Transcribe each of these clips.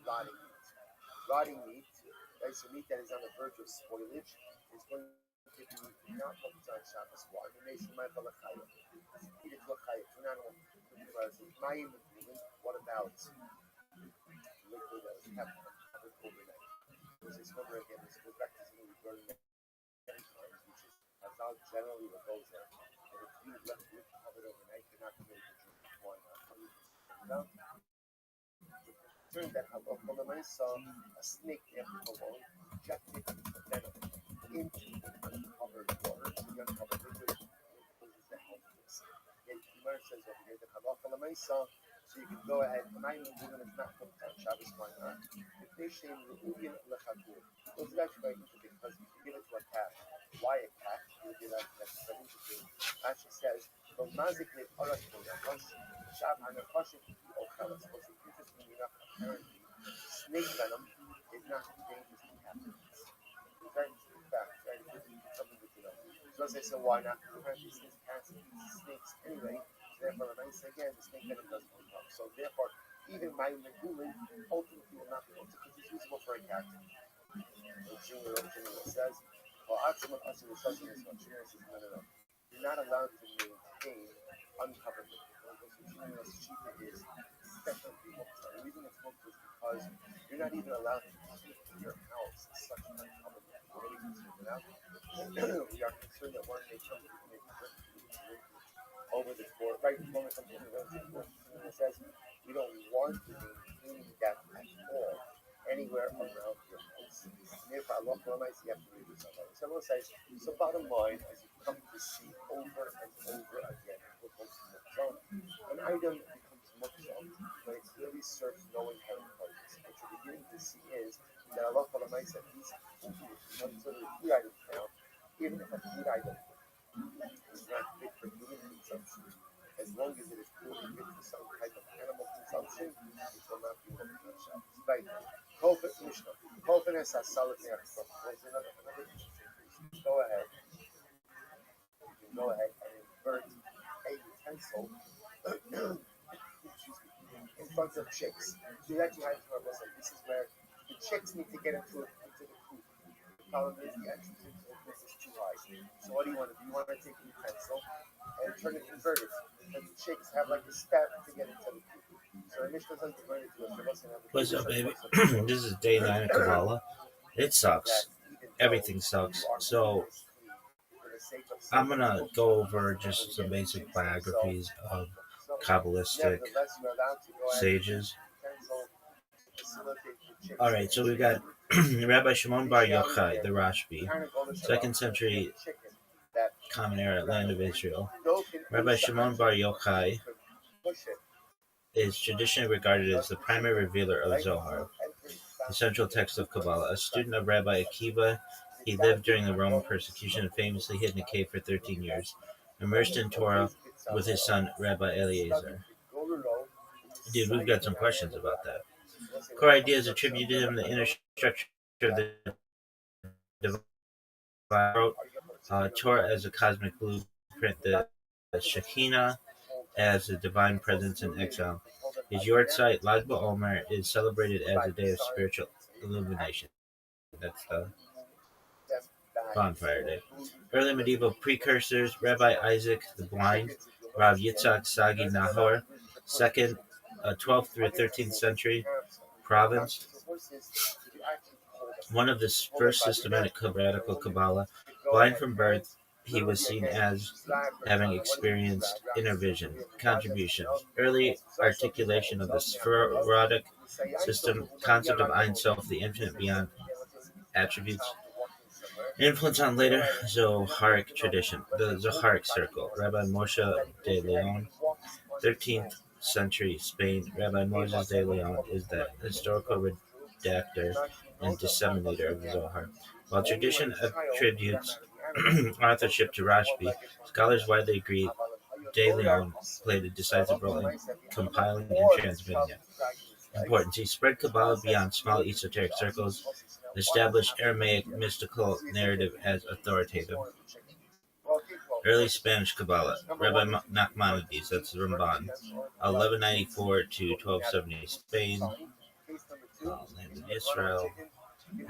rotting meat. Rotting meat, right? So meat that is on the verge of spoilage is going to be not focused on Shabbos. Why? The nation might have a chayah. Feed it to a chayah, to an animal. What about liquid that was kept covered overnight? Because this number again, this goes back to something we've learned many times, which is Hazal generally what goes there. And if you left it covered overnight, you're not going to be able to drink wine. Turns that I saw a snake after the wall, injected the venom into the uncovered water, so the uncovered liquid causes the health risk. And Gemara says over here that so you can go ahead, and I mean, even if it's not cooked on Shabbos, why not? If they say Ru'uyin Lechagur, those are actually very interesting because if you give it to a cat, why a cat? You would do that, that's very interesting. Actually says, so magically, Oras Koyakosh, Shab Hanakosh, Ochalas, what's interesting enough, apparently, snake venom is not dangerous to cats. It's very interesting fact, right? It's something good to know. So I say, so why not? Because apparently, since cats eat snakes anyway, therefore, when I say again, the snake venom doesn't come. So therefore, even my Megulin ultimately will not be able to, because it's usable for a cat. Junior says, well, you're not allowed to maintain uncovered liquid. Junior Shita is definitely mukta. The reason it's mukta is because you're not even allowed to keep your house such an uncovered liquid. What are we concerned about? We are concerned that one may come to make over the board, right before we come to it says we don't want to maintain that at all anywhere around your house. Therefore, Allah promises you have to read this alone. So Allah says, so bottom line, as you come to see over and over again, what comes to Muktzah, an item becomes Muktzah when it really serves no inherent purpose. What you're beginning to see is that Allah promises that these food items now, even if a food item is not fit for human consumption, as long as it is purely fit for some type of animal consumption, it will not be able to Shabbos. Right. Kofet Mishnah. Kofet is a solid next. Go ahead. You can go ahead and invert a utensil in front of chicks. So you actually have to remember this is where the chicks need to get into the coop. The problem is the entrance into this is too high. So what do you want to do? You want to take the utensil and turn it inverted. And the chicks have like a step to get into the coop. So the Mishnah doesn't convert it to us. What's up, baby? This is day 9 of Kabbalah. It sucks. Everything sucks. So I'm gonna go over just some basic biographies of Kabbalistic sages. Alright, so we got Rabbi Shimon Bar Yochai, the Rashbi, 2nd century Common Era, land of Israel. Rabbi Shimon Bar Yochai is traditionally regarded as the primary revealer of Zohar, the central text of Kabbalah. A student of Rabbi Akiva, he lived during the Roman persecution and famously hid in a cave for 13 years, immersed in Torah with his son, Rabbi Eliezer. Dude, we've got some questions about that. Core ideas attributed to him the inner structure of the divine Torah as a cosmic blueprint, the Shekinah as a divine presence in exile. His yahrzeit, Lag BaOmer, is celebrated as a day of spiritual illumination. That's the bonfire day. Early medieval precursors: Rabbi Isaac the Blind, Rav Yitzhak Sagi Nahor, 12th through 13th century, province. One of the first systematic radical Kabbalah. Blind from birth, he was seen as having experienced inner vision. Contributions: early articulation of the Sephardic system, concept of Ein Sof, the infinite beyond attributes. Influence on later Zoharic tradition. The Zoharic circle. Rabbi Moshe de Leon, 13th century Spain. Rabbi Moses de Leon is the historical redactor and disseminator of the Zohar. While tradition attributes authorship to Rashbi, scholars widely agree de Leon played a decisive role in compiling and transmitting it. Importance: he spread Kabbalah beyond small esoteric circles, established Aramaic mystical narrative as authoritative. Early Spanish Kabbalah. Rabbi Nachmanides, that's Ramban, 1194 to 1270 Spain. land in Israel.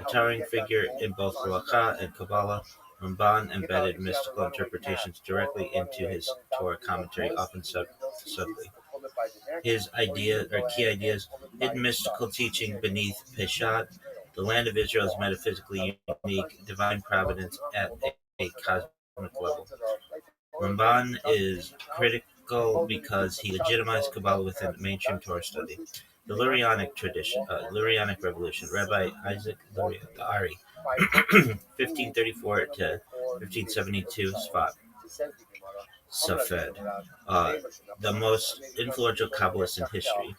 A towering figure in both Halakha and Kabbalah, Ramban embedded mystical interpretations directly into his Torah commentary, often subtly. His key ideas, hidden mystical teaching beneath Peshat, the land of Israel is metaphysically unique, divine providence at a cosmic level. Ramban is critical because he legitimized Kabbalah within mainstream Torah study. The Lurianic Revolution, Rabbi Isaac Luria, the Ari, 1534 to 1572, Safed, the most influential Kabbalist in history.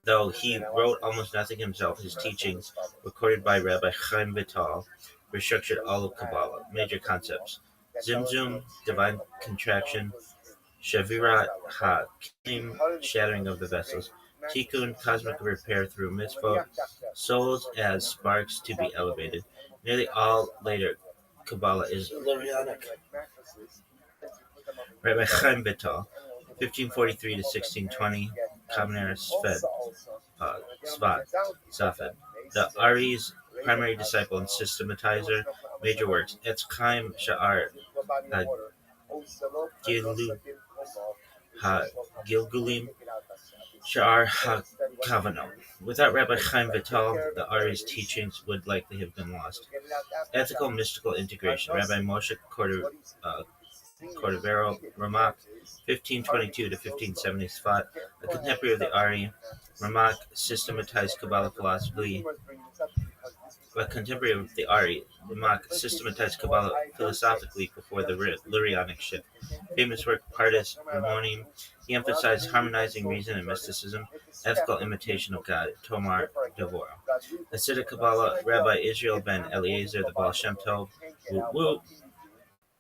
Though he wrote almost nothing himself, his teachings, recorded by Rabbi Chaim Vital, restructured all of Kabbalah. Major concepts: Zimzum, divine contraction; Shavirat HaKelim, shattering of the vessels; Tikkun, cosmic repair through mitzvot; souls as sparks to be elevated. Nearly all later Kabbalah is Lurianic. Rabbi Chaim Vital, 1543 to 1620, Kamener Safed, the Ari's primary disciple and systematizer. Major works: Etz Chaim Sha'ar HaGilgulim, Sha'ar HaKavanot. Without Rabbi Chaim Vital, the Ari's teachings would likely have been lost. Ethical mystical integration. Rabbi Moshe Cordovero Ramak, 1522 to 1575, a contemporary of the Ari. Ramak systematized Kabbalah philosophically. A contemporary of the Ari, Ramak systematized Kabbalah philosophically before the Lurianic shift. Famous work, Pardes Ramonim. He emphasized harmonizing reason and mysticism, ethical imitation of God, Tomar Devora. Hasidic Kabbalah, Rabbi Israel ben Eliezer, the Baal Shem Tov,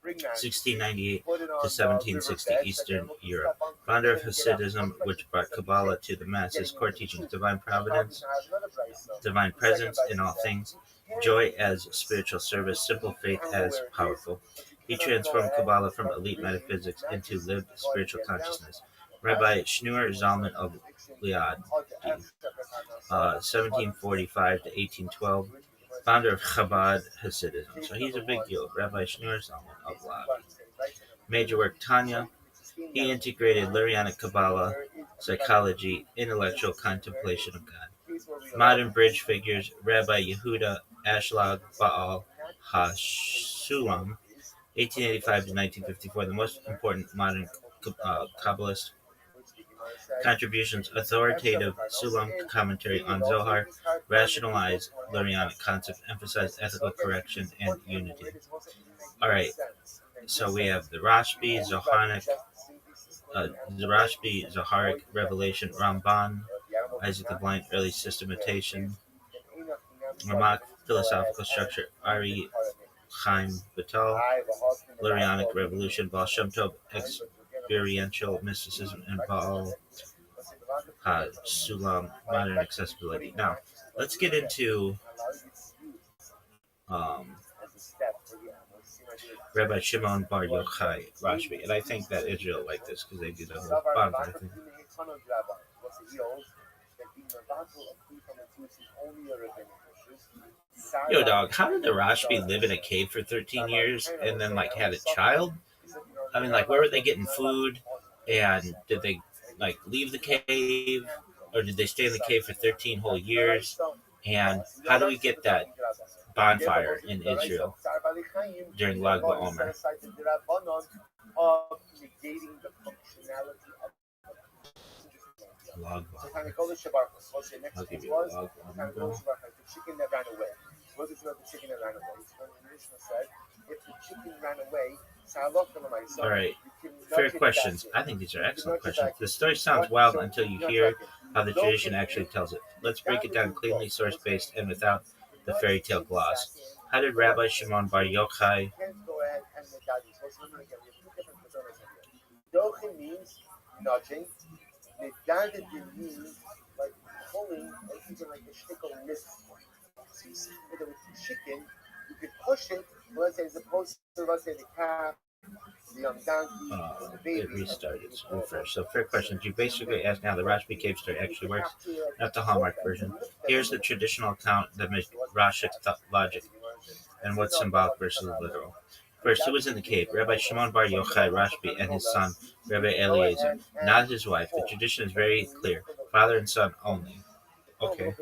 1698 to 1760, Eastern Europe. Founder of Hasidism, which brought Kabbalah to the masses. Core teachings: divine providence, divine presence in all things, joy as spiritual service, simple faith as powerful. He transformed Kabbalah from elite metaphysics into lived spiritual consciousness. Rabbi Shneur Zalman of Liad, 1745 to 1812, founder of Chabad Hasidism. So he's a big deal. Rabbi Shneur Zalman of Liad. Major work, Tanya. He integrated Lurianic Kabbalah, psychology, intellectual contemplation of God. Modern bridge figures: Rabbi Yehuda Ashlag Baal HaShulam, 1885 to 1954, the most important modern Kabbalist. Contributions: authoritative Sulam commentary on Zohar, rationalized Lurianic concepts, emphasized ethical correction and unity. Alright, so we have the Rashbi, Zoharic revelation, Ramban, Isaac the Blind, early systematization, Ramak, philosophical structure, Ari Chaim Vital, Lurianic revolution, Baal Shem Tov, experiential mysticism, and Baal Sulam, modern accessibility. Now, let's get into Rabbi Shimon Bar Yochai Rashbi, and I think that Israel like this because they do the whole bonfire thing. Yo, dog, how did the Rashbi live in a cave for 13 years and then like had a child? I mean, like, where were they getting food? And did they like leave the cave, or did they stay in the cave for 13 whole years? And how do we get that bonfire in Israel during Lag BaOmer? Lag BaOmer. I'll give you a Lag BaOmer. Chicken that ran away. What is the chicken that ran away? So the Mishnah said, if the chicken ran away, all right, fair questions. I think these are excellent questions. The story sounds wild until you hear how the tradition actually tells it. Let's break it down cleanly, source-based, and without the fairy tale gloss. How did Rabbi Shimon Bar Yochai? Yochai means nudging. Medaded means like pulling, like even like a stick of mist. So you see with the chicken, you could push it, let's say as opposed to, let's say, the calf It restarted. It's refresh. So, fair question. You basically ask how the Rashbi cave story actually works, not the Hallmark version. Here's the traditional account that makes Rashic logic and what's symbolic versus literal. First, who was in the cave? Rabbi Shimon Bar Yochai Rashbi and his son, Rabbi Eliezer, not his wife. The tradition is very clear: father and son only. Okay.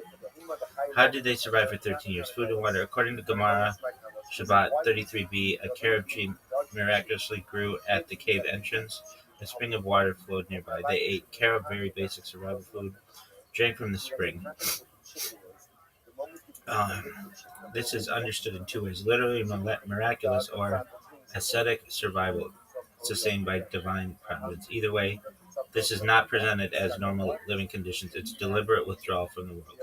How did they survive for 13 years? Food and water. According to Gemara Shabbat 33b, a carob tree miraculously grew at the cave entrance. A spring of water flowed nearby. They ate carob, very basic survival food, drank from the spring. Um, this is understood in two ways: literally miraculous or ascetic survival, sustained by divine providence. Either way, this is not presented as normal living conditions. It's deliberate withdrawal from the world.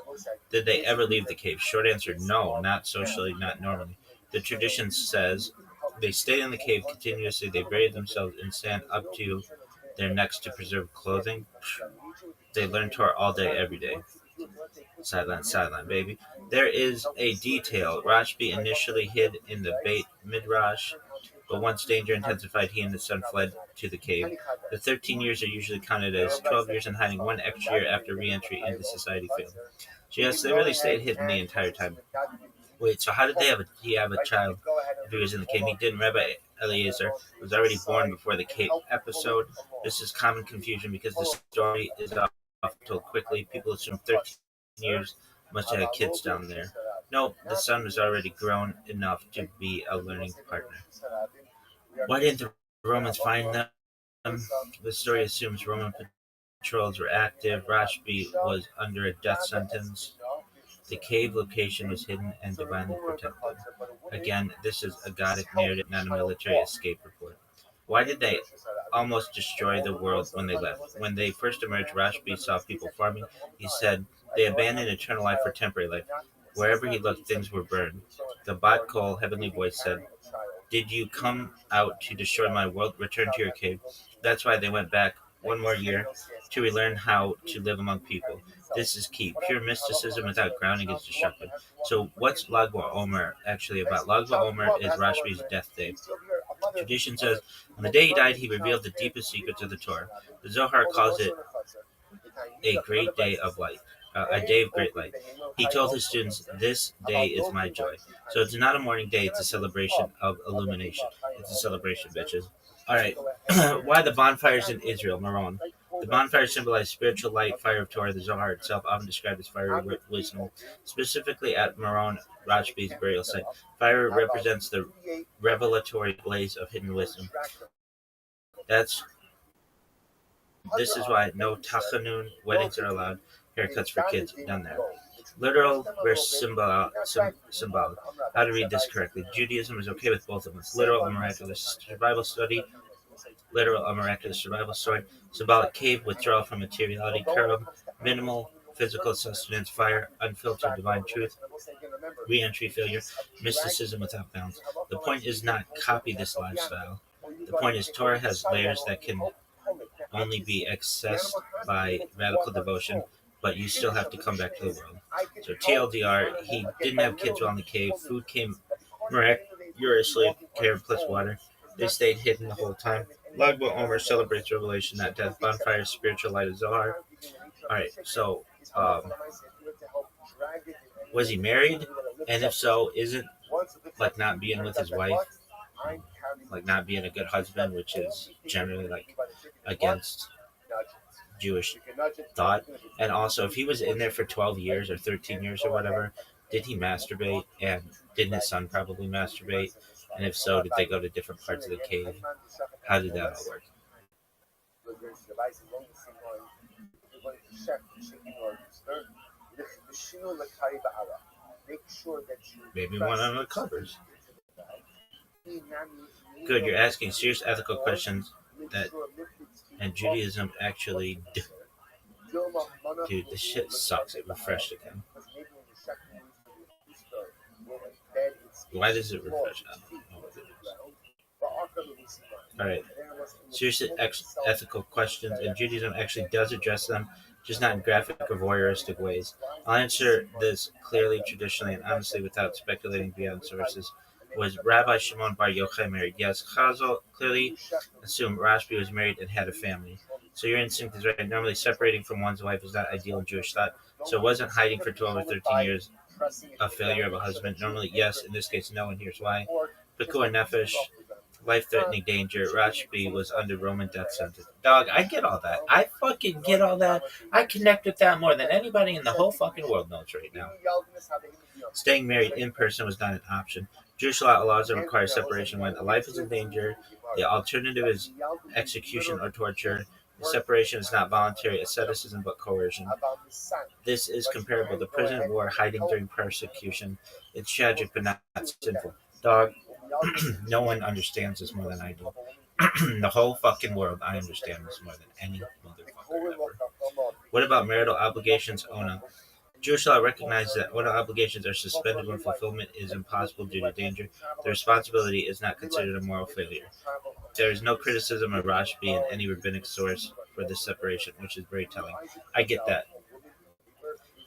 Did they ever leave the cave? Short answer: no, not socially, not normally. The tradition says they stayed in the cave continuously. They buried themselves in sand up to their necks to preserve clothing. They learned Torah all day, every day. Sideline, baby. There is a detail. Rashbi initially hid in the Beit Midrash, but once danger intensified, he and his son fled to the cave. The 13 years are usually counted as 12 years in hiding, one extra year after re-entry into society failed. So yes, they really stayed hidden the entire time. Wait, so how did he have a child if he was in the cave? He didn't. Rabbi Eliezer was already born before the cave episode. This is common confusion because the story is often told quickly. People assume 13 years must have had kids down there. No, the son was already grown enough to be a learning partner. Why didn't the Romans find them? The story assumes Roman patrols were active. Rashbi was under a death sentence. The cave location was hidden and divinely protected. Again, this is a Gothic narrative, not a military escape report. Why did they almost destroy the world when they left? When they first emerged, Rashbi saw people farming. He said, they abandoned eternal life for temporary life. Wherever he looked, things were burned. The Bat Kol, heavenly voice, said, did you come out to destroy my world? Return to your cave. That's why they went back one more year to relearn how to live among people. This is key. Pure mysticism without grounding is destructive. So what's Lag BaOmer actually about? Lag BaOmer is Rashbi's death day. Tradition says, on the day he died, he revealed the deepest secrets of the Torah. The Zohar calls it a great day of light. A day of great light. He told his students, this day is my joy. So it's not a mourning day, it's a celebration of illumination. It's a celebration, bitches. Alright, why the bonfires in Israel, Meron? The bonfires symbolize spiritual light, fire of Torah. The Zohar itself, often described as fiery wisdom, specifically at Meron, Rashbi's burial site. Fire represents the revelatory blaze of hidden wisdom. This is why no tachanun weddings are allowed. Haircuts for kids done there. Literal versus symbolic. How to read this correctly? Judaism is okay with both of us. Literal, a miraculous survival study. Literal, a miraculous survival story. Symbolic, cave, withdrawal from materiality. Karam, minimal physical sustenance. Fire, unfiltered divine truth. Re-entry, failure. Mysticism without bounds. The point is not copy this lifestyle. The point is Torah has layers that can only be accessed by radical devotion, but you still have to come back to the world. So TLDR, he didn't have kids while in the cave. Food came miraculously, care plus water. They stayed hidden the whole time. Lag BaOmer celebrates revelation, not death. Bonfire, spiritual light of Zohar. Alright, so, was he married? And if so, isn't, like, not being with his wife, like, not being a good husband, which is generally, like, against Jewish thought? And also, if he was in there for 12 years or 13 years or whatever, did he masturbate? And didn't his son probably masturbate? And if so, did they go to different parts of the cave? How did that all work? Maybe one on the covers. Good, you're asking serious ethical questions that, and Judaism actually, dude, this shit sucks. It refreshed again. Why does it refresh? Alright, serious ethical questions, and Judaism actually does address them, just not in graphic or voyeuristic ways. I'll answer this clearly, traditionally, and honestly without speculating beyond sources. Was Rabbi Shimon Bar Yochai married? Yes. Chazal clearly assumed Rashbi was married and had a family. So your instinct is right. Normally, separating from one's wife is not ideal in Jewish thought. So it wasn't hiding for 12 or 13 years a failure of a husband. Normally, yes. In this case, no. And here's why. Pikuah Nefesh, life-threatening danger. Rashbi was under Roman death sentence. Dog, I get all that. I fucking get all that. I connect with that more than anybody in the whole fucking world knows right now. Staying married in person was not an option. Jewish law allows and requires separation when a life is in danger. The alternative is execution or torture. The separation is not voluntary asceticism but coercion. This is comparable to prison war, hiding during persecution. It's tragic but not sinful. Dog, no one understands this more than I do. The whole fucking world, I understand this more than any motherfucker ever. What about marital obligations, Ona? Jewish law recognizes that owner obligations are suspended when fulfillment is impossible due to danger. The responsibility is not considered a moral failure. There is no criticism of Rashbi in any rabbinic source for this separation, which is very telling. I get that.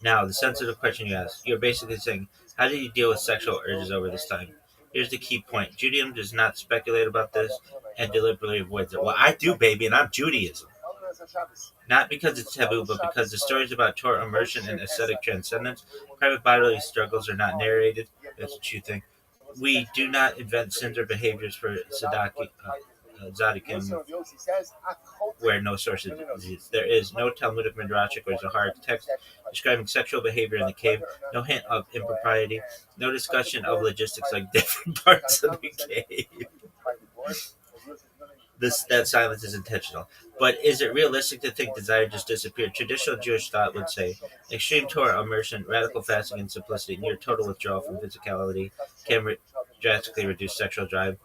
Now, the sensitive question you ask, you're basically saying, how did you deal with sexual urges over this time? Here's the key point. Judaism does not speculate about this and deliberately avoids it. Well, I do, baby, and I'm Judaism. Not because it's taboo, but because the stories about Torah immersion and ascetic transcendence, private bodily struggles are not narrated. That's what you think. We do not invent sins or behaviors for Tzaddikim where no source is. There is no Talmudic, Midrashic, or Zoharic text describing sexual behavior in the cave, no hint of impropriety, no discussion of logistics like different parts of the cave. That silence is intentional. But is it realistic to think desire just disappeared? Traditional Jewish thought would say extreme Torah immersion, radical fasting, and simplicity, near total withdrawal from physicality can drastically reduce sexual drive.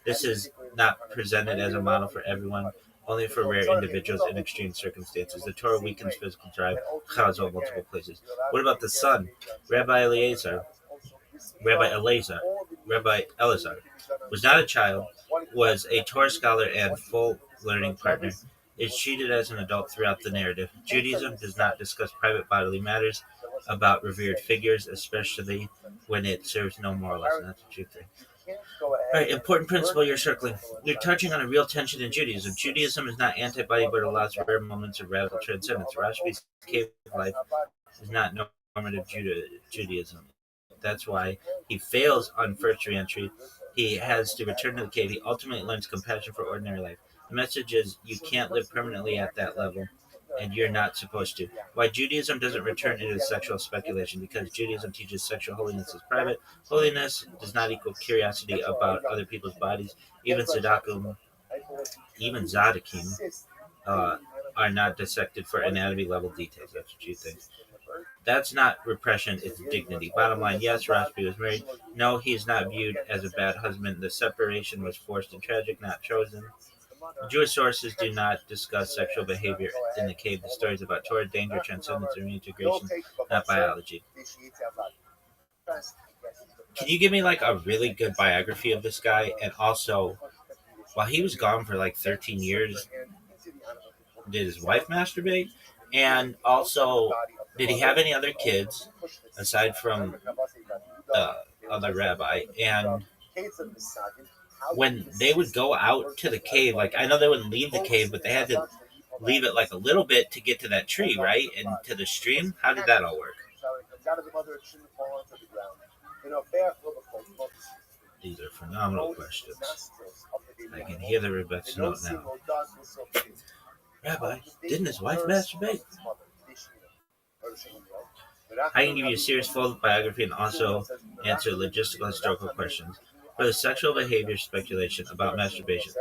This is not presented as a model for everyone, only for rare individuals in extreme circumstances. The Torah weakens physical drive, Chazal multiple places. What about the son? Rabbi Elazar was not a child, was a Torah scholar and full learning partner. Is treated as an adult throughout the narrative. Judaism does not discuss private bodily matters about revered figures, especially when it serves no moral lesson. That's what you think. All right, important principle you're circling. You're touching on a real tension in Judaism. Judaism is not antibody, but allows rare moments of radical transcendence. Rashbi's cave life is not normative Judaism. That's why he fails on first reentry. He has to return to the cave. He ultimately learns compassion for ordinary life. The message is you can't live permanently at that level, and you're not supposed to. Why Judaism doesn't return into sexual speculation? Because Judaism teaches sexual holiness is private. Holiness does not equal curiosity about other people's bodies. Even Tzaddikim are not dissected for anatomy level details. That's what you think. That's not repression, it's dignity. Bottom line, yes, Rashbi was married. No, he is not viewed as a bad husband. The separation was forced and tragic, not chosen. Jewish sources do not discuss sexual behavior in the cave. The stories about Torah, danger, transcendence, and reintegration, not biology. Can you give me like a really good biography of this guy? And also, while he was gone for like 13 years, did his wife masturbate? And also, did he have any other kids aside from the other rabbi? And when they would go out to the cave, like I know they wouldn't leave the cave, but they had to leave it like a little bit to get to that tree, right? And to the stream. How did that all work? These are phenomenal questions. I can hear the Rebbe's note now. Rabbi, didn't his wife masturbate? I can give you a serious full biography and also answer logistical historical questions. For the sexual behavior speculation about masturbation,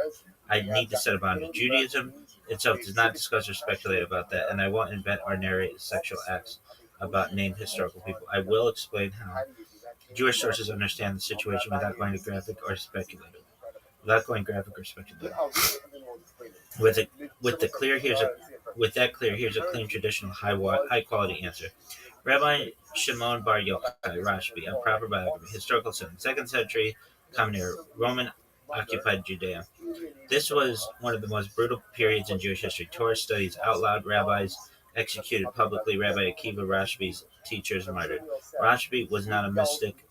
I need to set a boundary. Judaism itself does not discuss or speculate about that, and I won't invent or narrate sexual acts about named historical people. I will explain how Jewish sources understand the situation without going graphic or speculative. With that clear, here's a clean, traditional, high quality answer. Rabbi Shimon Bar Yochai, Rashbi, a proper biography, historical setting, 2nd century, common era, Roman occupied Judea. This was one of the most brutal periods in Jewish history. Torah studies out loud, rabbis executed publicly, Rabbi Akiva, Rashbi's teachers, martyred. Rashbi was not a mystic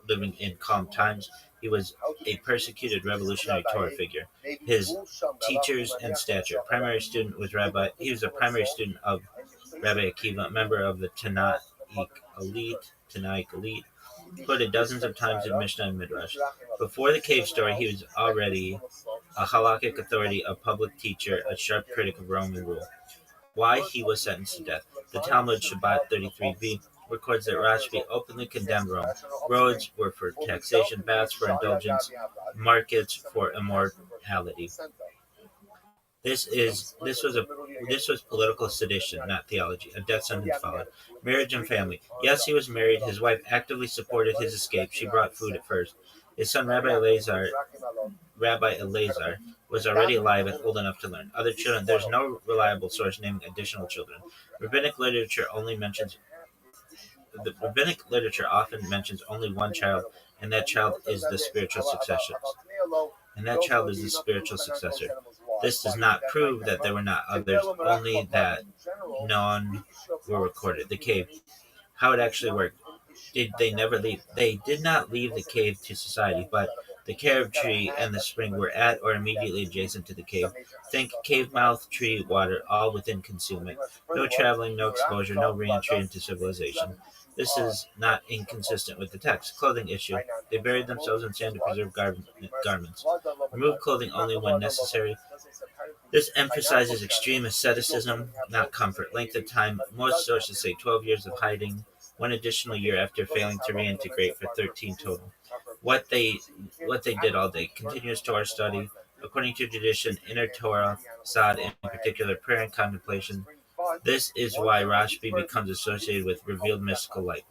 living in calm times. He was a persecuted revolutionary Torah figure. His teachers and stature. Primary student was Rabbi. He was a primary student of Rabbi Akiva, member of the Tanaic elite, quoted dozens of times in Mishnah and Midrash. Before the cave story, he was already a halakhic authority, a public teacher, a sharp critic of Roman rule. Why he was sentenced to death. The Talmud Shabbat 33b records that Rashbi openly condemned Rome. Roads were for taxation, baths for indulgence, markets for immorality. This was political sedition, not theology. A death sentence followed. Marriage and family. Yes, he was married. His wife actively supported his escape. She brought food at first. His son Rabbi Eleazar was already alive and old enough to learn. Other children. There's no reliable source naming additional children. Rabbinic literature often mentions only one child, and that child is the spiritual successor. This does not prove that there were not others, only that none were recorded. The cave. How it actually worked. They did not leave the cave to society, but the carob tree and the spring were at or immediately adjacent to the cave. Think cave mouth, tree, water, all within concealment. No traveling, no exposure, no re-entry into civilization. This is not inconsistent with the text. Clothing issue. They buried themselves in sand to preserve garments. Remove clothing only when necessary. This emphasizes extreme asceticism, not comfort. Length of time. Most sources say 12 years of hiding, one additional year after failing to reintegrate for 13 total. What they did all day. Continuous Torah study. According to tradition, inner Torah, Sod, in particular, prayer and contemplation. This is why Rashbi becomes associated with revealed mystical light.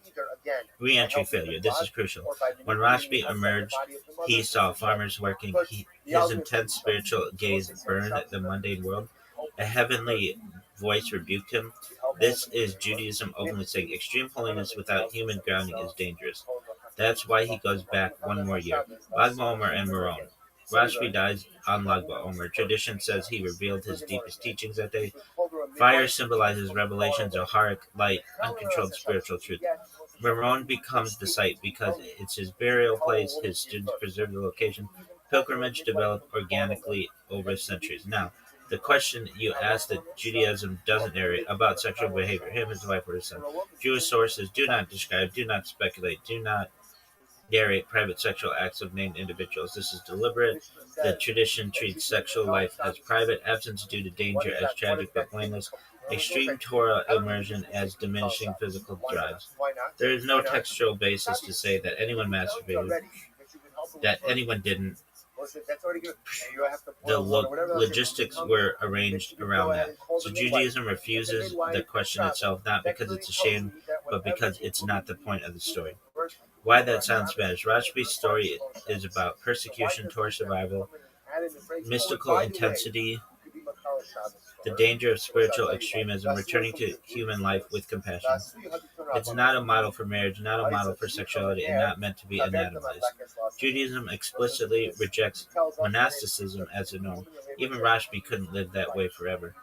Re-entry failure. This is crucial. When Rashbi emerged, he saw farmers working. His intense spiritual gaze burned the mundane world. A heavenly voice rebuked him. This is Judaism openly saying extreme holiness without human grounding is dangerous. That's why he goes back one more year. Lag BaOmer and Meron. Rashbi dies on Lag BaOmer. Tradition says he revealed his deepest teachings that day. Fire symbolizes revelation, Zoharic light, uncontrolled spiritual truth. Meron becomes the site because it's his burial place. His students preserve the location. Pilgrimage developed organically over centuries. Now, the question you asked that Judaism doesn't narrate about sexual behavior, him, his wife, or his son. Jewish sources do not describe, do not speculate, do not narrate private sexual acts of named individuals. This is deliberate. The tradition treats sexual life as private, absence due to danger as tragic but blameless, extreme Torah immersion as diminishing physical drives. There is no textual basis to say that anyone masturbated, that anyone didn't. The logistics were arranged around that. So Judaism refuses the question itself, not because it's a shame, but because it's not the point of the story. Why that sounds Spanish. Rashbi's story is about persecution, Torah survival, mystical intensity, the danger of spiritual extremism, returning to human life with compassion. It's not a model for marriage, not a model for sexuality, and not meant to be anatomized. Judaism explicitly rejects monasticism as a norm. Even Rashbi couldn't live that way forever.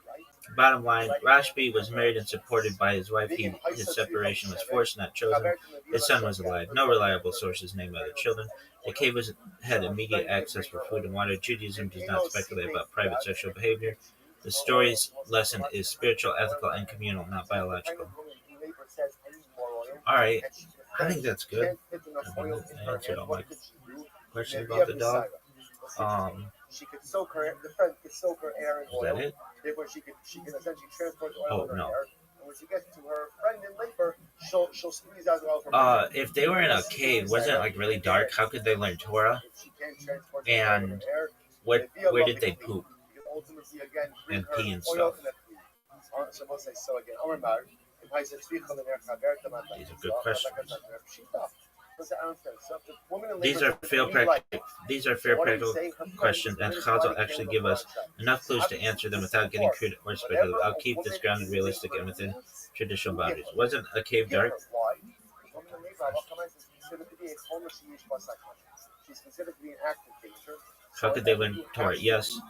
Bottom line, Rashbi was married and supported by his wife. His separation was forced, not chosen. His son was alive. No reliable sources named other children. The cave had immediate access for food and water. Judaism does not speculate about private sexual behavior. The story's lesson is spiritual, ethical, and communal, not biological. Alright, I think that's good. I answered all my questions about the dog. Is that it? Oh, no. If they were in a cave, wasn't it like really dark? How could they learn Torah? And where did they poop and pee and stuff? These are good questions. These are fair practical questions, and Chazal actually give us enough clues to answer them without getting crude or speculative. I'll keep this grounded, realistic, and within traditional boundaries. Wasn't a cave dark? How could they learn Torah? Yes,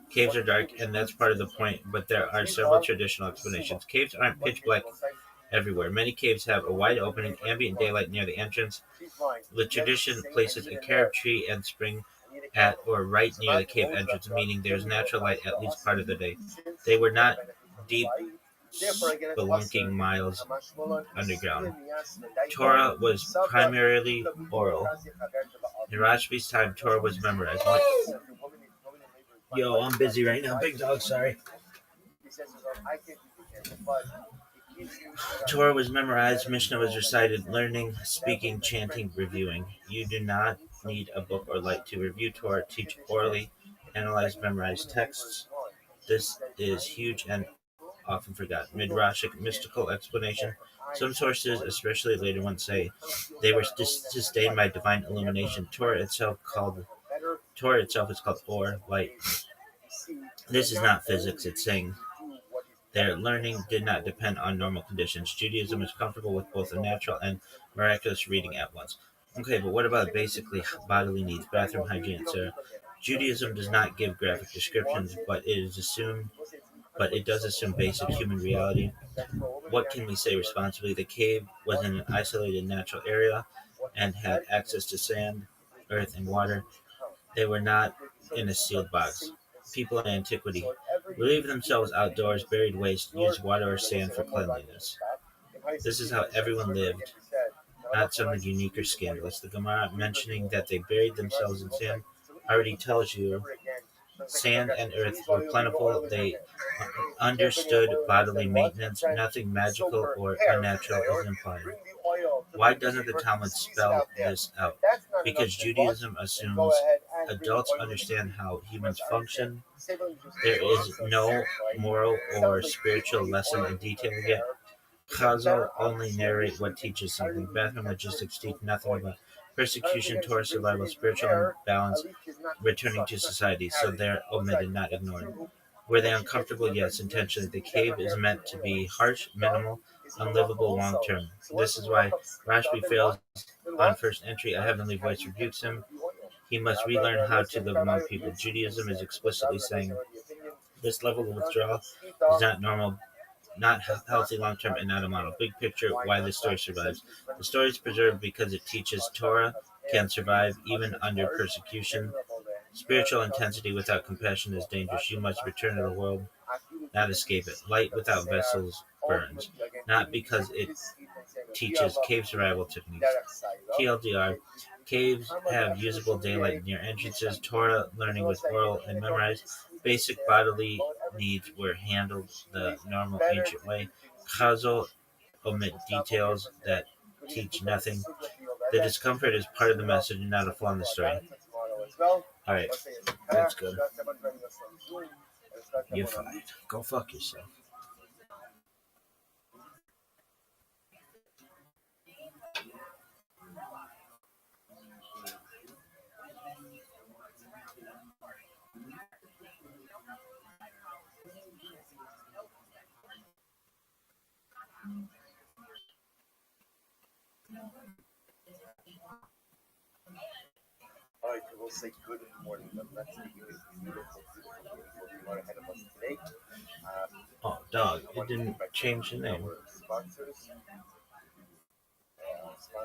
caves are dark, and that's part of the point, but there are several traditional explanations. Caves aren't pitch black everywhere. Many caves have a wide opening, ambient daylight near the entrance. She's mine. The Never tradition say places a anything in carob there. tree and spring I need a at candle. or right So near the بعد cave الروز entrance, restaurant, meaning there is then we go natural light past the at least part Austin of the day. since They we were get not benefit from deep Rabbi. Therefore, again, it's spelunking Austin. miles Hamashmola, underground. Siyas, Medaika, Torah was Saba, primarily Ika, Bibi, oral. Kazi, Hagar, Taba, In Avi. Rashbi's time, Torah was memorized. Woman in labor is my Yo, wife, I'm but busy right now. why Big does she dog, want to sorry. use it? He says, I can't use the candle, but it gives you Torah was memorized, Mishnah was recited, learning, speaking, chanting, reviewing. You do not need a book or light to review Torah, teach orally, analyze, memorize texts. This is huge and often forgotten. Midrashic mystical explanation. Some sources, especially later ones, say they were sustained by divine illumination. Torah itself is called or, light. This is not physics, it's saying their learning did not depend on normal conditions. Judaism is comfortable with both a natural and miraculous reading at once. Okay, but what about basically bodily needs, bathroom hygiene, etc.? Judaism does not give graphic descriptions, but it does assume basic human reality. What can we say responsibly? The cave was in an isolated natural area and had access to sand, earth, and water. They were not in a sealed box. People in antiquity relieved themselves outdoors, buried waste, used water or sand for cleanliness. This is how everyone lived, not something unique or scandalous. The Gemara mentioning that they buried themselves in sand already tells you sand and earth were plentiful. They understood bodily maintenance. Nothing magical or unnatural is implied. Why doesn't the Talmud spell this out? Because Judaism assumes adults understand how humans function. There is no moral or spiritual lesson in detail yet. Chazal only narrate what teaches something. Bathroom logistics teach nothing about persecution, Torah survival, spiritual balance, returning to society, so they're omitted, not ignored. Were they uncomfortable? Yes, intentionally. The cave is meant to be harsh, minimal, unlivable long term. This is why Rashbi fails on first entry. A heavenly voice rebukes him. He must relearn how to live among people. Judaism is explicitly saying this level of withdrawal is not normal, not healthy long term, and not a model. Big picture, why the story survives. The story is preserved because it teaches Torah can survive even under persecution. Spiritual intensity without compassion is dangerous. You must return to the world, not escape it. Light without vessels burns, not because it teaches cave survival techniques. TLDR, caves have usable daylight near entrances. Torah learning was oral and memorized. Basic bodily needs were handled the normal ancient way. Chazal omit details that teach nothing. The discomfort is part of the message and not a flaw in the story. Alright, that's good. You're fine. Go fuck yourself. All right, we'll say good morning. Let's begin this beautiful, beautiful, beautiful webinar ahead of us today. Oh, dog, I it want to didn't change the name. our sponsors.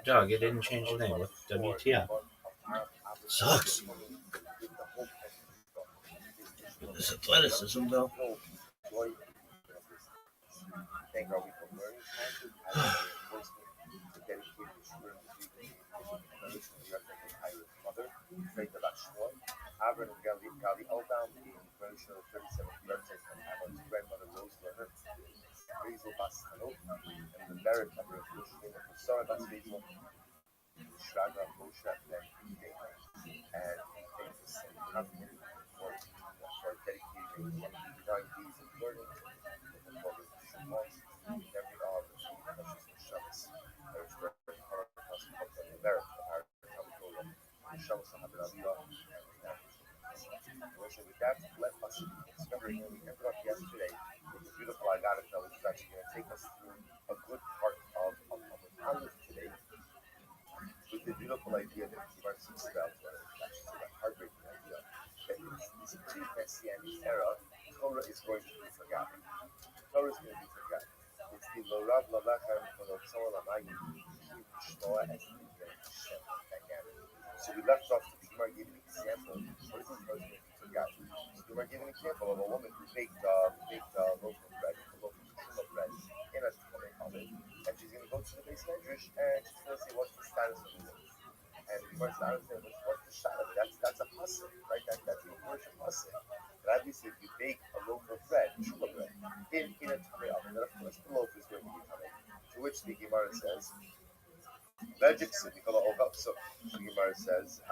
Dog, it didn't change the name. What WTF? Sucks. This athleticism, though. Thank our week of learning sponsors as reinforcement to dedicated student foundation of the Irish mother, Faith of Ashwan, Avron and Gali Elbaum, the furniture of 37th yard site from Avron's grandmother Rose Lerner, Basil Bas Hanot, and the Barrett of the Revolution of Sarah Bas Basil, Shraga Moshe, and thank the same company for dedicating 9 days of learning with the program of Shemot, every hour of the precious Shabbos. There is very hard for us to help them in America, our Talmud Shabbos HaBeravia, with that, let us discover when we ended up yesterday with the beautiful Agata that was actually going to take us through a good part of the Talmud today with the beautiful idea that Kivar speaks about, actually the heartbreaking idea, that in this pre-Messianic era, Torah is going to be forgotten. Torah is going to be forgotten. It's Kilorav Lalachem Konotsolamayim Mishloa as Shem again. So we left off to the Gemara gave an example. What is this person if you forgot? So the Gemara gave an example of a woman who baked a loaf of bread, a loaf of bread in a tummy oven, and she's going to go to the base medrash and she's going to say what's the status of the loaf. And the Gemara started saying what's the shot of it? That's a pasuk, right? That's a commercial pasuk. Rabbi said if you bake a loaf of bread, sugar bread, in a tummy oven, then of course the loaf is going to be tummy. To which the Gemara says, Magic City, so the Gemara says,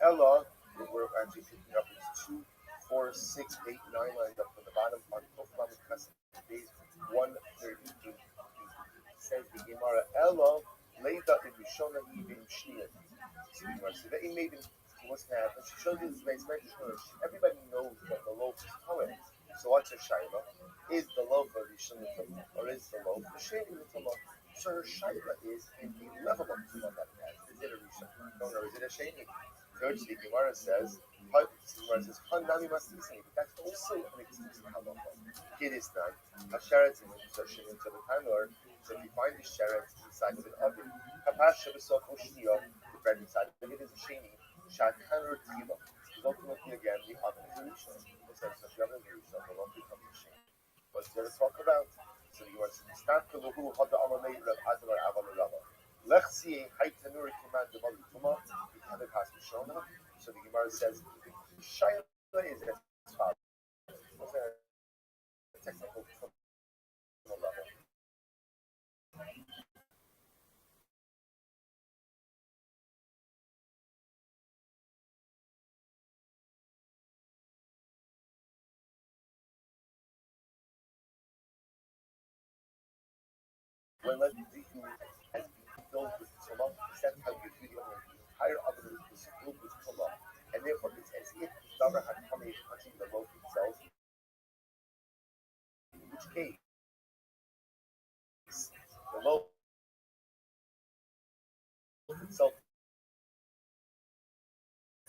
Ella, we're actually picking up, it's 2, 4, 6, 8, 9 lines up from the bottom on Koflam Kassim, page 132. Says the Gemara, Ella, Leida in Rishona, Ibn Shnia. So the Gemara says, that he made him, what's going to happen? She showed you this base measure. Everybody knows that the loaf is coming. So what's a Shaila? Is the loaf a Rishon or is the loaf a Sheni L'Tumah? So her Shaila is in the level of Tumah that it has. Is it a Rishon? No, is it a Sheni? Third, the Gemara says, Hanami Mastisani, but that's also an exclusive halacha. It is not. A sheret is insertion into the tanur. So if you find the sheret inside of an oven, Kapash Shabasok Oshniya, the bread inside of it is a Sheni, Shat Hanur Tila. Because ultimately, again, the oven is a Rishon. So if you have a Rishon, the loaf becomes a Sheni. What's there to talk about? So the Gemara says, Start the Luhu Hada Amalei Rav Adar Aval Rabba. Lechsi Haitanur Kiman Deval Tuma, Bikamed Has Mishona. So the Gemara says, Shaila is as follows. What's a technical level? When let the Zihu has been filled with Tumah, that's how you feel the entire oven is filled with Tumah. And therefore it's as if the Davar had come in touching the loaf itself, in which case the loaf itself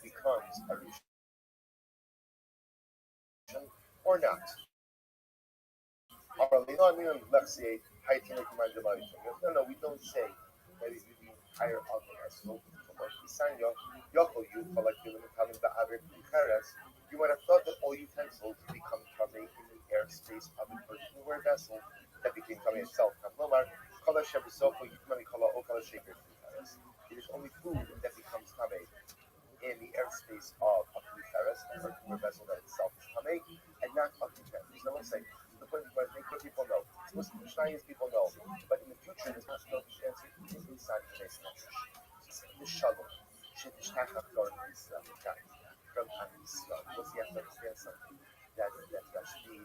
becomes a Rishon or not. No, we don't say that it's the entire oven as well. You might have thought that all utensils become tummy in the airspace of a earthenware vessel that became tummy itself. It is only food that becomes tummy in the airspace of a Kufaris, an earthenware vessel that itself is tummy, and not a utensils. So let's say, the point is, make sure people know. Most Mishnayos people know, but in the future, there's not no answer inside the base metric. The shalom should from Israel. Because you have to understand something. That Rashbi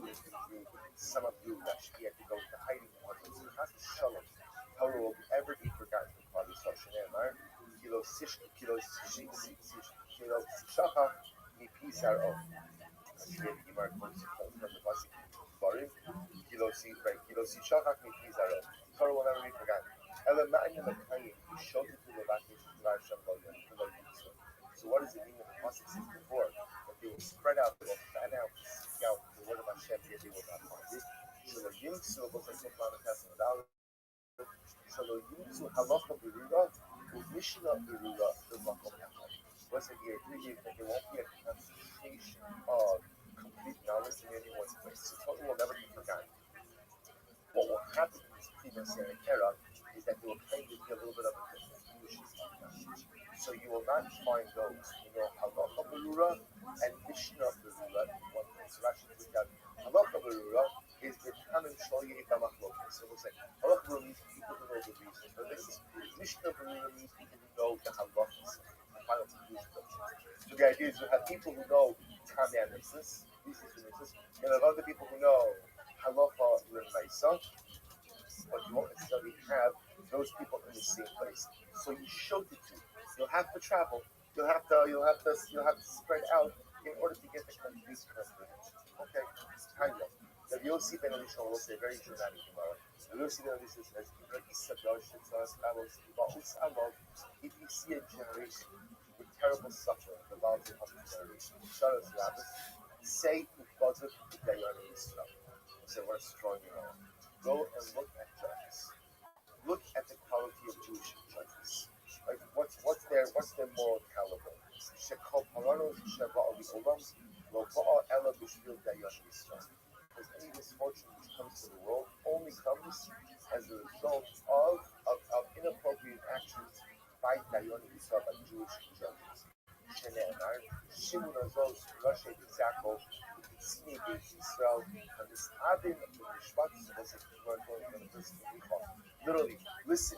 lives through some of you, Rashbi had to go to hiding in one place. So how to shalom? How will ever be forgotten from Father Soshanamar? Kilo Sishacha, Mi Pisar of. Here the Gemara quotes from the Pasuk Barim, Kilo Shachak Mi Pisar of. Torah will never be forgotten. Elama'in Lakayim, you showed it to the Lakish Larsham Loyan. So what does it mean when the Pasuk says before? That they will spread out, they will fan out, seek out the word of Hashem, yet they will not find it. Shelo Yimtzu, both like Siflan and Tessin without it. Shelo Yimtzu Halacha Berura, Mishnah Berura, the Makom Echad. What's the idea that there won't be a concentration of complete knowledge in anyone's place? So Torah will never be forgotten. What will happen in this pre-Messianic era is that there will kind of be a little bit of a confusion. So you will not find those who know Halacha Berura and Mishnah Berura in one place. So Rashi puts out Halacha Berura is the Tanim Shloye Itamachlokas. So we'll say Halacha Berura means people who know the reasons for this. Mishnah Berura means people who know the halachas. So the idea is you have people who know Tanya Mitzvahs, and have other people who know Halacha L'Maisa, but you won't necessarily have those people in the same place. So you show the two. You'll have to travel. You'll have to spread out in order to get the complete comprehension. Okay, kind of. The Yossi Ben Elishon will say very dramatic tomorrow. The Yossi Ben Elishon says, if you see a generation with terrible suffering, the voluntary public generation, say Ufazuk Dayan Yisrael. Say what a strong you are. go and look at judges. Look at the quality of Jewish judges. Like what's their moral caliber? Shekol paranos sheba'al li'olam, lo ba'al ela b'shvil dayan Yisrael. Because any misfortune which comes to the world only comes as a result of inappropriate actions by Dayan Yisrael, by Jewish judges. Shene'emar, Shimun Azos, Rashe Tzako, Tzine Beit Yisrael, and this Adin of the Mishpat was a literally, listen,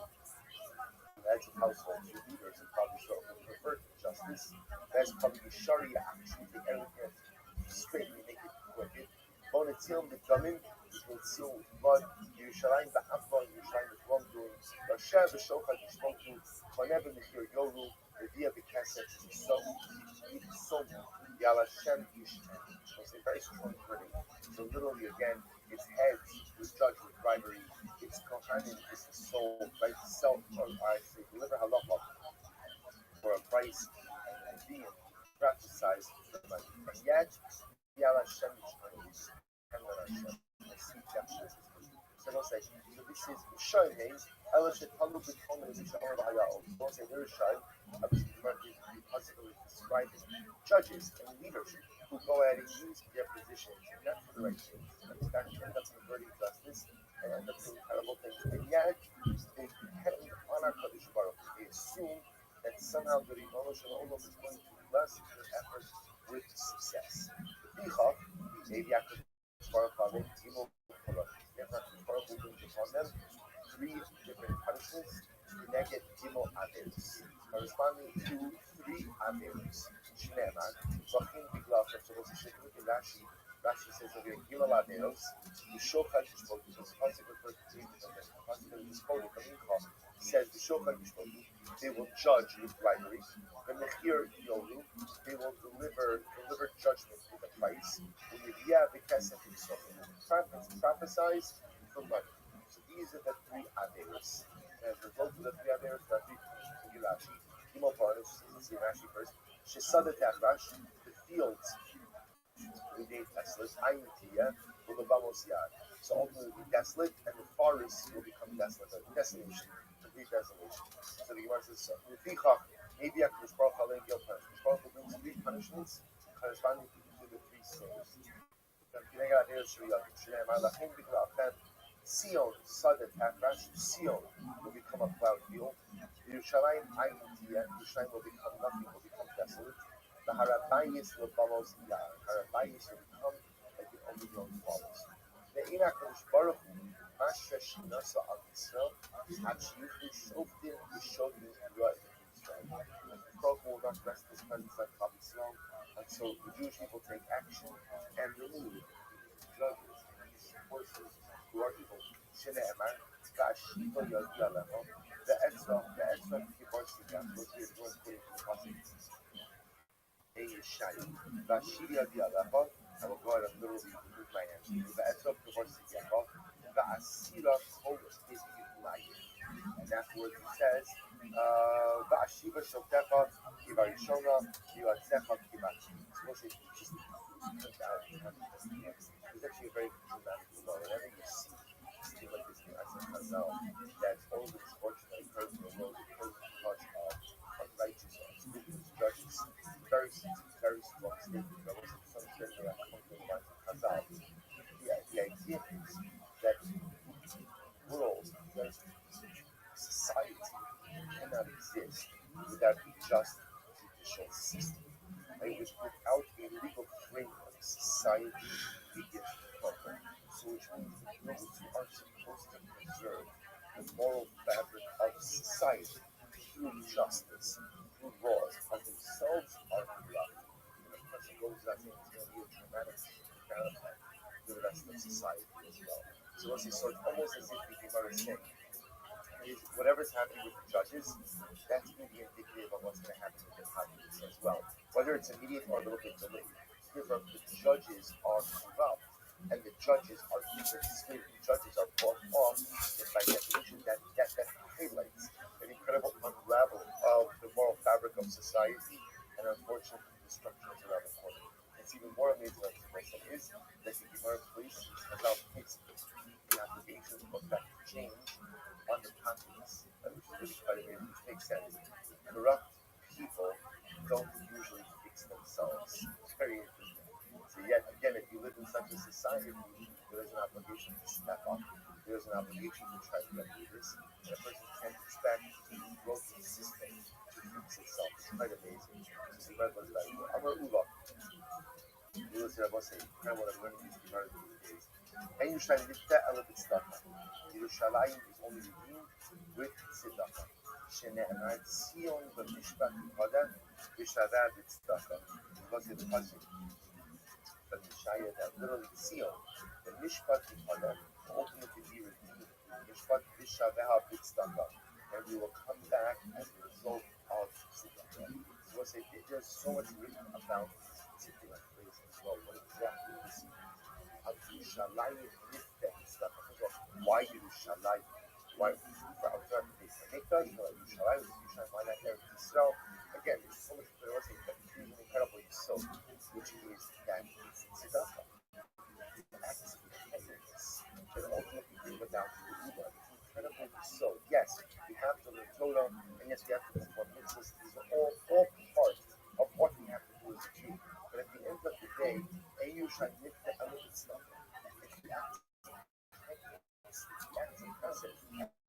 heads of households, your leaders, and probably so would prefer to justice. That's probably the Sharia action, the arrogant, straight, you make it wicked. Bonetil the Damin, it will seal with blood. Yerushalayim ba'amva, Yerushalayim with wrongdoing. Rasha v'shocha yishmotu, Konev v'mechir yoru, Revia v'kesef, Yisom, Yala Shem Yishtem. It's a very strong wording. So literally again, its heads was judged with bribery. Its kohanim is the soul, right? Self, or I say, deliver halacha for a price and being prophesized for money. And yet, Yala Shem Yishtem, and when Hashem, I see justice. So don't say, so this is Shohei, Ela Shetalu B'Tchon V'Mishahor B'Hayao. Don't say there is Shohei, obviously positively describing judges and leaders who go ahead and use their positions not for the right things. And that end up converting justice and end up doing terrible things. And yet, they depend on our Kadosh Baruch Hu. They assume that somehow the Ribono Shel Olam is going to bless their efforts with success. B'Ticha, maybe after Baruch Hu, Gimel Kolot. Therefore, Baruch Hu brings upon them three different punishments to negate Gimel Averos, corresponding to three Averos. Shneimar, Vachim Biglav, so what's the shikha? Look at Rashi. Rashi says over here, Gimel Averos, the Shochad Yishmotu, because Pasuk refers to three different things. Pasuk is quoted from Incha, says the Shochad Yishmotu, they will judge with bribery. The Mechir Yoru, they will deliver judgment with a price. When you have the Kesef Yisrael, prophesize for money. So these are the three Averos. And as a result of the three Averos, there are three things in Rashi. Gimel Paranos, let's see Rashi first. Shesada Tachrash, the fields remain desolate. Ayutiya, Ulabamos Yad. So ultimately will be desolate, and the forests will become desolate. Desolation, complete desolation. So the Gemara says, Lefichach, maybe after this Baruch Hu brings three punishments corresponding to the three sins. Sion, Sada Tachrash, Sion will become a plowed field. Yerushalayim Ayutiya, Yerushalayim will become nothing, will become desolate. The Harabayis will bamos yar. Harabayis will become like the overgrown forest. The Inakadosh Baruch Hu, Mashresh Nasa al Yisrael, Hachiuchu Shoftim Yishodim Yua Yisrael. Baruch Hu will not rest his presence on Klal Yisrael until the Jewish people take action and remove the judges and forces who are evil. Shene'emar, Ka'ashiva Yodiyah Lecho, the Etzra Kibbutz Yigam, which we are doing according to the Pasuk. Yeshayim. Vashiri Adialacha, I will go ahead and literally remove my hands. The Etzra Kibbutz Yigam, the Asira Kodesh is life. And afterwards it says, the Ashiva Shotecha, Kiva Rishona, Kivatzecha, Kivachi. So we'll say, just put that out. It's actually a very dramatic law. Whenever you see something like this in Asir Chazal, that all the misfortune that occurs in the world occurs because of unrighteous or unscrupulous judges. Very strong statement. There was some certainly a company like Chazal. The idea is that world, that society cannot exist without a just judicial system. And without a legal framework, society begins to crumble. So which means that those who are supposed to preserve the moral fabric of society through justice, through laws, of themselves are corrupt. And a person goes out and it's going to be a traumatic counterpart to the rest of society as well. So let's see, so it's almost as if the Gemara is saying, whatever's happening with the judges, that's going to be indicative of what's going to happen with the populace as well. Whether it's immediate or a little bit delayed. Remember, the judges are corrupt, and the judges are evil. The judges are brought off, and by definition, that highlights an incredible unraveling of the moral fabric of society, and unfortunately, destruction is around the corner. It's even more amazing than the is that the Gemara places about the application makes sense. Corrupt people don't usually fix themselves. It's very interesting. So yet again, if you live in such a society, there is an obligation to step up. There is an obligation to try to remedy this. And a person can't expect the broken system to fix itself. It's quite amazing. So Rabbi was very good. Amar Ula. You will see Rabbi say, kind of what I'm learning these Gemara these days. And you shall live that element stuff. Yerushalayim is only redeemed with tzedakah. Shene'emar Tzion b'mishpat b'kodem v'shaveh b'tzedakah. Because the pasuk but Mishaya that literally Tzion, the mishpat b'kodem, ultimately be redeemed. Mishpat v'shaveh b'tzedakah. And we will come back as a result of tzedakah. So say there's so much written about this particular phrase as well. What exactly is it? Yerushalayim nifdeh tzedakah. Why Yerushalayim? Why? For outside the place. Yerushalayim, why not Eretz Yisrael? Again, there's so much curiosity, but here's an incredible yisod, which is that it's tzedakah. It's an act of repentance that ultimately brings it down to the Uber. It's an incredible yisod. Yes, we have to learn Torah, and yes, we have to perform mitzvahs. These are all part of what we have to do as a Jew. But at the end of the day, Yerushalayim nifdeh element stuff. It's the act of repentance. It's the act of presence.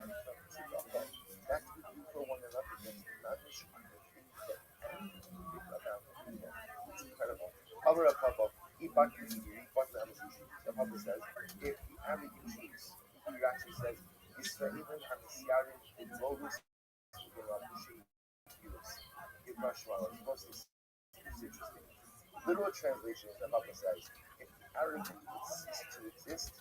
That's what we do for one another. Not just it's incredible. Other Papa, the Papa says, if the arrogant Jews, he actually says, Israelim Hamisiarim in Lotus, it's interesting. Literal translation is the Papa says, if the arrogant would cease to exist,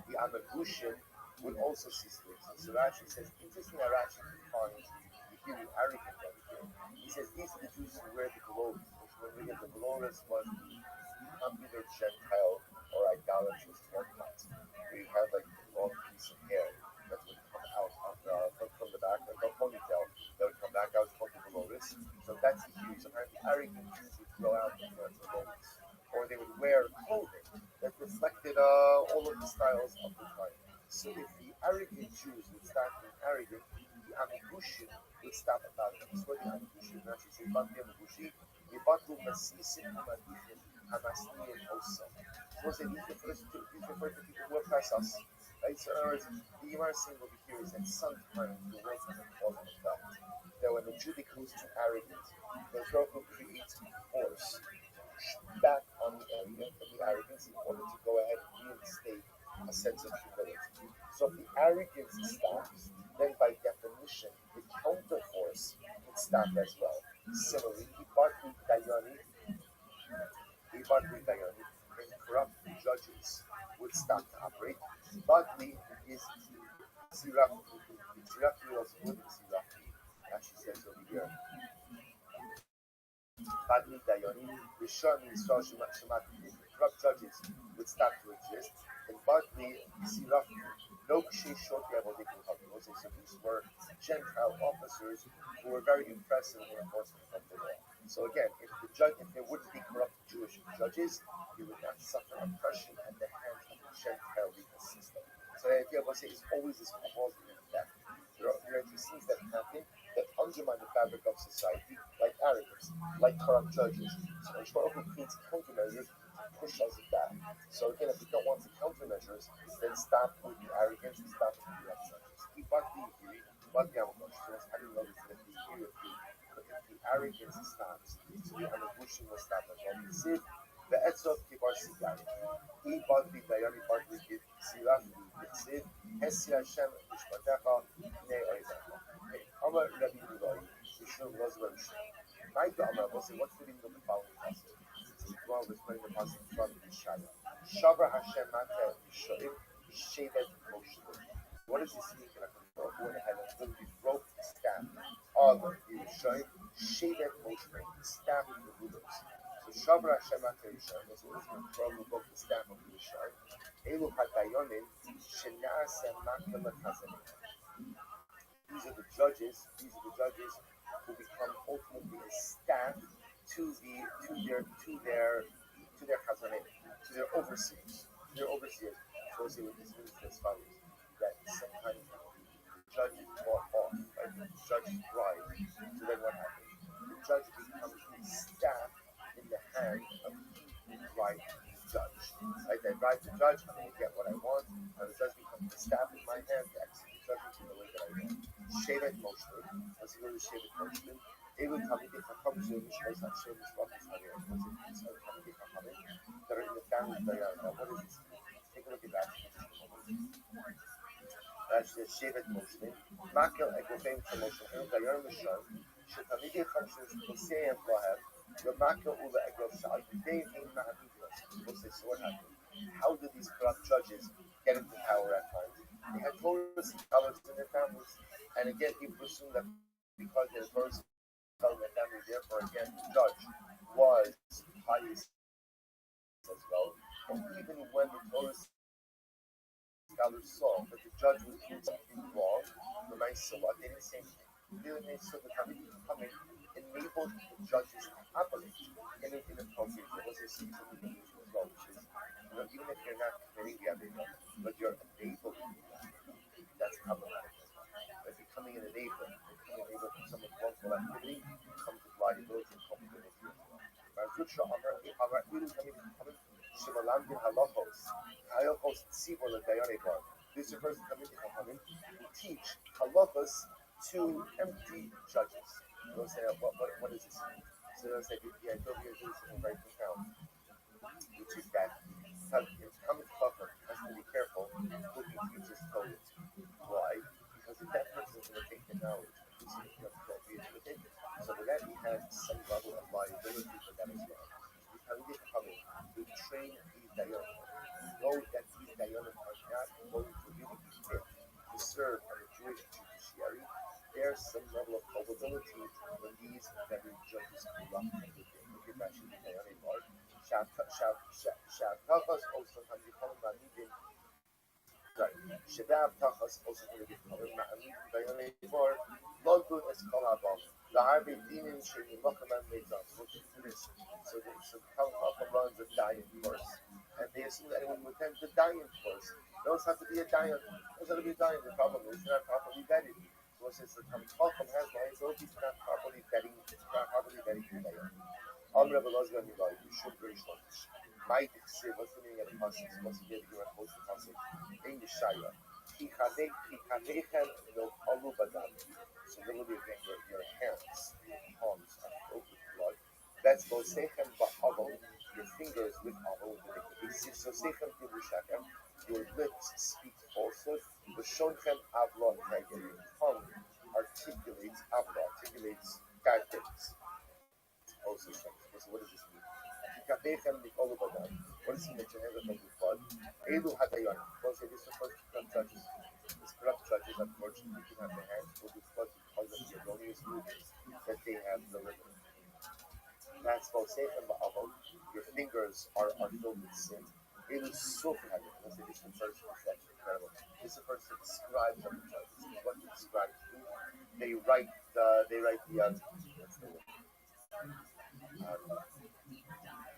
the Amagushim would also cease to exist. So Rashi says, interesting that Rashi defines the Hebrew arrogant over here. He says, these are the Jews who wear the glories, which when we get the glories was either Gentile or idolatrous haircut. Where you have like a long piece of hair that would come out from the back, like a ponytail that would come back out from the glories. So that's the Jews. Sometimes the arrogant Jews would grow out in front of the glories. Or they would wear clothing that reflected all of the styles of the time. So if the arrogant Jews would start being arrogant, the Amigushim would stop about it. That's what the Amigushim actually say. But the Amigushim, the Batu Masisim Amadifim, Hamasnian also. So these refer to people who oppress us. Right? So in other words, the Gemara saying over here is that sometimes the world has a cause and effect. That when the Jew becomes too arrogant, the Torah creates force back on the arrogance in order to go ahead and reinstate a sense of humility. So if the arrogance stops, then by definition, the counter force would stop as well. Similarly, when corrupt judges would stop to operate, Badly is Zirafi. Zirafi also good in Zirafi. Actually says over here. Badly Dayoni, the Shah means corrupt judges would stop to exist. And Badly Zirafi, no Kshe Shoti Avodikul Havi. So these were Gentile officers who were very impressive in the enforcement of the law. So again, if there wouldn't be corrupt Jewish judges, you would not suffer oppression at the hands of the Gentile legal system. So the idea of it's always this cause and effect. There are things that happen that undermine the fabric of society, like arrogance, like corrupt judges. So Ishmael creates countermeasures to push us back. So again, if we don't want the countermeasures, then stop with the arrogance and stop with the corrupt judges. Keep on being here, but the Amagosh, how do you notice that the here of you? The arrogance stops, so the Amagushim will stop as well. You see, the Etzot Kibar Sigar. He bought the Dayani partly did Siraf, Sid, Hesi Hashem, Ishmatecha, Ne Oizacha. Amar Rabbi Nidoi, Yishum Roswell Shem. Right to Amar, what's the meaning of the following passage? So the Quran was putting the passage from Yishaya. Shabra Hashem Mata Yishoim, Shevet Moshe. What does this mean? Who went ahead and literally broke the staff of Yishoim, Shevet Moshe, the staff of the rulers. Shabra Hashem Mata Yishoim was from who broke the staff of Yishoim. Elu Hadayonim, Shenase Makam Hazanim. These are the judges who become ultimately a staff to their chazanim, to their overseers. So say what this means as follows: that sometimes the judge is bought off, right? judge's bride. So then what happens? The judge becomes a staff in the hand of he who bribed the judge. Right? I bribed the judge, I'm going to get what I want. Now the judge becomes the staff in my hand to execute judgment in the way that I want. Shevet Moshe, let's go to Shevet Moshe. Elu Talmidei Chacham Mishmos Hashem Mishpachas Harei. What's it? These are Talmidei Chachamim that are in the family of Dayan. Now what does this mean? Take a look at that for just a moment. That's the Shevet Moshe. Makel Egofim Moshe. Dayan Mishal. שתלמידי חמשים שתוסיהם להם, ומקל ולאגרוף שעל ידי הם מהמדרש. So what happened? How did these corrupt judges get into power at times? They had Torah scholars in their families. And again, people assume that because they had Torah scholars in their family, therefore again, the judge was pious as well. And even when the Torah scholars saw that the judge was doing something wrong, the Ma'aseh, they didn't say anything. So the Talmidei Chachamim enabled the judges to operate in an inappropriate way. What's this something as well, which is, even if you're not committing the Avera, but you're enabling that, that's problematic. But becoming an enabler, from someone's wrongful activity, comes with liability and culpability as well. This is a person coming to Chachamim who teach halachos to empty judges. They'll say, what does this mean? So they'll say, the idea here is something very profound, which is that in coming to Chacham has to be careful who he teaches Torah. Why? Because if that person is going to take the knowledge, he's going to be able to take it. So with that, he has some level of liability for that as well. The Talmidei Chachamim who train these dayanim know that these dayanim are not going to really be fit to serve on the Jewish judiciary. There's some level of culpability when these very judges corrupt everything. Look at Rashi in Dayanim Bar. Shavtachas also can become ma'amidim. Sorry, Shavtachas also can become ma'amidim. Dayanim Bar. Lo guiness kol havam. Laharbe dinim sheni mochaman meitzah. So the Talmud runs a dayan course, and they assume that anyone who attends the dayan course knows how to be a dayan. Knows how to be a dayan. The problem is they're not properly vetted. So since the Talmud has liability, it's not properly vetting the dayan. Rabbi Lozgan Milai, you should very shortish. Might say what's the meaning of the pasuk? What's the meaning of the pasuk? In Yeshaya, Chichavechem no alu badam. So literally again, your hands, your palms are filled with blood. That's Vosechem ba'avol, your fingers with avol. So Sechem Tibushachem, your lips speak falsehood. V'shonchem avla neged, your tongue articulates avla, articulates bad things. Also, so what does this mean? What does it mean that your hands are filled with blood? Elu hadayan. Don't say this refers to corrupt judges. These corrupt judges, unfortunately, can have their hands filled with blood because of the erroneous rulings that they have delivered. That's Vosechem ba'avol. Your fingers are filled with sin. Elu suf hadayan. Don't say this refers to that's incredible. This refers to the scribes of the judges. What do the scribes do? They write the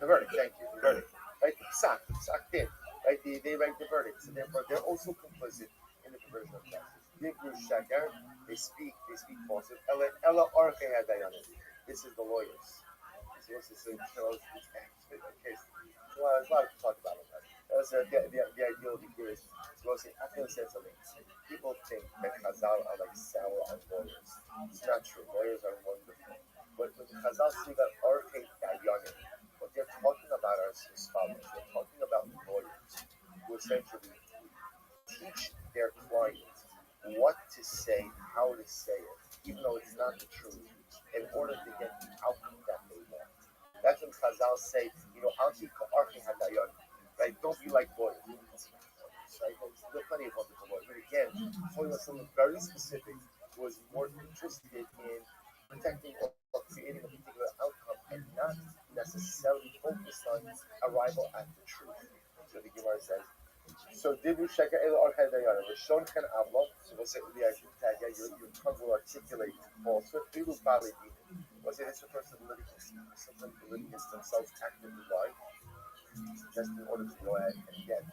verdict, thank you, the verdict. Right? The psak din. Right? They write the verdict. So therefore they're also complicit in the perversion of justice. They speak falsehood. Ella orche hadayanim. This is the lawyers. So this is the case. Well, there's a lot to talk about it. The ideology here is I'm going to say something. People think that Chazal are like sour on lawyers. It's not true. Lawyers are wonderful. But when the Chazal say that orche hadayanim, what they're talking about are scholars. They're talking about lawyers who essentially teach their client what to say, how to say it, even though it's not the truth, in order to get the outcome that they want. That's when Chazal say, Anti Archi Hadayon, right? Don't be like lawyers. Right? There are plenty of wonderful lawyers. But again, talking about someone very specific who was more interested in protecting or creating a particular outcome and not necessarily focused on arrival at the truth. So the Gemara says, so Dibu Sheka El Archadayan, Rishon Chen Avlot, so we'll say your tongue will articulate falsehood, Dibu Balidin. Was it a person living against themselves actively lie, just in order to go ahead and get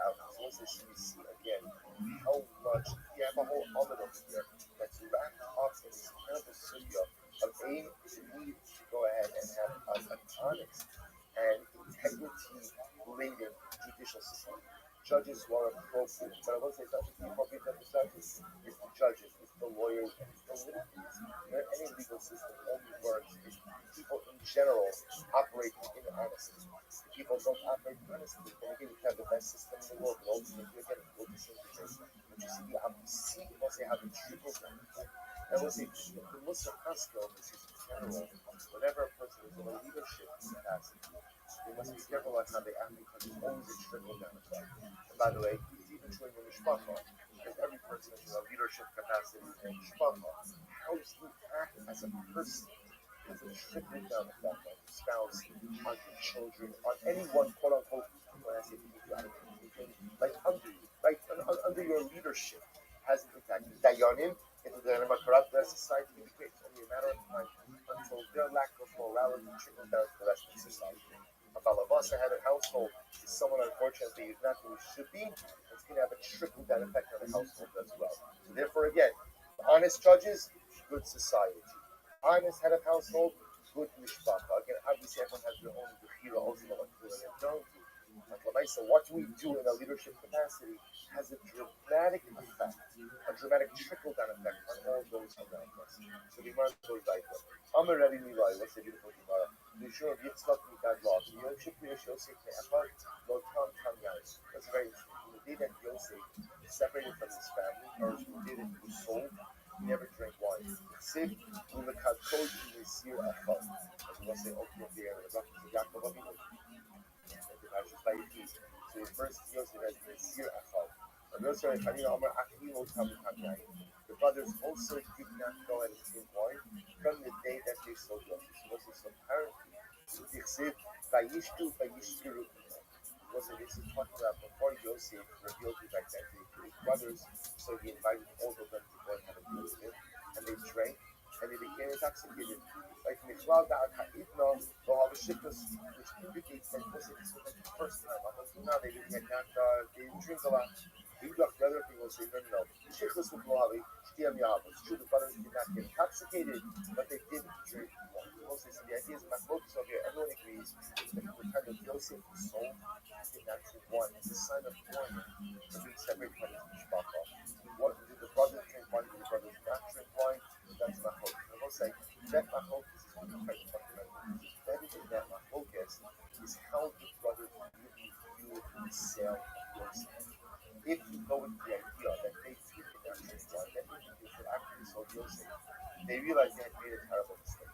out. So once you see again how much you have a whole element over here that's wrapped up in decision. But I will say it's not just the appropriate judges, it's the judges, it's the lawyers, and it's the litigators. Any legal system only works if people in general operate in honesty. If people don't operate in honesty, then again you can have the best system in the world, but ultimately again it will disintegrate. But you see, once they have a trickle down effect. I will say the Muslim hospital is in general, whenever a person is in a leadership capacity, they must be careful on how they act because there's always a trickle down effect. And by the way, it's even true in the mishpacha, because every person is in a leadership capacity in the mishpacha. How you act as a person has a trickle down effect on your spouse, on your children, on anyone, quote unquote, when I say like under you, right? Under your leadership has an impact. Dayanim, into the corrupt society, it's only a matter of time until their lack of morality trickles down to the rest of society. A balabasa had a household is someone unfortunately is not who he should be, it's going to have a trickle down effect on the household as well. So therefore, again, honest judges, good society. Honest head of household, good mishpacha. Again, obviously everyone has their own bechira also what to do and they don't do. So what we do in a leadership capacity has a dramatic effect, a dramatic trickle-down effect on all those around us. So the Gemara goes like this. Amar Rabbi Levi, what's the beautiful Gemara? Yeshua Yitzchak Mikad Law. Yosef Yosef Me'achar Lo Tam Tam Yaris. That's very interesting. The day that Yosef separated from his family, or the day that he was sold, he never drank wine. Siv Ulekad Kod Yisir Achal. As we will say, okay, Yaakov Avinu. So his first Yosef has been Sir Achal. The brothers also did not go and drink wine from the day that they sold Yosef. So apparently, this is talking about before Yosef revealed his identity to his brothers, so he invited all of them to go and have a meal with him, and they drank, and they became intoxicated. Like Michlal Da'at Ha'idno, they'll have a shikkus, which indicates that Yosef is like the first time. Now they didn't get not, they didn't drink a lot. The other people say, no. Shikkus with Moavi, Shtiyam Yahab. It's true, the brothers did not get intoxicated, but they did drink wine. So the idea is, Machlokas over here, everyone agrees that from the time that Yosef was sold, he did not drink wine. It's a sign of mourning for being separated from his mishpacha. What did the brothers drink wine? Did the brothers not drink wine? That's Machlokas. And we'll say, that Machlokas is quite fundamental. That is that Machlokas is how the brothers really view the sale of Yosef. If you go with the idea that they too did not drink wine, that indicates that after they sold Yosef, they realized they had made a terrible mistake.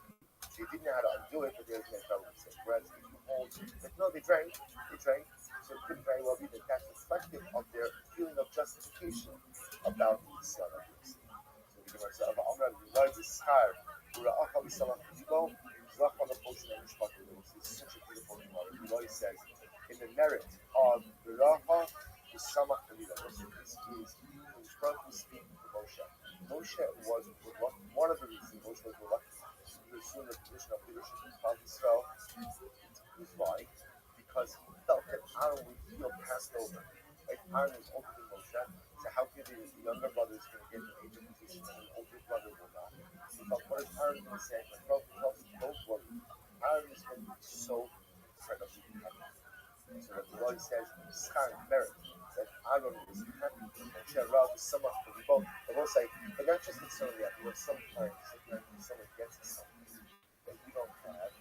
They didn't know how to undo it, but they had made a terrible mistake. Whereas if you hold that no, they drank, so it could very well be that that's reflective of their feeling of justification about the sale of Yosef. So the Gemara says, this is such a beautiful Gemara. Rabbi says, in the merit of the Raha, the Samach Kalila. This is instructive speaking to Moshe. Moshe was one of the reasons Moshe was reluctant to assume the position of leadership in Klal Yisrael. Why? Because he felt that Aaron would feel passed over. Like Aaron was older than Moshe, so how could the younger brothers going to get an major position and the older brother will not? He felt, what is Aaron going to say? Like, don't worry. Aaron is going to be so incredibly happy. So that the Lord says, Schar merit, that Aaron is happy, Moshe allowed the sum of the both. I will say, but not just necessarily that, because sometimes someone gets something that you don't have,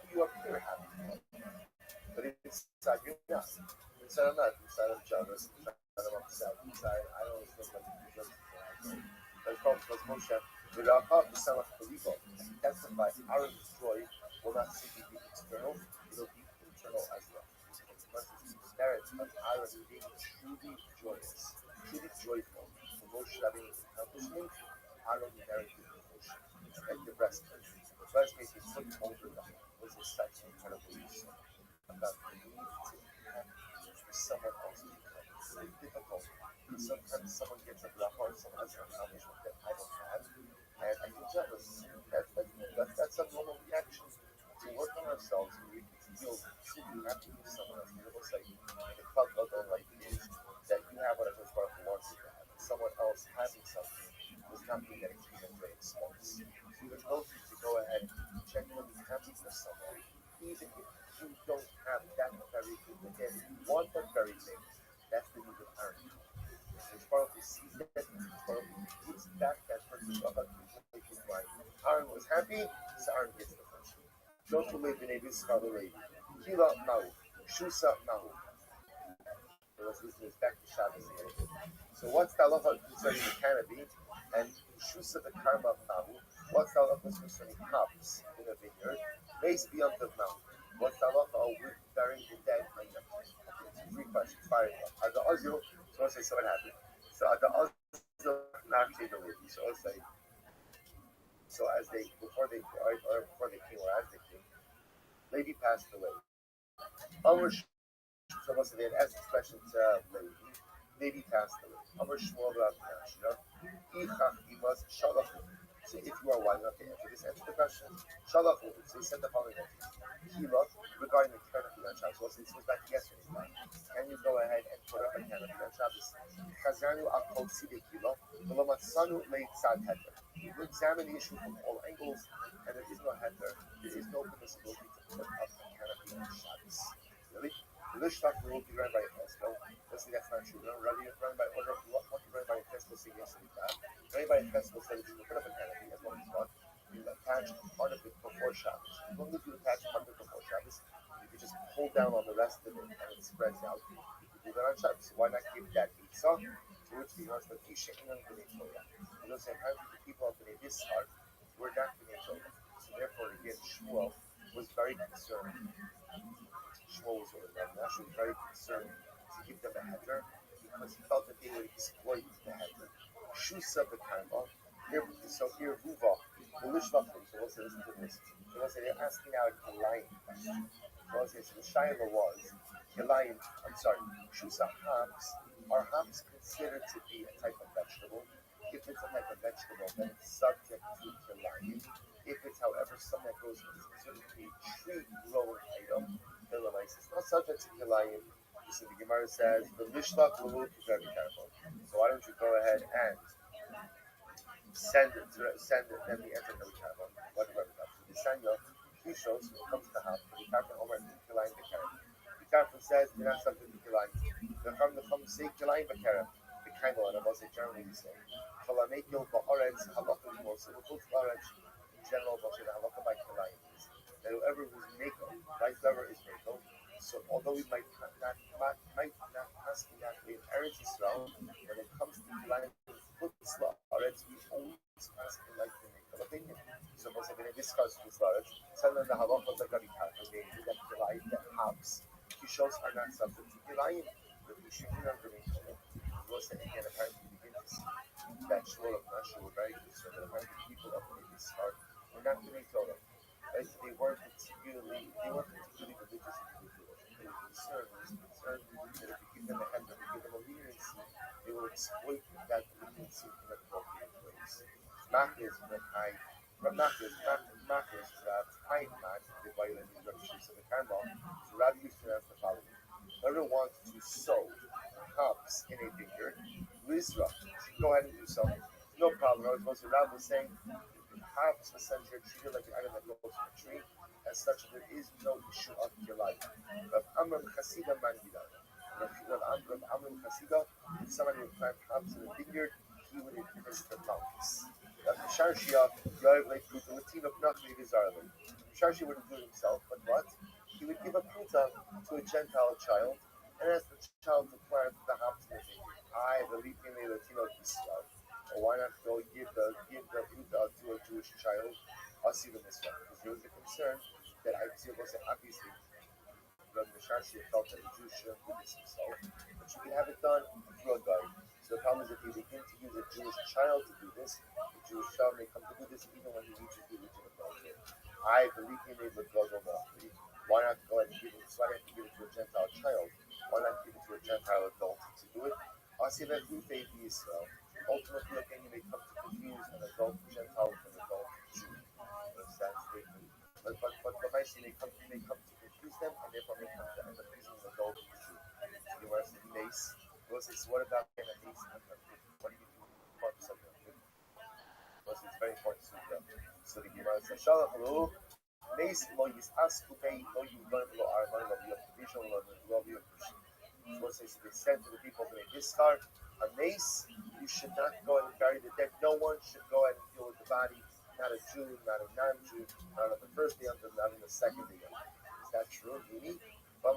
you appear happy. But inside you're not. Inside I'm not. Inside I'm jealous. Inside I'm upset. Inside I don't feel like you just but it's called because Moshe, the Rabbi, the son of Philippe, testified Aaron's joy will not simply be external, it will be internal as well. Because the merit of Aaron being truly joyous, truly joyful, for Moshe having his accomplishment, Aaron merited Moshe. Like the rest of it. The first case he put over them was a such incredible use about the need to be happy for someone else to become. It's very difficult because sometimes someone gets a bracha or someone has an accomplishment that I don't have, and I feel jealous. That's a normal reaction. To work on ourselves and we feel truly happy with someone else. You're almost like the club don't like it is that you have what a Baruch wants you to have. Someone else having something was not being that extreme and great response. So there's no need to go ahead and genuinely happy for someone, even if you don't have that very thing. Again, if you want that very thing, Aaron was happy, so Aaron gets the first. Joshua Levi Nevis Levi. Kila Mahu. Shusa Mahu. Let's listen to this back to Shabbos again. So what's the halacha concerning the canopy and Shusa the Karma Mahu? What's the halacha concerning hops in a vineyard? Mace beyond the mountain. What's the halacha with burying the dead on them? Okay, three questions. Fire up. Ada Ozil, so let's say so what happened. So Ada Ozil not the Levi. So let's say so as they before they or before they came or as they came, Levi passed away. Amr so let's say they had asked this question to Levi. Levi passed away. Amr Shmuel Rav Ichach Imas Shalach. So if you are wise enough to answer the question, Shalach. So he said the following answers. Kila regarding the canopy on Shabbos. So this goes back to yesterday's time. Can you go ahead and put up a canopy on Shabbos? Chazanu al kol side kila, v'lomatzanu leitzad heter. You examine the issue from all angles, and there is no heter. There is no permissibility to put up a canopy on Shabbos. Really? The Lishtak will be run by a Tesco. Let's say that's not true. Run by order of what you run by a Tesco say yesterday. Run by a Tesco said that you can put up a canopy as long as one. You attach part of it before Shabbos. As long as you attach part of it before Shabbos, you can just pull down on the rest of it and it spreads out. You can do that on Shabbos. So why not give that Eitzah? To which the answer is Isha Inan B'nei Torah. You know, sometimes the people of B'nei Yisrael were not B'nei Torah. So therefore, again, Shmuel was very concerned. Shmuel was actually very concerned to give them a heter because he felt that they would exploit the heter. Shusa b'karma. So here, Ruva, the Lishvachim. So let's say, listen to this. So let's say they're asking now a Kilayim question. So let's say, so the Shaila was, Kilayim, I'm sorry, Shusa hops, are hops considered to be a type of vegetable? If it's a type of vegetable, then it's subject to Kilayim. If it's, however, something that grows considered to be a tree-growing item, it's not subject to Kilayim. So the Gemara says, the Lishlach will be very careful. So why don't you go ahead and send it, then the answer that we have on whatever we have. So the Sanya, he shows, when it comes to the house, the Karpan Omer and Kilayim Bekarem. The Karpan says, you're not subject to Kilayim. The Chum say Kilayim Bekarem. The Kaimel, and I will say generally the same. Chalamekil Ba'aretz, Halakha Limol. So we'll put Ba'aretz in general, but the Halakha by Kilayim is that whoever who's Meko, right, whoever is Meko, so although we might not ask that in Eretz Yisrael, when it comes to Kilayim, Putzla, Aretz, we always ask in like the Meko opinion. So once again, discuss with Aretz, tell them the halachas are going to be calculated, that Kilayim, that house, Kishos are not subject to Kilayim, but we should not remain to it. Was that again, apparently we begin to see that Shmuel of Nashu were very concerned that apparently people of the start were not going to Torah. Right? So they weren't particularly religious individuals. They were concerned that if we give them a head, if we give them a leniency, they will exploit that leniency in appropriate ways. Machis, the violent instructions of the Karma, so Rabbi used to ask the following. Whoever wants to sow hops in a vineyard, Lizra, should go ahead and do so. No problem. I was supposed to Rabbi was saying hops essentially are treated like the item that grows from a tree. As such, there is no issue of your life. Rav Amram Chasida Mandida. Rav Amram Chasida, if somebody would plant hops in a vineyard, he would increase the mountains. Rav Sharshia, Yoav Leikut, the Latino Pnachli Vizarli. Sharshia wouldn't do it himself, but what? He would give a pruta to a Gentile child and ask the child to plant the hops in the vineyard. I believe in the Latino Israel. Or why not go give the pruta to a Jewish child? I'll see them this one. Because there was a concern that obviously Rabbi Sharshia felt that a Jew shouldn't do this himself, but you can have it done through a guide. So the problem is if you begin to use a Jewish child to do this, the Jewish child may come to do this even when he reaches the age of adulthood. I believe he made the Godel Machli. Why not go ahead and give it? So why not give it to a Gentile child? Why not give it to a Gentile adult to do it? I'll see that who they be Israel. Ultimately, again, you may come to confuse an adult Gentile with an adult Jew. But I see they come to confuse them, and therefore may come to end up using an adult Jew. You want to say mace? Well, so what about a mace? What do you do? Well, it's very important to them. So the Gemara says, Shalach lo mace lo yisasku bei lo yulan lo arman lo yofishon lo yofishon. So they said to the people of the Discard, a mace You should not go and bury the dead. No one should go and deal with the body. Not a Jew, not a non-Jew, not on the first day of the, not on the second day of the. Is that true? Meaning, there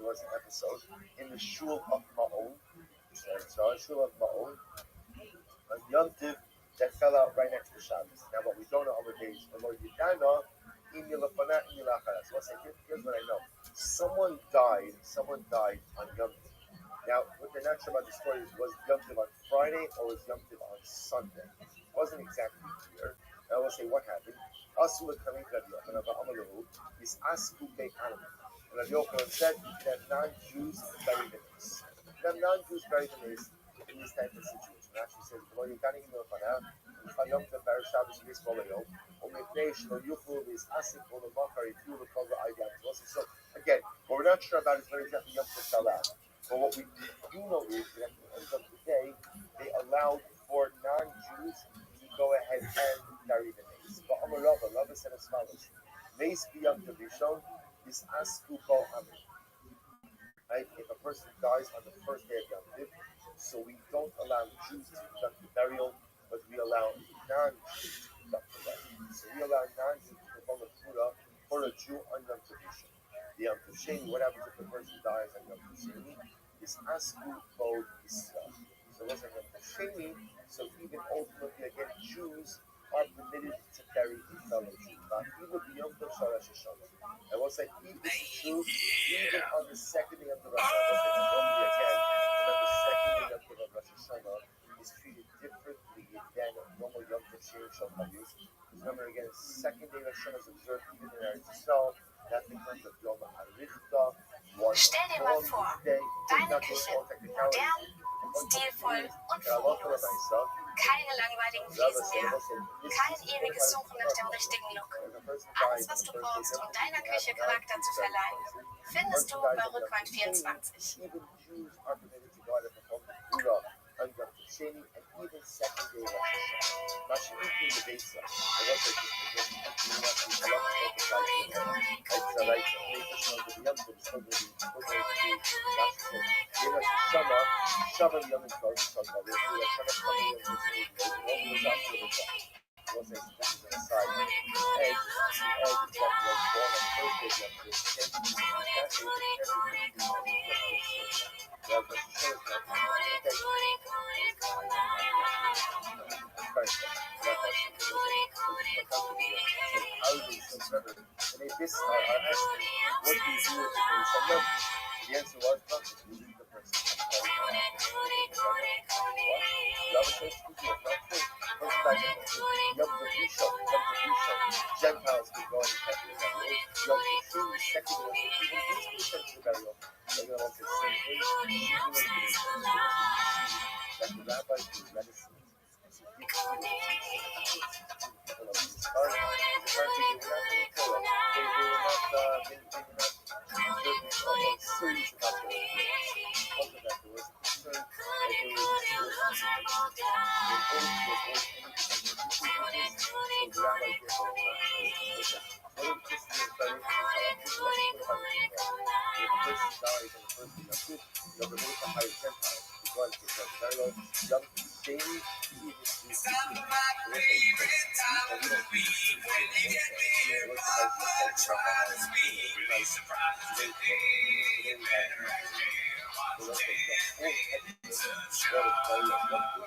was an episode in the shul of Ma'on, shul of Ma'on, on Yom Tiv that fell out right next to Shabbos. Now, what we don't know other days, so what's that? Here's what I know. Someone died. Someone died on Yom Tiv. Now, what they're not sure about the story is, was Yom Tiv on Friday or was Yom Tiv on Sunday? It wasn't exactly clear. And I will say what happened. Asul Karim Rabbi Yochanan Amalahu is Asku Beit Anam. And Rabbi Yochanan said you can have non-Jews bury the mace. You can have non-Jews bury the mace in this type of situation. Actually says, "Well, you can't even know if I have. Yom Tiv bar Shabbos Yis Bolayo. Only Pnei Shlo Yuchul is Asik Bol Makar if you recall the idea." So again, what we're not sure about is very exactly Yom Tiv fell out. But what we do know is that at the end of the day, they allowed for non-Jews to go ahead and bury the mace. But Rava said as follows: Mace beyond the Rishon is Asku Bo Amin. Right? If a person dies on the first day of Yom Tiv, so we don't allow Jews to conduct the burial, but we allow non-Jews to conduct the burial. So we allow non-Jews to perform a Pura for a Jew on Yom Tiv Rishon. The Yom Tov Sheni, what happens if the person dies on Yom Tov Sheni? Is Asku Bo Yisrael. So what's on Yom Tov Sheni? So even ultimately, again, Jews are permitted to bury a fellow Jew. Not even the Yom Tov Sharash Hashanah. I will say, this is true even on the second day of the Rosh Hashanah. Normally, again, on the second day of the Rosh Hashanah is treated differently than normal Yom Tov Sheni Shalchavim. Remember, again, second day of Rosh Hashanah is observed even in Eretz Yisrael. That becomes a Yom HaRivka. Stell dir mal vor, deine Küche, modern, stilvoll und furios. Keine langweiligen Fliesen mehr, kein ewiges Suchen nach dem richtigen Look. Alles, was du brauchst, um deiner Küche Charakter zu verleihen, findest du bei Rückwand 24. And even second day Rosh Hashanah. Now she didn't do the base of I was like, this are asking, what do you do with the base of Yom? The answer was nothing. You leave the person. Gentiles could go and catch the burial. Yom Kippur, second one, even these people to the burial. They're going to want the same thing. Like the rabbis do medicine.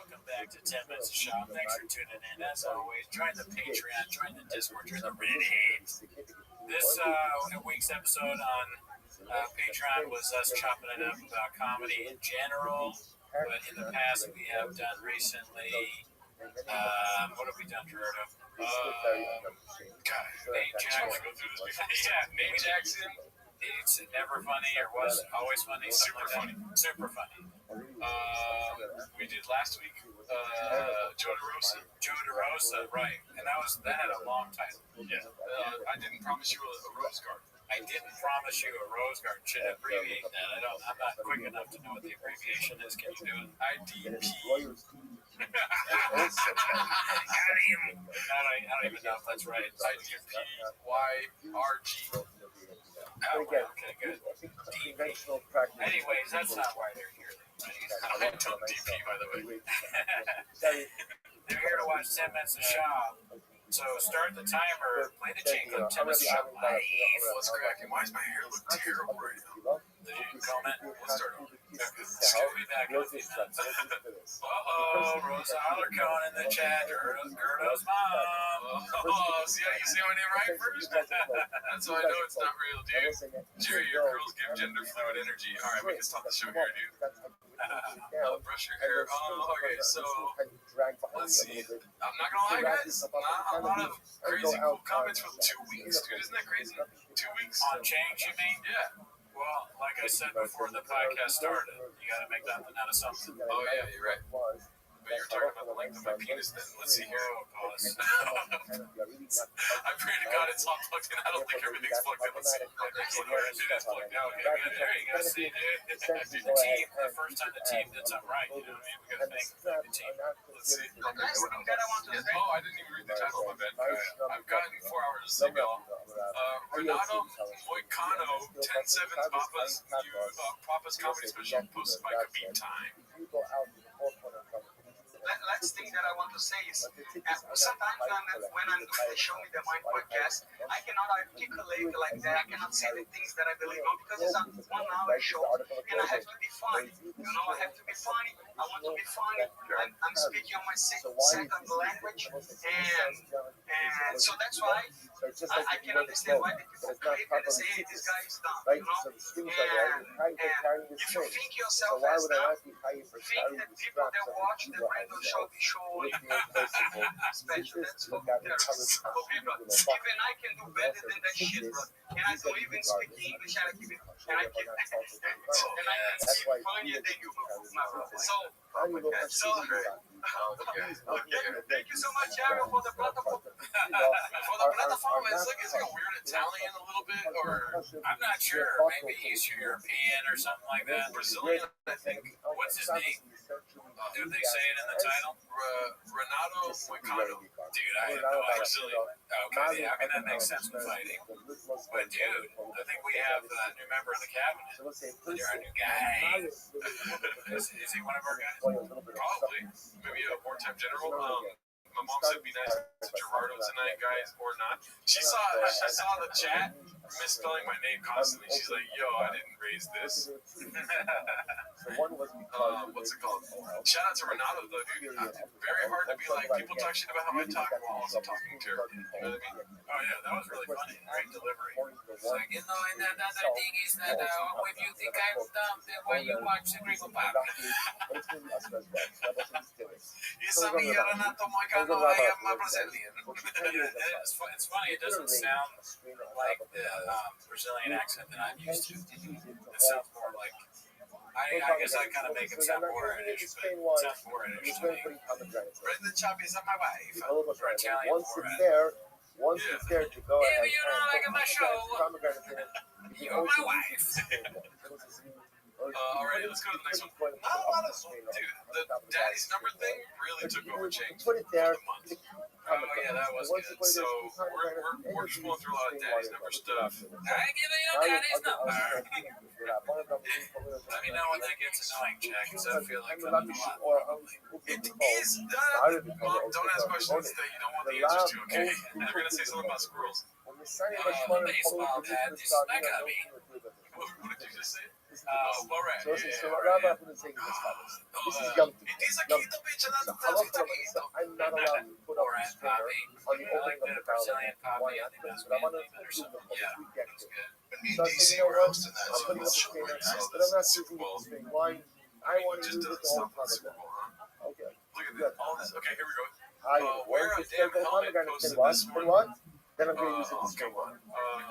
Welcome back to 10 Minutes of Shop. Thanks for tuning in. As always, join the Patreon, join the Discord, join the Reddit. This week's episode on Patreon was us chopping it up about comedy in general. But in the past, we have done recently. What have we done, Gerardo? Nate Jackson. Yeah, Nate Jackson. It's never funny or was always funny. Super funny. Super funny. We did last week. Joe DeRosa, right? And that had a long title. Yeah. I didn't promise you a rose garden. I didn't promise you a rose garden. Should abbreviate that. I'm not quick enough to know what the abbreviation is. Can you do it? IDP. I don't even know if that's right. IDP YRG. But again, Okay, good. I think conventional practice. Anyways, that's not why they're here. I don't DP, by the way. They're here to watch 10 minutes of Shaw. So start the timer, play the jingle, 10 minutes of Shaw live. What's cracking? Why does my hair look terrible right now? Did you comment? Let's start over. Excuse me, back in a few minutes. Rosa Alarcon in the chat. Gerdo's mom. See how you say my name right first? That's how I know it's not real, dude. Jerry, your girls give gender fluid energy. All right, we can stop the show here, dude. Brush your hair. Okay, so let's see. I'm not gonna lie, guys. Not a lot of crazy cool comments for 2 weeks, dude. Isn't that crazy? 2 weeks On change, you mean? Yeah. Well, like I said before the podcast started, you got to make nothing out of something. Oh yeah, you're right. But you're talking about the length of my penis then. Let's see here. Pause. I pray to God it's all plugged in. I don't think everything's plugged in. Let's see. It is plugged in. Okay, good. There you go. See, dude. The team, the first time the team did something right, you know what I mean? We got to thank the team. Let's see. Guys, something that I want to say. Oh, I didn't even read the title. My bad. I've gotten 4 hours of sleep, y'all. Renato Moicano, 10-7 Papa's comedy special posted by Khabib Time. Last thing that I want to say is sometimes when they show me the Mind podcast, I cannot articulate like that. I cannot say the things that I believe on because it's a 1 hour show and I have to be funny. You know, I have to be funny. I want to be funny. I'm speaking on my second language, and so that's why I can understand why the people create and say, hey, this guy is dumb. You know, and if you think yourself as dumb, think that people that watch the random show be showing special. That's for people. Even I can do better than that shit, bro. And I don't even speak English. And I can speak funnier than you, my brother. So, thank you so much, Aaron, for the platform. For the platform, it's like, is it a weird Italian a little bit, or I'm not sure. Maybe Eastern European or something like that. Brazilian, I think. What's his name? Did they say it in the title? Renato Moicano. Dude, I have no idea. Brazilian. Okay, yeah, I mean, that makes sense with fighting. But, dude, I think we have a new member of the cabinet. You're a new guy. Is he one of our guys? Probably. Maybe a wartime general. My mom said be nice to Gerardo tonight, guys, or not. She saw the chat misspelling my name constantly. She's like, yo, I didn't raise this. What's it called? Shout out to Renato, though, dude. Very hard to be like, people talk shit about how I talk while also talking terribly. You know what I mean? Oh, yeah, that was really funny. Great delivery. It's like, you know, and another thing is that if you think I'm dumb, then why you watch the Gringo Pop? Esa mía, Renato Moicano, I am a Brazilian. It's funny, it doesn't sound like the Brazilian accent that I'm used to. It sounds more like, I guess I kind of make it sound more British, but it sounds more British to me. Brendan Chappies of my wife. Or Italian Once for it's it. there, to go If ahead. you don't like my show, you're my wife. Alright, let's go to the next one. Not a lot of, dude, the daddy's number thing really took over Change Put it there. for the month. Oh yeah, that was good. So we're just going through a lot of daddy's number stuff. I give you your daddy's number. Let me know when that gets annoying, Jack, because I feel like I'm a lot. It is done. Mom, don't ask questions that you don't want the answers to, okay? You're gonna say something about squirrels. Baseball bat, this is my hobby. What did you just say? All right. This is young people. I'm not allowed to put up a Orange sticker poppy. on the I like opening the of the barrel. Brazilian poppy. I think that's But I'm manly gonna or put something. them Yeah, reject that's it. good. Me and So I DC said, you were know what? hosting that, I'm so putting up a show sticker, right now. but I'm not Super using Bowl. this thing. Why? I want to Just use it doesn't the whole stop at the time. Super Bowl, huh? Okay. Look at this. All this. Okay, here we go. Wear a damn helmet posted this one. What? Then I'm going to use it this Come on.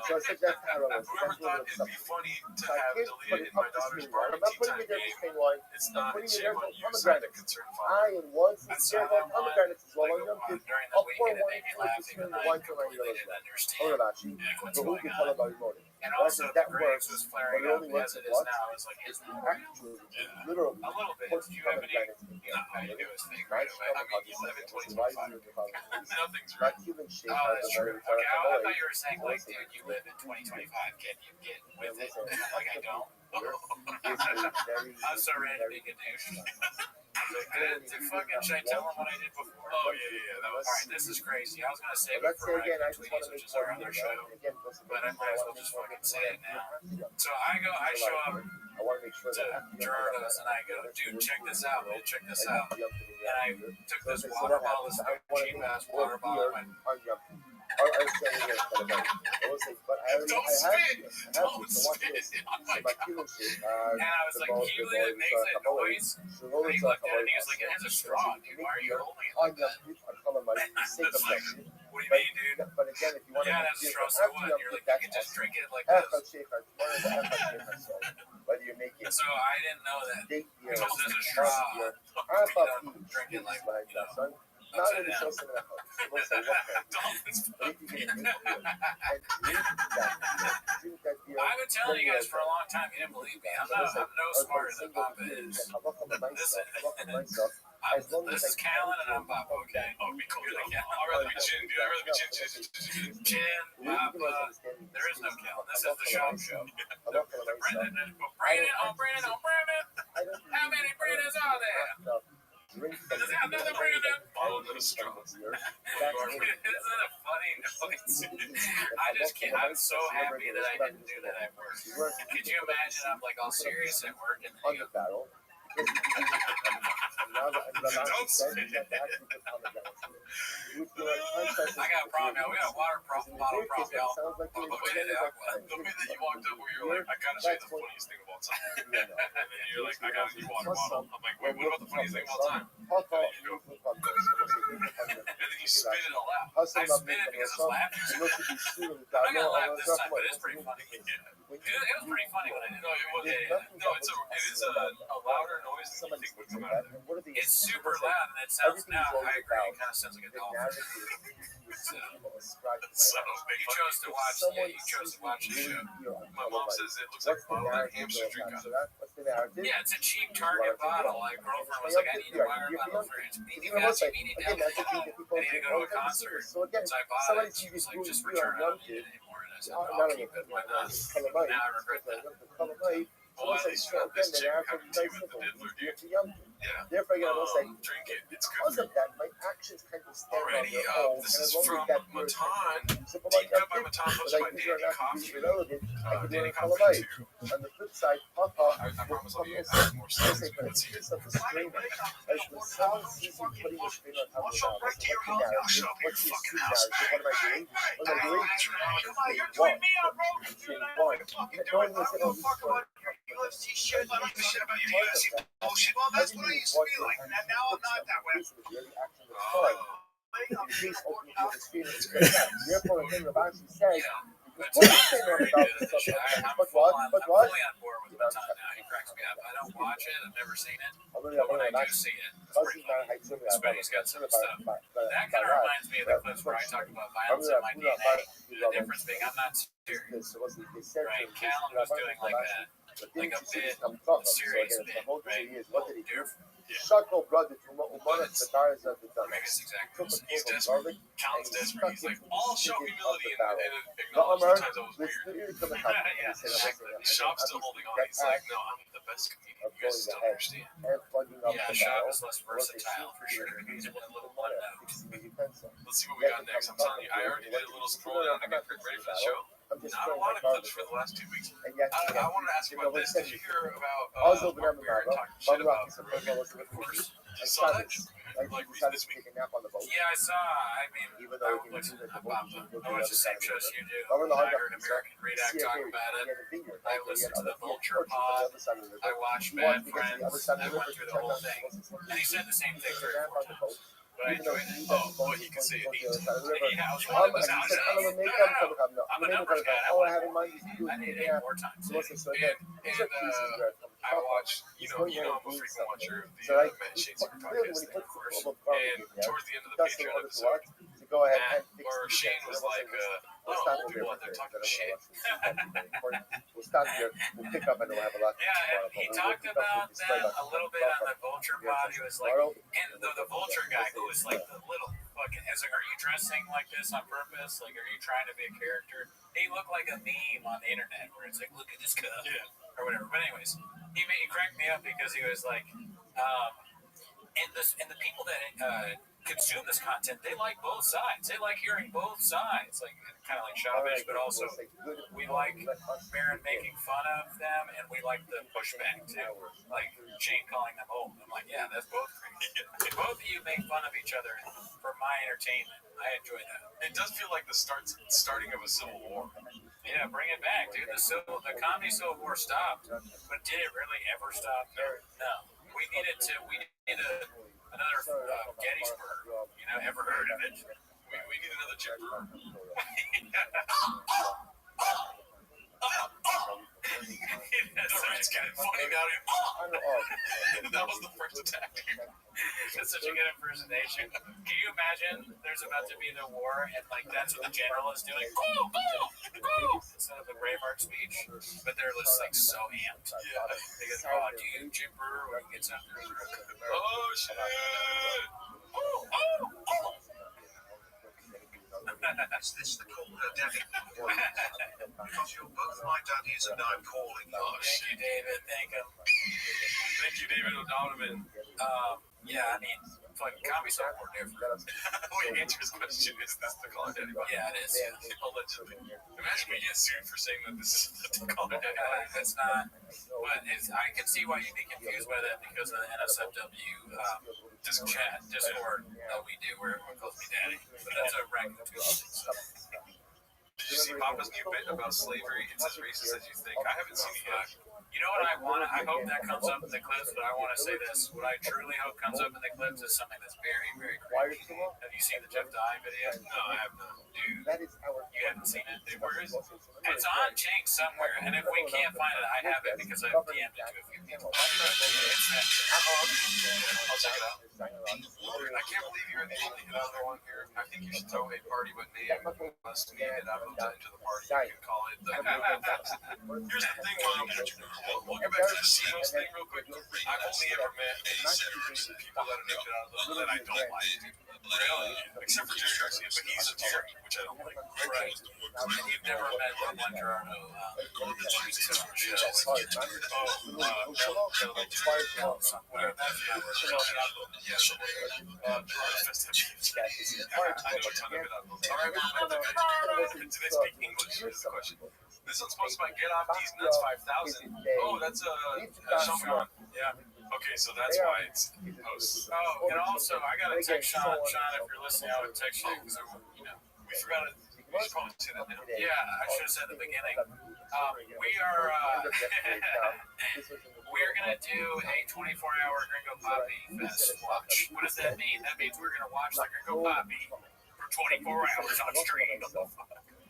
So I said that's how I was. Whoever thought it'd be funny to have deleted in my daughter's Barbie I'm not tea putting time it there game, to say why. it's not a putting it shame there on for you, so I had to pomegranates. concern father. I and once That's care all about I want. pomegranates as well. Like, I'm young kids. during the Up week, for and it one made me to laugh, explain even the though I wine to my completely realization. didn't understand Oh, actually. what's So who going can tell on. about emoting? And But I also, said the that Graves works, was but flaring it up only as works it with is what? now. It's like It's it's actually, yeah. literally, A little bit. put Do you have common any? planets No, together. all you do is think right away. I mean, you live in 2025. Nothing's Not right. human shape. Oh, that's true. Okay, I thought you were saying, like, dude, you live in 2025. Can you get with it? Like, I don't. I'm so ready to be a douche. Should I tell him what I did before? Oh, yeah. That was, all right, this is crazy. I was going to save it Let's for say when again, I I do just want tweets, to which make is our one other here. show. Again, listen, But I might as well just fucking say it now. So I show up I want to make sure to that Gerardo's and I go, dude, check this out, man, check this out. And I took this water bottle, this cheap ass water bottle, and went, don't spit! Don't spit! Oh my God. And I was like, can you believe it makes that noise? And he looked at it and he was like, it has a straw, dude. Why are you holding it like that? It's like, what do you mean, dude? But again, if you want Yeah, to that's a straw, so what? You're like, you can just drink it like this. Whether you make it So I didn't know that. big year, Because there's a straw. Drink it like, you know, upside down. Dolphins I've been telling you guys for a long time. You didn't believe me. I'm no smarter than Papa is. This is Callan and I'm Papa, okay? Oh, be cool. Like, yeah, I'd rather be Chin, dude. I'd rather be Chin, Papa. There is no Callan. This is the shop show. Brandon. How many Brandons are there? Does it have another Brandon? Oh, the straw. Isn't it funny? I just can't. I'm so happy that I didn't do that at work. Could you imagine? I'm like all serious at work and then you go, don't spit it. I got a problem now. We got a water problem, bottle problem, y'all. The way that you walked up where you were like, I gotta show you the funniest thing of all time. And then you're like, I got a new water bottle. I'm like, wait, what about the funniest thing of all time? And then you go, and then you spit it all out. I spit it because it's laughing. I'm not gonna laugh this time, but it's pretty funny. It was pretty funny when I did it. No, it was. No, it is a louder noise than you think would come out of it. It's super loud, and it sounds now. I agree. It kind of sounds like a dolphin. So you chose to watch. Yeah, you chose to watch the show. My mom says it looks like a bottle of hamster drink out of it. Yeah, it's a cheap Target bottle. My girlfriend was like, I need a water bottle for it. And he had to go to a concert. So I bought it. She was like, just return it. I don't need it anymore. And I said, I'll keep it. Why not? Now I regret that. Well, at least you got this chick coming to you with the diddler, dude. Yeah. Therefore, again, I will say, drink it. It's good because for of that, my actions kind of stand on Alrighty, their own. this And is as long as from you got your Matan. simple Teamed like up by that, Matan, but hosted I by use Danny your Coffee. irrelevant. I can do Danny it Coffee, on too. On the flip side, Papa I promise I'll be will adding more say, stuff. for the case of the strainer, as the sound season putting the strainer on top of the narrative, what's your scene narrative? What am I doing? What am I doing? You're tweeting me out, bro. Dude, I know what you're fucking doing. I don't give a fuck about your UFC shit. I don't give a shit about your UFC bullshit. Well, that's what I used to be like. And now I'm not that way. Therefore, the thing about you says, But I'm fully on board with Matan now. He cracks me up. I don't watch it. I've never seen it. But when I do see it, it's pretty funny. Spinny's got some stuff. That kind of reminds me of the clips where I talk about violence in my DNA. The difference being I'm not serious. Right? Callan was doing like a bit serious bit, right? Shuttle brother to But it's, I mean, it's exactly. He's desperate. Callan's desperate. He's like, I'll show humility and acknowledge the times I was weird. Yeah, Shop's still holding on. He's like, no, I'm the best comedian. You guys just don't understand. Yeah, Shop is less versatile for sure. He's a little one note. Let's see what we got next. I'm telling you, I already did a little scroll down to get ready for the show. Not a lot of clips for the last 2 weeks. I wanted to ask you about this. Did you hear about Mark Beard talking shit about Rogan? Of course. You saw that? Like this week? Yeah, I saw. I mean, I watched the same shows you do. I heard American Redact talk about it. I listened to the Vulture pod. I watched Bad Friends. I went through the whole thing. And he said the same thing 3 or 4 times. But I enjoyed it. Oh, boy, he could say it 8 times. Yeah, I was running this out. I'm a numbers guy. I need 8 more times. And I watched, I'm a frequent watcher of the Matt Shades of podcast thing, of course. And towards the end of the Patreon episode, go ahead Matt and fix or these Shane things. was like, We'll oh, stop old here people for out there today. talking shit. We'll stop here. We'll pick up and we'll have a lot Yeah, tomorrow. and he But talked we'll pick up about with this that a little bit on the Vulture pod. He was like, and the Vulture guy who was like the little fucking, he's like, are you dressing like this on purpose? Like, are you trying to be a character? He looked like a meme on the internet where it's like, look at this guy, or whatever. But anyways, he cracked me up because he was like, and the people that consume this content, they like both sides. They like hearing both sides, like kind of like Shavish, but also we like Baron making fun of them, and we like the pushback too, like Shane calling them old. I'm like, yeah, that's both great. Both of you make fun of each other for my entertainment. I enjoy that. It does feel like the starting of a civil war. Yeah, bring it back, dude. The comedy civil war stopped, but did it really ever stop? No. We needed another Gettysburg. You know, ever heard of it? We need another Jim Brewer. It's getting funny now. That was the first attack, dude. That's such a good impersonation. Can you imagine there's about to be the war and like that's what the general is doing? Instead of the Braveheart speech, but they're just like so amped. Yeah. Because, oh, dude, Jim Brewer when he gets out there. Oh, shit. Is this the call her daddy? Because you're both my daddies and I'm calling you. Oh, Thank shit. you, David. Thank him. Thank you, David O'Donovan. Yeah, I mean, fucking comedy so war different. Wait, answer his question. Is this the Call Her Daddy podcast? Yeah, it is. Allegedly. Imagine we get sued for saying that this is the Call Her Daddy podcast. That's not. But I can see why you'd be confused by that because of the NSFW Discord that we do where everyone calls me daddy. But that's a rank of two things. Did you see Papa's new bit about slavery? It's as racist as you think. I haven't seen it yet. You know what I want? I hope that comes up in the clips, but I want to say this. What I truly hope comes up in the clips is something that's very, very creepy. Have you seen the Jeff Dye video? No, I have not. Dude, That is our. you haven't seen it? Where is it? It's on Chink somewhere, and if we can't find it, I have it because I've DM'd it to a few people. It's that I'll check it out. Lord, I can't believe you're the only other one here. I think you should throw a party with me. Must be it. I moved into the party. You can call it the. Here's the thing, Mom. We'll get back to the CEOs thing real quick. I've only ever met people that are naked out of the that I don't like. Really? Except for Jerry Garcia, but he's a Jerry, which I don't like. right. And you've never met the one Gerardo. Do they speak English? Is the question. This one's supposed to be Get Off These Nuts 5000. Oh, that's Sean. Yeah. Okay, so that's why it's posts. Oh, and also, I got to text Sean. Sean, if you're listening, I would text you because, We forgot it. We should probably say that now. yeah, I should have said at the beginning. We are we're going to do a 24-hour Gringo Poppy Fest watch. What does that mean? That means we're going to watch the Gringo Poppy for 24 hours on stream.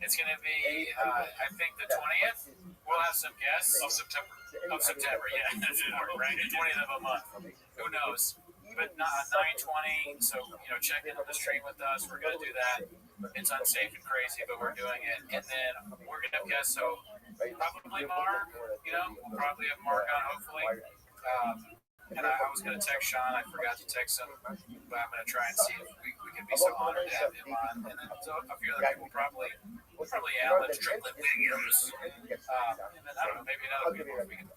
It's going to be, I think, the 20th. We'll have some guests. Of September. Yeah. Right? The 20th of a month. Who knows? But not 9:20. So, check into the stream with us. We're going to do that. It's unsafe and crazy, but we're doing it. And then we're going to have guests. So, probably Mark. We'll probably have Mark on, hopefully. And I was going to text Sean. I forgot to text him. But I'm going to try and see if we can be so honored to have him on. And then a few other people, probably Alan Strickland Williams. And then, I don't know, maybe another people we can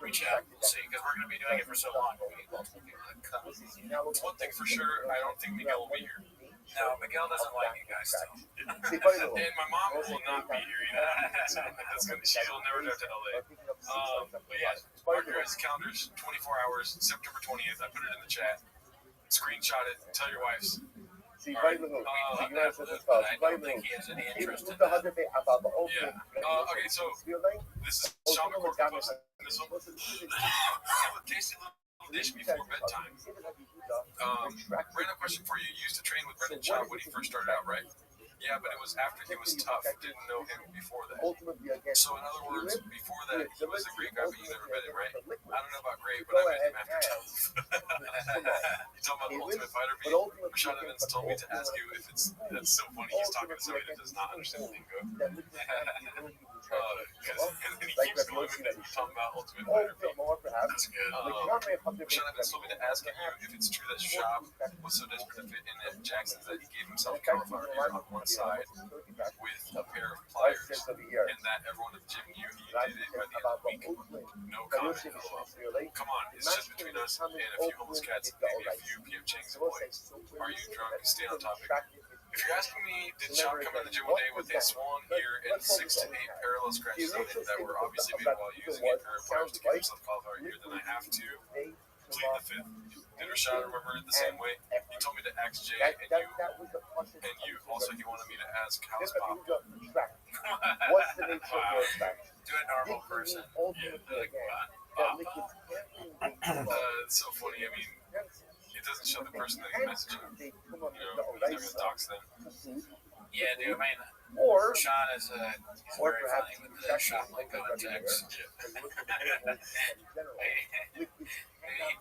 reach out and see. Because we're going to be doing it for so long. We need multiple people that come. One thing for sure, I don't think Miguel will be here. No, Miguel doesn't like you guys still. And my mom will not be here, she'll never drive to LA. But yeah, mark your guys' calendars, 24 hours, September 20th. I put it in the chat. Screenshot it. Tell your wives. I don't think he has any interest in that. Okay, so this is Sean McCord posting this one. Have a tasty little dish before bedtime. Random question for you. You used to train with Brendan Schaub when he first started out, right? Yeah, but it was after he was tough. Didn't know him before that. So in other words, before that, he was a great guy, but you never met him, right? I don't know about great, but I met him after tough. talking about the Ultimate Fighter But beat. ultimately, Rashad Evans told me to ask you if it's. That's so funny. He's talking to somebody that does not understand the lingo. And he keeps going with it. Talking about Ultimate Fighter beat. That's good. Rashad Evans told me to ask you if it's true that Shab was so desperate to fit in at Jackson's that he gave himself cauliflower ear on one side with a pair of pliers, and that everyone at the gym knew he did it by the end of the week. No comment, lol. Come on, it's just between us and a few homeless cats, maybe a few P.F. Chang's boys. Are you drunk? Stay on topic. If you're asking me, did Shab come in the gym one day with a swollen ear and 6 to 8 parallel scratches on it that were obviously made while using a pair of pliers to give himself cauliflower ear, then I have to plead the fifth. Did Rashad remember it the same way? He told me to ask Jay and you. Also, he wanted me to ask how's Pop. What's the nature of your attraction? To a normal person. Yeah, like Pop. It's so funny. I mean, it doesn't show the person that he's messaging. You know, he's never gonna dox them. Yeah, dude. I mean, Or Sean is he's or very perhaps funny with the shop lingo and text. He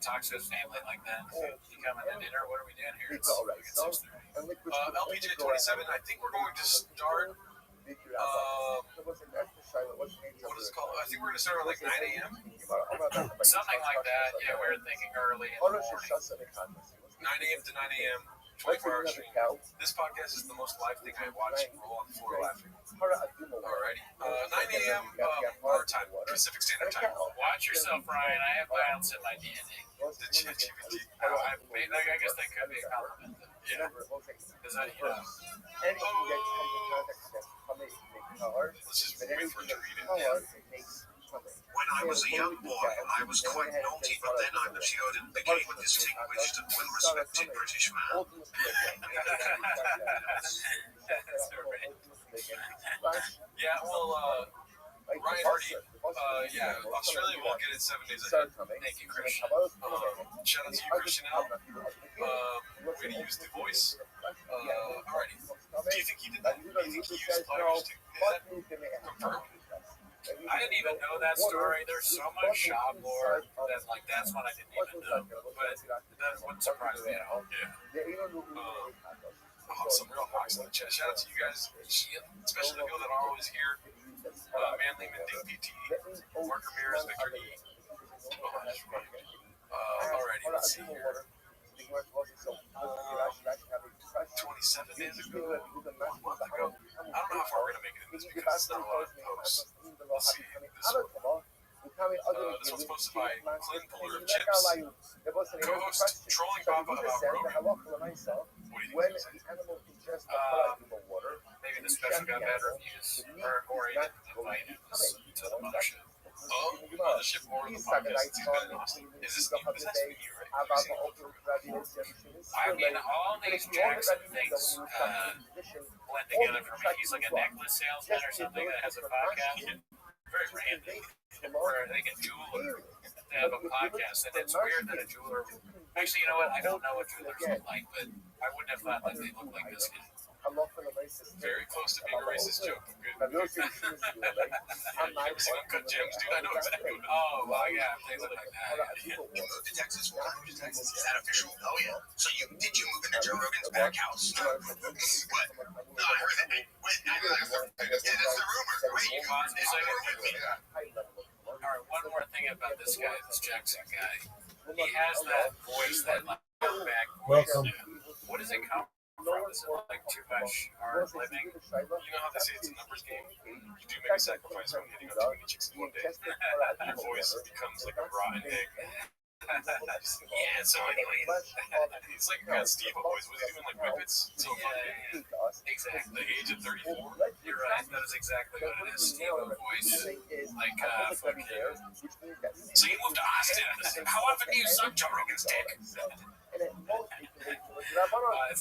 talks to his family like that. You coming to dinner? What are we doing here? It's all right. 6:30. LPJ 27. I think we're going to start. What is it called? I think we're going to start at like 9 a.m. Something like that. Yeah, we were thinking early in the morning. 9 a.m. to 9 a.m. 24-hour stream. This podcast is the most live thing I watch. Roll on the floor laughing. Alrighty. 9 a.m. Our time, Pacific Standard Time. Watch yourself, Ryan. I have violence in my DNA. The ChatGPT. I guess that could be a compliment. Yeah. Because I, you know, Let's just wait for it to read it. When I was a young boy, I was quite naughty, but then I matured and became a distinguished and well-respected British man. Yeah, well, Ryan Hardy, yeah, Australia will get it 7 days ahead. thank you, Christian. Shout out to you, Christian L. Way to use the voice. Alrighty. Do you think he did that? Do you think he used pliers to? Is that confirmed? I didn't even know that story. There's so much shop lore that, like, that's one I didn't even know. But that wouldn't surprise me at all. Yeah. Some real hawks in the chat. Shout out to you guys, especially the people that are always here. Manly Mending PT, Mark Ramirez, Victor E. Alrighty, let's see here. 27 days ago, 1 month ago. I don't know how far we're gonna make it in this because it's not a lot of posts. Let's see. This one's posted by Clint Puller of Chips. Co-host trolling Papa about Rogan. What do you think? Maybe the special got bad reviews, or he didn't invite him to the mothership. Oh, the mothership or the podcast. He's been in Austin. Is this has to be you, right? I mean, all these Jackson things blend together for me. He's like a necklace salesman or something that has a podcast. Very random. Where they can duel or they have a podcast, and it's weird that a jeweler. Actually, you know what? I don't know what jewelers look like, but I wouldn't have thought that they look like this kid. Very close to being a racist joke. Good. You ever seen Uncut Gems, dude? I know exactly what. Oh, well, yeah, they look like that. You moved to Texas? Why moved to Texas? Is that official? Oh, yeah. So did you move into Joe Rogan's back house? What? No, I heard that. Wait, that's the rumor. Wait, you moved in with me. All right, one more thing about this guy, this Jackson guy. He has that voice, that like back voice. Welcome. What does it come from? Is it like too much hard living? You know how they say it's a numbers game? You do make a sacrifice when hitting on too many chicks in one day. Your voice becomes like a rotten egg. Yeah, so anyways. It's like Steve always was he doing like whippets? So funny. Exactly. The age of 34. You're right. That is exactly what it is. Steve-O voice. Like, fucking. So you moved to Austin. How often do you suck Joe Rogan's dick? It's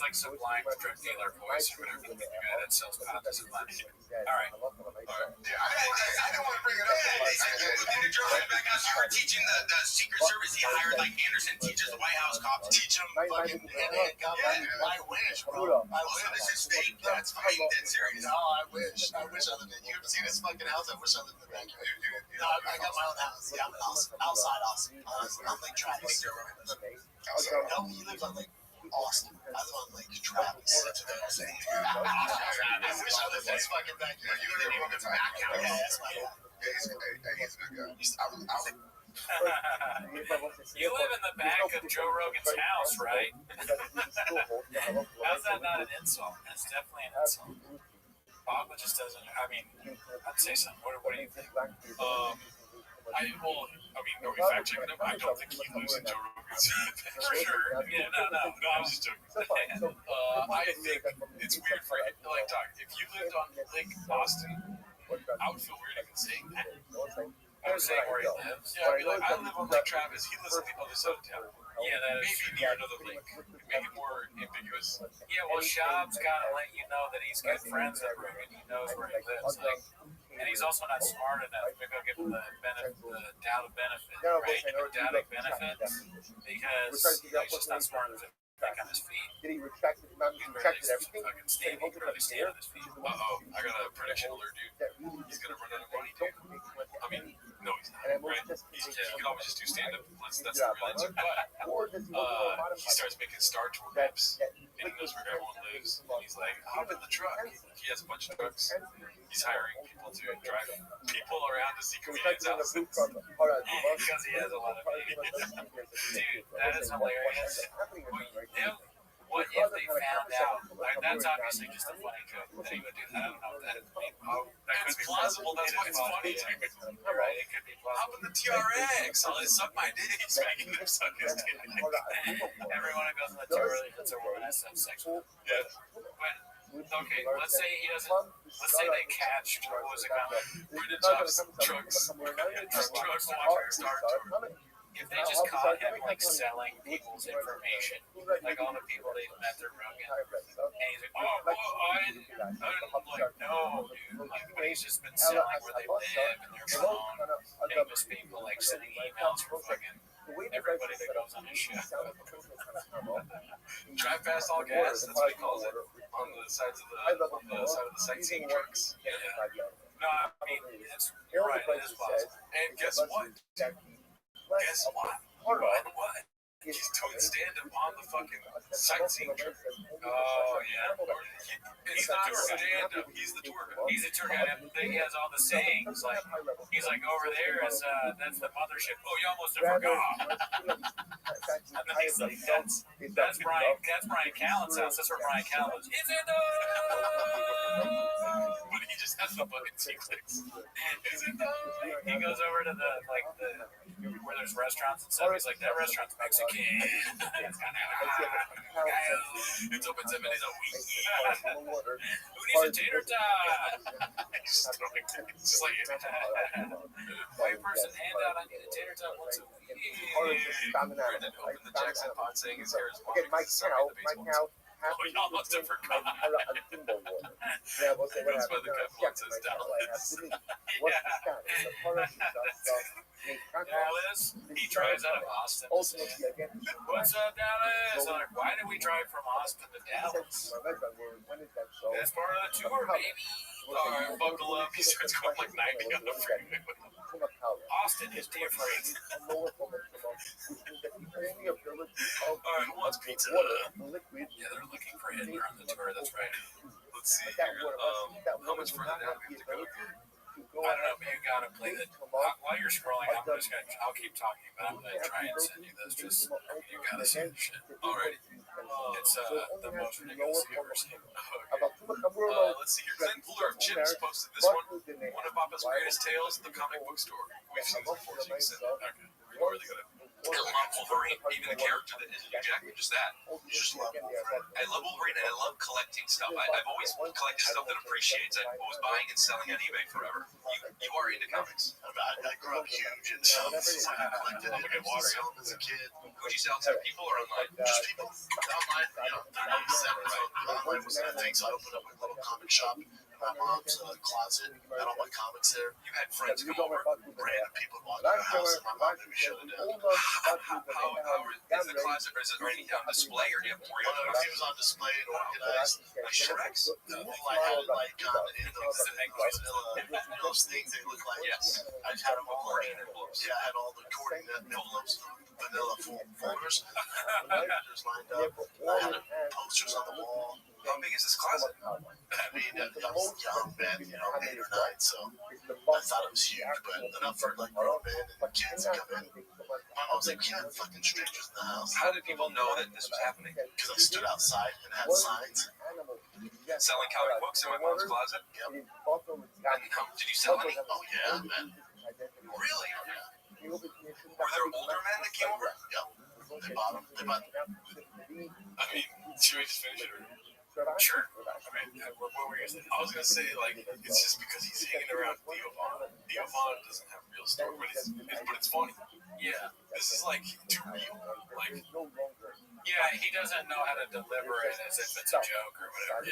like some blind drug dealer voice or whatever. The guy that sells condoms in London. All right. Yeah, I didn't want to bring it up. You moved into Joe Rogan's back house. You were teaching the Secret Service. He hired like Anderson teaches the White House cops to teach him fucking hand-to-hand combat. I wish, bro. So this is fake. That's fake. That's serious. No, I wish. I wish I lived in. You ever seen this fucking house? I wish I lived in the backyard. No, I got my own house. Yeah, I'm outside Austin. I'm like trying to make Joe Rogan. No, he lives on like Austin. I live on like Travis. That's what I'm saying. I wish I lived this fucking back here. You live in the back house. Yeah, that's my dad. Yeah, he's a good guy. You live in the back of Joe Rogan's house, right? How's that not an insult? That's definitely an insult. Bob just doesn't. I mean, I'd say something. What do you think? Are we fact checking him? I don't think he lives in Joe Rogan's. For sure. Yeah, no, I was just joking. I think it's weird for him. Like, Doc, if you lived on Lake Austin, I would feel weird even saying that. I was saying where he lives. Yeah, I'd be like, I live on Lake Travis. He lives on the other side of town. Yeah, that is Maybe near another lake. Make it more ambiguous. Yeah, well, Shab's got to let you know that he's good friends with Rogan. He knows where he lives. Like, and he's also not smart enough to go give him the doubt of benefit, right? The doubt of benefits, because he's just not smart enough to think on his feet. Did he retract it? He retracted everything. Fucking stand, he can really stand on his feet. Uh-oh, I got a prediction alert, dude. He's gonna run out of money, dude. I mean, no, he's not, right? You can always just do stand-up. That's the real answer. But he starts making Star Tour maps, and he knows where everyone lives. And he's like, hop in the truck. He has a bunch of trucks. He's hiring people to drive people around to see comedians' houses. Because he has a lot of money. Dude, that is hilarious. What if they found out? Like, that's obviously just a funny joke that he would do that. I don't know if that is. That could be plausible. That's why it's funny. You're right. It could be Hop plausible. in the TRX. I'll suck my dick. He's making him suck his dick. Everyone who goes on the tour really puts a woman has to have sex with. Yeah. But, okay, let's say he doesn't. Let's say they catch. What was it called? Brendan Jobs, trucks. Trucks watching Star Tour. If they just caught him like selling people's information, like all the people they met through Rogan, and he's like, I didn't like, no, dude. Like, but he's just been selling where they live and their phone, famous people, like sending emails for fucking everybody that goes on his show. Drive fast all gas. That's what he calls it. On the sides of the sightseeing trucks. Yeah. No, I mean, you're right. It is possible. And guess what? Guess what? What? He's doing stand-up on the fucking sightseeing trip. Oh yeah. He's not stand-up. He's the tour guide. He's a tour guide. He has all the sayings. Like he's like, over there is that's the mothership. Oh, you almost forgot. And then he's like, that's Brian Callen's house. That's where Brian Callen lives. Is it But he just has the fucking T-clicks. Is it He goes over to the where there's restaurants and stuff. He's like, that restaurant's Mexican. It's open 7 days a week. Who needs a tater tot? It's just like White person handout. I need a tater tot once a week. Brendan opened the Jackson pot saying his hair is long. Mike Cow. Oh, y'all must have forgotten. Yeah, Goes by the cup one says Dallas. Dallas. He drives out of Austin. What's up, Dallas? I'm like, why did we drive from Austin to Dallas? That's part of the tour, baby. All right, buckle up. He starts going like 90 on the freeway. Austin is different. All right, who wants pizza? Yeah, they're looking for Hitler on the tour. That's right. Let's see here. How much further down do we have to go? I don't know, but you gotta play the. While you're scrolling, I'll keep talking, but I'm gonna try and send you this. Just you gotta see the shit. Alrighty. It's the most ridiculous you've ever seen. Let's see here. Glenn Fuller of Chips posted this one. One of Papa's greatest tales, the comic book store. We've seen this before, so you can send it. Okay. We don't really gotta. I love Wolverine, even the character that isn't exactly just that. You just love Wolverine. I love Wolverine and I love collecting stuff. I've always collected stuff that appreciates. I was buying and selling on eBay forever. You are into comics. I grew up huge in films. I collected it. I was film as a kid. Who'd you sell to, people or online? Just people. Online, they're not separate. Online was that thing, so I opened up a little comic shop in my mom's closet. Had all my comics there. You had friends come over. Random people walking in the house, and my mom maybe shut it down. How is the closet, or is it already on display, or do you have more? He was on display and organized. Like Shreks. I had like in those things they look like. Yes. I just had them all. Yeah, I had all the coordinate envelopes. vanilla folders. Just lined up. I had posters on the wall. How big is this closet? I mean, I was young then, 8 or 9, so I thought it was huge, but enough for like grown men and kids to come in. My mom's like, we can't have fucking strangers in the house. How did people know that this was happening? Because I stood outside and had signs. Selling comic books in my mom's closet? Yep. And did you sell any? Oh yeah, man. Really? Were there older men that came over? Yep. They bought them. They bought them. I mean, should we just finish it? Sure. I mean, what were you saying? I was gonna say, like, it's just because he's hanging around Theo Von. Theo Von doesn't have real story, but it's funny. Yeah, this is like too real. Like, Yeah, he doesn't know how to deliver it as if it's a joke or whatever.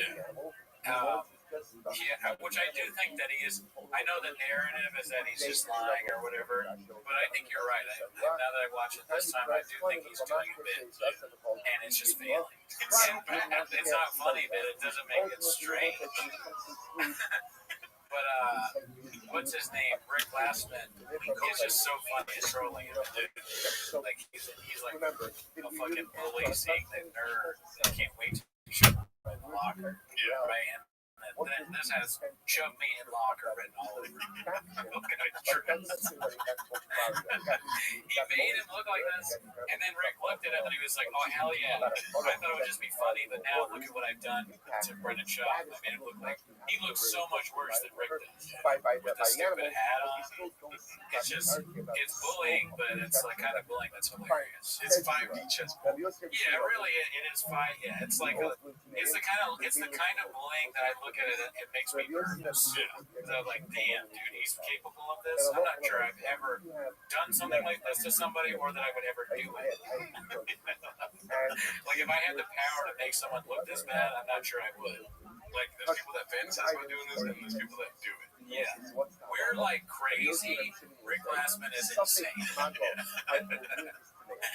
Yeah, which I do think that he is. I know the narrative is that he's just lying or whatever, but I think you're right. Now that I watch it this time, I do think he's doing a bit, and it's just failing. It's not funny, but it doesn't make it strange. But what's his name? Rick Glassman. He's just so funny at trolling him, dude. Like he's like a fucking bully, seeing the nerd. I can't wait to show him in the locker. Yeah, right. And this has "Shove Me in Locker" written all over it. He made him look like this, and then Rick looked at him and he was like, "Oh hell yeah!" I thought it would just be funny, but now look at what I've done to Brendan Shaw. I made him look like he looks so much worse than Rick does with the stupid hat on. It's just bullying, but it's like kind of bullying that's hilarious. it's 5D chess. Yeah, really, it is fine. Yeah, it's like it's the kind of bullying that I look at it. It makes me nervous. So I'm like, damn, dude, he's capable of this. I'm not sure I've ever done something like this to somebody, or that I would ever do it. Like if I had the power to make someone look this bad, I'm not sure I would. Like, there's people that fantasize about doing this, and there's people that do it. Yeah, we're like crazy. Rick Glassman is insane.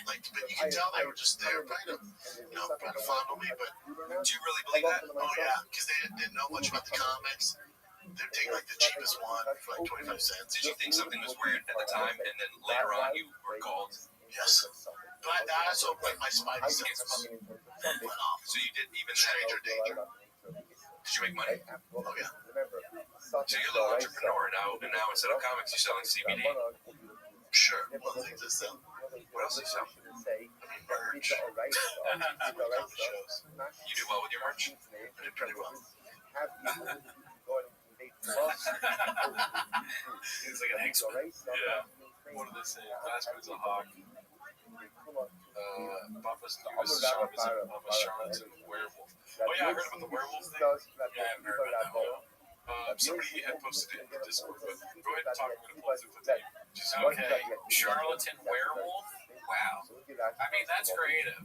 Like, but you can tell they were kind of, kind of fond of me, but Do you really believe that? oh yeah, because they didn't know much about the comics. They'd take like the cheapest one for like 25 cents. Did you think something was weird at the time, and then later on you were called? Yes. But I also like my spidey senses went off. So you did even Stranger danger. Did you make money? Oh yeah. So you're a little entrepreneur now, and now instead of comics, you're selling CBD. Sure. One of the things I sell. What else do you sell? Merch. Shows. You do well with your merch. I did pretty well. He's like an expert. Yeah. What did they say? Glassman's a hawk. Papa's newest shop is a charlatan werewolf. Oh yeah, I heard about the werewolf thing. Yeah, I've heard about that one. Somebody had posted it in the Discord, but go ahead and talk. I'm going to close it for the Okay, charlatan werewolf. Wow. I mean, that's creative.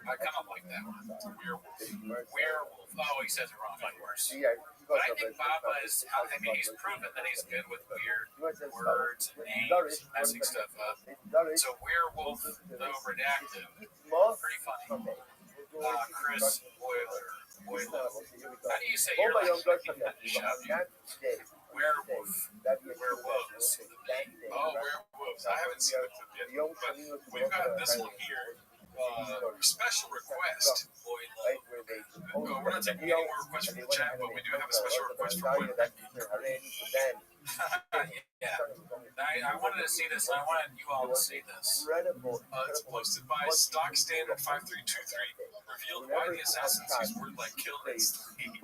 I kind of like that one. Werewolf. Oh, he says it wrong, of course. But I think Baba is. I mean, he's proven that he's good with weird words and names and messing stuff up. So werewolf, though redacted, pretty funny. Chris Boiler. How do you say your last name? Shove you. Werewolf. Werewolves. Oh, werewolves. I haven't seen the clip yet, but we've got this one here. Special request. We're not taking any more requests from the chat, but we do have a special request from Boyd. Yeah. I wanted to see this. I wanted you all to see this. It's posted by Stock Standard 5323. Revealed why the assassins use word like kill and sleep.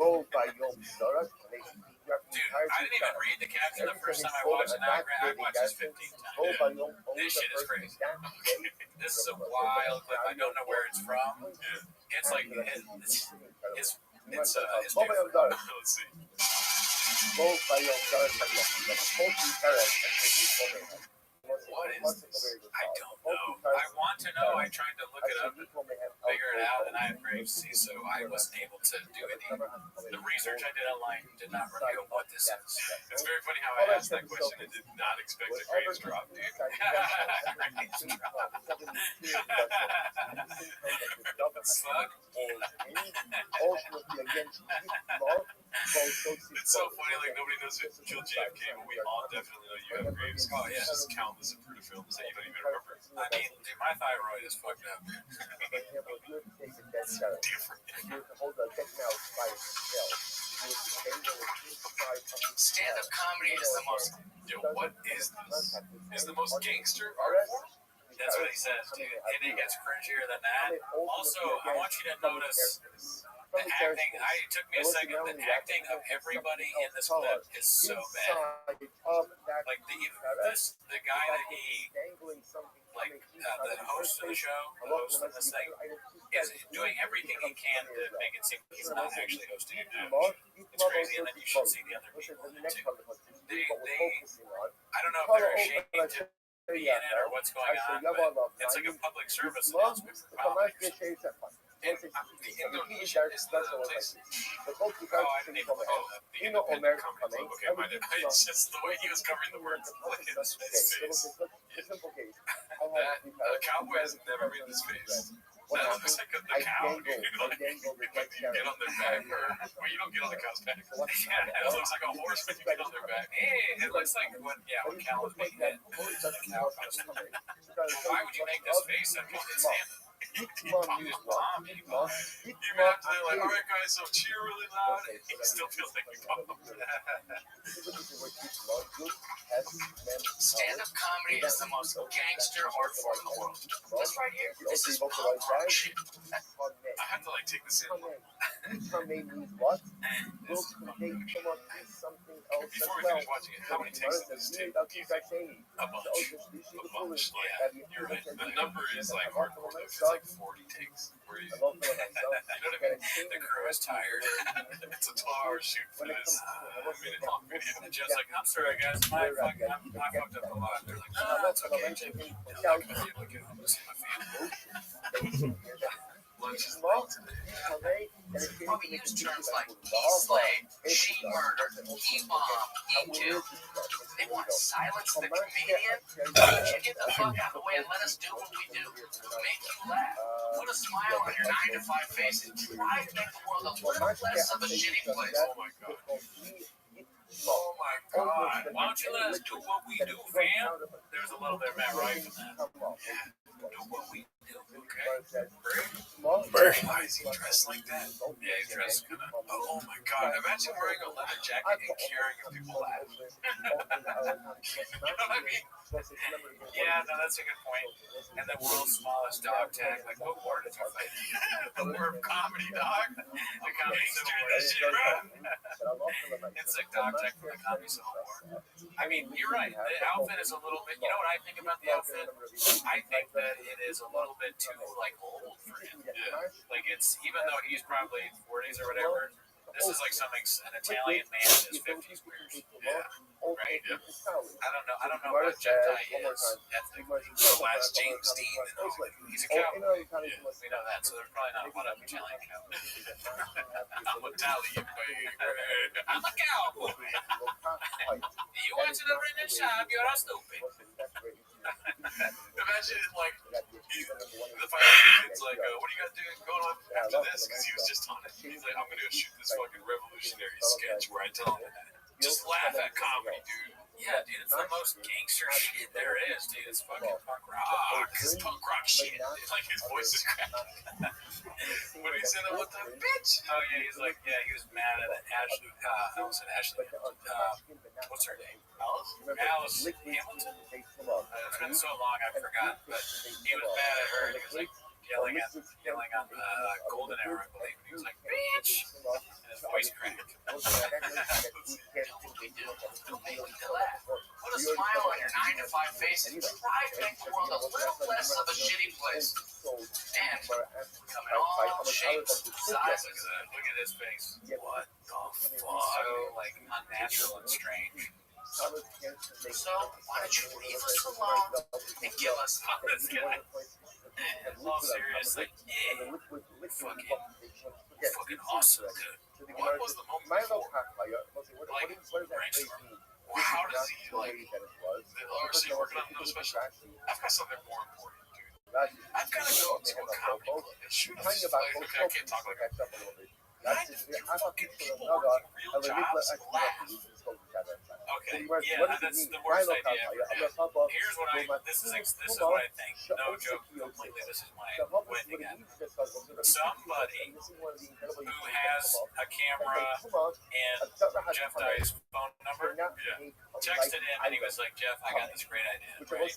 Dude, I didn't even read the caption the first time I watched it. Now I watched this 15 times. This shit is crazy. This is a wild clip. I don't know where it's from. It's like it's different. Let's see. What is this? I don't know. I want to know. I tried to look it up and figure it out, and I have grave C, so I wasn't able to do any. The research I did online did not reveal what this is. It's very funny how I asked that question and did not expect a grades drop, dude. Fuck. It's so funny, like nobody knows who killed JFK, but we all definitely know you have graves. Oh, yeah. It's just countless of films that you don't even remember. I mean, hemorrhoid is fucked up. For example, if you were to take a dead cell, Different. if you were to hold a dead mouse by its shell, you were to dangle it inside of the Stand-up comedy is the most. Yo, what is this? Is the most gangster art form? That's what he says, dude. And it gets cringier than that. Also, I want you to notice the acting. It took me a second. The acting of everybody in this clip is so bad. Like the guy that he, like the host of the show, the host of this thing, is doing everything he can to make it seem like he's not actually hosting it. It's crazy, and then you should see the other people in it too. I don't know if they're ashamed to be in it or what's going on, but it's like a public service announcement for comics. And the Indonesia is the place. Oh, I didn't even know that. The independent comedy club. Okay, my bad. It's just the way he was covering the words like in his face. That cowboy has never been in his face. That looks like the cow, dude. Like, you get on their back, or well, you don't get on the cow's back. Yeah, it looks like a horse when you get on their back. Hey, it looks like when cow is being hit. The cow comes to me. Why would you make this face? I can't stand it. You probably just bomb me. Even after they're like, all right, guys, so cheer really loud. You still feel like you bombed. Stand-up comedy is the most gangster art form in the world. This right here, this is punk rock shit. I have to like take this in. Before we finish watching it, how many takes did this take? A bunch. Yeah, you're right. The number is like hardcore. It's like 40 takes. You know what I mean? The crew is tired. It's a 12-hour shoot for this 1-minute-long video. And Joe's like, I'm sorry, guys. I fucked up a lot. They're like, no, that's okay, Jim. I'm not going to be able to get home to see my family. Lunch is late today. Probably use terms like he slayed, she murdered, he bombed, he killed. They want to silence the comedian? Why don't you get the fuck out of the way and let us do what we do? Make you laugh. Put a smile on your 9-to-5 face and try to make the world a little less of a shitty place. Oh my god. Oh my god. Why don't you let us do what we do, fam? There's a little bit of Matt Wright in that. Yeah. Do what we do, okay? Why is he dressed like that? Yeah, he's dressed kind of. Oh my god. Imagine wearing a leather jacket and carrying a people out. You know what I mean? Yeah, no, that's a good point. And the world's smallest dog tag. Like, what war did you fight? The war of comedy, dog. The comedy civil war. That shit, bro. It's like dog tag for the comedy civil war. I mean, you're right. The outfit is a little bit. You know what I think about the outfit? I think that it is a little bit too like old for him. Yeah. Like it's even though he's probably 40s or whatever. This is like something an Italian man in his 50s wears. Yeah. Right? Yeah. I don't know what Gentile is. Ethnic. The last James Dean. He's a cowboy. Yeah, we know that. So there's probably not a lot of Italian cowboys. I'm Italian, baby. I'm a cowboy. You want to live in the shop, you're a stupid. Imagine like the financial kid's like, what are you guys doing going on after this? Because he was just on it. He's like, I'm going to go shoot this fucking revolutionary sketch where I tell him, just laugh at comedy, dude. Yeah, dude, it's the most gangster shit there is, dude. It's fucking punk rock. It's punk rock shit. It's like his voice is cracking. When he said that, what the bitch? Oh, yeah, he's like, yeah, he was mad at Ashley. I almost said Ashley. What's her name? Alice Hamilton. It's been so long, I forgot. But he was mad at her, and he was like yelling on the Golden Era, I believe. And he was like, bitch! And his voice cracked. Put a smile on your 9-to-5 face and try to make the world a little less of a shitty place. And come in all shapes, sizes. Look at his face. What the fuck? So, like, unnatural and strange. So, why don't you leave us alone and give us this guy? It's all serious. Like, yeah. Fucking awesome, dude. What was the moment before? Like, brainstorm. How does he, like, obviously working on another special? I've got something more important, dude. I've got to go to a comedy club and shoot a like, okay, I can't talk like that. 9 to 5 fucking people working real jobs laugh. Okay, yeah, that's the worst idea ever. Here's what this is what I think. No joke, completely. This is my witting at. Somebody who has a camera and Jeff Dye's phone number texted him and he was like, Jeff, I got this great idea. Right?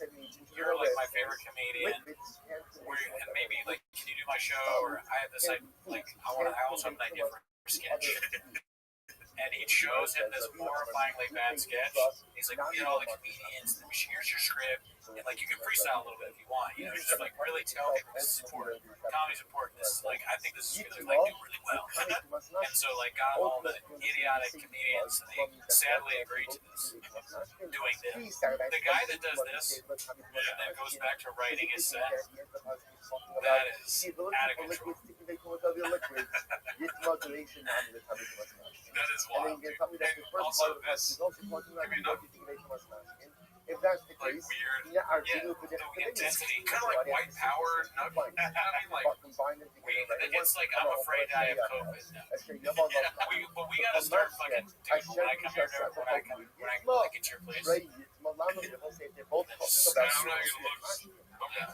You're like my favorite comedian. And maybe like, can you do my show? Or I have this I also have an idea for a sketch. And he shows him this horrifyingly bad sketch. He's like, get all the comedians, here's your script. And like, you can freestyle a little bit if you want. You know, just like really tell people this is important. Comedy's important. This is like, I think this is gonna like do really well. And so like, got all the idiotic comedians, and they sadly agreed to this, doing this. The guy that does this, and then goes back to writing his set, that is out of control. That is wild. And also this, I mean, if that's the like case, weird, the intensity, kind of like white power. I mean, like, it's like I'm afraid I have COVID now. But we gotta start fucking, dude, when I come here, when I like get your place. I'm not gonna look.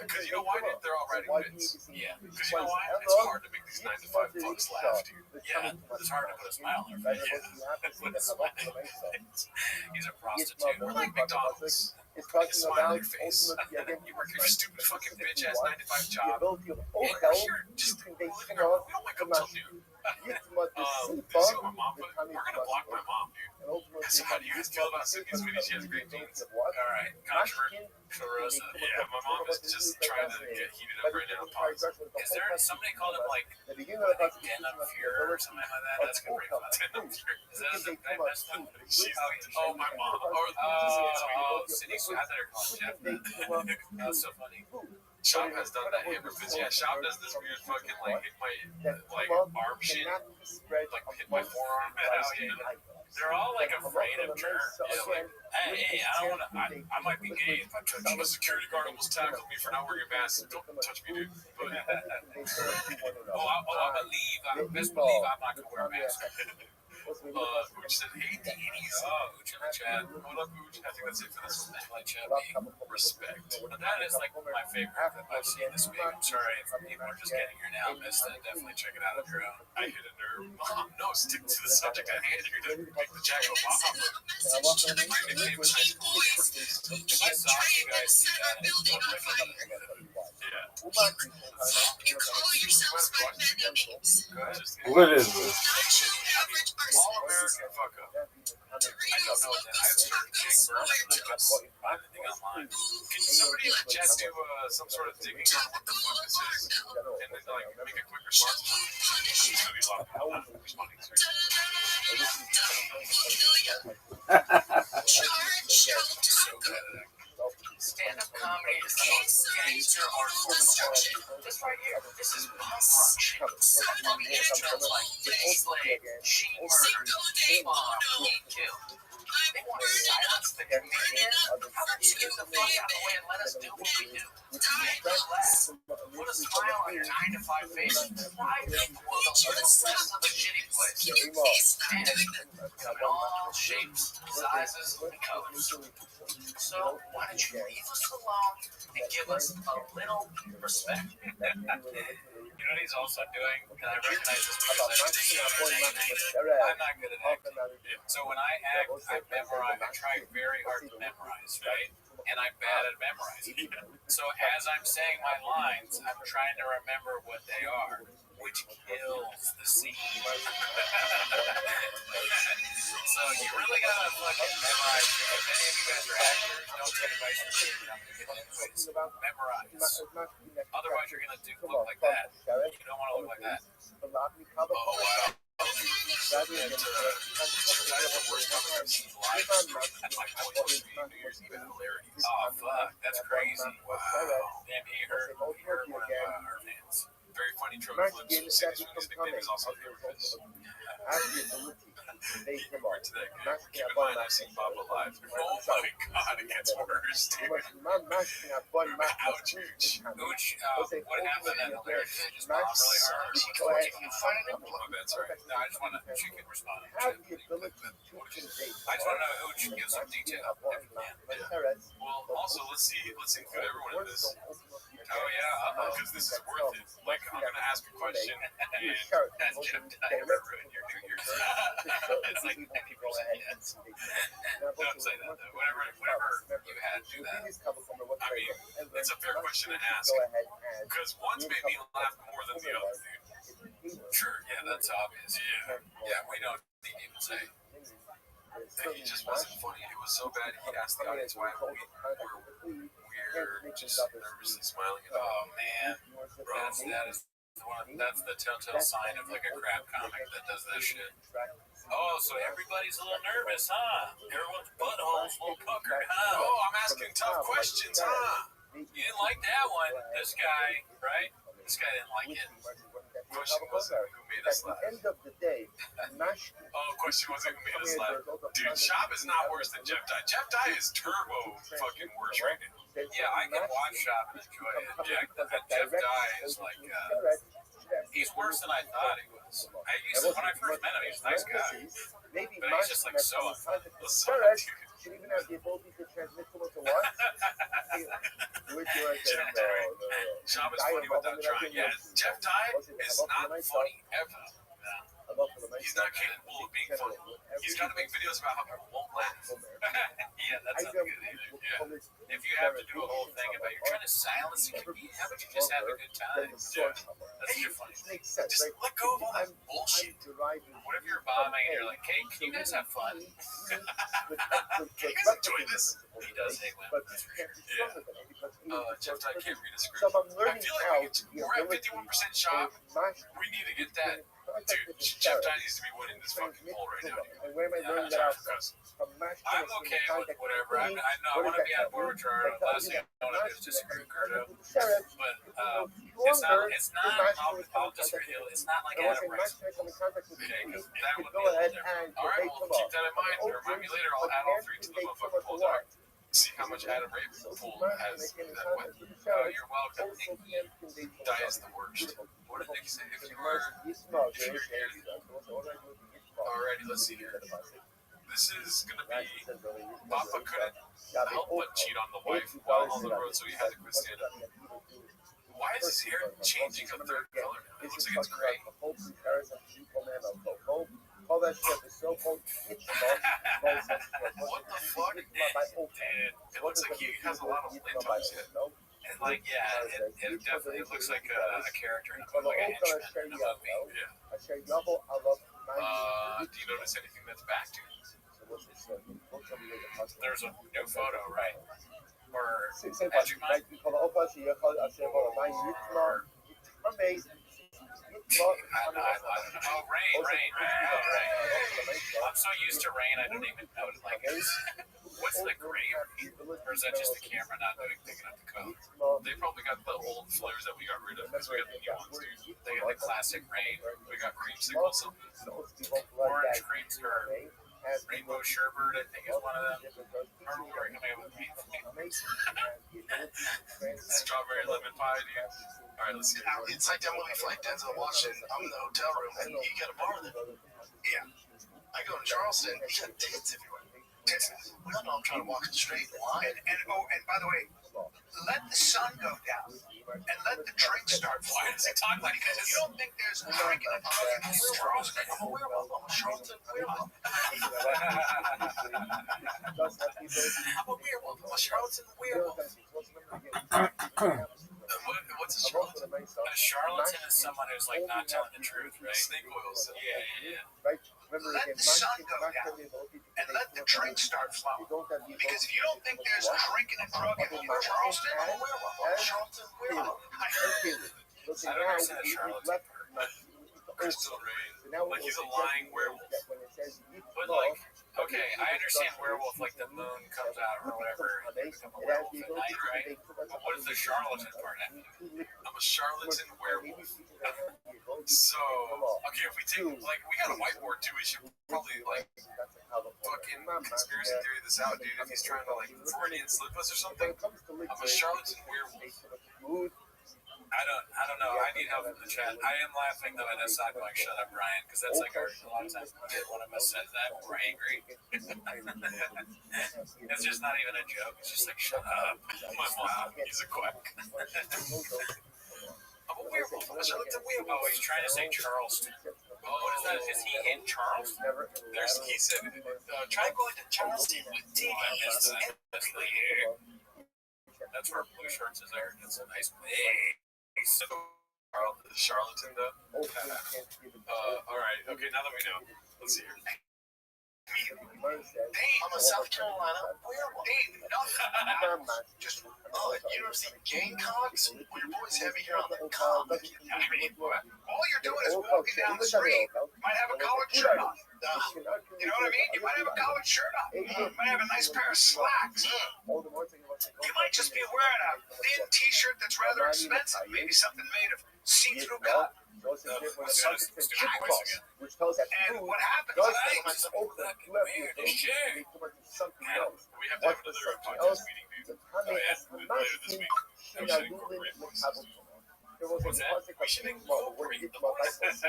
Because you know why? They're all writing bits. Yeah. Because you know why? It's hard to make these 9 to 5 folks laugh, dude. Yeah. It's hard to put a smile on their face. Yeah. Put a smile on their face. He's a prostitute. We're like McDonald's. Put a smile on your face. You work your stupid fucking bitch ass 9 to 5 job. And you're here just, we don't wake up till noon. See what my mom put? We're gonna block my mom, dude. So how do you guys feel about Sydney's videos? She has great genes. Alright, controversial. Yeah, my mom is just trying to get heated up right now. Is there somebody called him like Den of Fear or something like that? That's gonna be fun. Den of Fear. Is that I messed up? Oh, my mom. Oh, Sydney's. I thought her called Jeff. That's so funny. Shop has done that hammer fist. Yeah, Shop does this weird fucking like hit my arm shit, like hit my forearm. They're all like afraid of germs. Yeah, like, hey, I don't wanna. I might be gay if I touch you. A security guard almost tackled me for not wearing a mask. Don't touch me, dude. But, I best believe I'm not gonna wear a mask. Ooch said, hey, Danny's. Oh, Ooch in the chat. What up, Ooch? I think that's it for this one. Like chat being respect. But that is like my favorite that I've seen this week. I'm sorry if people are just getting here now. Missed it. Definitely check it out on your own. I hit a nerve. Mom, no, stick to the subject at hand. You're gonna make the Jack Obama. My nickname was high school. If I saw you guys do that, yeah. You call yourselves by many names. What is this? All American fuck up. I don't know what that is. I haven't heard Jake Burns, but I got anything online. Can somebody in the chat do some sort of digging on what the fuck this is? And then like make a quick response? It's gonna be a lot of people responding to it. Stand-up comedy is the most gangster art form of destruction. This right here, this is punk rock shit. From intros like Bitch Slave, She Murdered, K-Bomb, Me Too. They want to silence the comedian. How about you get the fuck out of the way and let us do what we do? Relax. Put a smile on your 9 to 5 face. Why make the world a less of a shitty place? And come in all shapes, sizes, and colors. So why don't you leave us alone and give us a little respect? You know what he's also doing? And I recognize this because I'm not good at acting. So when I act, I memorize. I try very hard to memorize, right? And I'm bad at memorizing. So as I'm saying my lines, I'm trying to remember what they are, which kills the scene. So you really gotta fucking memorize. If any of you guys are actors, don't take advice from me. Memorize. Otherwise, you're gonna look like that. You don't want to look like that. Oh wow. Oh fuck, that's crazy. Wow. Damn, he hurt one of our fans. Very funny trope flips. His nickname is also Hammerfist. they come on. To that game. Mash Keep in mind, I've seen Bob alive. Oh my god, it gets worse, dude. Ouch, Ooch. Ooch, what happened at the lyrics? Did it just bomb really hard? Oh, that's right. No, I just want to, she can respond. Have the ability to I just want to know Ooch give some detail. If you can. Well, also, let's include everyone in this. Oh, yeah. Because this is worth it. Like, I'm going to ask a question, and That's Jim Dyer ruined your New Year's. It's like 90% yes. Don't say that, though. Whatever you had, do that. I mean, it's a fair question to ask. Because one's made me laugh more than the other, dude. Sure, yeah, that's obvious. Yeah, we don't need to even say. He just wasn't funny. It was so bad, he asked the audience why we're just nervously smiling at him. Oh, man. That's the telltale sign of like a crap comic that does that shit. Oh, so everybody's a little nervous, huh? Everyone's butthole's a little puckered, huh? Oh, I'm asking tough questions, huh? You didn't like that one. This guy, right? This guy didn't like it. Question wasn't who made us laugh. Question wasn't who made us laugh. Dude, Shop is not worse than Jeff Dye. Jeff Dye is turbo fucking worse right now. Yeah, I can watch Shop and enjoy it. Jeff Dye is like, he's worse than I thought he was. When I first met him, he was a nice guy. But he's just like so should even have the ability to transmit to what to what. Shop is funny without trying. Yeah, Jeff Dye is not funny ever. He's not capable of being funny. He's got to make videos about how people won't laugh. Yeah, that's not good either. Yeah. If you have to do a whole thing about you're trying to silence the comedian, how about you just have a good time? Yeah. That's your funny. Just let go of all that bullshit. What if you're bombing and you're like, hey, can you guys have fun? Can you guys enjoy this? He does hate women. That's for sure. Yeah. Jeff Dye can't read a script. So I'm I learning feel how like we're at 51% Shop. We need to get that. Dude, Jeff Dye needs to be winning this fucking poll right now. And where am I learning that out from? I'm okay with whatever. I want to be on board with Gerardo. Last thing I want to do is disagree with Gerardo. But it's not, I'll disagree with you. It's not like Adam Rice. Okay, because that would be a little different. All right, well, keep that in mind. Remind me later. I'll add all three to the motherfucking polls. All right. See how much Adam Raven poll has that win. You're welcome. Dye is the worst. What did Nick say? If you were here. Alrighty, let's see here. This is gonna be Papa couldn't help but cheat on the wife while on the road, so he had to quit stand up. Why is his hair changing a third color now? It looks like it's gray. All that stuff is so cold. What the fuck? It looks like he has a lot of lint on his head. And like, yeah, it definitely looks like a character in like a henchman in a movie. Yeah. Do you notice anything that's back to it? There's a new photo, right? Or Rain. I'm so used to Rain, I don't even know. Like, what's the gray? Or is that just the camera not picking up the color? They probably got the old flares that we got rid of because we got the new ones, dude. They got the classic Rain. We got creamsicle something. Orange creams or Rainbow Sherbert, I think is one of them. Or we're coming up with Strawberry lemon pie, dude. All right, let's see. It's like that movie Flight Denzel watching. I'm in the hotel room and you got a bar there. Yeah. I go to Charleston, you got tits everywhere. Tits. Well, no, I'm trying to walk a straight line. And by the way, let the sun go down and let the drink start. Why does he talk like this? You don't think there's a drink in a Charleston? I'm a werewolf. I'm a Charleston werewolf. I'm a werewolf. I'm a Charleston werewolf. What's a charlatan? A charlatan is someone who's like not telling the truth, right? Snake oil. Yeah. Let the sun go down and let the drink start flowing. Because if you don't think there's drinking and drugging in Charleston, I'm a werewolf. I'm a Charleston werewolf. I don't understand a charlatan part. Crystal Rain. Like he's a lying werewolf. But like, okay, I understand werewolf, like the moon comes out or whatever, and you become a werewolf at night, right? But what does the charlatan part have to do? I'm a charlatan werewolf. So, okay, if we take, like, we got a whiteboard too. We should probably, like, fucking conspiracy theory this out, dude. If he's trying to, like, Freudian slip us or something. I'm a charlatan werewolf. I don't know. I need help from the chat. I am laughing though at us not going, shut up, Brian, because that's like a lot of times when one of us says that, we're angry. It's just not even a joke. It's just like, shut up. Wow, he's a quack. I'm a werewolf. I'm a charlatan werewolf. Oh, he's trying to say Charleston. Oh, what is that? Is he in Charleston? He said, try going to Charleston with Dick. That's where Blue Shorts is there. It's a nice place. Charlatan, though. All right. Okay, now that we know, let's see here. I'm a South Carolina werewolf. Hey, no, just University Gamecocks. Well, your boy's heavy here on the comic. I mean, all you're doing is walking down the street. Might have a collared shirt on. You know what I mean? You might have a collared shirt on. You might have a nice pair of slacks. You might just be wearing a thin T-shirt that's rather expensive. Maybe something made of see-through cotton. And what happens tonight? We have to have another podcast meeting, dude. Oh, yeah, later this week. We should incorporate voices. What's that? We should incorporate the voices.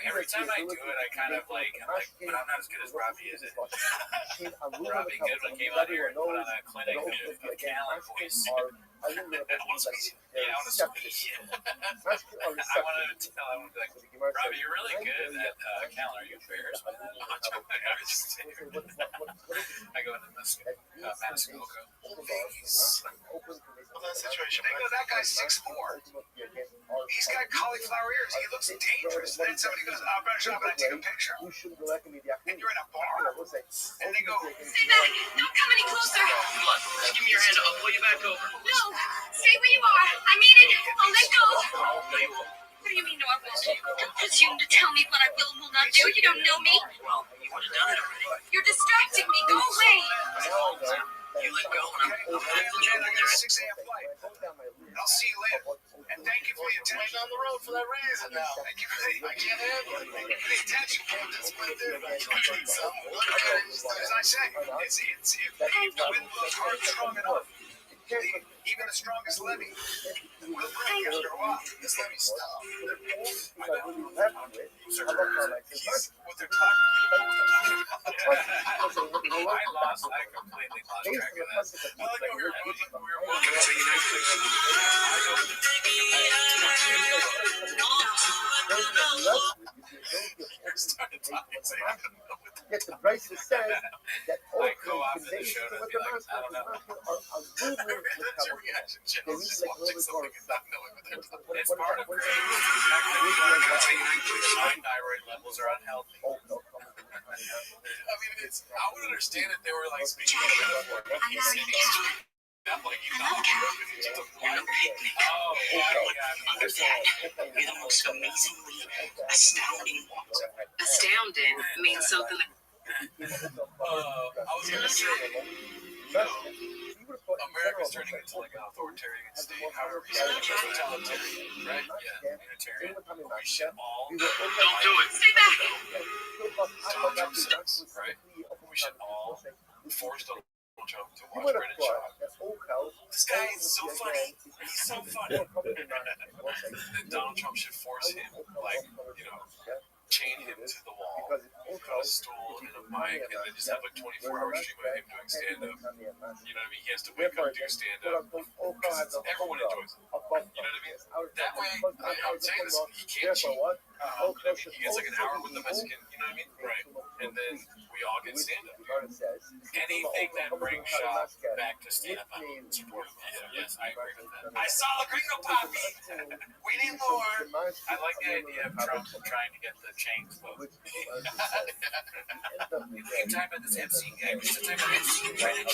Every time I do it, I kind of like, but I'm not as good as Rabbi, is it? Rabbi Goodwin came out here and put on a clinic with a Callan voice. Yeah, I want to speak. I wanted to tell him, like, Rabbi, you're really good at Callan. Are you embarrassed by that? I go into Massagoga. That situation. They go, that guy's 6'4". He's got cauliflower ears. He looks dangerous. Then somebody goes, I'm gonna take a picture. And you're in a bar. And they go, Stay back! Don't come any closer! Look, just give me your hand. I'll pull you back over. No! Stay where you are! I mean it! I'll let go! No, you won't. What do you mean, no, I won't? Don't presume to tell me what I will and will not do. You don't know me. Well, you would have done it already. You're distracting me. Go away! You let go and I'm I got a 6 a.m. flight. I'll see you later. And thank you for your attention. on the road for that reason now. Thank you for the I can't handle it. Thank you for the attention. That's what I do. As I say, it's if the wind blows hard and strong enough, even the strongest levy will break after a while. Just let me stop. What they're talking about. I completely lost track of that. I like how we were Yet the Bryson said that all I go off in the show and be like, I don't know. are moving with That's your reaction, Jim. They Just like watching little something and not knowing what they're talking It's part of crazy. My thyroid levels are unhealthy. I mean, I would understand if they were like speaking of the metaphor. Not like you know. Oh, yeah. Understand? You're the most amazingly astounding. Astounding means something that I was gonna say, America's turning into like an authoritarian state. However, you say totalitarian, right? Yeah, unitarian. We should all Don't do it. stay back. Donald Trump says, right? We should all force Donald Trump to watch Brennan Shaw. This guy is so funny. He's so funny. Then Donald Trump should force him, like, you know, chain him to the wall, put a stool and a mic, and then just have like 24-hour stream of him doing stand-up. You know what I mean? He has to wake up and do stand-up because everyone enjoys it. You know what I mean? That way, I'm saying this, he can't cheat. You know what I mean? He gets like an hour with the Mexican, you know what I mean? Right. And then we all get stand-up. anything that brings Shaw back to stand-up, I'm supportive of. Yes, I agree with that. I saw the gringo poppy. We need more. I like the idea of Trump trying to get the chains vote. We can talk about this MC guy. We should talk about MC Brennan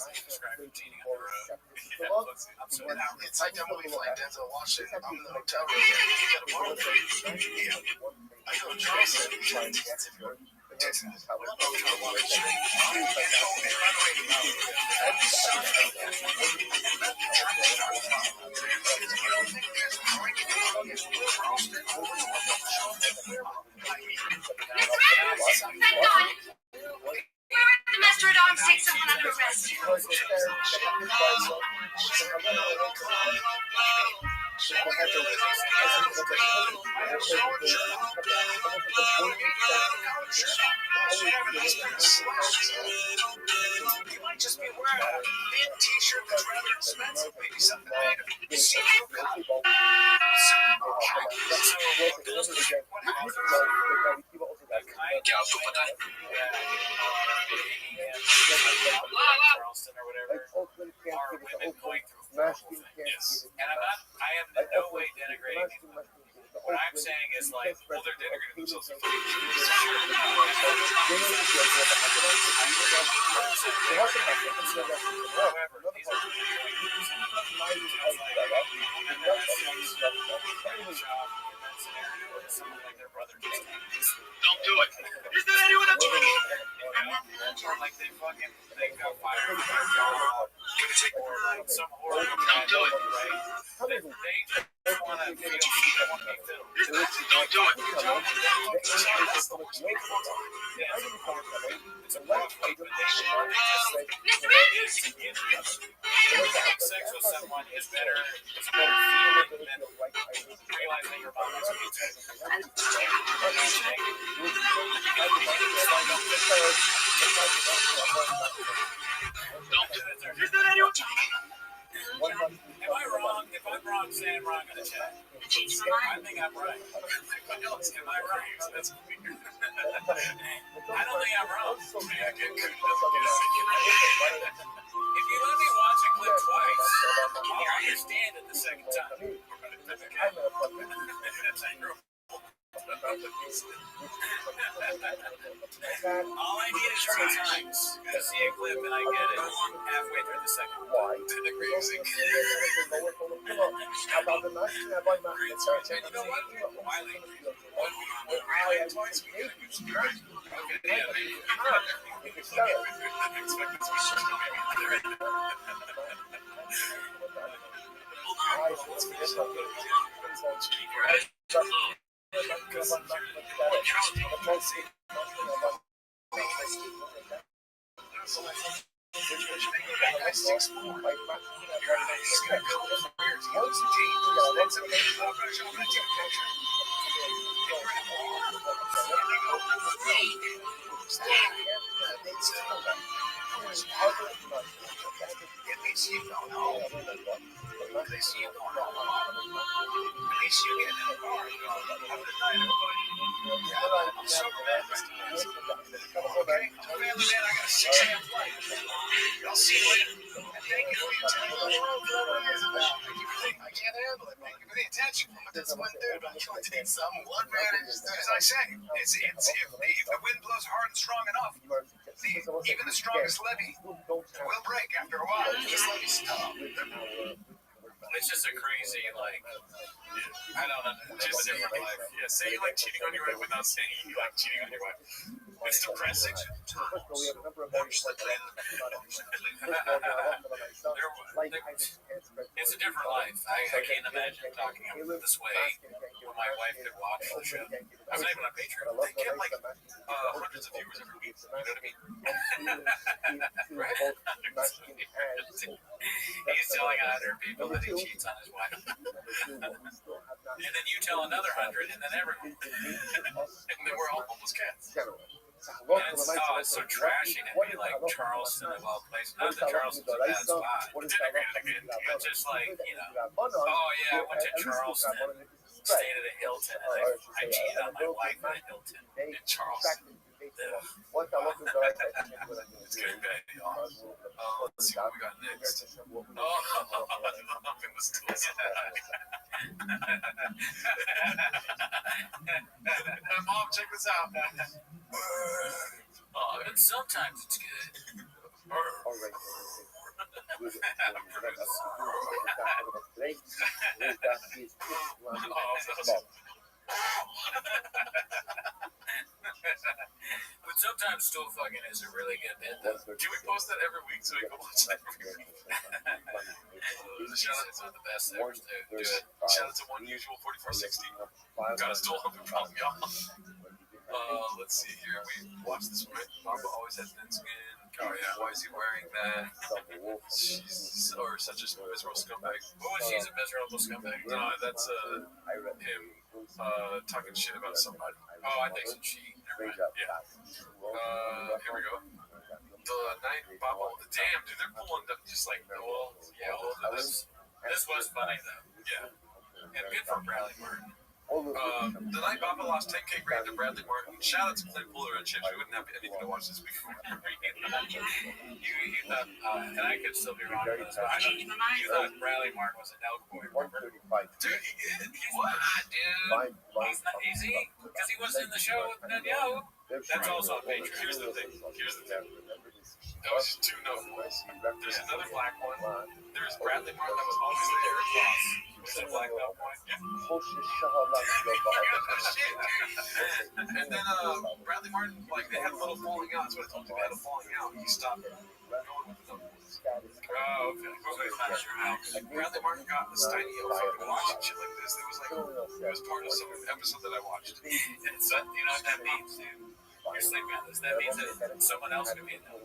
they describe him cheating on the road. I'm so It's like that movie like Denzel Washington. I'm in the hotel room. You got a bottle of yeah. I go to Charleston. Thank God. We were at the Mastrodon to take someone under arrest. You might just be wearing a big t-shirt that's rather expensive. Maybe something made of see-through cotton. Charleston or whatever, are women going through horrible things. And I am in no way denigrating these women. What I'm saying is like, well, they're denigrating themselves. However, these are like their brother just Don't do it. Is there anyone else? or like they got fired from their job or like some horrible Don't do it. right? They just want to feel, they want to be filled. Don't do it. That's the worst way to talk. Yeah, it's a rough way, but they should having sex with someone is better. It's a better feeling than realizing your mom is pizza. Don't do it. Is there anyone? Am I wrong? If I'm wrong, say I'm wrong in the chat. I think I'm right. What else? Am I right? That's weird. I don't think I'm wrong. If you let me watch a clip twice, I'll understand it the second time. All I need is 2 times to see a clip and I get it halfway through the second one. Why? To the crazy. And And you know what? Wiley, when we play twice, we get a good subscribe. Okay, yeah, maybe. I expect this I'm so glad. Okay, family man, I got a 6 a.m. flight. I'll see you later. And thank you for your time. I can't handle it. Thank you for the attention. That's one dude. I'm going to take some. One man is, as I say, if the wind blows hard and strong enough, even the strongest levee will break after a while. Just let me stop. It's just a crazy, like, I don't know, just a different life. Yeah, say you like cheating on your wife without saying you like cheating on your wife. It's depressing. It's a different life. I can't imagine talking this way when my wife could watch the show. I'm not even on Patreon. They get like hundreds of viewers every week. You know what I mean? Right? He's telling 100 people that he cheats on his wife. And then you tell another 100, and then everyone. And then we're all almost cats. And it's so trashy to me, like Charleston of all places. Not that Charleston's a bad spot. But just like, you know, oh yeah, I went to Charleston, stayed at a Hilton, and I cheated on my wife at a Hilton in Charleston. It's getting bad, y'all. Oh, let's see what we got next. Oh, nothing was still Mom, check this out. Oh, and sometimes it's good. Can we post that every week so we can watch that every week? Shout out, it's not the best ever to do it. Shout out to One Usual 4460. Got a still humping problem, y'all. Let's see here. We watched this one, right? Mamba always has thin skin. Oh yeah, why is he wearing that? She's or such a miserable scumbag. Oh, she's a miserable scumbag. No, that's him talking shit about somebody. Oh, I think it's a she. Never mind. Yeah. Here we go. The night bubble. Damn, dude, they're pulling up just like all. Yeah, all of this. This was funny though. Yeah, and good for Bradley Martin. The night Baba lost 10K grand to Bradley Martin. Shout out to Clint Fuller and Chips. We wouldn't have anything to watch this week. You thought, and I could still be wrong about this, but you thought Bradley Martin was an elk boy. Dude, he was. Dude, he's he? Because he was in the show with Danielle. That's also on Patreon. Here's the thing. That was two notes. There's another black one. There's Bradley Martin that was always there at Ross. Was it a black belt point? Yeah. And then Bradley Martin, like they had a little falling out. That's what I told you. They had a falling out. He stopped going with the numbers. Oh, okay. Bradley Martin got the Steinio fucking watching shit like this. It was part of some episode that I watched. So, you know what that means, dude? You're sleeping on this. That means that someone else could be in there.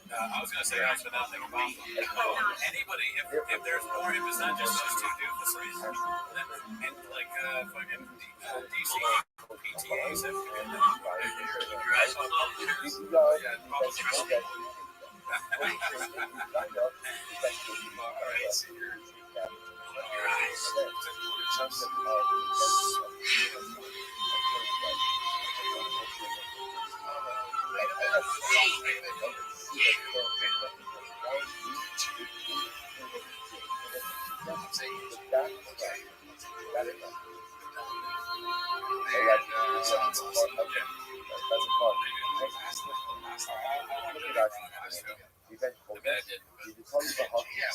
I was going to say that's without thinking about anybody, if there's more, if it's not just those two doofuses, then like fucking DC PTAs have to be in there. Your eyes on all the years. Yeah, Bubba's wrestling. Alright, see here. Your eyes.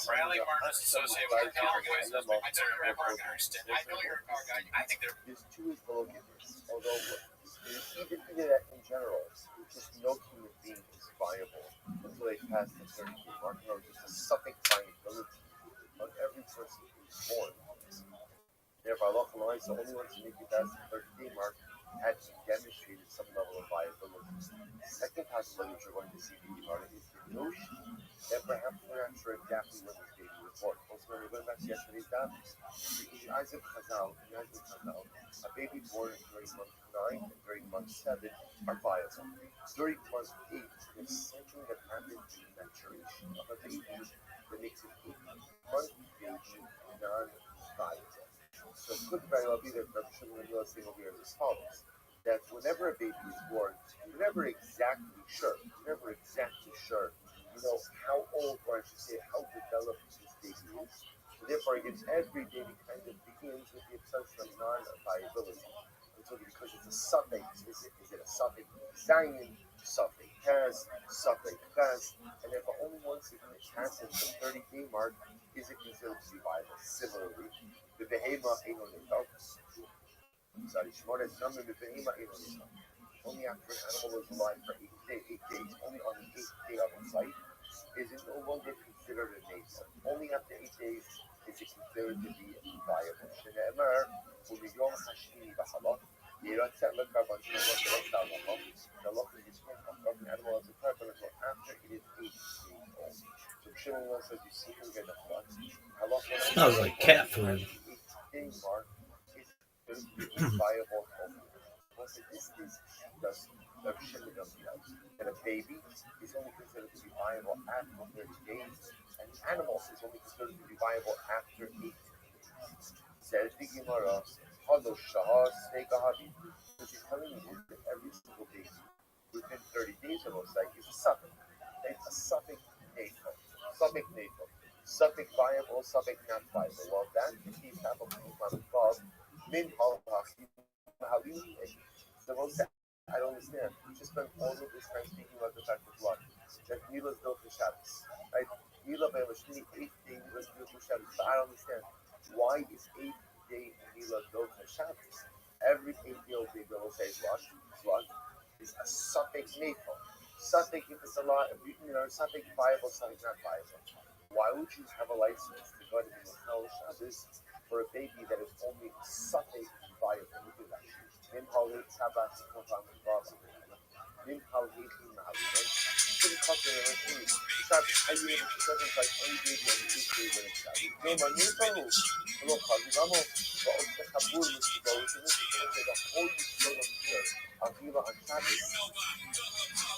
Bradley Martin is associated with the Cowboys. I don't remember. I know you're a car guy. I think they're. There's two is below givers, although even internet in general, just no human being is viable until they pass the 30-day mark. You know, just a suffix viability of every person who's born. Therefore, Allah the only ones who make it past the 30-day mark had demonstrated some level of viability. The second possibility you're going to see in the Gemara is the notion that perhaps we're not sure exactly when this baby was born. Also, when we're going back to yesterday's dams, in the eyes of Chazal, a baby born during month 9 and during month 7 are viable. During month 8, there's something that happens in maturation of a baby that makes it 8-month age non-viable. So it could very well be that Rabbi Shimon saying over here as follows: that whenever a baby is born, you're never exactly sure, you know, how old, or I should say, how developed this baby is. So therefore, I guess every baby kind of begins with the assumption of non-viability. And so because it's a suffix, is it a suffix Zion, suffix Kaz, suffix Kaz, and therefore only once it passes the 30-day mark is it considered to be viable. Similarly, the behemoth ain't on the dogs. Sorry, Shimon is number the behemoth ain't on the dogs. Only after an animal is alive for 8 days, only on the 8th day of its life, is it no longer considered a navel. Only after 8 days is it considered to be viable. Shne'emar, Umiyom Hashini Bahala, Yiratzat Lakaban, Shne'emar, the law is of an animal as a type until after it is 8 days old. So Shimon says, you see him get a flood. Smells like cat food. Mark is viable once this is just and a baby is only considered to be viable after 30 days, and animals is only considered to be viable after 8 days. Says the Gemara, which is telling you that every single baby within 30 days of those is a suffix. It's a suffix natal. Suffix viable, suffix not viable. Well, that is the example of min the most I don't understand. We just spent all of this time speaking about the fact of blood. That Mila's built for Shabbos. Right? Mila Bamashni, 8th day Mila's built for Shabbos. But I don't understand. Why is 8th day Mila built for Shabbos? Every 8th day Mila says what? Is a suffix natal. something if it's a lot, something viable, something not viable. Why would you have a license to go to Mihal Shabbos for a baby that is only something viable? Look at that. Mimhal Tabas Kovam Baba. Mimhal Haiti Mahalan. Shouldn't cost you anything. Shabbos, how you able to doesn't like any baby on the Tuesday when it's Shabbos. No, my new fellow. Hello, Kazigamo. But of the Kabul, Mr. Boris, and this is going to say the whole Yisrael of here, Avila on Shabbos,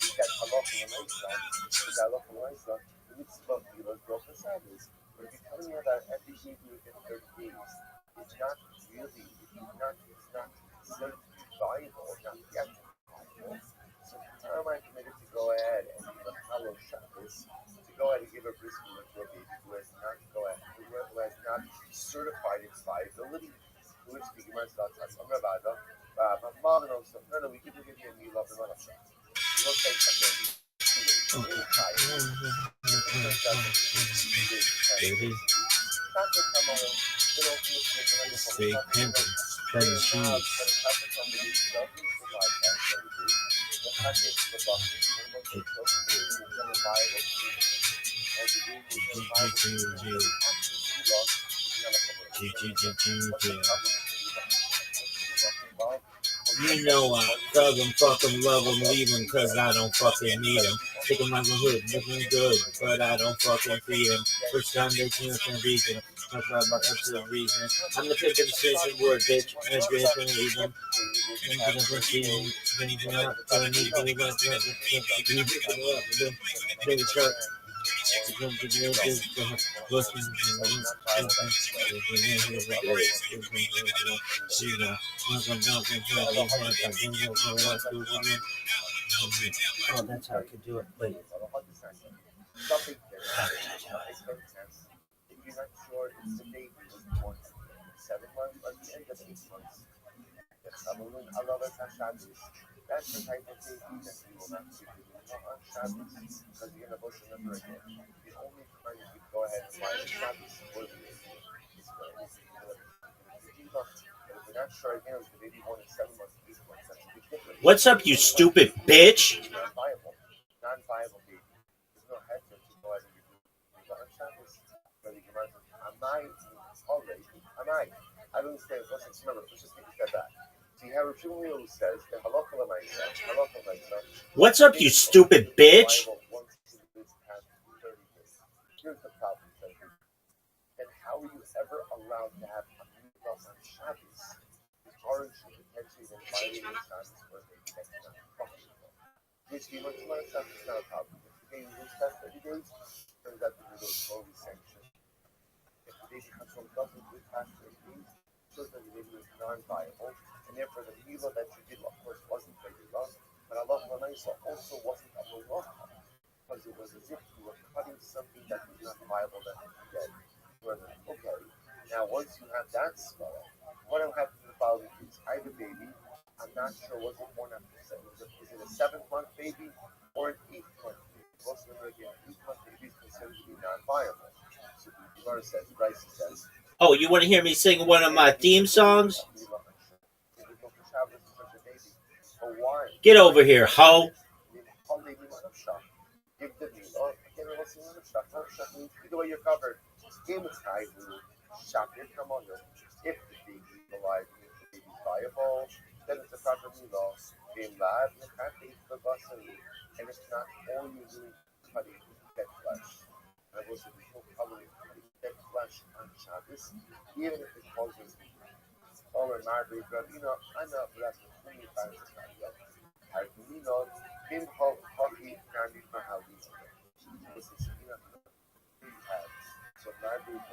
is that halacha l'maisa, is halacha l'maisa, the mitzvah of Avila is broken Shabbos. But if you're telling me about every baby within 30 days, it's not really, it's not considered to be viable, or not yet viable. So how am I committed to go ahead and give a hallow Shabbos, to go ahead and give a bris milah to a baby who has not certified its viability? Who is speaking my thoughts? I'm Rabbi. My mom knows something. No, we give you a milah and let us. You will say again. You know I thug him, fuck him, love him, leave him, cause I don't fucking need him. Take him out of the hood, looking good, but I don't fucking feed him. First time they see us in reason, talk about that's the reason. I'm the pick of the decision word, bitch, and it's been for reason. I'm gonna see him, things out, telling me, baby, truck. Oh, that's how I could do it. Wait. Something that makes perfect sense. If you're not sure it's the baby was born 7 months or the end of 8 months, that's the type of baby that you will not give on Shabbos because you're going to bush another again. The only time you go ahead and buy a Shabbos for the baby is when it's if you're not sure again, it's the baby born in 7 months, 8 months. That's a big difference. What's up, you stupid bitch? Non-viable baby. There's no head to go ahead and give you on Shabbos. I don't understand. Remember, let's just take a step back. So you have Rabbi who says that halacha l'maisa. What's up, you stupid bitch? Here's the problem, and how are you ever allowed to have a mitzvah on Shabbos? It's orange potentially then violating Shabbos for a baby that's not functional. Which he went to my Shabbos is not a problem. If the baby lives past 30 days, turns out to be those totally sanctioned. If the baby comes home doesn't live past 30 days, shows that the baby is non-viable, and therefore the milah that you did, of course, wasn't very love, but Allah also wasn't a malacha, because it was as if you were cutting something that was not viable that was dead. Okay, now once you have that spell, what will happen to the following case? I have a baby, I'm not sure was it born after 7. Is it a 7th-month baby or an 8th-month baby? Most of them again, 8th-month baby is considered to be non-viable. So the Gemara says, Rice says, oh, you want to hear me sing one of my theme songs? Get over here, ho! Give the milah. Either way, you're covered. If the baby is alive and if the baby is viable, then it's a proper milah. And it's not all you're doing cutting dead flesh. And I will say there's no covering cutting dead flesh on Shabbos, even if it causes or a marriage, Rabbi, I know, but that's the 25 Harvino, Kim Hockey, Nani Mahavi. So marriage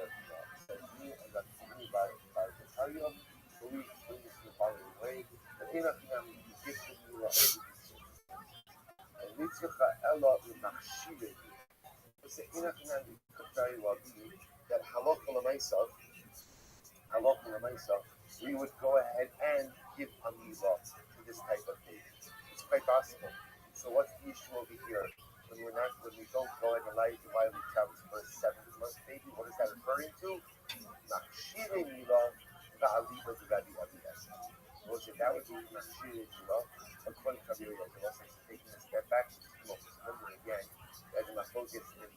says me, and that's me by the Tario, so we bring this in the following way. The Inachinam gives the Mila and Mitzvah Ella in Machshire. So Inachinam could very well be that halacha l'maisa, we would go ahead and give a milah to this type of baby. It's quite possible. So what's the issue over here? When we don't go ahead and allow you to violate Shabbos for a 7th-month baby, what is that referring to? Machshire milah va'aliba de Rabbi Abiyas. We'll say that would be Machshire milah. According to Rabbi Abiyas, taking a step back, focus in the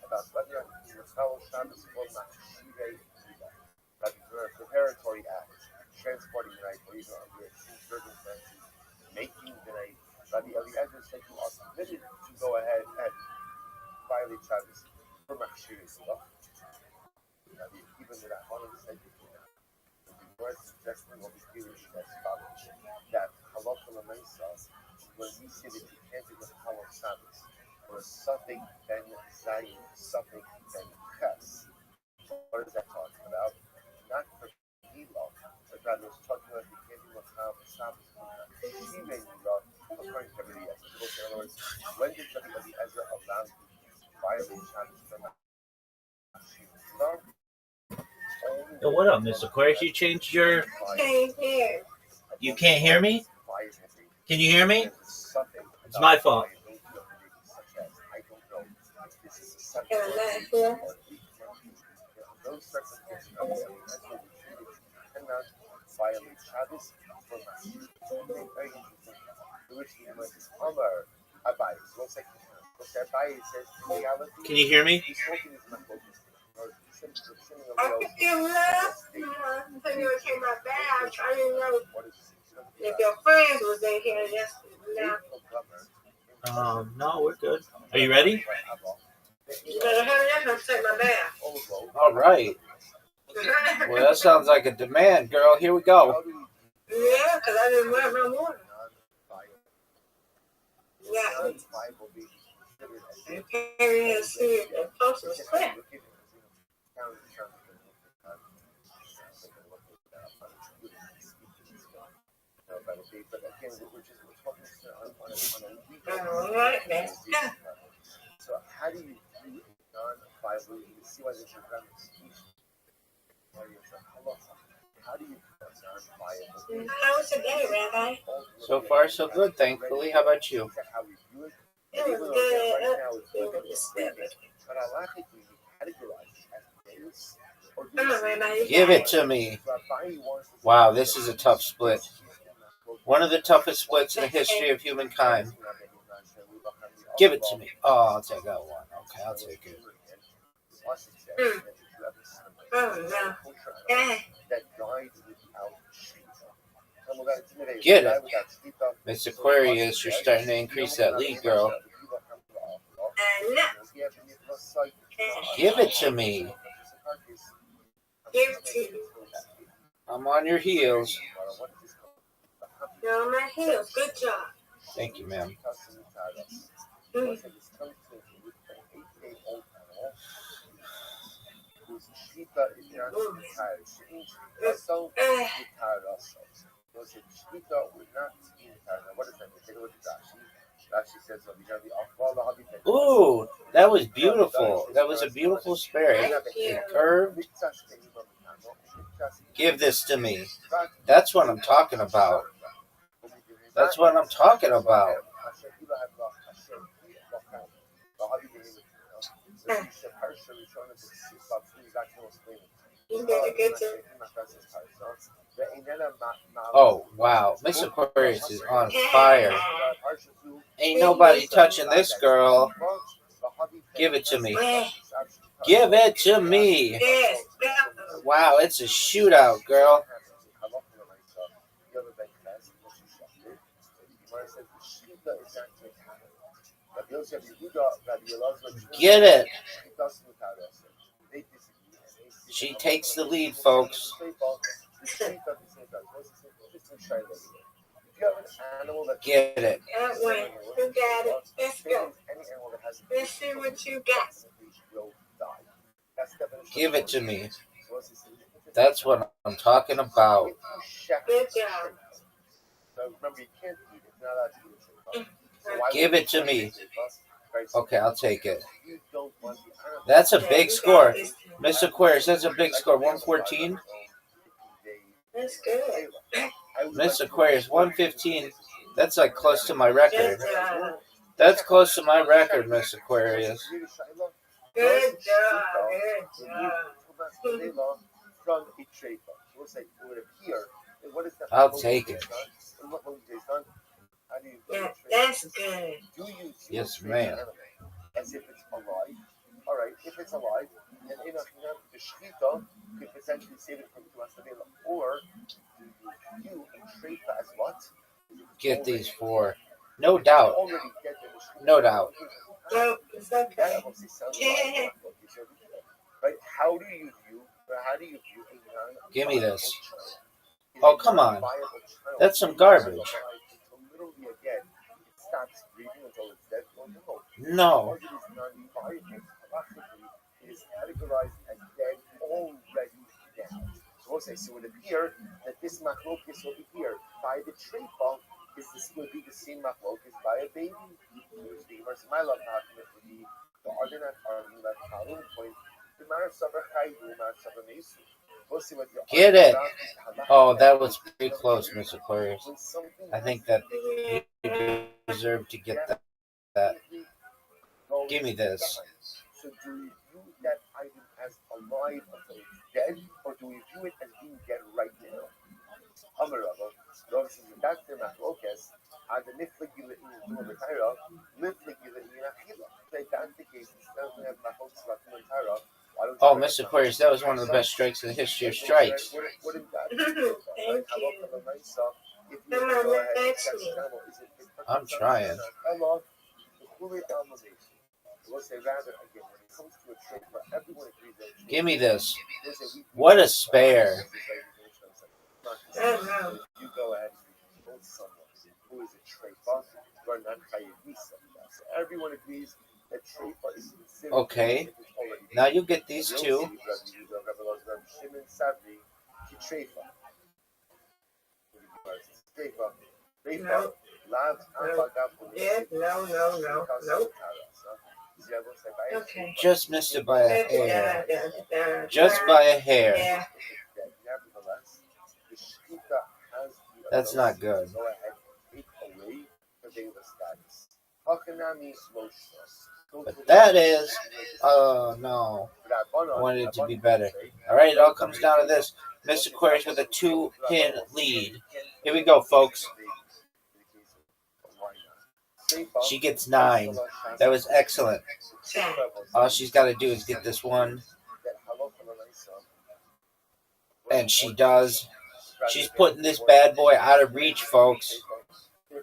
about whether the Masalo Shabbos or Machshire preparatory acts, transporting the night, or even under extreme circumstances, making the night. Rabbi Eliezer said you are permitted to go ahead and violate Shabbos for Machshire. Even the Rahman said you cannot. The word suggesting or beginning as follows: that halacha l'maisa, when we say that you can't do the halal Shabbos, or a suffix ben zayin, suffix ben ches. What is that talking about? Not for Milah, but rather it's talking about you can't do the halal Shabbos for Shimei Milah, according to Rabbi Eliezer. So in other words, when did Rabbi Eliezer allow you to violate Shabbos for Machshire? Yo, what up, Mr. Aquarius? You changed your... You can't hear me? Can you hear me? It's my fault. Can you hear me? If your friends was in here yesterday, No, we're good. Are you ready? you better hurry up and take my bath. All right. Well, that sounds like a demand, girl. Here we go. Yeah, because I didn't wear my water. Yeah. And Perry has seen the post was clear. All right, let's go. So how do you do non-Bible? You see why this is how do you do non-Bible? How was your day, Rabbi? So far, so good, thankfully. How about you? It was good. But halachically, we categorize it as days. Come on, Rabbi. Give it to me. Wow, this is a tough split. One of the toughest splits in the history of humankind. Give it to me. Oh, I'll take that one. Okay, I'll take it. Oh, no. Get it. Miss Aquarius, you're starting to increase that lead, girl. Give it to me. Give it to you. I'm on your heels. You're on my heels. Good job. Thank you, ma'am. Ooh, that was beautiful. That was a beautiful spirit. It curved. Give this to me. That's what I'm talking about. That's what I'm talking about. Oh, wow. Miss Aquarius is on fire. Ain't nobody touching this girl. Give it to me. Give it to me. Wow, it's a shootout, girl. Get it. She takes the lead, folks. Get it. That way. You got it. Let's go. Let's see what you got. Give it to me. That's what I'm talking about. Good job. Give it to me. Okay, I'll take it. That's a big score. Miss Aquarius, that's a big score. 114. That's good. Miss Aquarius, 115. That's like close to my record. Good job. That's close to my record, Miss Aquarius. Good job. Good job. I'll take it. Yeah, that's good. Yes, ma'am. if it's alive, then the shechita could potentially save it from tumas, or do you view a treifa as what? Get these four. No doubt. Already dead in the shechita. No doubt. No, it's okay. That obviously sounds like right? How do you view a Give me this. child? Oh, come on. That's some garbage. Until literally again, it stops breathing until it's dead. Well, no. No. Because it is non-viable, halachically, it is categorized as dead already now. So we'll say, so it would appear that this machlokes over here, by the treifa, would be the same machlokes by a baby. The verse my love argument would be the argument that Harun point, the matter suffer chaydu, matter suffer mesu. We'll see what the Get it. Oh, that was pretty close, Miss Aquarius. I think that you deserve to get that. Give me this. So do we view that item as alive until it's dead, or do we view it as being dead right now? Amarava, Rav says that that's the machlokes. Ad niflegila in Tumatara, niflegila in Achila. If that's the case, instead of having machlokes about Tumatara, oh, Miss Aquarius, that was one of the best strikes in the history of strikes. What is that? Thank you. Come on, that's me. I'm trying. We'll say rather again, when it comes to a trade, where everyone agrees that Give me this. What a spare. You go ahead and vote someone who is a treifa, you are not chayevisa. So everyone agrees that treifa is considered. Okay. Now you get these two. No. Yeah, no. Okay. Just missed it by a hair. Yeah. Just by a hair. Yeah. Nevertheless, the shechita has the That's not good. go ahead and take away the Bela status. Hakanami Moshe. But that is, no. I wanted it to be better. Alright, it all comes down to this. Miss Aquarius with a 2-pin lead. Here we go, folks. She gets 9. That was excellent. All she's got to do is get this one. And she does. She's putting this bad boy out of reach, folks. You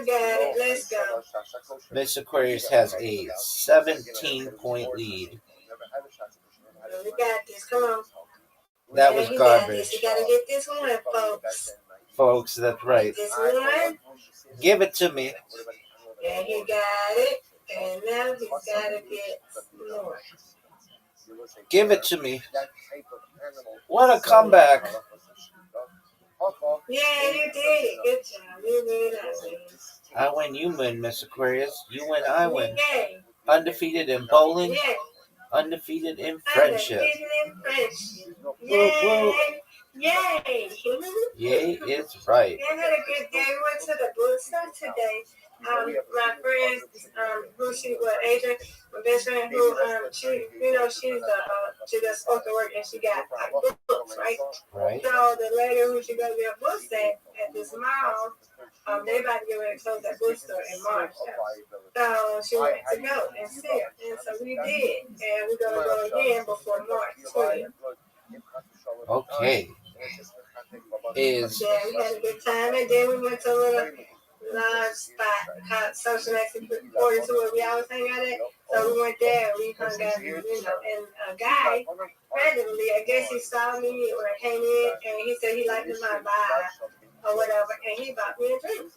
got it. Let's go. Miss Aquarius has a 17-point lead. We got this. Come on. That was garbage. You gotta get this one, folks. Folks, that's right. This one. Give it to me. Yeah, he got it. And now he's gotta get more. Give it to me. What a comeback. Yeah, you did. Good job. You did. I win, you win, Miss Aquarius. You win, I win. Yay. Undefeated in bowling. Yay. Undefeated in friendship. Undefeated in friendship. Whoop, whoop. Yay. Yay, it's right. I had a good day. We went to the bookstore today. My friend, Adrian, my best friend, who, she does spoken work and she got like books, right? Right. So the lady who she goes to get books at this mall, they about to get ready to close that bookstore in March. So she went to go and see it, and so we did, and we're gonna go again before March 20th. Okay. Yeah, we had a good time, and then we went to a little large spot, social activity according to where we always hang out at. So we went there, we hung out, and a guy, randomly, I guess he saw me or came in, and he said he liked my vibe or whatever, and he bought me a drink.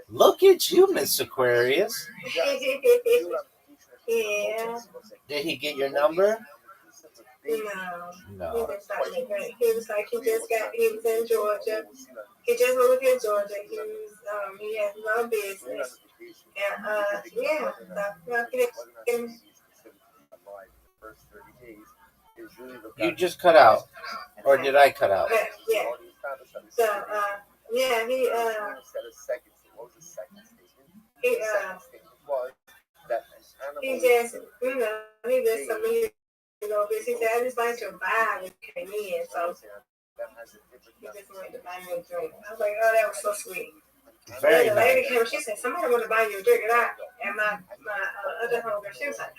Look at you, Miss Aquarius. Yeah. Did he get your number? No. No. He didn't buy me a drink. He was like, he was in Georgia. He just moved in Georgia. He has no business. And, yeah. You just cut out. Or did I cut out? Yeah. So, yeah, he just, he just told me, because he said, I just like your vibe when you came in, so he just wanted to buy me a drink. I was like, oh, that was so sweet. Very The lady nice. came, she said, somebody want to buy you a drink. And my other homegirl, she was like,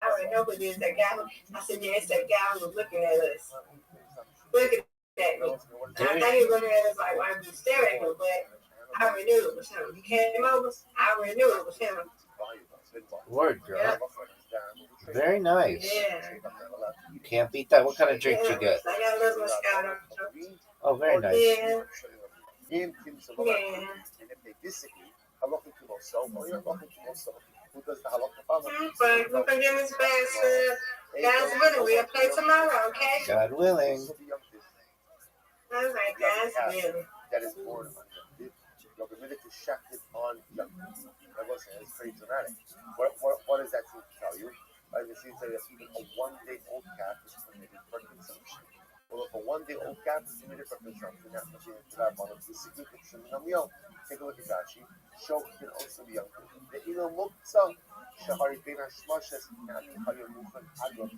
I already know who it is, that guy. I said, yeah, it's that guy who was looking at us. Looking at me. And I thought he was looking at us like, why would you stare at him? But I already knew it was him. He came over, I already knew it was him. Word, girl. Yeah. Very nice. Yeah. Can't beat that. What kind of drink you get? I got a little Moscato. Oh, very nice. Yeah. Yeah. And if they disagree, halacha kimoso, or your halacha kimoso, who does the halacha follow? But we're gonna give this best. God's willing, we'll play tomorrow, okay? God willing. All right, God's willing. That is born on Yom Tiv. You're permitted to shaft it on Yom Tiv. That was it's pretty dramatic. What does that seem to tell you? It seems that even a 1-day-old calf is permitted for consumption. Well, if a 1-day-old calf is permitted for consumption, that must be the one of the significant Shemina. Take a look at Rashi. Show can also be Yom Tiv. The Ilo Muktzah, Shahari Ben Hashmashas, Nami Hayar Mukhan Adon.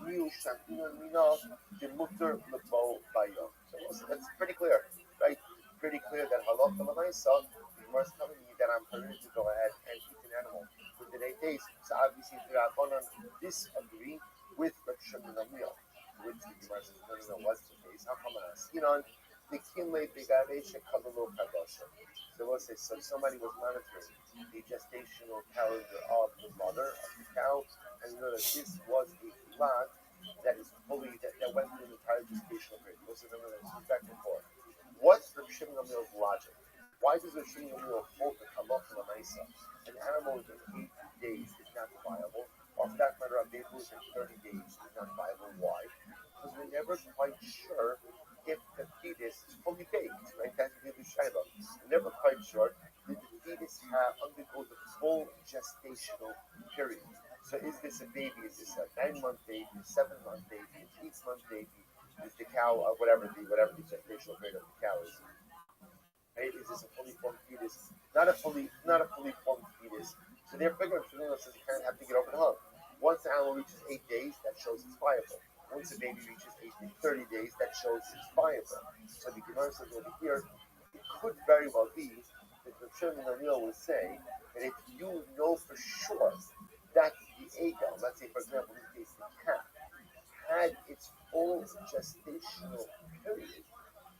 Miu Shantina Mina, the Mutter Lebo Bayom. So that's pretty clear, right? Pretty clear that halacha l'maisa, the Gemara is telling me that I'm permitted to go ahead and eat an animal within 8 days. So obviously, the Rabbanan disagree with Rav Shimon Gamliel, which the Gemara says, no, what's the case? How come I ask? The Kinley Begave Shekabalo Kadosha. So we'll say, so somebody was monitoring the gestational calendar of the mother, of the cow, and you know that this was a lot that is fully, that went through the entire gestational period. We'll say, remember that back and forth. What's Rav Shimon Gamliel's logic? Why does Rav Shimon Gamliel hold the halacha l'maisa? An animal within 8 days is not viable, or for that matter, a baby within 30 days is not viable. Why? Because we're never quite sure if the fetus is fully baked, right? That's the Shaila. We're never quite sure that the fetus undergo the full gestational period. So is this a baby? Is this a 9-month baby, a 7-month baby, an 8-month baby? Is the cow, whatever the gestational period of the cow is? Right? Is this a fully formed fetus? Not a fully formed fetus. So they're figuring that says you kind of have to get over the hump. Once the animal reaches 8 days, that shows it's viable. Once the baby reaches 30 days, that shows it's viable. So the Gemara says over here, it could very well be that the Shimon Gamliel will say that if you know for sure that the egel, let's say for example in this case the calf, had its full gestational period,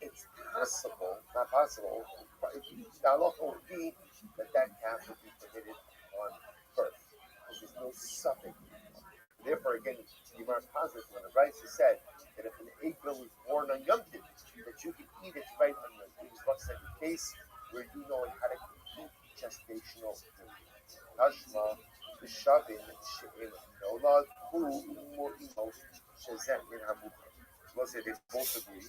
it's possible, not possible, the halacha would be that calf would be permitted on birth. Because there's no suffix. Therefore, again, the Gemara is positive when the Rabbi said that if an egel is born on Yom Tiv, that you can eat it right on Yom Tiv. It looks like a case where you know how to eat gestational period. Tashma, the Shavin, She'in, Nolad, Hu, Umo, Imo, Shazet, Min Hamucha. We'll say they both agree.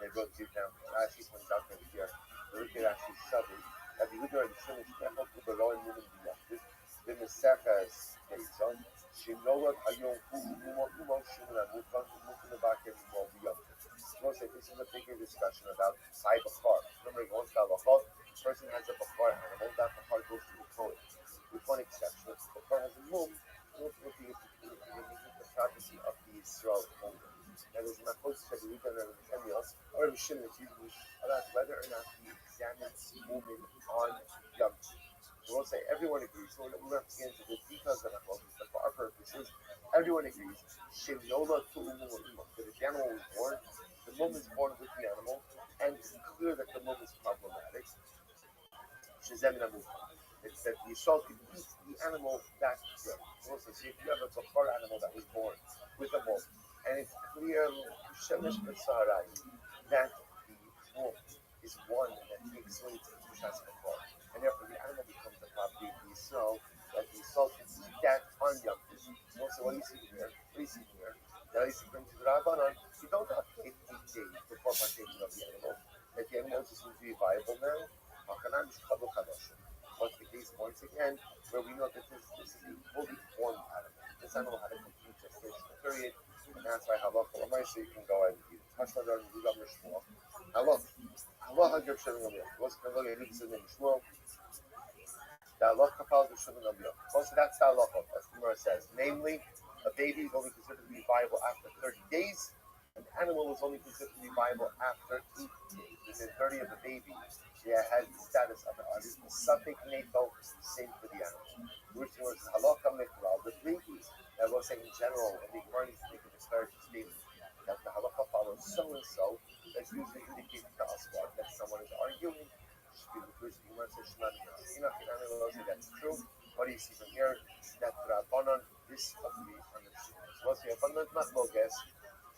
They both give down. Rashi points out over here. The look at Rashi Shavin. Have you looked at the Shinish Nechel, Uberoi, Mumin, Biyachid? Then the Sefas Bezon, Shinolat Hayom Umo Shimon Amukan Umukan Abakim Umo Biyachid. We'll say this is a bigger discussion about Sai Bachar. Remember, once the Bachar, the person has a Bachar animal, that Bachar goes to the Torah. With one exception, if the Bachar has a mum, it will be the prophecy of the Israel only. That is, not supposed to be written in the Emios, or the Shimon is usually about whether or not he examines women on Yom Tov. So we'll say everyone agrees. So we don't have to get into the details of the halacha, but for our purposes, everyone agrees. Shemnola tu'umu that if the animal was born, the mum is born with the animal, and it's clear that the mum is problematic. Shezemin amucha. It's that the Yisrael can eat the animal that way. So we'll say, if you have a bachar animal that was born with a mum, and it's clear shemesh b'saharai that the mum is one that takes away to the Shas bachar. And therefore the animal becomes the property of the Yisrael, that the Yisrael can eat that on Yom Tov. So what do you see here? That is according to the Rabbanan, you don't have to wait 8 days before partaking of the animal. That the animal just seems to be viable now. What's the case once again, where we know that this is a fully formed animal. This animal had a complete gestational period, and that's why halacha l'maisa you can go ahead and eat it. Hashmadar and Yugam Nishmuel. Halacha Geb Shimon Gamliel. What's the halacha Geb Shimon Gamliel? The halacha follows the Shimon Gamliel. Also, that's the halacha, as the Gemara says. Namely, a baby is only considered to be viable after 30 days, An animal is only considered to be viable after 8 days. Within 30 of a baby, it has the status of an artist. Safek neto, same for the animal. Which was halakha mikral. The three that will say in general, when the Gemara needs to make a declarative statement that the halakha follows so and so, that's usually indicated to us what that someone is arguing. That's true. What do you see from here? That Rabbanon, this of the understood. So what's the abundant matloges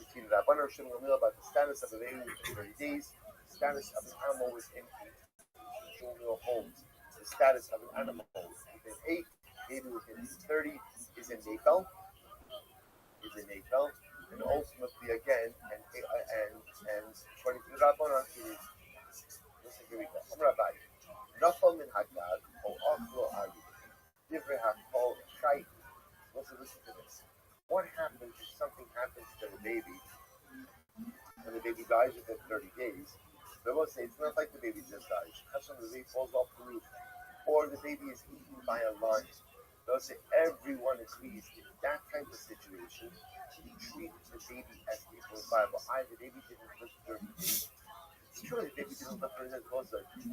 between Rabbanon and Shimon about the status of a baby within 30 days, the status of an animal within 8 holds. The status of an animal within 8, baby within 30 is in Nafel, and ultimately again, and according to the Rabbanon, it is. Listen, here we go. Rabbi. Nafal min Hagag, O Achlo Ayu, Divrei HaKol Chai. Listen to this. What happens if something happens to the baby, and the baby dies within 30 days? They will say it's not like the baby just dies. The baby falls off the roof, or the baby is eaten by a lion. They'll say everyone agrees in that type of situation, you treat the baby as if it was viable. Either the baby didn't live 30 days. It's true that the baby didn't live 30 days.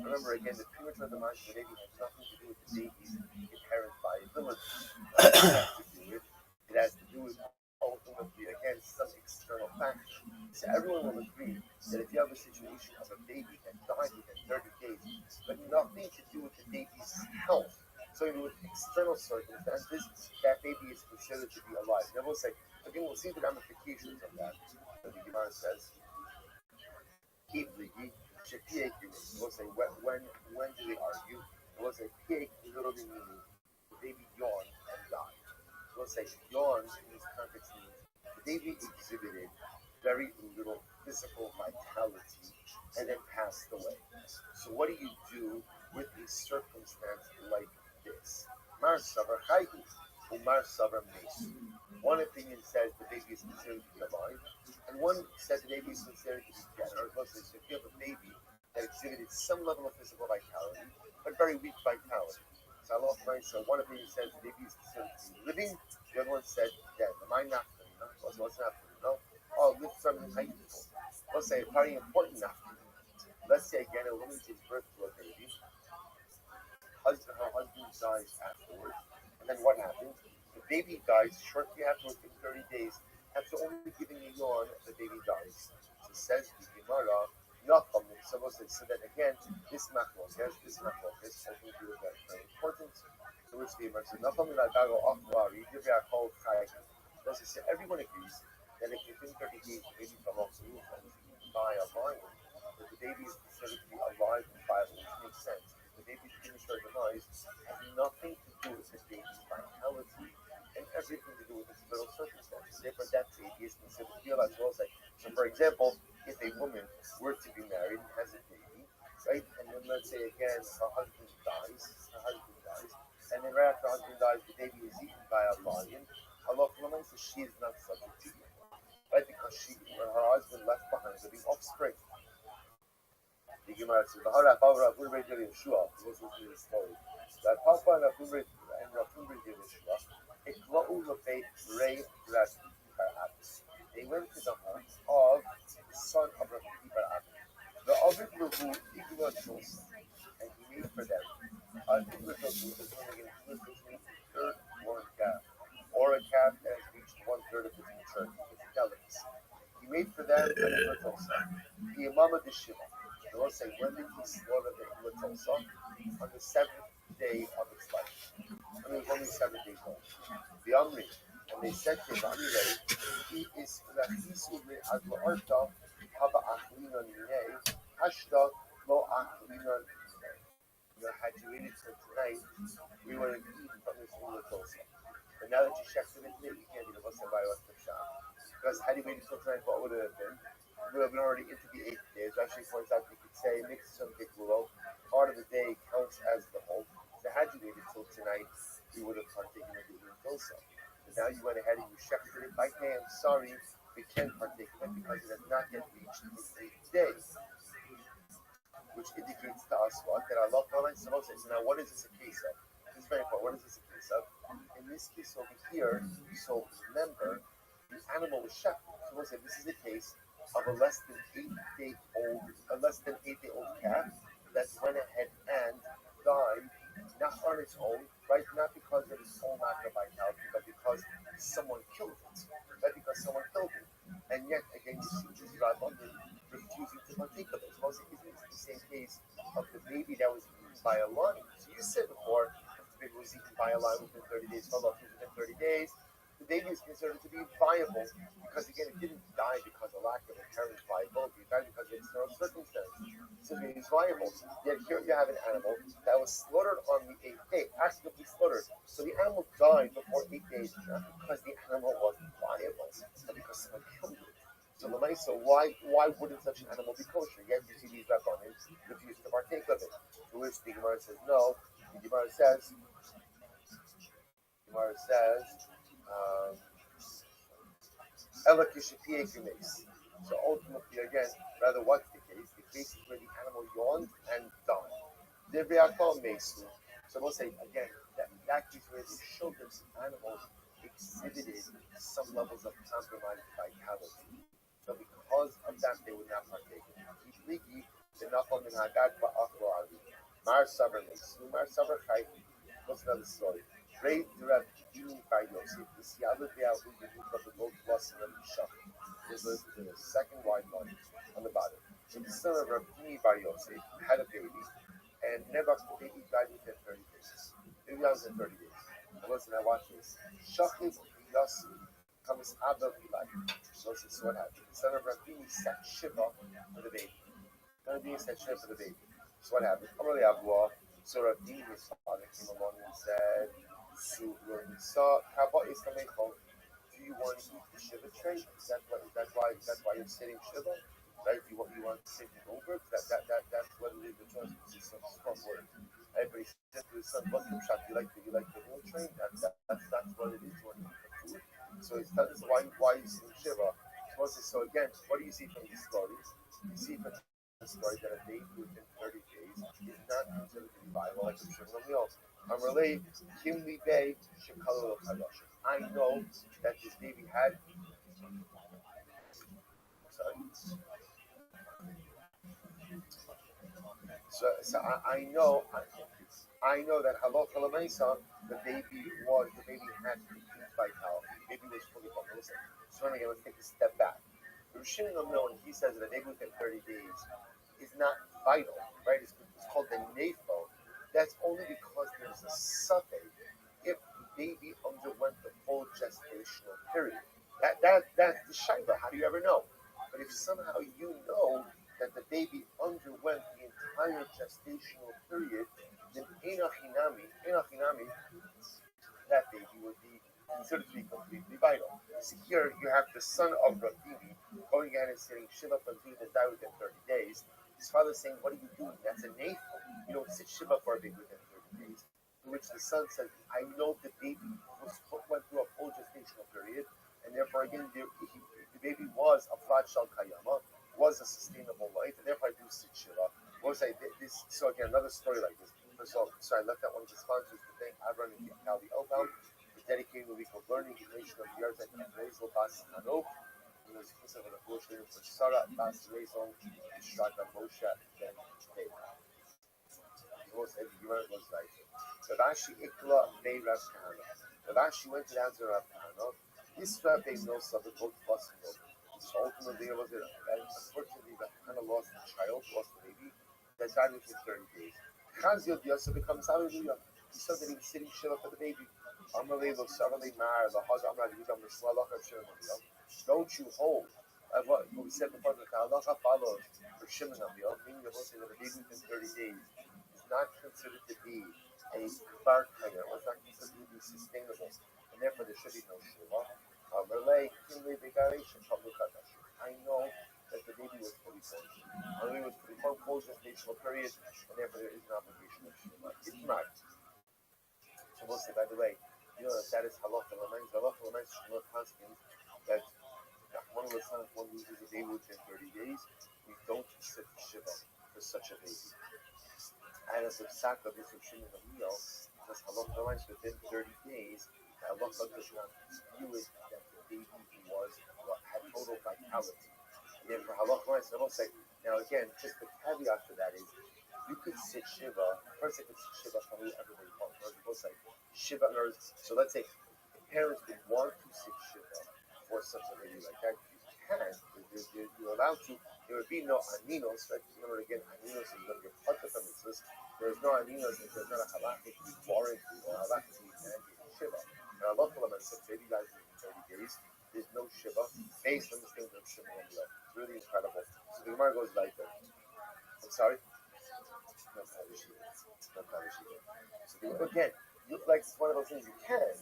Remember again, the premature demise of the baby has nothing to do with the baby's inherent viability. It has to do with ultimately, again, some external factor. So everyone will agree that if you have a situation of a baby that died within 30 days, but nothing to do with the baby's health, something with external circumstances, that baby is considered to be alive. Now we'll say, again, we'll see the ramifications of that. So the Gemara says, we'll say, when do they argue? We'll say, literally meaning the baby yawned and died. We'll say, yawned in this context means the baby exhibited very little physical vitality and then passed away. So what do you do with a circumstance like this? Mar savar chayhu, umar savar mesu. One opinion says the baby is considered to be alive, and one says the baby is considered to be dead. Or so if you have a baby that exhibited some level of physical vitality, but very weak vitality. So one opinion says the baby is considered to be living, the other one said dead. Am I not? What's not? No. Oh, live from the height. Let's say a very important enough. Let's say again a woman gives birth to a baby. Her husband dies afterwards. And then what happens? The baby dies shortly afterwards in 30 days. After only giving a yawn, the baby dies. So says the Gemara, so that again, this machlokes, something to do with that very important. So which the Gemara says, everyone agrees that if within 30 days the baby fell off the roof and was eaten by a lion, that the baby is considered to be alive and viable, which makes sense. The baby's premature demise has nothing to do with the baby's vitality and everything to do with external circumstances. Therefore, that baby is considered to be alive. So, for example, if a woman were to be married and has a baby, right, and then let's say again her husband dies, and then right after her husband dies, the baby is eaten by a lion. Allah says she is not subject to it, right? Because her husband left behind the offspring. The Gemara says, "That Papa and Rafun Yeshua, they went to the house of the son of Rabbi the Ovid Ruhu Ignotus, and he made for them or a calf that has reached 1/3 of its maturity, its delicacy. He made for them an Latolsa, the Imama de Shiva. The Lord said, when did he slaughter the Latolsa? On the 7th day of its life. I mean, it was only 7 days old. The Amri, and they said to him, he is Rahisuli Adlaarta, Haba Achlinon Mine, Hashta Lo Achlinon Mine. Had you waited till tonight, we would have eaten from this Latolsa. But now that you checked it into it, you can't do the Muslim by what's the shop. Because had he waited till tonight, what would it have been? It would have been already into the 8th day. As actually points out, you could say, mix some kikulo. Part of the day counts as the whole. So had you waited till tonight, we would have partaken of the Latolsa. But now you went ahead and you checked it by, hey, I'm sorry, we can't partake of it because it has not yet reached the 8th day. Which indicates to us what? That Allah says. So now what is this a case of? This is very important. What is this a case of? In this case over here, so remember the animal was shechted. So we'll say this is a case of a less than 8 day old calf that went ahead and died, not on its own, right? Not because of its own lack of vitality, but because someone killed it, right? Because someone killed it, and yet again you see this rabbi refusing to partake of it. So isn't it the same case of the baby that was eaten by a lion? So you said before, if the baby was eaten by a lion within 30 days, fell off within 30 days, the baby is considered to be viable because again it didn't die because of lack of inherent viability, it died because of external circumstances. So it is viable. Yet here you have an animal that was slaughtered on the 8th day, accidentally slaughtered. So the animal died before 8 days, not because the animal wasn't viable, but because someone killed it. So why wouldn't such an animal be kosher? Yet you see these rabbanim refuse to partake of it. To which the Gemara says no. The Gemara says so ultimately, again, rather what's the case? The case is where the animal yawned and died. So we'll say again that case where they showed that the animal exhibited some levels of compromised vitality. So because of that, they would not partake. Mar Savar Mesu, Mar Savar Chai. What's another story? Great Rabbi by Yosef, the Sialu Be'ahu Yehuda of the boat was in the Shach. This was the second white line on the bottom. So the son of Rabbi by Yosef had a baby, and never the baby died within 30 days. Maybe I was in 30 days. And listen, I watch this. Shachim Yosef comes out of Eli. So what happened? The son of Rabbi sat Shiva for the baby. Rabbi sat Shiva for the baby. So what happened? So Rabbi, his father, came along and said, do you want to eat the Shiva tray? That's why you're sitting Shiva? Right? You want to sit over? That's what it is. The choice is some strong word. Everybody said to his son, "Look, you like the meal train? That's what it is. You want to eat the food." So it's telling us why you sitting Shiva. So again, what do you see from these stories? You see from the story that a baby within 30 days is not considered to be viable like a sugar meal. I'm related, Kimli Bay, Shekalo Kadosh. I know that this baby had. Sorry. So I know that Halot Halamesa, the baby had complete vitality. The baby was fully formed. So again, let's take a step back. Rishon when he says that a baby within 30 days is not vital, right? It's called the nafo. That's only because there's a suffix if the baby underwent the full gestational period. That's the shayla. How do you ever know? But if somehow you know that the baby underwent the entire gestational period, then enochinami, that baby would be considered to be completely vital. So here you have the son of Rabbi going ahead and sitting Shiva for a baby that died within 30 days. His father is saying, "What are you doing? That's a nafel. You don't sit Shiva for a baby within 30 days." To which the son says, "I know the baby went through a full gestational period, and therefore again the baby was a flat shell kayama, was a sustainable life, and therefore I do sit Shiva." So again, another story like this. So I left out one of the sponsors to thank Avram and Kali Elbaum for dedicating the week of learning the nation of Yerzak and Rezel Bas Hanov. And there's a of the Bushman for Sarah Bas Rezel, Shraga Moshe, Ben Teva. Most every year it was like Ravashi Ikla Bey Rav Kahana. Ravashi went down to Rav Kahana. This Rabbi knows of the both plus so ultimately it was it. And unfortunately, Rav Kahana lost a child, lost a baby, that died within 30 days. Chazil Yosef becomes hallelujah. He said that he was sitting Shiva for the baby. Amalei lo Saralei Mar, the Haz Amra Yudam Rislalach of Shimon. Don't you hold. What we said before, the halacha follows for Shimon Amil, meaning the say that a baby within 30 days is not considered to be a kvar kayer, or is not considered to be sustainable, and therefore there should be no Shiva. I know that the baby was fully formed. The baby was fully formed, full gestational period, and therefore there is an obligation of Shiva. It's not. So we'll say, by the way, you know that is halacha l'mayin. Halacha l'mayin is not constant. That one of the sons, one loses a baby within 30 days. We don't sit Shiva for such a baby. And as a sack of this of Shimon Gamliel, because halacha l'mayin within 30 days, halacha does not view it that the baby who had total vitality. And then for halacha, I will say, now again, just the caveat to that is, you could sit shiva. First, I could sit shiva from whoever they want. People say shiva nurse. So let's say parents would want to sit shiva for such a baby like that. You can. You're allowed to. There would be no aninos. Right? Remember again, aninos is when you're part of the mitzvahs. There's no aninos if there's not a halakhic warranty or halakhic mandated shiva. And Allah said baby guys in 30 days. There's no shiva based on the things that shiva on the It's really incredible. So the Gemara goes like that. I'm sorry. So again, like it's one of those things you can,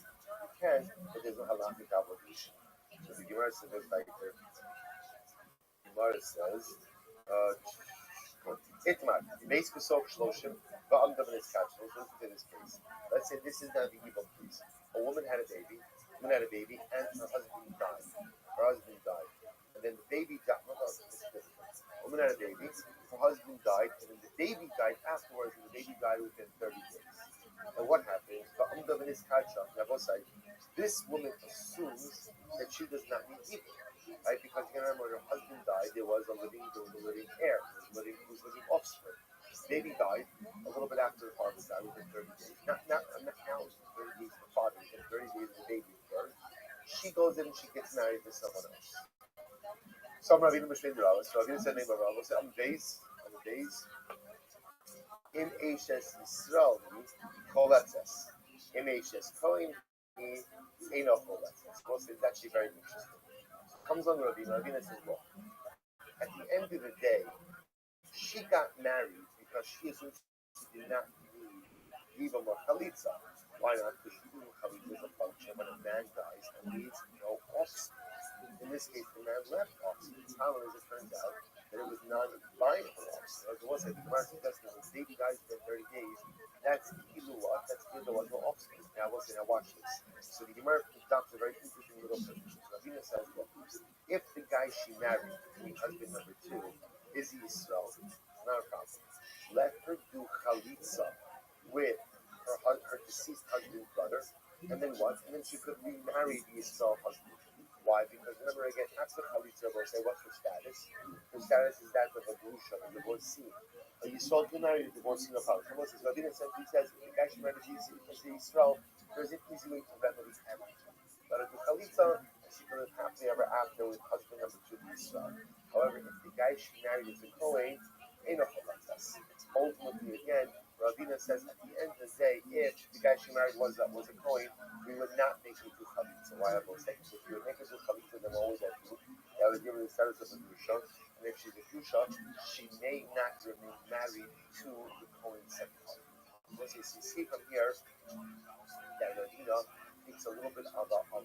but there's no halakhic obligation. So the Gemara says like the Gemara says, Itmar, base besok shloshim, ba'am daven is catch. Listen to this case. Let's say this is now the evil case. A woman had a baby, and her husband died. And then the baby died. A woman had a baby, her husband died, and then the baby died afterwards, and the baby died within 30 days. And what happens? This woman assumes that she does not need evil, right? Because you remember when her husband died, there was a living heir, there was living offspring. The baby died a little bit after the father died, within 30 days. Not now, 30 days the father, within 30 days the baby is born. She goes in and she gets married to someone else. Some Rabbi Mishlein Rabbi, so Rabbi said name of Rabbi, said on the days, in Ashes Yisrael, Koletzes. In Ashes Kohen, he ain't no Koletzes. Most it's actually very interesting. So comes on Rabbi says, well, at the end of the day, she got married because she assumed she did not need Yivam or Chalitza. Why not? Because Yivam or Chalitza is a function when a man dies and needs no offspring. In this case, the man left offspring. How as it turns out that it was non-binding offspring. As it was said, the Gemara suggests that when the baby dies within 30 days, that's Iluwa, that's there was no offspring. Now, now watch this. So the Gemara adopts a very interesting little position. So Rabbi says, look, if the guy she married, husband number 2, is Yisrael, it's not a problem. Let her do chalitza with her deceased husband's brother, and then what? And then she could remarry the Yisrael husband. Why? Because remember again, after chalitza, we'll say, what's her status? Her status is that of a grusha, a divorcee. A Yisrael can marry a divorcee no problem. Someone says, Rabbi says, he says, if the guy she married is Yisrael, there's an easy way to remedy everything. Let her do chalitza, and she can live happily ever after with husband number 2 Yisrael. However, if the guy she married is a Kohen, ain't no chalitza. Ultimately, again, Ravina says at the end of the day, if the guy she married was a Kohen, we would not make her do chalitza. Why? I will say, if you would make her do chalitza, then what would that do? That would give her the status of a grusha. And if she's a grusha, she may not remain married to the Kohen second time. So you see from here that Ravina takes a little bit of a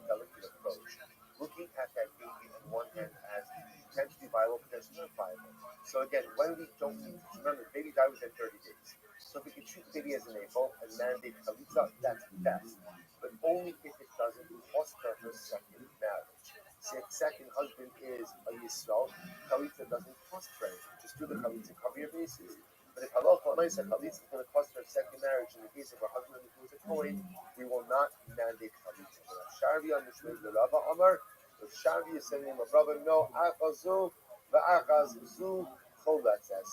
delicate approach. Looking at that baby on one hand as potentially viable, potentially not viable. So again, when we don't need to remember, the baby died within 30 days. So if we can treat the baby as an able and mandate chalitza, that's best. But only if it doesn't cost her second marriage. See, if the second husband is a Yisrael, chalitza doesn't cost her anything. Just do the chalitza, cover your bases. But if halacha said chalitza is going to cost her second marriage in the case of her husband who is a Kohen, we will not mandate chalitza. Sharvi on the Shmei the Rabba Amar, if Sharvi is sending him a brother, no, achazu, va'achazu, choletzes.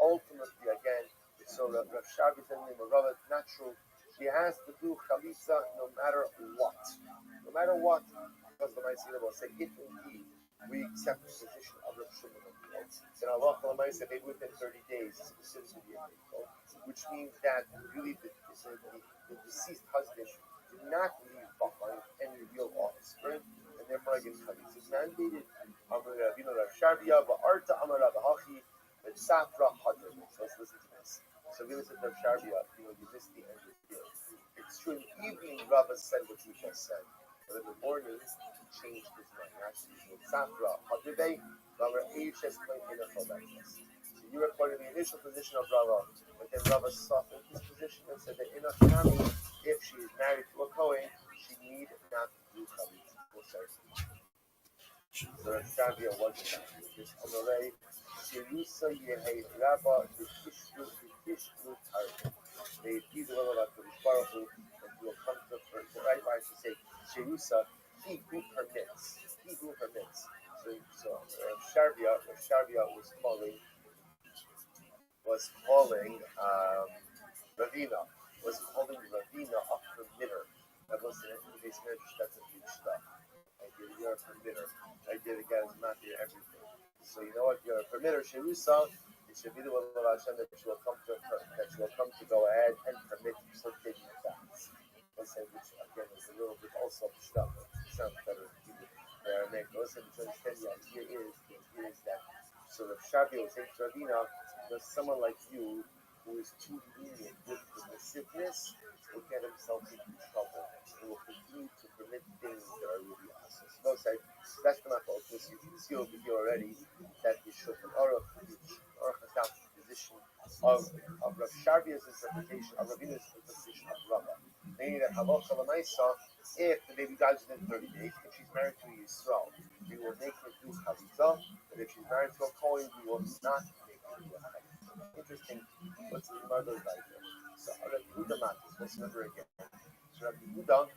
Ultimately, again, so Rav Sharvi is sending him a brother, it's not true. She has to do chalitza no matter what. No matter what, because the Ma'aseh will say, if indeed we accept the position of Rav Shimon, then Allah said maybe within 30 days the sins will be illegal, which means that really the deceased husband did not leave behind any real offspring, and therefore again chalitza is mandated. Amar Rabbeinu Rav Sharvia va'arta amar Rav Hachi v'safra hadr. So let's listen to this. So we listen to Rav Sharvia. You missed the end of here. It's true. In the evening, Rabbah said what you just said, but in the morning, he changed his mind. Actually, v'safra hadr day. So you recorded the initial position of Rava, but then Rava softened his position and said that in a family, if she is married to a Kohen, she need not do chalitza. So Shavia wasn't happy with this. Amalei, Shirusa Yehei Rabba, the Kishlu Target. They please the will of the Baruch, and he will come to her. The right to say, Shirusa, he who permits calling Ravina, was calling Ravina a permitter. That was in this marriage, that's a huge stuff. You're a permitter. I did a guy's not here everything. So you know what? You're a permitter. Sherusa, it should be the will of Hashem that you will come to go ahead and permit for taking facts. Let's say, which again is a little bit also stuff. It sounds better in Hebrew. Aramaic. Listen, to understand the idea is that so the Shabbi will say to Ravina, there's someone like you who is too lenient with permissiveness will get himself into trouble and will continue to permit things that are really awesome. So those that's the focus. You can see over here already that the Shulchan Aruch adopts the position of Rav Sharbia's interpretation of Ravina's interpretation of Rabbi. Meaning that halacha l'maisa, if the baby dies within 30 days, if she's married to a Yisrael, we will make her do chalitza, but if she's married to a Kohen, we will not make her do a chalitza. Interesting. What's the mother right there? So Rabbi Yehuda Matis, let's remember again. So Rabbi Yehuda,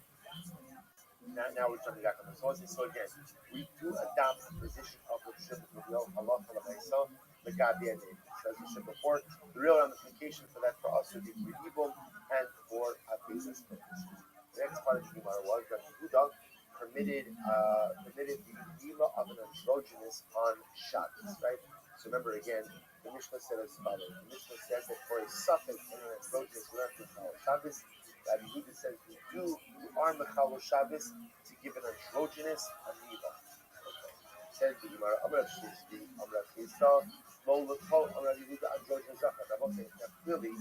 now we're jumping back on the sources. So again, we do adopt the position of the Shibud Real halacha l'maisa, the Gabi and as we said before, the real ramification for that for us would be for evil and for business purposes. The next part of the Gemara was that Yehuda permitted the Mila of an androgynous on Shabbos, right? So remember again, the Mishnah said as follows. The Mishnah says that for a suffix in an androgynous, we don't have to follow Shabbos. Rabbi Yehuda says you are mechalo Shabbos to give an androgynous a Mila. Says the Gemara, Amrav Shizdi, Amrav Chisa, Lo L'Kol, Amrav Yehuda androgynous Zachar. Now, okay, clearly.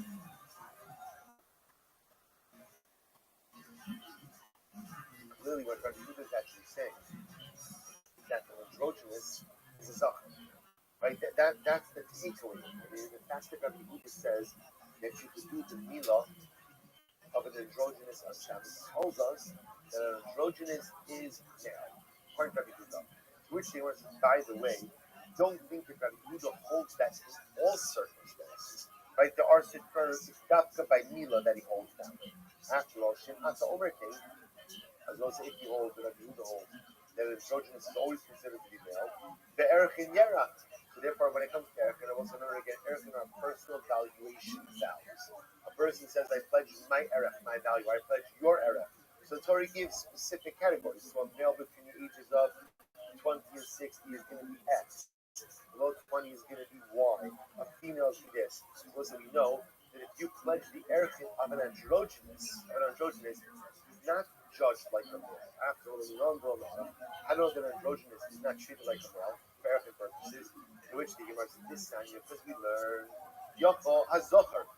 Clearly, what Rabbi Yehuda is actually saying is that the androgynous is a zachar, right? That's the takeaway. The fact that Rabbi Yehuda says that you could do the milah of an androgynous on Shabbos tells us that an androgynous is male, according to Rabbi Yehuda. To which they want to, by the way, don't think that Rabbi Yehuda holds that in all circumstances, right? There are situations, it's dafka by milah that he holds that. After all, Shim'ata Omer came. As well as if you hold, that Rabbi Yehuda holds, that androgynous is always considered to be male. The Erchin Yera. So therefore, when it comes to Erchin, I also remember again, Erchin are personal valuation values. A person says, I pledge my Erech, my value, I pledge your Erech. So the Torah gives specific categories. So a male between the ages of 20 and 60 is going to be X. Below 20 is going to be Y. A female is this. So we know that if you pledge the Erchin of an androgynous, not judged like a male. After all, I know that androgynous is not treated like a male for Erchin purposes, in which the Gemara says this time, because we learn Yafo HaZochar.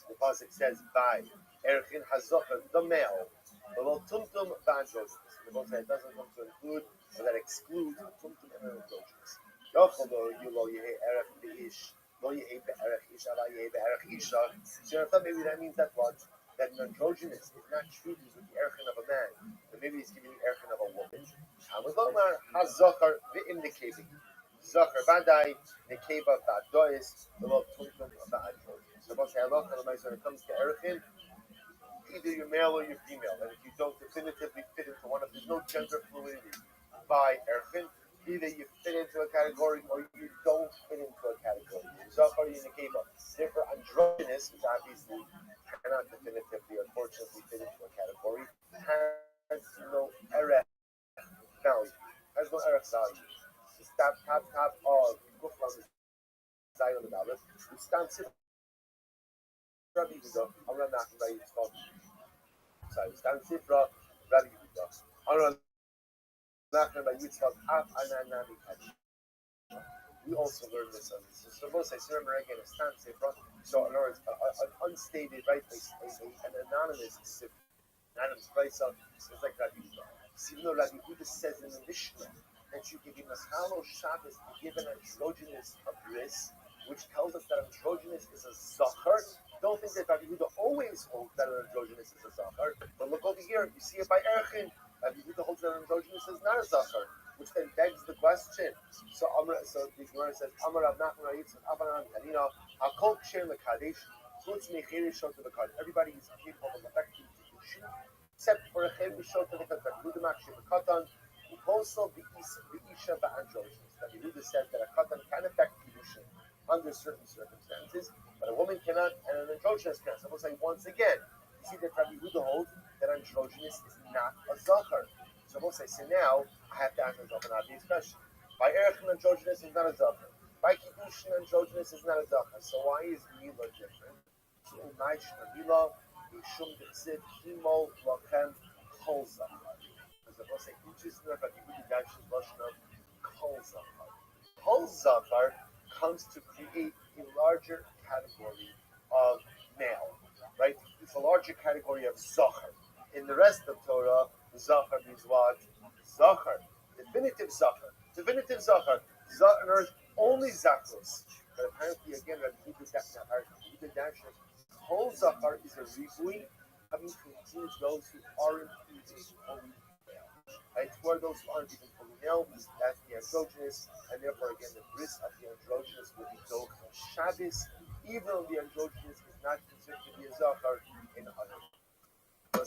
The Pasuk says by Erchin HaZochar, the male, below Tumtum V'androgynous. The Pasuk says it doesn't come to include, or that excludes Tumtum and androgynous. Yafo lo yehe Erech B'ish, lo yehe Be'erech Ish, ala yehe Be'erech Isha. So I thought maybe that means that what? That an androgynous is not treated with the erchin of a man, but maybe he's giving the erchin of a woman. Hamadomar hazachar v'im nekevim. Zachar badai nekeva v'adois v'lo tumtum v'androgynous. So most halakha when it comes to erchin, either you're male or you're female, and if you don't definitively fit into one of, there's no gender fluidity by erchin. Either you fit into a category or you don't fit into a category. Zachar nekeva. Therefore, androgynous, which obviously cannot definitively, unfortunately, fit into a category, has no erech value. Has no erech value. The top of Kuflam Zion of Aleph, we stand Sifra Rabbi Yehuda, Amram Nachman by Yitzchak. Sorry, stand Sifra Rabbi Yehuda, Amram Nachman by Yitzchak, Af Ananami Kachi. We also learned this on this. So both sides, remember again, a stand Sifra. So in other words, an unstated, right, an anonymous Sifra. Anonymous price of it's like Rabbi Yehuda. Even though Rabbi Yehuda says in the Mishnah that you can give Maschalo Shabbos to give an androgynous a bris, which tells us that androgynous is a zachar. Don't think that Rabbi Yehuda always holds that an androgynous is a zachar. But look over here, you see it by Erchin. Rabbi Yehuda holds that an androgynous is not a zachar, which then begs the question. So the Gemara says, Amar Rav Nachman Yitzchak Avanan Tanina Hakol Ksher Lekadesh Chutz Mecheri Shot Lekad. Everybody is capable of effecting kedushin, except for a Cher Shot Lekad. Rabbi Yehuda Makshir Katan, who also Beisha Ba'androgynous. Rabbi Yehuda says that a Katan can affect kedushin under certain circumstances, but a woman cannot, and an androgynous cannot. So we'll say once again, you see that Rabbi Yehuda holds that androgynous is not a zachar. So we'll say, so now I have to ask myself an obvious question. By Erech, androgynous is not a zachar. By Kiddushin, androgynous is not a zachar. So why is Mila different? So Umay Shna Mila, Yishum Dixit, Himo, Lachem, Kol Zachar. Because we'll say, interesting Rabbi Yehuda Dashi's Lashon of Kol Zachar. Kol Zachar comes to create a larger category of male, right? It's a larger category of Zachar. In the rest of Torah, Zachar means what? Zachar. Definitive Zachar. Definitive Zachar. Zachar, only Zachrus. But apparently, again, Rabbi Dasher, Kol Zachar is a ribui coming to include those who aren't even fully male. Right? Who are those who aren't even fully male? That's the androgynous, and therefore, again, the bris of the androgynous will be Doch Shabbos, even though the androgynous is not considered to be a Zachar in other. We'll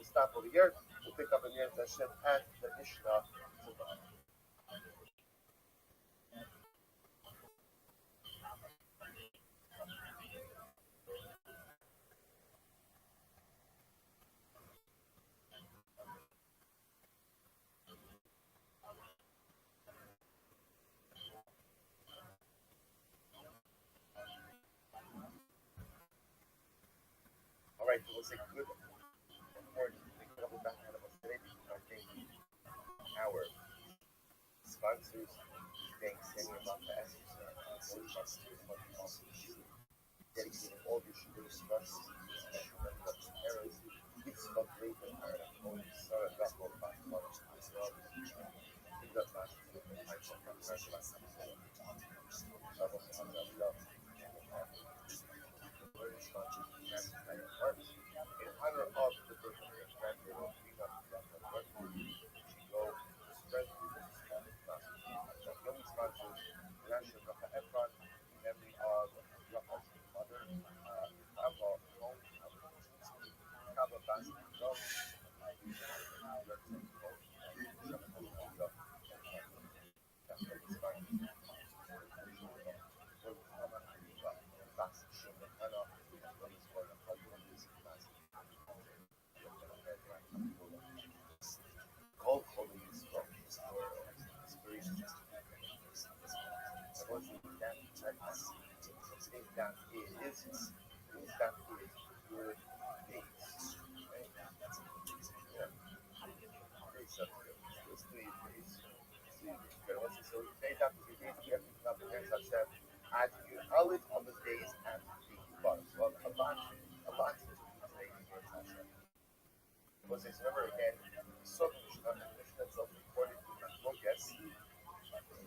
stop over here. We'll pick up in the Hashem at the Mishnah tomorrow. All right, so we'll say good morning. I think our sponsors, thanks any amount of sponsors, dedicating all the shidduch sponsors, special members of errors, it's not great and hard at home, Sarah Gapol, Batman, Israel, in the past, the types of commercial activities, Shabbat, Alhamdulillah, in honor of the birthday of grandmother, we got to go spread the young sponsors, National Rafa Efron, in memory of Rafa's mother, Abba Home, Kaba Bas, Cold holding is from inspiration just to be I want you to that is that is your base. Right? Yeah. So let's do your base. So today's after the days we have to come up against Hashem at your olive on the days at the bottom. So a lot is today against Hashem. Because it's never again so that's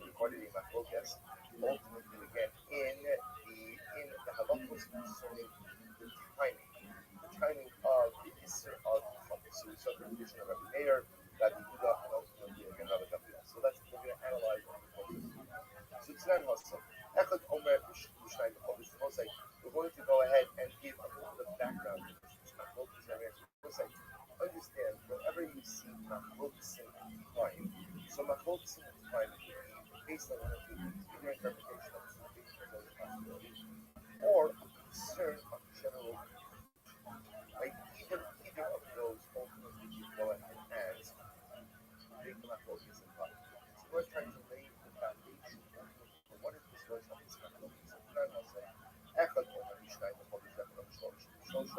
recorded in my focus. Ultimately again in the halachos concerning the timing of the Isser of Chodesh. So we saw the tradition of Rabbi Meir, Rabbi Yehuda, and ultimately again Rabbi Gavriel. So that's what we're going to analyze on the focus. So Tzran Hosel, Echad Omer Mishnayim Chodesh. We're going to go ahead and give a little bit of background to this. Understand whenever you see machlokesim time, so machlokesim time based on either interpretation of those possibilities or a concern of general, like either of those ultimately you go ahead and make the machlokesim time. So we're trying to lay the foundation for what is the source of this machlokesim time. I'll say, Echad Omer Mishnayim Chodesh Echad Shlosh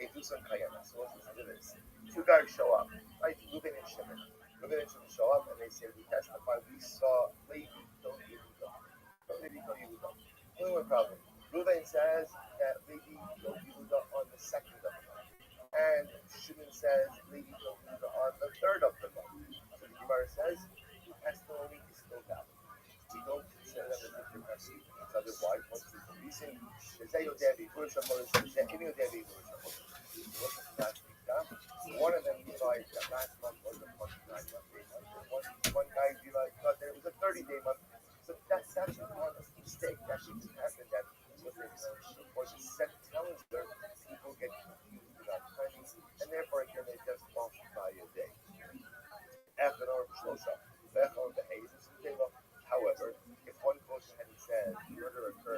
Edusan Kayana. So let's listen to this. Two guys show up, right? Reuben and Shimon. Reuben and Shimon show up and they say, we testify, we saw Levi kill Yehuda. Only one problem. Reuben says that Levi killed Yehuda on the second of the month. And Shimon says Levi killed Yehuda on the third of the month. So the Gemara says, the testimony is still valid. We don't consider them as if they're perceived each other. Why? What's the reason? One of them realized that last month was a 29-day month. One guy realized thought that it was a 30-day month. So that's actually not a mistake. That shouldn't happen. That what they of course is set calendar. People get confused about timing, and therefore again they just multiply a day. However, if one goes ahead and says murder occurred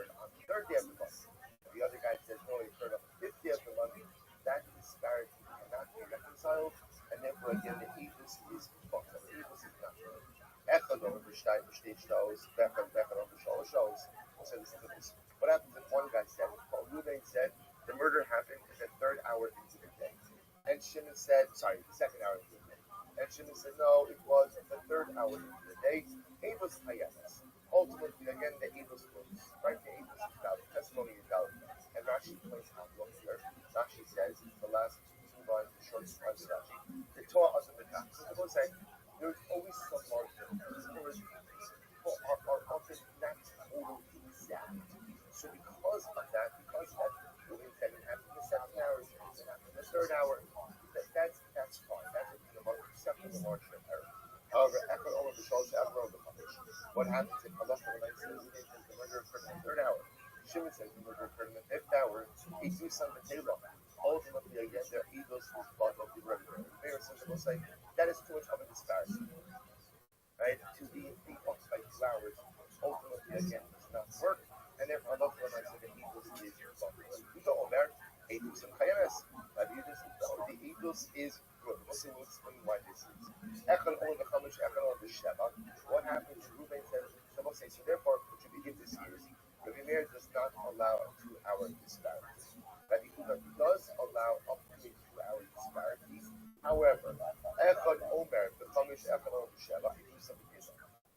shows, back on the shows. So listen to this. What happens if one guy said, well, Ruben said the murder happened in the third hour into the day. And Shimon said, sorry, the second hour into the day. And Shimon said, no, it was the third hour into the day. Avos Hayamas. Ultimately, again, the Avos wins, right? The Avos is valid. Testimony is valid. And Rashi points out, look here. Rashi says, the last two lines, the short lines of Rashi, the Torah of the Tanakh. So people say, there's always some margin. People are often not totally exact. So because of that, Ruben said it happened in the second hour, it happened in the third hour. That's fine. That's a more acceptable margin of error. However, Echad Omer B'Shalosh Echad Omer B'Chamesh. What happens if Halacha L'Naim says the murder occurred in the third hour? Shimon says the murder occurred in the fifth hour. He do some Mateva. Ultimately, again, their egos is bought of the regular. The mayor says they will say that is too much of a disparity. Right? To be off by 2 hours, ultimately, again, does not work. And therefore, Halacha L'Naim says the egos is bought. Yudah Omer, Eidos and Chayames. The egos is good. We'll explain why this is. Echad Omer B'Chamesh, Echad Omer B'Sheva. What happens? Ruben says, so therefore, what you begin to see is Rabbi Meir does not allow a 2-hour disparity. Rabbi Yehuda does allow up to a 2-hour disparity. However, Echad Omer B'Chamesh, Echad Omer B'Sheva.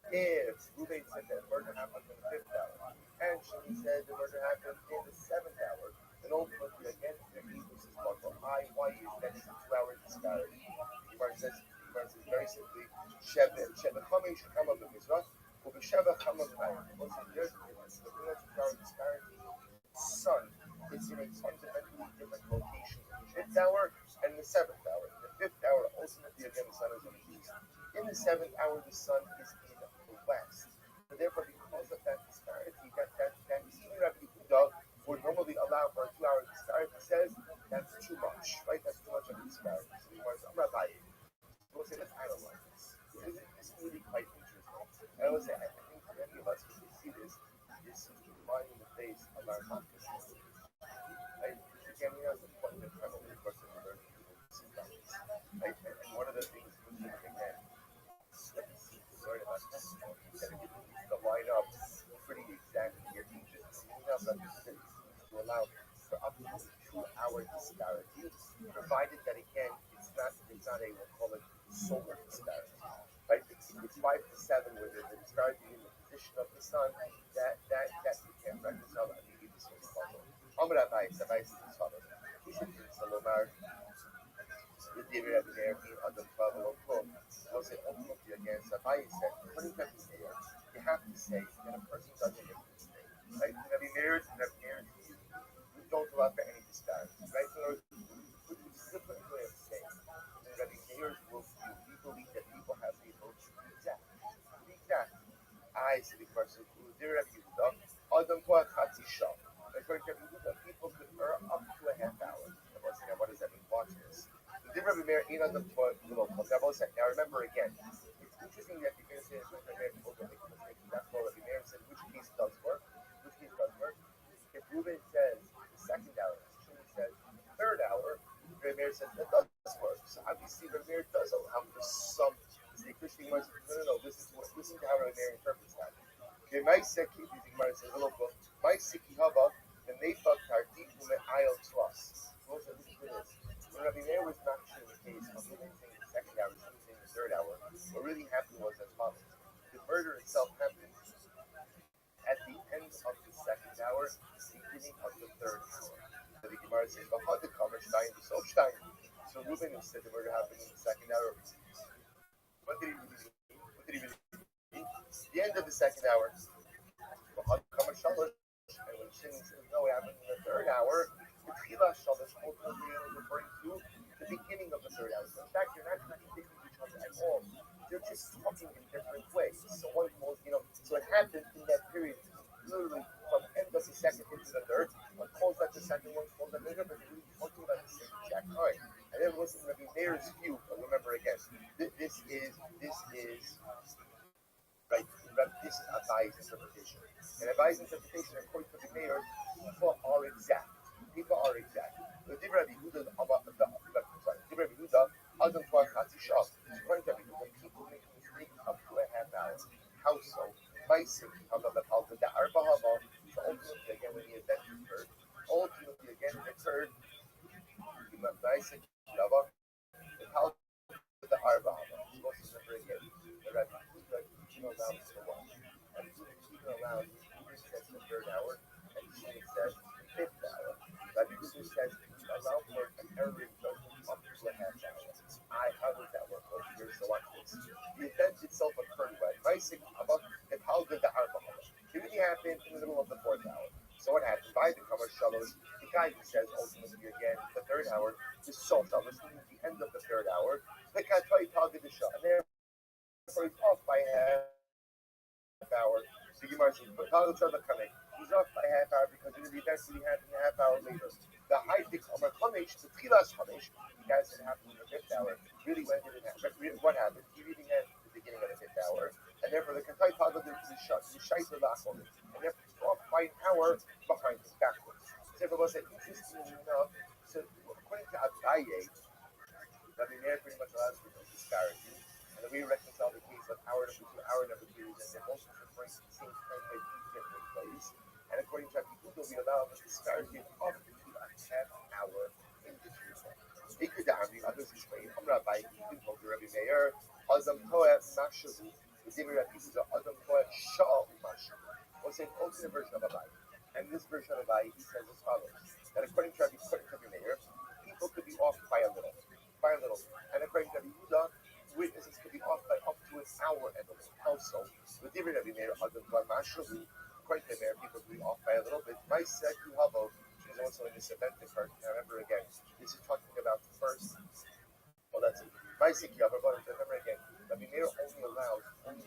If Ruben said that murder happened in the 5th hour, and Shimon said the murder happened in the 7th hour, then ultimately again the egos is bought. Why is that a 2-hour disparity? Gemara says very simply, Sheva Chamesh Chama B'Mizrach. There's a 2-hour disparity. Sun is in a fundamentally different location in the 5th hour and in the 7th hour. In the 5th hour, ultimately again, the sun is on the east. In the 7th hour, the sun is in the west. So therefore, because of that disparity, that even Rabbi Yehuda would normally allow for a 2-hour disparity, says that's too much, right? That's too much of a disparity. So he wants Rabbi. We'll say, let's analyze this. This is really quite interesting. And I will say, I think for many of us, when we see this line in the face of our consciousness. Again, it's important to travel in the course of the learning to see things. And one of the things, again, learn about testimony, that it needs to line up pretty exactly. Your teachers line up to allow for up to a 2-hour disparity, provided that again, it's not a we'll call it solar disparity. Right? It's 5 to 7 where there's a disparity in the position of the sun that you can't reconcile. I think this was possible. Rabbi says as follows. He should do Salomar. The David Rabbi there being under 12 or 12. We'll say ultimately again, Rabbi said, putting that in there, you have to say that a person doesn't make a mistake. Right? Rabbi Meir, we don't allow for any disparity. Right? So which is a different way of saying. Rabbi Meir will we believe that people have the ability to be exact. I see the person who is Rabbi Yehuda, Adam Toa Chatzi Shah. According to Rabbi Yehuda, people could err up to a half hour. What does that mean? Watch this. The Rabbi Meir in Adam Toa Little. Now remember again, it's interesting that you're going to say that Rabbi Meir told them to make a mistake. That's what Rabbi Meir said. Which case does work? If Reuben says the second hour, Shimon says the third hour, Rabbi Meir says that does work. So obviously Rabbi Meir does allow for some. The Christian Gemara says, no, listen to how Rabbi Meir interprets that. Okay, my seki, the Gemara says a little book, my seki haba, the neifa tarti ume ayel twas. We'll listen to this. When Rabbi Meir was not sure the case of Reuben saying the second hour, Shimon saying the third hour, what really happened was as follows. The murder itself happened at the end of the second hour, beginning of the third hour. So the Gemara says, so Reuben who said the murder happened in the second hour. What did he really mean? The end of the second hour. And when Shimon says, no, it happened in the third hour, the Tchila Shalosh ultimately is referring to the beginning of the third hour. So in fact, you're not contradicting each other at all. They're just talking in different ways. So one calls, so it happened in that period, literally from end of the second into the third. One calls that the second, one calls that later, but they're really talking about the same exact time. And then listen to Rabbi Meir's view. Remember again, this is right. This is Abaye's interpretation. And Abaye's interpretation, according to Rabbi Meir, people are exact. The Rabbi Yehuda, Adam Kwan Chatzi Shah. According to Rabbi Yehuda, people make mistakes up to a half hour. How so? Isaac Lava, the Tal the Arba. You also remember again, the Rabbi teaching allows the one. And teaching allows says the third hour, and teaching says the fifth hour. Rabbi Kudu says you allow for an error in judgment up to a half hour. How does that work over here? So watch this. The event itself occurred when Isaac about the Tal the Arba. It really happened in the middle of the fourth hour. So what happened? By the Kamar Shalosh, the guy who says ultimately again, the third hour, the Salt Shalosh, the end of the third hour, the Katoi Talgid the Shah. And therefore he's off by half hour. The Gemara says, but Talgid Shah coming. He's off by half hour because it will eventually happen a half hour later. The Haidik Amar Chamesh, the Tchilas Chamesh, the guy said it happened in the fifth hour. Really, when did it happen? What happened? He reading at the beginning of the fifth hour. And therefore the Katoi Talgid the Shah, the Shaita Lachol. And therefore he's off by an hour behind him, backwards. So if it was interesting enough, so according to Abaye, Rabbi Meir pretty much allows for no disparity. And then we reconcile the case of hour number 2, hour number 3, and then most of the points the same time by each different place. And according to Rabbi Kudo, we allow the disparity of up to a half hour in between them. The others explain, Rabbi Kudo, Rabbi Meir, Azam Toeh Mashavu, the Zimri Rabbi Kudo, Azam Toeh Sha'al Mashavu. Was an alternate version of Abai. And this version of Abai, he says as follows, that according to Rabbi Meir, people could be off by a little. And according to Rabbi Yehuda, witnesses could be off by up to an hour and a little. How so? With different Rabbi Meir, according to Meir, people could be off by a little bit. My second Havo, which is also in this event part. Now remember again, this is talking about first. Well, that's it. My second Havo, but remember again, Rabbi Meir only allows, only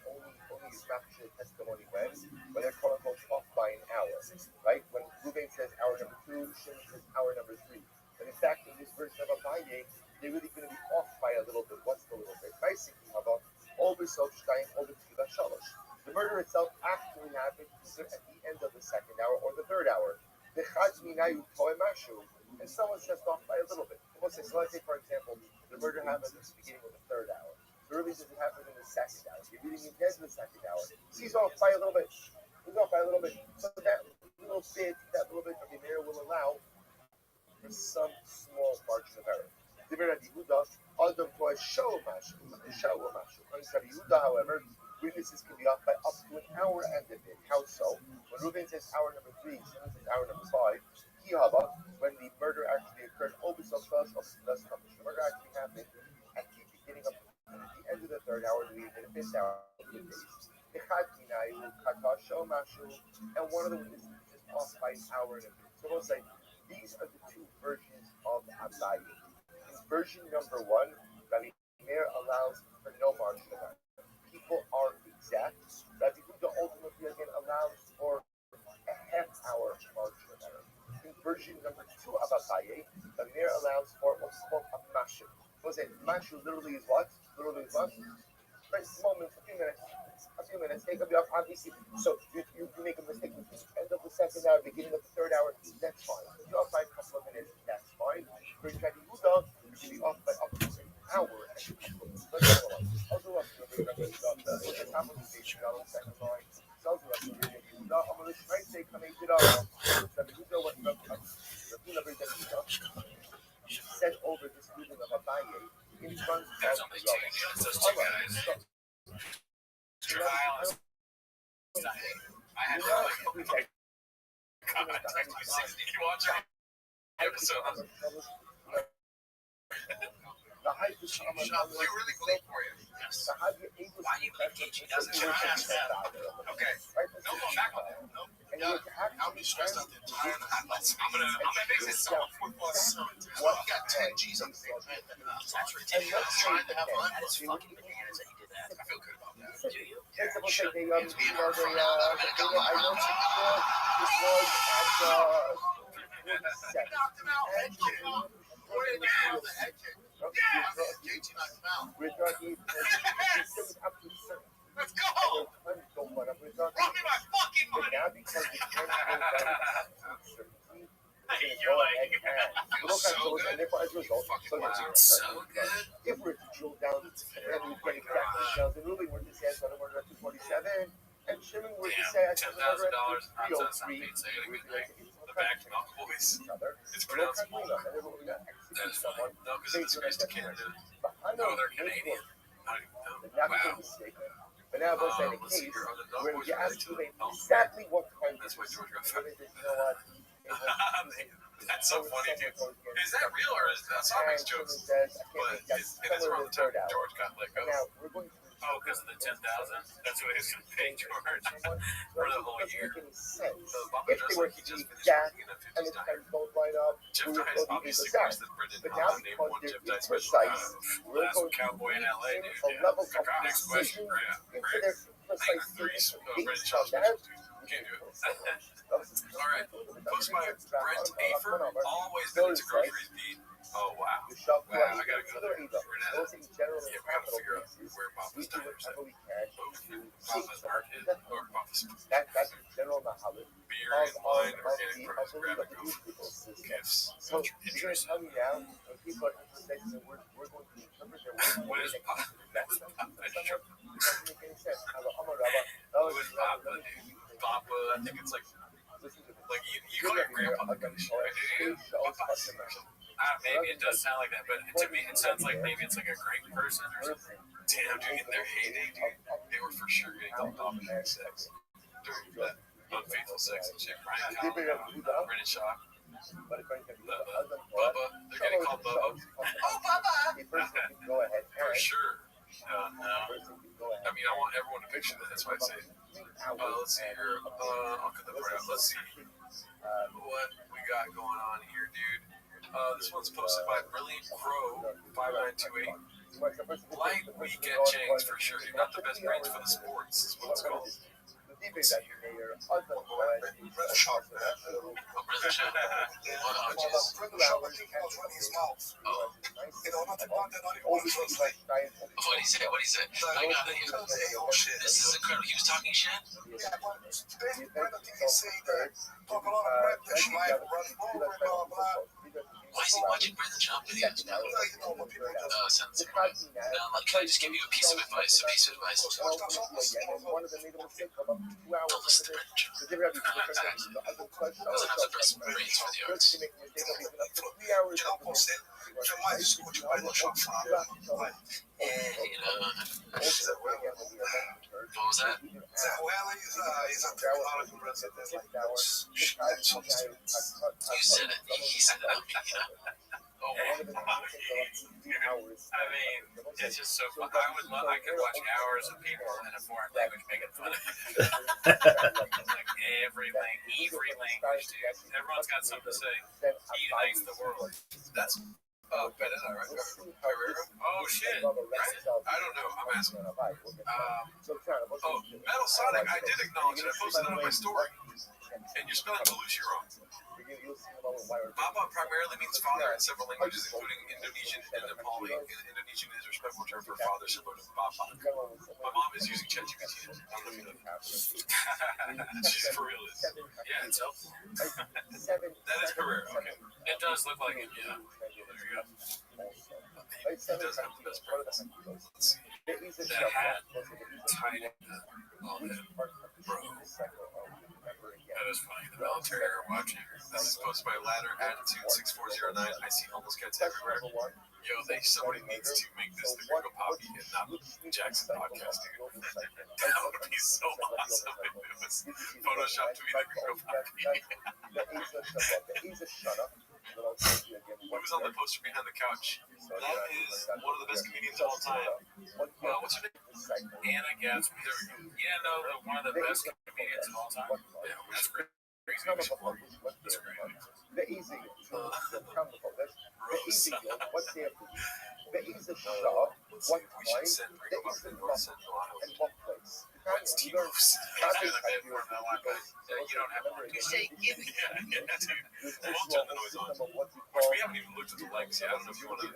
is rapture testimony when they're quote unquote off by an hour. Right? When Ruben says hour number 2, Shimon says hour number 3. But in fact, in this version of Abaye, they're really going to be off by a little bit. What's the little bit? Basically, about over Sochstein, over Tila Shalosh. The murder itself actually happened either at the end of the second hour or the third hour. The Chazminayu Toy Mashu, and someone's just off by a little bit. So let's say, for example, the murder happened at the beginning of the third hour. The early doesn't happen in the second hour. You're reading in the second hour. So he's off by a little bit. So that little bit of the mirror will allow for some small margin of error. The Rabbi Yehuda, Adam to a show mashu. Rabbi Yehuda, however, witnesses can be off by up to an hour and a bit. How so? When Reuben says hour number 3, Shimon says hour number 5, Kihaba, when the murder actually occurred, the murder actually happened at the beginning of the end of the third hour, the fifth hour of the days. And one of the witnesses is off by an hour and a bit. So we'll say these are the two versions of Abaye. In version number 1, Rabbi Meir allows for no margin of error. People are exact. Rabbi Yehuda ultimately again allows for a half hour margin of error. In version number 2 of Abaye, Rabbi Meir allows for what's called a mashu. What was it? Mashu literally is what? Right, moments, a few minutes, take up your obviously. So you make a mistake at the end of the second hour, beginning of the third hour, that's fine. If you're off by a couple of minutes, that's fine. For Rabbi Yehuda, you can be off by up to an hour and a couple of minutes. Let's go on. I'll do up to Rabbi Yehuda. The top of the station, on the second line. So I'll do up to Rabbi Yehuda. I'm going to try to say, come into the Rabbi Yehuda, what Rabbi Yehuda sent over this reading of Abaye in front of There's only 2 units, those 2 guys. I had to contact you 60 to watch our episode. We really believe for you. Yes. Why do you believe teaching doesn't Okay. No going back on that. No. I'll be stressed out the entire night. I'm gonna make this so football so Well, you got 10 G's on the page, man. that's ridiculous. Trying to have fun. That is fucking bananas that you did that. I feel good about that. Do you? It's being hard from now. I'm gonna go my house. Knocked him out. Head kick. Put it down. The head kick. Yeah. JT knocked him out. Let's go. Run me my fucking money. So good. If we're to drill down and we get exact details, and really we're to say it's on the order of 247, and Shimon were to say it's on the order of 303. The back Boys. It's pronounced And then what we got? That is funny. No, because it's disgrace to Canada. But I No, know they're Canadian. I don't even know. but not Wow. mistaken. But now I'm saying a Let's see case here. Oh, the where boys you are ask to them the exactly what kind That's why George got and they say, you know what? That's so funny, dude. Is that real or is that Saw makes jokes? But it is around the time George got let go. Now we're going to Oh, because of the 10,000? That's what he's going to pay George for the whole year. If they were to be that and the times don't line up, Jeff we would Dye go is to obviously the worse side. than Brendan But now Hahn. Name because one they're Jeff Dye special. precise, we're Last going to cowboy in LA, dude. a level of Next question. precision Yeah, into right. their I think precise three thinking Brendan based Shaw on that. specials, dude. Can't do it. All right. Post by Brent Afer. Always been into groceries, Pete. Oh, wow. Wow, I gotta go there. We're gonna, Those in general yeah, and we gotta capital figure out cases, where we Papa's do Diner is at. whatever we can to Papa's Market or Papa's that's general knowledge beer and wine, organic produce, grab and go gifts. So you're going to tell me now when people are interested and we're going to interpret their words. What is Papa? That's Papa. It doesn't make any sense. I'm a Who is Papa, dude? Papa, I think it's like you call your grandpa the shit, right? Papa. Maybe it does sound like that, but to me it sounds like maybe it's like a great person or something. Damn, dude, in their heyday, dude, they were for sure getting called Papa during sex. During that unfaithful sex and shit. Ryan Calvin, Brendan Shaw, Bubba, they're getting called Bubba. Oh, Bubba! Go ahead. For sure. No. I mean, I want everyone to picture that. That's why I say it. Let's see here. I'll cut the part out. Let's see what we got going on here, dude. This one's posted by Brilliant Crow 5928. Light week at Chang's for sure. Dude. Not the best brains for the sports is what it's called. Let's see here. Brother Sharp, man. Oh, Brother Shaw. Oh, jeez. Brother Sharp, I think he was running his mouth. Oh. You know, nothing about that, not even want to translate. What he said? I got it here. This is incredible. He was talking shit? Yeah, but basically, Brother, I think he's saying that, talk a lot of crap, that she might run over and blah, blah. Why is he watching Brendan Shaw videos now? No, you know, but people just... Sounds like can I just give you a piece of advice? Don't listen to Brendan Shaw. Doesn't have the best brains for the arts. You know, post it. Your mind is what you want to shop for. What was that? Well, he's a technology president. You said it. He said it. Oh, I mean, it's just so fun. I could watch hours of people in a foreign language making fun of it. Like every language, dude. Everyone's got something to say. He unites the world. That's Benetta, right? Herrera? Oh, shit. I don't know. I'm asking. Metal Sonic, I did acknowledge it. I posted it on my story. And you're spelling Belushi wrong. Baba primarily means father in several languages, including Indonesian and Nepali. Indonesian is a respectful term for father, similar to Baba. My mom is using ChatGPT. I don't know if you know that. She's for real. Yeah, it's helpful. That is Herrera. Okay. It does look like it, yeah. There you go. He does have the best brains. Let's see. That hat Tied into all that. Bro. That is funny. The military are watching. This is posted by Ladder Attitude 6409. I see homeless cats everywhere. Yo, somebody needs to make this the Gringo Poppy and not Jackson podcast, dude. That would be so awesome if it was Photoshopped to be the Gringo Poppy. Who was on the poster behind the couch? That is one of the best comedians of all time. What's her name? Anna Gatsby. Yeah, no, one of the best comedians of all time. Yeah, That's great. That's great. We should send Ringo up to North Central Ohio. When's T-Moves? You don't have to shake it. Yeah, dude. We'll turn the noise on. Which we haven't even looked at the legs yet. I don't know if you want to.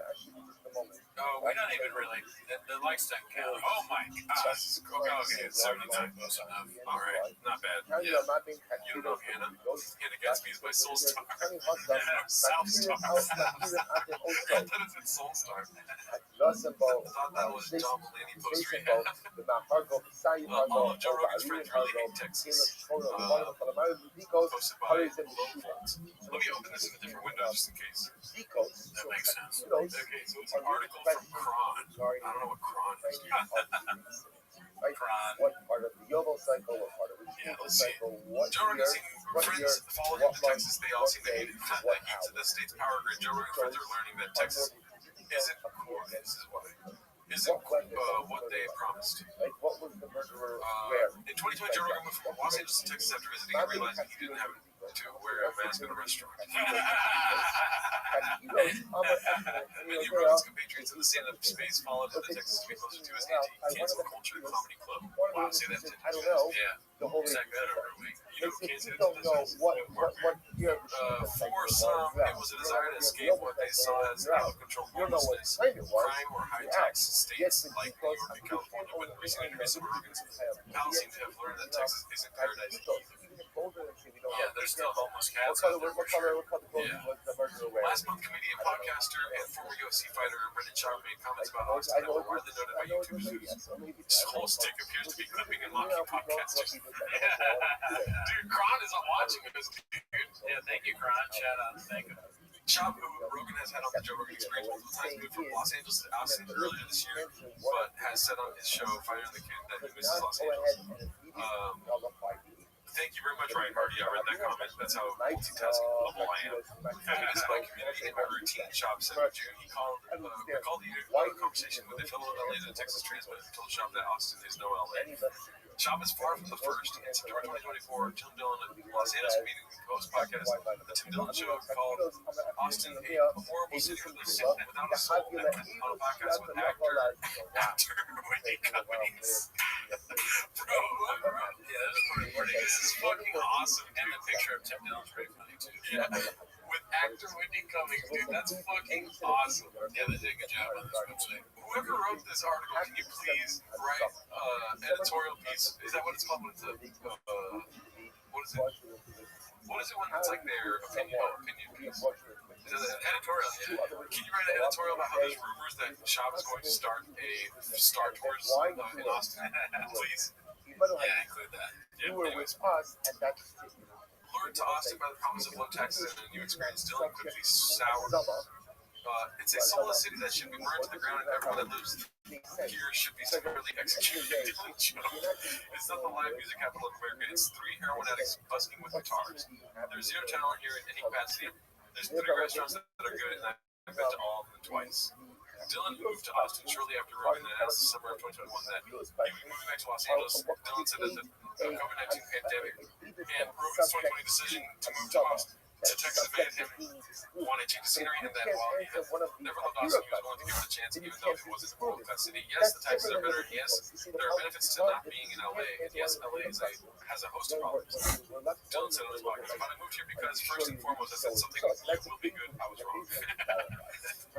Oh, we don't even really. The likes don't count. Oh my gosh. Okay, it's 79 close enough. All right, not bad. Yeah. You don't know Hannah? Hannah Gatsby is my Soul Star. South Star. I thought it said Soul Star. I thought that was John Mulaney poster. all of Joe Rogan's friends really hate Texas. Posted by low folds. Let me open this in a different window just in case. That makes sense. Okay, so it's an article from Cron. I don't know what Cron is. Cron. What part of the Yobo cycle, what part of the Yeah, Yobo let's see. cycle, what Joe year, Rogan seeing what friends year, followed what him to Texas. They all seem to hate it. what The heat to the state's power grid. Joe Rogan friends are learning that Texas isn't cool. This is why. Isn't what they promised. like what was the murderer where? In 2020, Joe Rogan moved from Los Angeles to Texas after visiting and realizing he didn't have to wear a mask in a restaurant. Many of Rogan's compatriots in the stand-up space followed him to Texas to be closer to his anti-cancel culture comedy club. Wow, say that 10 I don't know. Yeah. The whole Is that good or are we? You know, kids you don't know what year. for some, it was a desire to escape what they saw as out-of-control You don't know what homelessness, time it was. crime, or high-tax states like New York and California. But in recent interviews, Rogan's pals seem to have learned that Texas isn't paradise either. Yeah, there's still homeless cats out there for sure. Last month, comedian, podcaster, and former UFC fighter Brendan Schaub made comments about Austin that were widely noted by YouTube users. His whole stick appears to be clipping and mocking podcasters. Dude, Kron isn't watching this, dude. Yeah, thank you, Cron. Shout out. Thank you. Schaub, who Rogan has had on the Joe Rogan Experience multiple times, moved from Los Angeles to Austin earlier this year, but has said on his show, Fighter in the Kid, that he misses Los Angeles. Thank you very much, Ryan Hardy. I read that comment. That's how multitasking level I am. This is my community and my routine. Schaub said in June he recalled a conversation with a fellow LA to the Texas transplant who told Schaub that Austin is no LA. Schaub is far from the first. In September 2024, Tim Dillon of Los Angeles comedian host podcast, The Tim Dillon Show, called Austin a horrible city without a soul. On a podcast with actor Whitney Cummings. Bro, Yeah, that's pretty funny. this is fucking awesome, And dude. the picture of Tim Dillon's pretty funny, too. Yeah, with actor Whitney Cummings, dude, that's fucking awesome. Yeah, they did a good job on this website. Whoever wrote this article, can you please write editorial piece? Is that what it's called? What is it? What is it when it's like their opinion? Opinion piece. Is it an editorial? Yeah. Can you write an editorial about how there's rumors that Schaub is going to start a Star Tours in Austin? Please. Yeah, include that. You were with us, and that's Lured to Austin by the promise of low taxes and a new experience, Dillon quickly soured. It's a soulless city that should be burned to the ground, and everyone that lives here should be severely executed. It's not the live music capital of America. It's 3 heroin addicts busking with guitars. There's zero talent here in any capacity. There's 3 restaurants that are good, and I've been to all of them twice. Dillon moved to Austin shortly after Rogan announced in summer of 2021 that he would be moving back to Los Angeles. Dillon said that the COVID-19 pandemic and Rogan's 2020 decision to move to Texas made him want to change the scenery, and that while he had never loved Austin, he was willing to give it a chance, even though it wasn't a world-class city. Yes, the taxes are better. Yes, there are benefits to not being in LA. And yes, LA has a host of problems. Dillon said on his podcast, "But I moved here because first and foremost, I said something will be good. I was wrong."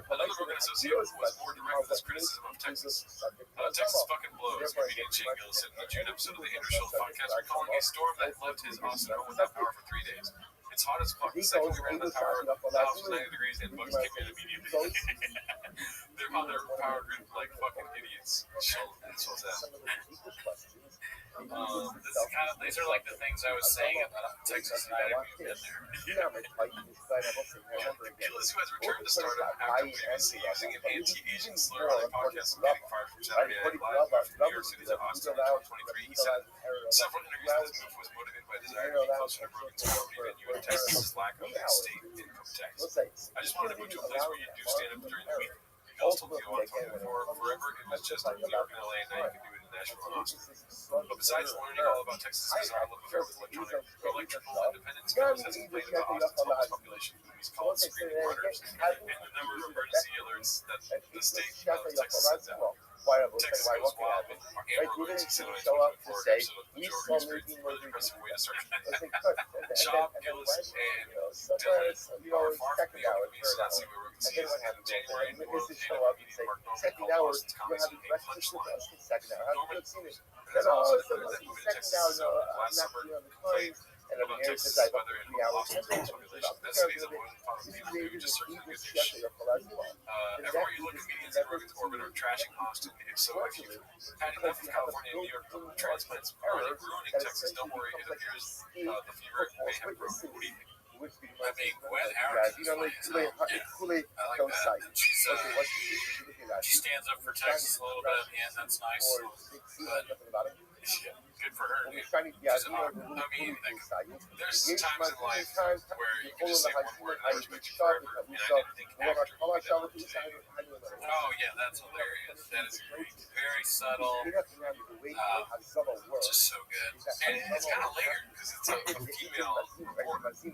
Another Rogan associate was more direct with his criticism of Texas. Texas fucking blows. Comedian Shane Gillis said in the June episode of the Andrew Schultz podcast, recalling a storm that left his Austin home without power for 3 days. It's hot as fuck. The second we ran out of power, the house was 90 degrees and bugs came in immediately. They're on their power grid like fucking idiots. That's what's that. These are like the things I was saying about Texas and I didn't even get there. Gillis, who has returned to stardom after previously using an anti-Asian slur on a podcast and getting fired from Saturday Night Live from New York City to Austin in 2023, he said several interviews that his move was motivated by desire to be closer to Rogan's comedy venue and Texas's lack of state income tax. I just wanted to move to a place where you do stand up during the week. Gillis told you on 24 forever it was just New York and LA, and now you can do it in Nashville and Austin. But besides learning all about Texas' bizarre love affair with electrical independence, Gillis has complained about Austin's homeless population, who's called screaming martyrs, and the number of emergency alerts that the state of Texas sends out. Texas goes wild with Rogan's Exhibit 2024 episode of the Joe Rogan Experience. Really depressing way to start. Schaub, Gillis, and Dillon are far from the enemies, so let's see where Rogan sees in January. And World Stand Up comedian Mark Norman called Austin's comments a punchline. Norman has also declared that moving to Texas last summer complained about Texas' weather and Austin's population. That city is a boiling pot of people who just search for good dish. Everywhere you look, comedians and orbit are trashing Austin. So if you've had enough of California and New York transplants already ruining Texas, don't worry. It appears the fever may have broken. What do you think? I mean, Gwen Howard is funny as hell. Kool-Aid I like Hill that. site. And she's, Okay, what's the she stands up for Texas a little bit at the end. That's nice. But Yeah, good for her. Dude. Yeah, She's I mean, there's times in life where you can just say one word and I respect you forever, and I didn't think after we did it today. oh yeah, that's hilarious. That is great. Very subtle. Just so good. And it's kind of layered because it's a female organ. You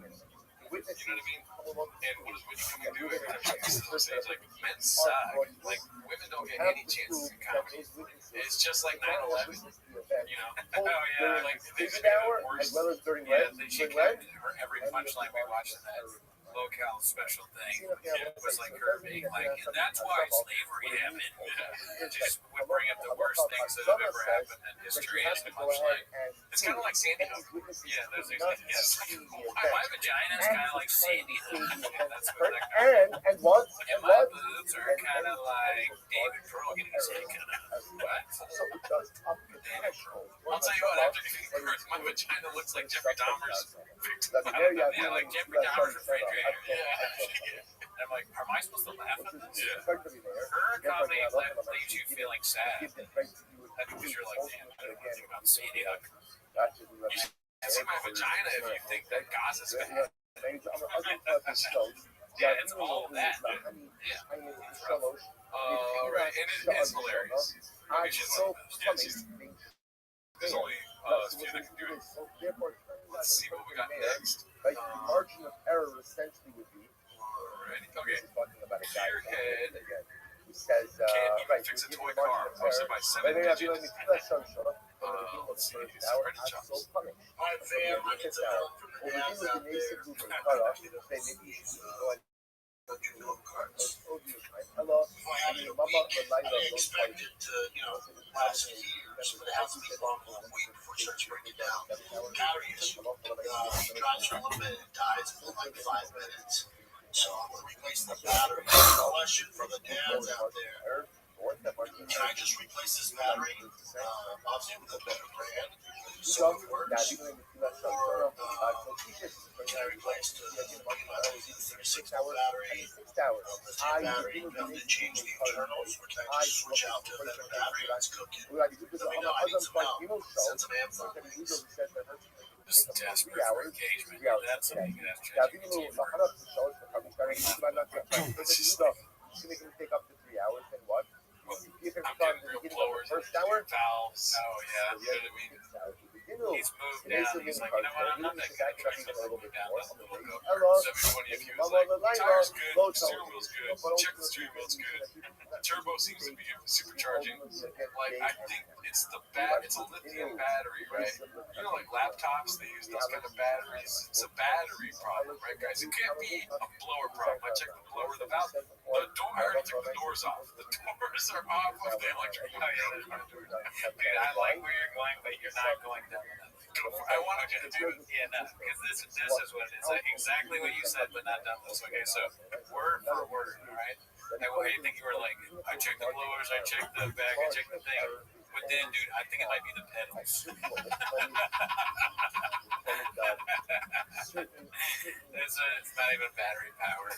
know what I mean? And what is Whitney coming to do every time she gets to the stage? Like, men suck. Like, women don't get any chances in comedy. It's just like 9/11. You know? Oh yeah, Like, they should hour have worse. as well as during yeah. red. She kept her every punchline we watched in that locale special thing. It was like her being like, and that's why slavery happened. Just would bring up the worst things that have ever happened in history as a punchline. It's kind of like Sandy Hook. Yeah, there's yes. My vagina is kind of like Sandy Hook. Yeah, that's what that guy. And what? And my boobs are kind of like David Pearl getting his head cut off. What? So it does up the threshold. I'll tell you what, after giving birth, my vagina looks like Jeffrey Dahmer's victim. Yeah, like Jeffrey Dahmer's refrigerator. Yeah. And I'm like, am I supposed to laugh at this? Yeah. Her comedy leaves you feeling sad. I think you're like, damn, I don't want to think about Sandy Hook. You should see my vagina if you think that Gaza's bad. Yeah, it's all of that. Right, and it is hilarious. Maybe she's like this. Yeah, there's only a few that can do it. Let's see what we got next. Like the margin of error essentially would be. Alrighty, okay. Talking about a guy Gearhead who says, can't even fix a toy car. Posted by 7 digits. Let's see. It's already chops. Alright, fam, I need some help from the dads out there. Cards. Hello. I didn't expect it to, last years, but it has to be long enough wait before it starts breaking down. Battery issue. Drives for a little bit and dies in like 5 minutes. So I'm going to replace the battery. Question for the dads out there. Can I just replace this battery? Obviously with a better brand. So it works. Or can I replace the 36 hour battery? Lithium battery, come to change the internals, or can I just switch out to a better battery that's cooking? Let me know, I need some help. Send some Amazon links. Just desperate for engagement. That's something you have to check your team for. It's going to take up to 3 hours, then what? If I'm getting real blowers in first hour, Oh valves. yeah. You know what I mean? He's moved down. He's like, you know what? I'm not that guy. Trying to move down. Let's move go. 720 if he was like, the tire's good, the steering wheel's good, check the steering wheel's good. The turbo seems to be supercharging. Like, I think it's it's a lithium battery, right? You know, like laptops, they use those kind of batteries. It's a battery problem, right, guys? It can't be a blower problem. I checked the blower, the valve, the door, I already took the doors off. The doors are off of the electric. Oh yeah, there's no door. Dude, I like where you're going, but you're not going down enough. I wanted you to do it. Yeah, no, because this is what it is. Like, exactly what you said, but not done this way. Okay, so word for word, all right? I think you were like, I checked the blowers, I checked the bag, I checked the thing. But then, dude, I think it might be the pedals. It's not even battery powered.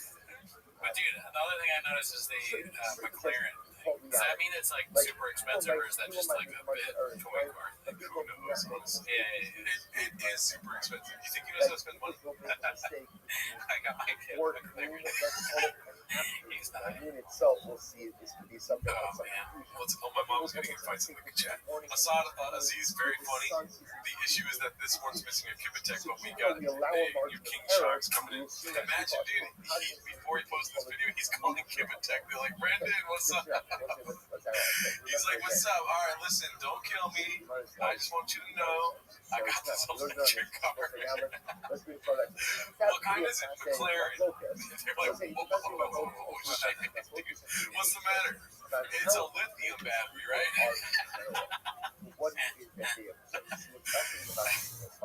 But dude, another thing I noticed is the McLaren thing. Does that mean it's like super expensive, or is that just like a bit toy car thing? Who knows? It is super expensive. You think he knows how to spend money? I got my kid a McLaren. He's not. itself will see this could be something. Oh man, my mom was getting in fights in the chat. Assad Aziz, very funny. The issue is that this one's missing a Kibitek, but we got a new King Sharks coming in. Imagine, dude, before he posted this video, he's calling Kibitek. They're like, Brendan, what's up? He's like, what's up? All right, listen, don't kill me. I just want you to know I got this electric car. What kind is it? McLaren. They're like, whoa, shit, dude. What's the matter? It's a lithium battery, right?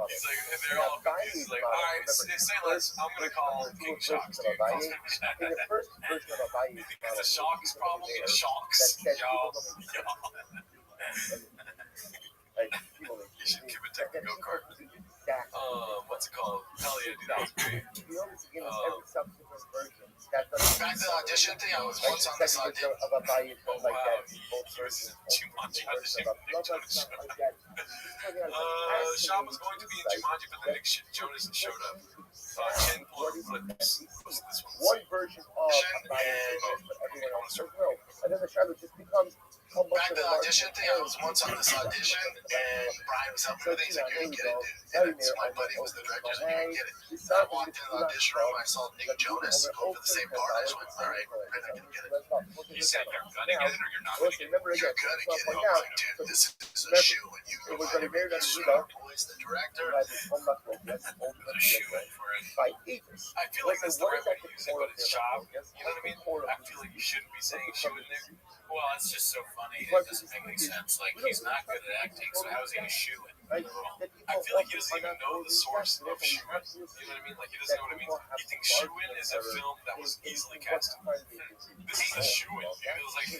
He's like, they're all confused. Like, all right, say less. because I'm gonna call King Shocks, dude. In the first version of Abaye, Because the Shocks probably shocks. Y'all. like people You should give it to go kart. What's it called? Hell yeah, dude, that was great. You notice again, every subsequent version that Back to the audition thing, I was once on this audition. of Abaye Oh like wow, that. he Both was versions, Jumanji audition of for Nick Love Jonas. like that. Sean was going to be in Jumanji, but then Nick Jonas showed up. Ken Flips. What's this one? One version of Abaye, but everyone else as well. And then the trailer just becomes Back to the audition thing, I was once on this audition, and Brian was helping me with things, like, you didn't get it, dude. And so my buddy was the director, so he didn't get it. And I walked into the audition room, I saw Nick Jonas go for the same part, I just went, all right, I'm not gonna get it. You said you're gonna get it or you're not gonna get it? Remember You're again, gonna get it. point I'm out, like, dude, this is a shoe, and you it was go going to be very nice to boys, the director. The shoe in for it. by Idris. I feel like that's the right way to use it, but it's job. You know what I mean? I feel like you shouldn't be saying shoe in there. Well, it's just so funny. It doesn't make any sense. Like, he's not good at acting, so how is he a shoe-in? Like, I feel like he doesn't even know the source of shoe in. You know what I mean? Like, he doesn't know what it means. He thinks shoe in is a film that was easily casted. This is a shoe in, dude. It was like,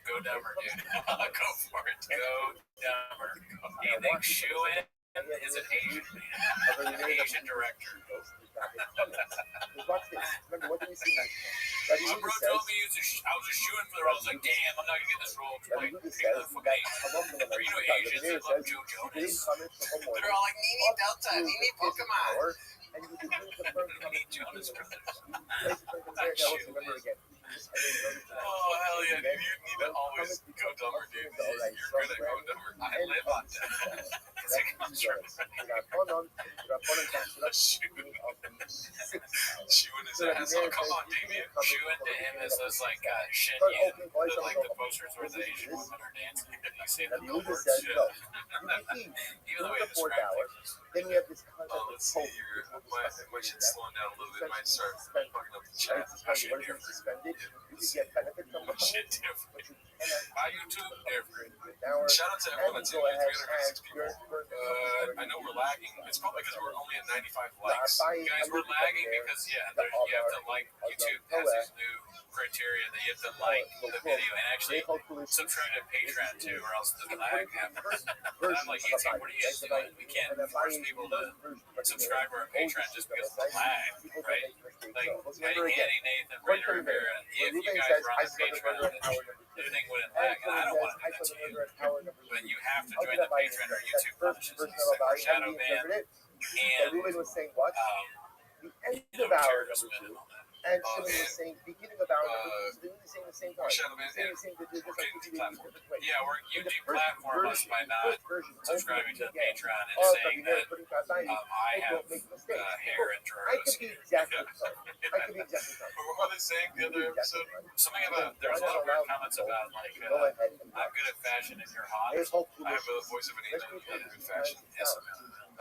Go dumber, dude. Go for it. Go dumber. Do you think shoe-in is an Asian director? Remember, what did we see? My bro told me I was a shoo-in for the role. I was like, damn, I'm not gonna get this role. Like, pick the fucking Asian. Or, you know, Asians, they love Joe Jonas. They're all like, Nene Delta, Nene Pokemon. Nene Jonas Brothers. oh, hell yeah, dude. You need to always go dumber, dude. You're gonna go dumber. I live on that. Because it comes from Shoeing his ass. Oh, come on, Damien. Shoe-in to him is those, like, Shen Yu. Like, the posters where the Asian women are dancing. You say the You words. just said no. Even the way you describe it. Then we have this concept Oh, of let's see hope. here. My shit's slowing down a little bit. Might start fucking up the chat. What is it suspended? You can get benefit from the Shit different. but you cannot By YouTube, different. get an hour. Shout out to everyone And that's you in go here. ahead 356 and people. your I know we're lagging. It's probably because we're only at 95 likes. Guys, we're lagging because, yeah, you have to like YouTube has this new criteria that you have to like the video and actually subscribe to Patreon too, or else the lag happens. And I'm like, YouTube, what are you guys doing? We can't force people to subscribe to our Patreon just because of the lag, right? Like, Eddie, Nathan, Brandon Rivera, if you guys were on the Patreon, the thing wouldn't lag. And I don't want to do that to you, but you have to join the Patreon or YouTube punishes us or shadow ban. And Ruben was saying what? The end of hour number two. And Shimon was saying beginning of hour number two. So they're saying the same time. Shadow Man, Saying the same thing. Just like Okay, platform. yeah, we're YouTube platform us by not subscribing to the Patreon and Oh, saying that I have hair and I drawers. could be exactly right. I could be exactly right. What were they saying the other episode? Something about there was a lot of weird comments about like Go ahead. I'm good at fashion and you're hot. There's hope for I have this. the voice of an angel in good fashion. Yes,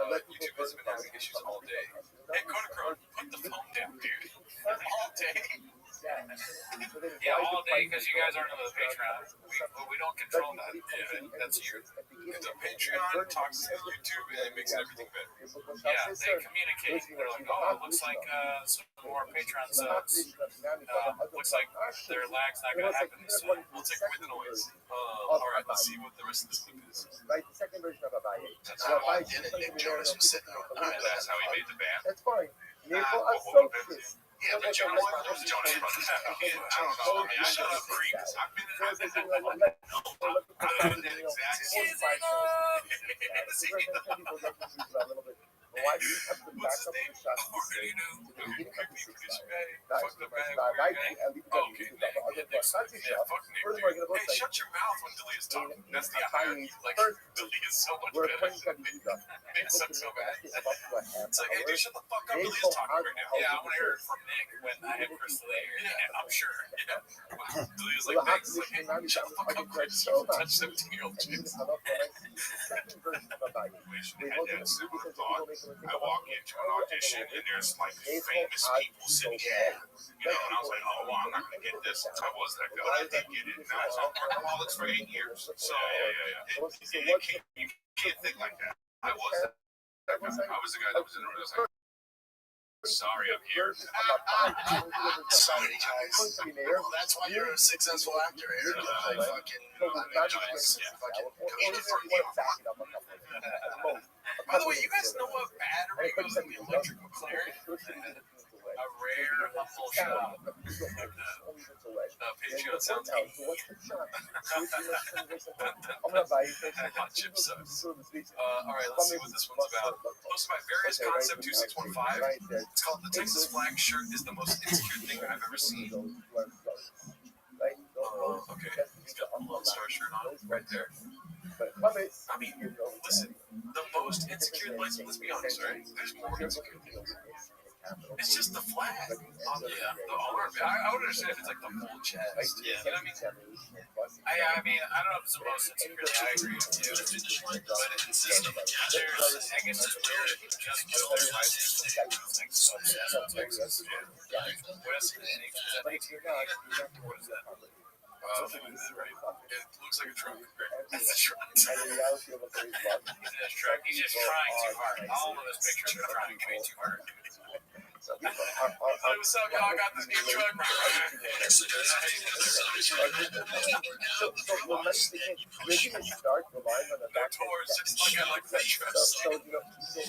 YouTube has been having issues all day. Hey, Kodachrome, put the phone down, dude. All day. Yeah, all day because you guys aren't on the Patreon. We don't control that. Yeah, that's you. The Patreon talks to YouTube and it makes everything better. Yeah, they communicate. They're like, oh, it looks like some more Patreon subs. Looks like their lag's not going to happen this time. We'll take away the noise. Alright, let's see what the rest of this clip is. Right, the second version of Abaye. That's how I did it. Nick Jonas was sitting there. Alright, that's how he made the band. That's fine. Naval What associates. Yeah, the Jonas Brothers. Jonas Brothers. I don't know. Yeah, shut up, creeps. I've been in that. Why do you have to back What's up his name? the shots? What do you do? Fuck the band. Okay. Yeah, fuck Nick. Hey, shut your mouth when Delia's talking. That's the hierarchy. Like, Delia's so much We're better. playing It sucks so bad. It's like, hey, dude, shut the fuck up. Delia's Delia's talking right now. Yeah, I want to hear it from Nick when I have Chris Lee here. Yeah, I'm sure. Yeah. Delia's like, Nick, it's like, hey, shut the fuck up, Chris. You touch 17-year-old chicks. I similar thought. I walk into an audition and there's like famous people sitting there, you know, and I was like, oh, well, I'm not gonna get this since I was that guy. But I did get it. And I was alcoholics for 8 years. So you can't think like that. I was that guy. I was the guy that was in the Sorry, I'm here. So many guys. Well, that's why you're a successful actor, Aaron. I fucking, fucking coach for a game of hockey. By the way, you guys know what battery goes in the electric McLaren? A rare, humble shot. Patreon sounds Hot chip sucks. All right, let's see what this one's about. Posted by Various Concept 2615. It's called The Texas Flag Shirt is the most insecure thing I've ever seen. Okay, he's got the Lone Star shirt on right there. I mean, listen, the most insecure, let's be honest, right? There's more insecure things. It's just the flag on the arm. I would understand if it's like the full chest. You know what I mean? I mean, I don't know if it's the most insecure thing. I agree with you. But it's just, I guess it's weird. Just like so obsessed with Texas. What is it? What is that? Something like that, right? It looks like a truck. It's a truck. He's just trying too hard. All of his pictures are trying way too hard. Hey, what's up, y'all? I got this new truck. Just like I like that truck.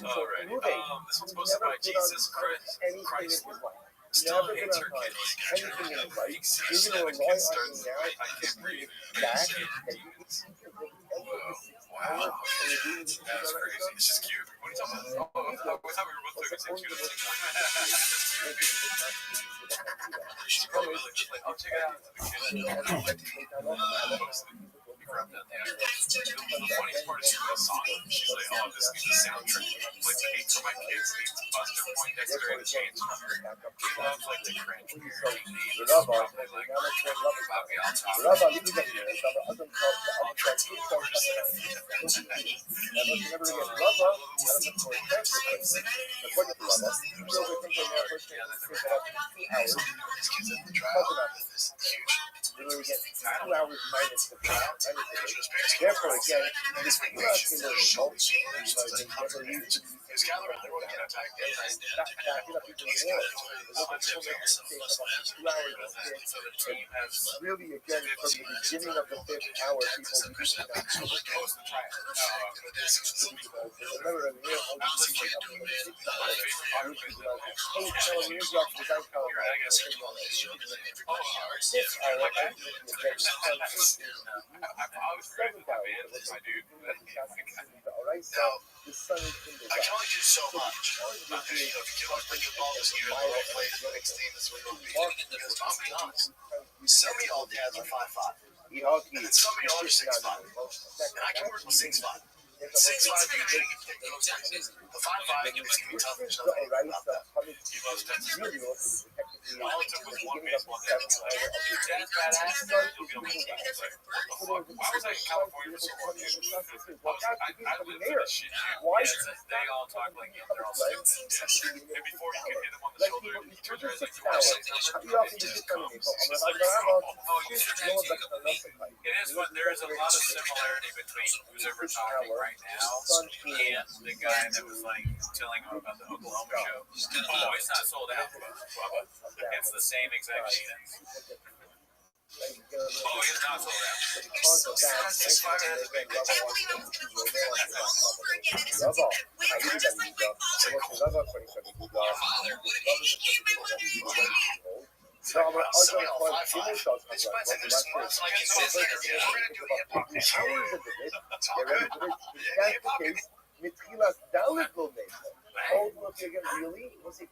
All right. This one's posted by Jesus Christ. Still hates her kids. I can't breathe. Wow. That's crazy. It's just cute. What are you talking about? Oh, I thought we were both looking at cute. She probably was like, I'll check it out. The funniest part is she wrote a song. She's like, oh, this needs a soundtrack. Like, the hate for my kids needs Buster Poindexter and James Hunter. He loves, like, the cringe parenting names. Probably, like, Bobby Literally get 2 hours minus the time. Therefore, again, this thing is results. Really, again, from the beginning of the 5th hour, people used to not I can only do so much. If you give up the new ball this year, the right play is the next team is what you'll be. Because I'll be honest, some of y'all dads are 5'5", and then some of y'all are 6'5", and I can work with 6'5". 6'5", you can take those guys. The 5'5", it's gonna be tough. There's nothing about that. He loves Texas. All it took was one baseball game. Your dad's badass. You'll be on my side. What the fuck? Why was I in California for so long? I live for this shit. They all talk like they're all stupid. And before you can hit him on the shoulder, he turns around like, you want to say just comes. It's just like, it is what there is a lot of similarity between who's ever talking right now and the guy that was like telling him about the Oklahoma show. Oh, it's not sold out, Bubba. It's the same exact sentence. Oh, it's not sold out. So I'm going to מתחילת ד' לא נעשה. All look again, really? Was it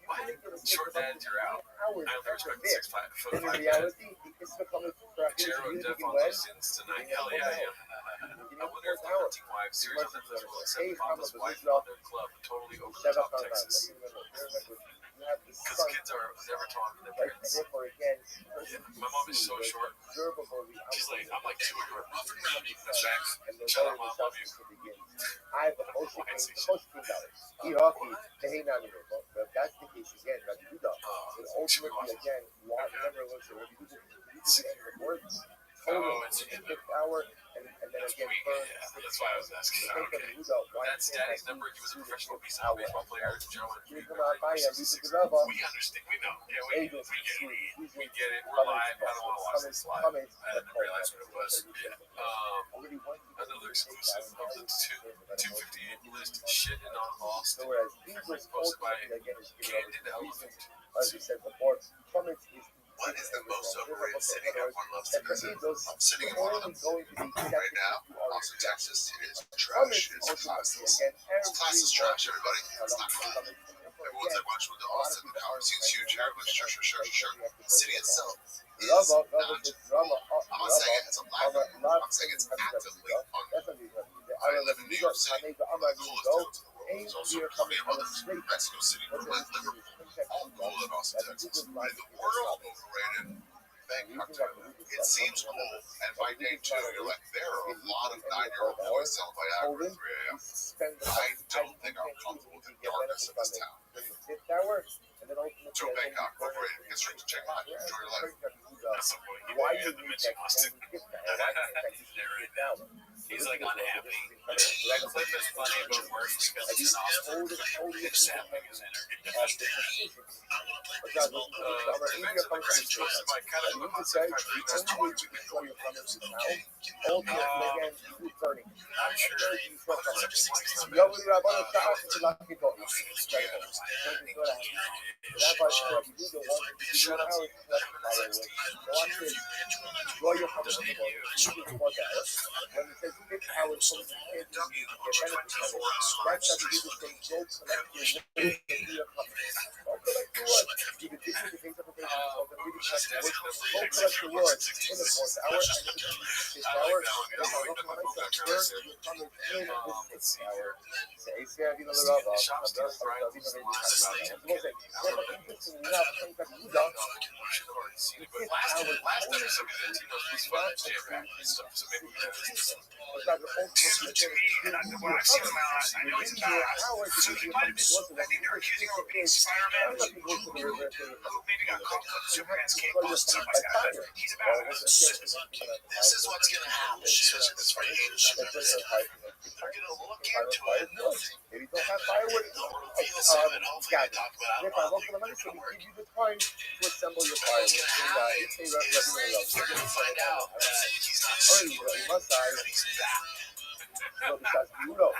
Short dads, you're out. I have respect 6'5". In reality, it's become a Jero Def on those sins tonight. Hell yeah. I wonder if the Hunting Wives series on Netflix will accept Papa's wife on their club, totally over the top Texas. Because kids are never talking to their parents. My mom is so short. She's like, I'm like 2 years rough and rowdy. That's facts. Shout out, Mom. Love you. I have the most Iraqi, that's the case again. Ultimately, again, whatever looks at what you do, it's the end of the words. It's the 5th hour, and then That's again weak. burn Yeah, 6 that's why I was hours. asking. The Okay. Yehuda, why That's can't Daddy's I number. He was a do this professional this baseball hour? player. Joe and Here's Peter. my Maya, this is the Rabbi. We understand. We know. Yeah, we Agents, get it. using We get it. We're live. I don't want to watch comments, this live. comments, I didn't realize what it was. Yeah. already want to Another exclusive of the 258 list shitting on So Austin. whereas Eagles Posted by ultimately again is given over Candid to reason, Elephant. as we said before, comments is What is the most overrated city in other everyone loves words, to visit? Eagles I'm sitting in are one of only them going to be right now. connected to Austin, Texas. It is comments trash. It's ultimately classless. again It's classless trash, everybody. It's not fun. Everyone's like, why don't you go to Austin? The power scene's huge. Everyone's sure. The city itself is not. I'm not saying it has a lack of it. I'm saying it's actively unfun. I live in New York City, one of the coolest towns in the world. There's also plenty of others. Mexico City, Berlin, Liverpool, all cooler than Austin, Texas. But in the world overrated, Bangkok, it seems cool. And by day two, you're like, there are a lot of 9-year-old boys selling Viagra at 3 a.m. I don't think I'm comfortable with the darkness of this town. So Bangkok, overrated. Get straight to Chiang Mai. Enjoy your life. That's the point. Why You you had to need mention that Austin. there right now? He's like unhappy. That clip is funny, but worse because it's an Austin. It's sapping his energy. Last episode we did Tino's was fun and jam-packed and stuff, so maybe we have this. And when I've seen him out, I know he's a badass. So he might have been, I think they're accusing him of being Spider-Man, who maybe got caught up in Superman's cape and stuff like that. But he's a badass. This is what's going to happen. That's why you hate this. They're going to look into it. Maybe don't have firewood. They'll reveal something. Hopefully they talk about it. If I look for the money, so we give you the time to assemble your What's firewood. going to happen is they're going to find out that he's not super, that he's that. No, besides Euro.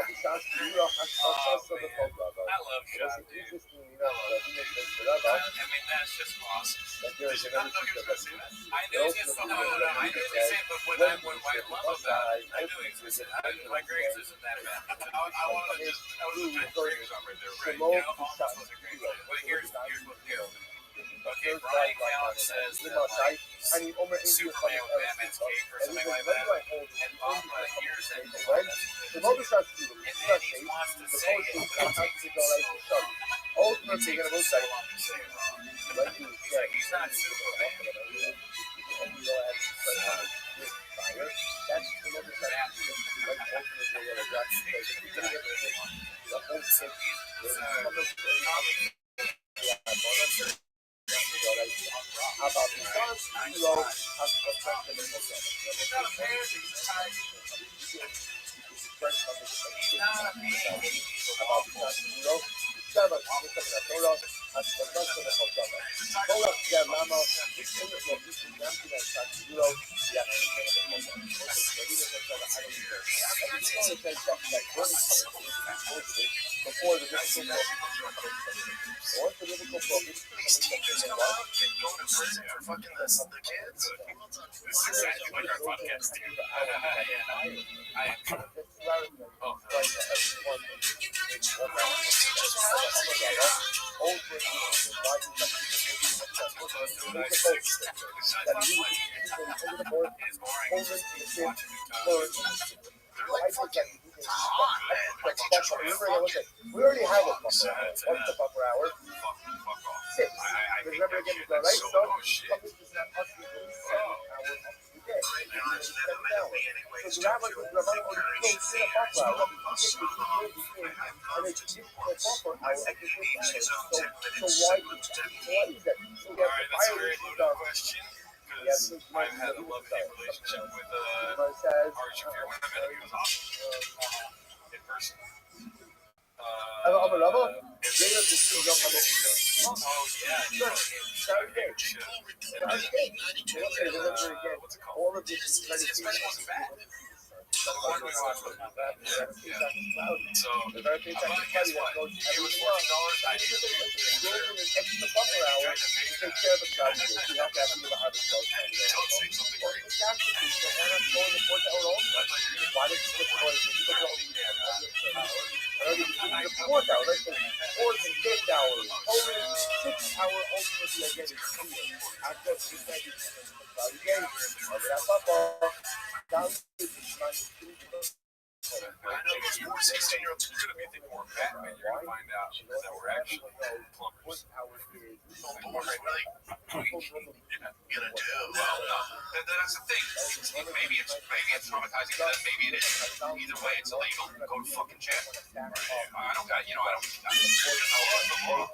Besides Euro, has also the program. I love Shot, dude. Interesting, you know, I mean, that's just awesome. that there is I another don't know piece if of he was gonna say that. I knew he was gonna say no. I knew he was gonna say it, but what I love about it, I knew he was gonna say that. My grades isn't that bad. I wanted to just, I was just trying to figure something right there, right? You know, almost was a great play. But here's what here's. Okay, Brian Callen says that like he's Superman with Batman's cape or something like that, and Mama hears that and then he wants to say it, but it takes him so long. It takes him so long to say it wrong. He's like, he's not Superman. About the sun, Euro has protected him. He's not a parent, he's a tiger. He's not a man, he's a waffle. Before the political focus, These teachers come out and go to prison for fucking the kids. This is exactly like our podcast, dude. I am sure. Oh, we already have it. What's the buffer hour? Six. Remember again, right? So, public is not us hours of the day. So, the rabbi only close in a buffer hour. And it's a buffer hour. So why is that? So we have the fire question. we have because I've had a love-hate relationship with Archie Fear. When I met him, he was awesome in person. Oh yeah, shit. What's it called? His special wasn't bad. So what do we watch was not bad. Yeah. So, but guess what? It was $14. I didn't get it. Don't say something great. I know those poor 16-year-olds who could have made things more Batman. You're going to find out that we're actually plumbers. What are really gonna do? Well, no. That's the thing. Maybe it's traumatizing to them. Maybe it isn't. Either way, it's illegal. Go to fucking jail. I don't got. I don't know the law.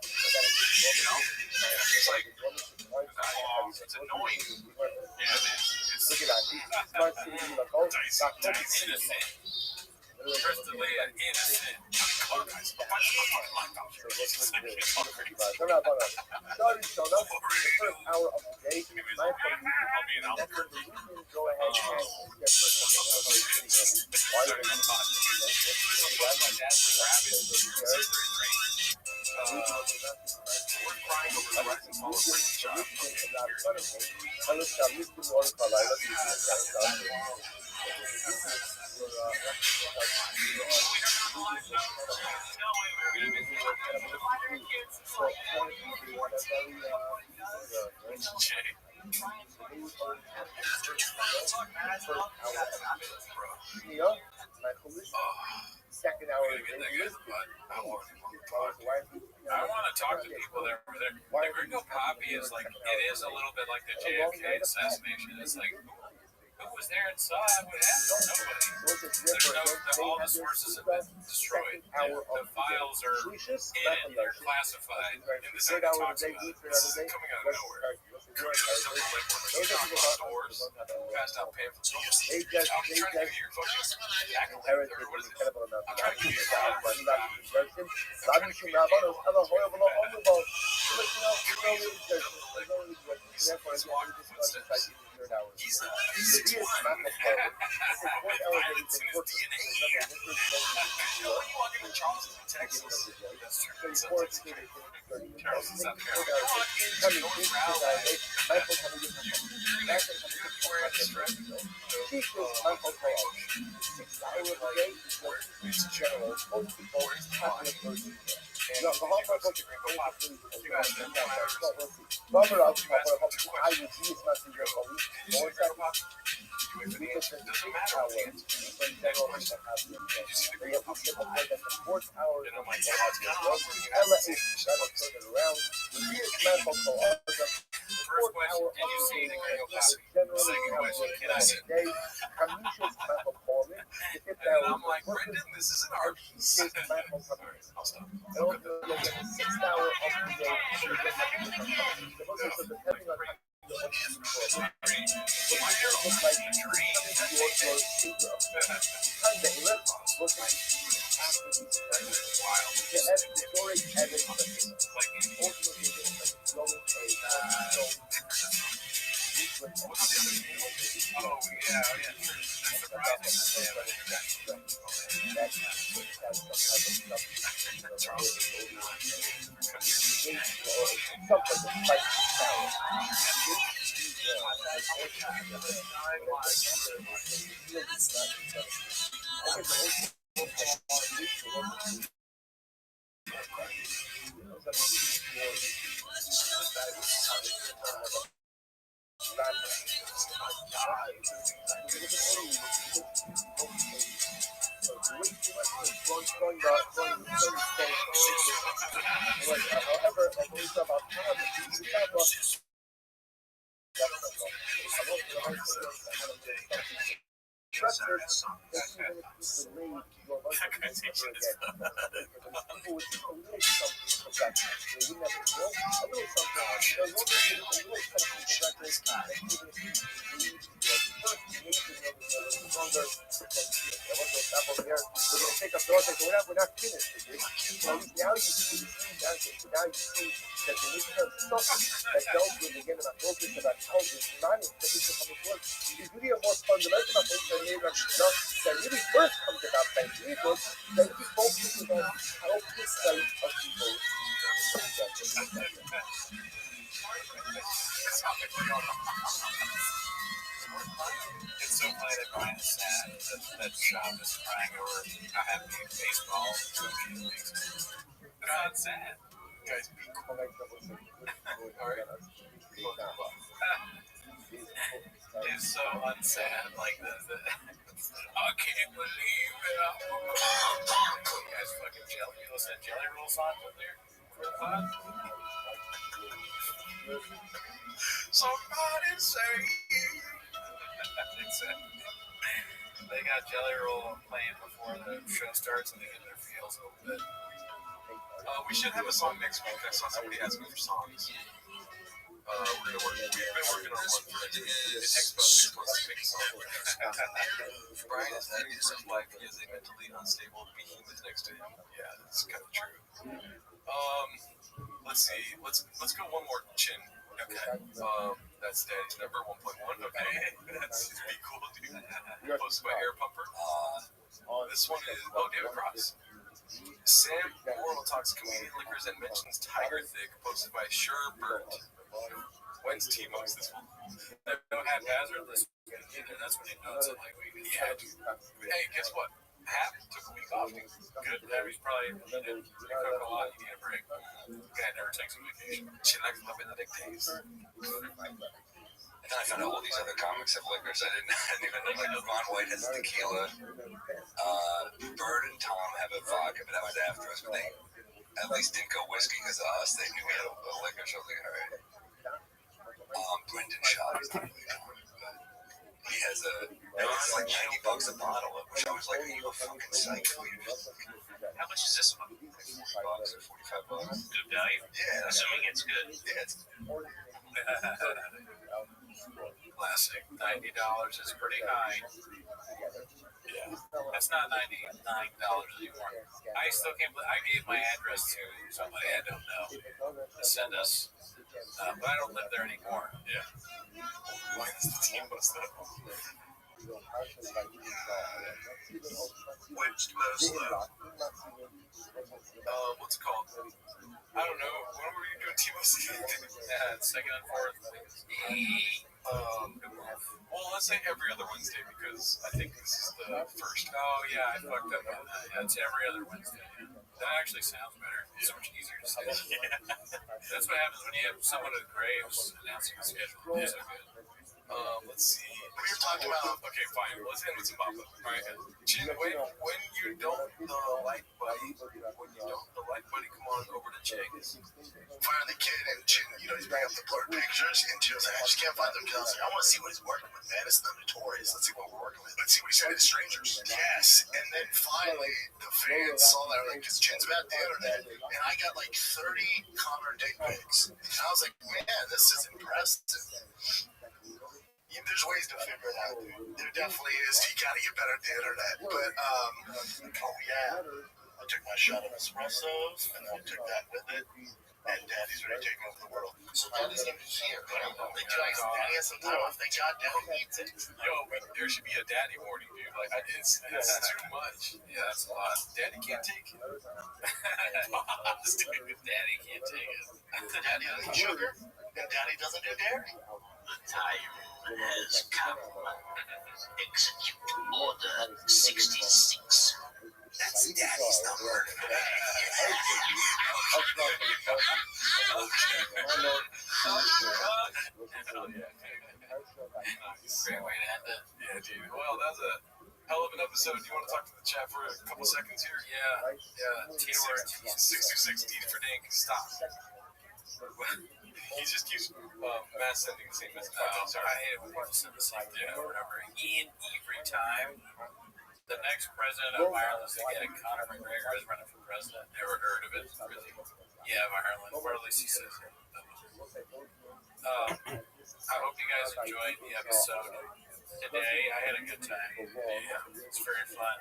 It's like it's annoying. Yeah, it is. It's innocent. First of all, innocent. I want to talk to people that were there. The Gringo Poppy is like, it is a little bit like the JFK assassination. It's like, who was there and saw what happened? Nobody. All the sources have been destroyed. The files are in, they're classified. And this is talks about it. This is coming out of nowhere. Stores, passed out pamphlets. I'm trying to give you your fucking accolade. What is it? I'm trying to give you He's a 6'1". Violence in his DNA. You know when you walk into Charleston, Texas? That's true. Charleston, South Carolina. You walk into North Raleigh. You're wearing a strap. It's general. Where's the fun? You guys First question, did you see the Gringo Poppy? Second question, can I sit? And then I'm like, Brendan, this is an art piece. I'll stop. Saturday song. even if you delayed your lunch, That guy's teaching because people would just a little something for breakfast. They wouldn't have a little something. They'll look at you with a little something for breakfast, and even if you leave your first major meal is a little longer, we're going to take up the order. We're not finished with this. So now you see the huge answer. So now you see that the mission of stuff that dealt with, again, about focus, about health, is not in the mission of work. It's really a more fundamental approach that made us enough that really first comes about by Jesus, that really focuses on health and sight of people. It's so funny that Brian is sad that Shop is crying over not having baseball. It's not sad. Guys, be quiet. It's so unsad. Like the I can't believe it. You guys fucking jelly. You listen to Jelly Roll songs up there? Somebody say. They got Jelly Roll playing before the show starts and they get their feels a little bit. We should have a song next week. I saw somebody asking for songs. We've been working on one for the Expo. Let's make a song. Brian is at his life. He is a mentally unstable behemoth next to him. Yeah, that's kind of true. Let's see. Let's go one more chin. Okay. That's Daddy's number 1.1. Okay. That's be cool, dude. Posted by Air Pumper. This one is David Cross. Sam Morrill talks comedian liquors and mentions Tiger Thick. Posted by Sure Burt. When's T-Mo's this one? I don't have Hazard this week either. That's when he knows it. Like, Yeah, dude. Hey, guess what? Hap took a week off, dude. good. He's probably cook a lot. You need a break. Guy never takes a vacation. She likes my Benedict days. And then I found out all these other comics have liquors. I didn't even know. Like Ron White has tequila. Bird and Tom have a vodka, but that was after us. But they at least didn't go whiskey because of us. They knew we had a liquor, so I was like, all right. Brendan Shaw is not really known, but he has it's like $90 a bottle, which I was like, are you a fucking psycho? How much is this one? $40 or $45. Good value. Yeah, Assuming it's good. yeah, it's Classic. $90 is pretty high. Yeah. That's not $99 anymore. I still can't believe I gave my address to somebody I don't know to send us. But I don't live there anymore. Yeah. Why is the team bust up? which most What's it called? I don't know. When were you doing T-Mo's? Second and fourth. Well, let's say every other Wednesday because I think this is the first. Oh, yeah, I fucked up on that. Yeah, it's every other Wednesday. That actually sounds better. It's so much easier to say. Yeah. That's what happens when you have someone at Graves announcing the schedule. It's so good. Let's see. we were talking about. Okay, fine. Let's end with some Papa. All right. Chin, when you don't like Buddy, come on over to Chang's. Fire the kid and Chin, he's bringing up the blurred pictures, and Chin was like, I just can't find them because I want to see what he's working with, man. It's not notorious. Let's see what we're working with. Let's see what he's sending to strangers. Yes, and then finally the fans saw that, like, because Chin's about the internet, and I got like 30 Connor dick pics, and I was like, man, this is impressive. There's ways to figure it out, dude. There definitely is. You gotta get better at the internet. But, I took my shot of espressos, and I took that with it. And Daddy's ready to take over the world. So Daddy's gonna be here. Daddy has some time off. Thank God Daddy needs it. Yo, there should be a daddy warning, dude. Like, it's too much. Yeah, that's a lot. Daddy can't take it. Daddy can't take it. Daddy doesn't eat sugar, and Daddy doesn't do dairy. The time has come. Execute Order 66. That's Daddy's number. Great way to end it. Yeah, dude. Well, that was a hell of an episode. Do you want to talk to the chat for a couple seconds here? Yeah. T-word. 626 D for Dink. Stop. He just keeps mass sending the same message. I hate it when people send the same thing over and over. Every time the next president of Ireland is again, Conor McGregor is running for president. Never heard of it, really. Yeah, of Ireland, or at least he says it. I hope you guys enjoyed the episode today. I had a good time. Yeah, it's very fun.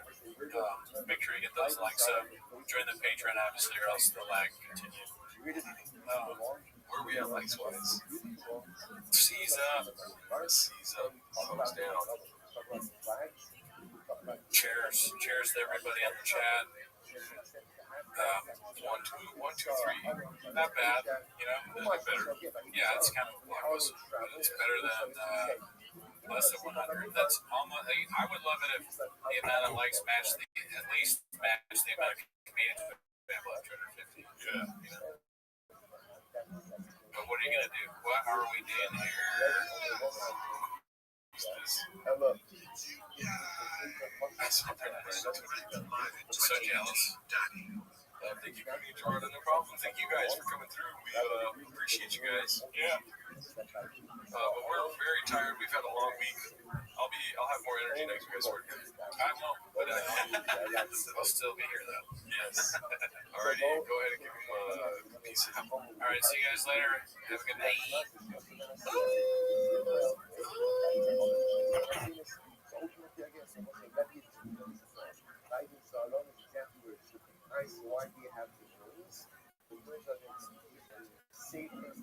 Make sure you get those likes up. Join the Patreon, obviously, or else the lag continues. Where are we at likes wise? Seize up. Seize up. Thumbs down. Cheers to everybody on the chat. 1, 2, 3. Not bad, you know. Better. Yeah, it's kind of a blockbuster, but it's better than less than 100. That's almost. I would love it if the amount of likes matched at least match the amount of comedians we have left, 250. Yeah. You know. But what are you gonna do? What are we doing here? I'm so jealous. Thank you, Jordan. No problem. Thank you guys for coming through. We appreciate you guys. Yeah. But we're very tired. We've had a long week. I'll have more energy next week. I won't, but I'll still be here though. Yes. Alrighty, go ahead and give him a piece of. Alright, see you guys later. Have a good night. Why do you have the rules? The rules are going to save us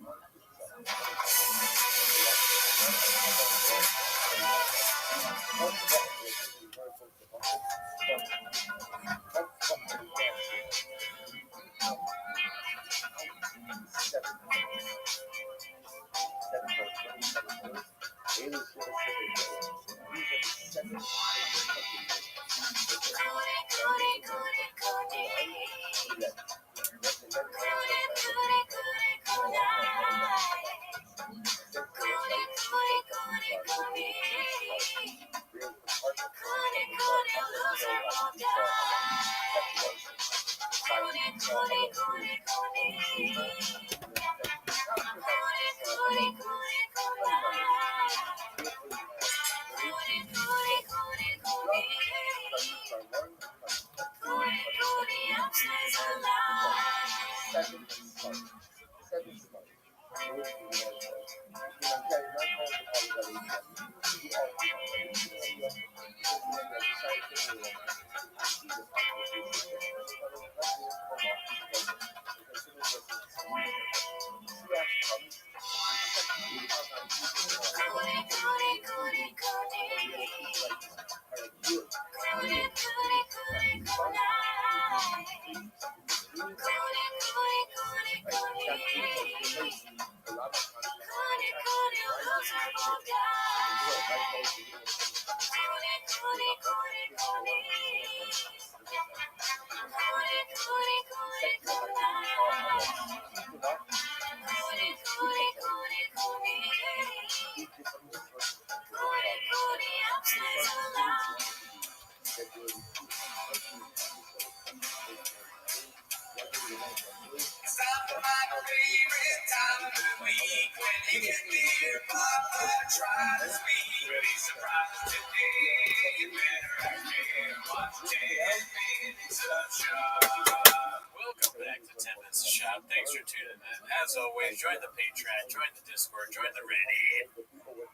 Welcome back to 10 Minutes of Shop. Thanks for tuning in. As always, join the Patreon, join the Discord, join the Reddit.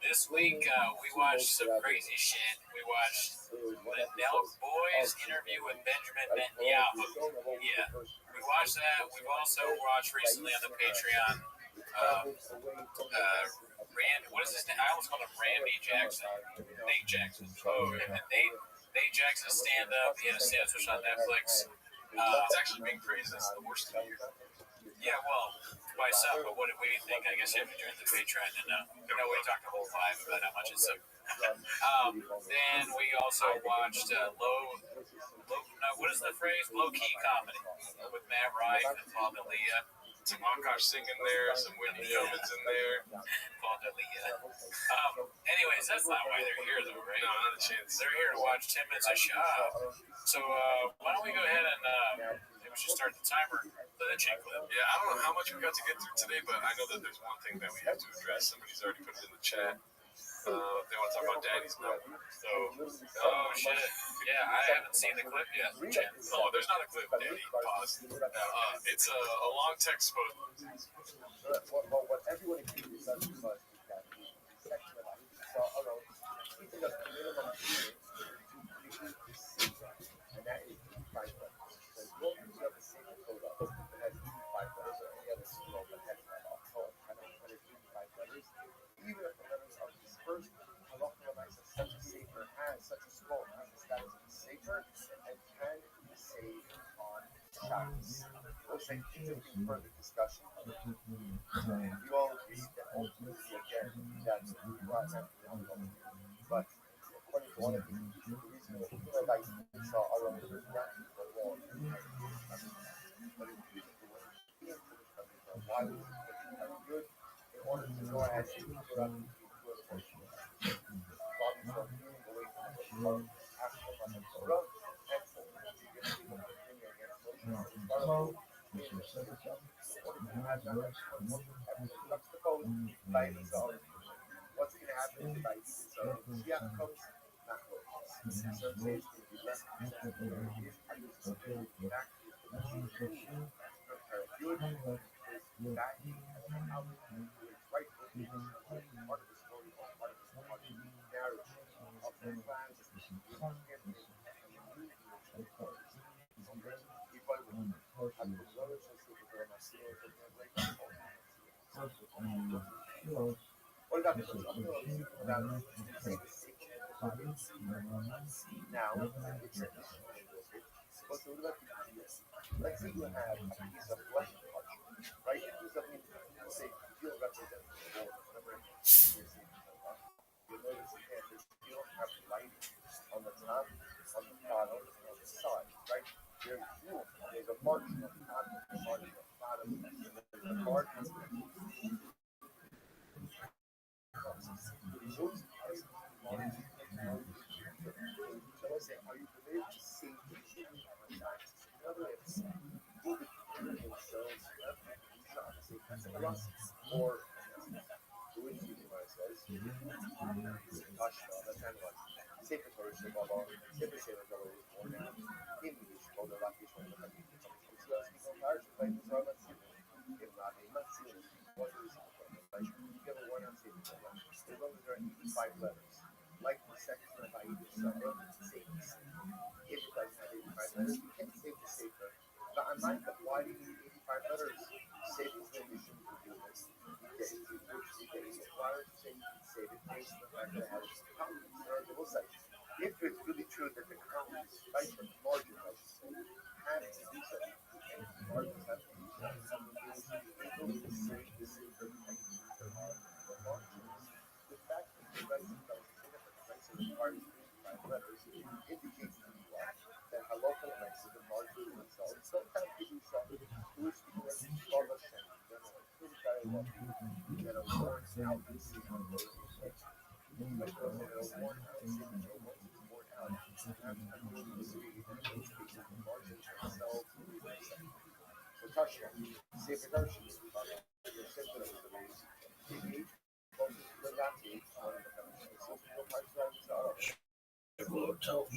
This week, we watched some crazy shit. We watched the Nelk Boys interview with Benjamin Netanyahu. Yeah, we watched that. We've also watched recently on the Patreon, what is his name? I almost called him Randy Jackson. Nate Jackson. Oh, and Nate Jackson stand-up. He had a stand-up special on Netflix. It's actually being praised as the worst of the year. Yeah, well, by some, but what do we think? I guess you have to join the Patreon to know. We talked the whole 5 about how much it's up. Then we also watched what is the phrase? Low-key comedy with Matt Rife and Paul D'Elia. Some Akash singing there, some Whitney Cummings in there. Paul D'Elia. Anyways, that's not why they're here, though, right? No, not a chance. They're here to watch 10 Minutes of Shop. So why don't we go ahead and we should start the timer for that chain clip. Yeah, I don't know how much we got to get through today, but I know that there's one thing that we have to address. Somebody's already put it in the chat. They want to talk about Daddy's number. So, Oh shit! Yeah, I haven't seen the clip yet. Jen. no, there's not a clip, Daddy. Pause. It's a long text post. What everyone agrees is because that the section of it saw around keeping the minimum unit between the season, and that is 85 letters. So you don't have the same code up that has 85 letters or any other scroll that has 85 letters. Even if the letters are dispersed, halacha is such a safer, has such a scroll, has the status of a safer, and can be saved on Shabbos. We'll say it's a further discussion. We all agree that ultimately, again, that's right now, but according to one of these, the reason that the Rabbi saw our own not the law, but it was the way he why was it good in order to go ahead and put up the portion. Bobby from moving away from the after the Torah and what's going to happen if I eat so Mashiach comes, not goes. So it's going to be less if I use the back to prepare good, is that how it's right for me, part of the story or part of the narrative of the plans what about this? Now, let's say you have a piece of flesh, right? Say you represent the board. You notice you don't have lighting on the top, on the bottom, on the side, right? There's a margin on the top, there's a margin on the bottom, there's a margin. So let's say, are you familiar with safety? Another way of saying, will the themselves or the way you says, that's kind of like safer stories above all, safer sailors are always more now. English, called the Lakish one of the countries. It's less people Irish, but it's all about civil. If not, they must see it. What is it? You have a one on safer, as long as there are 85 letters. Like the section of Aida Summer, safe. If it doesn't have 85 letters, you can't save the safer. But I'm like, why do you need 85 letters? Save is when you shouldn't do this. It's required to say you can save it based on the fact that it has columns. If it's really true that the columns, right, the margin, I should say, have to do so, and the margins have to do so, able to save the safer the margins. The fact that the right requires 85 letters indicates to you that halacha makes the margin themselves. Sometimes you do some Jewish people call us that are worn out in season. So touchdown. Safer touchdown.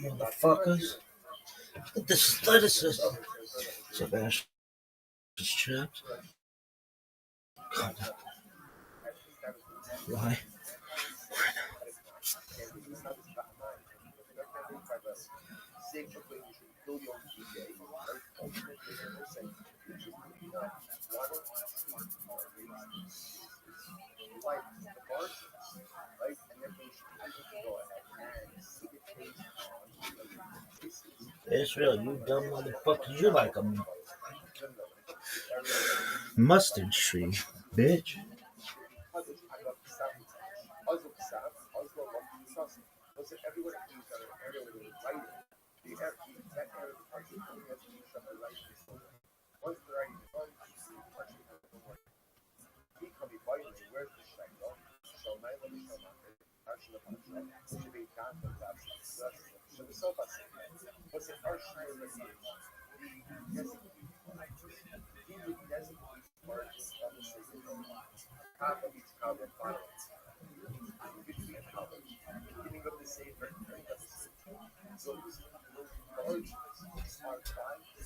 Motherfuckers. This athleticism. Sebastian's trapped. Why? Israel, you dumb motherfuckers, you like a mustard tree, bitch. you designate margins on the sacred half of each cover finance, 50 cover, beginning of the safer, end of the safer. Those margins are tied to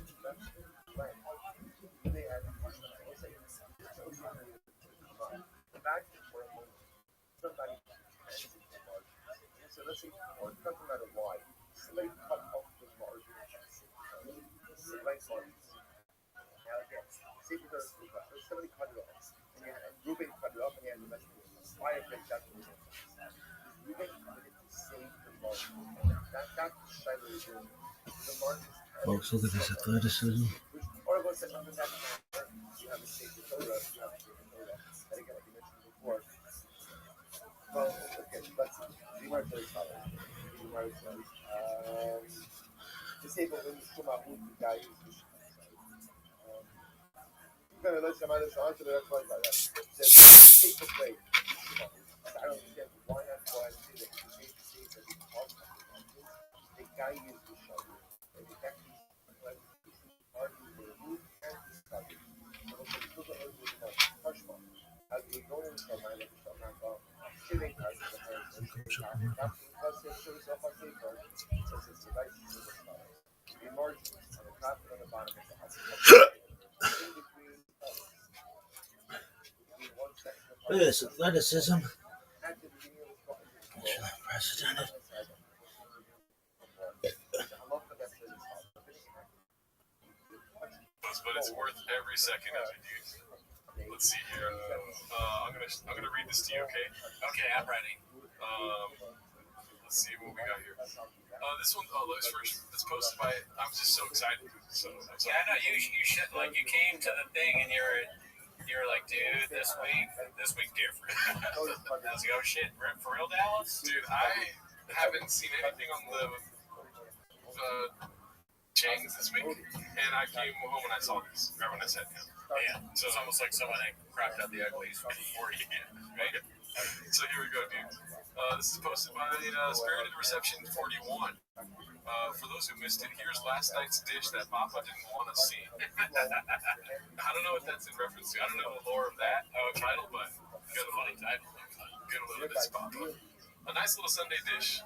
investment plan. They have back for a moment. Somebody hands it to margins. So let's say, or it doesn't matter why. Somebody cut off the margin. Select margins. Now again, say because somebody cut it off, and Ruben cut it off, and he had the rest of it. Fire breaks out the Ruben cut it to save the margin. That's the Shiloh is doing. The margins. Folks, look at this athleticism. Or what's that under that matter? You have a sacred Torah, you have a sacred Torah. And again, like you mentioned before. Well, okay, let's see. Gemara says follows. Gemara says, disabled when you come out with the guy who's let's come out of the answer, that's why that says take the play. I don't understand why not go ahead and say that you made the save that you talked about the guy is the shovel. And the guy is arguing for the move and discovery. So what's the still the original Hushma. As we go into the mind of the shall not go. Sitting as the hands and not because they show yourself on paper. So it's the right to the style. The margins on the top and on the bottom of the house. In between one section. Look at this athleticism. Unprecedented. But it's worth every second of it, dude. Let's see here. I'm gonna read this to you, okay? Okay, I'm ready. Let's see what we got here. This one, Lois first. It's posted by. I'm just so excited. So Yeah, I know you should like you came to the thing and you're like, dude, this week different. Let's go shit for real, Dallas. Dude, I haven't seen anything on the Changs this week, and I came home and I saw this right when I sat down. Yeah, so it's almost like someone had crapped out the uglies before you. Right? So here we go, dude. This is posted by Spirited Reception 41. For those who missed it, here's last night's dish that Papa didn't want to see. I don't know what that's in reference to. I don't know the lore of that title, but good funny title. Good little bit of Papa. A nice little Sunday dish.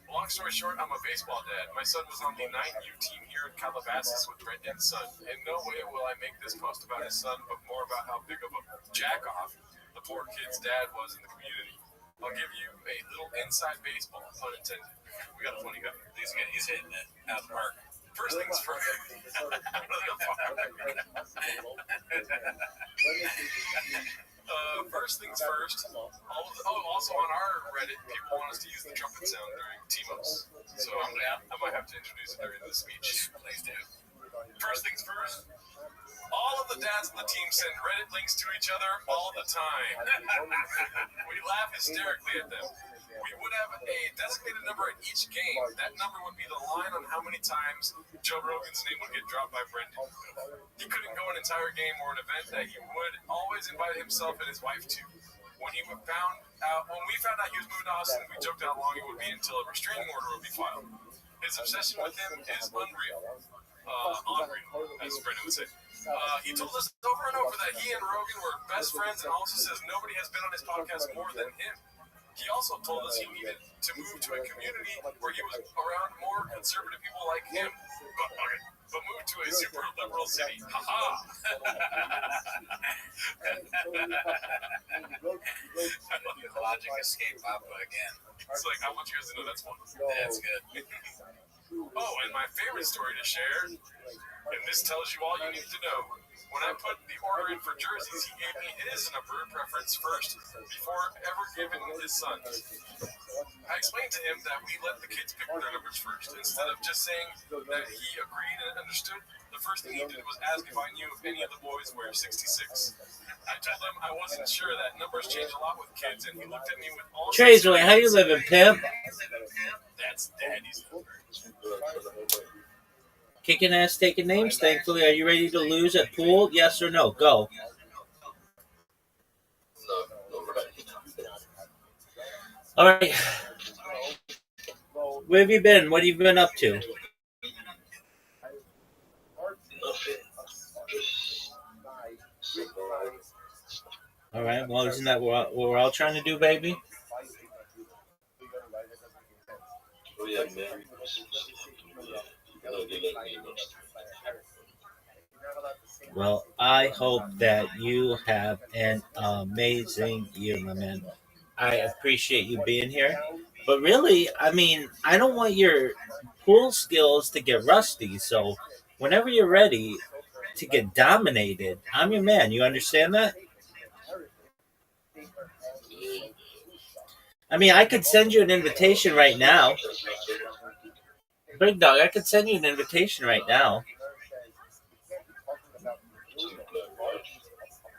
Long story short, I'm a baseball dad. My son was on the 9U team here in Calabasas with Brendan's son. In no way will I make this post about his son, but more about how big of a jack-off the poor kid's dad was in the community. I'll give you a little inside baseball, pun intended. We got a funny guy. He's hitting it out of the park. First things first. First things first. Also on our Reddit, people want us to use the trumpet sound during Timos. So I might have to introduce it during the speech. Please do. First things first. All of the dads on the team send Reddit links to each other all the time. We laugh hysterically at them. We would have a designated number at each game. That number would be the line on how many times Joe Rogan's name would get dropped by Brendan. He couldn't go an entire game or an event that he would always invite himself and his wife to. When we found out he was moving to Austin, we joked how long it would be until a restraining order would be filed. His obsession with him is unreal. Unreal, as Brendan would say. He told us over and over that he and Rogan were best friends and also says nobody has been on his podcast more than him. He also told us he needed to move to a community where he was around more conservative people like him, but move to a super liberal city. Haha! Logic escape Papa again. It's like, I want you guys to know that's one. That's good. Oh, and my favorite story to share, and this tells you all you need to know. When I put the order in for jerseys, he gave me his number preference first, before ever giving his son's. I explained to him that we let the kids pick their numbers first. Instead of just saying that he agreed and understood, the first thing he did was ask if I knew if any of the boys wear 66. I told him I wasn't sure that numbers change a lot with kids, and he looked at me with all... Traceway, how you living, pimp? That's daddy's number. Kicking ass, taking names, thankfully. Are you ready to lose at pool? Yes or no? Go. All right. Where have you been? What have you been up to? All right. Well, isn't that what we're all trying to do, baby? Oh yeah, man. Well, I hope that you have an amazing year, my man. I appreciate you being here. But really, I mean, I don't want your pool skills to get rusty. So whenever you're ready to get dominated, I'm your man. You understand that? I mean, I could send you an invitation right now. Big dog, I could send you an invitation right now.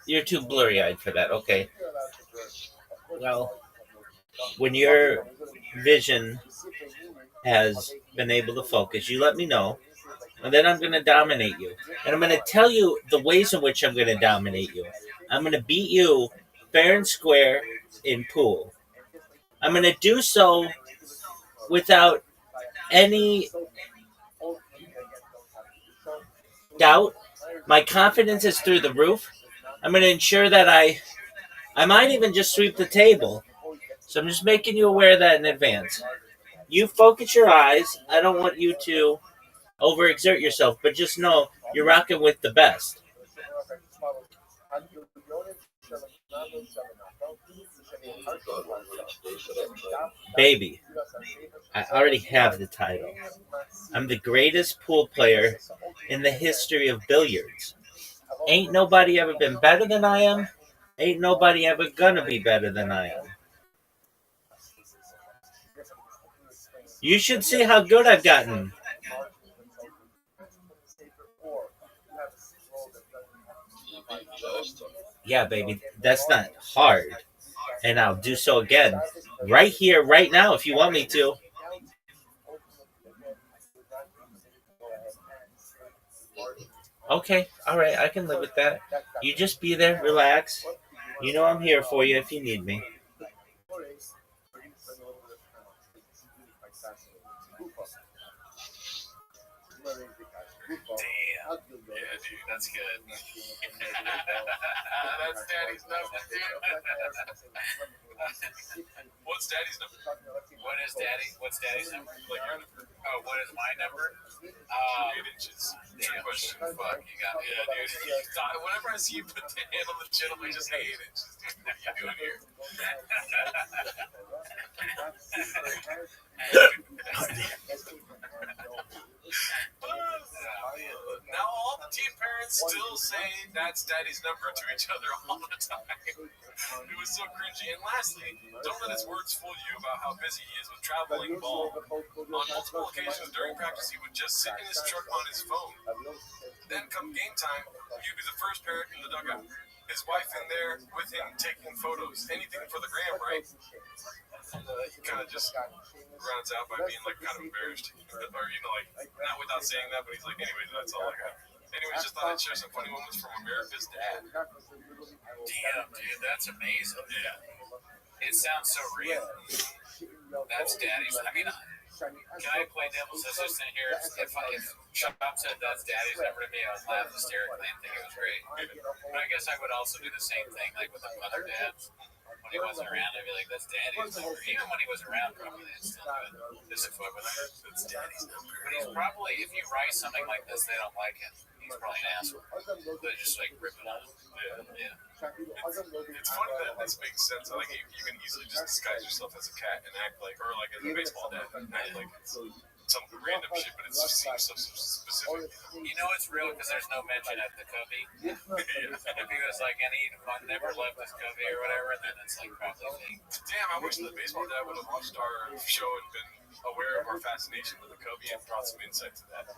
You're too blurry eyed for that. Okay. Well, when your vision has been able to focus, you let me know. And then I'm going to dominate you. And I'm going to tell you the ways in which I'm going to dominate you. I'm going to beat you fair and square in pool. I'm going to do so without any doubt. My confidence is through the roof. I'm going to ensure that I might even just sweep the table. So I'm just making you aware of that in advance. You focus your eyes. I don't want you to overexert yourself, but just know you're rocking with the best. Baby, I already have the title. I'm the greatest pool player in the history of billiards. Ain't nobody ever been better than I am. Ain't nobody ever gonna be better than I am. You should see how good I've gotten. Yeah, baby, that's not hard. And I'll do so again. Right here, right now, if you want me to. Okay, alright, I can live with that. You just be there, relax. You know I'm here for you if you need me. Damn. Yeah, dude, that's good. That's Daddy's number, dude. What's Daddy's number? What is Daddy? What's Daddy's number? Like your number? Oh, what is my number? 8 inches. Trick question. Fuck, you got me. Yeah, dude. Whenever I see you put the hand on the chin, I'm like, just 8 inches. Dude. What are you doing here? Now all the teen parents still say that's Daddy's number to each other all the time. It was so cringy. And lastly, don't let his words fool you about how busy he is with traveling ball. On multiple occasions during practice, he would just sit in his truck on his phone. Then come game time, he'd be the first parent in the dugout. His wife in there with him taking photos. Anything for the gram, right? He kind of just rounds out by being like kind of embarrassed. Or, like, not without saying that, but he's like, anyways, that's all I got. Anyways, just thought I'd share some funny moments from America's dad. Damn, dude, that's amazing. Yeah. It sounds so real. That's Daddy's. I mean, can I play devil's assistant here? If Shop said that's Daddy's number to me, I would laugh hysterically and think it was great. But I guess I would also do the same thing, like with the other dads. When he wasn't around, I'd be like, that's Daddy's number. Even when he was around, probably I'd still do it. Just to fuck with him. That's Daddy's number. But he's probably, if you write something like this, they don't like it. He's probably an asshole. They just like rip it out. Yeah. It's funny that this makes sense. I think you can easily just disguise yourself as a cat and act like, or like as a baseball dad, and act like it's some random shit, but it just seems so specific. You know it's real because there's no mention at the cubby. Yeah. If he was like, and he never left his cubby or whatever, then it's like probably fake. Damn, I wish the baseball dad would have watched our show and been aware of our fascination with the Cubby and brought some insight to that.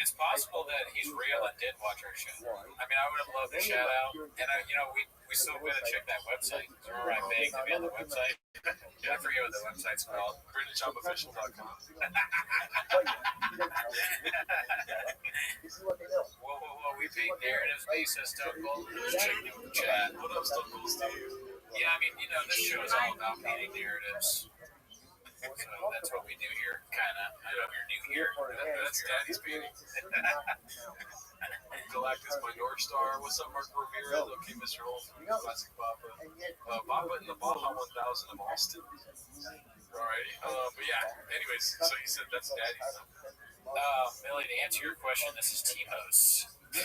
It's possible that he's real and did watch our show. I mean, I would have loved to shout out. And, we still got to check that website. Remember I begged to be on the website? I forget what the website's called. BritishOpOfficial.com. Whoa, we paid narratives, Lisa, Stone Cold. Check the chat. What up, Stone Cold Steve? Yeah, I mean, this show is all about painting narratives. So that's what we do here, kind of. I know you're new here. That's Daddy's painting. Galactus, my North Star. What's up, Mark Ramirez? Okay, Mr. Holt, Classic Papa. Papa in the Baja 1000 of Austin. Alrighty. But yeah, anyways, so he said that's Daddy's. Millie, to answer your question, this is T-Hose. I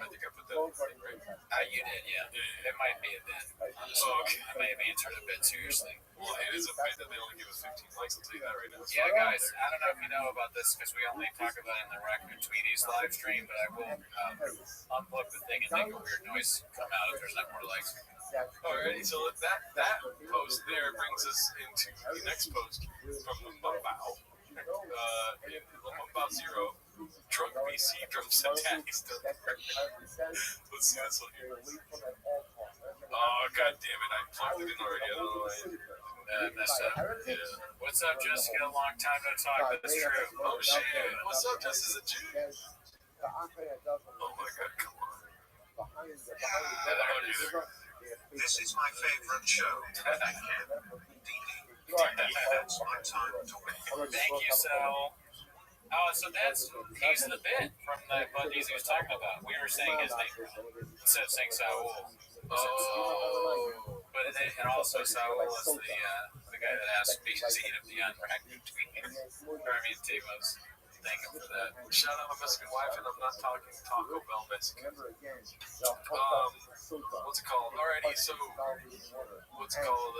think I put that in right. You did, yeah. It might be a bit. Okay. I may have answered a bit seriously. Well, it is a bit that they only give us 15 likes. I'll tell you that right now. Yeah, guys, I don't know if you know about this because we only talk about it in the Rack and Tweeties live stream, but I will unplug the thing and make a weird noise come out if there's not more likes. Alrighty, so that post there brings us into the next post from the Mumbao. In the Mumbao Zero, Drunk BC drops a daddy stuff. Let's see this one here. Oh, god damn it, I plugged it in already. I don't know why. Messed up. Yeah. What's up, Jessica? Long time no talk. That's true. Oh shit, what's up, Justice? Is it you? Oh my god, come on. This is my favorite show. That's my time to win. Thank you, Sal. So he's the bit from the Bundy's he was talking about. We were saying his name instead of saying Saul. But and also Saul is the guy that asked BZ to be on Rack T-Hose. Thank him for that. Shout out my Mexican wife, and I'm not talking Taco Bell Mexican. What's it called? Alrighty, so what's it called?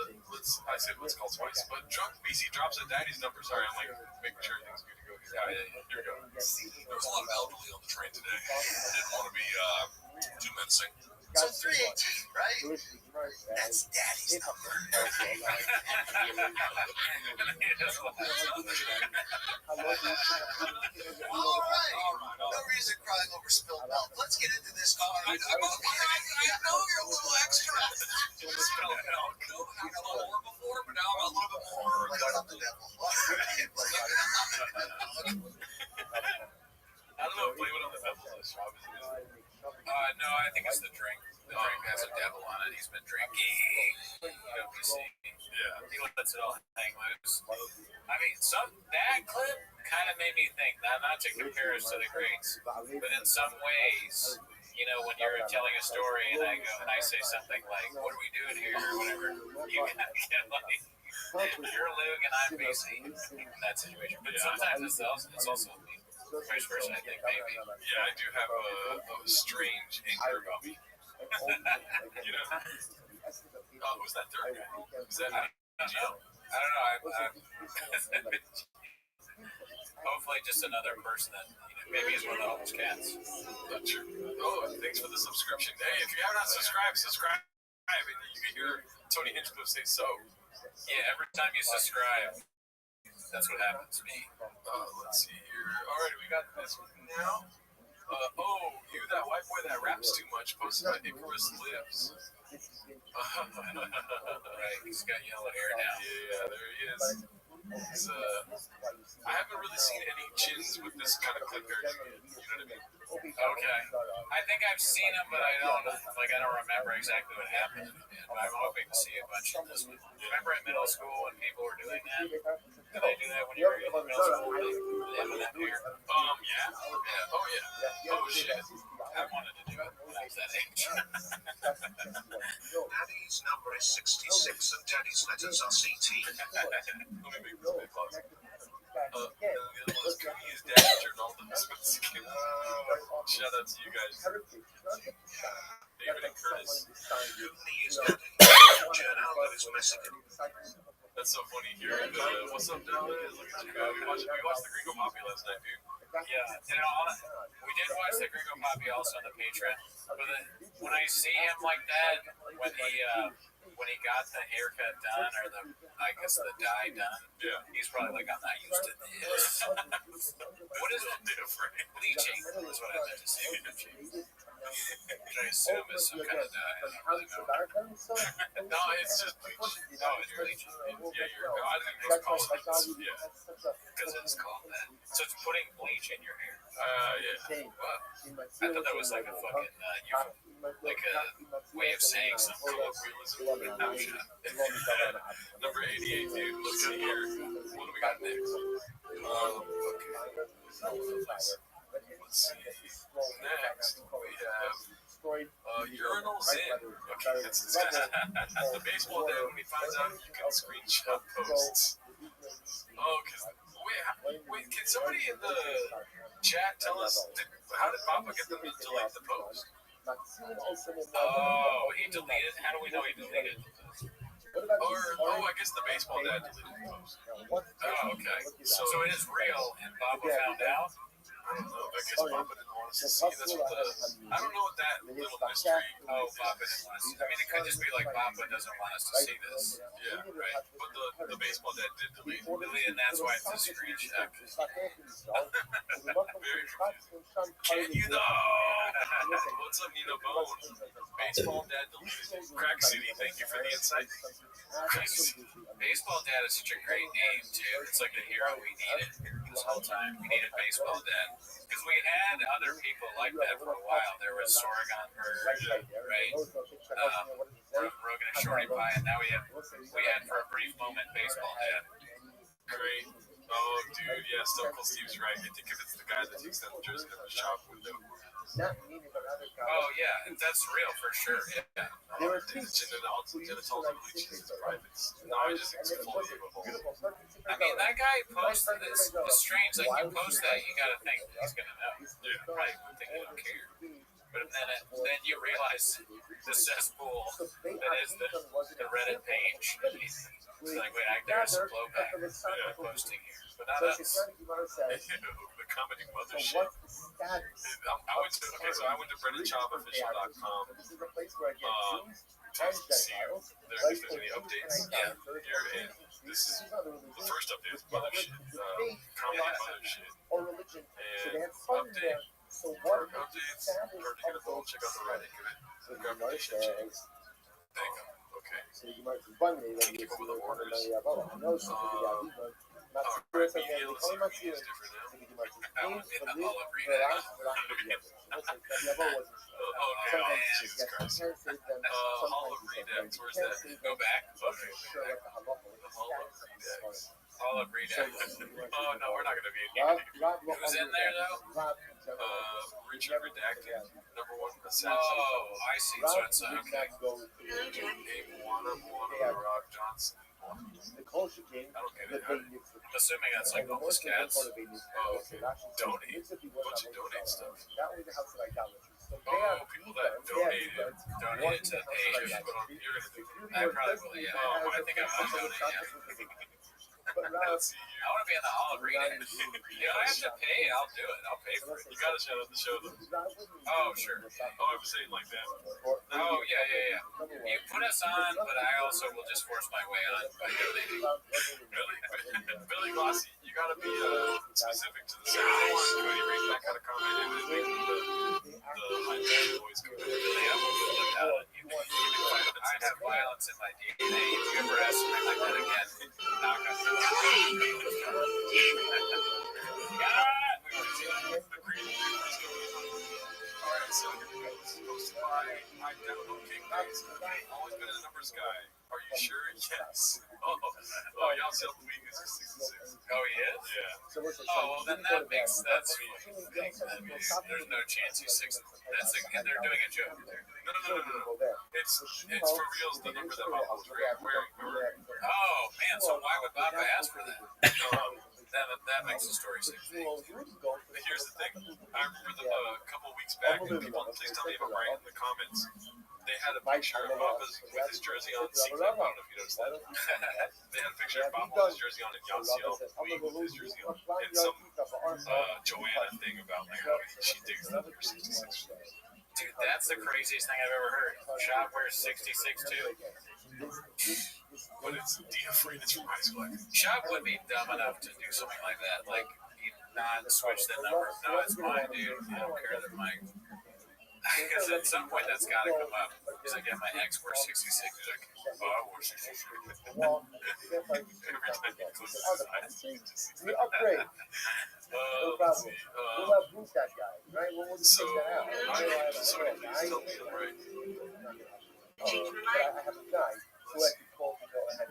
I said what's it called twice, but Drunk BC drops a daddy's number. Sorry, I'm like making sure everything's good to go here. Yeah, here we go. There was a lot of elderly on the train today. I didn't want to be too menacing. So 318, right? That's Daddy's number. All right. No reason crying over spilled milk. Let's get into this. I know you're a little extra. Spilled milk. I got a little more before, but now I'm a little bit more. Blame on the devil. I don't know if blaming on the devil is obviously. No, I think it's the drink. The drink has a devil on it. He's been drinking. Yeah. He lets it all hang loose. I mean, that clip kind of made me think, not to compare us to the greats, but in some ways, when you're telling a story and I say something like, "What are we doing here?" or whatever, you can get like, "You're Luke and I'm BC" in that situation. But sometimes it's also me. Vice versa, I think maybe. Yeah, I do have a strange anger about me. Who's that third guy? Is that Gio? I don't know. Hopefully, just another person that maybe is one of the homeless cats. Not true. Oh, thanks for the subscription. Hey, if you have not subscribed, subscribe, and you can hear Tony Hinchcliffe say so. Yeah, every time you subscribe, that's what happens to me. Let's see here. Alright, we got this one now. You that white boy that raps too much, posted by Icarus Lives. Right, he's got yellow hair now. Yeah, there he is. I haven't really seen any chins with this kind of clip hair. You know what I mean? Okay. I think I've seen him, but I don't remember exactly what happened. I'm hoping to see a bunch of this one. Remember in middle school when people were doing that? Did they do that when you were in middle school? They have that hair. Yeah. Oh, yeah. Oh, shit. I wanted to do it when I was that age. Daddy's number is 66 and Daddy's letters are CT. Let me make this big pause. The other one is Cookie is Daddy Ronaldo. Shout out to you guys. David and Curtis. Cooney is Daddy. Ronaldo is Mexican. That's so funny here. What's up, Dallas? Look at you. We watched the Gringo Poppy last night, dude. Yeah, we did watch the Gringo Poppy also on the Patreon. But when I see him like that, when he got the haircut done or the dye done, he's probably like, I'm not used to this. What is it? Bleaching is what I meant to say. Which I assume is some kind of dye. I don't really know. No, it's just bleach. No, it's bleaching. I think it's called that. Yeah. Because it's called that. So it's putting bleach in your hair. Yeah. Wow. I thought that was like a fucking like a way of saying some colloquialism. Number 88, dude. Let's see here. What do we got next? Okay. Let's see. Next, we have urinals in. Okay, that's the baseball dad when he finds out you can screenshot posts. Oh, because wait, can somebody in the chat tell us how did Papa get them to delete the post? Oh, he deleted. How do we know he deleted? I guess the baseball dad deleted the post. Oh, okay. So it is real, and Papa found out. I don't know. I guess Papa didn't want us to see. That's what I don't know what that little mystery. Oh, Papa didn't want us to. I mean, it could just be like Papa doesn't want us to see this. Yeah, right. But the baseball dad did delete it, and that's why it's a screenshot. Very confusing. Can you though? What's up, Nina Bone? Baseball dad deleted. Crack City, thank you for the insight. Baseball dad is such a great name too. It's like a hero we needed this whole time. We needed baseball dad because we had other people like that for a while. There was Sorghum Bird, right? Rogan and Shorty Pie, and now we had for a brief moment baseball dad. Great. Oh, dude, yeah, Stone Cold Steve's right. I think if it's the guy that takes down the jersey out of the shop window. Oh, yeah, and that's real for sure. Yeah. Genitals and bleaches is privates. No, I just think it's fully livable. I mean, that guy posted this. It's strange. Like, you post that, you gotta think he's gonna know. Yeah. Probably would think he don't care. But then you realize the cesspool that is the Reddit page. It's like, wait, there's some blowback posting here. But not us. The comedy mothership. I went to BrendanChopOfficial.com to see if there's any updates. Yeah, here and this is the first update is mothership. Comedy mothership. And update. Updates. Or to get a ball, check out the Reddit. Recommendations. Thank you. Okay. Keep up with the orders. Alright, media, let's see if media is different now. I want in the olive read out. Okay, Jesus Christ. Hall of Redux, where's that? Go back. Okay, the Hall of Redux. Hall of Redux. Oh, no, we're not going to be in here. Who's in there, though? Richard Redacted, number one assassin. Oh, I see. So it's okay. Moana, Rock Johnson. I don't get it. I'm assuming that's like homeless cats. Oh, okay. Donate. Bunch of donate stuff. Oh, people that donated to page. You're gonna do it. I probably will. Yeah. Oh, I think I might donate. Yeah. Let's see here. I want to be in the Hall of Reading. If I have to pay, I'll do it. I'll pay for it. You gotta shout out the show though. Oh, sure. Oh, I was saying like that. Oh, yeah. You put us on, but I also will just force my way on by donating. Billy Glossy, you gotta be specific to the second one. Cody Reed, that kind of comment, and then maybe the high voice comment. Billy, I will flip out on you. I have violence in my DNA. If you ever ask me like that again, knock on the Alright, so here we go. This is posted by my download king days. Always been a numbers guy. Are you sure? Yes. Y'all sell the weakness is 66. Oh, he is? Yeah. Oh, well, then that's there's no chance he's 6. And they're doing a joke. No. It's for reals the number that Bob was wearing. Oh, man, so why would Bob ask for that? That makes the story seem fake. Here's the thing. I remember a couple weeks back, and people, please tell me if I'm right in the comments, they had a picture of Bob with his jersey on. I don't know if you noticed that. They had a picture of Bob with his jersey on and Yasiel with his jersey on. And some Joanna thing about like how she digs the number 66. Dude, that's the craziest thing I've ever heard. Shop wears 66 too. But it's free. That's from high school. Shop would be dumb enough to do something like that. Like, not switch the number. No, it's mine, dude. I don't care that mine. Because at some point that's got to come up. He's like, yeah, my ex wore 66. He's like, oh, I wore 66. Every time he closes his eyes, we upgrade. Let's see. So, right.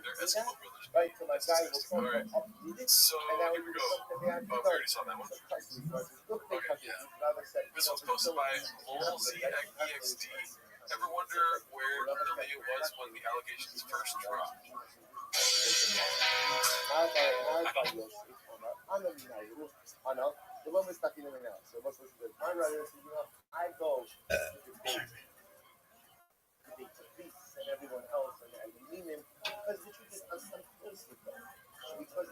They're Eskimo brothers Right, so my That's guy will interesting. come All right. up with it, So and now here he we was go. something they had to Oh, we go. already saw that one. It's a price because it's look Okay, because yeah. it's rather said, This one's posted by LolZXD. Ever wonder where Dalia was when the allegations first dropped? the one was stuck in the now. So what's this? My brother said, I go to the debate to priests and everyone else and women because the truth is I'm close with them. Because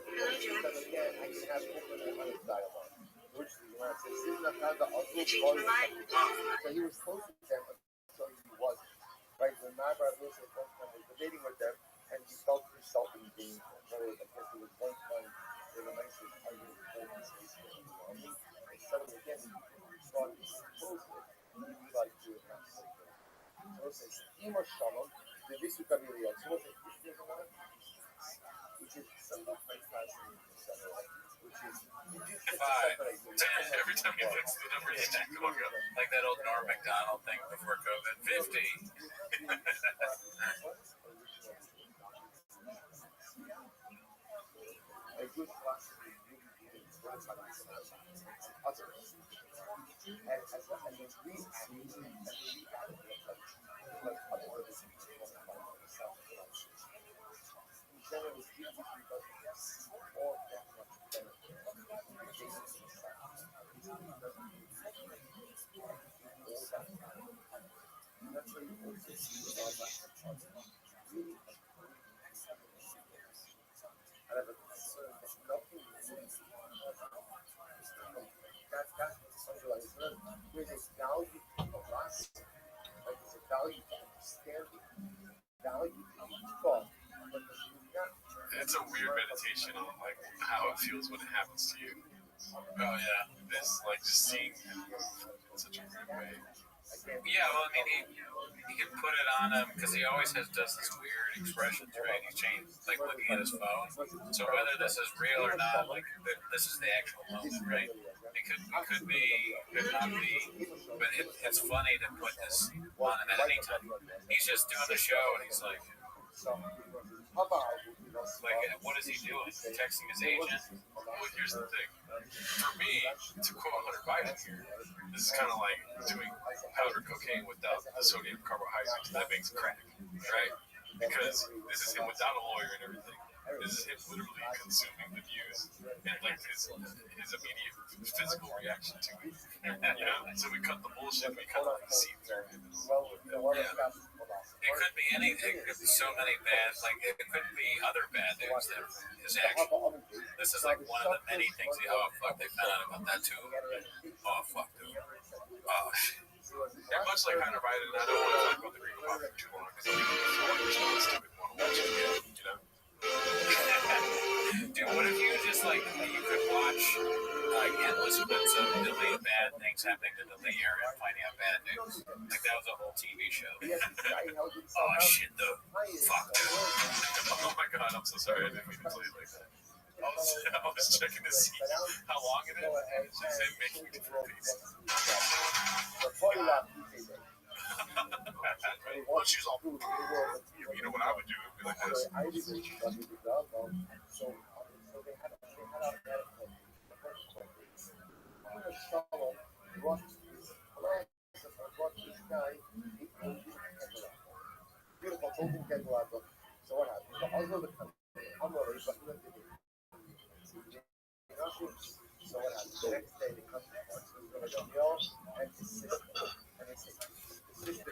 again, I can have open and honest dialogue. Which so he was close with them until he wasn't. Right? When my brother was debating with them and he felt himself in danger. Because there was one time where the man was arguing with his face. Suddenly again, he started close with him. He realized he was not so good. So it says, Ima Shalom, the Visu Kabiliyat. So it says, which is something fantastic, which is you just get to separate. Every time he thinks the number is stacked up, Like that old Norm McDonald thing before COVID. 50. A good philosophy really is what is others. And as well as we react like others generally speaking, because all that much better. That's why you also see all that really I have a concern that nothing that's what's centralized. There's a value to us, like there's a value to understanding, value to thought, but there's not. it's a weird meditation on like how it feels when it happens to you. Oh, yeah. It's like just seeing him move in such a weird way. Yeah, well, I mean, he can put it on him because he always does this weird expressions, right? He's changed, like looking at his phone. So whether this is real or not, like this is the actual moment, right? It could be, could not be, but it's funny to put this on him at any time. He's just doing the show and he's like, what is he doing? Texting his agent? Well, here's the thing. For me, to quote Hunter Biden here, this is kind of like doing powdered cocaine without the sodium carbohydrates that makes crack, right? Because this is him without a lawyer and everything. This is him literally consuming the news and like his immediate physical reaction to it. So we cut the bullshit. We kind of like see through it. yeah. It could be anything. It could be so many bad, like it could be other bad news that his action. This is like one of the many things. Oh fuck, they found out about that too. Oh fuck, dude. Oh shit. And much like Hunter Biden, I don't want to talk about the Green Party too long because I think it's so stupid. Want to watch it again, you know? Dude, what if you just like you could watch like endless clips of delete bad things happening to the year and finding out bad news? Like that was a whole TV show. Oh shit, the fuck. Oh my god, I'm so sorry. I didn't mean to say it like that. I was checking to see how long it is. And it's just him making different pieces. Well, she's all, you know what I would do? It'd be like this. Beautiful golden candelabra. So what happened? So I'll go to the country. I'm already, but you have to do it. So what happened? The next day they come to the house. There's going to go Bill and his sister. And his sister,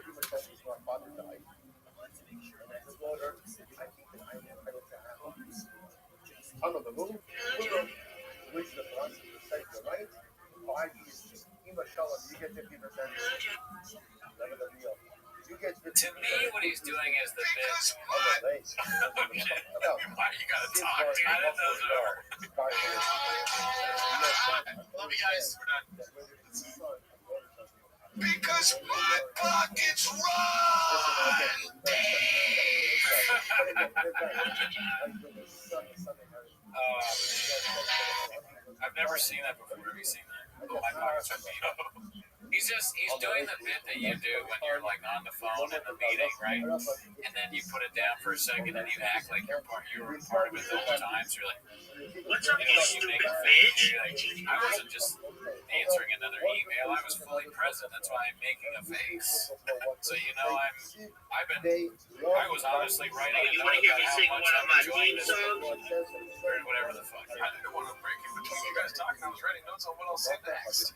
he was telling me my father died. And I said, daughter, I think that I'm entitled to have I'm on the move. Which the philosophy of says you're right. 5 years. Ima Shalom, you get 50%. Never the deal. To me, what he's doing is the bit. You gotta talk, dude. I didn't know that. Love you guys. We're done. Because my pocket's right. I've never seen that before. Have you seen that? Oh, my pockets are made up. He's doing the bit that you do when you're like on the phone in the meeting, right? And then you put it down for a second and you act like you were part of it the whole time. So you're like, What's up, you stupid bitch? I wasn't just answering another email. I was fully present. That's why I'm making a face. So I was honestly writing. Hey, you want to hear me sing one of my theme songs? Or whatever the fuck. I didn't want to break in between you guys talking. I was writing notes on what I'll say next.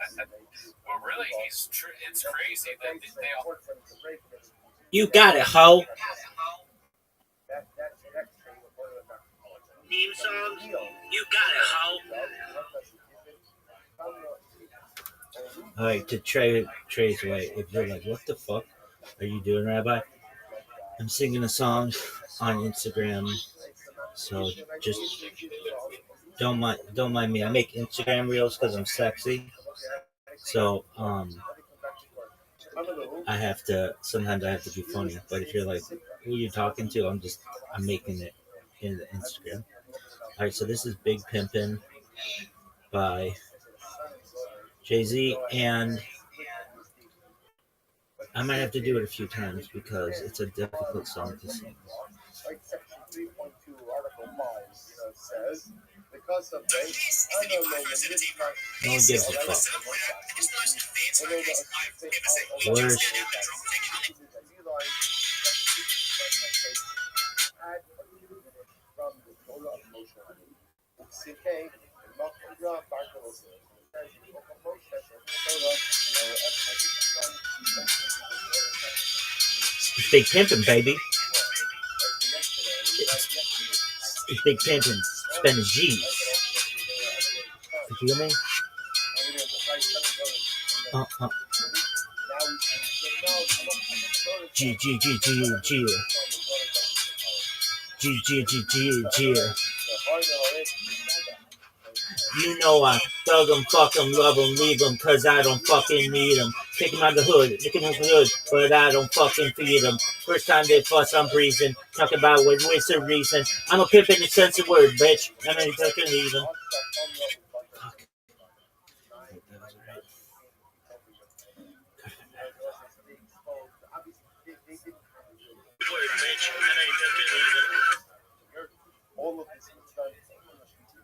Well, really, it's crazy that they all. You got it, ho. Theme songs? You got it, ho. All right, to Trey's way. If you're like, what the fuck are you doing, Rabbi? I'm singing a song on Instagram, so just don't mind me. I make Instagram reels because I'm sexy, so sometimes I have to be funny. But if you're like, who you talking to? I'm making it in the Instagram. All right, so this is Big Pimpin' by Jay-Z, and I might have to do it a few times because it's a difficult song to sing. Like section 3.2, article 5, says, because of this, No one gives a fuck. Worse. It's Big Pimpin', baby. It's Big Pimpin'. Spending G's. You feel me? G. You know I thug 'em, fuck 'em, love 'em, leave 'em, cause I don't fucking need 'em. Take 'em out the hood, look at 'em good, but I don't fucking feed 'em. First time they fuss, I'm breezing. Talking about what's the reason. I'm a pimp in the sense of word, bitch. I mean, fucking leave 'em. all of this was done.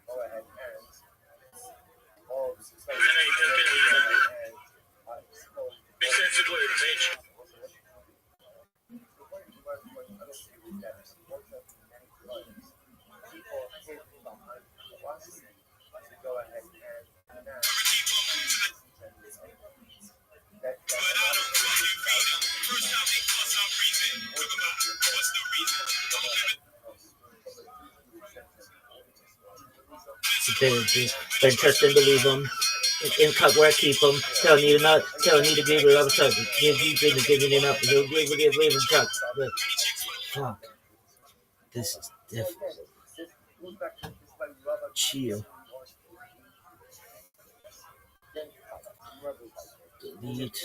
Go ahead and all of this was done. Make sense of word, bitch. Go ahead and Then trust and believe them. In cut where I keep them. Tell me to not. Tell me to give it up. Give you giving it up. Give it truck. Fuck. This is difficult. Chill. Delete.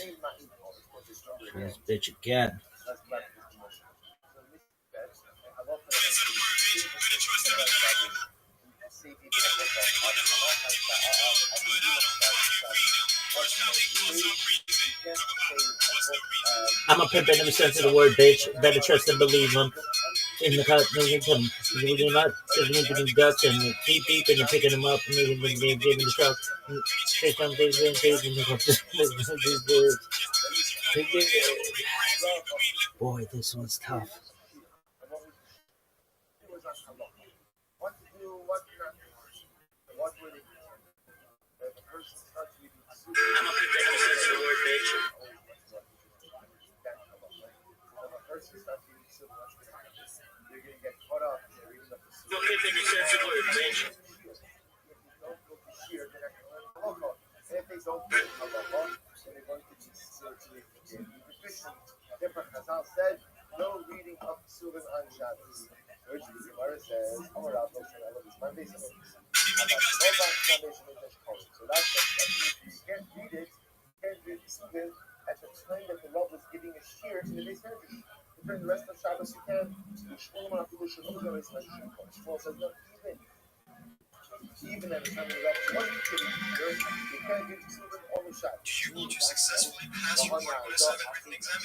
Try this bitch again. I'm a pimp in every sense of the word, bitch. Better trust and believe him. In the cut, no income. You're not sitting in guts and keep beeping and picking them up and giving the truck. Boy, this one's tough. What to do, what not to do, what will it do? If a person starts reading I'm a pimp in every sense of the word, bitch. if a person starts reading civil, what's going to happen? You're going to get caught up in reading the I'm a pimp in every sense of the word, bitch. If they don't go to shir, they're not going to learn halacha. And if they don't learn halacha, then they're going to be certainly deficient. Therefore, Chazal said, no reading of Psulim on Shabbos. Which the Gemara says, so that's you can't read it. You can't read Psulim at the time that the Rav was giving a shir to the Beis Medrash. During the rest of Shabbos, you can. Shmuel says, no, even at the time of the Rav wasn't giving a shir, you can't read Psulim all the Do you want to successfully pass your Part 107 written exam?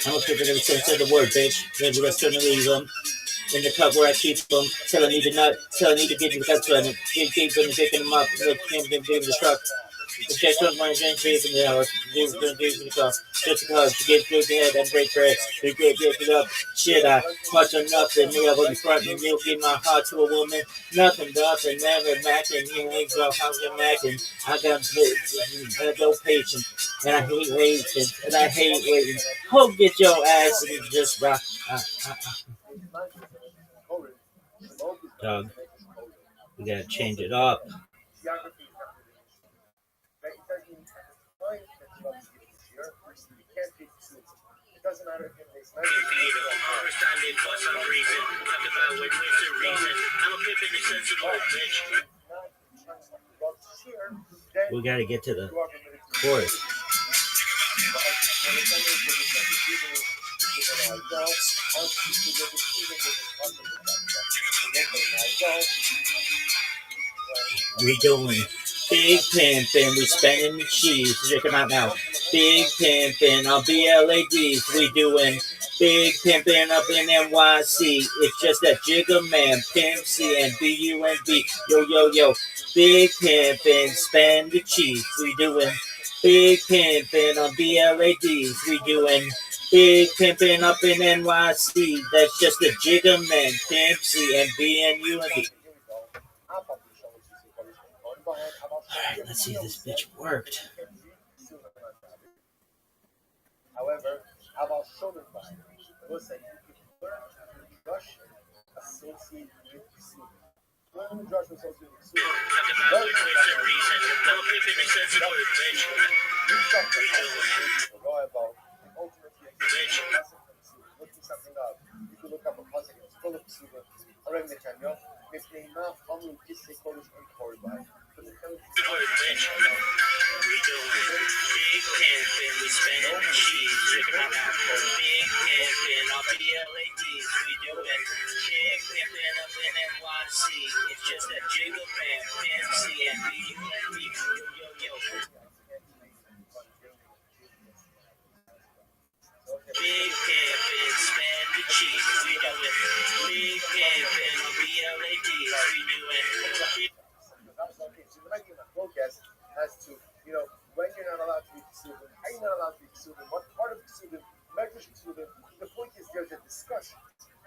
I'm a people that said the word, bitch. Then we're gonna leave them in the cup where I keep them. Till I need to nut, till I need to get in the cup, so I dig deep in and picking them up. Look, him, the truck. The check from my drink, trees in the house. Dudes in the car. Just because to get through the head and break bread. They get it up. Shit, I much or nothing. Me, I wouldn't front and you'll give my heart to a woman. Nothing, nothing, never macking. You ain't go, how's your macking? I got no patience. And I hate waiting. And I hate waiting. Hope get your ass and just rock. Dog. We gotta change it up. It doesn't matter if it makes For some reason, talk about what wins the reason. I'm a pimp in the sense of the word, bitch. We gotta get to the chorus. We doing big pimpin', we spending the cheese. Check them out now. Big pimpin' on BLADs. We doing big pimpin' up in NYC. It's just that Jigga Man, Pimp C and BUNB. Yo, yo, yo. Big pimpin', spend the cheese. We doing big pimpin' on BLADs. We doing big pimpin' up in NYC. That's just the Jigga Man, Pimp C and BUNB. Alright, let's see if this bitch worked. However, about shoulder fire, I will say you can learn Russian associated with Sudan. Learn Russian associated with Sudan. Talk about what wins the reason. I'm a pimp in the sense of the word, bitch. Go about ultimately looking something up. You can look up a puzzle that's full of Sudan. Already the canyon. If they not only just say Polish and Korban. The word, bitch. We doing big pimpin', we spending the cheese. Check it out now. Big pimpin' on BLADs. We doing big pimpin' up in NYC. It's just that Jigga Man, Pimp C and BUNB. Yo, yo, yo. Big pimpin', spend the cheese. We doing big pimpin' on BLADs. We doing big. So the making of focus as to, when you're not allowed to eat Sudan, how you're not allowed to eat Sudan, what part of Sudan, measures Sudan. The point is there's a discussion,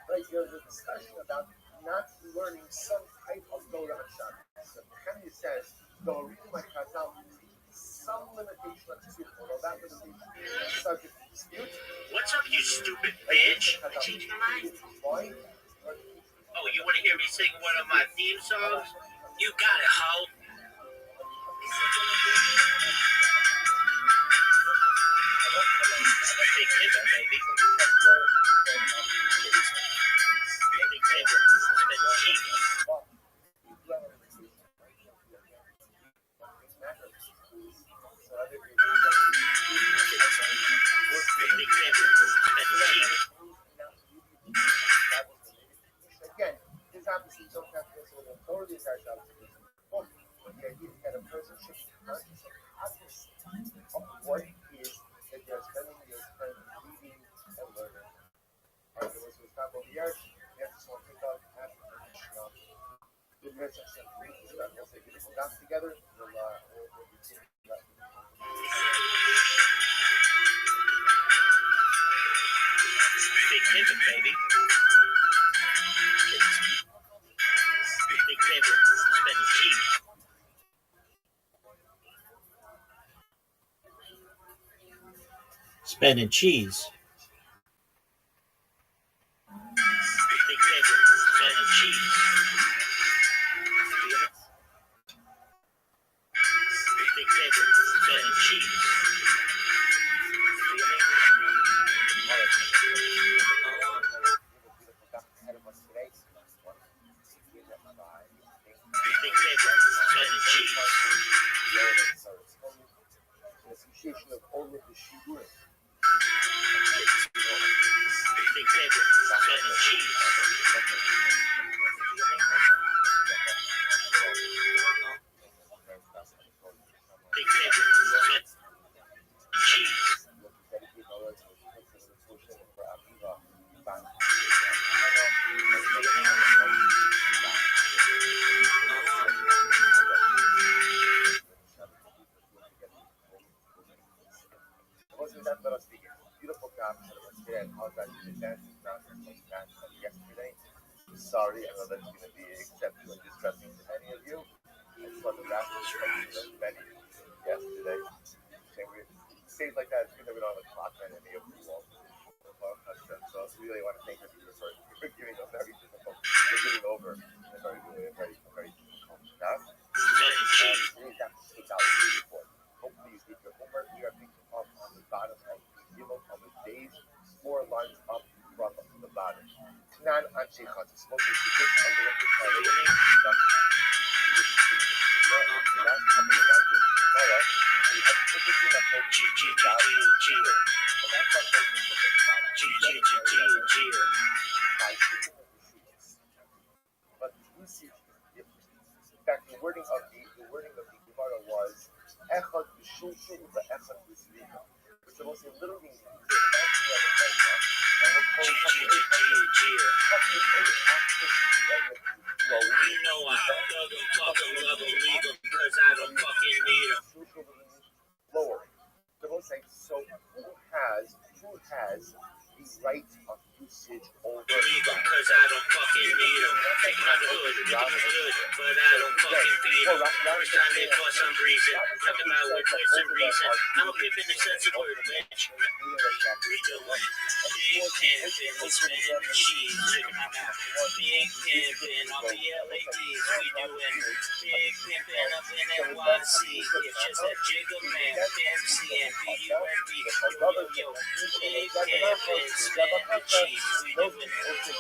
right? There's a discussion about not learning some type of Torah on Shabbos. So Kanye says, though reading my Chazal, some limitation on Sudan, although that limitation is subject to dispute. What's up, you stupid bitch? I changed my mind. Why? Oh, you want to hear me sing one of my theme songs? You got it, hoe. Big pimpin', baby. Big pimpin', spend cheese. Big pimpin', spend cheese. Again, this happens in some countries with authorities are shouting. The idea that a person should be conscious of what it is that they're spending their time reading and learning. There was a couple of years, we have to pick up after the section of we'll say get it down together, we'll be taking that. Big pimpin', baby. Big pimpin', spend cheese. Spending cheese. Big pimpin', spending cheese. Big pimpin', spending cheese. Ahead of us today. all of the shiurim. Big pepper, cheddar cheese. Big pepper, cheddar cheese. Wasn't that what I was speaking? Beautiful caption today. I apologize in advance. It's not yesterday. Sorry, I know that's going to be exceptional and distressing to many of you. I saw the last of many yesterday. Things like that, it's good that we don't have a clock on any of you all. So I really want to thank you for giving a very difficult, for giving over a very difficult task. Today's episode is hopefully you did your homework. We are picking up on the bottom of the middle of the days, 4 lines up from the bottom. Knan Anshe Chatzis. Mostly to get a little bit last couple of lines of tomorrow, we have everything that folks and that's what folks in the but usage is different. In fact, the wording of the Gemara was Echad b'shulshul v'echad b'zriga, which will say literally means the expansion of an area, and we'll call You know I thug 'em, fuck 'em, love 'em, leave 'em, cause I don't fucking need 'em. lowering. So we'll say, so who has the right of usage over Leave 'em, cause I don't fucking need 'em. Take my hood, but I don't fucking feed 'em. First time they bust, I'm breezing. Talking about with twist and reason. I'm a pimp in the sense of word, bitch. We doing big pimpin', we spinning cheese. Check my mouth. Big pimpin', all the LADs. We doing big pimpin' up in NYC. It's just a jiggle man, MC and BUNB. Yo, big pimpin', spinning cheese. We doing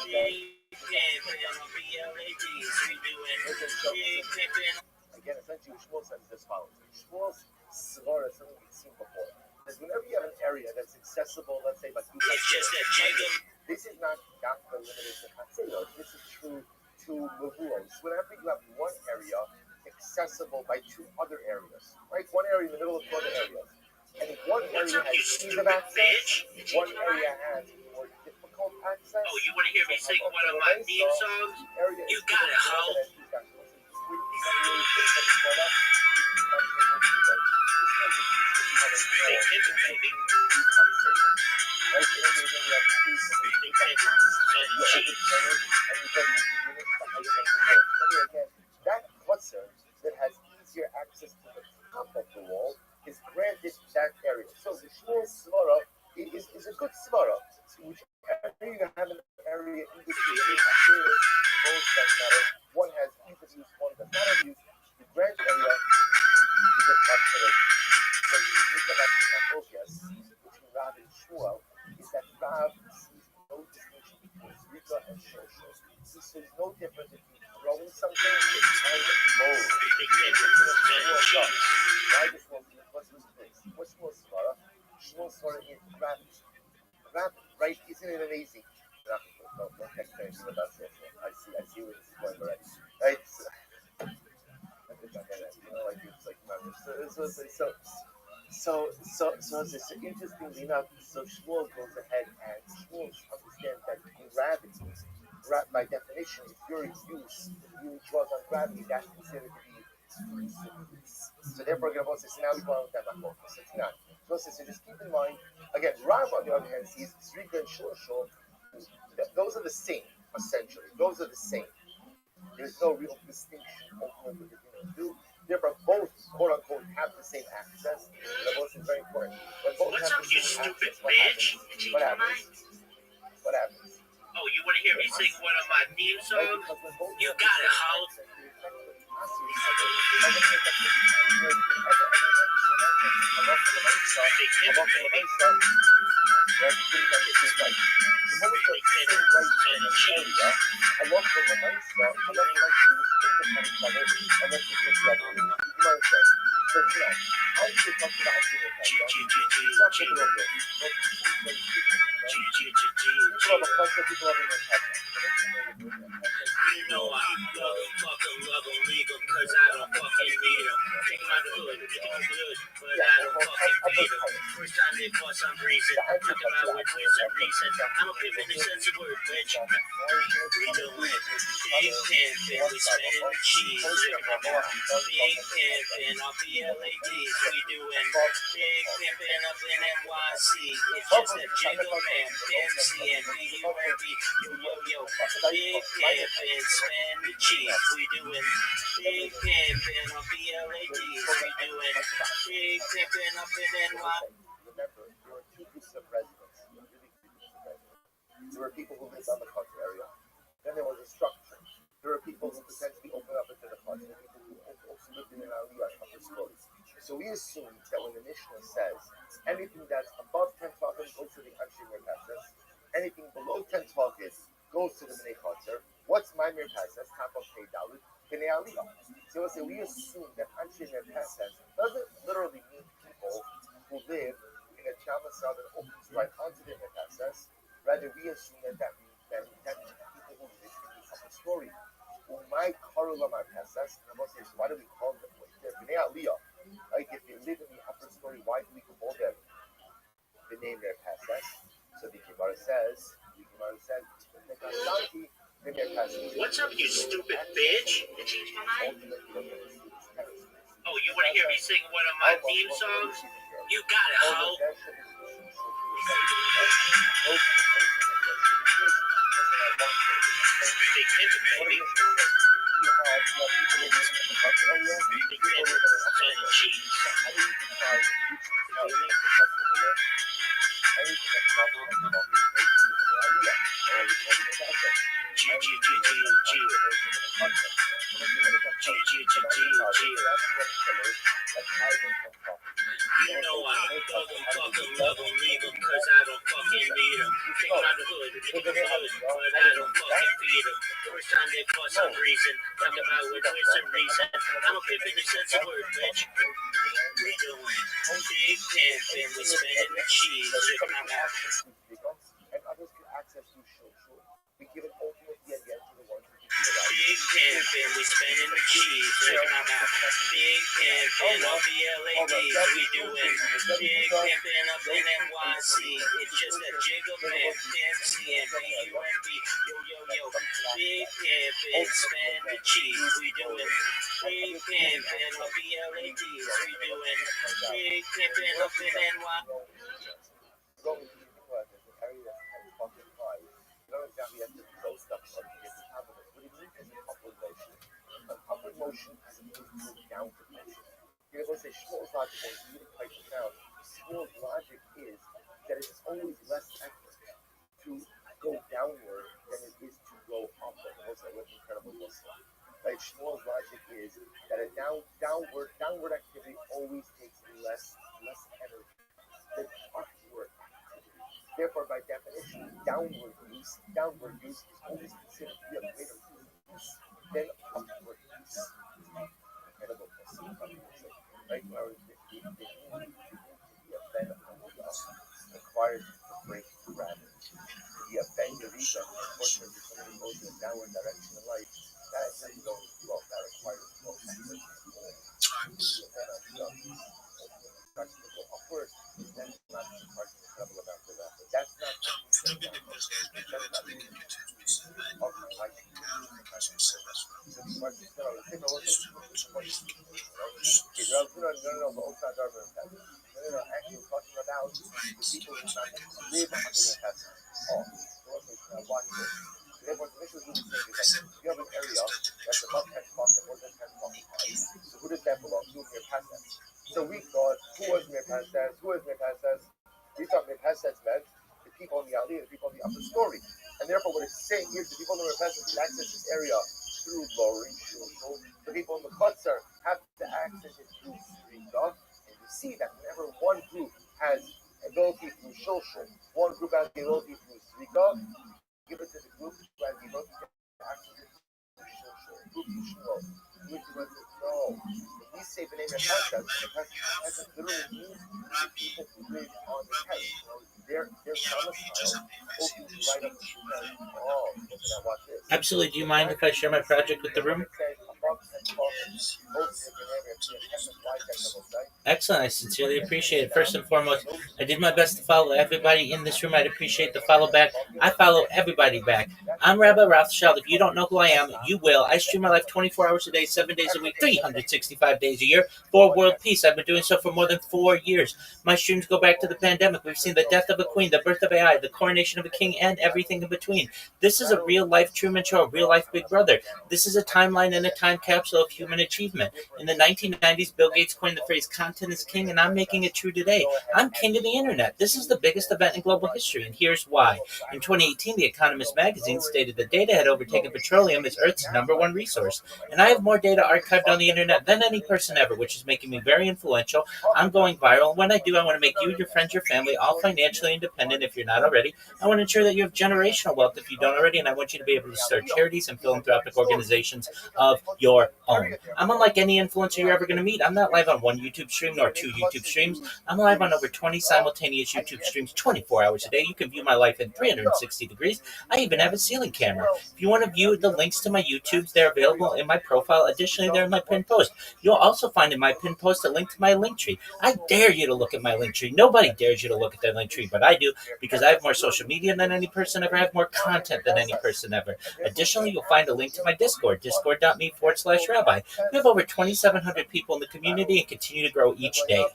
big pimpin', all the LADs. We doing big pimpin'. Again, essentially, Shmuel says as follows. Shmuel's svara is something we've seen before. Because whenever you have an area that's accessible, let's say, by two It's just a jiggle. this is not limited to Hatzilot. This is true to Mavuos. Whenever you have one area accessible by 2 other areas, right? One area in the middle of 2 other areas. And if one area has ease of access, one area has more difficult access. Oh, you want to hear me sing one of my theme songs? You got it, ho. Big pimpin', baby. That cluster that has easier access to the top of the wall is granted that area. So the Shmuel svara is a good svara. Whichever you have an area in between, both that matter. One has ease of use, one does not have use. The grant area is a cluster of between Rav and Shmuel is that Rav sees no distinction between Zrika and Shosho. He sees no difference between throwing something and mowing. Why does what's his place? What's Shmuel's svara? Shmuel's svara is Rav, right? Isn't it amazing? No, next time, but that's it. I see where this is going already. Right? So interestingly enough, so Shmuel goes ahead and Shmuel understands that gravity, by definition, if your use, you draws on gravity, that's considered to be so therefore, Gabon says, now we call them a focus. It's not. So just keep in mind, again, Rav on the other hand sees Zrika and Shosho, those are the same, essentially. Those are the same. There's no real distinction ultimately between the two. Therefore, both, quote unquote, have the same access. Both is very important. When both What's have up, the you same stupid access, what bitch? happens? What happens? Oh, you want to hear me sing one of my theme songs? You got it, ho. how do you talk to the Anshei Merkaz? Not people of it. People of a cluster, people of a Merkaz. You know I love 'em, leave 'em, cause I don't fucking need 'em. Take 'em out the hood, they think I'm good, but I don't fucking feed 'em. First time they bust, I'm breezing, talking about with some reason. I'm a pimp in the sense of word, bitch. We doing big pimpin', we spinning the cheese. Big pimpin', off the LADs, we doing big pimpin' up in NYC. It's just a jiggle man, MC and BUMB. Yo, big pimpin', spin the cheese. We doing big pimpin' off the LADs. We doing big pimpin' up in NY. Remember, there were two groups of residents, really two groups of residents. There were people who lived on the country area. Then there was a structure. There were people who potentially opened up into the country. There were people who also lived in an aliyah upper stories. So we assume that when the Mishnah says anything that's above 10 tefachim goes to the Anshei Merkaz, anything below 10 tefachim goes to the Bnei Chatzar. What's my Merkaz? Top of Pei Dalit, Bnei Aliyah. So we'll say we assume that Anshei Merkaz doesn't literally mean people who live in a Chamasar that opens right onto the Merkaz. Rather, we assume that means that people who live in the upper story. My Karula Merkaz, and I'm saying, why do we call them Bnei Aliyah? Like if they live in the upper story, why do we call them the name Merkaz? So the Gemara says, What's up, you stupid bitch? Oh, you want to hear me sing one of my theme songs? You got it, ho. Big pimpin', baby. Big pimpin', selling cheese. You know I love 'em, leave 'em, cause I don't fucking need 'em. Take 'em out the hood, they think I'm good, but I don't fucking feed 'em. First time they bust, I'm breezing, talking about with some reason. I'm a pimp in the sense of word, bitch. We doing big pimpin', we spinning the cheese. Check my mouth. And others can access through social. We give it ultimately again to the ones who do Big pimpin', we spinning the cheese. Check my mouth. Big pimpin', off the LADs. We doing big pimpin' up in NYC. It's just a jiggle man, MC and BUMB. Yo. Big pimpin', spin the cheese. We doing big pimpin' off the LADs. We doing big pimpin' up in NY. An upward motion as opposed to a downward motion. You're going to say Shmuel's logic, when you really break it down, Shmuel's logic is that it's always less effort to go downward than it is to go upward. That's an incredible Muslim. Like Shmuel's logic is that a downward activity always takes less energy than upward activity. Therefore, by definition, downward use is always considered to be a greater use than upward use. Incredible Muslim. Right now, the event requires to break gravity. The event of Rita, unfortunately, somebody goes in a downward direction in life, that is not going well. That requires no effort. The event starts to go upward, then it's not charging the trouble about that. But that's not actually talking about the people who live under the heaven. Watch this. Therefore, the mission is saying is that you have an area that's above 10 spots and more than 10 spots high. So who does that belong to? Merkaz. So we thought, who was Merkaz? We thought Merkaz meant the people in the Aliyah, the people in the upper story. And therefore, what it's saying is the people in the Merkaz can access this area through lowering shul. The people in the Chutzner have to access it through Srika. And you see that whenever one group has ability through shul, one group has the ability through Srika, give it to the group who has the ability to access it through shul. Group shul. No. When we say Bnei saying the Tessas, Tessas literally means the people who live on the test. Their domicile opens right up to the test. Oh, look at that, watch this. Absolutely. Do you mind if I share my project with the room? Excellent. I sincerely appreciate it. First and foremost, I did my best to follow everybody in this room. I'd appreciate the follow back. I follow everybody back. I'm Rabbi Rothschild. If you don't know who I am, you will. I stream my life 24 hours a day, 7 days a week, 365 days a year for world peace. I've been doing so for more than 4 years. My streams go back to the pandemic. We've seen the death of a queen, the birth of AI, the coronation of a king, and everything in between. This is a real-life Truman Show, a real-life Big Brother. This is a timeline and a time capsule of human achievement. In the 1990s, Bill Gates coined the phrase content is king, and I'm making it true today. I'm king of the internet. This is the biggest event in global history, and here's why. In 2018, The Economist magazine stated that data had overtaken petroleum as Earth's #1 resource. And I have more data archived on the internet than any person ever, which is making me very influential. I'm going viral, and when I do, I want to make you, your friends, your family, all financially independent if you're not already. I want to ensure that you have generational wealth if you don't already, and I want you to be able to start charities and philanthropic organizations of your own. I'm unlike any influencer you're ever going to meet. I'm not live on one YouTube stream nor 2 YouTube streams. I'm live on over 20 simultaneous YouTube streams 24 hours a day. You can view my life in 360 degrees. I even have a ceiling camera. If you want to view the links to my YouTubes, they're available in my profile. Additionally, they're in my pinned post. You'll also find in my pinned post a link to my link tree. I dare you to look at my link tree. Nobody dares you to look at their link tree, but I do because I have more social media than any person ever. I have more content than any person ever. Additionally, you'll find a link to my Discord, discord.me/Rabbi. We have over 2,700 people in the community and continue to grow each day.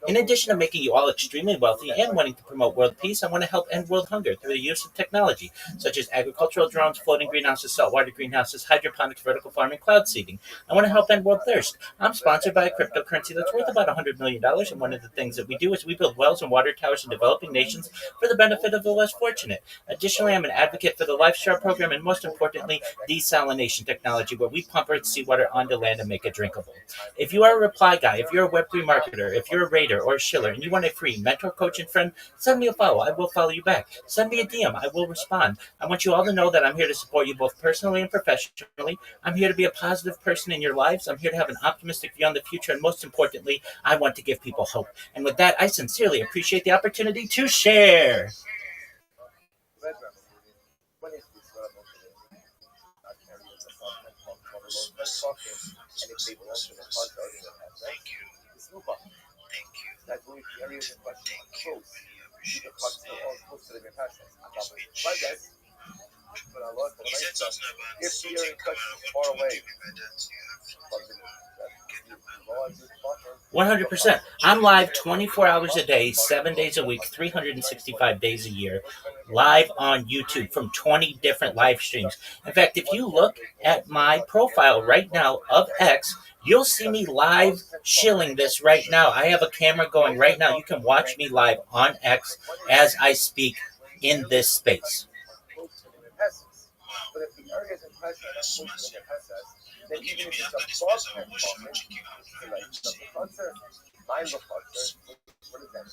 In addition to making you all extremely wealthy and wanting to promote world peace, I want to help end world hunger through the use of technology, such as agricultural drones, floating greenhouses, saltwater greenhouses, hydroponics, vertical farming, cloud seeding. I want to help end world thirst. I'm sponsored by a cryptocurrency that's worth about $100 million, and one of the things that we do is we build wells and water towers in developing nations for the benefit of the less fortunate. Additionally, I'm an advocate for the Lifestyle program and, most importantly, desalination technology, where we pump Earth's seawater onto land and make it drinkable. If you are a reply guy, if you're a Web3 marketer, if you're a raider or a shiller, and you want a free mentor, coach, and friend, send me a follow. I will follow you back. Send me a DM. I will respond. I want you all to know that I'm here to support you both personally and professionally. I'm here to be a positive person in your lives. I'm here to have an optimistic view on the future, and most importantly, I want to give people hope. And with that, I sincerely appreciate the opportunity to share. Thank you. That will be areas in question close. You can touch the all close to the passions. He said something about If something you're in come touch out of far what away, you evidence you have. 100%. I'm live 24 hours a day, 7 days a week, 365 days a year, live on YouTube from 20 different live streams. In fact, if you look at my profile right now of X, you'll see me live shilling this right now. I have a camera going right now. You can watch me live on X as I speak in this space. But if the areas in question are not close to the Hesas, then even if it's above 10 pockets, like the cluster, 9 the cluster, what is that?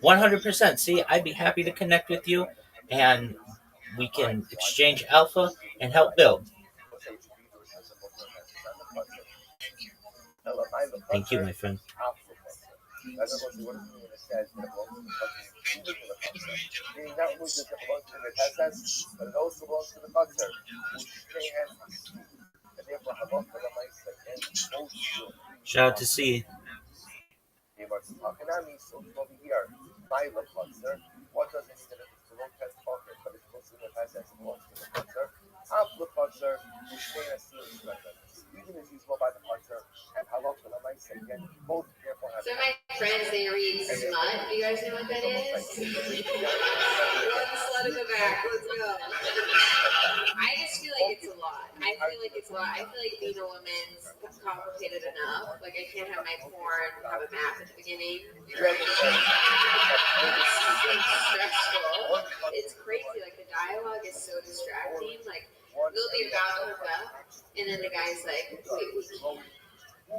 100%. See, I'd be happy to connect with you, and we can exchange alpha and help build. Thank you, my friend. Meaning that which is belongs to the Hesas, but it also belongs to the cluster, which they have, and therefore have also the mice and both. Shout out to C. So over here, by the cluster, what does it mean that it's below 10 pocket, but it's close to the Hesas and belongs to the cluster? Half the cluster, which they have seen even is usable by the cluster, and how long for the mice again, both therefore have. So my friends, they read smut. Do you guys know what that is? One slut in the back. Let's go. I just feel like it's a lot. I feel like being a woman's complicated enough. Like I can't have my porn have a math at the beginning. It's stressful. It's crazy. Like the dialogue is so distracting. Like they'll be about to hook up, and then the guy's like, wait,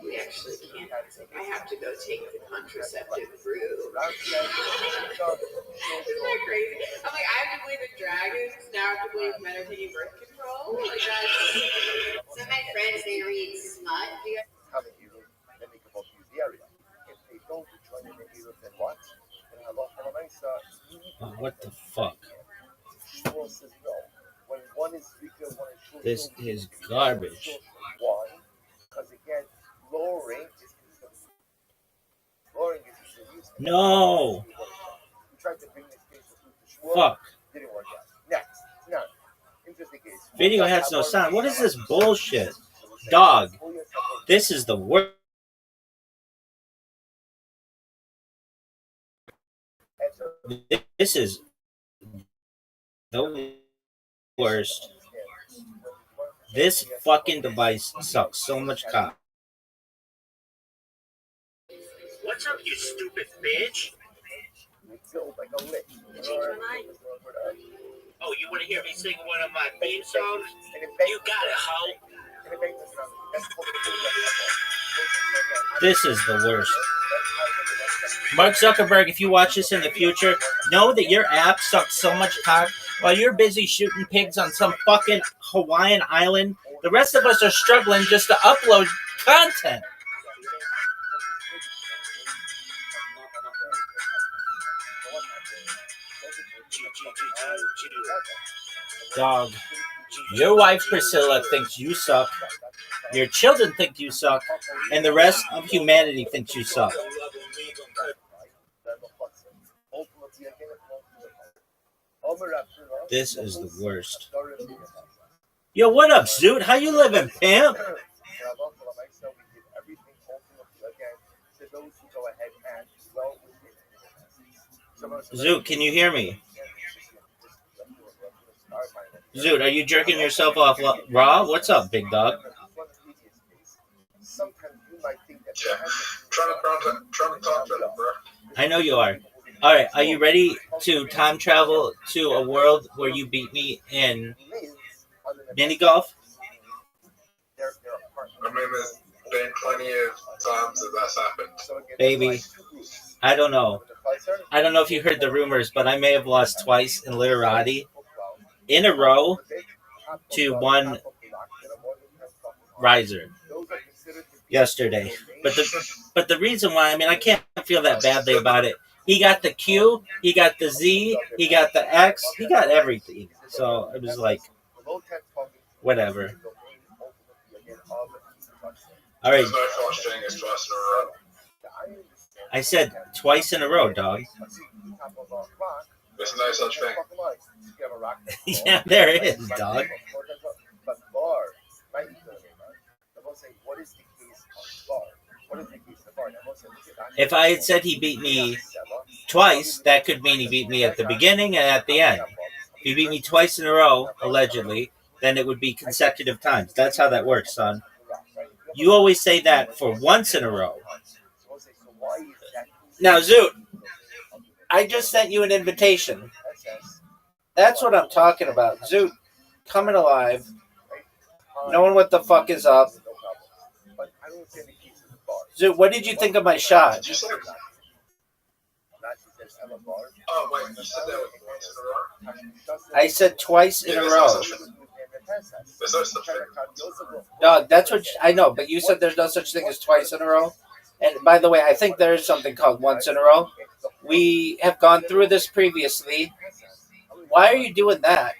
we actually can't. Like, I have to go take the contraceptive route. Isn't that crazy? I'm like, I have to believe in dragons. Now I have to believe men are taking birth control. Like that's. So my friends, they read smut. Do you guys What the fuck? Shmuel says no. When one is weaker, one is short. This is garbage. Why? Because again, lowering is considered. Lowering is considered. No. We tried to bring this case to Shmuel. Fuck. Didn't work out. Next. Now, interesting case. Video has no sound. What is this bullshit? Dog. This is the worst. This is the worst. This fucking device sucks so much cock. What's up, you stupid bitch? Oh, you want to hear me sing one of my theme songs? You got it, hoe. This is the worst. Mark Zuckerberg, if you watch this in the future, know that your app sucks so much cock while you're busy shooting pigs on some fucking Hawaiian island. The rest of us are struggling just to upload content. Dog, your wife Priscilla thinks you suck, your children think you suck, and the rest of humanity thinks you suck. This is the worst. Yo, what up, Zoot? How you living, pimp? Zoot, can you hear me? Zoot, are you jerking yourself off raw? What's up, big dog? Yeah. Trying to talk to them, bro. I know you are. Alright, are you ready to time travel to a world where you beat me in mini golf? I mean, there's been plenty of times that that's happened. Baby, I don't know. I don't know if you heard the rumors, but I may have lost twice in literati in a row to one riser yesterday. But the reason why, I mean, I can't feel that badly about it. He got the Q, he got the Z, he got the X, he got everything. So it was like, whatever. All right. There's no such thing as twice in a row. I said twice in a row, dog. There's no such thing. Yeah, there is, dog. If I had said he beat me twice, that could mean he beat me at the beginning and at the end. If he beat me twice in a row, allegedly, then it would be consecutive times. That's how that works, son. You always say that for once in a row. Now, Zoot, I just sent you an invitation. That's what I'm talking about. Zoot, coming alive, knowing what the fuck is up. Zoot, what did you think of my shot? Did you say? Oh, wait, you said that was once in a row? I said twice in a row. There's no such thing. Dog, that's what I know, but you said there's no such thing as twice in a row. And by the way, I think there is something called once in a row. We have gone through this previously. Why are you doing that?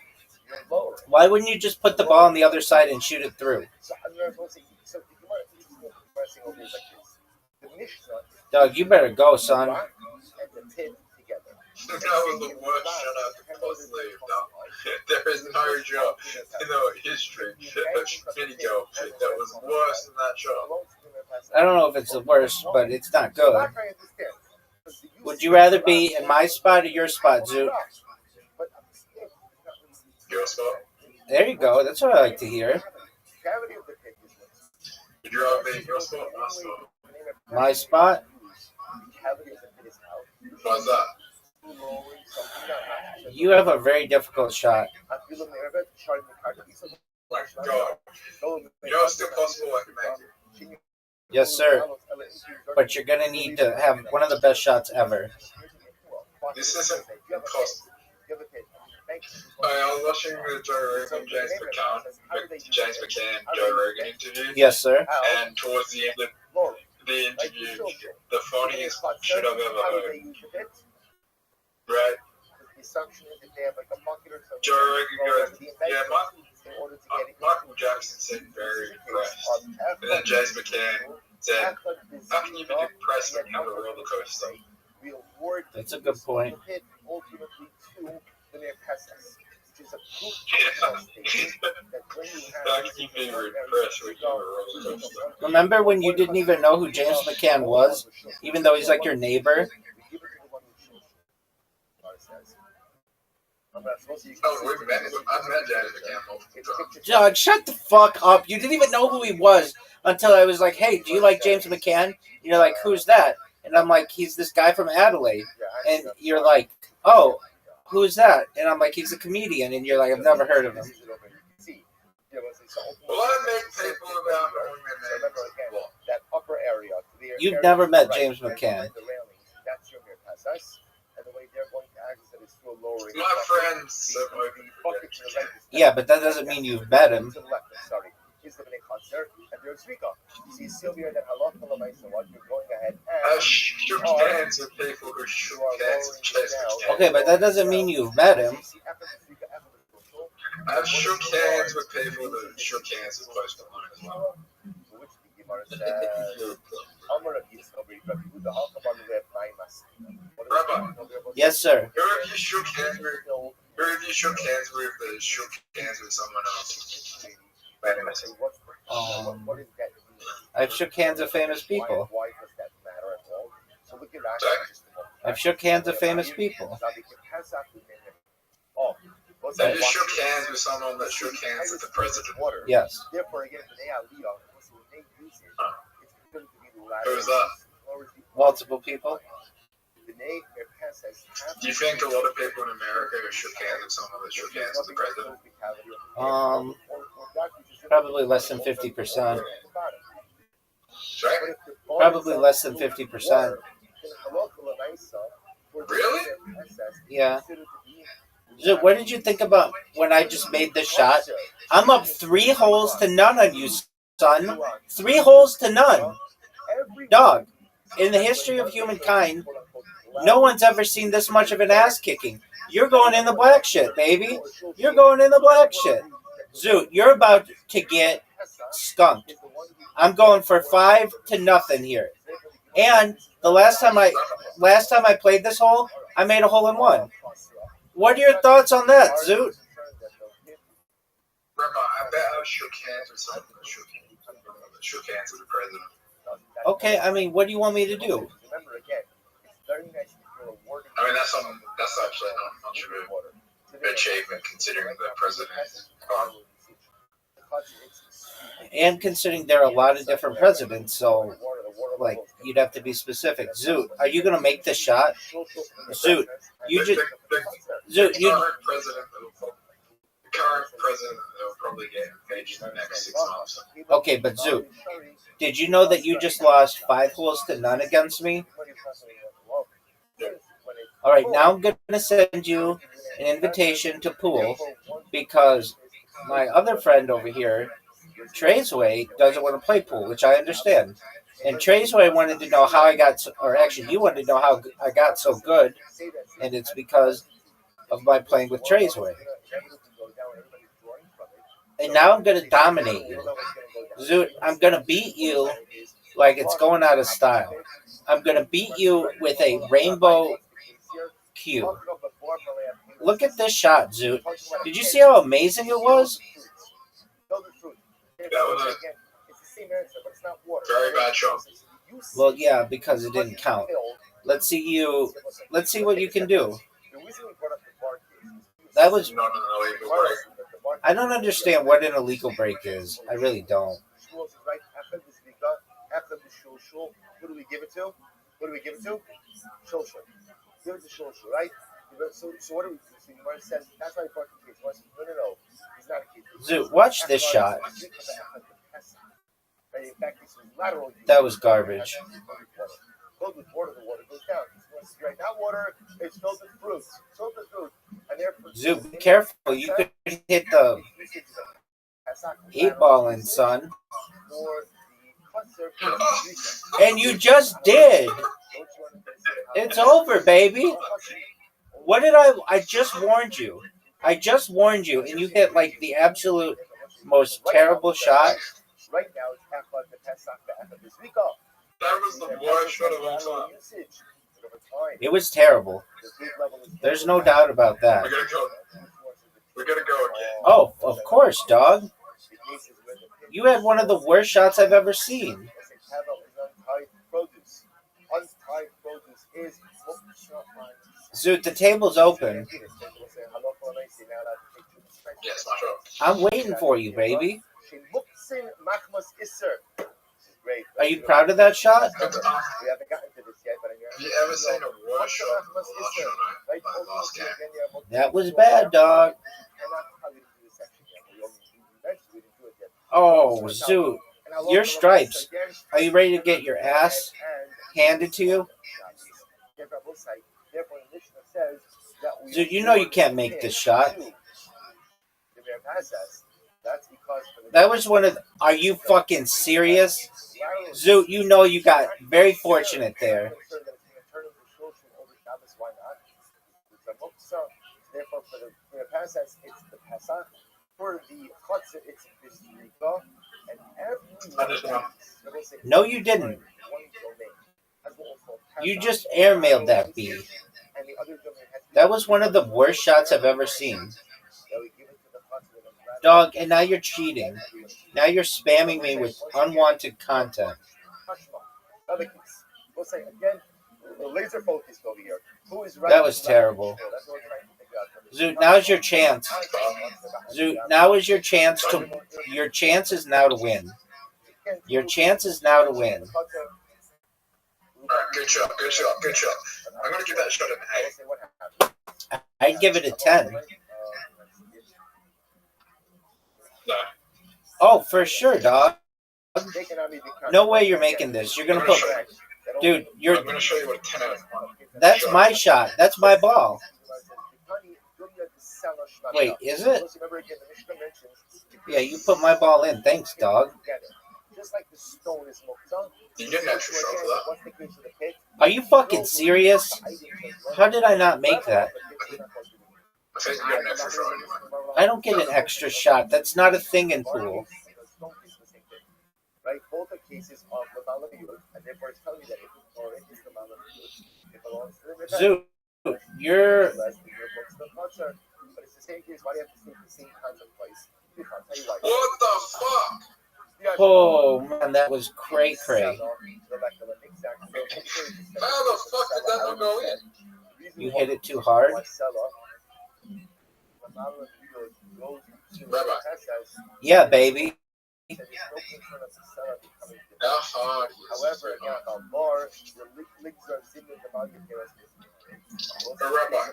Why wouldn't you just put the ball on the other side and shoot it through? Dog, you better go, son. That was the worst shot I've possibly done. There is no shot in the history of mini golf that was worse than that shot. I don't know if it's the worst, but it's not good. Would you rather be in my spot or your spot, Zoot? Your spot? There you go. That's what I like to hear. Would you rather be in your spot or my spot? My spot? Why's that? You have a very difficult shot. God. You know it's still possible I can make it. Yes, sir. But you're going to need to have one of the best shots ever. This isn't possible. I was watching the Joe Rogan, James McCann, Joe Rogan interview. Yes, sir. And towards the end of the interview, the funniest shit I've ever heard. Right? Michael Jackson said very depressed. And then James McCann said, how can you be depressed when you have a roller coaster? That's a good point. Remember when you didn't even know who James McCann was, even though he's like your neighbor? Oh, I've met James McCann multiple times. Doug, shut the fuck up. You didn't even know who he was until I was like, hey, do you like James McCann? And you're like, who's that? And I'm like, he's this guy from Adelaide. And you're like, oh, who's that? And I'm like, he's a comedian. And you're like, I've never heard of him. Well, I make people about that upper area. You've never met James McCann. That's your mere passage. And the way they're going to access it is through lowering. My friends. Yeah, but that doesn't mean you've met him. Sorry. He's the big concert, and there's Rika. See Sylvia and Halak Malamaisa, what you're going ahead and. I shook hands with people who shook hands with James McCann. Okay, but that doesn't mean you've met him. I've shook hands with people that shook hands with close to mine as well. Rabbi, Yes, sir. who have you shook hands with? Who have you shook hands with that shook hands with someone else? I've shook hands with famous people. Why does that matter at all? So look at that. I've shook hands with famous people. Have you shook hands with someone that shook hands with the president? Yes. Who's that? Multiple people. Do you think a lot of people in America who shook hands with someone that shook hands with the president? Probably less than 50%. Right? Probably less than 50%. Really? Yeah. So what did you think about when I just made this shot? I'm up 3 holes to none on you, son. 3 holes to none. Dog, in the history of humankind, no one's ever seen this much of an ass kicking. You're going in the black shit, baby. You're going in the black shit. Zoot, you're about to get skunked. I'm going for 5-0 here. And the last time I played this hole, I made a hole in one. What are your thoughts on that, Zoot? Rabbi, I bet I shook hands with someone that shook hands with the president. Okay, I mean, what do you want me to do? I mean, that's actually not much of an achievement considering the president. And considering there are a lot of different presidents, so, like, you'd have to be specific. Zoot, are you going to make this shot? Zoot, you just... Zoot, you... The current president will probably get impeached in the next 6 months. Okay, but Zoot, did you know that you just lost 5 holes to none against me? All right, now I'm going to send you an invitation to pool because my other friend over here, Traceway, doesn't want to play pool, which I understand. And Traceway wanted to know how I got, or actually you wanted to know how I got so good, and it's because of my playing with Traceway. And now I'm going to dominate you. Zoot, I'm going to beat you like it's going out of style. I'm going to beat you with a rainbow cube. Look at this shot, Zoot. Did you see how amazing it was? That was a very bad shot. Well, yeah, because it didn't count. Let's see what you can do. That was... Not an illegal break. I don't understand what an illegal break is. I really don't. Who do we give it to? Shulshul. Give it to Shulshul, right? So what do we do? So Gemara says, that's why he brought the case. No, he's not a case. Zoot, watch this shot. That was garbage. Filled with water, the water goes down. It's right now water, it's filled with fruits. And therefore, Zoot, be careful. You could hit the 8-ball in, son. And you just did. It's over, baby. What did I just warned you. I just warned you, and you hit like the absolute most terrible shot. Right now, it's Echad the Pesach, the Echad this week. That was the worst shot of all time. It was terrible. There's no doubt about that. We gotta go. We gotta go again. Oh, of course, dog. You had one of the worst shots I've ever seen. Zoot, the table's open. Yeah, smash up. I'm waiting for you, baby. Are you proud of that shot? We haven't gotten to this yet, but Have you ever seen a worse shot than the last shot I last game? That was bad, dog. Oh, Zoot. Your stripes. Are you ready to get your ass handed to you? Zoot, you know you can't make this shot. That was one of... Are you fucking serious? Zoot, you know you got very fortunate there. Therefore, for the Pesach, it's the Pesach. For the Chutzah, it's Bisrika. And every No, you didn't. You just airmailed that bee. That was one of the worst shots I've ever seen. Dog, and now you're cheating. Now you're spamming me with unwanted content. We'll say again, laser focused over here. Who is right? That was terrible. Zoot, now's your chance. Zoot, now is your chance to... Your chance is now to win. Your chance is now to win. Good shot, good shot, good shot. I'm gonna give that shot an 8. I'd give it a 10. No. Oh, for sure, dog. No way you're making this. You're gonna put... Dude, you're... I'm gonna show you what a 10 out of 10. That's my shot. That's my ball. Wait, is it? Yeah, you put my ball in. Thanks, dog. You get an extra shot for that. Are you fucking serious? How did I not make that? I think you get an extra shot anyway. I don't get an extra shot. That's not a thing in pool. Right? Both are cases of the Malaviyut, and therefore it's telling you that if it's or it is the Malaviyut, it belongs to the Zoot, you're... But it's the same case. Why do you have to take the same kinds of place? What the fuck? Oh, man, that was cray-cray. How the fuck did that not go in? You hit it too hard? Rabbi. Yeah, baby. How hard is However, again, the bar, the leagues are similar to Rabbi.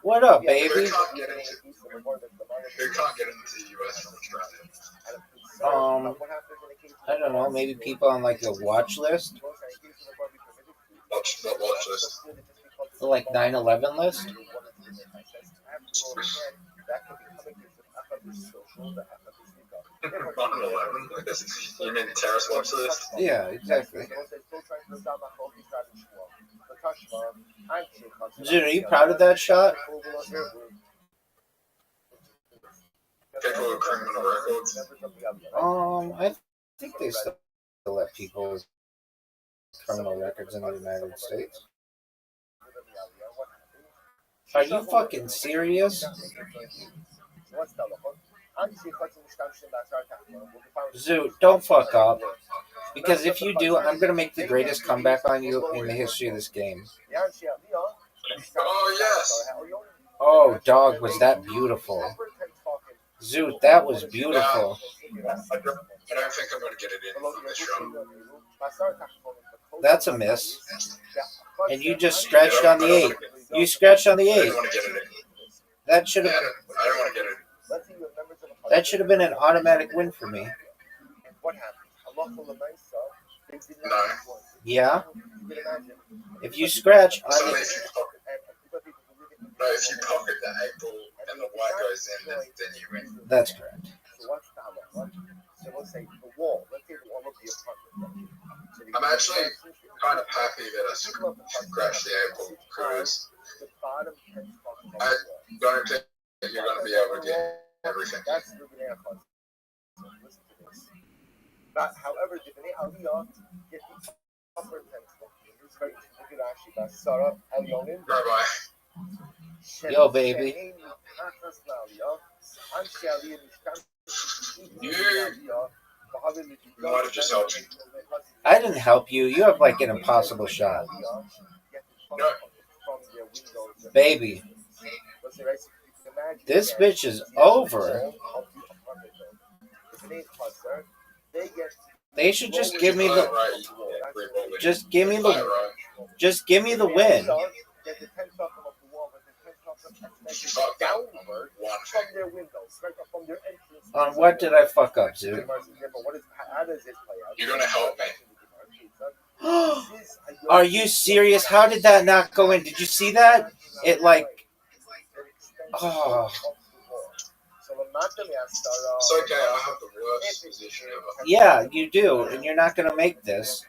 What up, baby? Who can't get into the US from Australia? I don't know, maybe people on like a watch list? Watch list. The like 9/11 list? You mean the terrorist watch list? Yeah, exactly. Dude, are you proud of that shot? People with criminal records. I think they still let people with criminal records in the United States. Are you fucking serious? Zoot, don't fuck up. Because if you do, I'm going to make the greatest comeback on you in the history of this game. Oh, yes. Oh, dog, was that beautiful. Zoot, that was beautiful. I don't think I'm going to get it in from this shot. That's a miss. And you just scratched on the 8. You scratched on the I 8. don't want to get it in. That should have... I don't want to get it in. That should have been an automatic win for me. No. Yeah? If you scratch on So the... if you pocket the 8 ball and the white goes in, then you win. That's correct. I'm actually kind of happy that I scratched the 8 ball because I don't think you're going to be able to get everything. That's the B'nai Achaz. Listen to this. But however, the B'nai Aliyah get the upper 10 tefachim. It's very interesting. Look at Rashi. Sarah Elyonim. Rabbi. Yo, baby. You might have just helped me. I didn't help you. You have like an impossible shot. No. Baby. This bitch is over. They should just give me the just give me the win. On what did I fuck up, dude? You're going to help me. Are you serious? How did that not go in? Did you see that? It like oh. It's okay, I have the worst position ever. Yeah, you do, and you're not gonna make this.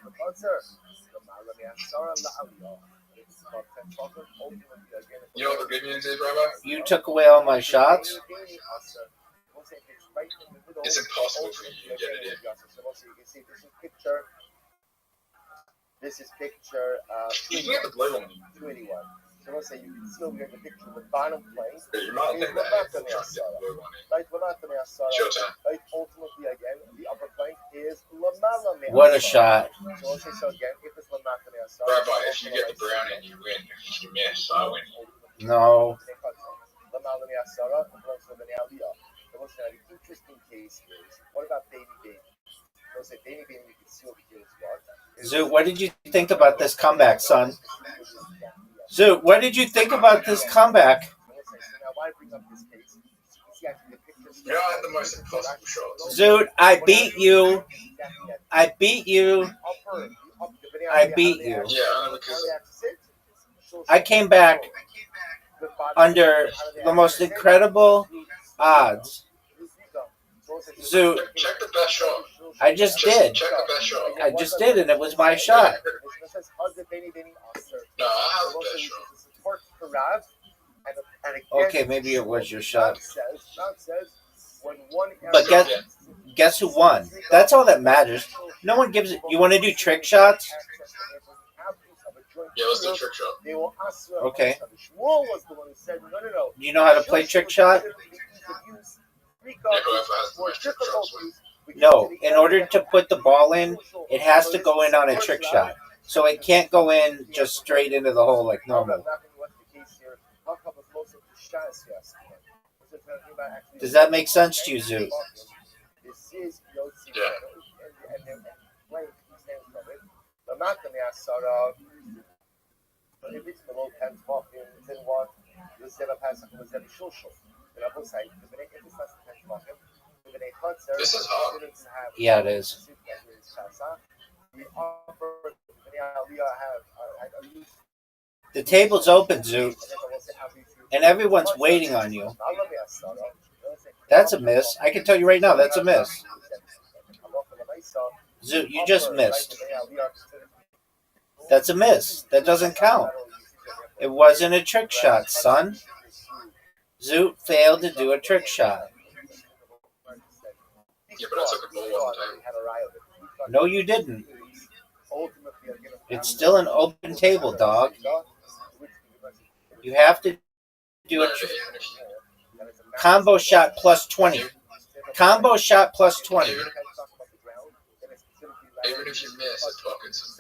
You know what the good news is, Rabbi? You took away all my shots. It's impossible for you to get it in. This is picture You can get the blue one. 281. So let's say you can see over here in the picture the bottom plane. But you might think that if you're trying to get the blue one in. Right, Showtime. right, ultimately again, the upper plane is Lamala Me'asara. What a shot. So let's say so again, if it's Lamala Me'asara. Rabbi, if you get the brown and you win, if you miss, I win. No. Lamala Me'asara, belongs to the Aliyah. The most interesting case is, what about Baby Baby? So say Baby Baby, you can see over here is what? Zoot, what did you think about this comeback, son? Zoot, what did you think about this comeback? You know, I had the most impossible shots. Zoot, I beat you. I beat you. I beat you. Yeah, only because I came back under the most incredible odds. Zoot, check the best shot. I just did. Check the best shot. I just did, and it was my shot. No, I have the best shot. Okay, maybe it was your shot. But guess who won? That's all that matters. No one gives it. You want to do trick shots? Yeah, let's do a trick shot. Okay. You know how to play trick shot? Yeah, whoever has the most trick shots wins. No. In order to put the ball in, it has to go in on a trick shot. So it can't go in just straight into the hole like normal. Does that make sense to you, Zoot? Yeah. This is hard. Yeah, it is. The table's open, Zoot, and everyone's waiting on you. That's a miss. I can tell you right now, that's a miss. Zoot, you just missed. That's a miss. That doesn't count. It wasn't a trick shot, son. Zoot failed to do a trick shot. Yeah, but I took a ball off the table. No, you didn't. It's still an open table, dog. You have to do a combo shot plus 20. Combo shot plus 20. Even if you miss, it's pockets.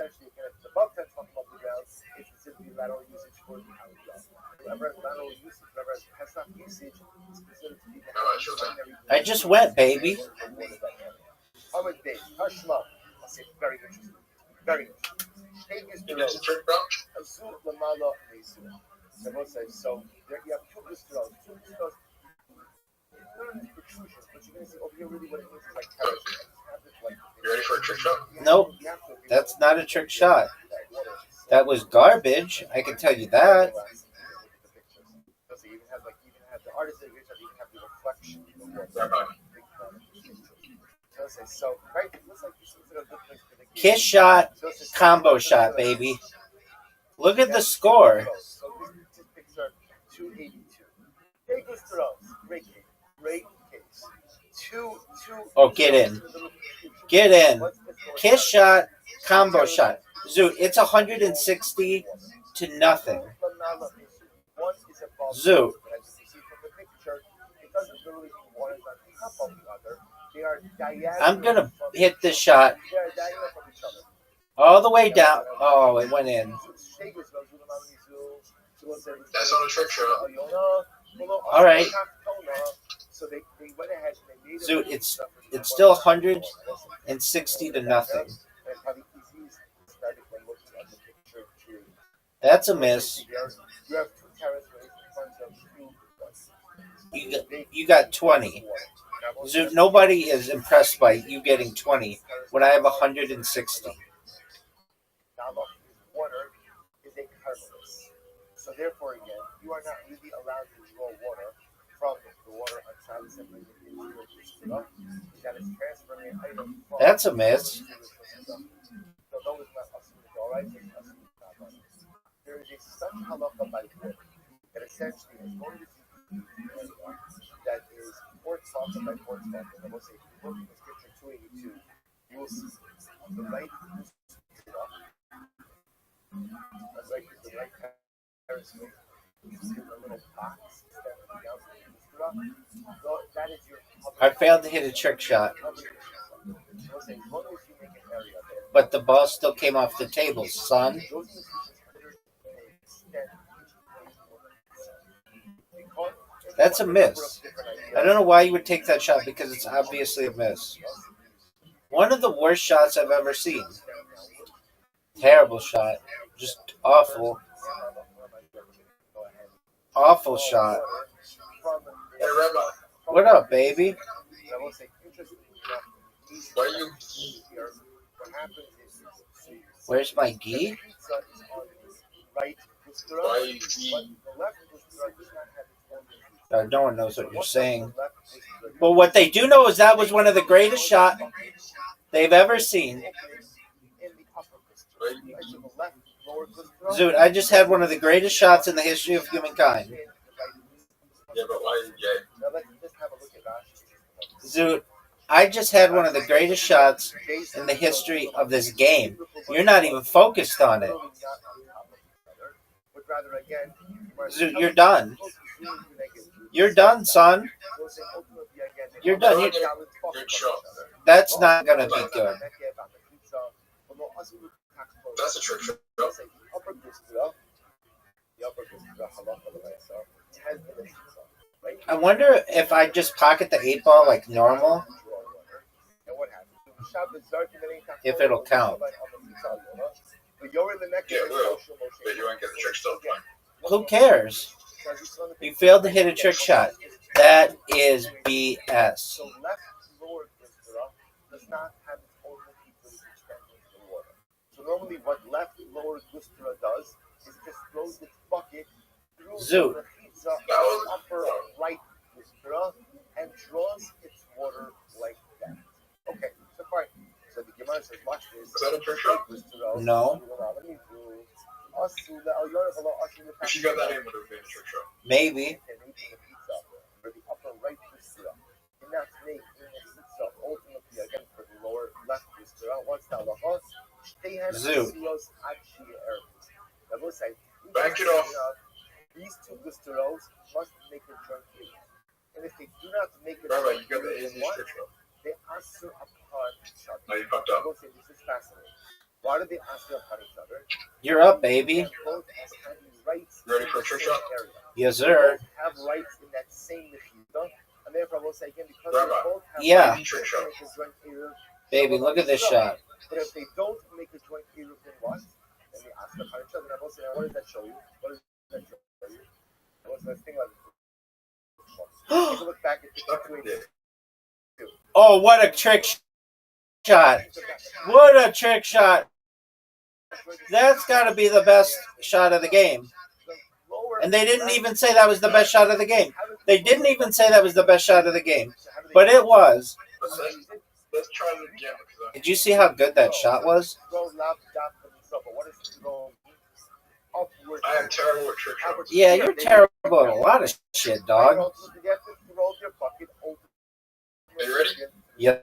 Alright, showtime. I just went, baby. Very interesting. Very interesting. You get some trick, bro? So there you have two istilahs. Protrusions, but you're going to see over here really what it means is like You ready for a trick shot? Nope, that's not a trick shot. That was garbage. I can tell you that. Kiss shot, combo shot, baby. Look at the score. 282. Hey, Gustav, great case. Great case. Two. Oh, get in. Get in. Kiss shot, combo shot. Zoot, it's 160 to nothing. Zoot. I'm going to hit this shot all the way down. Oh, it went in. That's on a trick shot. All right. Zoot, it's still 160 to nothing. That's a miss. You got 20. Zoot, nobody is impressed by you getting 20 when I have 160. So therefore, again, you are not really allowed to draw water from the water outside the separated into your system. That is transferring an item from. That's a miss. So those not all right. There is a such halacha by water that essentially is going to be that is fourth sponsor by fourth sponsor. I will say, if you look in the scripture 282, you will see on the right. The right periscope. You see the little box that is your. I failed to hit a trick shot, but the ball still came off the table, son. That's a miss. I don't know why you would take that shot because it's obviously a miss. One of the worst shots I've ever seen. Terrible shot. Just awful. Awful shot. Hey, Rabbi. What up, baby? Why are you? Where's my gi? Why are you? No one knows what you're saying. But what they do know is that was one of the greatest shots they've ever seen. Zoot, I just had one of the greatest shots in the history of humankind. Yeah, but why are you gay? Zoot, I just had one of the greatest shots in the history of this game. You're not even focused on it. Zoot, you're done. You're done, son. You're done. That's not going to be good. That's a trick shot. I wonder if I just pocket the 8 ball like normal, if it'll count. Yeah, it will. But you won't get the trick shot. Who cares? You failed to hit a trick shot. That is BS. So left lower does not have its own extending to the water. So normally what left lower gustula does is just throws its bucket through the pizza upper right gustula and draws its water like that. Okay, so fine. So the Gemara says, watch this. Is that a trick shot? No. She got that in with a trick shot. Maybe. Zoot. Back it off. These two gusteros must make a joint union. And if they do not make a Rabbi, joint you got the union, easiest trick shot. they answer upon each other. No, you fucked up. This is fascinating. Why do they answer upon each other? You're up, baby. Both have rights You ready for a trick shot? area. Yes, sir. Both have rights in that same mechita. And therefore, I will say again, because Rabbi, they both have yeah. rights Trick to shot. make a joint eruv. Baby, look at this shot. But if they don't make a joint eruv, then what? Then they ask upon each other. And I will say, now, what does that show you? What does that show you? What's the thing like? Take a look back at the Oh, what a trick shot. What a trick shot. That's got to be the best shot of the game. And they didn't even say that was the best shot of the game. They didn't even say that was the best shot of the game. But it was. Let's try it again. Did you see how good that shot was? upward. I am terrible with trick shots. Yeah, you're terrible at a lot of shit, dog. Are you ready? Yes,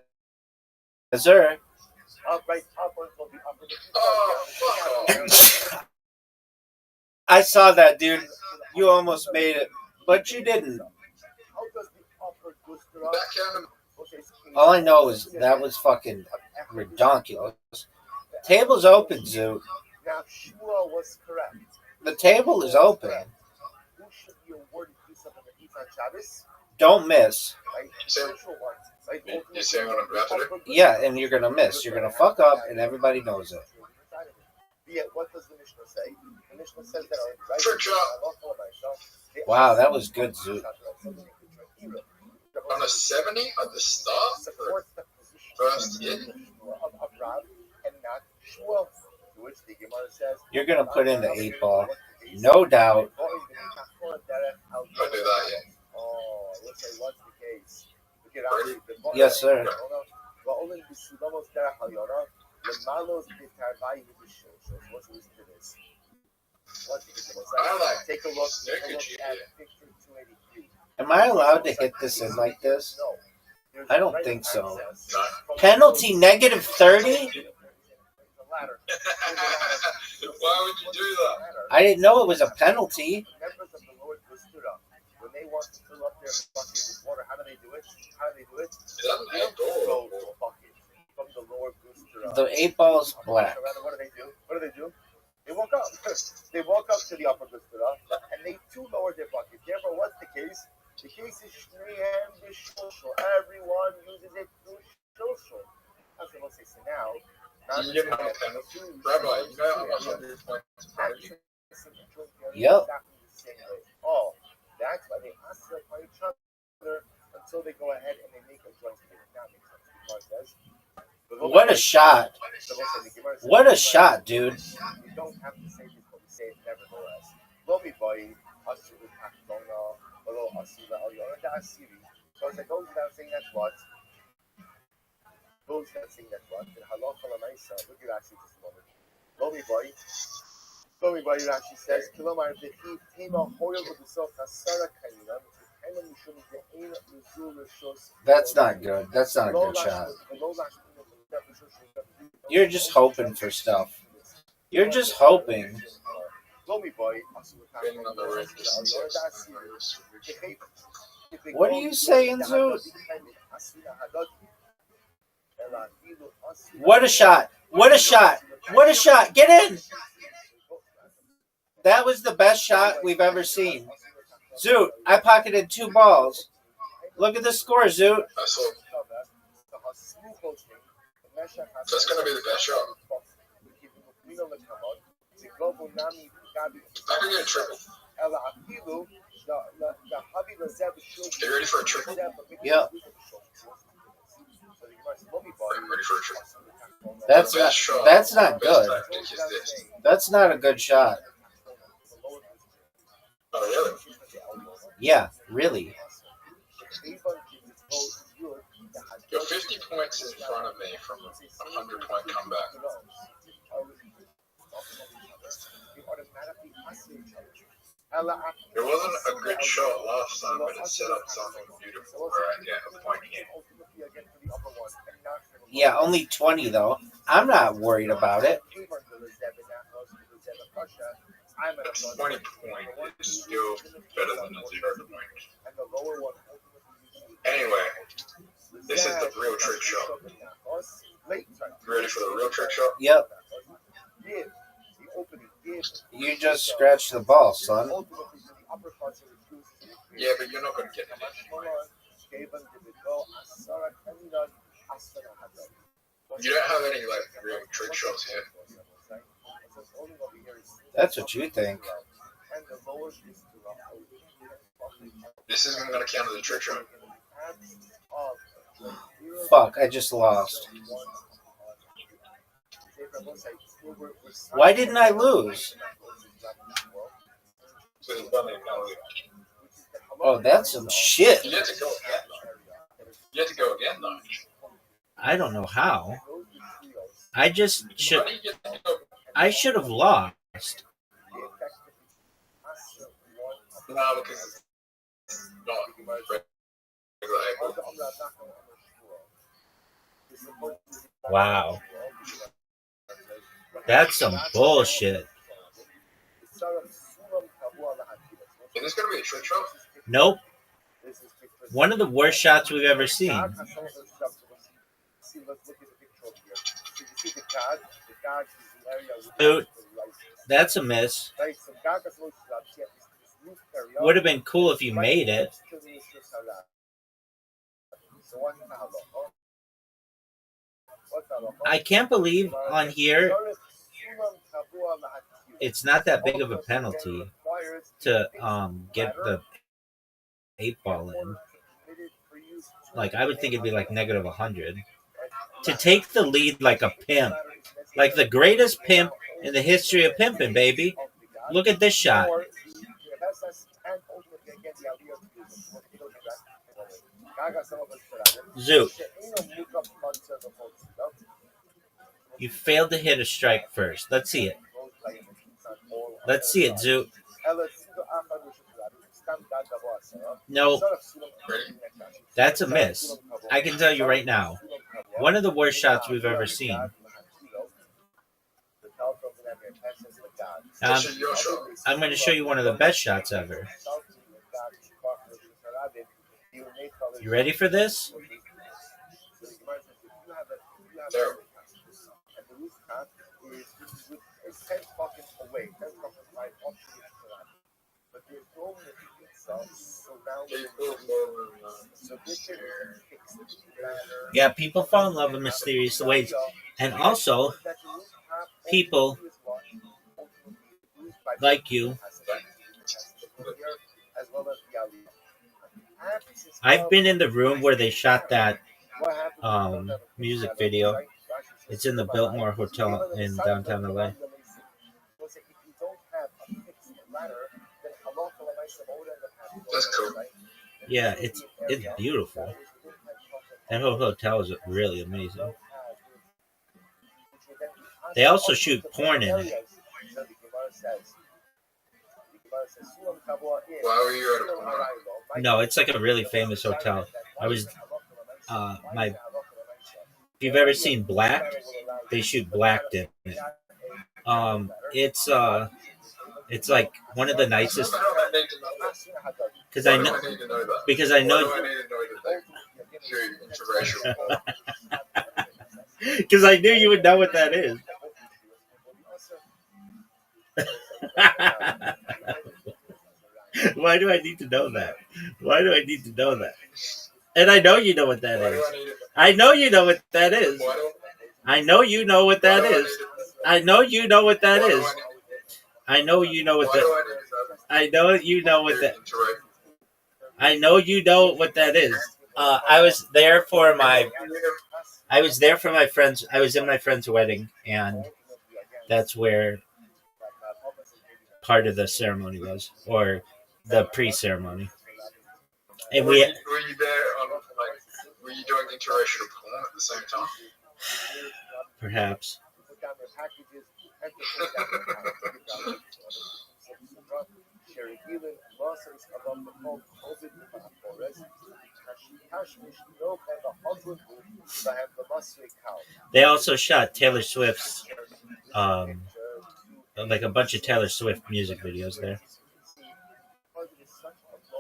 sir. Right up until the upper. Oh, fuck off. I saw that, dude. You almost made it, but you didn't. How does the upper booster up? Backhand him. All I know is that was fucking redonkulous. Table's open, Zoo. Now, Shua was correct. The table is open. Who should be awarded piece of the Eat on Shabbos? Don't miss. Right? Say- Social ones. Right? You say what I'm about to do? Yeah, and you're gonna miss. You're gonna fuck up, and everybody knows it. Yeah, what does the Mishnah say? The Mishnah says that our Trick shot. Wow, that was good, Zoo. On a 70 at the start? Supports the First hit? of Rab and not Shua. To which the Gemara says, You're gonna put in the 8 ball, no doubt. I do that, yeah. Oh, it looks like what's the case? Yes, sir. Take a look at picture 283. Am I allowed to hit this in like this? No. I don't think so. No. Penalty negative 30? Why would you do that? I didn't know it was a penalty. Members of the Lord who stood up, when they want to fill up their bucket with water, how do they do it? Is that an They don't egg or throw the bucket from the Lord who stood up. The 8 ball is black. What do they do? They walk up. They walk up to the upper Gustara, and they too lower their bucket. Therefore, what's the case? The case is Shnehem B'Shoshel. Everyone uses it through Shoshel. That's what we'll say. So now, You give him a penalty. Rabbi, you know I'm 100 points penalty. Yep. Oh, that's why they ask upon each other until they go ahead and they make a joint statement. That makes sense. What a shot. What a shot, dude. You don't have to say this, but we say it nevertheless. Lomi boy, Asuru Takdona, although Asura Alyona, the Asiri. So it's like those that are saying that's what? Those that are saying that's what? In Halacha Lamaisa, look at actually just a moment. Lomi boy, Rashi says, Kilomar Bechi, Tema Hoyel Udusov, Nasara Kanina, That's not good. That's not a good shot. You're just hoping for stuff. You're just hoping. What are you saying, Zeus? What a shot. What a shot. What a shot. Get in. That was the best shot we've ever seen. Zoot, I pocketed 2 balls. Look at the score, Zoot. That's going to be the best shot. I could get a triple. You ready for a triple? Yeah. Ready for a triple? That's not good. That's not a good shot. Oh, really? Yeah, really. You're 50 points in front of me from a 100-point comeback. It wasn't a good shot last time, but it set up something beautiful where I get a point here. Yeah, only 20 though. I'm not worried about it. A 20 point is still better than a 0 point. Anyway, this is the real trick shot. You ready for the real trick shot? Yep. You just scratched the ball, son. Yeah, but you're not going to get it. You don't have any real trick shots here. That's what you think. This isn't going to count as a trick shot. Fuck, I just lost. Why didn't I lose? Oh, that's some shit. You have to go again. You have to go again, though. I don't know how. I should have lost. because it's not regular April. Wow. That's some bullshit. Is this going to be a trick shot? Nope. One of the worst shots we've ever seen. Dude, that's a miss. Would have been cool if you made it. I can't believe on here it's not that big of a penalty to get the 8-ball in. Like, I would think it'd be like negative 100. To take the lead like a pimp. Like the greatest pimp in the history of pimping, baby. Look at this shot. Zoot. You failed to hit a strike first. Let's see it. Let's see it, Zoot. No. That's a miss. I can tell you right now. One of the worst shots we've ever seen. I'm going to show you one of the best shots ever. You ready for this? Yeah, people fall in love with mysterious ways. And also, people like you. I've been in the room where they shot that music video. It's in the Biltmore Hotel in downtown LA. That's cool. Yeah, it's beautiful. That whole hotel is really amazing. They also shoot porn in it. Why were you at a porn? No, it's like a really famous hotel. I was if you've ever seen Black, they shoot Blacked in it. It's like one of the nicest. Because I know because I knew you would know what that is. Why do I need to know that? Why do I need to know that? And I know you know what that is. I know you know what that is. I know you know what that is. I know you know what that is. I know you know what that. I know you know what that. I know you know what that is. I was there for my friend's. I was in my friend's wedding, and that's where part of the ceremony was, or the pre-ceremony. And were you there on were you doing interracial porn at the same time? Perhaps. They also shot Taylor Swift's, like a bunch of Taylor Swift music videos there.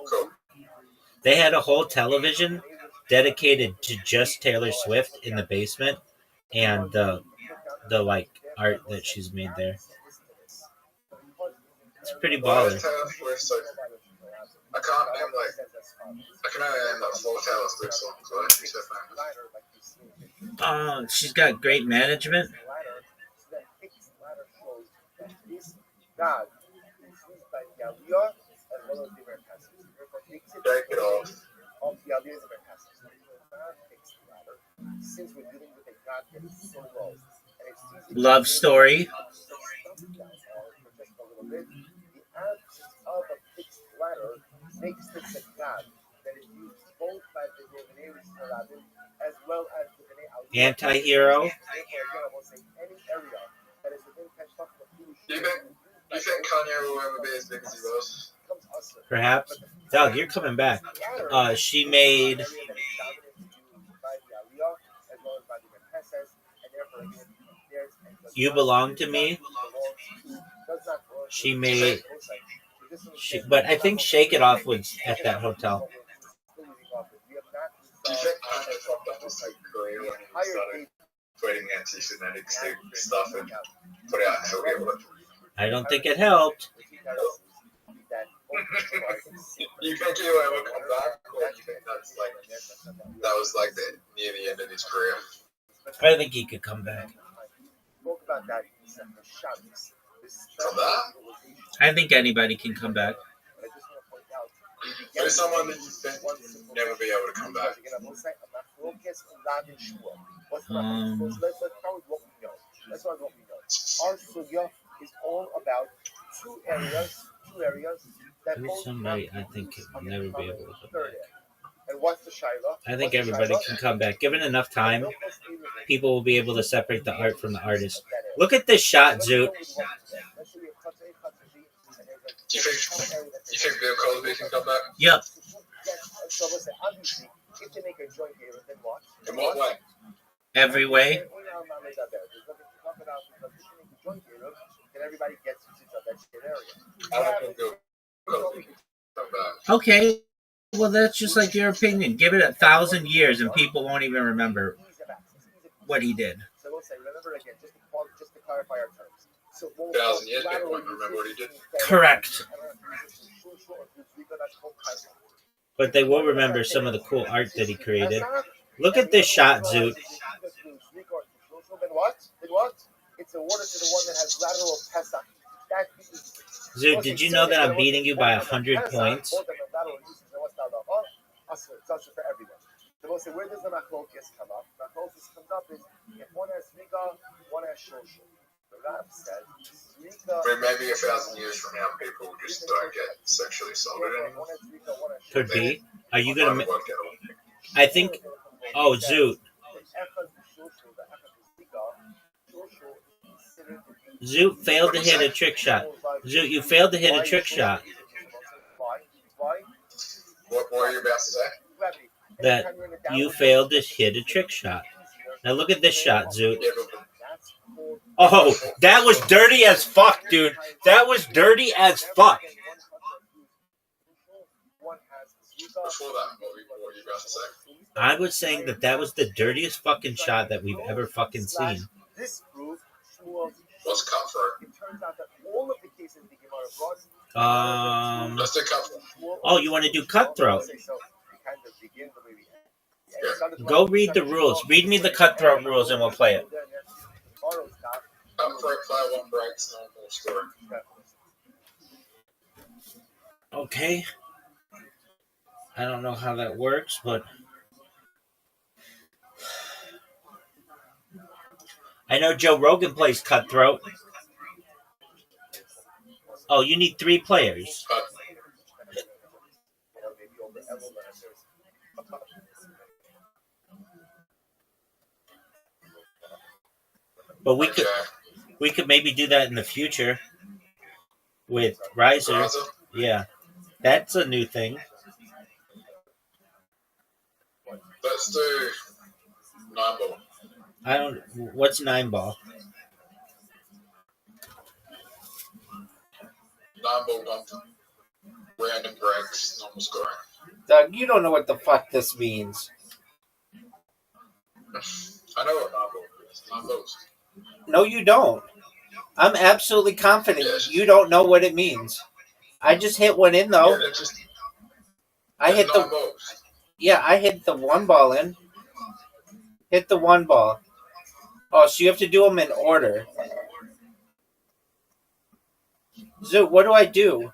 Cool. They had a whole television dedicated to just Taylor Swift in the basement, and the like art that she's made there. It's pretty baller. I can't name I can only name 4 Taylor Swift songs. Right? She's so famous. She's got great management. Love story. Anti-hero. You think Kanye will ever be as big as he was? Perhaps. Doug, you're coming back. She made. You Belong to Me. She made. But I think Shake It Off was at that hotel. Do you think Kanye fucked up his career when he started tweeting anti-Semitic stuff and put out Hell Yeah with it? I don't think it helped. You think he'll ever come back, or do you think that was like near the end of his career? I think he could come back. From that? I think anybody can come back. Who's someone that you think will never be able to come back? Our sugya is all about two areas that There's somebody I think will never be able to come back. And what's the shaila? I think everybody can come back. Given enough time, people will be able to separate the art from the artist. Look at this shot, Zoot. Do you think Bill Cosby can come back? Yep. In what way? Every way. I don't think Bill Cosby can come back. Okay. Well, that's just like your opinion. Give it 1,000 years and people won't even remember what he did. So we'll say, remember again, just to clarify our terms. So 1,000 years, people won't remember what he did. Correct. But they will remember some of the cool art that he created. Look at this shot, Zoot. What? It's a water to the one that has lateral Pesach. Zoot, did you know that I'm beating you by 100 points? For everyone. So we'll say, where does the machlokes come up? Machlokes comes up is if one has Mika, one has Shoshu. The Rab said, But maybe 1,000 years from now, people just don't get sexually assaulted anymore. Could be. Are you going to... I think... Oh, Zoot. Zoot failed to hit a trick shot. Zoot, you failed to hit a trick shot. What were you about to say? That you failed to hit a trick shot. Now look at this shot, Zoot. Oh, that was dirty as fuck, dude. That was dirty as fuck. Before that, what were you about to say? I was saying that was the dirtiest fucking shot that we've ever fucking seen. What's cutthroat? Let's do cutthroat. Oh, you want to do cutthroat? Go read the rules. Read me the cutthroat rules and we'll play it. Cutthroat, player one breaks, no more story. Okay. I don't know how that works, but I know Joe Rogan plays cutthroat. Oh, you need 3 players. But we could maybe do that in the future with Riser. Yeah, that's a new thing. Let's do 9-ball. What's 9-ball? 9-ball, random breaks, normal scoring. Doug, you don't know what the fuck this means. I know what 9-ball is. 9-balls. No, you don't. I'm absolutely confident you don't know what it means. I just hit one in though. Yeah, I hit the 9 balls. Yeah, I hit the 1 ball in. Hit the 1 ball. Oh, so you have to do them in order. Zoot, what do I do?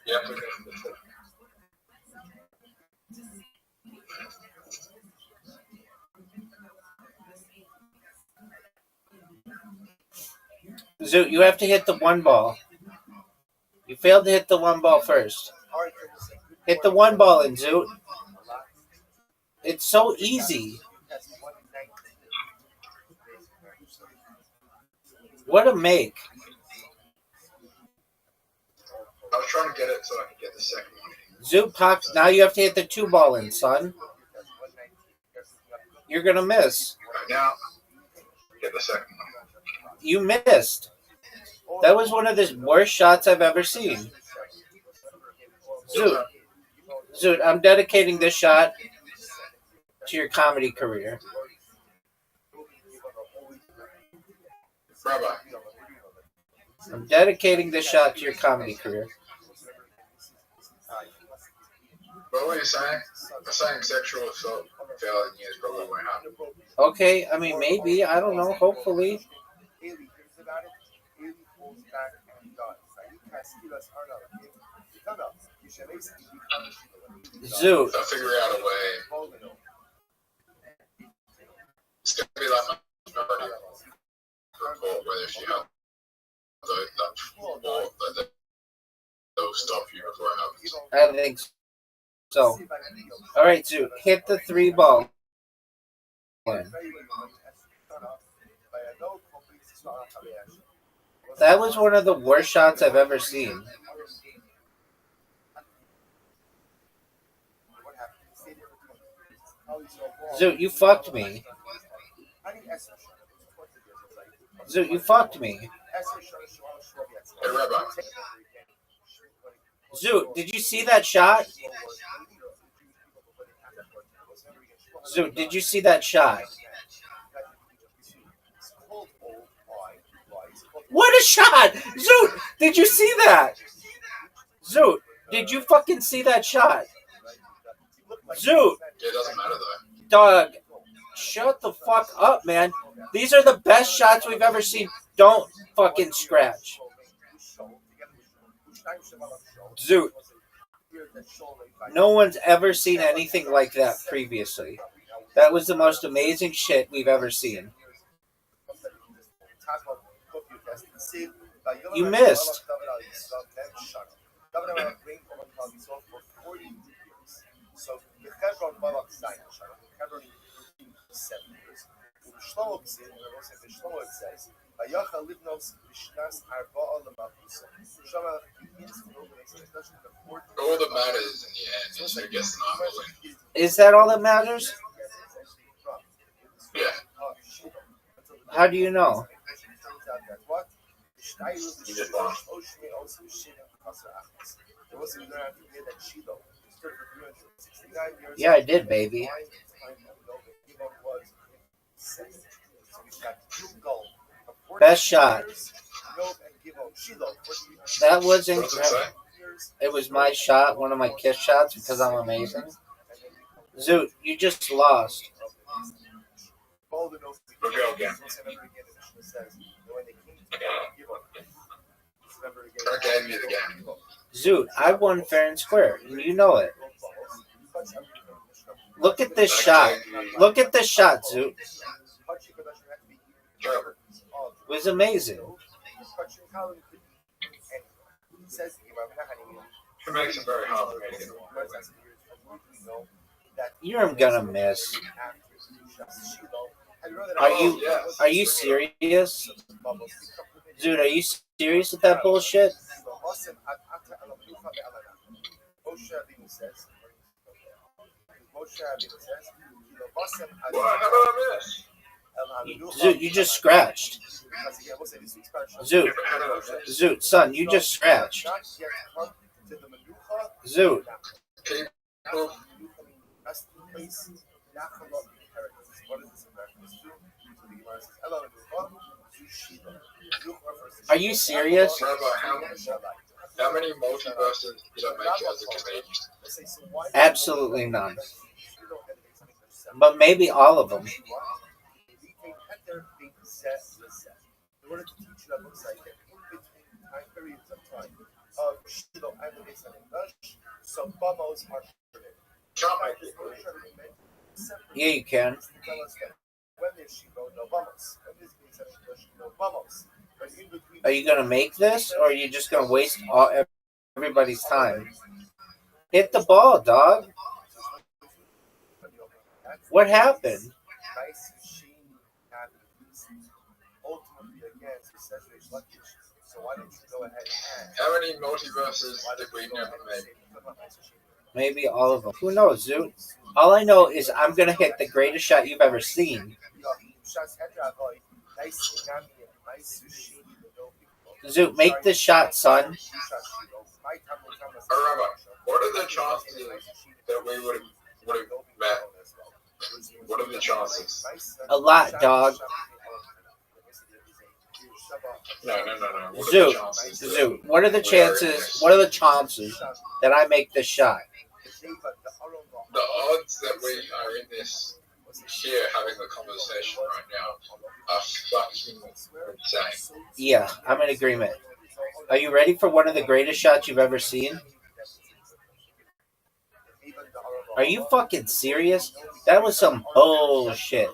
Yeah. Zoot, you have to hit the 1 ball. You failed to hit the 1 ball first. Hit the 1 ball in, Zoot. It's so easy. What a make. I was trying to get it so I could get the second one. Zoot popped. Now you have to hit the 2 ball in, son. You're gonna miss. Right now, get the second one. You missed. That was one of the worst shots I've ever seen. Zoot, I'm dedicating this shot to your comedy career. Rabbi. I'm dedicating this shot to your comedy career. What were you saying? I'm saying sexual assault felony is probably what happened. Okay, I mean, maybe. I don't know. Hopefully. Zoot. I'll figure out a way. It's going to be like my minority report whether she had that they'll stop you before it happens. I think so. All right, Zoot. Hit the 3 ball. That was one of the worst shots I've ever seen. Zoot, you fucked me. Zoot, you fucked me. Hey, Rabbi. Zoot, did you see that shot? Zoot, did you see that shot? What a shot! Zoot, did you see that? Zoot, did you fucking see that shot? Zoot. It doesn't matter though. Dog, shut the fuck up, man. These are the best shots we've ever seen. Don't fucking scratch. Zoot. No one's ever seen anything like that previously. That was the most amazing shit we've ever seen. You missed. All that matters in the end is who gets the night win. Is that all that matters? Yeah. How do you know? You just won. Yeah, I did, baby. Best shot. That was incredible. It was my shot, one of my kiss shots, because I'm amazing. Zoot, you just lost. Okay, again. I gave you the game. Zoot, I won fair and square. You know it. Look at this shot. Look at this shot, Zoot. It was amazing. It makes it very hard for me to get You're gonna miss. Are you serious? Dude, are you serious with that bullshit? Zoot, you just scratched. Zoot, son, you just scratched. Zoot. Are you serious? Rabbi, how many multiverses did I make as a comedian? Absolutely none. But maybe all of them. Yeah, you can. Are you going to make this, or are you just going to waste everybody's time? Hit the ball, dog. What happened? How many multiverses did we never make? Maybe all of them. Who knows, Zoot? All I know is I'm gonna hit the greatest shot you've ever seen. Zoot, make the shot, son. Rabbi, what are the chances that we would have met? What are the chances? A lot, dog. No. What are the Zoot, chances? Zoot. What are the chances? What are the chances that I make this shot? The odds that we are in this here having a conversation right now are fucking insane. Yeah, I'm in agreement. Are you ready for one of the greatest shots you've ever seen? Are you fucking serious? That was some bullshit.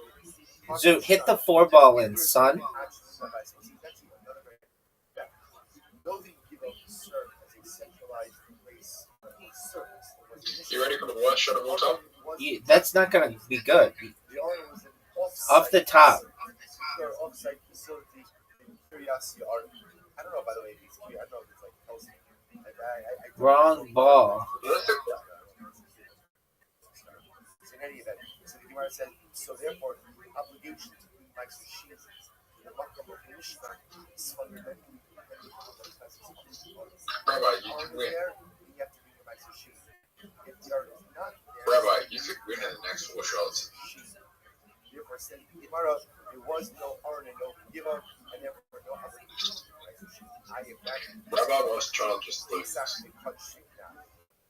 Zoot, hit the 4-ball in, son. You ready for the worst shot of all time? That's not going to be good. Off the top. Wrong ball. So therefore, obligation to be my sushi, the makam of Mishnah is fundamental. Rabbi, you can win. You have to be my sushi. If you are not there, Rabbi, you could win in the next 4 shots. Therefore, saying Gemara, there was no Aaron and no Giva, and therefore no obligation to be my sushi. I am back. Rabbi was child just lose. Exactly, punching now.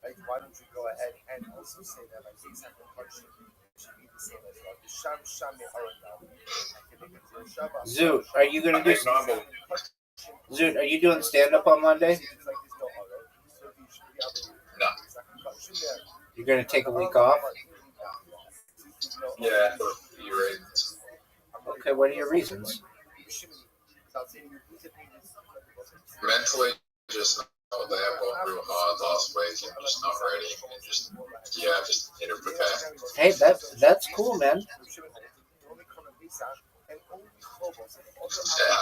Right? Why don't you go ahead and also say that like exactly punching? Zoot, are you gonna do? Zoot, are you doing stand up on Monday? No. You're gonna take a week off? Yeah, for a few reasons. Okay, what are your reasons? Mentally, just not there, got real hard last week and just not ready and just need to prepare. Hey, that's cool, man. It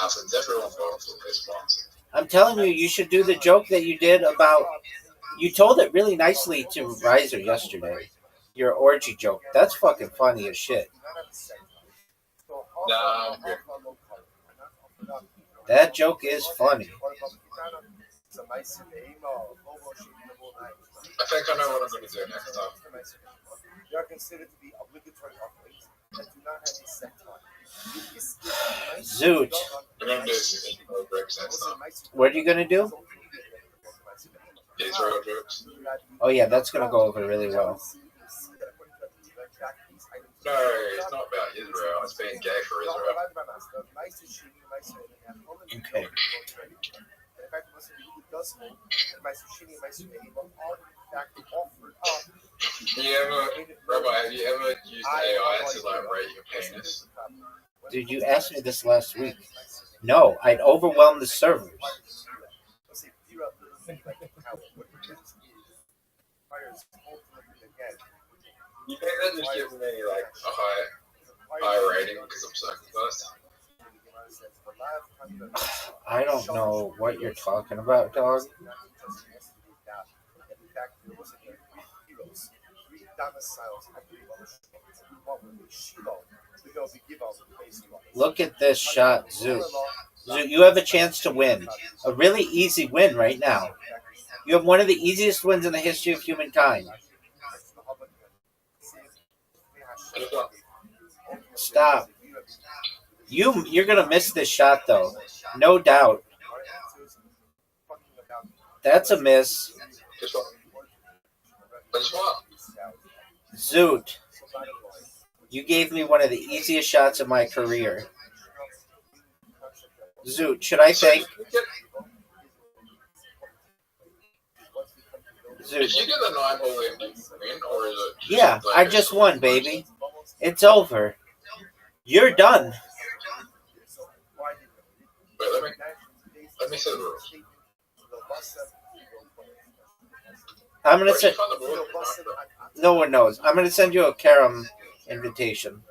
happens. Everyone goes through this once. I'm telling you, you should do the joke that you did about. You told it really nicely to Riser yesterday. Your orgy joke. That's fucking funny as shit. Nah, I'm good. That joke is funny. I think I know what I'm going to do next time. They are considered to be obligatory offerings that do not have a set time. Zoot. I'm going to do Israel jokes next time. What are you gonna do? Israel jokes. Oh yeah, that's gonna go over really well. No, it's not about Israel. It's being gay for Israel. Okay. Rabbi, have you ever used AI to like rate your penis? Dude, you asked me this last week. No, I'd overwhelm the servers. You think that just gives me like a high rating because I'm circumcised? I don't know what you're talking about, dog. Look at this shot, Zoot. Zoot, you have a chance to win. A really easy win right now. You have one of the easiest wins in the history of humankind. Stop. You're gonna miss this shot though. No doubt. That's a miss. Zoot. You gave me one of the easiest shots of my career. Zoot, should I thank... Zoot. Did you get the 9 ball in, win, or is it... Yeah, I just won, baby. It's over. You're done. Wait, let me say the rules. I'm gonna send... No one knows. I'm gonna send you a Karam invitation.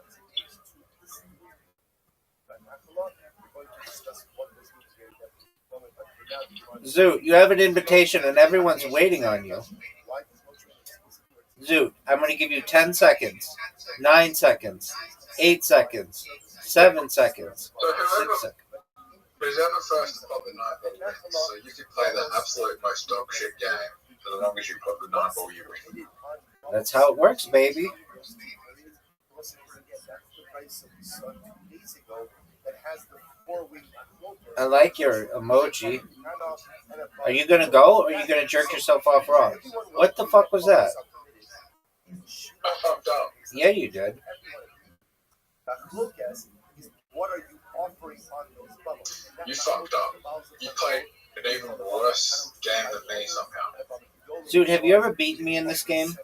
Zoot, you have an invitation and everyone's waiting on you. Zoot, I'm going to give you 10 seconds, 9 seconds, 8 seconds, 7 seconds, 6 seconds. Whoever first to pop the 9 ball wins, so you could play the absolute most dog shit game for as long as you put the 9 ball, you win. That's how it works, baby. I like your emoji. Are you going to go or are you going to jerk yourself off wrong? What the fuck was that? I fucked up. Yeah, you did. What are you offering on those bubbles? You fucked up. You played an even worse game than me somehow. Dude, have you ever beaten me in this game?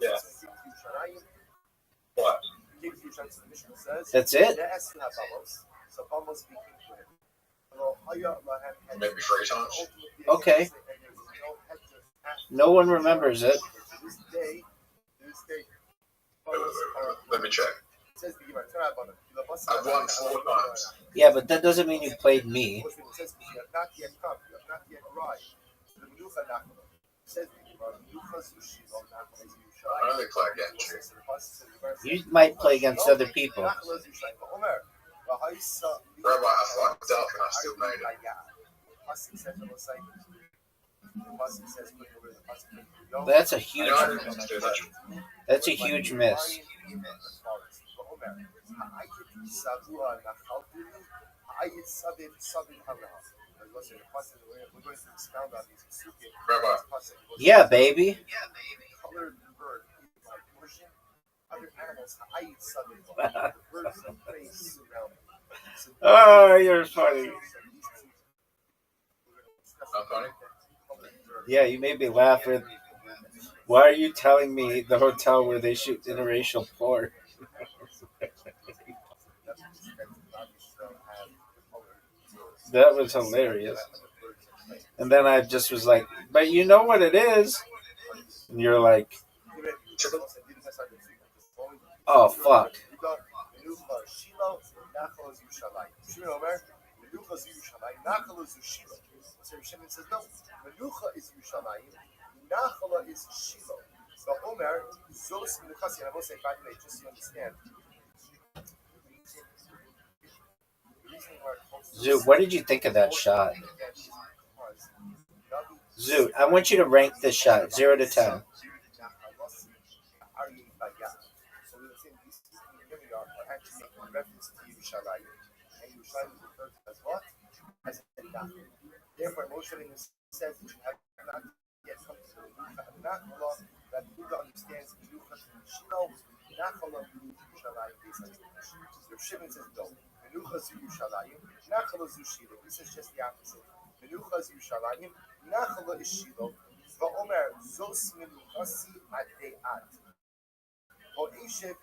Yeah. What? That's it? Maybe 3 times? Okay. No one remembers it. Let me check. I've won 4 times. Yeah, but that doesn't mean you played me. I only play against you. You might play against other people. Rabbi, I fucked up and I still made it. That's a huge. I didn't do that. That's a huge miss. Rabbi, Yeah, baby. Oh, you're funny. I'm funny? Yeah, you made me laugh with. Why are you telling me the hotel where they shoot interracial porn? That was hilarious. And then I just was like, but you know what it is? And you're like, oh, fuck. So Shimon says, no, Menucha is Yerushalayim, Nachala is Shiloh. So Omer, Zos Menuchasi, and I will say, by the way, just so you understand. Zoot, what did you think of that shot? Zoot, I want you to rank this shot, 0 to 10. So we were saying these are actually making reference to Yerushalayim. And Yerushalayim is referred to as what? As a Nachal. Therefore, Moshe says that you have not yet come to the Menucha and Nachala, that Yehuda understands Menucha and Shiloh, Nachala means Yerushalayim based on Yerushalayim. So Shimon says no. Menucha is Yerushalayim, Nachala is Shiloh. This is just the opposite. Menucha is Yerushalayim, Nachala is Shiloh. Va'omer zos menuchasi adeat. Ho'eshev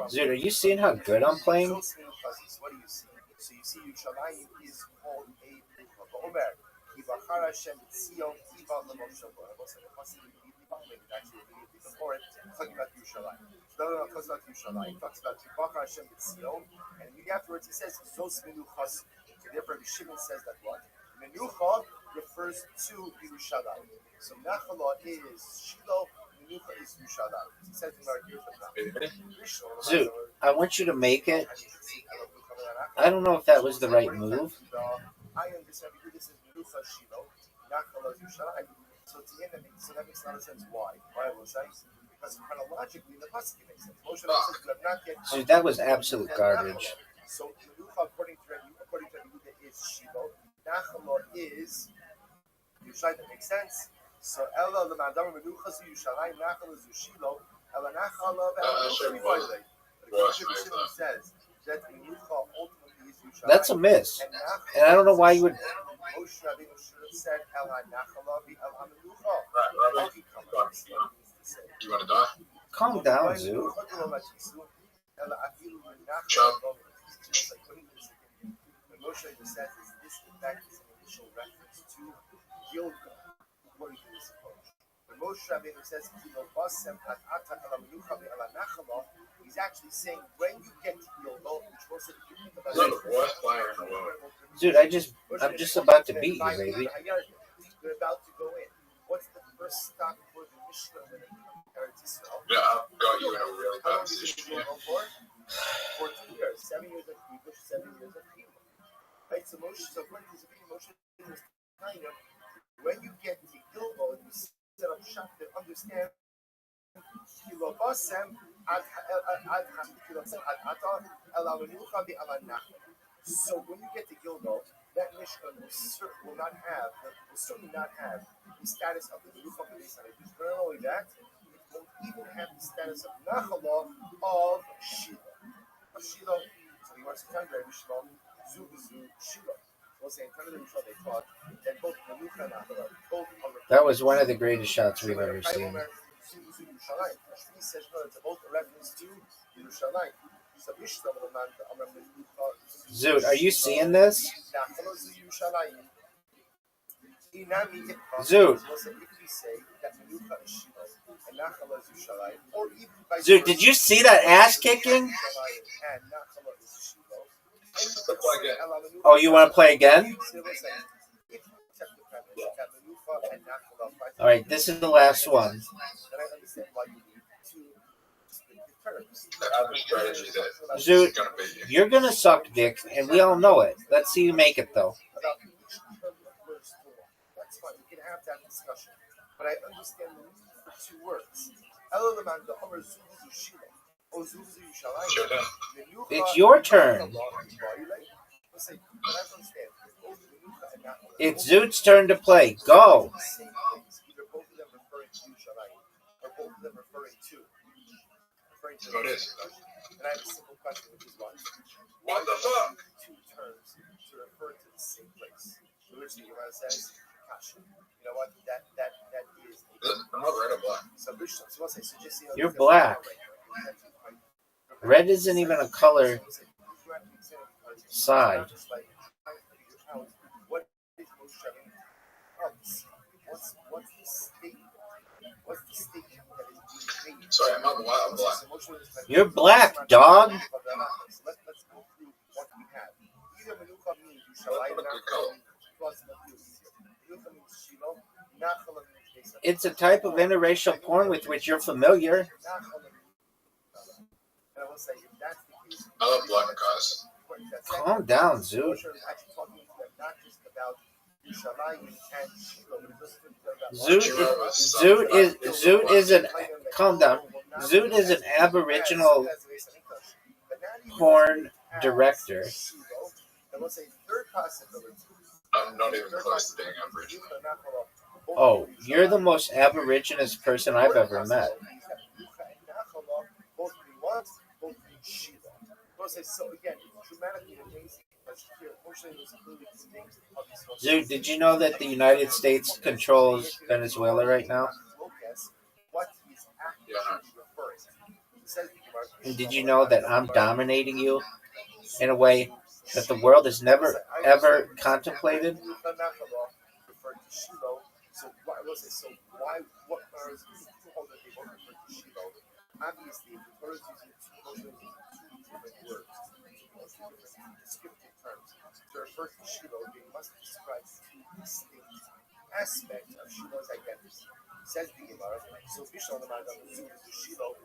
Dude, are you seeing how good I'm playing? What do you see? So you see Yerushalayim is called a Menucha. Va'omer Yivachar Hashem Tzion Yiva L'Moshe before it, talking about Yerushalayim. So no, talks about Yerushalayim. Talks about Yivachar Hashem Tzion, and immediately afterwards he says Zos Menuchas. So therefore, Shimon says that what Menucha refers to Yerushalayim. So Nachala is Shiloh. Menucha is Yerushalayim. He says in our Zoot, I want you to make it. I don't know if that was the right move. I understand because this is Menucha Shiloh. Nachala is Yerushalayim. So to him, that makes a lot of sense. Why? Why will say? Because chronologically, the pasuk makes sense. Moshe says you have not yet. Dude, that was absolute garbage. So Menucha, according to Yehuda, is Shiloh. Nachala is Yerushalayim. That makes sense. So Ella l'madam Menucha zu Yerushalayim, Nachala zu Shiloh. Ella Nachala. The Shimon says that Menucha ultimately is Yerushalayim. That's a miss. And I don't know why you would. Moshe Rabbeinu should have said El HaNachala v'El HaMenucha. Rabbi, you want to die? Calm down, Zoot. Chub. What Moshe says is this, in fact, is an initial reference to Gilgal, according to this approach. When Moshe Rabbeinu says, Kilo Basem Ad Ata El HaMenucha v'El HaNachala, He's actually saying when you get to Gilgal, which was if you think about You're the worst player in the world. Dude, I'm just about to beat you, baby. They're about to go in. What's the first stop for the Mishnah when it comes to Eretz Yisrael? Yeah, I've got you in a really How bad long did position you here. go for? 14 years. 7 years of Kibush, 7 years of Chilul. Right? So Moshe, so according to Zabir, Moshe was telling him, when you get to Gilgal, you set up shop to understand Kilobasem ad ata elamenucha be'alanach. So when you get to Gilgal, that Mishnah will certainly not have the status of the Menucha B'Nissan. Not only that, it won't even have the status of Nachala of Shiloh. So he wants to tell you that Mishnah Zubizu Shiloh. We'll say in terms of Mishnah they taught that both Menucha and Nachala both are. That was one of the greatest shots we've ever seen. He says no, it's both a reference to Yerushalayim. Zoot, are you seeing this? Zoot. Zoot, did you see that ass kicking? Oh, you want to play again? All right, this is the last one. Zoot, you're going to suck dick, and we all know it. Let's see you make it, though. That's fine, we can have that discussion. But I understand the need for two words. It's your turn. It's Zoot's turn to play. Go. Either both of them referring to Yerushalayim, or both of them referring to. So it is. And I have a simple question, which is one. What the fuck? Two terms to refer to the same place. Originally, Gemara says, Kasha. You know what? That is. I'm not red or black. You're black. Red isn't even a color side. What's the statement that is being made? Sorry, I'm not white, I'm black. You're black, dog. Let's go through what we have. Either Menucha means Yerushalayim, Menucha means Shiloh, Nachala means Pesach. It's a type of interracial porn with which you're familiar. And I will say, if that's the case, I love black guys. Calm down, Zoot. Moshe is actually talking to them not just about Yerushalayim and Shiloh, but it's also about Zoot is an calm down. Zoot is an Aboriginal porn director. And we'll say third possibility. I'm not even close to being Aboriginal. Oh, you're the most Aboriginist person I've ever met. So again, dramatically amazing. Zoot, did you know that the United States controls Venezuela right now? And did you know that I'm dominating you in a way that the world has never, ever contemplated? So why, what are obviously, the Torah is using two different words, descriptive terms. To refer to Shiloh, they must describe two distinct aspects of Shiloh's identity. Says the Gemara, so Bishon the Madam to Shiloh,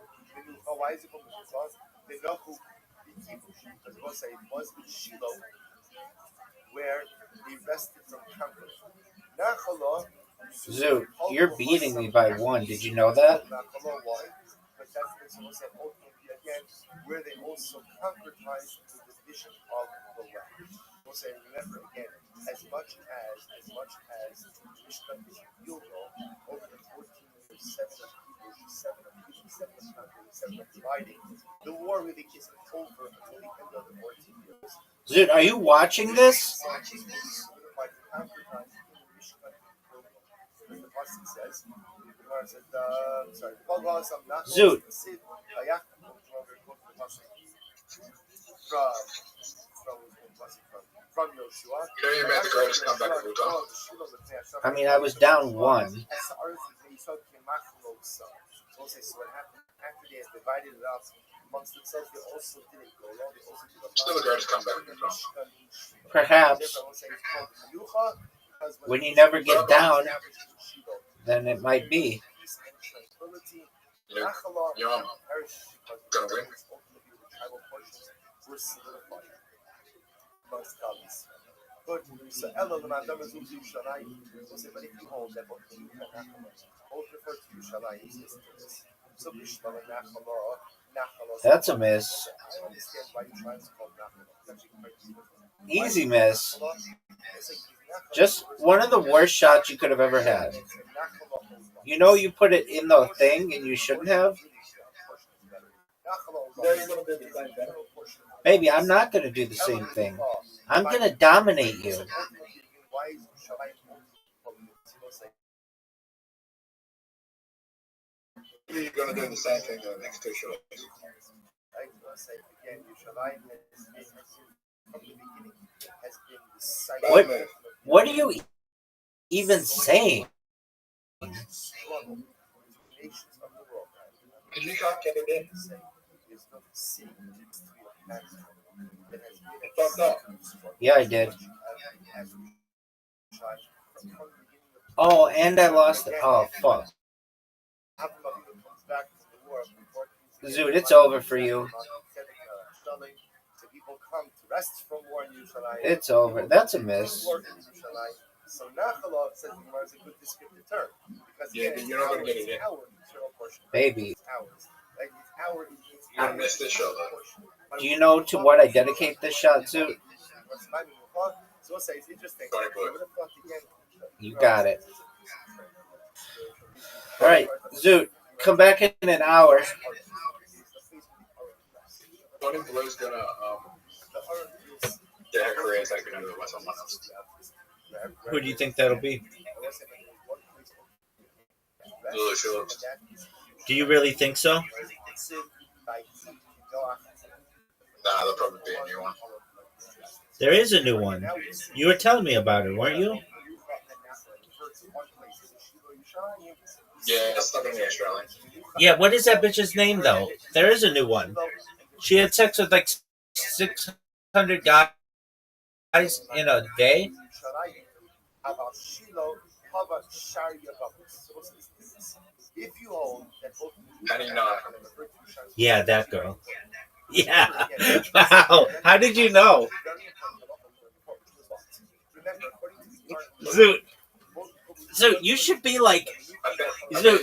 why is it called Menucha? Menucha B'Kibush. Because it was in Shiloh where they rested from conquering. Nachala. Zoot, you're beating me by one. Did you know that? But that's again where they also concretize the division of the land. We'll say, remember again, as much as Mishnah is Gilgal, over the 14 years, 7 of Kibush, 7 of Kibush, 7 of conquering, 7 of dividing, the war really isn't over until the end of the 14 years. Zoot, are you watching this? Zoot. From Yoshua. You know you made the greatest comeback of all time. I mean, I was down one. So what happened after they had divided it up? amongst themselves, they also didn't go along. They also did a Still a greatest comeback. Perhaps when you never get down, then it might be. You know, Yom gonna win. Were solidified amongst Kalis. But so Ella Lamandam is Yerushalayim. So say, but if you hold that both refer to Yerushalayim. So Bishma Nachala. That's a miss. I understand why you try to call Nachala. Easy miss. Just one of the worst shots you could have ever had. You know you put it in the thing and you shouldn't have? Baby, I'm not going to do the same thing. I'm going to dominate you. You're gonna do the same thing next to show. What are you even saying? You can't get it in. Fucked up. Yeah, I did. Oh, and I lost it. Oh, fuck. Dude, it's over for you. It's over. That's a miss. So Nachala says is a good descriptive term. Because yeah, but you're not going to get it in. Baby. You're going to miss this shot, though. Do you know to what I dedicate this shot, Zoot? You got it. All right, Zoot, come back in an hour. One in Blue's going to get her career taken over by someone else. Who do you think that'll be? Lily Phillips. Do you really think so? Nah, there'll probably be a new one. There is a new one. You were telling me about it, weren't you? Yeah, it's not going to be Australian. Yeah, what is that bitch's name, though? There is a new one. She had sex with like 600 guys in a day. Yeah, that girl. Yeah. Wow. How did you know? Zoot, you should be like Zoot,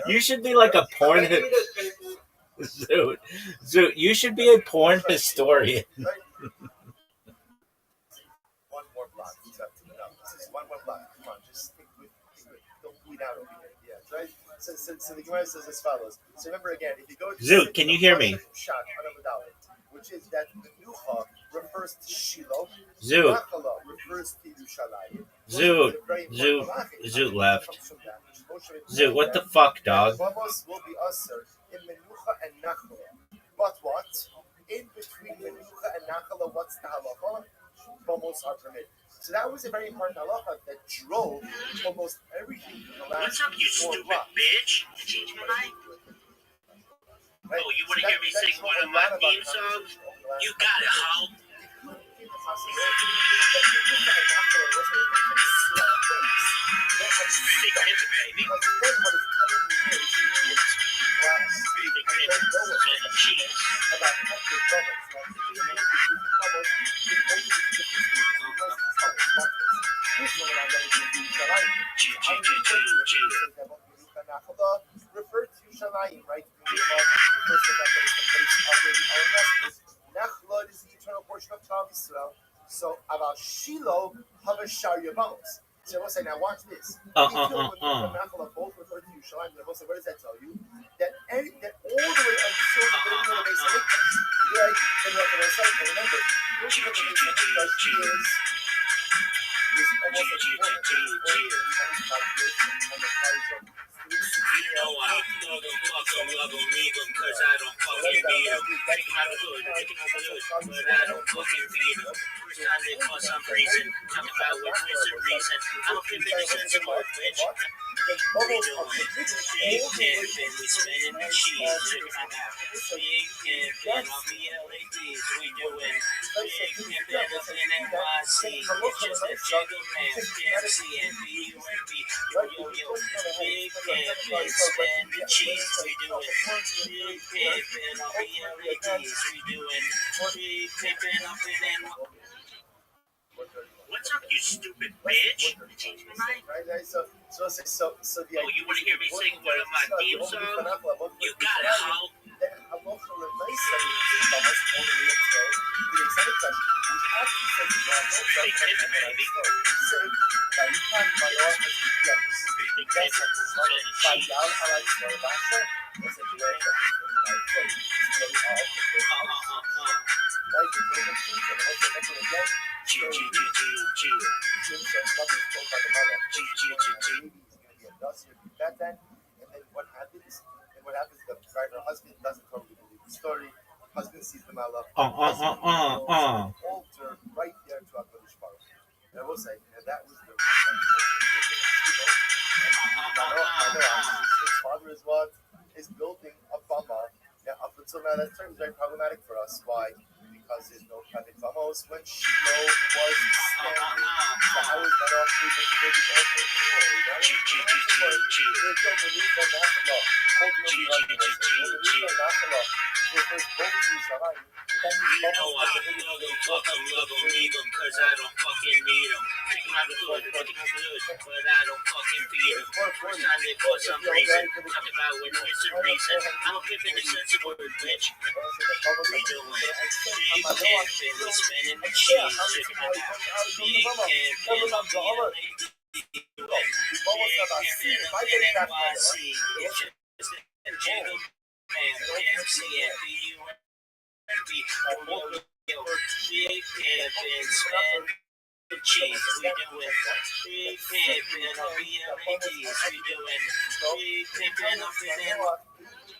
you should be like a porn Zoot, you should be a porn historian. One more block. One more block. Come on, just stick with don't bleed out over here. Yeah, right? So the Gemara says as follows. So remember again, if you go to Zoot, can you hear me? Which is that the Nucha refers to Shiloh. Zoot. Refers to Zoot. Zoot left. Zoot, what the fuck, dog? Bubbles will be usher in Menucha and Nachala. But what? In between Menucha and Nachala, what's the halacha? Bubbles are permitted. So that was a very important halacha that drove almost everything in the last What's up, you stupid bitch? I changed my mind. Right? Oh, you want to hear me sing one of my theme songs? You got it, hoe. Big pivot, baby. Big pivot. So cheese. Refer to Shalayim, right? Refers to that is the place of where the Aron is. Nachlod is the eternal portion of Klal Yisrael. So about Shiloh, Havashar Yavamos. So I will say, now watch this. Both refer to Yerushalayim. I will say, what does that tell you? That all the way until the building of the base of Mikdash, right? And remember, building of the base of Mikdash is almost like 400 years on the price of 360 You know I love them, fuck them, love them, leave them, cause I don't fucking need them. Take them out of the hood, take them out of the hood, but I don't fucking feed them. First time they call some reason, talking about what is the reason. I'm a pimp in the sense of word, bitch. We doing big pimpin', we spinning the cheese, check it out. Big pimpin' on BLADs, we doing big pimpin' up in NYC. It's just that jiggle man, MC and BUMB. Yo, yo, yo, big pimpin', spin the cheese, we doing big pimpin' on BLADs, we doing big pimpin' up in NYC. What's up, you stupid bitch? Change my mind. So the Oh, you want to hear me sing one of my theme songs? You got it, how? And then what happens? Her husband doesn't totally believe the story. Husband sees the malach. Altar right there to HaKadosh Baruch Hu. And I will say, and that was the his father is what is building a bama. Now, up until now, that term is very problematic for us. Why? Because there's no Kadik Vamos when Shiloh was standing. So how is that off able to build the altar? You know I love them, fuck them, love them, leave them, cause I don't fucking need them. Take them out of the hood, take them out of the hood, but I don't fucking feed them. First time they call some reason, talk about what is the reason. I'm a pimp in the sense of word, bitch. We doing big pimpin', we spinning the cheese, check it out. Big pimpin' on BLAD. Big pimpin' up in NYC. It's just a jiggle man, MC and BUMB. Big pimpin', spin the cheese, we doing big pimpin' on BLADs, we doing big pimpin' up in NYC.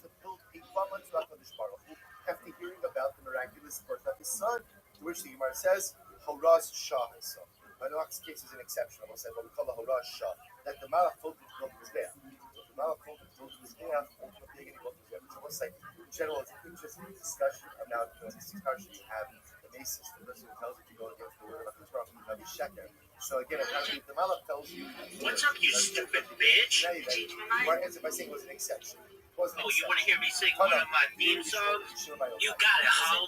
To build a bama to HaKadosh Baruch Hu after hearing about the miraculous birth of his son, to which the Gemara says, Horaz Shah his son. Noach's case is an exception. I will say, but we call the Horaz Shah, that the Malach told him to build his bear. So the Malach told him to build his bear, ultimately he built his bear. So I will say, in general, it's an interesting discussion about this discussion you have the basis. The person who tells you to go against the word of HaKadosh Baruch Hu, Sheker. So again, apparently, the Malach tells you, what's up, you stupid bitch? You might answer by saying it was an exception. Oh, you want to hear me sing one of my theme songs? You got it, how?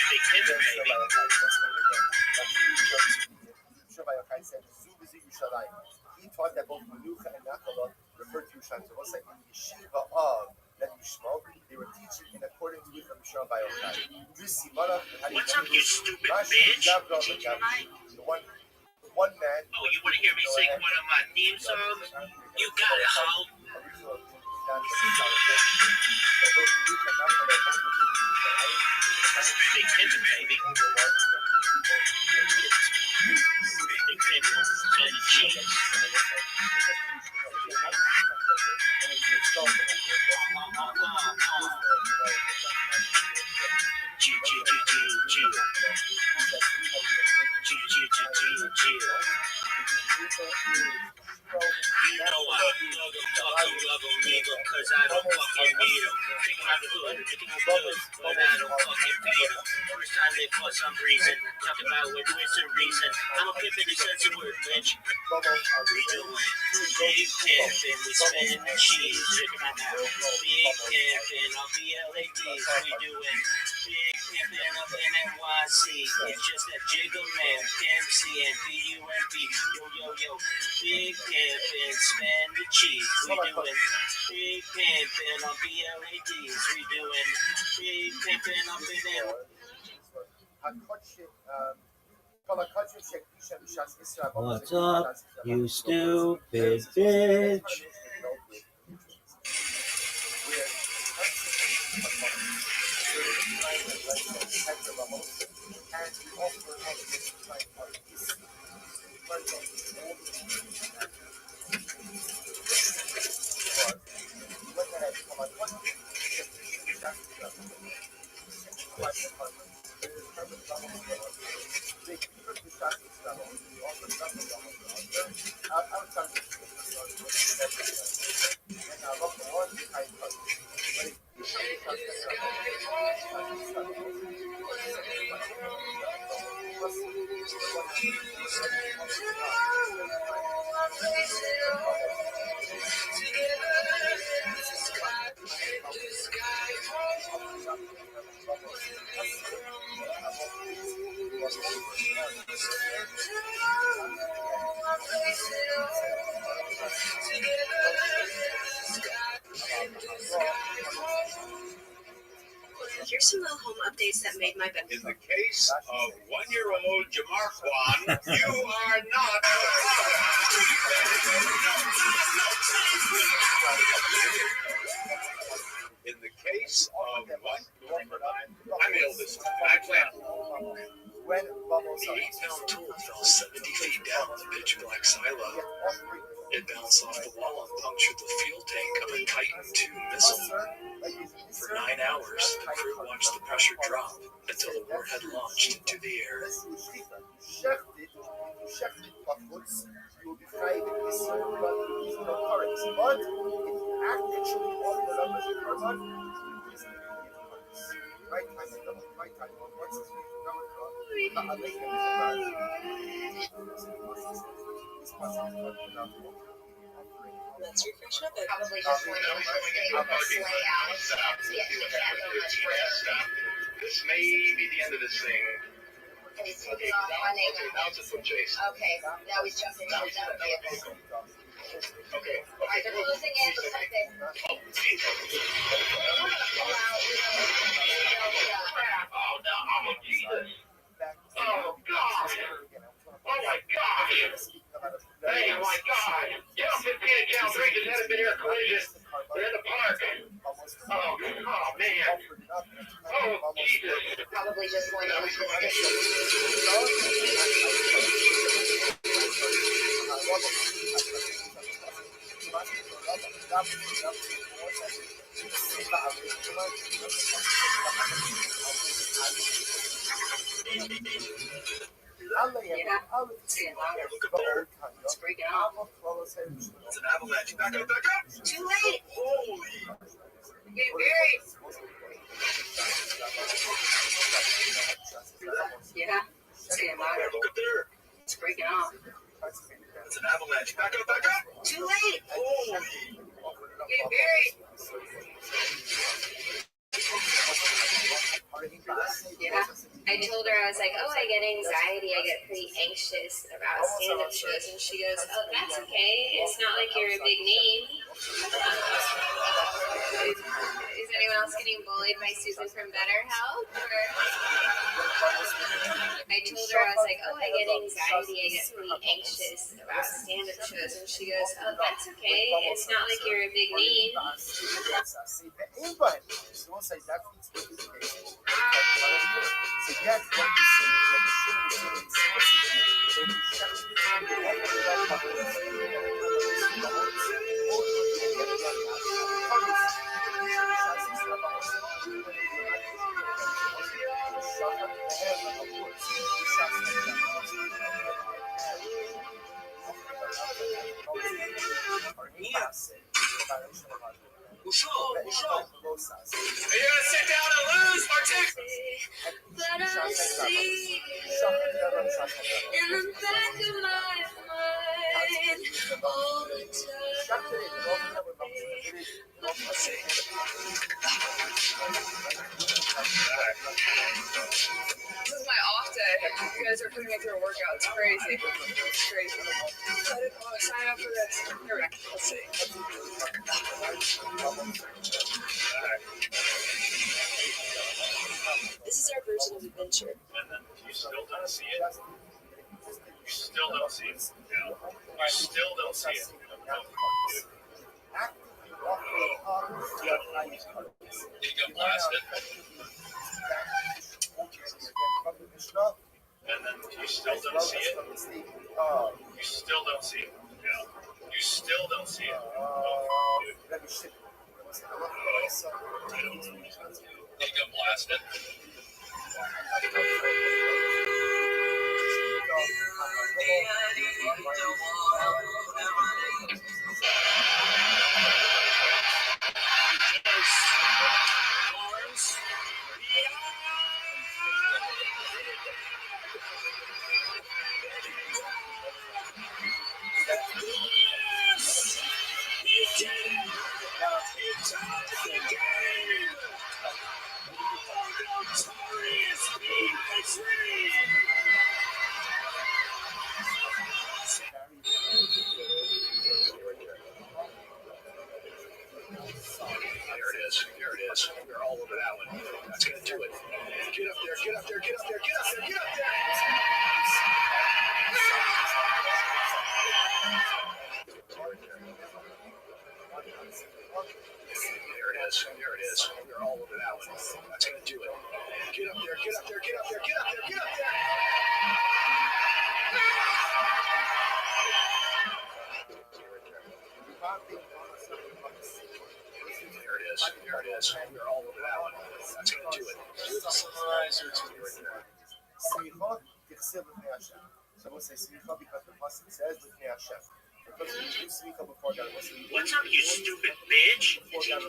Big pimpin', baby. He taught that both Menucha and Nachala referred to Yerushalayim. So it was like in the yeshiva of that Yishmael, they were teaching in accordance with the Mishnah by Yochai. What's up, you stupid bitch? The one man. Oh, you want to hear me sing one of my theme songs? You got it, how? Big pimpin', baby. Big pimpin', spin the cheese. You know I love them, love them, leave them, cause I don't fucking need them. Take them out the hood, take them out the hood, but I don't fucking feed them. First time they for some reason, talk about what is the reason. I'm a pimp in the sense of word, bitch. We doing big pimpin', we spinning the cheese, check it out. Big pimpin' on BLADs, we doing big pimpin' up in NYC. It's just that jiggle man, MC and BUMB. Yo, yo, yo, big pimpin', spin the cheese, we doing big pimpin' on BLADs, we doing big pimpin' up in NYC. What's up, you stupid bitch? Here's some little home updates that made my bed. In the case of 1-year-old Jamarquan, you are not a father. In the case of one, I'm the oldest, and I plan on the 8-pound tool fell 70 feet down the pitch black silo. It bounced off the wall and punctured the fuel tank of a Titan II missile. For 9 hours, the crew watched the pressure drop until the warhead launched into the air. Let's refresh our bed. Probably just one of This may be the end of this thing. And he's taking off running. Now to put Jason. Okay, now he's jumping into another vehicle. Okay. Alright, they're closing in. Something. Oh, no, oh, Jesus. Oh, God. Oh, my God. Hey, oh, my God. You know, 15 account breakers had a mid-air collision. They're in the park. Oh, man. Oh, Jesus. Probably just one of It's freaking out. It's an avalanche. Back up, back up. Too late. Holy. Get buried. Yeah. Look up there. It's freaking out. It's an avalanche. Back up, back up. Too late. Holy. Get buried. Yeah. I told her, I was like, oh, I get anxiety. I get pretty anxious about stand-up shows. And she goes, oh, that's okay. It's not like you're a big name. Is anyone else getting bullied by Susan from BetterHelp? Or... I told her, I was like, oh, I get anxiety. I get pretty anxious about stand-up shows. And she goes, oh, that's okay. It's not like you're a big name. Are you gonna sit down and lose or take? But I see in the back of my mind all the time. This is my off day. You guys are putting me through a workout. It's crazy. It's crazy. I didn't want to sign up for this. Here we go. Let's see. This is our version of adventure. And then you still don't see it. You still don't see it. Yeah. You still don't see it. You got blasted. And then you still don't see it. He got blasted. There it is. We're all over that one. That's going to do it. Get up there, get up there, get up there, get up there, get up there. There it is. We're all over that one. That's going to do it. Get up there, get up there, get up there, get up there, get up there. There it is. We're all over that one. That's going to do it. Do the summarizer to you right there. Smicha tichsev b'fnei Hashem. So we'll say smicha because the pasuk says b'fnei Hashem. Because when you do smicha before God, What's up, you stupid bitch? before God,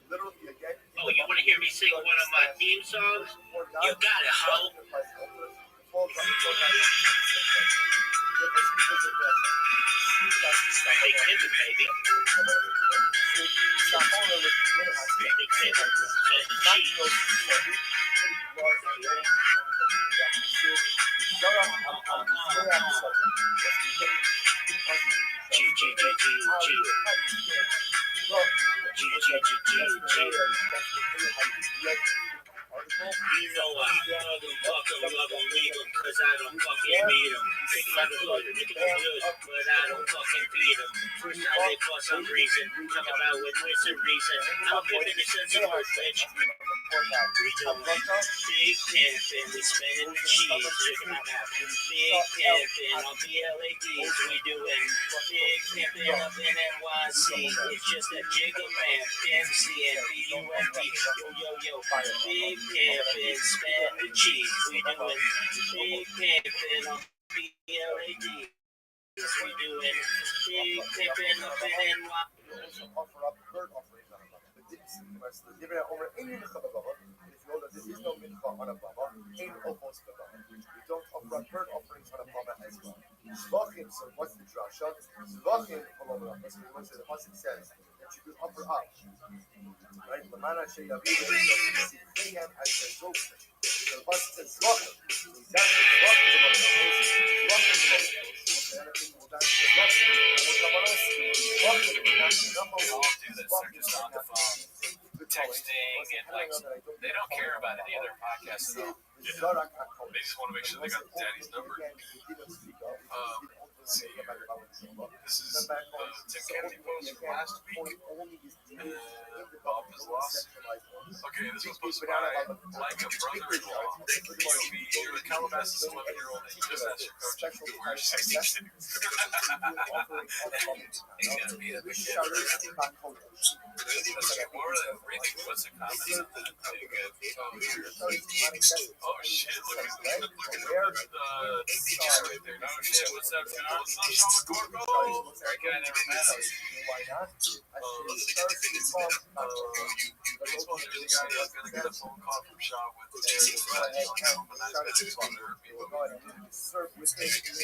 literally again. Oh, you want to hear me sing one of my theme songs? You got it, hoe. Big Pimpin', baby. Big Pimpin'. You know I motherfucker love them, leave them, cause I don't fucking beat them. Big motherfucker, nigga good, but I don't fucking beat them. First time they for some reason, talk about with some reason. I'm giving the sense of work, bitch. We doing big pimpin', we spinning the cheese, looking at that. Big pimpin' on BLADs, we doing big pimpin' up in NYC. It's just a jiggle man, MC and BUMP. Yo, big pimpin', spin the cheese, we doing big pimpin' on BLADs. We doing big pimpin' up in NYC. We also offer up bird offerings on a baba. The different over any mincha baba. If you know that there is no mincha on a baba, ain't opos baba. We don't offer up bird offerings on a baba as well. Zvachim, so what's the drasha? Zvachim, the pasuk says that you could offer up. Right? Lamana sheyaviv sivchayim as the zofim. So the pasuk says zvachim. Exactly, zvachim the baba. Zvachim the baba. Texting and like they don't care about any other podcasts at all. They just want to make sure they got daddy's number. Let's see here. This is the Tim Kennedy post from last week. Bob is lost. Okay, this was posted by like a brother-in-law. He'll be here with Calabasas' 11-year-old and he just asked your coach to wear 60 shoes. He's gonna be at the kid. What's the comment? Oh shit, look at the APS right there. No shit, what's up, John? What's up, Sean McCorkle? That guy never met us. Baseball jersey guy is gonna get a phone call from Shaw with the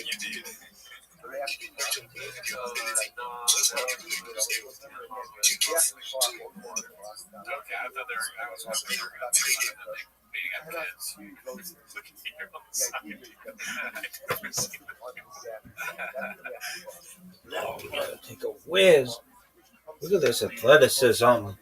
you did. Okay, I thought I was hoping they were going to take it and meeting at kids. Look at here on the side. I've never seen Now we gotta take a whiz. Look at this athleticism.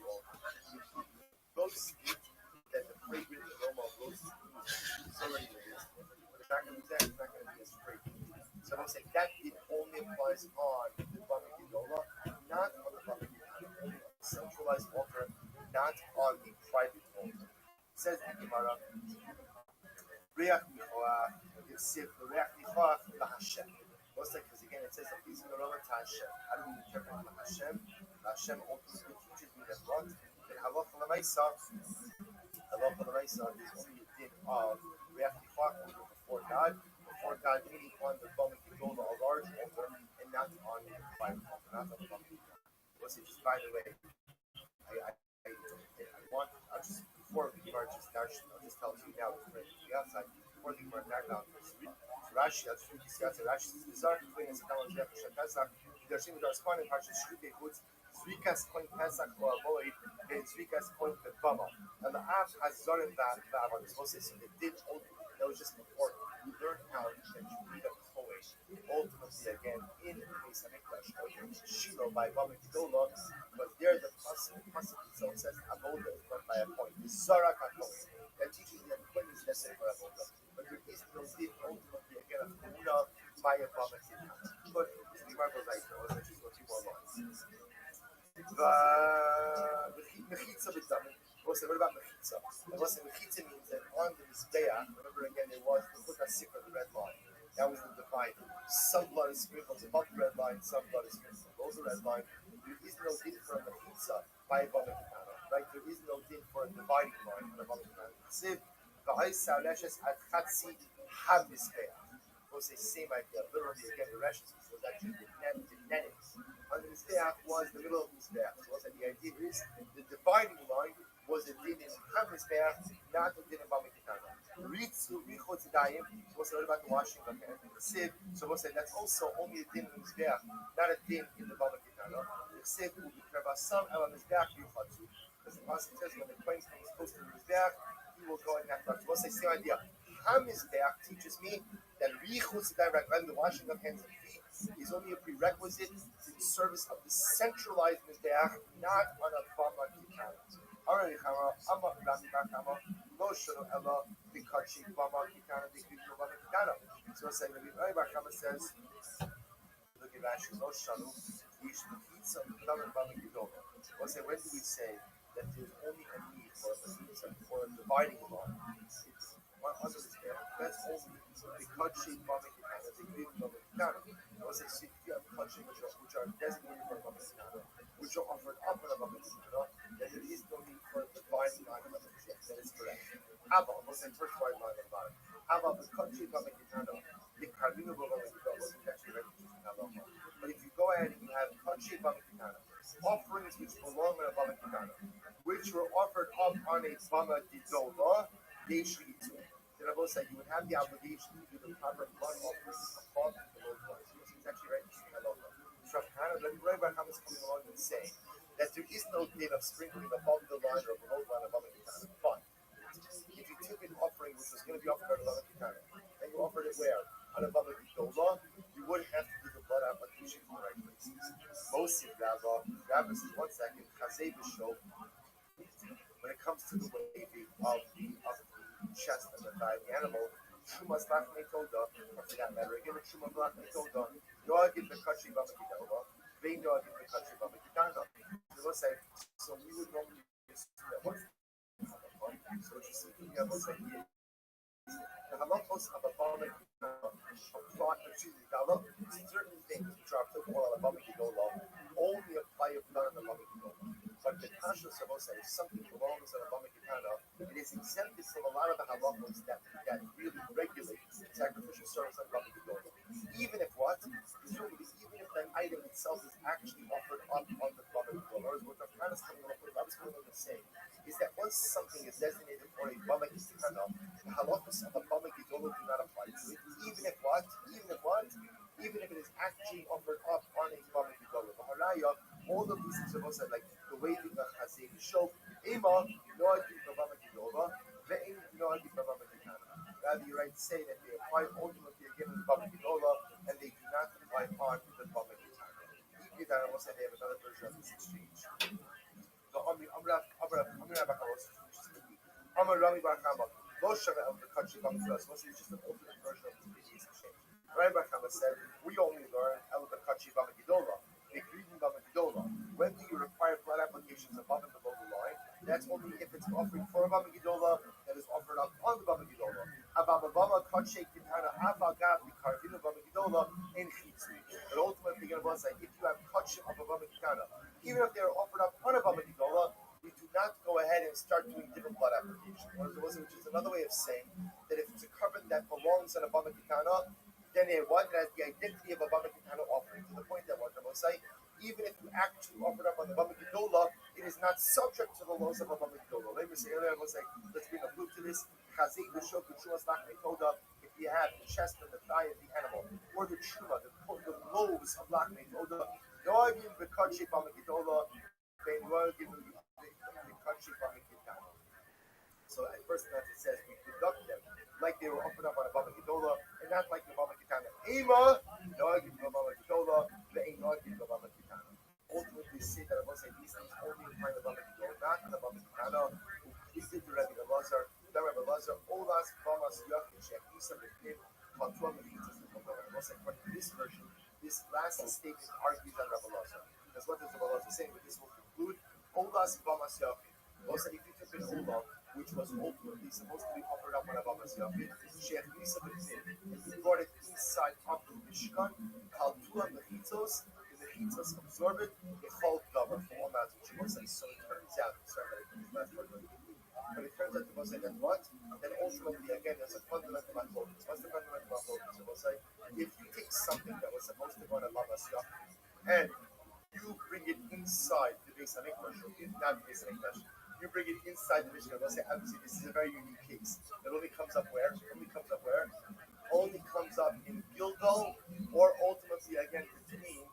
So I'm saying that it only applies on the Baba Gedola, not on the Baba Gedola, only on the centralized altar, not on the private altar. It says in Gemara, Reach Michoach, Yosef, Reach Michoach, LaHashem. Most like, because again, it says that these are the Hashem. How do we interpret LaHashem? LaHashem ultimately teaches me that what? That Lamaisa, Allah for Lamaisa is only a din of before God meaning on the Bama Kidola, a large altar, and not on the private altar, not on the Bama Kidola. Just by the way, I want, before the Gemara just darshan, I'll just tell you now, the outside, before the Gemara background, Rashi, I'll just read this outside. Rashi says, Bizarre, Queen, and Sadam, Jeff, Shakazak, Darshim, Darskon, and Harsha, Shrike, Woods, Zvikas, Coin, Pesach, or Avoid, and Zvikas, Coin, the Bama. And the Av has Zorin, that on this whole system, it did only, that was just before you learn how to read a Kohen, ultimately, again, in the case of English, or Shiloh by Bama Kidola, but there the pasuk itself says avoda is run by a point. The Zara Kakohen that teaches that point is necessary for avoda, but there is no din ultimately again of Kamuna by a Bama Kidola. But the Gemara goes like that. Let's just go 2 more lines. Mechitza b'damin. What about mechitza? And what's mechitza means that on the mizbeach, remember again, it was the chukasik, the red line. That was the dividing. Some blood is sprinkled above the red line, some blood is sprinkled below the red line. There is no din for a mechitza by a Bama Kitana, right? There is no din for a dividing line for a Bama Kitana. Siv, v'ha'isa reshes at chatzi ha-mizbeach. We'll say same idea. Literally, again, the reshes was actually the netting. On the mizbeach was the middle of the mizbeach. So what's that? The idea is the dividing line was a din in ha-mizbeach, not a din in Bama Kitana. Ritzu richotzidayim, what's that about the washing of hands? Siv, so what's that? That's also only a din in the mizbeach, not a din in the Bama Kitana. Siv will be some elam mizbeach yuchatzu. Because the pasuk says when the kohen comes close to the mizbeach, he will go in that direction. What's the same idea? Ha-mizbeach teaches me that richotzidayim, the washing of hands and feet, is only a prerequisite to the service of the centralized mizbeach, not on a Bama Kitana. Already, Amma Rabbi Bakama, Lo Shano Ella, Bikachi Bama Kitana, Bikritu Bama Kitana. So saying Rabbi Bakama says, look at Rashi, Lo Shano, Yish Mechitza, Bama Kidola. We'll say, when do we say that there's only a need for a mechitza, for a dividing line? It's under this area. That's only Bikachi Bama Kitana, Bikritu Bama Kitana. We'll say, so if you have Bikachi which are designated for Bama Kitana, which are offered up in a Bama Kitana, then there is no need for the dividing line of the Mashiach. That is correct. Abba, we'll say first white line of the bottom. Abba, the country of Bama Kitana, the Karmino Bama Kitana wasn't actually registered in Alama. But if you go ahead and you have country of Bama Kitana, offerings which belong on a Bama Kitana, which were offered up on a Bama Kidola, they should eat to it. Then I will say you would have the obligation to do the proper blood offerings above and below the line. So it's actually registered in Alama. So Rabbi Bakama is coming along and saying that there is no din of sprinkling above the line or below the line of Bama Kitana. But if you took an offering which was going to be offered on a Bama Kitana, and you offered it where? On a Bama Kidola, you wouldn't have to do the blood application in the right places. Most of Rabbi says, 1 second, Chazei B'Shov, when it comes to the waving of the chest and the thigh of the animal, Shumas Lach Metoda, or for that matter, again, Shumas Lach Metoda, Yoagim B'Kachi Bama Kidola, Vein Yoagim B'Kachi Bama Kitana. So we would normally assume that what's so just thinking of what's like the halachos of a Bama apply, the halachos, certain things which are applicable on a Bama Kidola only apply if done on a Bama Kidola. But the Kasha Savosa, if something belongs on a Bama Kitana, it is exempted from a lot of the halachos that really regulate sacrificial service on Bama Kidola. Even if what? Presumably, even if that item itself is actually offered up on the Bama Kidola, or what the Rabbi is coming to say is that once something is designated for a Bama Kitana, the halachos of a Bama Kidola do not apply to it. Even if what? Even if it is actually offered up on a Bama Kidola. All of these things are also like the way the Chazei show Ema Noadi Bama Kidola, Ve'im Noadi Bama Kitana. Rather, you right say that they apply ultimately again in the Bama Kidola and they do not apply on the Bama Kitana. Even that, I will say they have another version of this exchange. So I'm Rami Barakama. Most of the country comes to us. Most of it's just an alternate version of this previous exchange. Rami Barakama said, we only learn El Bakachi Bama Kidola. When do you require blood applications above and below the line? That's only if it's an offering for a Bama Kidola that is offered up on the Bama Kidola. But ultimately, if you have kachim of a Bama Kitana, even if they are offered up on a Bama Kidola, we do not go go ahead and start doing different blood application. Which is another way of saying that if it's a carbon that belongs on a Bama Kitana, then it has the identity of a Bama Kitana offering, to the point that what the Mosai, even if you actually offer it up on the Bama Kidola, it is not subject to the laws of a Bama Kidola. Let me say, let's bring a proof to this. If you have the chest and the thigh of the animal, or the truma, the lobes of Lakme Toda, Noagim Bekachi Bama Kidola, Ben Noagim Bekachi Bama Kitana. So at first glance it says we conduct them like they were offered up on a Baba Kidola, and not like the Baba Kitana. Ema, Noagim Baba Kidola, the Noagim Baba Kitana. Ultimately say that I must say these things only apply to Baba Kidola, not to the Baba Kitana, who is the Rabbi Elazar, the Rabbi Elazar, Olas, Bamas, Yakin, Shek, Isa, Bekim, Matuam, and Itas, the Baba. I must say, according to this version, this last statement argues on Rabbi Elazar. That's what the Rabbi Elazar is saying, but this will conclude Olas, Bamas, Yakin. Also, if you took an Olam, which was ultimately supposed to be offered up on a Bamas Yakin, Shek, Isa, Bekim, and he brought it inside of the Mishkan, Kaltuam, the Hitos, absorb it, they hold cover for all matters, which was like, so it turns out, but it turns out to be that what? Then ultimately, again, there's a fundamental malfocus. What's the fundamental malfocus? It was like, if you take something that was supposed to go on a Baba Siyah, and you bring it inside the Beis HaMikdash, not the Beis HaMikdash, you bring it inside the Mishnah, we'll say, obviously, this is a very unique case. It only comes up where? Only comes up in Gilgal, or ultimately, again, between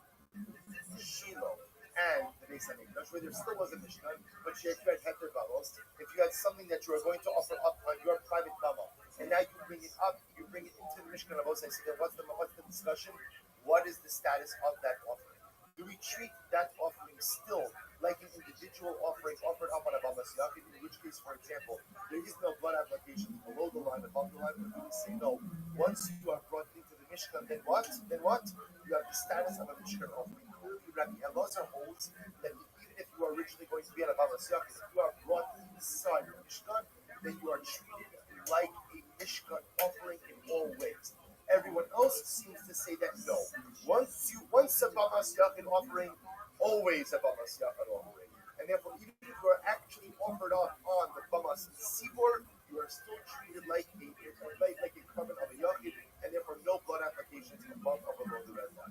Shiloh and the Beis HaMikdash, where there still was a Mishnah, but if you had heter bamos, if you had something that you were going to offer up on your private bama, and now you bring it up, you bring it into the Mishnah of Osai, so then what's the discussion? What is the status of that offering? Do we treat that offering still like an individual offering offered up on a Bama Siyakit, in which case, for example, there is no blood application below the line, above the line, but we say no. Once you are brought into the Mishkan, then what? You have the status of a Mishkan offering. Rabbi Elazar holds that even if you are originally going to be at a Bama Siyakit, if you are brought inside the Mishkan, then you are treated like a Mishkan offering in all ways. Everyone else seems to say that no. Once a Bama Siyakit offering, always a Bama Siyakit offering. And therefore, even if you are actually offered up on the Bama Sibor, you are still treated like a carbon of a Yachid, and therefore no blood applications above or below the red line.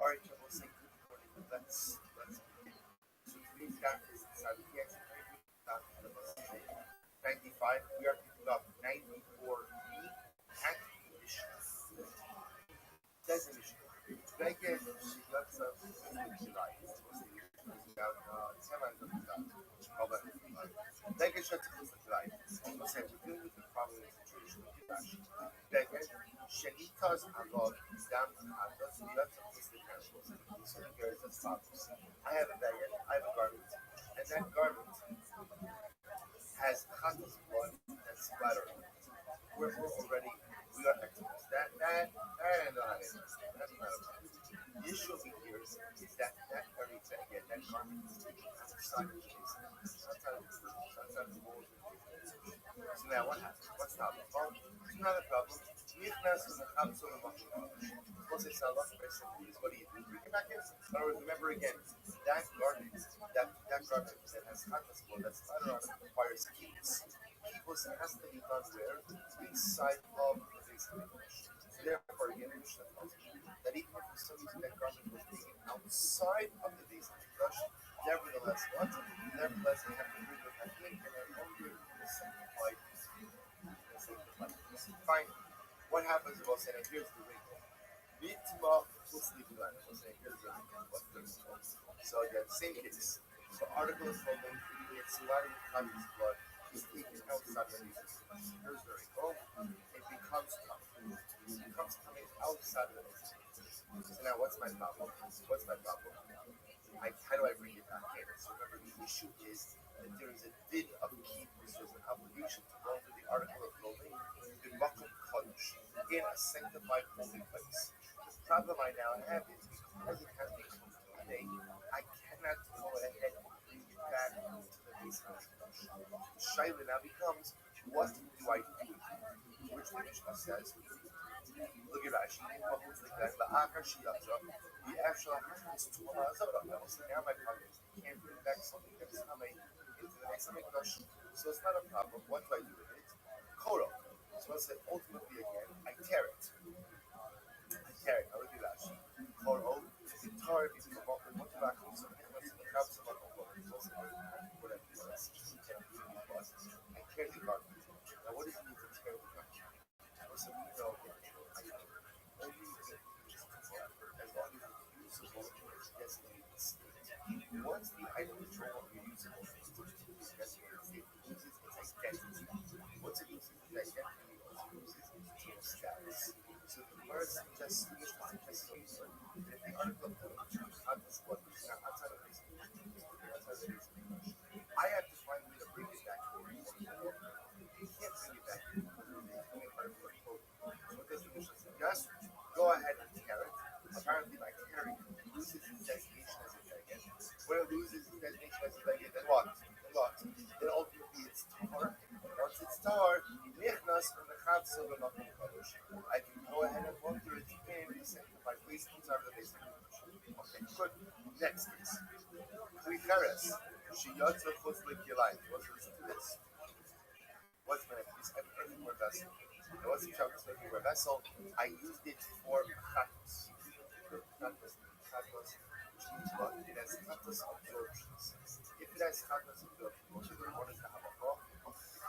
All right, we'll say good morning. Let's begin. So today's daf is inside the PX 95. We are picking up 94B at Mishnah. Says the Mishnah. Begin, she lets us July. About 10 lines of the daf. Begin, she lets us July. We'll say we're dealing with the following situation. Begin, Shenitas Alov, Dam Adas, lets us so here is as follows. I have a bag, I have a garment, and that garment has Chatas blood that's splattered on it. We are experts. That I know how to do. That's not a problem. The issue over here is that very thing, again, that garment is outside of the case, outside of the walls. So now what happens? What's the problem? Well, it's not a problem. Once it's Allah, what do you do? Bring it back in. In other words, remember again, that garment that has contact blood, that's splattered on it, requires kibbutz. Kibbutz has to be done where? Inside of the Beis HaMikdash. So therefore, again, the Mishnah tells you that even if for some reason that garment was taken outside of the Beis HaMikdash, nevertheless, what? Nevertheless, they have to bring it back in, and they're only the sanctified. Fine. What happens if I say, here's the ring? Mitma Puslibulan. I say, here's the ring. What's the ring? So again, same case. So article is clothing, it's splattered with Chatas blood, is taken outside the Beis HaMikdash. Here's the ring. Oh, it becomes coming. It becomes coming outside of the Beis HaMikdash. So now what's my problem? how do I bring it back in? So remember, the issue is that there is a din of kippus, there's an obligation to go into the article of clothing in makom kodesh, in a sanctified holy place. The problem I now have is because it has become today, I cannot go ahead and bring it back into the base of the shaila now becomes, what do I do with it? Which the Mishnah says, look at Rashi, the actual happens to Azara. So now my problem is I can't bring back something that is coming into the next Mikdash. So it's not a problem. What do I do with it? Koro. So let's say ultimately again, I tear it. Now look at Rashi. Koro, the tar is the motivak, so it has some of whatever it was. I tear the garment. Now what does it mean to tear the garment? So we know once the item is no longer usable, it loses its identity. Once it loses its identity, it also loses its status. So the word suggests that if the article of this book is now outside of this, I have to find a way to bring it back to where you want to go. You can't bring it back to the article of clothing. So what does the Mishnah suggest? Go ahead and tear it. Apparently, by tearing, it loses its designation as a beggar. When it loses its designation as a beggar, then what? Then ultimately it's tar. Once it's tar, nichnas from the chavsa of the kodesh. I can go ahead and wander it in the sanctified place inside of the base of the kodesh. Okay, good. Next is Klicheres. Shiyotza chutz l'kilayim. Let's listen to this. What's my next piece? I have an earthenware vessel. Now, what's the trouble with this earthenware vessel? I used it for chatos. Chatos, which means what? It has chatos absorptions. If it has chatos absorptions, what is the halacha?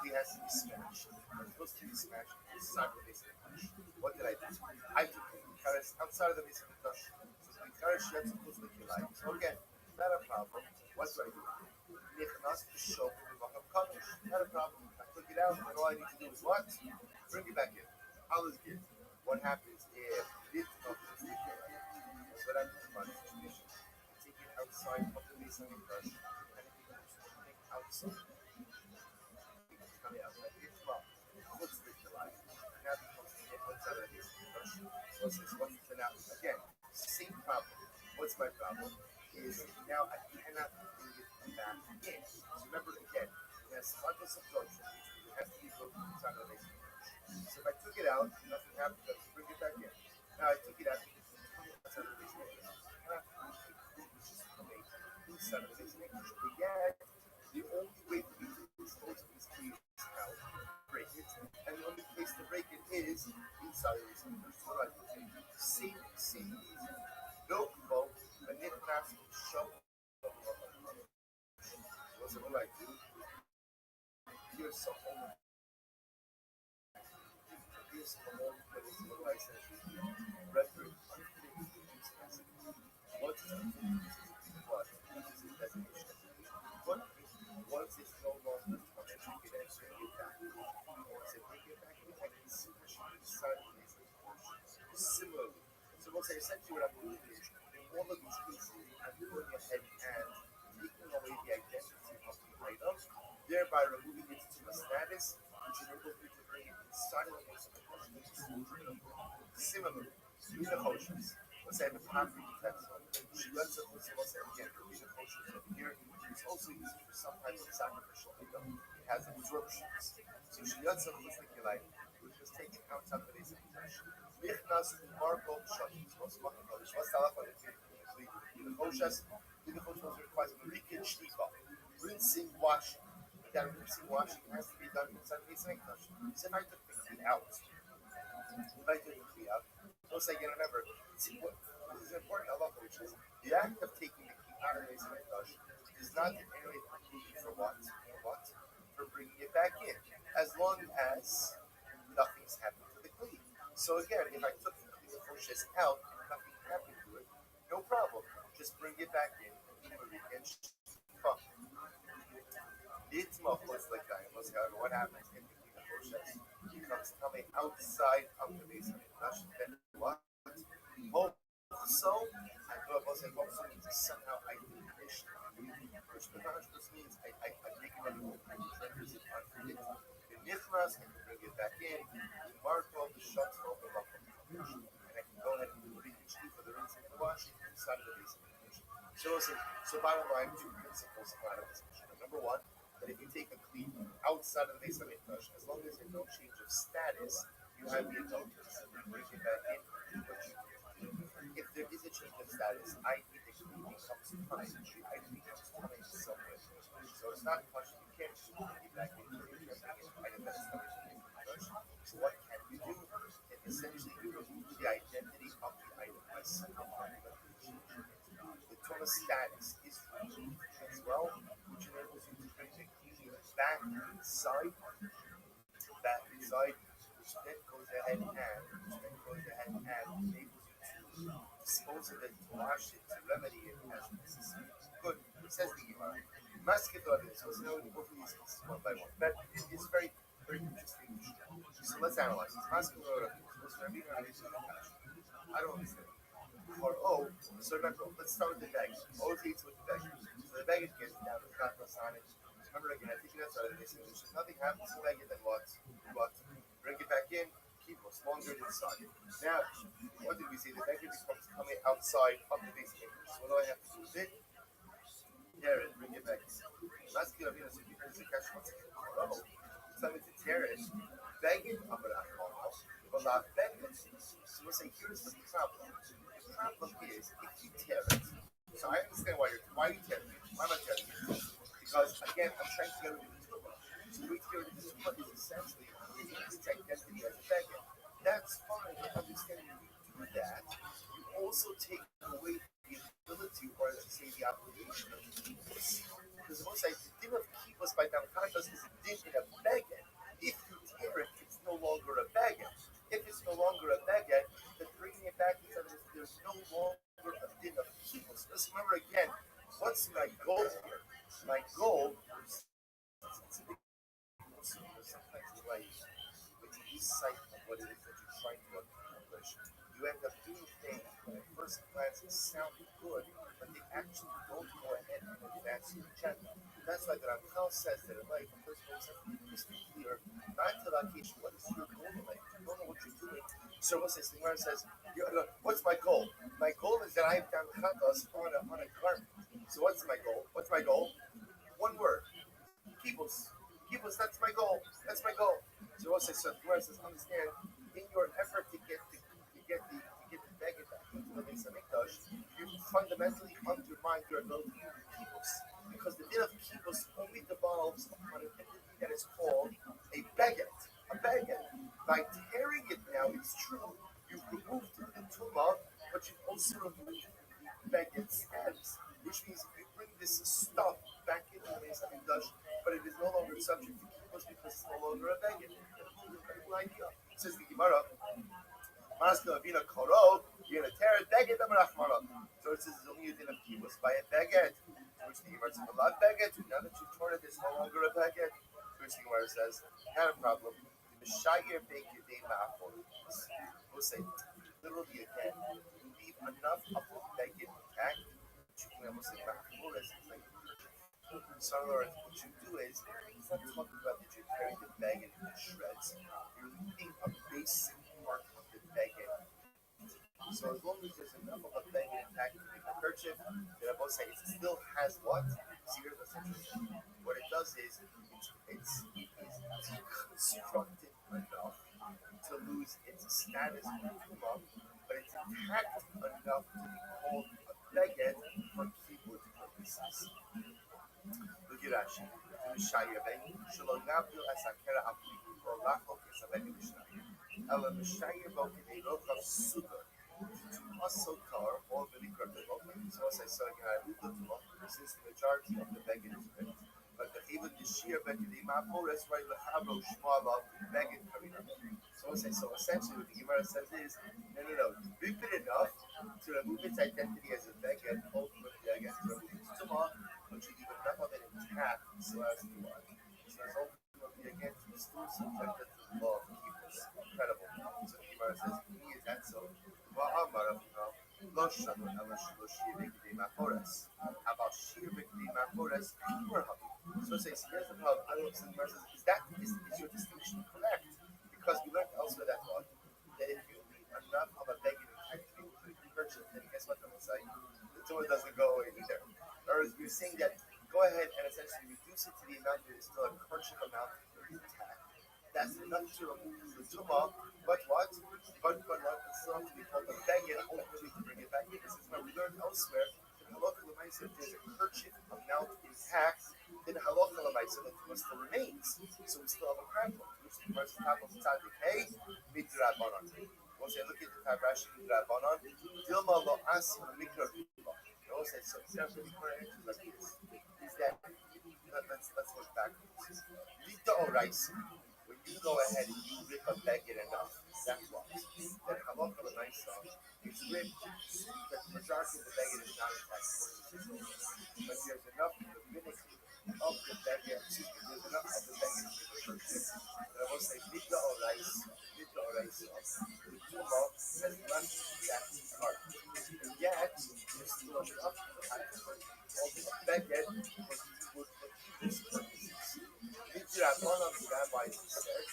It has to be smashed. It's supposed to be smashed inside the base of the Mikdash. What did I do? I took the Klicheres outside of the base of the Mikdash. So the Klicheres sheds chutz l'kilayim. So again, not a problem. What do I do? Nichnas to show the makom kodesh. Not a problem. I took it out, and all I need to do is what? Bring it back in. All is good. What happens if it not just what I do in my situation? I take it outside of the base of the brush, and it becomes something outside. It becomes coming out. Like it's not. What's the life? Now it becomes something outside of the base of the brush. So what's this? What's the now? Again, same problem. What's my problem? Is now I cannot bring it back in. So remember again, it has chatos absorption, which it has to be broken inside of the base of the brush. So if I took it out, nothing happened. I just bring it back in. Now I took it out. Outside of the base of the brush. Which is coming inside of the base of the brush. But yet, the only way for me to dispose of these keys out, break it, and the only place to break it is inside of the base of the brush. So what do I do? Same. No boat. A nichnas show. So what do I do? Here's some home. Here's some home. What do I say? Referee. What is it? What? This is definition. What? Once it's no longer coming, you can actually bring it back. Once I bring it back, I can see the side of the similarly. So we'll say essentially what I'm doing is all of these cases, I'm going ahead and taking away the identity of the item, thereby removing it to a status which enables me to bring it inside of the base of the question. Similarly, in the koshes, let's say I have a concrete utensil, she lets it, let's say again, in the koshes over here, it's also used for some type of sacrificial item. It has absorptions. So she lets it, which was taken outside of the base of the question. Nichnas Marco Shottis. What's the halacha in the koshes? In the koshes requires rikin shtifa, rinsing, washing. But that rinsing, washing has to be done inside the base of the Mikdash. So if I took the kli out, once again, remember, see what is important halacha, which is the act of taking the kli out of the base of the Mikdash is not in any way precluded for what? For bringing it back in, as long as nothing's happened to the kli. So again, if I took the koshes out and nothing happened to it, no problem. Just bring it back in and do a weekend. It's most like that. However, what happens if the koshes becomes coming outside of the base of the Mikdash? Then what? Also, I do a I'll say also means somehow I finished. Which this means I make another move. I renders it unpredictable. The nichras, I can bring it back in. The markov, the shots open up. And I can go ahead and put it each for the rinse and the washing inside of the base of the kitchen. So bottom line, two principles out of this mission. Number one, that if you take a clean outside of the base of the Mikdash, as long as there's no change of status, you have the adulterous. You bring it back in, but if there is a change of status, I think the clean becomes time. I think it becomes time somewhere. So it's not much you can't just bring it back in. So what can you do? And essentially you remove the identity of the item by simplifying it. The Torah status is removed as well, which enables you to bring the key back inside, which then goes ahead and enables you to dispose of it, to wash it, to remedy it as necessary. Good. Says the Gemara. So now we go through these pieces one by one. But it's very, very interesting. So let's analyze this. I don't understand. So remember, let's start with the baggage. Always leads with the baggage. So the baggage gets down to the Katlas on it. Remember again, I think that's what it is. Nothing happens to the baggage, then what? Bring it back in, keep it longer inside. Now, what did we say? The baggage becomes coming outside of the base case. So what do I have to do with it? Tear it, bring it back in. Last thing I'm going to say, because the cash wants to tell me to tear it, bag it, I'm going to have but not bag it. So we'll say, here's the problem. The problem is, if you tear it, so I understand why you tearing it. Why am I tearing it? Because, again, I'm trying to get rid of the tumor. So the way to get rid of the tumor is essentially its identity as a baggage. That's fine, I understand you do that. You also take away the ability, or let's say the obligation of keepers. Because the most idea of keepers by Damkatas is a din in a baggage. If you tear it, it's no longer a baggage. If it's no longer a baggage, then bringing it back into this, there's no longer a din of keepers. Just remember again, what's my goal here? My goal is sometimes like when you lose sight of what it is that you're trying to accomplish, you end up doing things that at first glance sound good, but they actually don't go ahead and advance your agenda. That's why the Ramchal says that in life, a person always has to be crystal clear, not to the occasion, what is your goal in life? You don't know what you're doing. So what's this thing where it says, what's my goal? My goal is that I have done chatas on a garment. So what's my goal? What's my goal? One word. Kibbutz. Kibbutz, that's my goal. That's my goal. So what's this? So where it says, understand, in your effort to get the baggage back into the base of Mikdash, you fundamentally undermine your ability to do kibbutz. Because the din of kibbutz only devolves upon an entity that is called a baguette. A baguette. By tearing it now, it's true, you've removed the tumah, but you've also removed the baguette status, which means you bring this stuff back into the base of Mikdash, but it is no longer subject to kibbutz because it's no longer a baguette. That's an incredible idea. Says the Gemara, Maska Avina Koro, you're going to tear it, baguette, so it says it's only a din of kibbutz by a baguette. Which the Gemara says, a lot of baguette, now that you've torn it, it's no longer a baguette. Which the Gemara says, not a problem. Mishayir bake your day ma'afor. We'll say, literally again, you leave enough of the baguette intact, which you can almost say ma'afor is like. So in other words, what you do is, it's not talking about that you're tearing the baguette into shreds. You're leaving a basic part of the baguette. So as long as there's enough of a baguette intact to make a kerchief, then I both say it still has what? See, here's what's interesting. What it does is it's deconstructed enough to lose its status of tumah, but it's intact enough to be called a baguette for keyboard purposes. Look at Rashi. שלא נבדו הסקר הפליטי או לחוק כסבק משניים, אלא משתייר בו כדי רוחב סוגר. Also tar or very credible. So as I said, I moved the tumah since the majority of the baguette is red. But the even the sheer baguette, the ma'apor is right. The habro shmala baguette karina. So essentially, what the Gemara says is, no, rip it enough to remove its identity as a baguette, ultimately against remove its tumah, but you leave enough of it intact so as to what? So as ultimately against the still subjected to the law of keepers. Incredible. So the Gemara says, is that so? לא שלנו, אלא שלא שיר וכדי מאחורס. אבל שיר וכדי מאחורס, מרחבי. So it says, here's the problem. I don't know, is your distinction correct? Because we learned elsewhere that what? That if you leave enough of a beggar in fact to be purchased, then guess what? The Torah doesn't go away either. Or you're saying that go ahead and essentially reduce it to the amount that is still a kerchief amount intact. That's enough to remove the tumah, but what? But not, it's still to be called a beggar, ultimately to bring it back in. This is what we learned elsewhere. In Halacha L'maisa, if there's a kerchief amount intact, then Halacha L'maisa, the tumah still remains. So we still have a problem. Which the verse top of Tzadik, hey, midrabanan. We'll say, look at the tab Rashi midrabanan. Dilma lo asi mikra tumah. We'll say, so it's not really correct like this. Is that, let's look back. Lita oraisa. When you go ahead and you rip a beggar enough, that's what. Then Halacha L'maisa is ripped. The majority of the beggar is not intact. But there's enough rabbinic of the beggar, there's enough of the beggar to the purchase. And I will say, Lita oraisa. The tumah has left that part. And yet, there's still enough of the beggar for this purposes. The rabbis said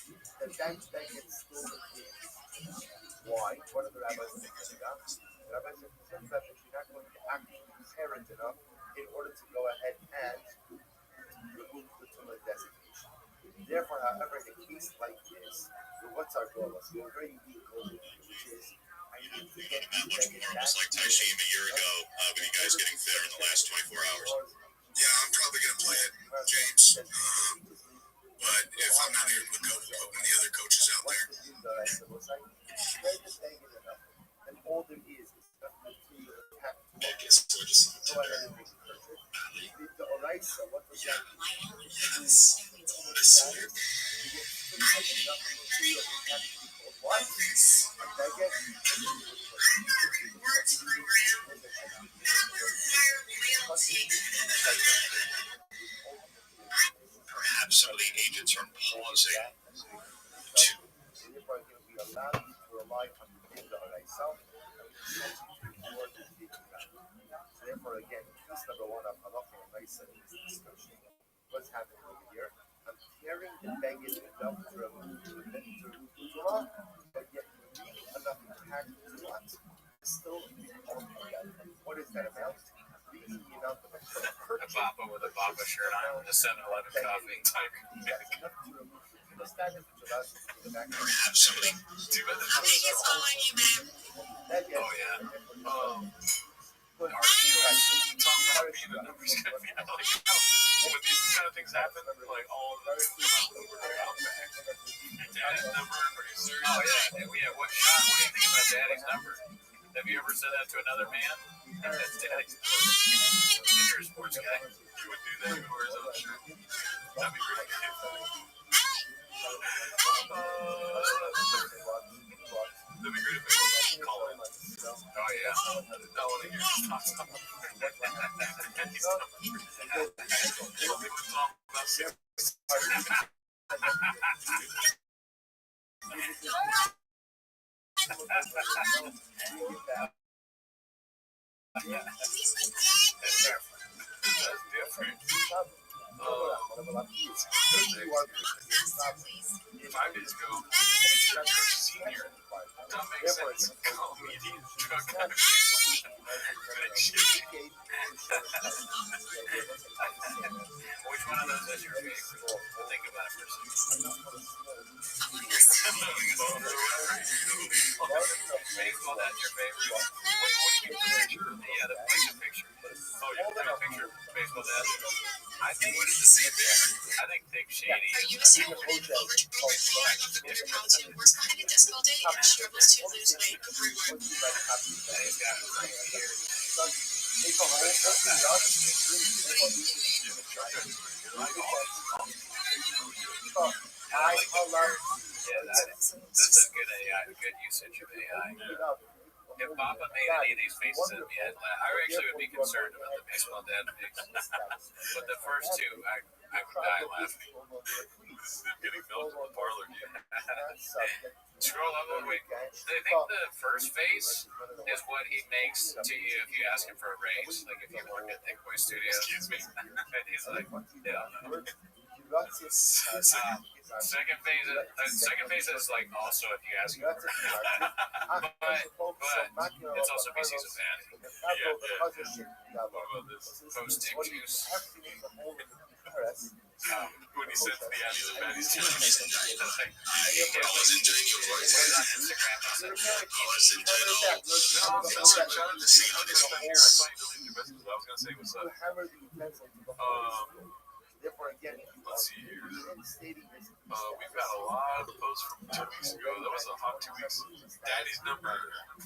that beggar still remains. Why? What are the rabbis concerned about? The rabbis are concerned about that you're not going to actually parent enough in order to go ahead and remove the tumah designation. Therefore, however, in a case like this, what's our goal? So we have a very unique goal, which is I need to get Not much more, almost like Taishim a year ago, with you guys getting fitter in the last 24 hours. Yeah, I'm probably going to play it, James. But if I'm not able to go, we'll put one of the other coaches out there. And all there is enough material packed to I guess we're just on go ahead and make a purchase. The oraisa, what does that mean? Yes. This year. You get enough material packed to be called what? A beggar. Perhaps some of the agents are pausing to Therefore, we allow you to rely on the oraisa, and we work with the so therefore, again, piece number one of Halacha L'maisa in this discussion, what's happening over here? I'm tearing the beggar enough to remove the tumah, but yet leaving enough intact to what? Still be called a beggar. What is that amount? Leaving the amount of a kerchief. A Baba with a Baba shirt on, the 7-Eleven coffee type. That's enough to remove the status, which allows you to go back to perhaps somebody. Too bad I think it's calling you, babe. that. Yes. Oh, yeah. But Talking about being a numbers guy. Yeah, like, when these kind of things happen, like all of them come out over the outback. Daddy's number, producer. Oh, yeah. What do you think about Daddy's number? Have you ever said that to another man? That's Daddy's number. If you're a sports guy, you would do that. You wear his own shirt. That'd be really good. That'd be great if they would call in. Oh, yeah. I want to hear his thoughts on it. Daddy's number. They were talking about sex. That's different. 5 days ago, senior. That makes sense. Comedian drug addiction. Which one of those is your favorite? Think about it for a second. Baseball, that's your favorite? What do you get the picture? Yeah, the picture. Oh, you have a picture? Baseball, that's I think what is the same there? I think Dick Shady. Are you a single woman over I love the better protein. Works kind of disc all day and struggles to lose weight. He's got a great beard. That's a good AI, good usage of AI. If Papa made any of these faces at me, I actually would be concerned about the baseball dad pics. But the first two, I would die laughing. This is them getting milk in the parlor. Scroll up a little bit. I think the first phase is what he makes to you if you ask him for a raise. Like if you work at Thick Boy Studios. Excuse me. And he's like, yeah. Second phase is like also if you ask him for but it's also if he sees a fan. Yeah. What about this? Post-tick juice. When he said to the end of the bed, he's just like, I wasn't doing your voice. I was enjoying all. shout out to see how this thing here. I saw you delete your messages. I was gonna say what's up. Let's see here. We've got a lot of posts from 2 weeks ago. That was a hot 2 weeks. Daddy's number,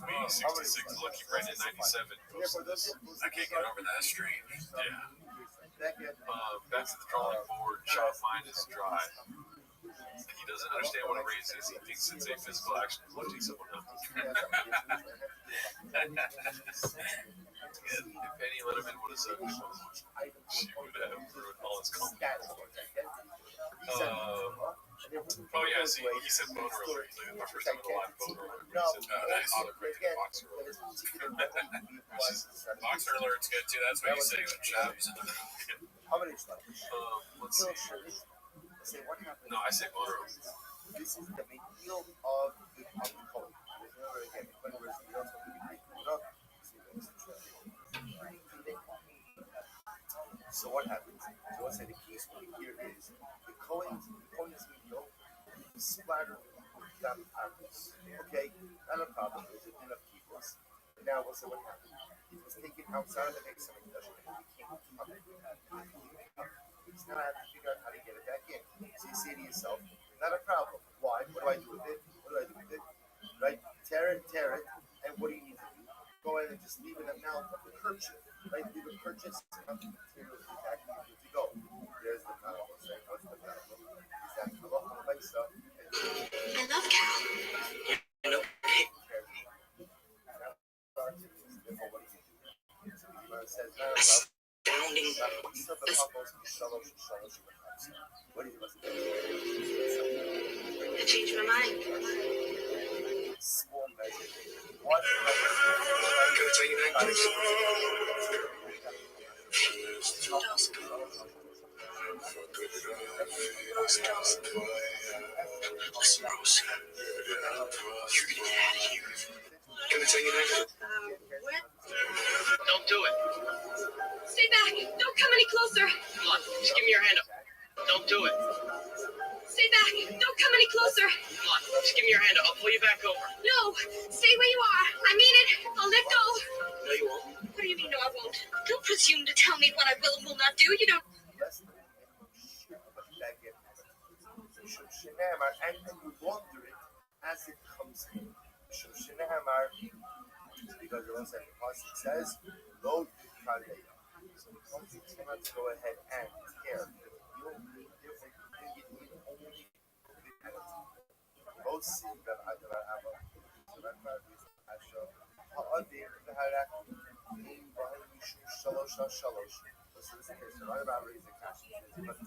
me 66, Lucky Brendan 97 posted this. I can't get over that. Strange. Yeah. Back to the drawing board. Shop mine is dry. He doesn't understand what a raise is. He thinks it's a physical action of lifting someone up. If Penny Letterman would have said this, she would have ruined all his comments. Oh yeah, see, he said boner alert. Like, my first time with a live boner alert. He said, nice. Autocorrected boxer alert. Boxer alert's good too. That's what you say with jobs. Let's see. No, I say boner alert. This is the ideal of the code. So what happens? So let's say the key story here is the coins mean splatter down the packets. Okay? Not a problem. There's enough keepers. Now we'll say what happened. It was taken outside of the mix and it became up. So now I have to figure out how to get it back in. So you say to yourself, not a problem. Why? What do I do with it? Right? Tear it, and what do you need to do? Go ahead and just leave an amount of the purchase. Right? Leave a purchase amount of material exactly good to go. There's the parable. Right? What's the parable? Is that halacha l'maisa? I love Cal. Astounding. I changed my mind. Can I tell you that, please? Listen, Rose. You're gonna get out of here. Can I tell you that? What? Don't do it. Stay back. Don't come any closer. Come on, just give me your hand up. Don't do it. Stay back. Don't come any closer. Come on, just give me your hand up. I'll pull you back over. No. Stay where you are. I mean it. I'll let go. No, you won't. What do you mean, no, I won't? Don't presume to tell me what I will and will not do. You don't. And you wander it as it comes in. Because the one second passage says, Lo Kaleya. So you cannot go ahead and tear. You'll be different. You need only the penalty. Both see that I do not have a. So that's why we show. Ha'adir v'harach in b'ha'im mishum shalosh ha'shalosh. So this is the right about raising cash. But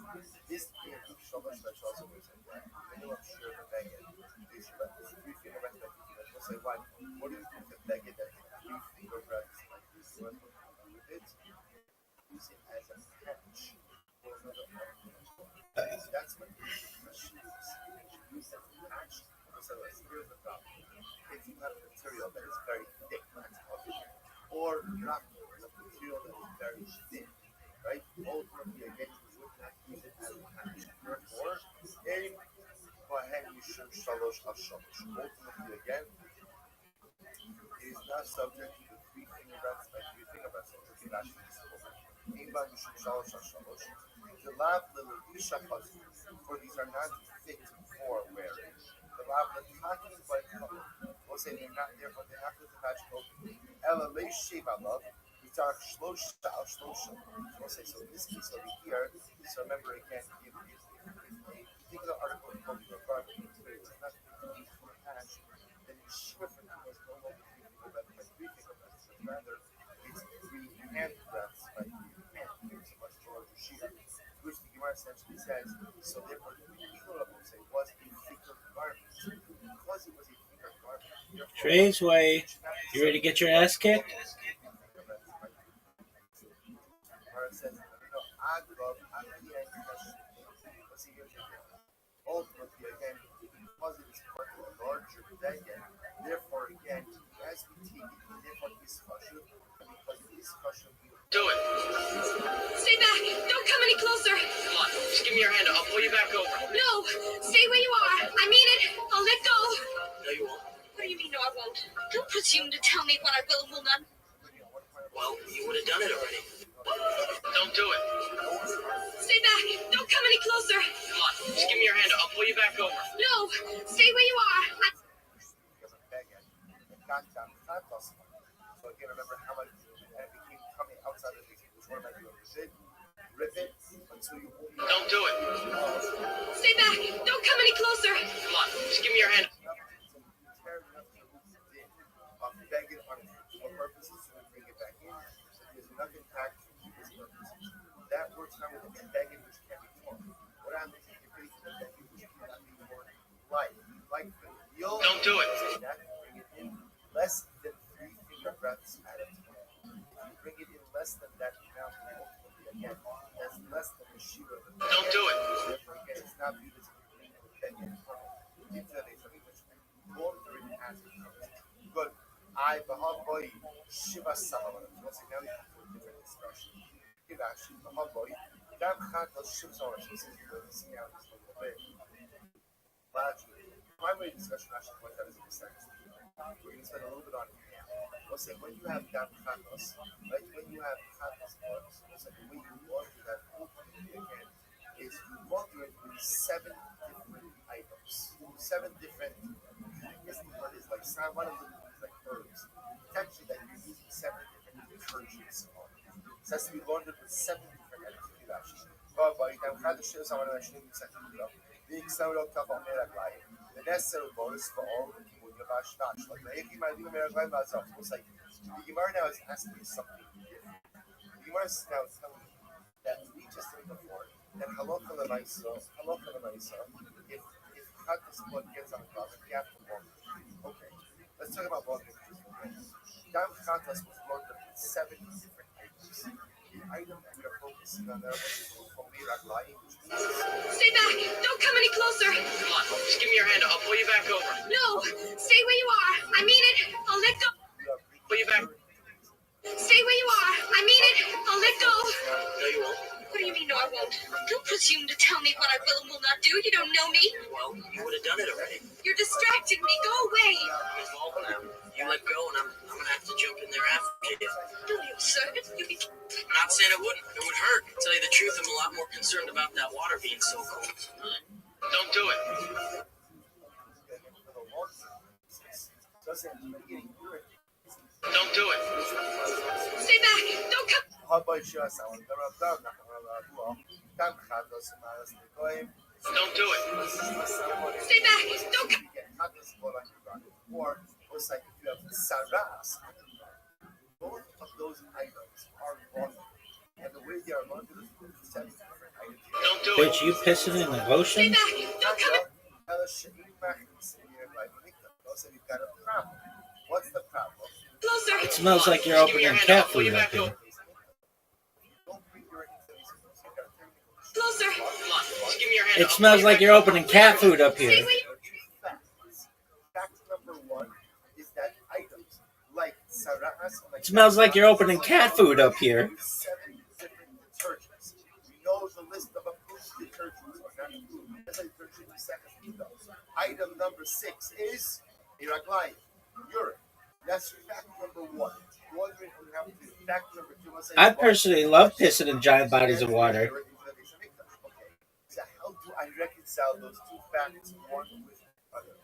this being shalosh ha'shalosh is then I'm sure the beggar. This is three finger breath. We'll say, why? What do you think the beggar that three finger breaths like this? What do you do with it? Use it as a patch. That's what the question is. Use it as a patch. So here's the problem. If you have material that is very thick, that's obvious. Or not, a material that is very thin, right? Ultimately, again, you would not use it as a patch. Therefore, go ahead and you should shalosh hashalosh. Ultimately, again, it is not subject to the three finger breaths by three finger breaths. Okay, that's you should shalosh hashalosh. The lab little isha for these are not fit for wearing. The lab the talking by color. We'll say they're not there, but they're not with the patch open. Ella lay shave love. It's our shlosha al shlosha. We'll say so in this case over here. So remember again, if a particular article is called your garment, it's not used for a patch, then it's different because no longer three finger breaths by three finger breaths, but rather it's three hand breaths by three hand. It's a much larger shear. Which the Gemara says says, so therefore the Ichor was a thicker garment. Because it was a thicker garment. Trey's way. You ready to get your ass kicked? Ultimately, again, because it is part of a larger beggar, therefore, again, as we take it, therefore, this kosher, and because this kosher, Do it. Stay back! Don't come any closer! Come on, just give me your hand. I'll pull you back over. No! Stay where you are! I mean it! I'll let go! No, you won't. What do you mean, no, I won't? Don't presume to tell me what I will and will not. Well, you would have done it already. Don't do it. Stay back! Don't come any closer! Come on, just give me your hand. I'll pull you back over. No! Stay where you are! so again, remember how much it became coming outside of this one that you understood. Rip it until you won't. Don't do it. Stay back! Don't come any closer! Come on, just give me your hand. Bang it on for purposes to bring it back in. There's nothing packed for this purpose. That works now with a banging which can't be torn. What happens if you bring the banging which cannot be torn? Like Don't do it. That bring it in less than 3 finger breaths at a time. If you bring it in less than that now, again, that's less than the sheet of the bang. Don't do it. Therefore, again, it's not viewed as a banging into the something which laundering as it comes. But I, Bahaboy, Shiva Samavan. Once again, we have a different discussion. Give actually Bahaboy. Dam Khatal Shiva Samavan. She says, you're going to see out this little bit. But actually, primary discussion actually was that as a mistake. We're going to spend a little bit on it. We'll say when you have Dam Khatas, right? When you have Khatas books, it's like the way you laundry that ultimately again is you launder it with 7 different items. 7 different, I guess the word is like, one of them is like herbs. Potentially that you're using 7 different detergents on it. So it has to be laundered with 7 different items. But you can have the shows I want to mention in the second video. The external top on Meragline. The necessary bonus for all the people in the Vashnash. Like the Eki might do Meragline myself. It's like the Gemara now is asking me something different. The Gemara is now telling me that we just said before that halacha l'maisa, if Khatas blood gets on the closet, you have to walk. Okay, let's talk about walking. Dam Khatas was loaded with 7 different items. The item that we are focusing on there was called Miraglayim, which means Stay back! Don't come any closer! Come on, just give me your hand. I'll pull you back over. No! Stay where you are! I mean it! I'll let go! Pull you back. Stay where you are! I mean it! I'll let go! No, you won't. What do you mean, no, I won't? Don't presume to tell me what I will and will not do. You don't know me. Well, you would have done it already. You're distracting me. Go away. I'm involved now. You let go, and I'm going to have to jump in there after you. Don't be absurd. You'd be... I'm not saying it wouldn't. It would hurt. To tell you the truth, I'm a lot more concerned about that water being so cold. Don't do it. Don't do it. Stay back. Don't come... Don't do it. Stay back. Don't come... Or it's like if you have saras, both of those items are laundered. And the way they are laundered is with 7 different items. Don't do Bitch, it. you pissing in the Stay ocean? back. Don't come... So we've got a problem. What's the problem? Closer. It smells like you're Just give me your opening hand. I'll cat pull you food up back here. over. Don't bring your Closer. Come on, just give me your hand. It I'll smells pull you like back you're over. opening cat food up Stay here. where you... Fact number 1 is that items like saras, It smells like you're opening cat food up here. 7 different detergents. We know the list of approved detergents are not approved. That's a detergent we second to those. Item number 6 is Iraglayim, urine. That's fact number 1. Wondering what we have to do. Fact number 2. I personally love pissing in giant bodies of water. Okay. So how do I reconcile those 2 facts, one with the other?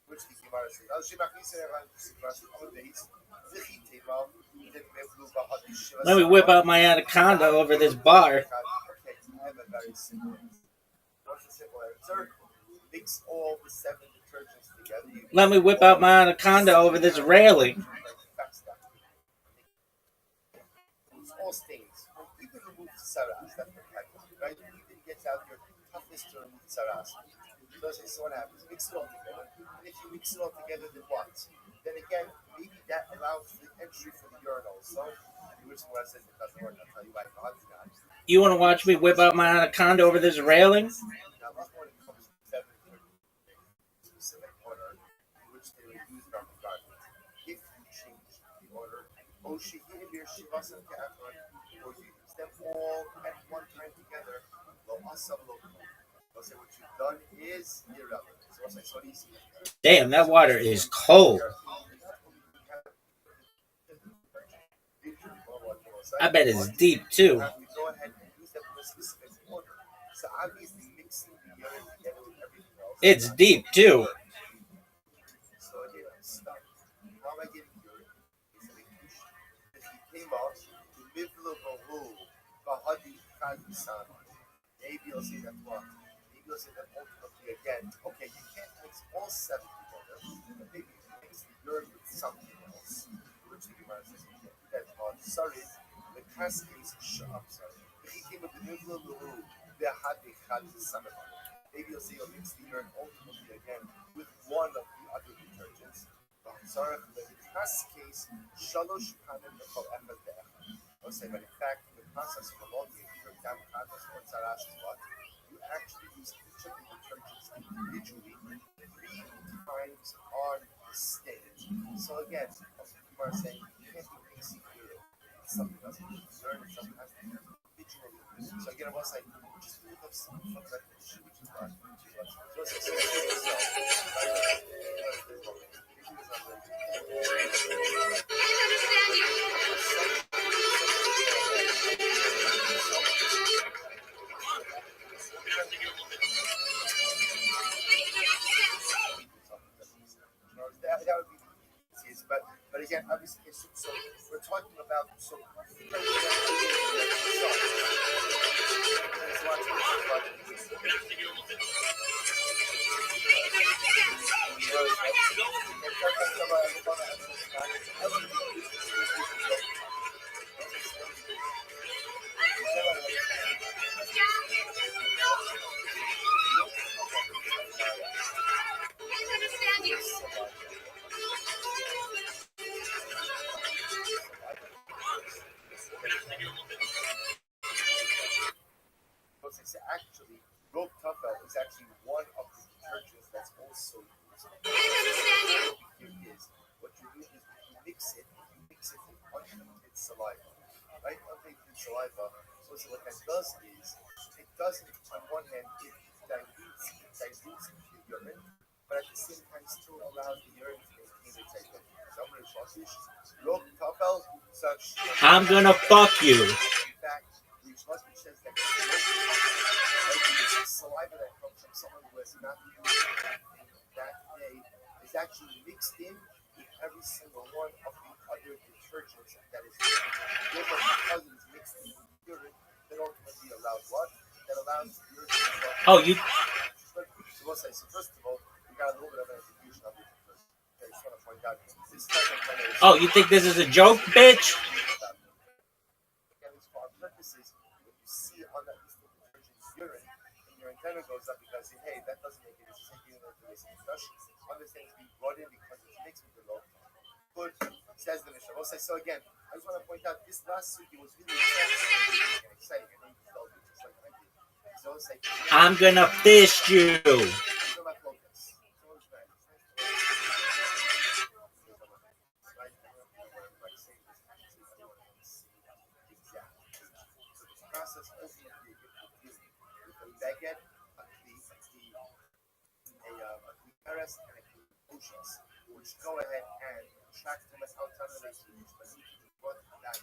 Which the Gemara says. Let me whip out my anaconda over this bar. Okay, I have a very simple answer. What's the simple answer? Mix all the 7 detergents together. Let me whip out my anaconda over this railing. It's all stains. You can remove saras, that's perfect, right? You can get out your tough is to remove tsaras. So what happens? Mix it all together. And if you mix it all together, then what? Then again, maybe that allows the entry for the urinal. So, which is what I said it doesn't work. I'll tell you why God's not. You want to watch me whip out my anaconda over this railing? Now, when it comes to 7 specific order in which they would use from the garment, if you change the order, or you use them all at one time together, so what you've done is irrelevant. So easy. Damn, that water is cold. I bet it's deep too. Go ahead and use them in a specific order. So obviously mixing the urine together with everything else. It's deep too. So again, stop. How am I getting urine? If he came out, the middle of a hole, maybe you'll see that one. Maybe you'll see that ultimately again. Okay, you can't mix all 7 together, but maybe you can mix the urine with something else. Which the Gemara says you can't do that. Sorry, the cascades I'm sorry. If he came with the middle of the hole, maybe you'll see you'll mix the urine ultimately again with one of the other detergents. Sorry, in this case, shalosh panim b'chol echad be'echad. I'll say, but in fact, in the process of ammonia, either dam chatas or tzarash is what you actually use each of the detergents individually 3 times on the stage. So again, you are saying you can't do mixing urine. Something else, urine and something else individually. So again, I was like, just move up some of that issue, which is not. That would be the easiest, but again, obviously, so we're talking about actually, rope tufel is actually one of the detergents that's also used. What you do is you mix it with untainted saliva. Right? Untainted saliva. So what that does is, it doesn't, on one hand, it dilutes the urine, but at the same time still allows the urine to maintain its identity. Rope tufel, such. I'm gonna fuck you. In fact, says that saliva that comes from someone who has not used that day is actually mixed in with every single one of the other detergents that is used. Therefore, because it is mixed in with urine, that ultimately allows what? That allows the urine to work. Oh, you. So first of all, we got a little bit of an execution of it first. Okay, I just want to point out this type of. Oh, you think this is a joke, bitch? Antenna goes up because hey, that doesn't make any sense. You know, to this discussion. Understands being brought in because it makes me the law. Good, says the Mishnah. We'll say so again. I just want to point out this last week it was really exciting. I know you felt it just like I did. So it's like I'm gonna fist you. Baguette, which go ahead and track them outside of the region, but what that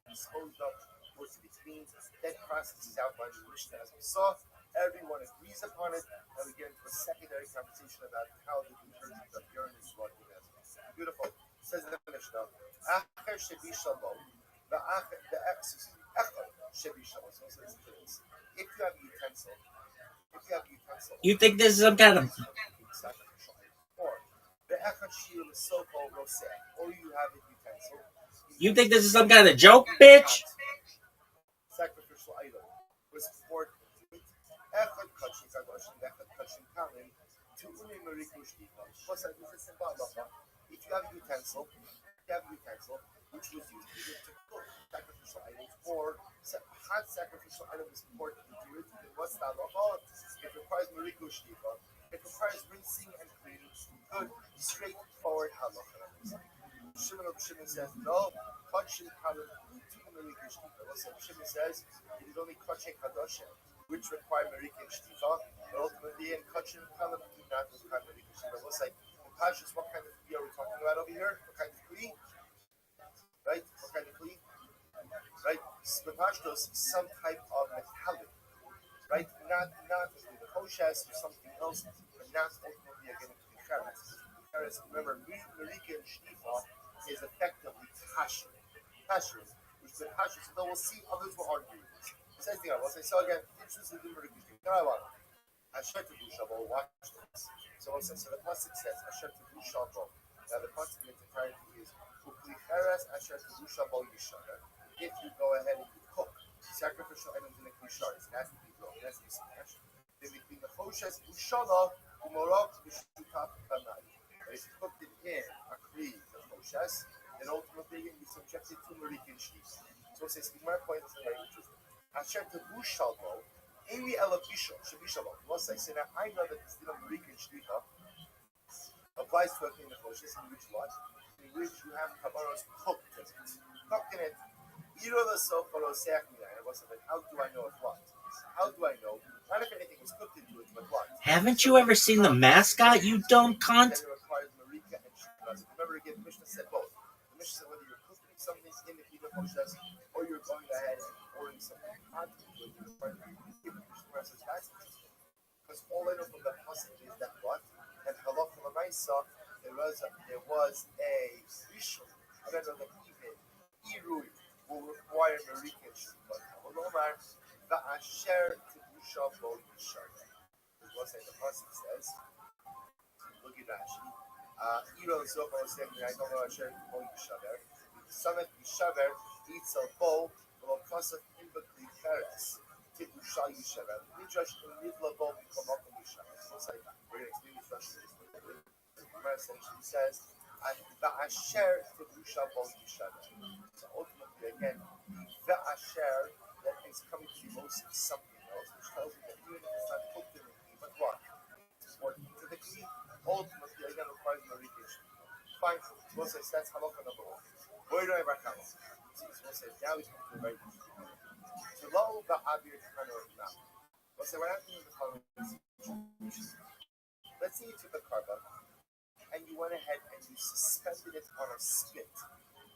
disposed of towards the between. That process is out by the Mishnah as we saw. Everyone agrees upon it, and we get into a secondary conversation about how the detergent of urine is working as well. Beautiful. Says the Mishnah. If you have a utensil, You think this is some kind of. You think this is some kind of joke, bitch? Sacrificial item was poured into it, What's that? This is simple halacha. If you have a utensil, which was used either to cook sacrificial items or hot sacrificial item is poured into it, then what's the halacha? It requires mariku shtifa. It requires rinsing and cleaning. Good, straightforward halacha. Shimon says no. Kachin kalim utu mariku shtifa. Shimon says it is only kachin kadoshim which require mariku shtifa, but ultimately in kachin kalim do not require mariku shtifa. What's like Pashas, what kind of kli are we talking about over here? What kind of kli? Right? What kind of kli? Right? Pashtos, some type of metallic. Right? Not the koshes or something else, but not ultimately again to cheres. Remember, marika and shtifa is effectively kasher, which is kasher. So though we'll see, others will argue. Same thing. I'll say so again. Interested in marika shtifa. Asher to Bushabo, watch this. So the pasuk says Asher to Bushabo. Now the pasuk in its entirety is Uklicheres Asher to Bushabo Yishara. If you go ahead and you cook sacrificial items in a klishar, it has to be broken, it has to be smashed. Then between the Choshes Bushala, Umorok Bishutap Kanai. If you cooked it in a kli, the Choshes, then ultimately you subject it to Marikin Shif. So it says, my point is very interesting. Asher to Bushabo. Amy Elabisha, Shabishalom. Once I say that, I know that this little Greek and Shlicha applies to a thing in which what? In which you have Kavaros cooked in it. Cooked in it. How do I know it's what? How do I know? Not if anything was cooked into it, but what? Haven't you ever seen the mascot, you dumb cunt? It requires Marika and Shlicha. Remember again, the Mishnah said both. The Mishnah said whether you're cooking something in the Kiddush process or you're going ahead and pouring something hot into it, you require because all I know from the pasuk is that what? And halacha l'maisa, there was a rishon. I don't know that even Irui will require marika and shlicha. Holomar va'asher tibusha bo yishar. This is what the pasuk says. Look at Rashi. Iro zoko saying I don't know asher bo yishaver. Samet yishaver eats a bowl of pasuk in bakli cheres. Tibusha yishaver. Midrash in midlabo b'komakom yishaver. So it's like we're going to explain this Rashi. Essentially says, "Va'asher tibusha bo yishaver." So ultimately, again, va'asher that is coming to be mostly something else, which tells you that even if it's not cooked in the key, but what? It's important to the key. Ultimately, again, requires maritation. Fine. So it says that's halacha number one. Where do I back up? So it now we come to the very important. So lo ba'avir kanor now. We'll say what happened in the following situation. Let's say you took a carbon and you went ahead and you suspended it on a spit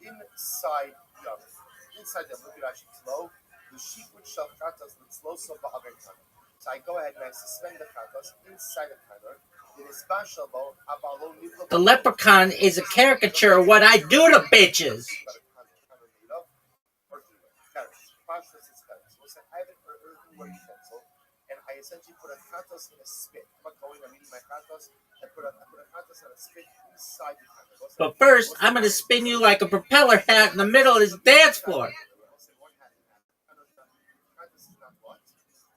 inside the oven. Inside the oven, look at actually slow. The shikut shel chatas slow so ba'avir kanor. So I go ahead and I suspend the chatas inside the kanor. The leprechaun is a caricature of what I do to bitches. And I essentially put a chatos in a spit. I'm not going, I'm eating my chatos. I put a chatos on a spit inside the chatos. But first, I'm going to spin you like a propeller hat in the middle of this dance floor.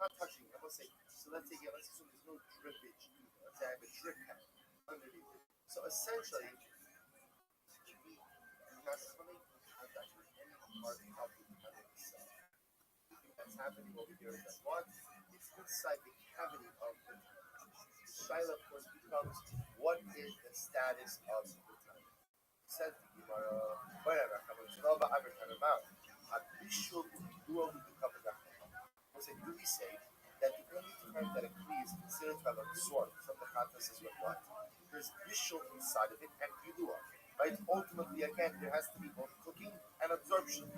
Not touching. I must say. So let's assume there's no drippage. Let's say I have a drip hat underneath it. So essentially, you're not coming in contact with any part of the cavity itself. What's happening over here is that what? It's inside the cavity of the tongue. The shaila, of course, becomes what is the status of the tongue? Said the Gemara, whatever, do we say that the only time that a kli is considered to have absorbed from the chatas is with what? There's bishul inside of it and gilua, right? Ultimately, again, there has to be both cooking and absorption.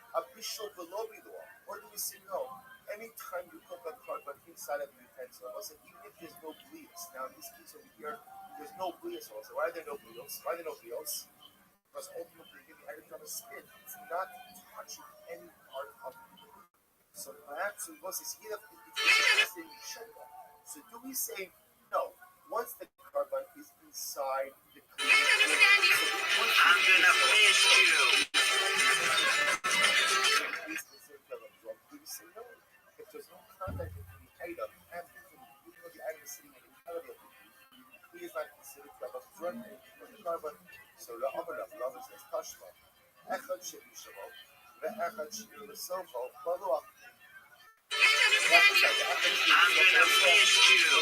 A bishul below gilua, or do we say no? Anytime you cook a carbon inside of the utensil, even if there's no blios. Now, in this case over here, there's no blios also. Why are there no blios? Because ultimately, if you had it on a spit, it's not touching any part of it. So perhaps it was his heat of so do we say no? Once the carbon is inside the clean, I'm gonna fish you. Do we say no? If there's no contact between the item and even though the item is sitting in the He is not considered to have absorbed anything from the carbon. So Rav says Tashma. Echad Shevi Shavo, Ve'echad Shevi L'Sofo, Baruch. I'm gonna miss you.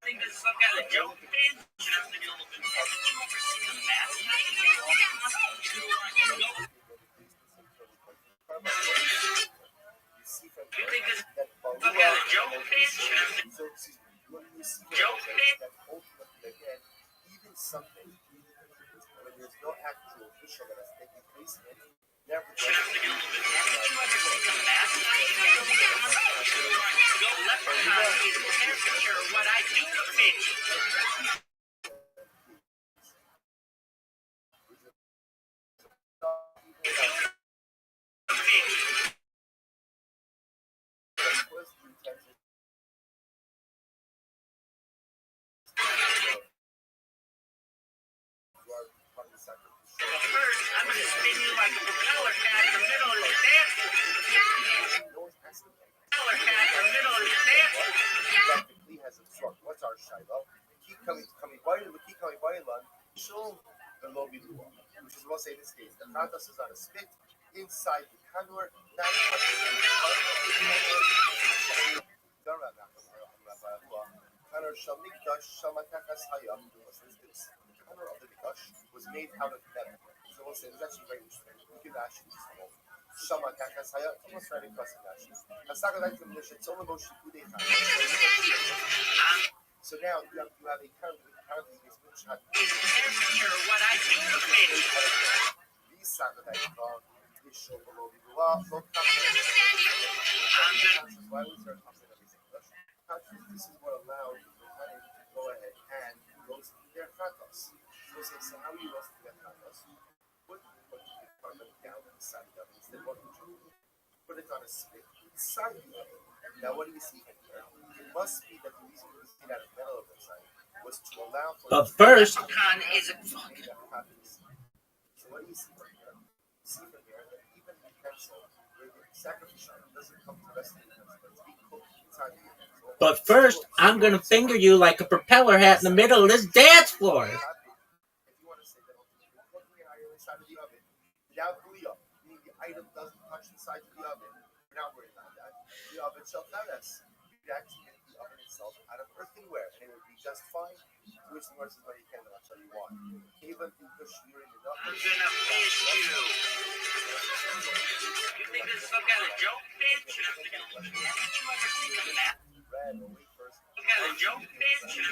Think this is some kind of joke, man? Haven't you ever seen the math? You think this is some kind of joke, man? So, when you see Joke, man? that ultimately, again, even something, when there's no actual official that has taken place in it, nevertheless, Haven't you ever seen the math? Go leprechaun is the temperature what I do to bitch. First, I'm gonna spin you like a propeller hat in the middle of the dance. Propeller hat in the middle of the dance. Practically has absorbed. What's our shiloh? Keep coming by land. Show the lobby luah, which is what say in this case. The chatas is on a spit inside the kanur, not Kanur Shamikdash Shamatakas Hayam. The kanur of the Mikdash was made out of metal. So we'll say it's actually very interesting. We can actually use the whole Shamatakas Hayam. It's almost right across the Nashi. It's only Moshe Kudei. So now you have a currently Temperature what I do to bitch. these Saturday called this show below the law. Why was there a constant everything? This is what allowed the honey to go ahead and roast their chatos. So how you roast their chatos? Put the carbon down inside the oven. Instead, what would you do? Put it on a spit inside the oven. Now, what do you see here? It must be that the reason it was made out of metal of the side was to allow for. But first, Leprechaun is a fucking. So what do you see from here? You see from here that even the pencil, where the sacrificial doesn't come to rest in the pencil, but it's being cooked inside the pencil. but first, I'm gonna finger you like a propeller hat in the middle of this dance floor. If you want to say that you're cooking an item inside of the oven, without bouillon, meaning the item doesn't touch the side of the oven, we're not worried about that. The oven shall tell us. You could actually make the oven itself out of earthenware, and it would be just fine. Which the worst is what you can, and I'll tell you why. Even the shearing the I'm gonna miss you. You think this is some kind of joke, bitch? Haven't you ever seen the math? red or wait first. Some kind of joke, bitch? You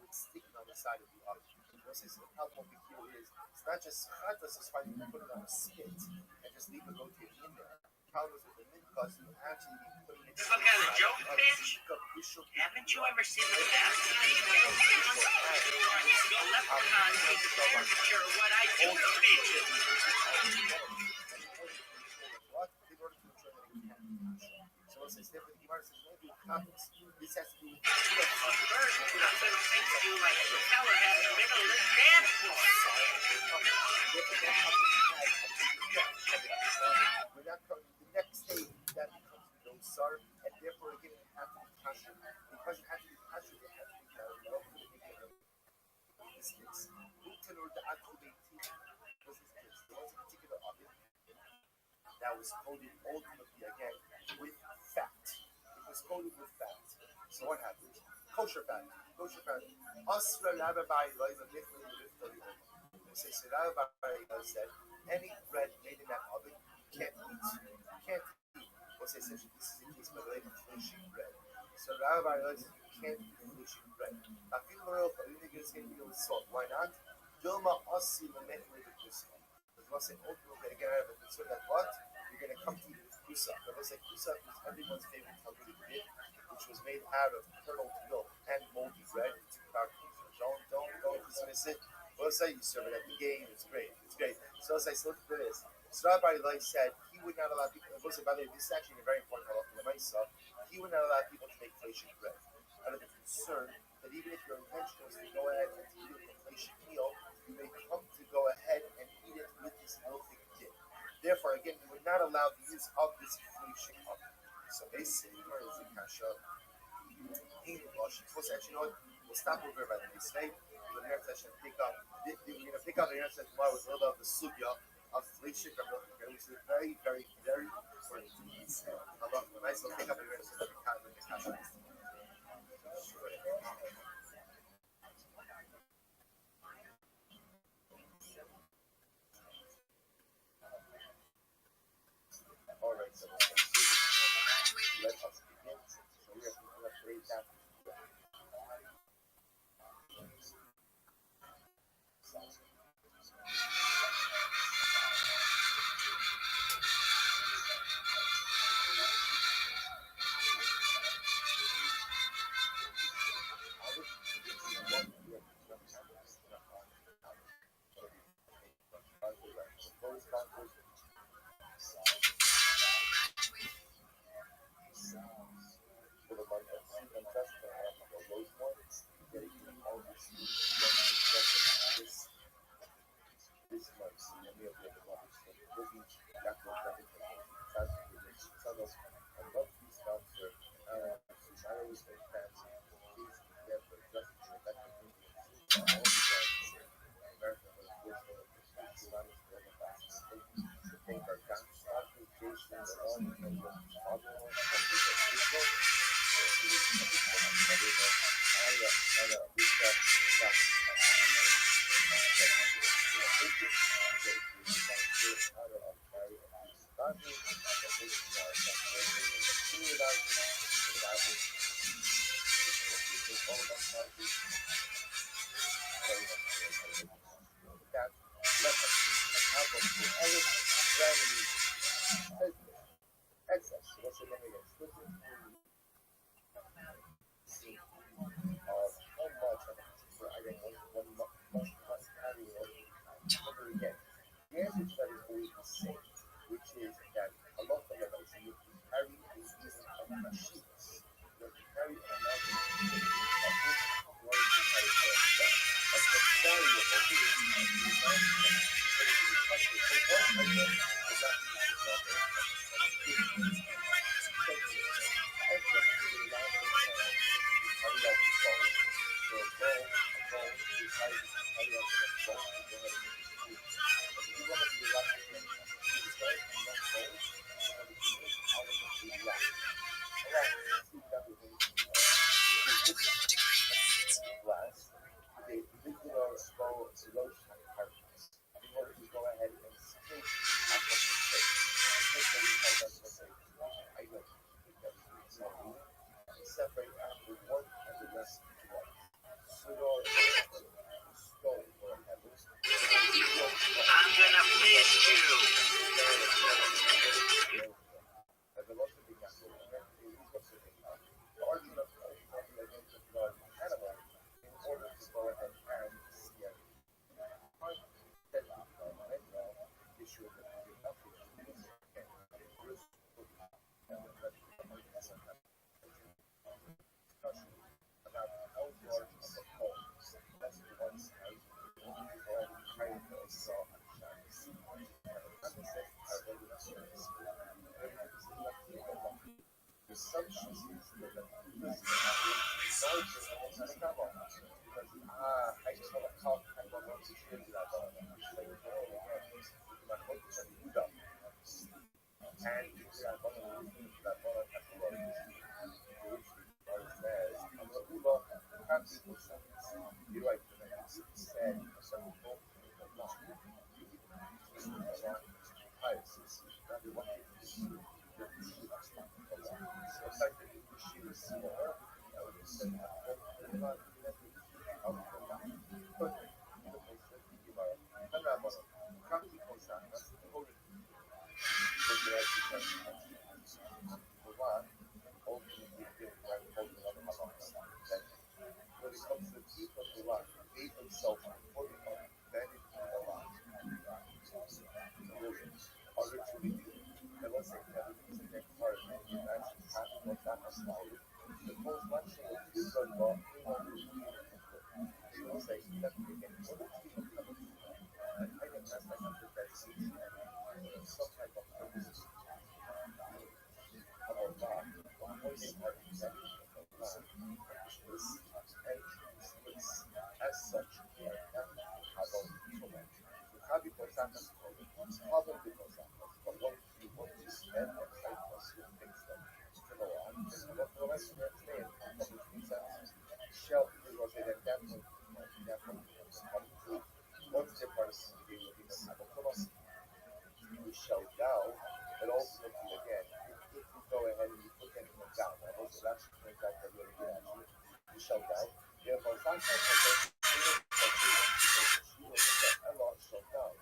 would stick it on the side of the oven. What's this? How complicated it is? It's not just chatas, it's fine. You put it on a spit and just leave it rotating in there. Problem is with the mint cause you actually be putting it. Some kind of joke, bitch? Haven't you ever seen the math? Go leprechaun is the temperature what I do to bitch. What? In order to ensure that it can't be touched. So what's this? Therefore, the Gemara says, no, do copies. This has to do with First, I'm gonna think of you like a propeller hat in the middle of this dance floor. We're not coming to the next stage that becomes no sar, and therefore again it has to be kasher. Because it has to be kasher, it has to be this case. Luton or the activate team was this case. There was a particular oven that was coated ultimately again with fat. It was coated with fat. So what happened? Kosher fat. Kosher fat. Asra Rabbi Liza Mithli Mithli. So Rabbi said, any bread made in that oven can't eat. Can't eat. What's this? This is a case by the way of fleshing bread. So Rabbi says you can't eat fleshing bread. I feel the real it's going to be with salt. Why not? Dilma Asi Lamethli with Kusa. Because what's it ultimately again I have a concern that what? You're going to come to eat with Kusa. But let's say Kusa is everyone's favorite Talmudic bread, which was made out of curdled milk and moldy bread. It's about don't dismiss it. Let's say you serve it at the game, it's great. So let's say, so look at this. So Rabbi Lai said he would not allow people, by the way, this is actually a very important halacha, he would not allow people to make fleshing bread. Out of the concern that even if your intention was to go ahead and eat a fleshing meal, you may come to go ahead and eat it with this milk that you did. Therefore, again, you would not allow the use of this fleshing oven. So basically, we're going to catch up. Actually, you know what? We'll stop over by the mistake. The next session pick up. We're going to pick up the next session tomorrow with a little bit of the sugya of Fleshik, which is very, very, very important. A nice little pick up the next session of the Kasha. All right, so let us begin. So we are going to break that. I'm gonna fist you. most part executive of the land is as such algo because that is probably because that but what you want to spend that time was to fix them to go on and what the rest of their claim public consensus shall because they then definitely what's the difference between the civil philosophy we shall down but ultimately again if you go ahead and you put anything down and also that's the fact that you're going to you shall down therefore sometimes I guess a lot shall down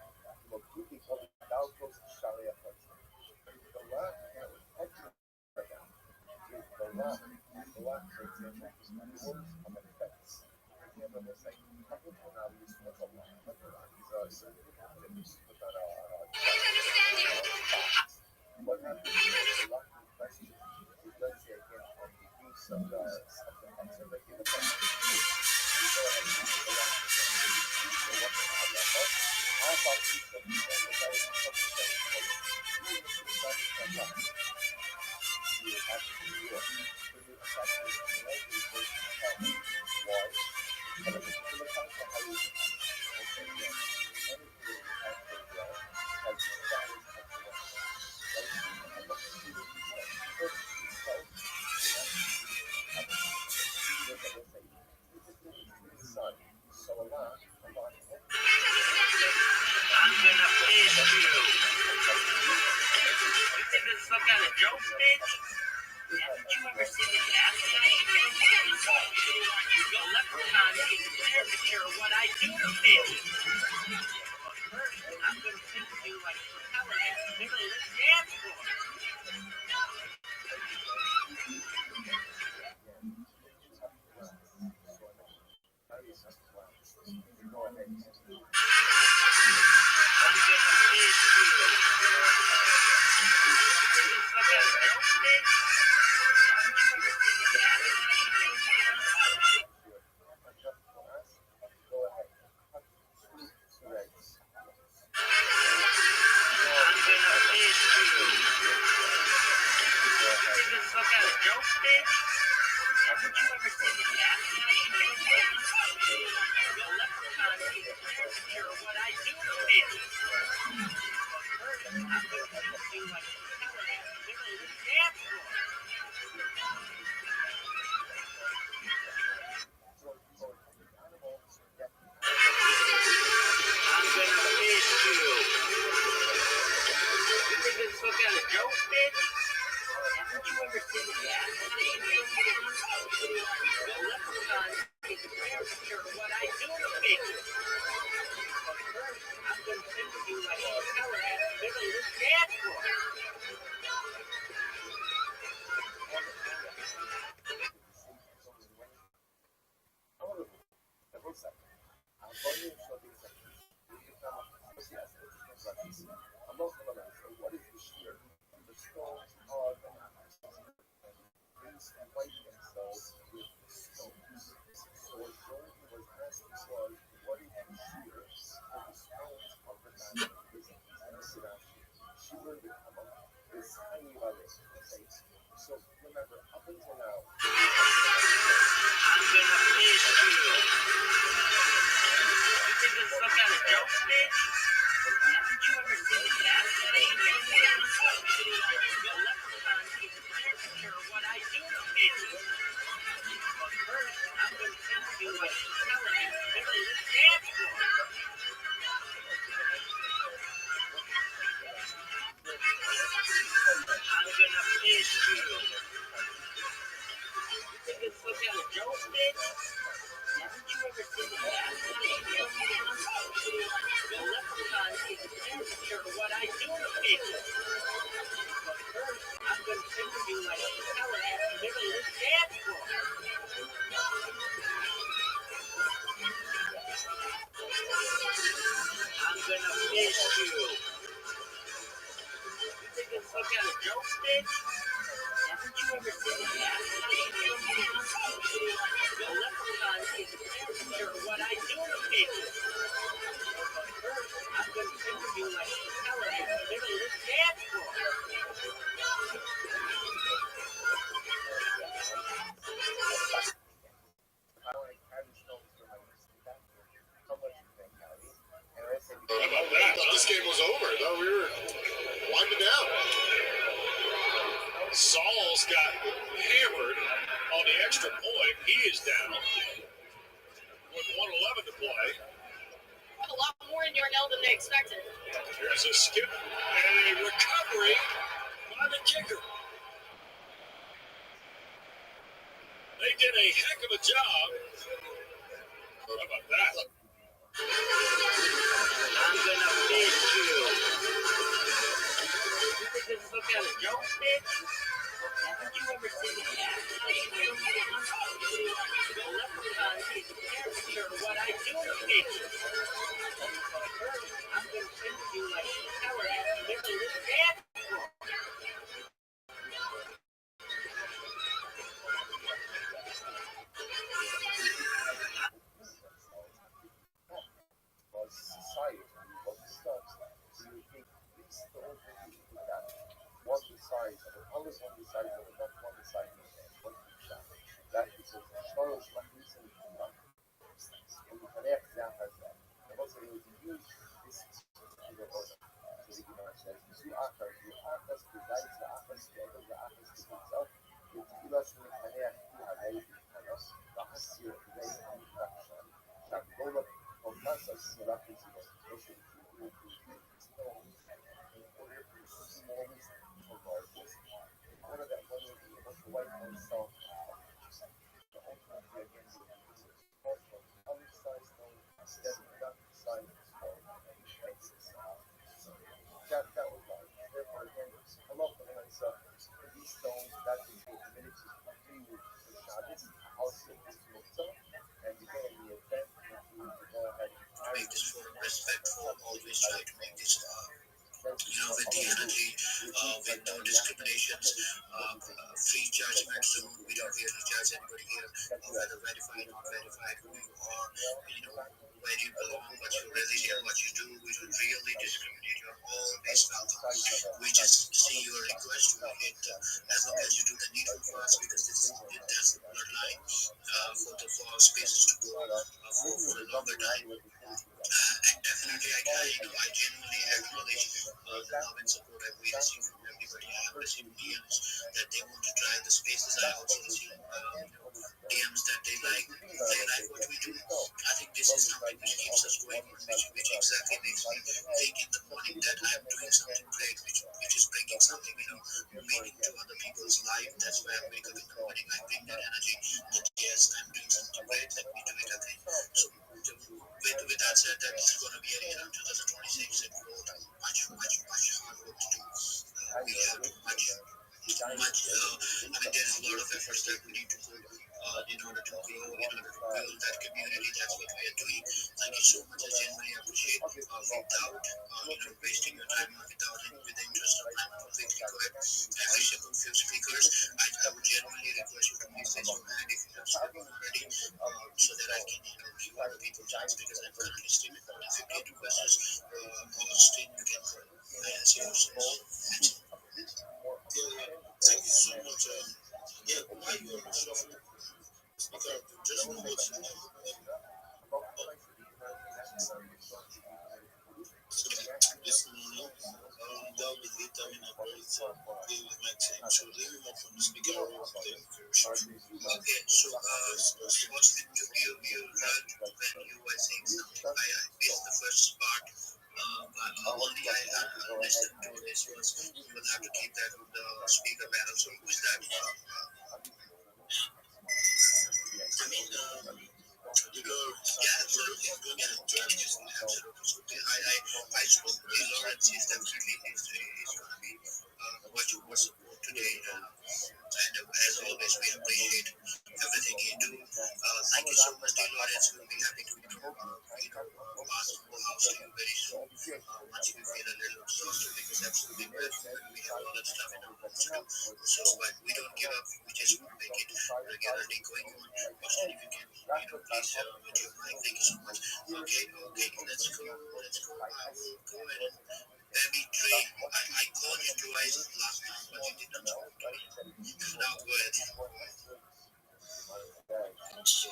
but two people down close to Sharia the law and the law for example is rules of effects remember this like a couple of now use for the law but the law is what happens is a lot of questions is let's say again on the use of the conservative you go ahead and use the law how about use of the you have to do it so you actually make it why but a particular time for how you okay yeah anything that you have to do has to start so a lot I'm gonna piss you. You think this is some kind of joke, bitch? Haven't you ever seen the gas station? Yo, leprechaun is the caricature of what I do to bitches. But first, I'm gonna send you like a propeller-ass middle of this dance floor. I'm gonna piss you. This some kind of joke, bitch? Haven't you ever seen the gas station? I'm gonna piss you. Think this some kind of joke, bitch? Haven't you ever seen the gas station? Yo, leprechaun is the caricature of what I do to bitches. But first, I'm gonna send you like a propeller-ass middle of this dance floor. I'm gonna piss you. You think this is some kind of joke, bitch? Haven't you ever seen the gas station? Yo, leprechaun is the caricature of what I do to bitches. But first, I'm gonna send you like a propeller-ass middle of this dance floor. What is the shear? The stones are the and white themselves with the stones. So what Jordan was asking was, what is the shear for the stones of the man is she will become this tiny valley. So remember, up until now, I'm gonna piss you. You think this is some kind of joke, bitch? Haven't you ever seen the gas station? Yo, leprechaun is the caricature of what I do to bitches. But first, I'm gonna send you like a propeller-ass middle of this dance floor. I'm gonna piss you. You think it's some kind of joke, bitch? Haven't you ever seen the gas station? Yo, leprechaun is the caricature of what I do to bitches. But first, I'm gonna send you like a propeller-ass middle of this dance floor. I'm gonna piss you. You think it's some kind of joke, bitch? Haven't you ever seen the gas station? Yo, leprechaun is the caricature of what I do to bitches. But first, I'm gonna send you like a propeller-ass middle of this dance floor. Saul's got hammered on the extra point. He is down with 1:11 to play. A lot more in Yarnell than they expected. There's a skip and a recovery by the kicker. They did a heck of a job. How about that? I'm gonna beat you. You think this is some kind of joke, bitch? Haven't you ever seen a cat fight? The leprechaun is a caricature of what I do to people. I'm gonna send you like a tower at the middle of this dance floor. Was society, was stuff. So you think these the whole thing is that one size, always one size, but not one size, one shot. That is a Charles Matheson. And the connect that has that. And also it was used this in the order. So the ignorance says, you are the guys, the Akas, the other, the Akas, the himself. It's Gilas with Hanea, who had a Hanos, the Hasir, the Infraction, Shagola. Começa a se dar com esse negócio de one of that one of the white house song the whole country against the other side instead of that side that was like therefore again I love the myself these stones that is the minutes to continue the Shabbos how sick is Mitzvah and again the event go ahead and make this forum respectful, always try to make this with the energy, with no discriminations, free judgment zone. We don't really judge anybody here, whether verified or not verified, who you are, where you belong, what your religion, what you do. We don't really discriminate. You're always welcome. We just see your request. We hit as long as you do the needful for us, because there's a bloodline for spaces to go for a longer time. And definitely, I genuinely acknowledge the love and support I receive from everybody. I have received DMs that they want to try the spaces. I also receive DMs that they like what we do. I think this is something which keeps us going on, which exactly makes me think in the morning that I'm doing something great, which is bringing something, meaning to other people's life. That's why I wake up in the morning. I bring that energy that yes, I'm doing something great. Let me do it again. So with that said, that's going to be a year 2026 and much hard work to do. We have much. There's a lot of efforts that we need to put in order to grow, in order to build that community. That's what we are doing. Thank you so much. I genuinely appreciate without wasting your time, with the interest of time. I'm completely correct. Every single few speakers, I would genuinely request you to please raise your hand if you have spoken already, so that I can give other people chance, because I'm currently still in 58 requests. Austin, you can answer yourself. Thank you so much. Why you on the show? Because just know what's this morning, that will be later in a very play with my team. So leave him up from the speaker role. Okay, so Austin, you heard when you were saying something. I missed the first part. Only I listened to this was you will have to keep that on the speaker panel. So who is that? I spoke to Lawrence. He's definitely he's going to be what you were support today. And as always, we appreciate everything you do. Thank you so much, dear Lawrence. We'll be happy to pass the whole house to you very soon. Once we feel a little softer, because absolutely we have a lot of stuff in our house to do. So, but we don't give up. We just want to make it regularly going on. Austin, if you can, please with your mic. Thank you so much. Okay, let's go. I will go ahead and Baby Tree. I called you twice last time, but you did not talk to me. Now go ahead. I'm so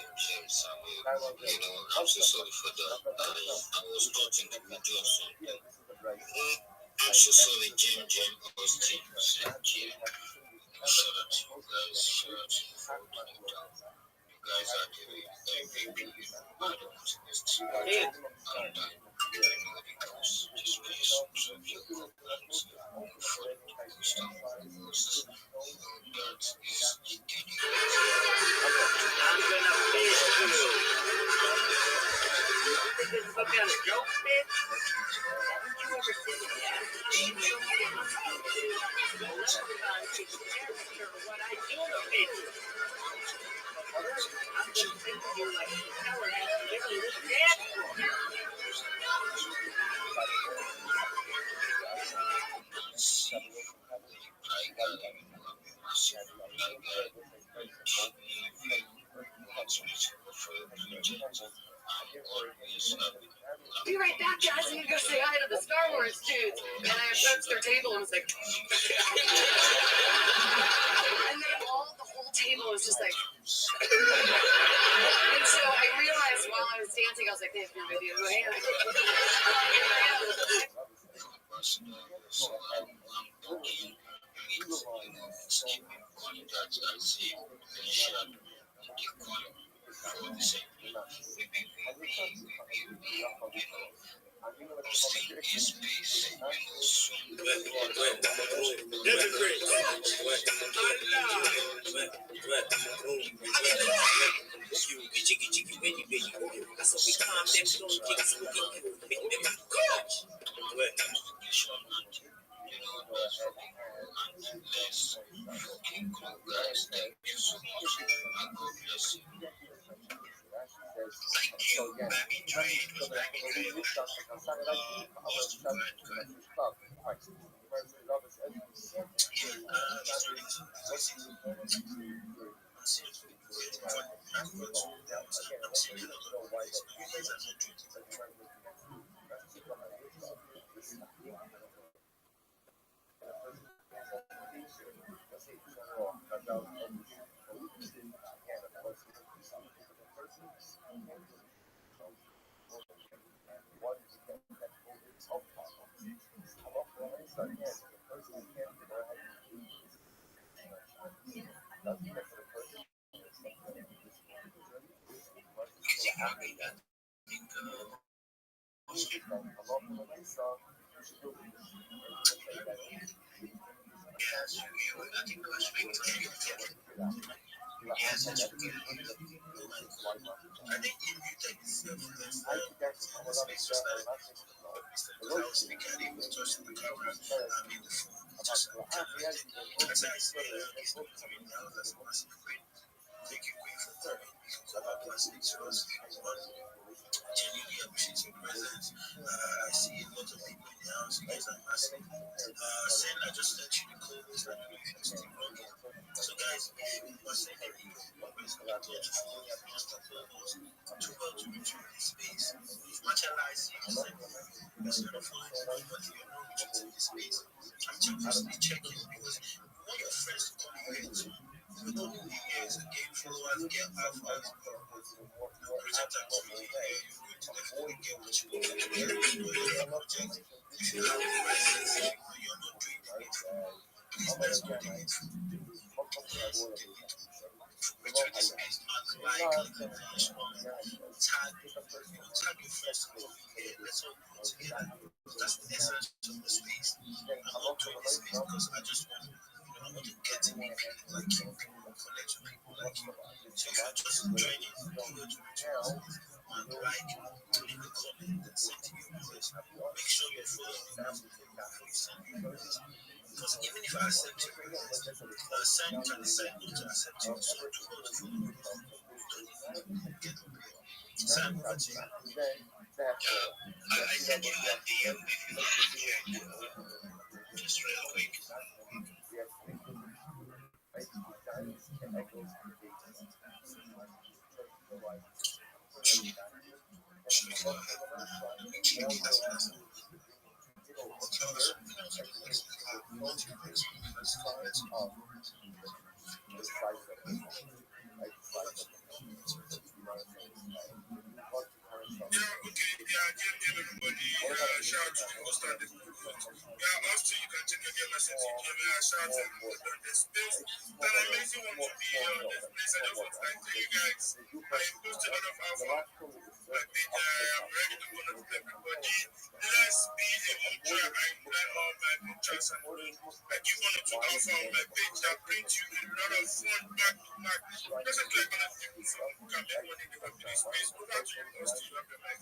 sorry for that. I was watching the video or something. I'm so sorry, Jim. I was Jim. Shout out to you guys. Shout out to you for opening down. You guys are the MVP. I don't want to miss this. I'm done. Anybody knows. Just please observe your programs, your foot, your stuff, your voices. That is indeed you. I'm gonna finish you. Think this is some kind of joke, bitch? Haven't you ever seen the gas? What I do to bitches. I'm gonna think of you like a coward after giving this gas. Be right back, guys. I need to go say hi to the Star Wars dudes. And I approached their table and was like, and then the whole table was just like, and so I realized while I was dancing, I was like, there's no video. Genuinely appreciate your presence. I see a lot of people in the house. You guys are massive. Saying I just let you the co-host. I don't know if you're still working. So, guys, if you are saying that you always got to follow me, I'm just a co-host. Too well to return this space. If materialize, you just like instead of following anybody, you're not retreating this space. I'm just checking because we want your friends to come here too. We're coming here as a game followers, get alphas, project activity here. You're going to definitely get what you want to do. Your project. If you have the right sense and you're not doing it, please let's do it. Return the space, like, click the flash on, tag your friends to come here. Let's all grow together. That's the essence of the space. I'm not doing this space because I just want, I want to get to meet people like you, connect with people like you. So if you're just joining, go to return and like, leave a comment and send to your viewers. Make sure you're following the app before you send your viewers. Because even if I accept your request, sign can decide not to accept you. So do not follow me. Don't even get up here. Sign over to you. I sent you a DM if you just real quick. shout out to the host and the co-host. Yeah, also you can check your message. Shout out to everyone on this space. It's an amazing one to be on this place. I just want to thank you guys. I posted a lot of alpha. I think I'm ready to connect with everybody. Let's be a ultra and learn all my pictures and I give one or two alpha on my page that brings you a lot of fun back to back. Doesn't like when people can make money in the company space. Over to you, host. You have the mic.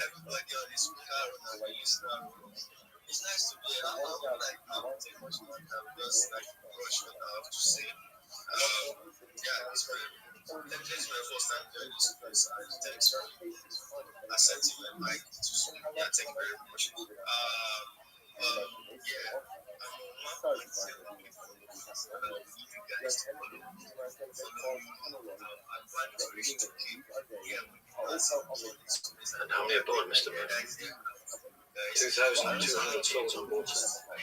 Everybody on this car it's nice to be I'm take much more time just like rush what I have to say. It's my first time doing this place. Thanks for accepting my mic to speak. Thank you very much. And how many aboard, Mr. Murray? 2,200 souls on board. I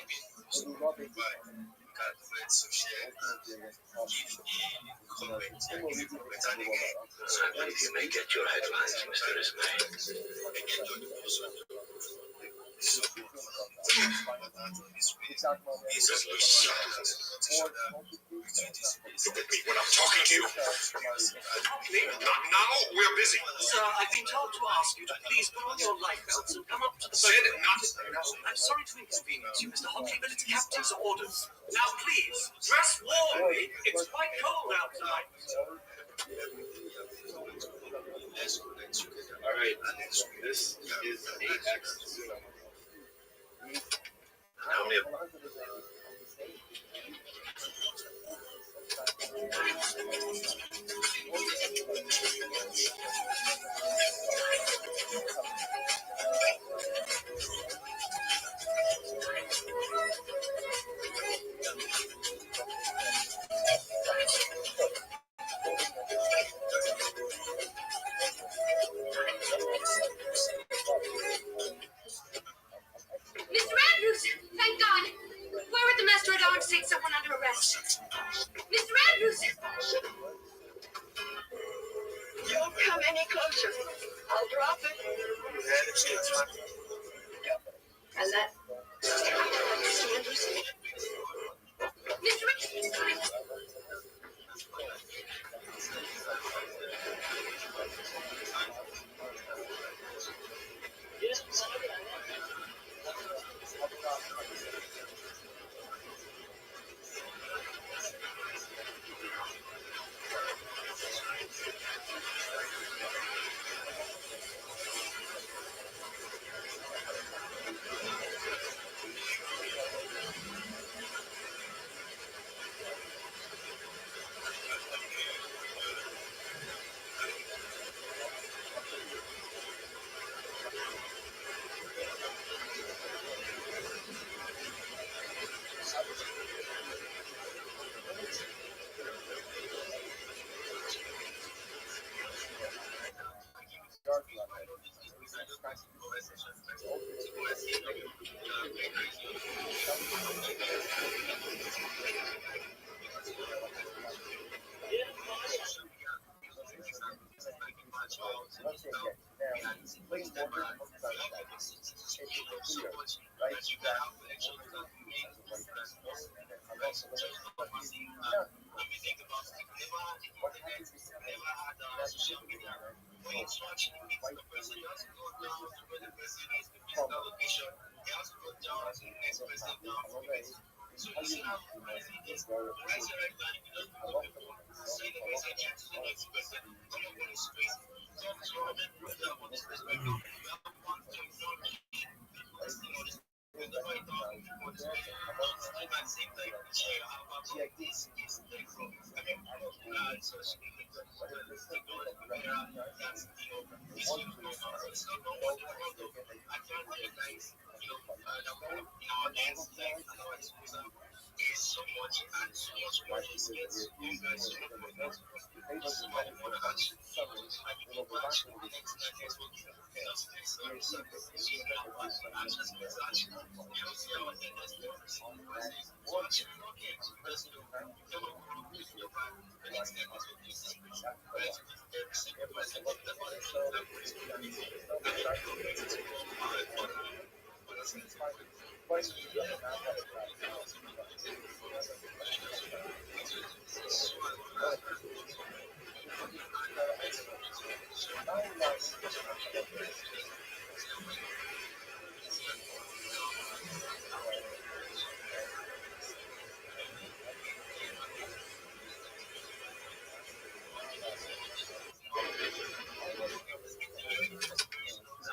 believe you may get your headlines, Mr. Ismay. When I'm talking to you. Not now, we're busy. Sir, I've been told to ask you to please put on your life belts and come up to the boat. Said not. I'm sorry to inconvenience you, Mr. Hockley, but it's captain's orders. Now, please, dress warmly. It's quite cold outside. All right, this is AX. How many? Mr. Andrews! Thank God! Where would the master at arms take someone under arrest? Mr. Andrews! Don't come any closer. I'll drop it. And that... Mr. Andrews? Mr. Andrews! location. They have to go down to the next person down from it. So you see how crazy it is. Right here, right now, if you just go before, say the person chat to the next person, come up on the space, talk to them, put them on the space right now. You have one thing, this thing on the space, the right now, on the space. All the time at the same time, you share your album, this is the from. I mean, so that's the normal. It's not normal. I can't recognize, the whole, our ends, like, our exposure is so much and so much money is spent. You guys so much money. This is what we want to achieve. I think we will achieve the next 10 years. We'll give just this service. See how much access is actually. You know, see our attendance numbers. So actually, okay, because you don't know how to do your vibe. The next 10 years will be this place. Right? Every single person in the body that puts me in it. And then the government is more for the sense of it.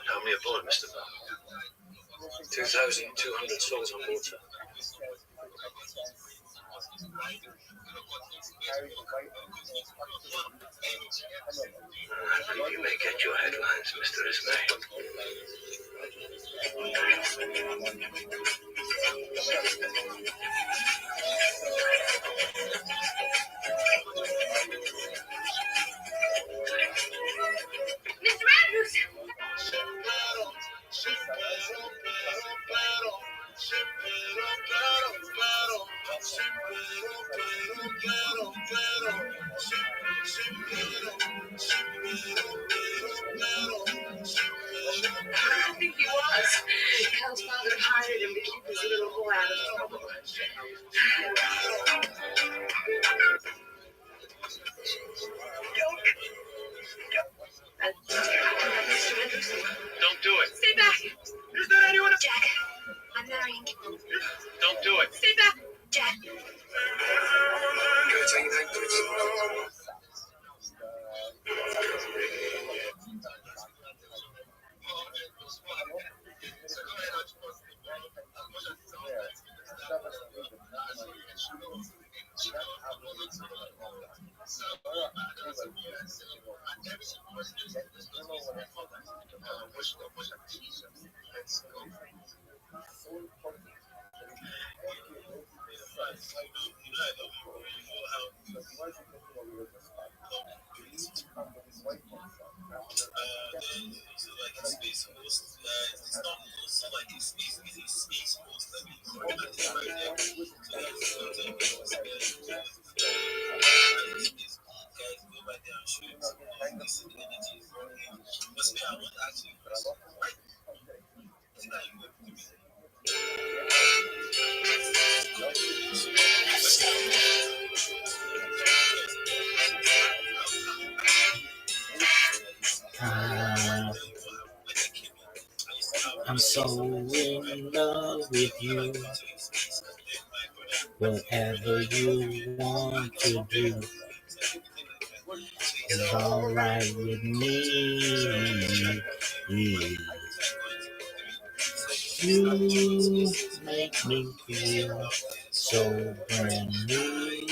How many aboard, Mr. Bell? 2,200 souls on water. I believe you may get your headlines, Mr. Ismay. Mr. Andrews! I think he was. Cal's father hired him to keep his little boy out of trouble. Don't do it. Stay back! Is there anyone? Jack, I'm marrying. Don't do it. Stay back! Jack. Can I take you back, please? I'm so in love with you. Whatever you want to do is alright with me. You make me feel so brand new.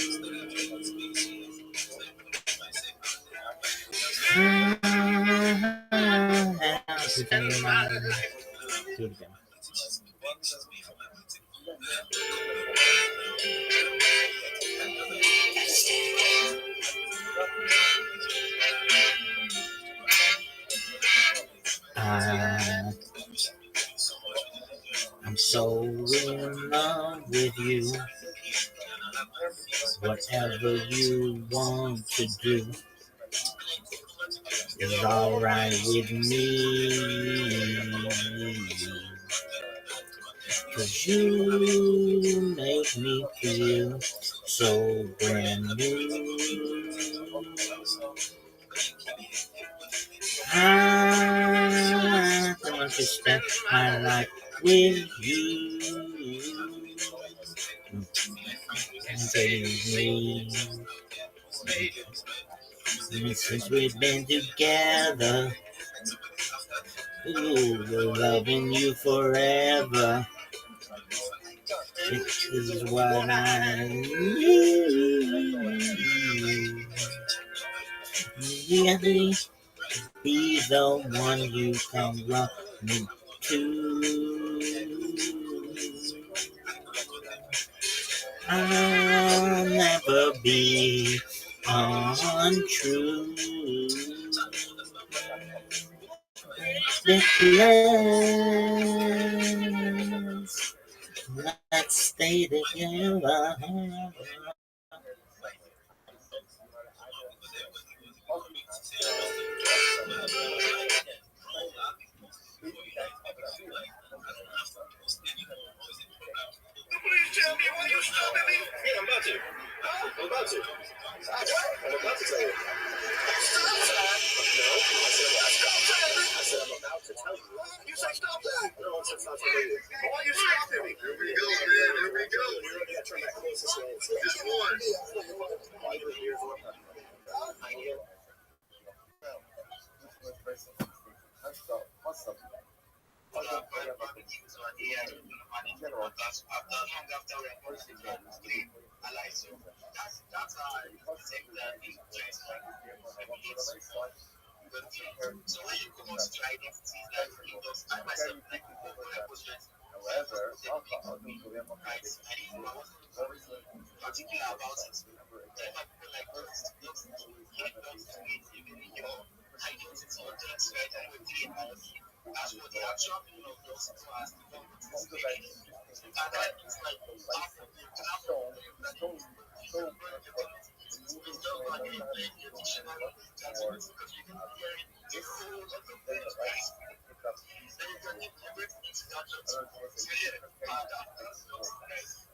Do it again. I'm so in love with you. Whatever you want to do is alright with me. 'Cause you make me feel so brand new. I want to spend my life with you. Baby, since we've been together, ooh, loving you forever. This is what I need. Really be the one you come running to. I'll never be untrue. Let's stay together. Please tell me why you stopping me. Yeah, I'm about to. I'm about to. I'm about to tell you. Stop time. No, I said stop time. I said I'm about to tell you. You say stop time. No, I said stop time. Why are you stopping me? Here we go, man. Here we go. You're gonna turn back close this way. Just one. Why are you here for? So when you come out to identities that you don't, I myself, like, when I was just, right, I didn't know particular about it. Then I feel like those get those to it, even, I don't see what that's right, I will play about it. As for the actual meaning of those two as the one that's created, and that is like after the example, it's just like any dictionary because you can hear it, the whole of the words, guys. Then you can everything is not just clear, that's those guys.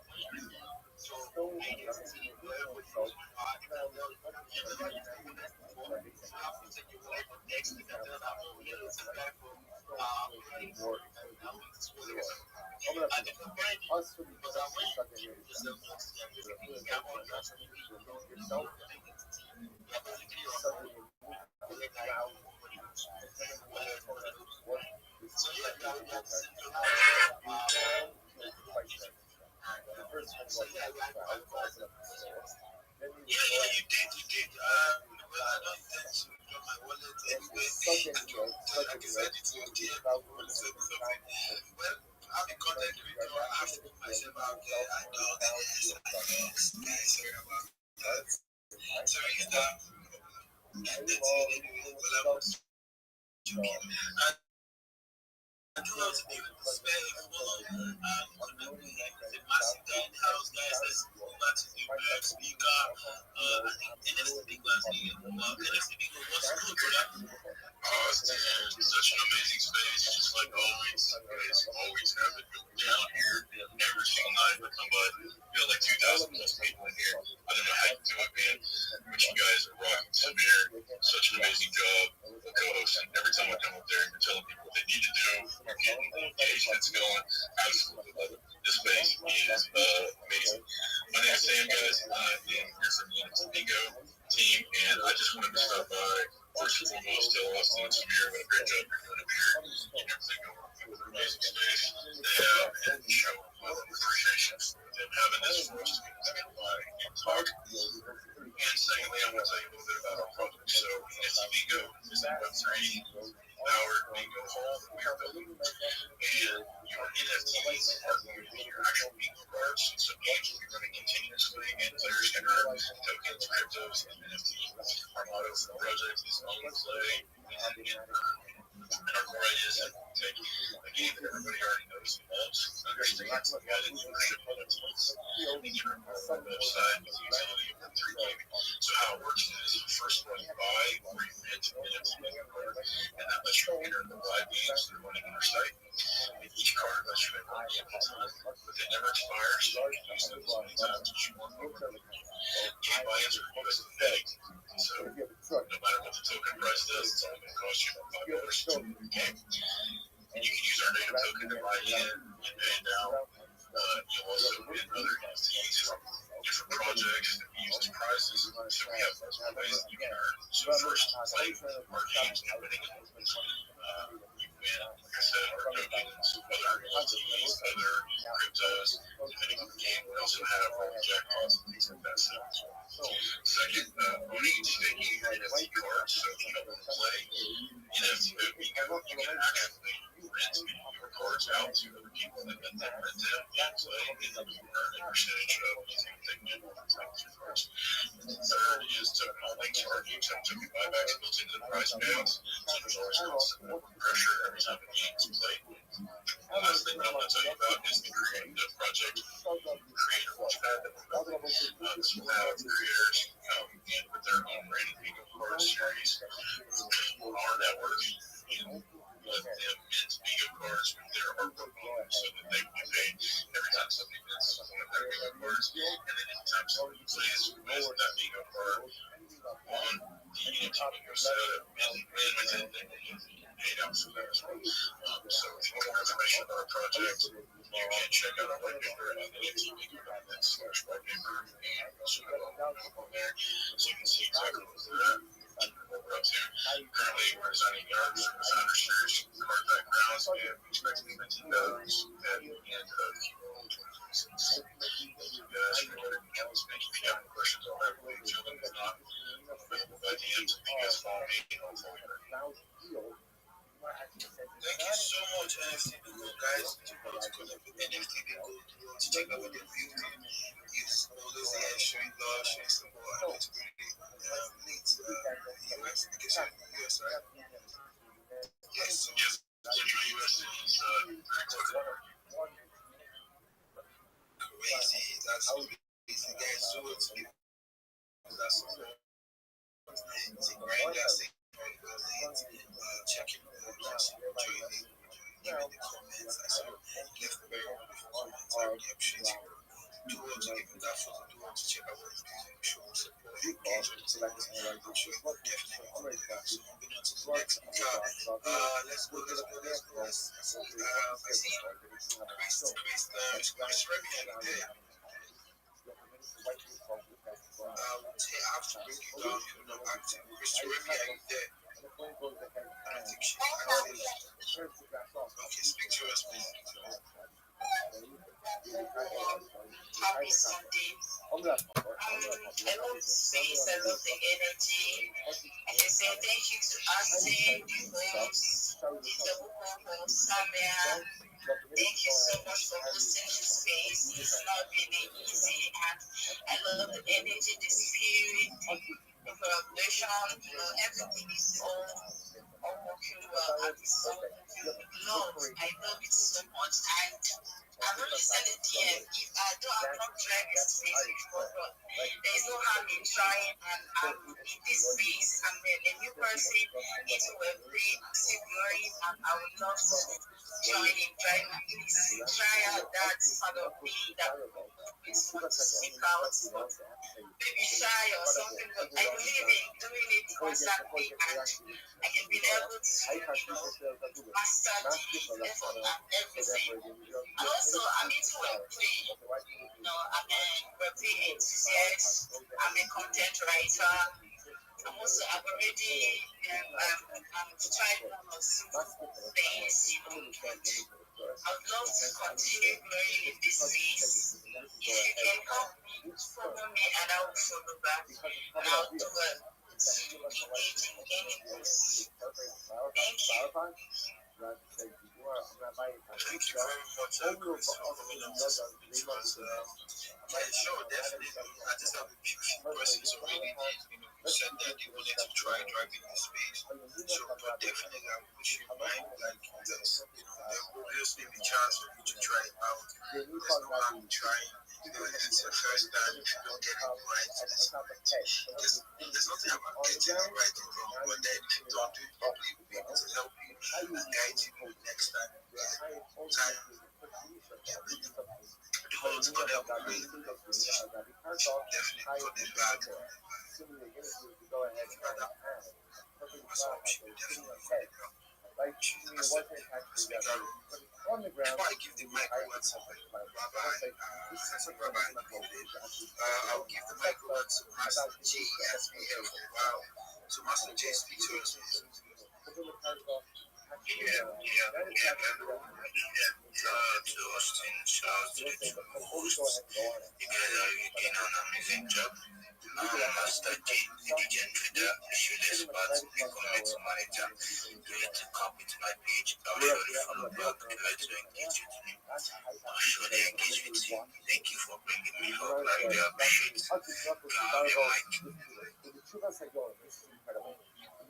So, identity, wherever you are, everybody is doing that before. So, you have to take your life on next week and tell that, oh, yeah, this is a guy from place, and now it's whatever. And then apparently, because when you keep yourself close to them, basically, you are all naturally your identity. You are basically your own body, so, yeah, you have centralized, so yeah, you did. Well, I don't intend to drop my wallet anyway. I can send it to your DM. Well, I'm a content creator. I have to put myself out there. I know that yes, guys, sorry about that. Sorry that. Anyway, well, I was joking. I do have to be with the spare follow. It's a massive guy in the house, guys. Let's go back to the web speaker. I think NXT Big was the NXT Big was good, brother. It's such an amazing space, just like always. Guys always have it going down here every single night. I come by, like 2,000 plus people in here. I don't know how you do it, man, but you guys are rocking Samir. Such an amazing job, the co-host. And every time I come up there, you're telling people what they need to do. We're getting the engagements going. Absolutely love it. This space is amazing. My name is Sam, guys. I'm here from the Bingo team, and I just wanted to stop by. First and foremost, tell Austin and Samir what a great job you're doing up here. Keep everything going with an amazing space they have, and show appreciation for them having this for us to get by and talk. And secondly, I'm going to tell you a little bit about our project. So, NFT Bingo is a Web3-powered bingo hall that we are building. And your NFTs are going to be your actual bingo cards. So, games will be running continuously, and players can earn tokens, cryptos, and NFTs. Our motto for the project is own, play, and earn. And our core idea is to take a game that everybody already knows and loves, understands, and guided ownership of the tools, and turn it on our website with the utility of Web3 gaming. So how it works is, first of all, you buy or you mint an NFT bingo card, and that lets you enter the live games that are running on our site. And each card lets you in one game at a time, but it never expires, so you can use them as many times as you want over. Game buy-ins are US pegged, so no matter what the token price does, it's only going to cost you about $5 to the game. And you typically the buy-in and pay down. You'll also win other NFTs from different projects that we use as prizes. So we have multiple ways that you can earn. So first, playing our games and winning them. You win, like I said, our tokens, other NFTs, other cryptos, depending on the game. We also have jackpots and things like that set as well. Second, owning and staking NFT cards. So if you don't want to play NFT, you can actually rent your cards out to other people that then rent them and play, and then you earn a percentage of anything they win over time with your cards. Third is token holding. So our games have token buybacks built into the prize payouts, so there's always constant pressure every time the game is played. The last thing that I want to tell you about is the creative project creator launchpad that we're building. This will have creators come in with their own rated bingo card series on our network and let them mint bingo cards with their artwork on them so that they will be paid every time somebody mints one of their bingo cards, and then anytime somebody plays with that bingo card on the bingo set of mint with it, they will be paid out for that as well. So if you want more information about our project, you can check out our white paper at ntbingo.net/whitepaper, and we also have a link on there so you can see exactly what we're at. What we're up to. Currently, we're designing art for the Founder Series card backgrounds, and we expect to be minting those at the end of Q1 2026. Thank you guys for letting me help speak. If you have any questions, I'll happily field them. If not, I'm available by DMs. If you guys follow me, I'll follow you. Thank you so much, NFT Bingo, guys. To connect with NFT Bingo, to check out what they're building. It's always there, showing love, showing support, and it's pretty neat. US, I guess you're in the US, right? Yes, so Yes, Central US is very close. crazy. That's crazy, guys. So it's that's it's a great guys. Checking joining, leaving the comments. I saw you left a very wonderful comments. I really appreciate you. Do want to give him that photo. Do want to check out what he's doing. Show him support. Engage with his life. I'm sure he'll definitely do that. So moving on to the next car. Let's go. I see Chris Rabbi there. I have to bring you down. You're not active. Chris Rabbi, are you there? I don't think she. Okay, speak to us, please. Happy Sunday. I love the space, I love the energy. I can say thank you to Austin, the host, the host, Samia. Thank you so much for hosting this space. It's not really easy, and I love the energy, the spirit, the collaboration, everything is all working well, and it's so love. I love it so much, and I've already sent a DM. If I have not tried this space before, but there is no harm in trying, and I'm in this space. I'm a new person into Web3. I'm still growing, and I would love to join in, try out that part of me that always want to seek out, maybe shy or something, but I believe in doing it constantly, and I can be able to master the effort and everything. And also, I'm into Web3. I'm a Web3 enthusiast. I'm a content writer. I've already tried one or two things, but I would love to continue growing in this space. If you can help me, follow me, and I will follow back. And I'll do it to engage in any posts. Thank you. Thank you very much, Chris, for coming on this because, sure, definitely. I just have a few questions already. You said that you wanted to try driving the space. So, but definitely, I wish you mind, like, because, there will obviously be a chance for you to try it out. There's no harm in trying. It's the first time. If you don't get it right, there's nothing about getting it right or wrong, but then if you don't do it properly, we'll be able to help you and guide you next time. Because not everybody definitely put it back. That's what she would definitely put it back. on the ground. Before I give the mic over to Rabbi, Rabbi, I'll give the mic over to Master J. He has been here for a while. So Master J, speak to us. To Austin, shout out to the two hosts. You guys are doing an amazing job. Master J, the DJ trader, shoeless but the community manager. You need to come with my page. I'll surely follow back. You like to engage with me. I'll surely engage with you. Thank you for bringing me up. I really appreciate it. You have your mic.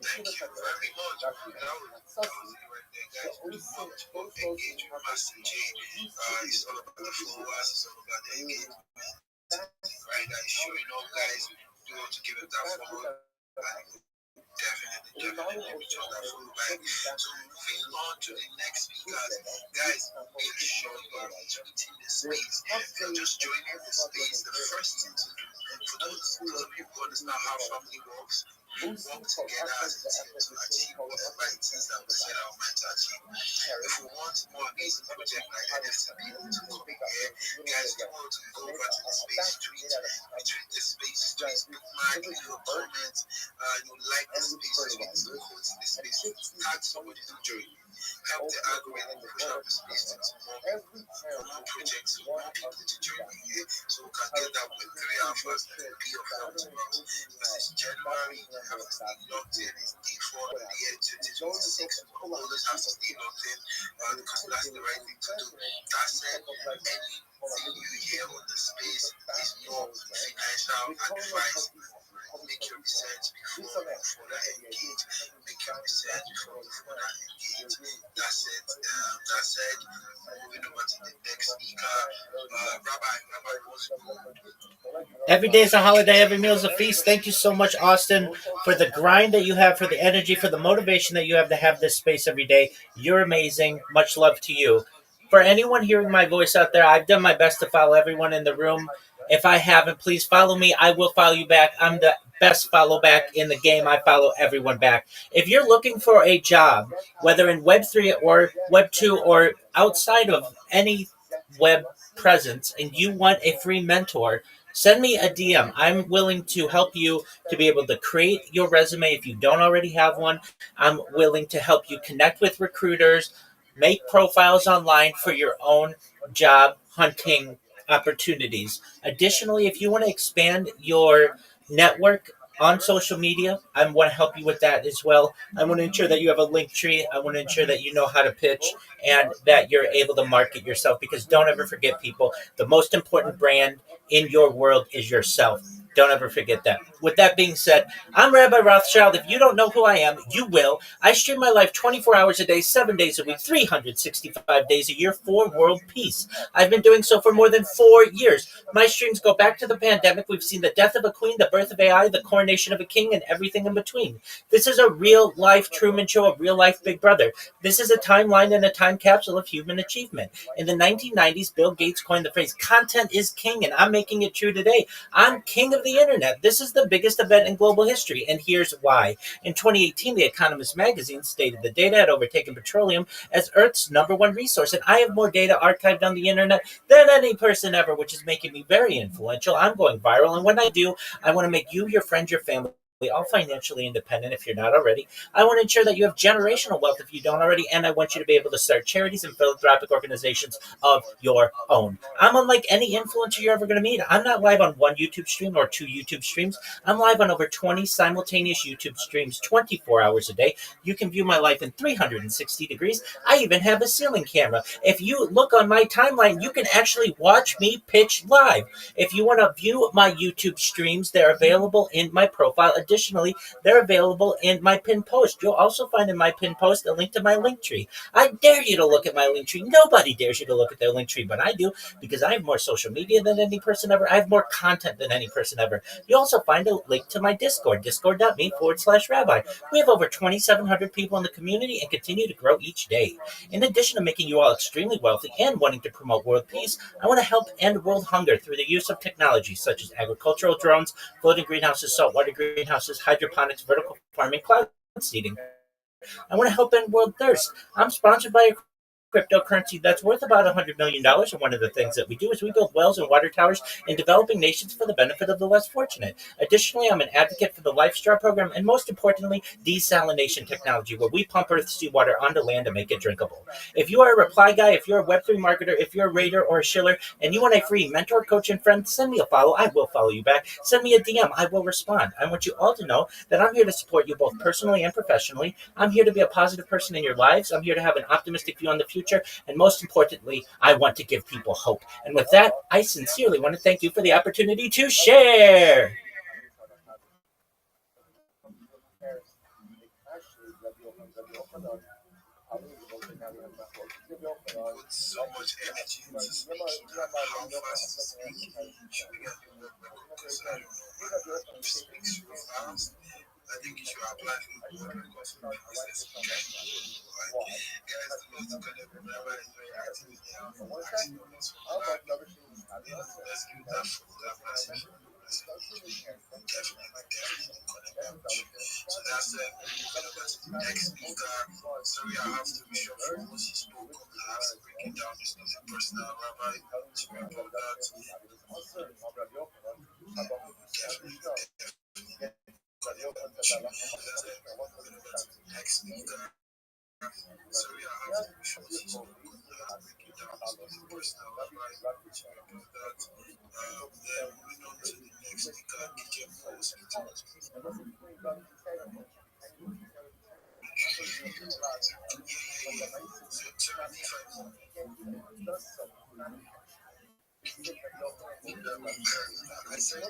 Thank you very much. That was right there, guys. We want to engage with Master J. It's all about the followers, it's all about the engagement. Right, guys, showing up, guys. We want to give it that follow. Definitely reach out that follow back. So moving on to the next speakers, guys, make sure you are retweeting the space. If you're just joining the space, the first thing to do, for those of you who understand how family works, we work together as a team to achieve whatever it is that we set our mind to achieve. If we want more amazing project like NFT to come here, guys, we want to go over to the space tweet the space tweet, bookmark, leave a comment, you like the space tweet, quote the space tweet, tag somebody to join. Help the algorithm push out the space to more projects, more people to join me here, so we can get that with 3 hours that will be of help to us. This is January, you have to stay locked in. It's day 4 of the year 2026. We always have to stay locked in because that's the right thing to do. That said, anything you hear on the space is no financial advice. Make your research before you further engage. Make your research before you further engage. That's it. That said, moving over to the next speaker, Rabbi, what's Every day is a holiday, every meal is a feast. Thank you so much, Austin, for the grind that you have, for the energy, for the motivation that you have to have this space every day. You're amazing. Much love to you. For anyone hearing my voice out there, I've done my best to follow everyone in the room. If I haven't, please follow me. I will follow you back. I'm the best follow back in the game. I follow everyone back. If you're looking for a job, whether in Web3 or Web2 or outside of any web presence, and you want a free mentor, send me a DM. I'm willing to help you to be able to create your resume if you don't already have one. I'm willing to help you connect with recruiters, make profiles online for your own job hunting opportunities. Additionally, if you want to expand your network on social media, I want to help you with that as well. I want to ensure that you have a link tree. I want to ensure that you know how to pitch and that you're able to market yourself, because don't ever forget, people, the most important brand in your world is yourself. Don't ever forget that. With that being said, I'm Rabbi Rothschild. If you don't know who I am, you will. I stream my life 24 hours a day, 7 days a week, 365 days a year for world peace. I've been doing so for more than 4 years. My streams go back to the pandemic. We've seen the death of a queen, the birth of AI, the coronation of a king, and everything in between. This is a real life Truman Show, a real life Big Brother. This is a timeline and a time capsule of human achievement. In the 1990s, Bill Gates coined the phrase, content is king, and I'm making it true today. I'm king of the internet. This is the biggest event in global history, and here's why. In 2018, The Economist magazine stated the data had overtaken petroleum as Earth's #1 resource, and I have more data archived on the internet than any person ever, which is making me very influential. I'm going viral, and when I do, I want to make you, your friends, your family, all financially independent if you're not already. I want to ensure that you have generational wealth if you don't already, and I want you to be able to start charities and philanthropic organizations of your own. I'm unlike any influencer you're ever going to meet. I'm not live on 1 YouTube stream or 2 YouTube streams. I'm live on over 20 simultaneous YouTube streams 24 hours a day. You can view my life in 360 degrees. I even have a ceiling camera. If you look on my timeline, you can actually watch me pitch live. If you want to view my YouTube streams, they're available in my profile. Additionally, they're available in my pinned post. You'll also find in my pinned post a link to my link tree. I dare you to look at my link tree. Nobody dares you to look at their link tree, but I do, because I have more social media than any person ever. I have more content than any person ever. You also find a link to my Discord, discord.me/rabbi. We have over 2,700 people in the community and continue to grow each day. In addition to making you all extremely wealthy and wanting to promote world peace, I want to help end world hunger through the use of technology such as agricultural drones, floating greenhouses, saltwater greenhouses, hydroponics, vertical farming, cloud seeding. I want to help end world thirst. I'm sponsored by a cryptocurrency that's worth about $100 million. And one of the things that we do is we build wells and water towers in developing nations for the benefit of the less fortunate. Additionally, I'm an advocate for the LifeStraw program and, most importantly, desalination technology, where we pump Earth's seawater onto land to make it drinkable. If you are a reply guy, if you're a Web3 marketer, if you're a raider or a shiller, and you want a free mentor, coach, and friend, send me a follow. I will follow you back. Send me a DM. I will respond. I want you all to know that I'm here to support you both personally and professionally. I'm here to be a positive person in your lives. I'm here to have an optimistic view on the future. And most importantly, I want to give people hope. And with that, I sincerely want to thank you for the opportunity to share. Put so much energy into speaking. How fast you speak, you should get the work because I don't know, you speak so fast. I think you should apply for the work because of the business you can do. Guys, the most connect with Rabbi is very active in the house. Actually, almost for let's give that for that message. Definitely connect that with you. So that's it. We're gonna go to the next speaker. Sorry, I have to be short for what she spoke. I have to break it down. This was a personal Rabbi. So we about that. Next speaker. Sorry, I have to be short. She spoke. I have to break it down. This was a personal Rabbi. So we about that. Then moving on to the next speaker. DJ Paul speaking. I said,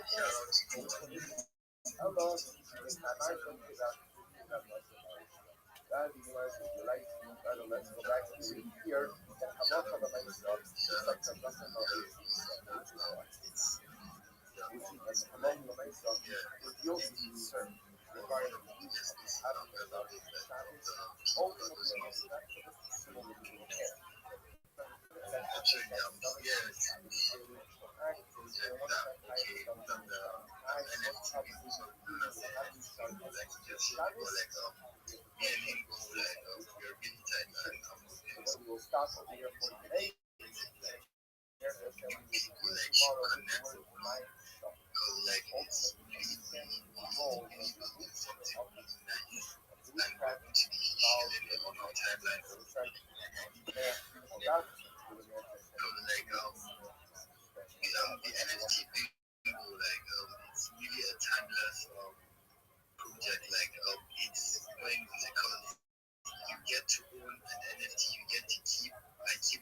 the NFT thing, it's really a timeless project. It's going because you get to own an NFT, you get to keep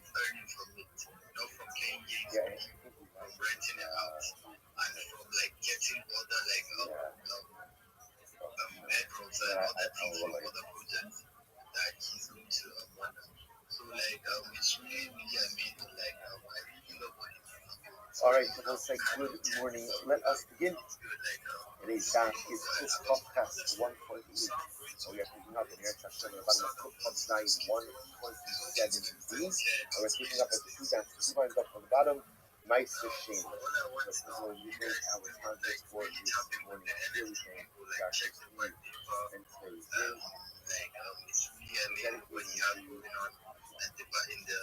earning from it, from playing games, from renting it out, and from getting other bedrooms and other things from other projects that he's going to run. So it's really really amazing. I really love what he's doing. All right, so let's say good morning. Let us begin. It is his podcast 1.8. So we are picking up in air section of Podcast 9 1.7D. And we're picking up at 2 down, 2 lines up on the bottom. Nice machine. So we make our context for this morning. Really thank you, Dr. Steve, and today's It's really amazing what you have going on in the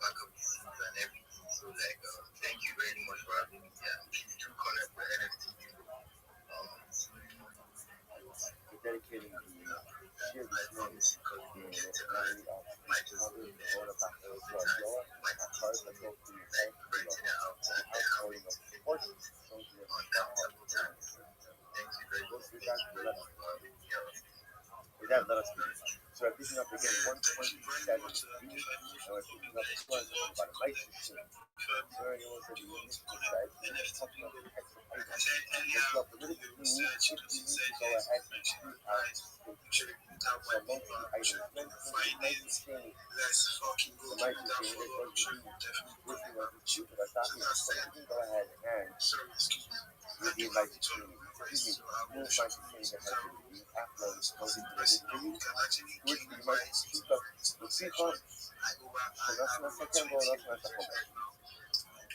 back of the scenes and everything. So thank you very much for having me here. Please do connect with NFT. Dedicating the sheer business in the memory of his mother, the Lord of Backwards, Lord Lord, a card that goes through your head, the outpouring of support, shows you that heart. With that, let us begin. So we're picking up again 1.7D, and we're picking up 2 lines on about a nice machine. So anyone said you need to decide, let's talk about the text of paper. Let's go up a little bit new, if you need to go ahead and do our state. So monthly items, nice machine. The nice machine is going to be working on the shoot of a copy, so you can go ahead and review nice machine. Excuse me, move nice machine that has been uploaded, posted to the video. Which we might keep up the people. So that's not second goal, that's not second goal.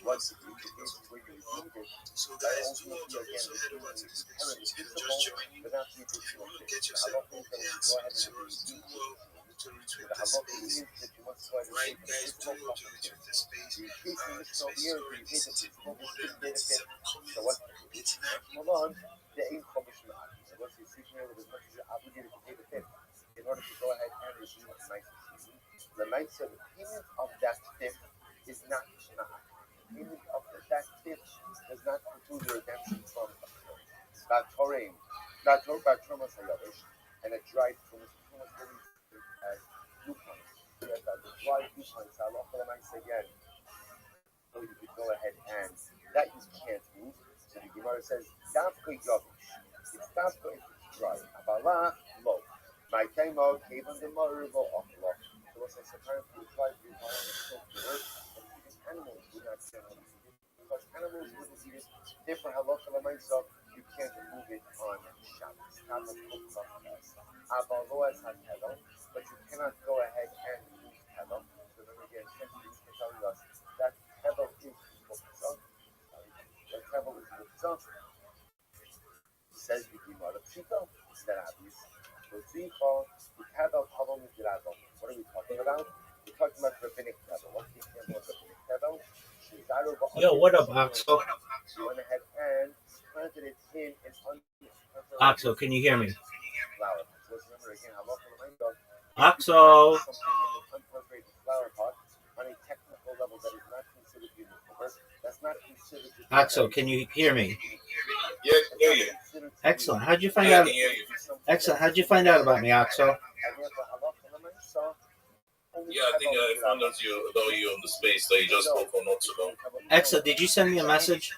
Once you begin where you reviewed it, that ultimately again is doing the inherent principle without the additional things. A lot of things that we go ahead and review to retweet this space. Right, guys, do to retweet this space. This space is already sitting 197 comments. It's not in order to go ahead and receive a nice season. The night, so the payment of that tip is not shma'at. The payment of that tip does not include the redemption from a curse. That Torim, that Trumas Hayavish, and a dried Trumas as Lupan. Yes, that the dried Lupan, Salach again. So you could go ahead and that you can't move. So the Gemara says, Davka Yavish. It's Davka if it's dry. Abalah, low. My Kaimo, Kavan the Maribo, Ochloch. So what's apparently tried to find a silk word, and even animals would not stand on it. Because animals wouldn't eat it. Therefore, halacha l'maisa, you can't remove it on Shabbos. Abaloas ha-telo, but you cannot go ahead and remove telo. So remember again, Shemini is telling us that telo is muktzah. That telo is muktzah. Says the Gemara Pshita, that Rabbi's. What are we talking about? We're talking about rabbinic teva. What's the example of rabbinic teva? Yo, what up, Oxo? You went ahead and planted it in an Oxo, can you hear me? flower. So let's remember again, Oxo! uncultivated flower pot on a technical level that is not considered uniform. That's not considered. Oxo, can you hear me? Yeah, I can hear you. Excellent. How'd you find Yeah, I out? can hear you. Excellent. How'd you find out about me, Oxo? Yeah, I think I found out about you on the space that you just spoke on not so long. Excellent. Did you send me a message?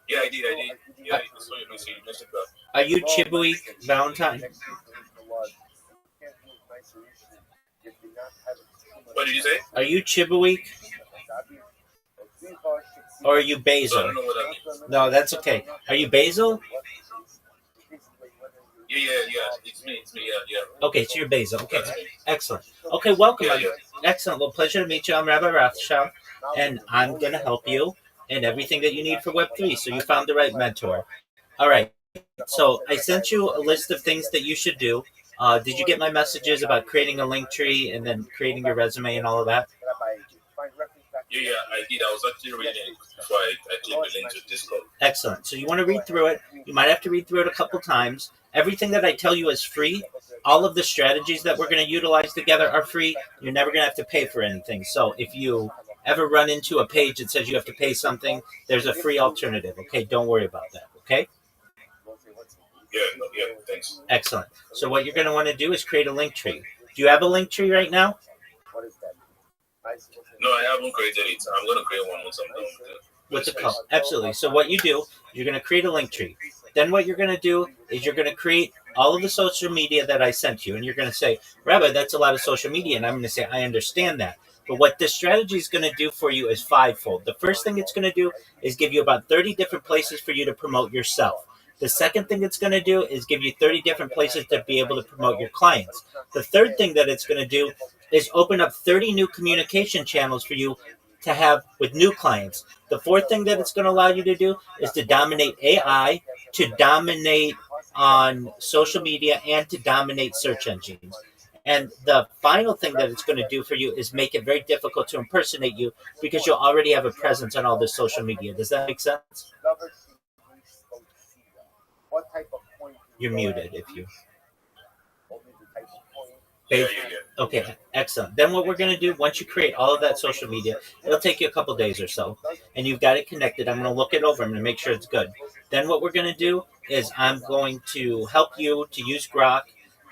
Yeah, I did. Yeah, I saw your message. You messaged that. Are you Chibuik Valentine? What did you say? Are you Chibuik? Or are you I Basil? don't know what that means. No, that's okay. Are you Basil? Yeah. It's me. Yeah. Okay, so you're Basil. Okay, excellent. Okay, welcome. Yeah. Excellent. Well, pleasure to meet you. I'm Rabbi ROTHSCHILD, and I'm going to help you in everything that you need for Web3. So you found the right mentor. All right. So I sent you a list of things that you should do. Did you get my messages about creating a link tree and then creating your resume and all of that? Yeah, I did. I was actually reading it before I clicked the link to Discord. Excellent. So you want to read through it. You might have to read through it a couple times. Everything that I tell you is free. All of the strategies that we're going to utilize together are free. You're never going to have to pay for anything. So if you ever run into a page that says you have to pay something, there's a free alternative. Okay, don't worry about that. Okay? Yeah, thanks. Excellent. So what you're going to want to do is create a link tree. Do you have a link tree right now? No, I haven't created it. I'm going to create one once I'm done with it. With the call. Absolutely. So what you do, you're going to create a link tree. Then what you're going to do is you're going to create all of the social media that I sent you. And you're going to say, Rabbi, that's a lot of social media. And I'm going to say, I understand that. But what this strategy is going to do for you is fivefold. The first thing it's going to do is give you about 30 different places for you to promote yourself. The second thing it's going to do is give you 30 different places to be able to promote your clients. The third thing that it's going to do is open up 30 new communication channels for you to have with new clients. The fourth thing that it's going to allow you to do is to dominate AI, to dominate on social media, and to dominate search engines. And the final thing that it's going to do for you is make it very difficult to impersonate you because you'll already have a presence on all this social media. Does that make sense? You're muted if you... Yeah. Okay, excellent. Then what we're going to do, once you create all of that social media, it'll take you a couple days or so, and you've got it connected. I'm going to look it over. I'm going to make sure it's good. Then what we're going to do is I'm going to help you to use Grok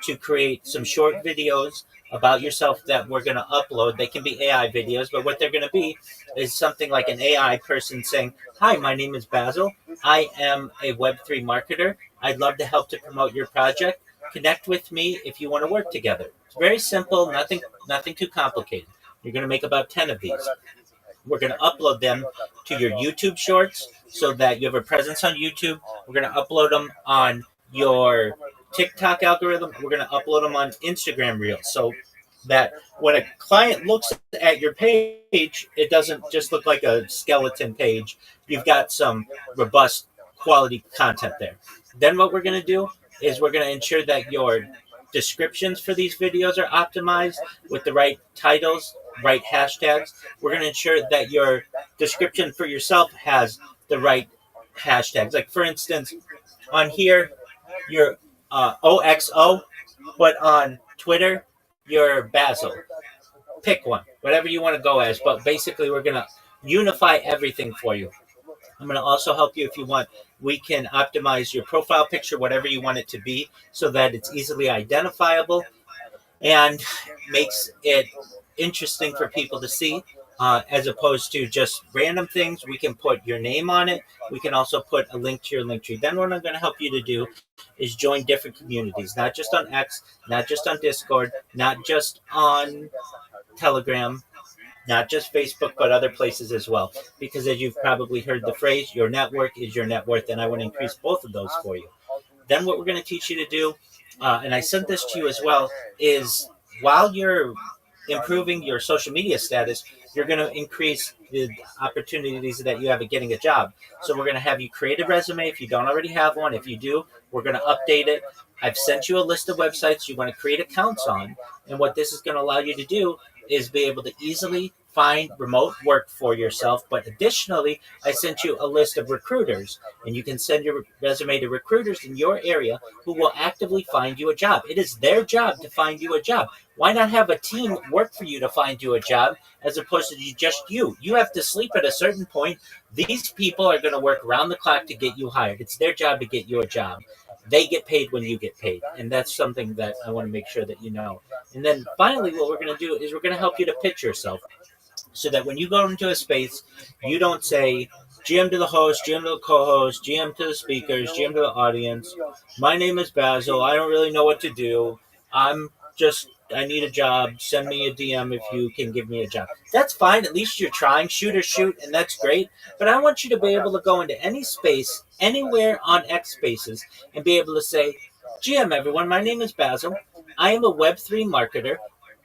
to create some short videos about yourself that we're going to upload. They can be AI videos, but what they're going to be is something like an AI person saying, hi, my name is Basil. I am a Web3 marketer. I'd love to help to promote your project. Connect with me if you want to work together. It's very simple, nothing too complicated. You're going to make about 10 of these. We're going to upload them to your YouTube shorts so that you have a presence on YouTube. We're going to upload them on your TikTok algorithm. We're going to upload them on Instagram Reels so that when a client looks at your page, it doesn't just look like a skeleton page. You've got some robust quality content there. Then what we're going to do is we're going to ensure that your descriptions for these videos are optimized with the right titles, right hashtags. We're going to ensure that your description for yourself has the right hashtags. Like, for instance, on here, you're OXO, but on Twitter, you're Basil. Pick one, whatever you want to go as. But basically, we're going to unify everything for you. I'm going to also help you if you want. We can optimize your profile picture, whatever you want it to be, so that it's easily identifiable and makes it interesting for people to see, as opposed to just random things. We can put your name on it. We can also put a link to your link tree. Then what I'm going to help you to do is join different communities, not just on X, not just on Discord, not just on Telegram, not just Facebook, but other places as well. Because as you've probably heard the phrase, your network is your net worth, and I want to increase both of those for you. Then what we're going to teach you to do, and I sent this to you as well, is while you're improving your social media status, you're going to increase the opportunities that you have at getting a job. So we're going to have you create a resume if you don't already have one. If you do, we're going to update it. I've sent you a list of websites you want to create accounts on, and what this is going to allow you to do is be able to easily find remote work for yourself. But additionally, I sent you a list of recruiters, and you can send your resume to recruiters in your area who will actively find you a job. It is their job to find you a job. Why not have a team work for you to find you a job as opposed to just you? You have to sleep at a certain point. These people are going to work around the clock to get you hired. It's their job to get you a job. They get paid when you get paid. And that's something that I want to make sure that you know. And then finally, what we're going to do is we're going to help you to pitch yourself, so that when you go into a space, you don't say GM to the host, GM to the co-host, GM to the speakers, GM to the audience. My name is Basil. I don't really know what to do. I need a job. Send me a DM if you can give me a job. That's fine. At least you're trying. Shoot or shoot, and that's great. But I want you to be able to go into any space, anywhere on X Spaces, and be able to say, GM, everyone, my name is Basil. I am a Web3 marketer.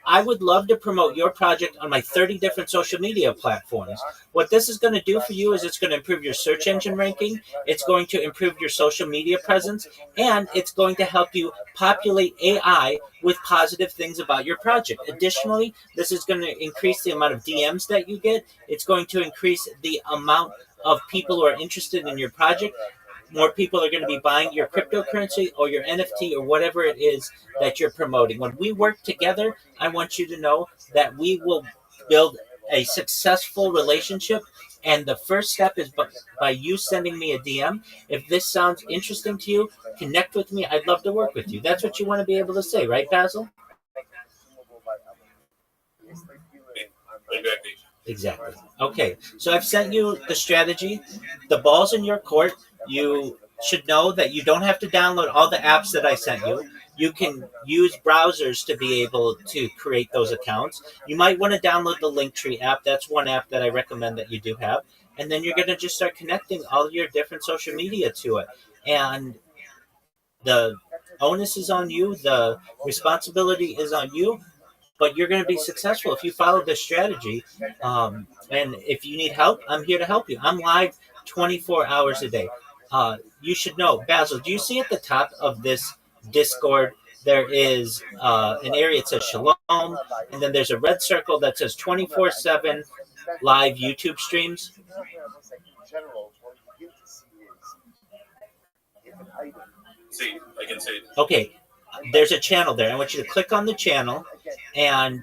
I would love to promote your project on my 30 different social media platforms. What this is going to do for you is it's going to improve your search engine ranking, it's going to improve your social media presence, and it's going to help you populate AI with positive things about your project. Additionally, this is going to increase the amount of DMs that you get. It's going to increase the amount of people who are interested in your project. More people are going to be buying your cryptocurrency or your NFT or whatever it is that you're promoting. When we work together, I want you to know that we will build a successful relationship. And the first step is by you sending me a DM. If this sounds interesting to you, connect with me. I'd love to work with you. That's what you want to be able to say, right, Basil? Exactly. Okay, so I've sent you the strategy. The ball's in your court. You should know that you don't have to download all the apps that I sent you. You can use browsers to be able to create those accounts. You might want to download the Linktree app. That's one app that I recommend that you do have. And then you're going to just start connecting all your different social media to it. And the onus is on you. The responsibility is on you. But you're going to be successful if you follow this strategy. And if you need help, I'm here to help you. I'm live 24 hours a day. You should know, Basil, do you see at the top of this Discord, there is an area that says Shalom, and then there's a red circle that says 24/7 live YouTube streams? See, I can say it. Okay, there's a channel there. I want you to click on the channel, and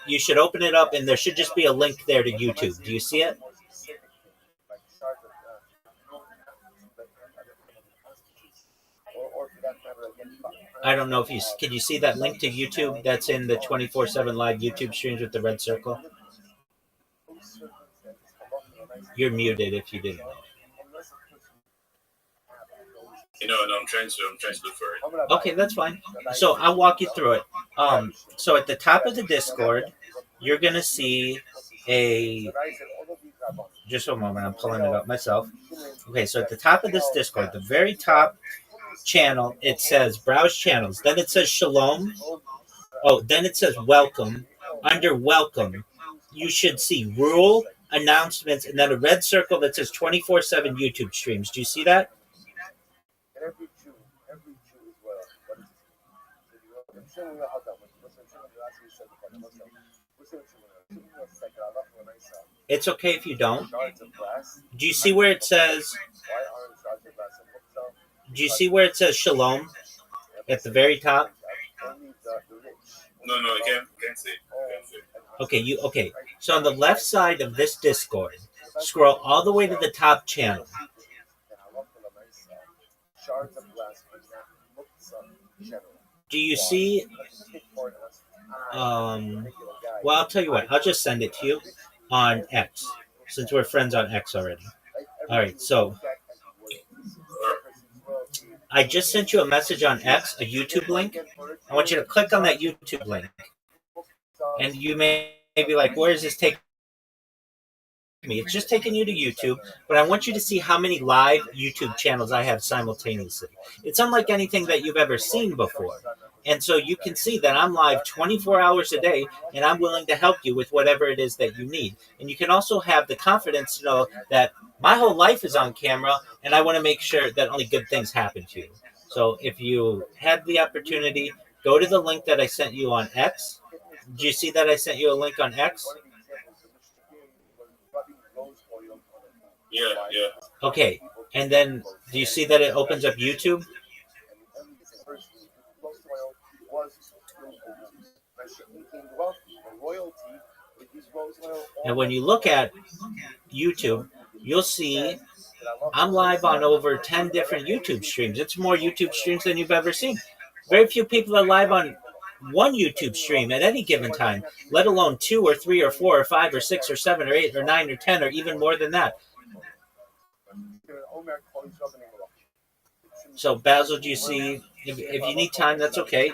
you should open it up, and there should just be a link there to YouTube. Do you see it? I don't know if can you see that link to YouTube that's in the 24/7 live YouTube streams with the red circle? You're muted if you didn't know. No, I'm trying to look for it. Okay, that's fine. So I'll walk you through it. So at the top of the Discord, you're gonna see just a moment, I'm pulling it up myself. Okay, so at the top of this Discord, the very top channel, it says browse channels. Then it says Shalom. Oh, then it says welcome. Under welcome, you should see rule, announcements, and then a red circle that says 24/7 YouTube streams. Do you see that? It's okay if you don't. Do you see where it says? Do you see where it says shalom at the very top? No, I can't say. Okay. So on the left side of this Discord, scroll all the way to the top channel. Do you see? Well, I'll tell you what. I'll just send it to you on X, since we're friends on X already. All right. So I just sent you a message on X, a YouTube link. I want you to click on that YouTube link, and you may be like, "Where is this taking me?" It's just taking you to YouTube, but I want you to see how many live YouTube channels I have simultaneously. It's unlike anything that you've ever seen before. And so you can see that I'm live 24 hours a day, and I'm willing to help you with whatever it is that you need. And you can also have the confidence to know that my whole life is on camera, and I want to make sure that only good things happen to you. So if you had the opportunity, go to the link that I sent you on X. Do you see that I sent you a link on X? Yeah. Okay, and then do you see that it opens up YouTube? And when you look at YouTube, you'll see I'm live on over 10 different YouTube streams. It's more YouTube streams than you've ever seen. Very few people are live on one YouTube stream at any given time, let alone 2 or 3 or 4 or 5 or 6 or 7 or 8 or 9 or 10 or even more than that. So Basil, do you see, if you need time, that's okay.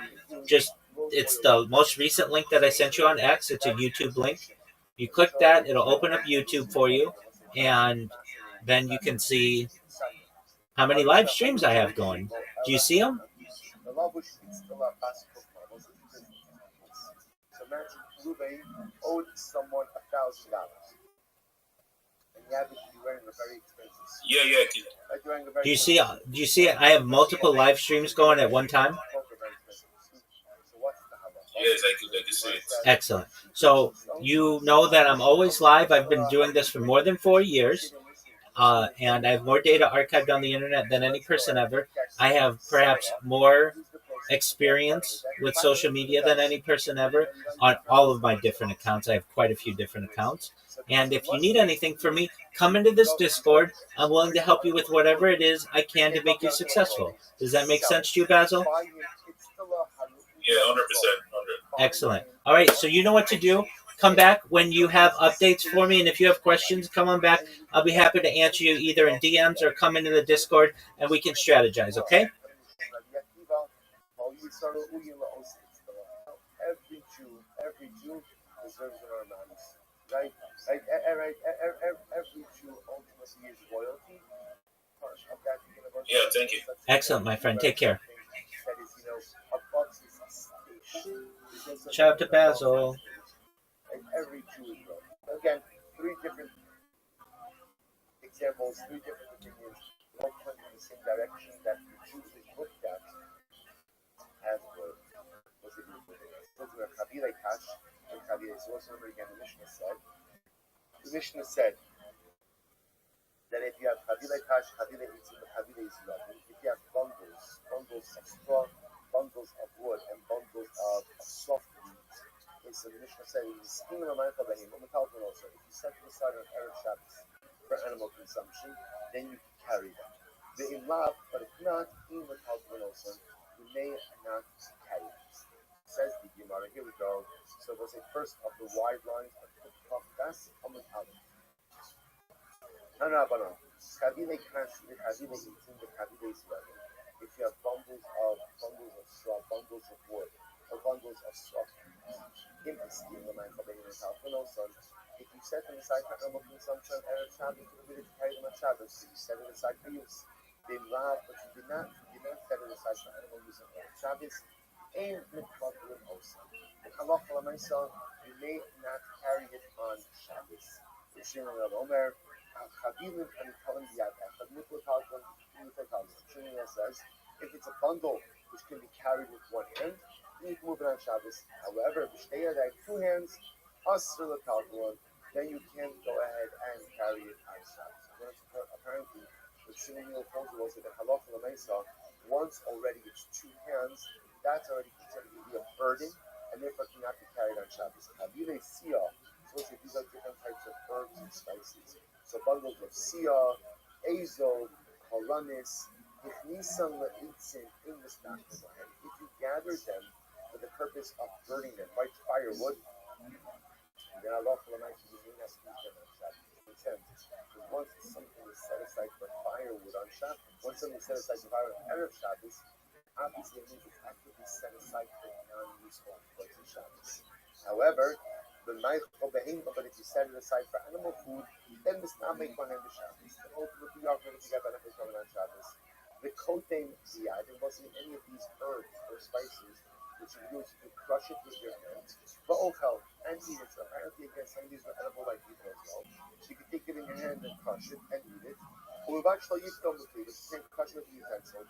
It's the most recent link that I sent you on X. It's a YouTube link. You click that, it'll open up YouTube for you, and then you can see how many live streams I have going. Do you see them? So imagine Ruben owed someone $1,000. And you happen to be wearing a very expensive suit. Yeah. Do you see I have multiple live streams going at one time? Yes, I could see it. Excellent. So you know that I'm always live. I've been doing this for more than 4 years. And I have more data archived on the internet than any person ever. I have perhaps more experience with social media than any person ever on all of my different accounts. I have quite a few different accounts. And if you need anything from me, come into this Discord. I'm willing to help you with whatever it is I can to make you successful. Does that make sense to you, Basil? Yeah, 100%. Excellent. All right, so you know what to do. Come back when you have updates for me, and if you have questions, come on back. I'll be happy to answer you either in DMs or come into the Discord, and we can strategize, okay? Every Jew deserves an Armanis, right? Every Jew ultimately is royalty. Yeah, thank you. Excellent, my friend. Take care. Shout out to Basil. Every Jew is royalty. Again, 3 different examples, 3 different opinions, all pointing in the same direction that the Jews is looked at as were. Was it Chavile Kash and Chavile? So let's remember again, the Mishnah said that if you have Chavile Kash, Chavile Itzim, Chavile Yisrael, if you have bundles of straw, bundles of wood, and bundles of soft meat, so the Mishnah said, if you set them aside on Erev Shabbos for animal consumption, then you can carry them. The Imlab, but if not, you may not carry them. Says the Gemara, here we go. So we'll say first of the wide lines of das Amud Aleph. No. Chavile Kash, Chavile Itzim, the Chavile Yisrael. If you have bundles of straw, bundles of wood, or bundles of soft meat, if you set them aside for animal consumption and Erev Shabbos, you will be able to carry them on Shabbos, so you set it aside for use. They love, but you did not set it aside for animal use on Erev Shabbos. And Mikvatim also. And halacha l'maisa, you may not carry it on Shabbos. Shimon Rav Omer, Chavilim and Kalim Biyad Echad Mikvah Talcon. Shimon says, if it's a bundle which can be carried with one hand, need to move it on Shabbos. However, two hands, then you can go ahead and carry it on Shabbos. Apparently, the Sinai holds also that halacha l'meisa, once already it's two hands, that's already considered to be a burden, and therefore cannot be carried on Shabbos. Havile siyah, so these are different types of herbs and spices. So bundles of siyah, azo, kolanis, Nisan le'itzin in the stations ahead. If you gather them for the purpose of burning them, like firewood, then Allah will not use them on Shabbos. Makes sense. Because once something is set aside for firewood on Shabbos, once something is set aside for firewood on Erev Shabbos, obviously it means it's actively set aside for non-useful place of Shabbos. However, but if you set it aside for animal food, then this not make one end of Shabbos. Then ultimately you are going to get benefit from it on Shabbos. The kotem ziyad, there wasn't any of these herbs or spices, which you do is you can crush it with your hands, but ochel, and eat it. So apparently, again, some of these are edible like people as well. So you can take it in your hand and crush it and eat it. But you can't crush it with a utensil.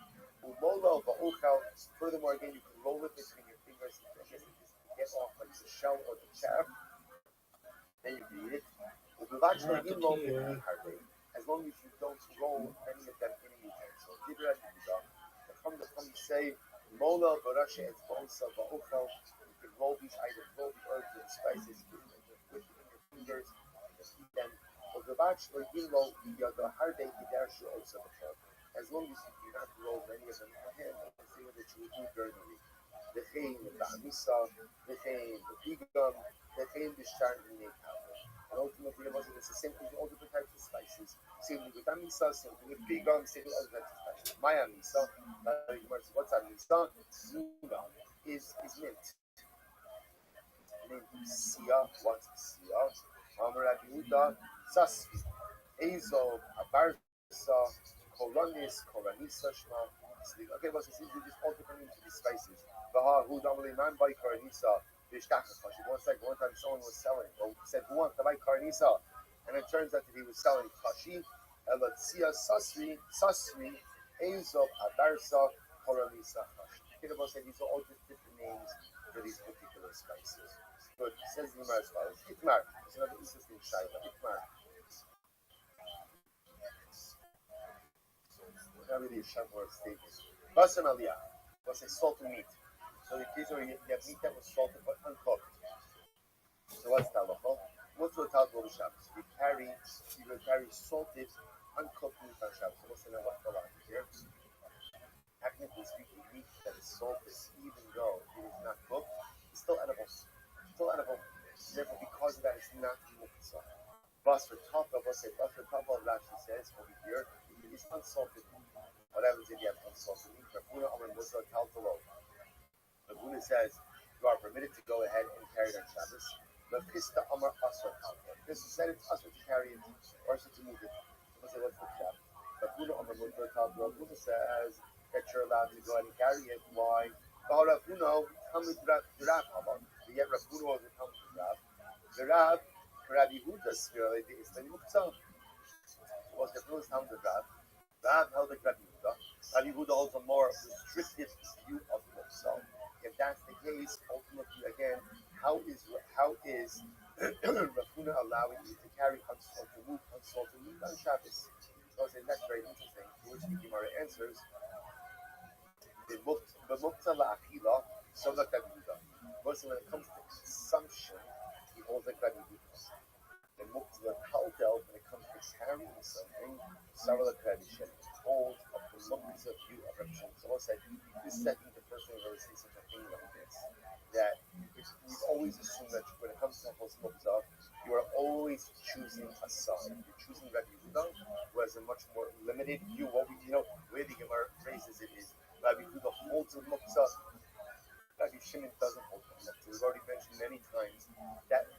Furthermore, again, you can roll it between your fingers and get off like the shell or the chaff. Then you can eat it. As long as you don't roll any of them in a utensil. From the say, Mola, Barasha, and Bonsa, Ba'ochel, you can roll these items, roll the herbs and spices with your fingers and eat them. As long as you do not roll many of them in your hand, you can say that you will do during the week. The chain, the ta'amisa, the chain, the pigam, the chain, the shar, and the and ultimately, it's the same thing with all different types of spices. Same thing with amisa, same thing with pigam, same thing with other types of spices. My amisa, what's amisa? Zuna is mint. Mint siya, what's siya? Rabbi Yehuda, sasvi. Azo, abarsa, kolonis, kolanisa, shma. Okay, well, so these are just all different names of these spices. Baha, who normally man by kolanisa. One time someone was selling, or said, who wants to buy carnisa? And it turns out that he was selling kashi, elatzia, sasri, azo, adarsa, koramisa, kashi. Kitabo said these are all just different names for these particular spices. Good. Says the Gemara as follows. Itmar. It's another interesting shayla. Itmar. Not really a shayla or a statement. Basam aliyah. Was a salted meat. So the case where you have meat that was salted but uncooked. So what's the halacha? What's the halacha of Shabbos? You will carry salted, uncooked meat on Shabbos. So what's the halacha here? Technically speaking, meat that is salted, even though it is not cooked, is still edible. Therefore, because of that, it's not muktzah. Basra Tapa, Rashi says over here, it is unsalted meat. What happens if you have unsalted meat? Laguna says you are permitted to go ahead and carry it on Shabbos. This said it's usher to carry it, or to move it. So say what's the pshat? Laguna says that you're allowed to go ahead and carry it. Why? Yet Rabbuno was a Talmud Rav. The Rav, Rabbi Yehuda's spirit is the Muktzah. Was the first Talmud Rav. Rav held the Rabbi Yehuda. Rabbi Yehuda holds a more restricted view of Muktzah. If that's the case, ultimately, again, how is Rafuna allowing you to carry unsalted meat on Shabbos? So I say that's very interesting. To which the Gemara answers, the muktzah la'achila, so like Rabbi Yehuda. Mostly when it comes to consumption, he holds like Rabbi Yehuda. The muktzah la'chaldel, when it comes to carrying something, so like Rabbi Shem. Holds of the muktzah view of Rabbi Shem. So I said, this is I think the first thing I've ever seen such a thing like this. That we've always assumed that when it comes to muktzah, you are always choosing a side. You're choosing Rabbi Yehuda, who has a much more limited view. What we the way the Gemara phrases it is Rabbi Yehuda holds a muktzah. Rabbi Shimon doesn't hold a muktzah. We've already mentioned many times that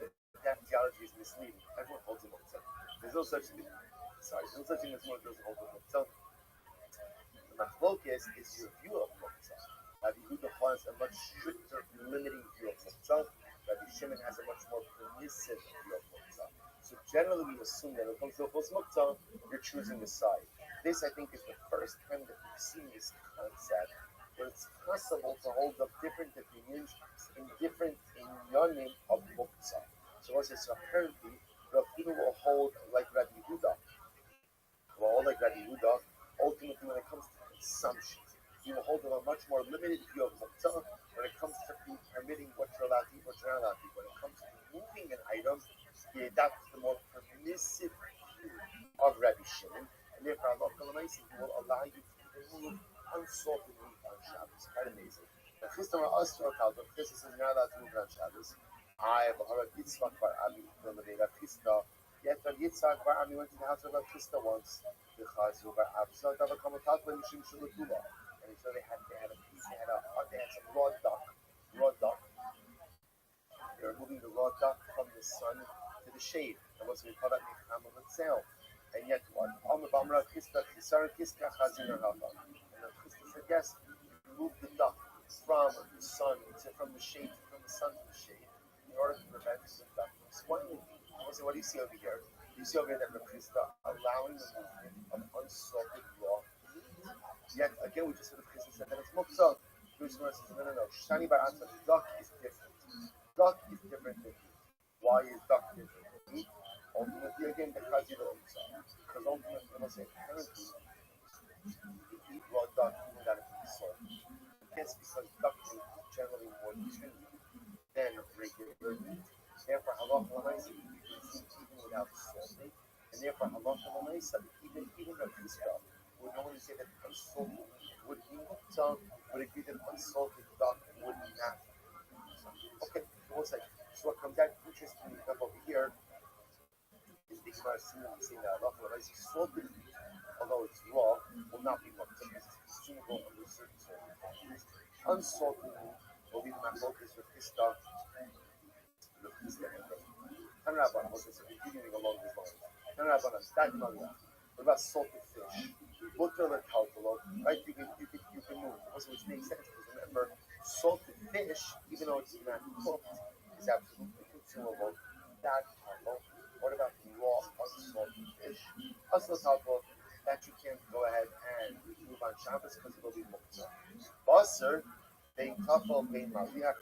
that theology is misleading. Everyone holds a muktzah. There's no such thing. There's no such thing as one doesn't hold a muktzah. The machlokes is your view of muktzah. Rabbi Yehuda has a much stricter, limiting view of muktzah. Rabbi Shimon has a much more permissive view of muktzah. So generally, we assume that when it comes to a muktzah, you're choosing the side. This, I think, is the first time that we've seen this concept but it's possible to hold up different opinions in different inyanim of muktzah. So apparently, Rabbi will hold like Rabbi Yehuda. Well, all like Rabbi Yehuda, ultimately when it comes to consumption, he will hold a much more limited view of muktzah when it comes to permitting what you're allowed to eat, what you're not allowed to eat. When it comes to moving an item, he adopts the more permissive view of Rabbi Shimon, and therefore Allah will allow you to move unsalted meat on Shabbos. Quite amazing. The Chisda us to our Talmud, Chisda says you're not allowed to move on Shabbos. I have heard Yitzchak Bar Ami from the Chisda. Yet when Yitzchak Bar Ami went to the house of Rav Chisda once, because Bar Absa Dava Kamatata Mishim Shalutula. And so they had some raw duck. They were moving the raw duck from the sun to the shade. That was we call that Mecham of itself. And yet what? And the Chisda said yes, you move the duck from the sun from the shade to the shade in order to prevent the duck from spoiling. So what do you see over here? You see over here that the Chisda allowing the movement of unsalted raw meat. Yet again, we just said the Chisda said that it's muktzah. No. Shani Barata, duck is different. Duck is different than meat. Why is duck different than meat? Ultimately, again, because you don't know. Because ultimately, we must say, apparently, you eat raw duck, even that it is salt. Yes, because duck meat is generally more nutritive than regular meat. Therefore, halacha l'maisa, you can eat even without salting. And therefore, halacha l'maisa, even a Chisda would normally say that unsalted meat would be muktzah, would agree that unsalted duck would not. Okay, so one second. So what comes out interestingly enough over here is the Gemara saying that halacha l'maisa, salted meat, although it's raw, will not be muktzah because it's consumable under certain circumstances. Unsalted meat will be the machlokas for Chisda. Tanrabanan, okay, so continuing along these lines. Tanrabanan, what about salted fish? Butter and kalkalo, right? You can move. Also, which makes sense because remember, salted fish, even though it's not cooked, is absolutely consumable. That kalkalo. What about raw unsalted fish? Also, kalkalo, that you can't go ahead and move on Shabbos because it will be muktzah. Basar, bein kafal, bein maliach,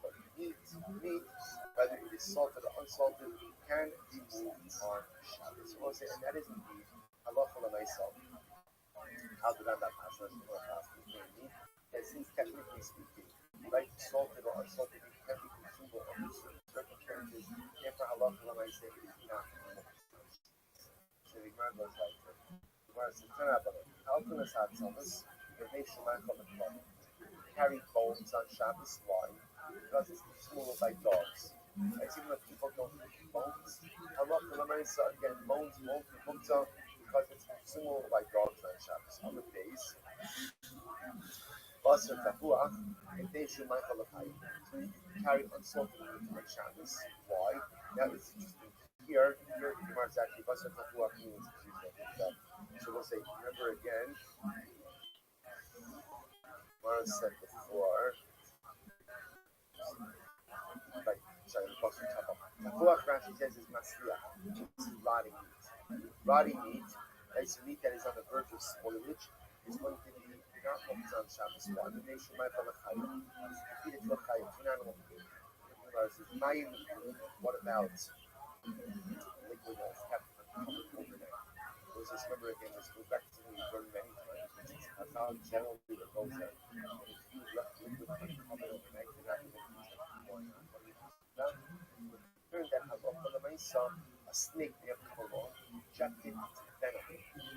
but meat, whether it is salted or unsalted, can be moved on Shabbos. So we'll say, and that is indeed halacha l'maisa. How did that pass? That since technically speaking, right, salted or unsalted meat can be consumable under certain circumstances. Therefore, halacha l'maisa is not moved. So the Gemara goes like this. The Gemara says, "How can us have Shabbos? Carry bones on Shabbos why? Because it's consumable by dogs. And even if people don't eat bones, halacha l'maisa again, bones won't be muktzah because it's consumable by dogs on Shabbos. On the days, basar tapuach, and they should make halachai. So you can carry unsalted meat on Shabbos. Why? Now it's interesting. Here, the Gemara is actually basar tapuach means so we'll say, remember again, Gemara said before. Right, sorry, Tapuach Rashi says is masriach. This is rotting meat. Rotting meat, that's meat that is on the verge of spoilage, is going to be not focused on Shabbos. One, the nation might have a chayim. Feed it to a chayim, to an animal. What about liquid that is kept overnight? Let's just remember again, this goes back to something we've learned many times, which is how generally it goes that if you left liquid uncovered overnight, you're not going to use it more. Learn that halacha l'maisa, a snake may have come along, injected venom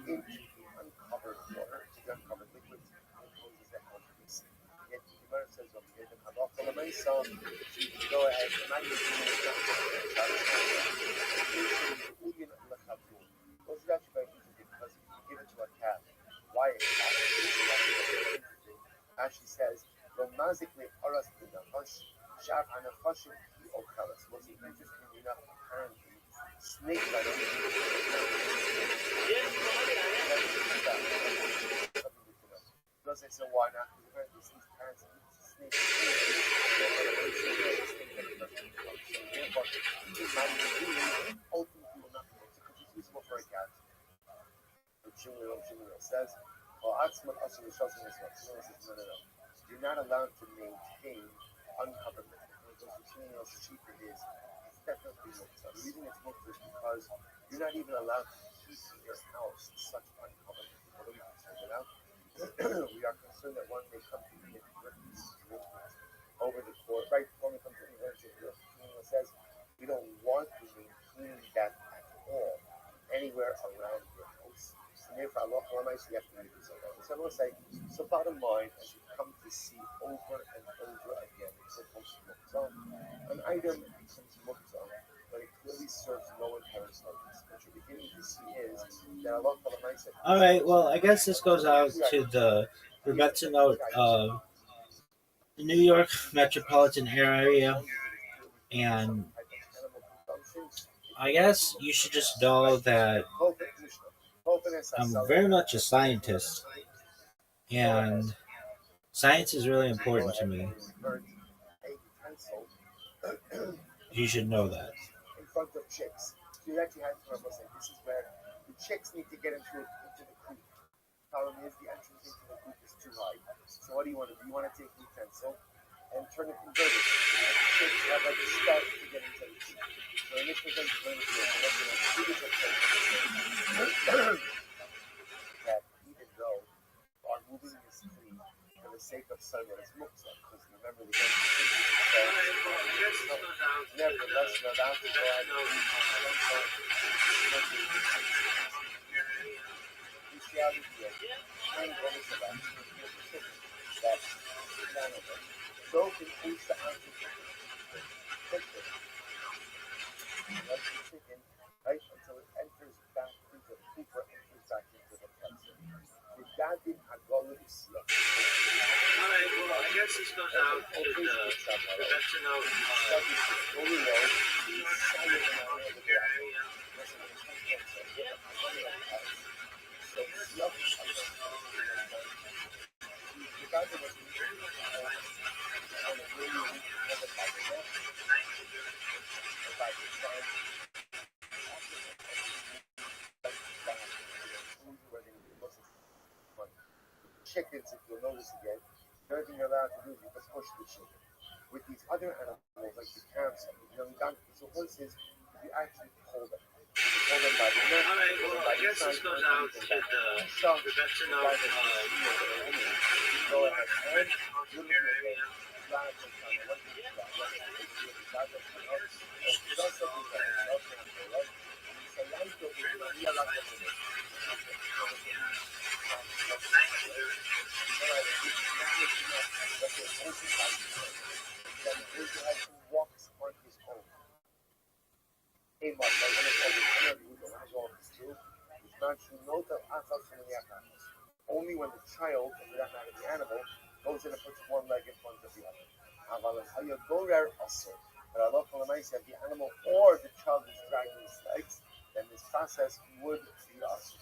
into the uncovered water, to the uncovered liquid, and closes the health of the snake. Yet the Gemara says over here that halacha l'maisa, you can go ahead and not use it. Those are actually very interesting because if you give it to a cat, why a cat? Actually says, "Romazikli aras b'nachash, shav hanachashim ki ochelas." What's interesting enough, apparently, snake venom. Because they say why not? Because apparently these parents eat snake. Ultimately will not be because it's useful for a cat. Shimon says, No. You're not allowed to maintain uncoveredness. Sheep is definitely muktzah. The reason it's muktzah is because you're not even allowed to keep in your house such uncoveredness. What are we concerned about? We are concerned that one may come to inadvertence over the course. Right, when we come to inadvertence, it says we don't want to maintain that at all anywhere around your house. And therefore, Allah you have to make this over. So I'm going to say, so bottom line, as you come to see over and over again, it's supposed to muktzah. An item becomes muktzah when it clearly serves no inherent purpose. What you're beginning to see is that Allah said, All right. Well, I guess this goes out to the Rebbe note of the New York metropolitan area, and I guess you should just know that I'm very much a scientist, and science is really important to me. You should know that. In front of chicks. So you actually have to remember saying this is where the chicks need to get into the coop. The problem is the entrance into the coop is too high. So what do? You want to take the utensil and turn it inverted. And the chicks have like a start to get into the coop. So in this case, I'm going to that even though our moving is clean for the sake of sunlight, it's muktzah. Because remember the nevertheless, we're about to go ahead so concludes the answer chicken, right, until it enters back into the cooper, enters back into the place. The daddy Hagala is Alright, well, I guess this goes out to the veteran chickens, if you'll notice again, the only thing you're allowed to do is just push the chicken. With these other animals, like the calves and the young donkeys or horses, you actually pull them. You pull them by the neck. Alright, well, I guess this goes out to the veteran go ahead and you look at it. Walks on his own. Only when the child, or for that matter the animal, goes in and puts one leg in front of the other. But Allah if the animal or the child is dragging his legs, then this process would be us.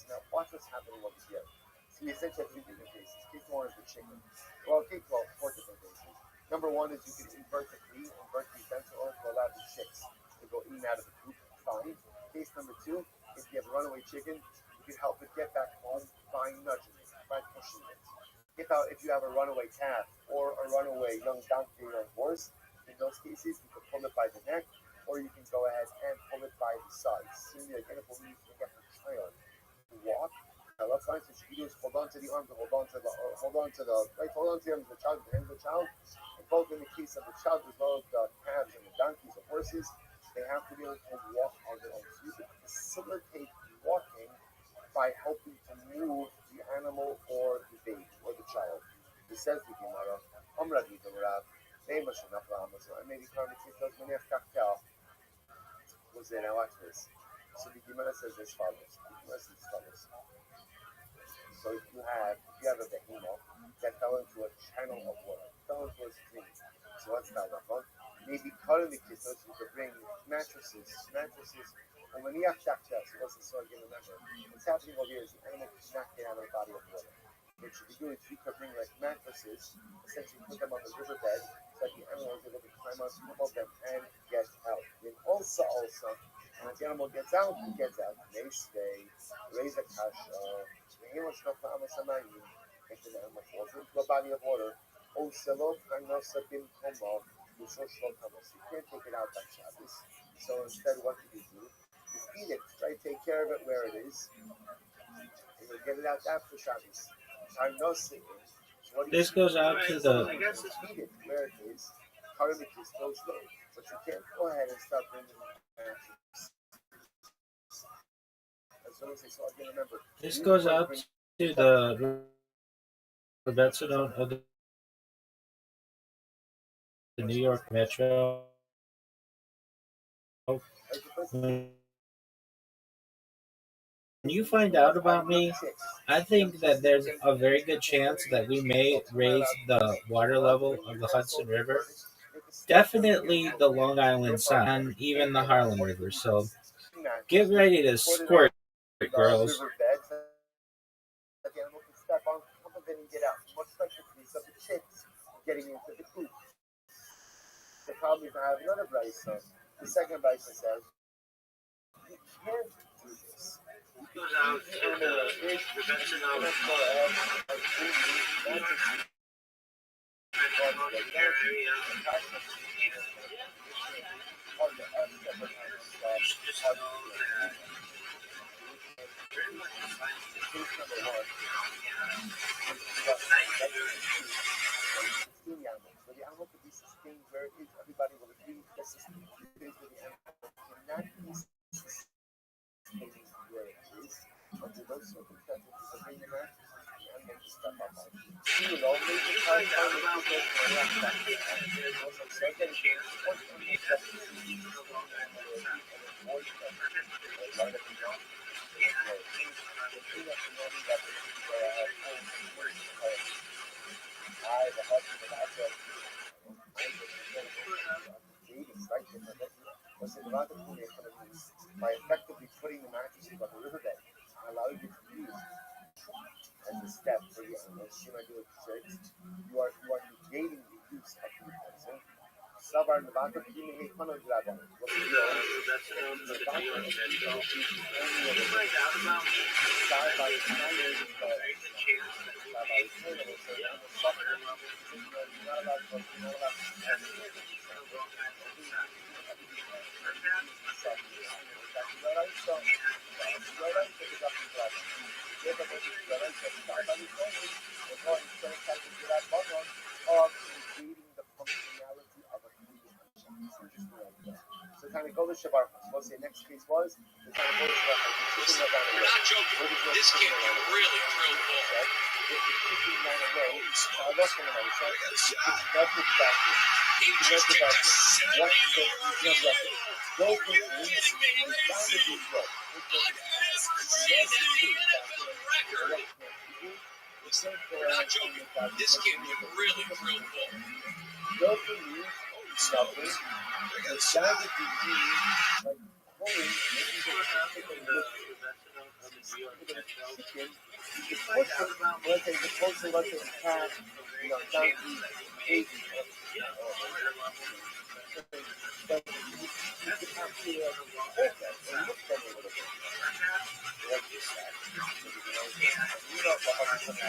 Now watch what's happening over here. So we essentially have three different cases. Case one is the chicken. Four different cases. Number one is you can invert the utensil or to allow the chicks to go in and out of the coop. Fine. Case number two, if you have a runaway chicken, you can help it get back home by nudging it, by pushing it. If you have a runaway calf or a runaway young donkey or horse, in those cases you can pull it by the neck, or you can go ahead and pull it by the sides. Similarly, again, if we get the child to walk, now let's find what you do is hold on to the arms, hold on to the arms of the child, the hands of the child. And both in the case of the child as well as the calves and the donkeys or horses, they have to be able to walk on their own. So you can facilitate walking by helping to move the animal or the baby or the child. It says the Gemara, maybe was there. Now watch this. So the Gemara says as follows. So if you have a behemoth that fell into a channel of water, fell into a stream. So what's that about? Maybe cutting the kids so you could bring mattresses. And when you have shaktas, so again, remember, what's happening over here is the animal cannot get out of the body of water. What you could do is you could bring like mattresses, essentially put them on the riverbed, so that the animal is able to climb up above them and get out. And also, And if the animal gets out, he gets out. They stay, raise a kasha, the animal falls into a body of water. Oh, Selo, Kanosa bin Komo, you can't take it out by Shabbos. So instead, what do? You feed it. Try to take care of it where it is, and you get it out after Shabbos. Kanosa. So what do This goes out to the feed it where it is. Karmik is so slow, but you can't go ahead and start bringing it back. As soon as they saw, again, remember. this goes out to the resident of the New York Metro. When you find out about me, I think that there's a very good chance that we may raise the water level of the Hudson River. Definitely the Long Island Sound, and even the Harlem River. So get ready to squirt, girls. That the animal can step on top of it and get out. Much like the piece of the chicks getting into the coop. The problem is I have another brisa. The second brisa says you can't do this. Goes out to the prevention of for the animal to be sustained where it is, everybody will agree that sustained is where the animal cannot be sustained where it is. Under those circumstances, the animal to step up on. You know, maybe try to by effectively putting the mattresses on the riverbed and allowing it to be used as a step for the you are negating the use of the utensil. Sabar Nevada being a fun of Rabbi. Of creating the functionality of a so kind of go to Shabar. What's the next case was? The kind of go to Shabar. We're not joking. This kid can really throw the ball. If you're kicking man away, I lost him in so you can never back in. He just kicked a 70-yard field goal. Are you kidding me? Amazing. I've never seen any NFL record. We're not joking. This kid can really throw the ball. Go for me, something. The sound that you need, like pulling, maybe you can push it, let's say the closer, let's say the cat, down to 8. But you can have to hold that and look at it a little bit. What is that? You know what happens.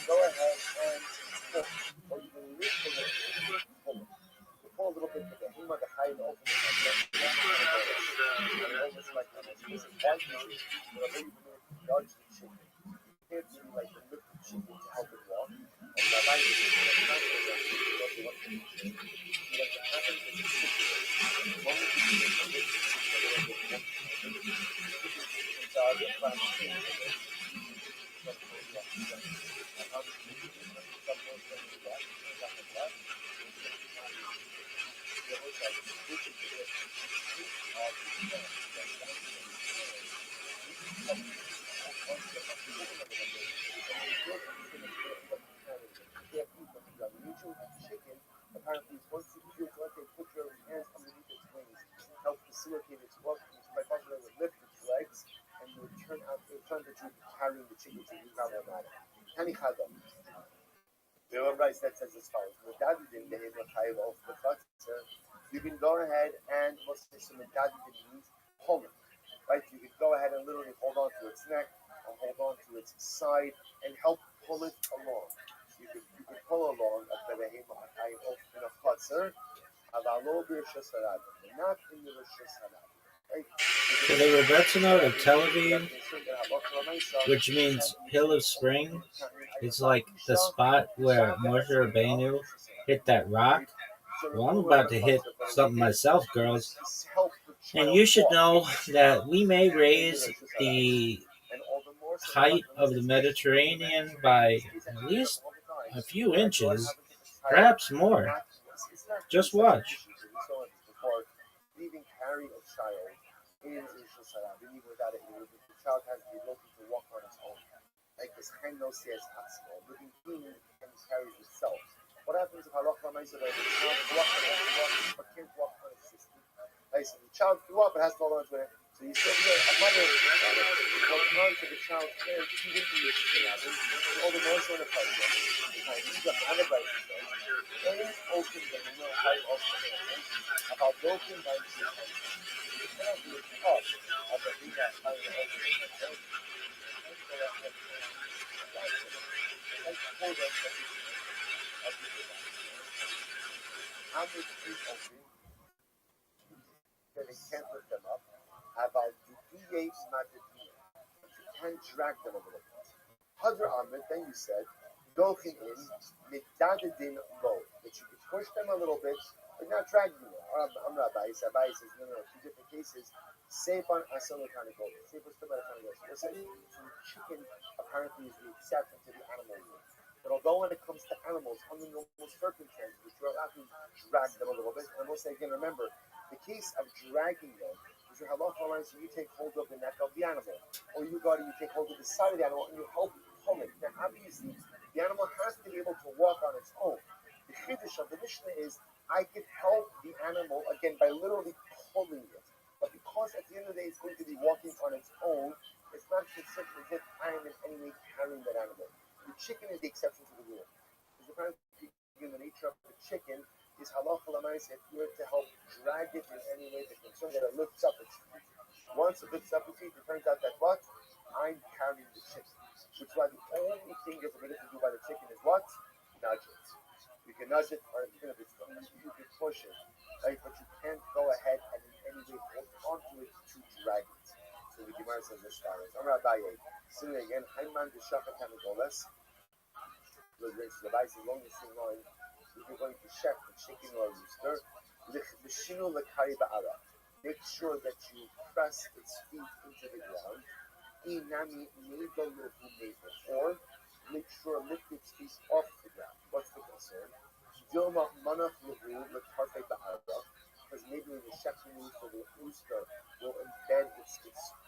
Go ahead and pull, or you can lift the leg, pull it. You pull a little bit to the him of the high and open it. Almost like this is one thing, but a little bit dodge the chicken. You can't do like the lift the chicken to help it walk. And the line is apparently once you feel like they put your hands underneath its wings, help facilitate its walk, by possibly would lift its legs, and you would turn out the truth carrying the chicken to you problematic. The Rabbi that says as follows: you can go ahead and what's this means pulling, right? You can go ahead and literally hold on to its neck or hold on to its side and help pull it along. You can pull along a behema in a chutzner, not in the Rosh Hashanah. So they were Betzino to Tel Aviv, which means Hill of Spring. It's like the spot where Moshe Rabbeinu hit that rock. Well, I'm about to hit something myself, girls. And you should know that we may raise the height of the Mediterranean by at least a few inches, perhaps more. Just watch. Even carry a child in Rosh Hashanah, even without it, the child has the ability to walk on its own. Like this Haino says, living being can carry itself. What happens if halacha ma'aseh that the child grew up but can't walk on its system? Like, so the child grew up but has to hold on to it. So you still hear a mother holding on to the child's hand, she didn't do this thing. All the noise on the place. He's a man of right. Very open, but you know how open. About broken by the you cannot be taught about being that kind of how many people that they can't lift them up? About the DA Madadina. You can't drag them a little bit. Hadra Ahmed, then you said, Dolchin in Midadadin low. That you could push them a little bit, but not drag them. I'm Rabbi. Rabbi says, no, two different cases. Sepan Asana kind of gold. Sepan Stabata kind of gold. So the chicken apparently is the exception to the animal rule. But although when it comes to animals, under normal circumstances, you're allowed to drag them a little bit. And I will say again, remember, the case of dragging them is your halacha lines, so you take hold of the neck of the animal. Or you take hold of the side of the animal and you help pull it. Now, obviously, the animal has to be able to walk on its own. The chiddush of the Mishnah is, I can help the animal, again, by literally pulling it. But because at the end of the day it's going to be walking on its own, it's not considered as if I am in any way carrying that animal. The chicken is the exception to the rule. Because apparently the nature of the chicken is halacha l'maaseh if you're to help drag it in any way, the concern that it lifts up its feet. Once it lifts up its feet, it turns out that what? I'm carrying the chicken. Which is why the only thing you're permitted to do by the chicken is what? Nudge it. You can nudge it, or even if it's you can push it, right? But you can't go ahead and in any way hold onto it to drag it. So the Gemara says this far. I'm Rabbi. Sitting again, Hayman the Shachat Hamagolas. The Rabbi says along the same line, if you're going to check the chicken or rooster, make sure that you press its feet into the ground. Or make sure lift its feet off the ground. What's the concern? Because maybe when the shepherd moves for the rooster will embed its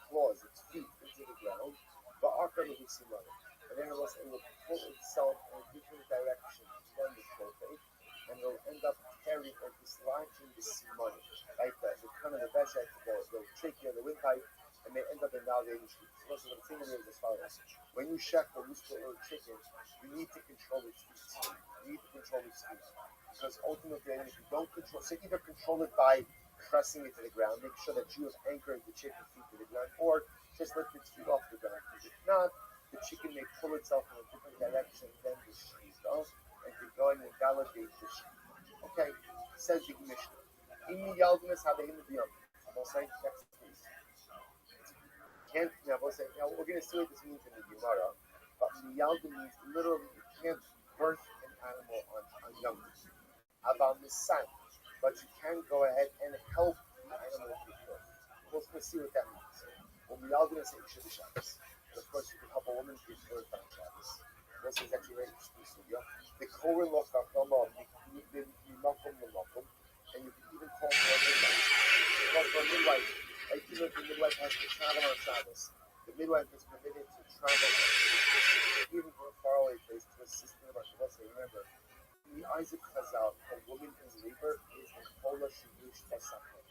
claws, its feet into the ground. And then it will pull itself in a different direction than the trophy, and it will end up carrying or dislodging the simon, right? The kind of the veshet, the trachea, the windpipe, and they end up in nowadays. So the thing is as follows: when you check the rooster or the chicken, you need to control its feet. You need to control its feet. Because ultimately, if you don't control, so either control it by pressing it to the ground, make sure that you have anchored the chicken's feet to the ground, or just lift its feet off the ground. Because if not, the chicken may pull itself in a different direction than the sheep does, and to go and invalidate the sheep. Okay, says the Mishnah. In the Yaldinus, how they in the Beyond. I'm saying next please. Can't, we're going to see what this means in the Gemara, but Miyalda means literally you can't birth an animal on young. About the son, but you can go ahead and help the animal give birth. We'll see what that means. Well, Miyalda is saying Shabbos Shabbos. Of course, you can help a woman give birth on Shabbos. This is actually very exclusive. The Kohen lost our film of the Makom, and you can even call for a midwife. Call for a midwife. Like, even if the midwife has to travel on Shabbos, the midwife is permitted to travel even from a faraway place to assist in the Shabbos. Remember, in the eyes of Chazal, a woman in labor is a Chola Shibush Tasachah.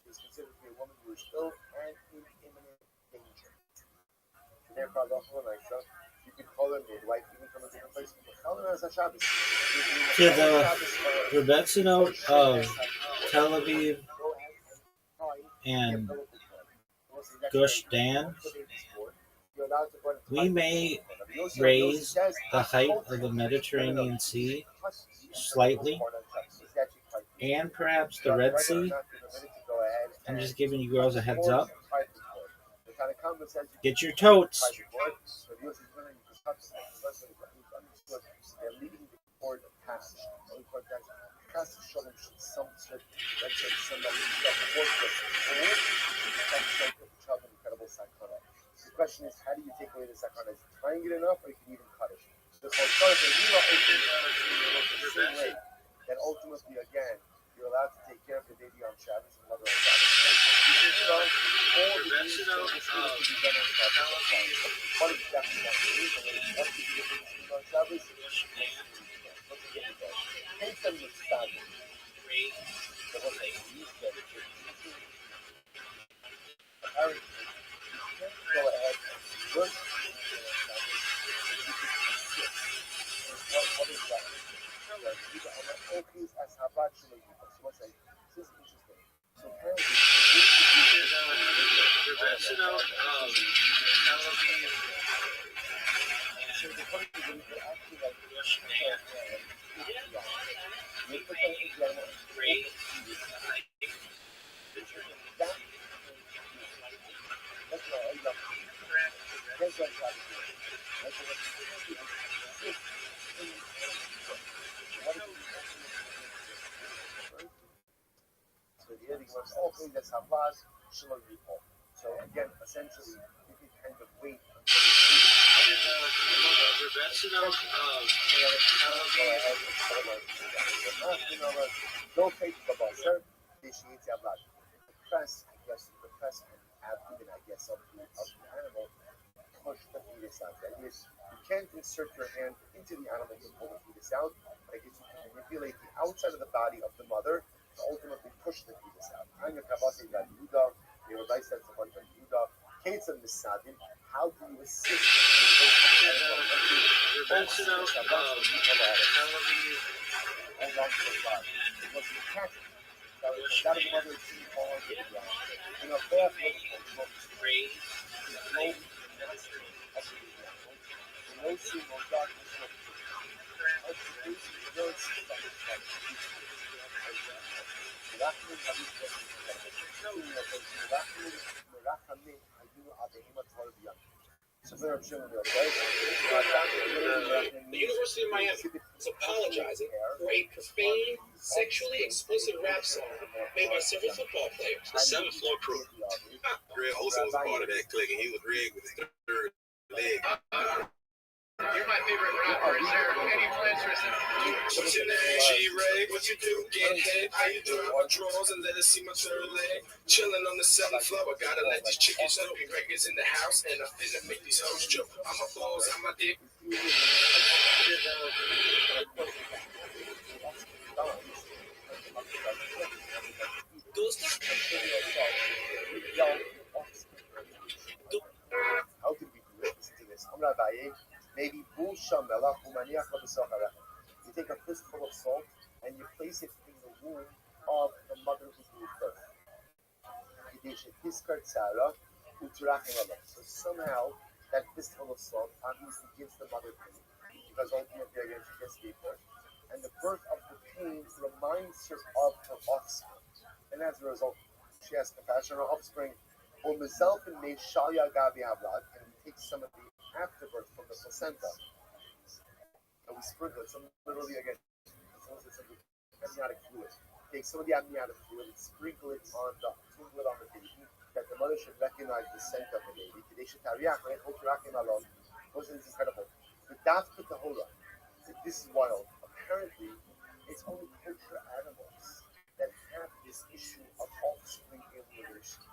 She is considered to be a woman who is ill and in imminent danger. Therefore, you You could call her midwife, even from a different place. You could call her as a Shabbos. To the Rebbetzinot of Tel Aviv and Gush Dan, we may raise the height of the Mediterranean Sea slightly, and perhaps the Red Sea. I'm just giving you girls a heads up. Get your totes. The question is, how do you take away the sakana? Is tying it enough, or you can even cut it? The same way that ultimately, again, you're allowed to take care of the baby on Shabbos and mother on Shabbos. All the needs of this to be done on Shabbos. What is definitely not the reason? What is the difference on Shabbos? Take them to study. So what they use them to go ahead and work. What is that? This is interesting. So apparently, so the funny thing is they're actually like so again, essentially, you can kind of wait don't take the buzzer. The press, I guess, the press and abdomen, I guess, of the animal push the fetus out. That is, you can't insert your hand into the animal to pull the fetus out, but I guess you can manipulate the outside of the body of the mother to ultimately push the fetus out. How do you assist The University of Miami is apologizing for a profane, sexually explicit rap song made by several football players. The seventh floor crew. Greg Olson was a part of that clique, and he was Greg with his third leg. You're my favorite rapper. Is there any plans for What's your name? G-Ray, what you do? Get head. How you doing? My drawers and let us see my third leg. Chilling on the 7th floor. I gotta let these chickens know. Greg is in the house, and I'm finna make these hoes joke. I'm a balls, I'm a dick. How could we listen to this? Maybe you take a fistful of salt and you place it in the womb of the mother who gave birth. So somehow that fistful of salt obviously gives the mother pain because ultimately again she just gave birth. And the birth of the pain reminds her of her offspring. And as a result, she has compassion on her offspring. And we take some of the afterbirth from the placenta. And we sprinkle it. So literally again, amniotic fluid. Take some of the amniotic fluid and sprinkle it on the baby, that the mother should recognize the scent of the baby. This is incredible. This is wild. Apparently, it's only kosher animals that have this issue of offspring alienation.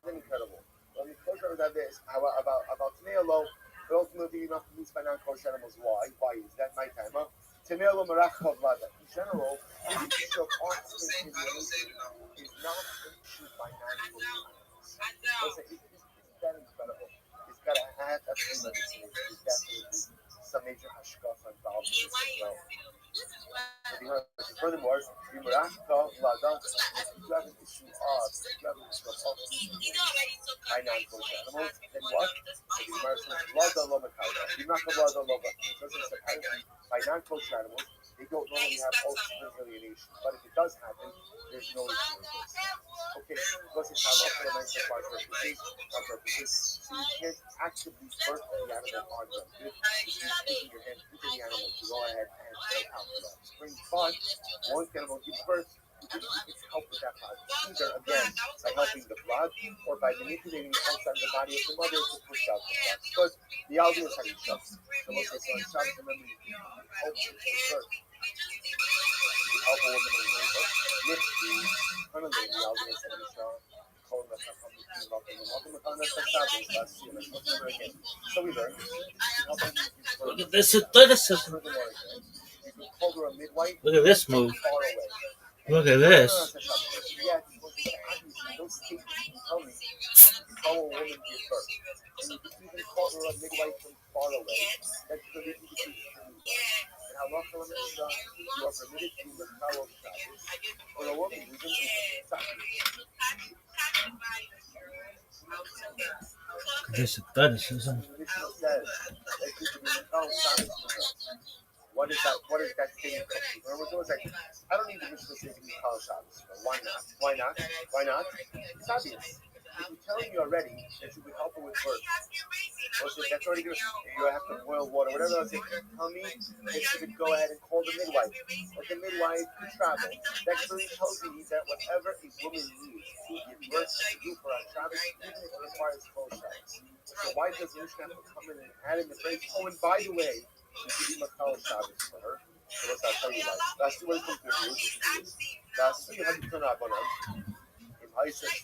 Isn't incredible? Only kosher that is about Taneo, but ultimately you're not used by non-kosher animals. Why? Why is that my time? Taneo Marachav Lada. In general, the issue of offspring alienation is not an issue by non-kosher animals. Isn't that incredible? It's gotta have everything medicine. There's definitely some major hashkafa involved in this as well. Furthermore, if you have an issue of, if you have an issue of by non-kosher animals, then what? The Gemara says, Lada Loma Kaida. Bimaka Lada Loma. It doesn't say apparently by non-kosher animals, they don't normally have ultimate alienation. But if it does happen, there's no issue with this. Okay, because it's halal for the nice of our purposes, so you can't actively birth the animal on them. You're sticking your hand into the animal to go ahead and pull out the offspring. But once the animal gives birth, you can help with that process. Either, again, by helping the blood or by manipulating the outside of the body of the mother to push out the blood. Because the alveolus are Shabbos. So let's say on Shabbos, remember, you can help with the birth. You help a woman in labor. Lift the alveolus and the Shabbos. So we learned. Look at this athleticism. Look at this move. Look at this. How a woman gives birth. And you can even call her a midwife from far away. That's the reason you can and how long you are permitted to the power of Shabbos. For a woman, even This athleticism. What is that? What is that thing? I don't need the Mishnah to be Kal Shabbos. Why not? Why not? Why not? It's obvious. If you tell me already that you would help her with birth, that's already good. You have to boil water, whatever else. Tell me that you would go ahead and call the midwife. But the midwife could travel. That clearly tells me that whatever a woman needs to give birth to do for our Shabbos, even if it requires full Shabbos. So why does the Mishnah have to come in and add in the phrase, oh, and by the way, you should be Makal Shabbos for her? So let's tell you why. Last two, what it comes to last two, you have to turn up on them. It tells us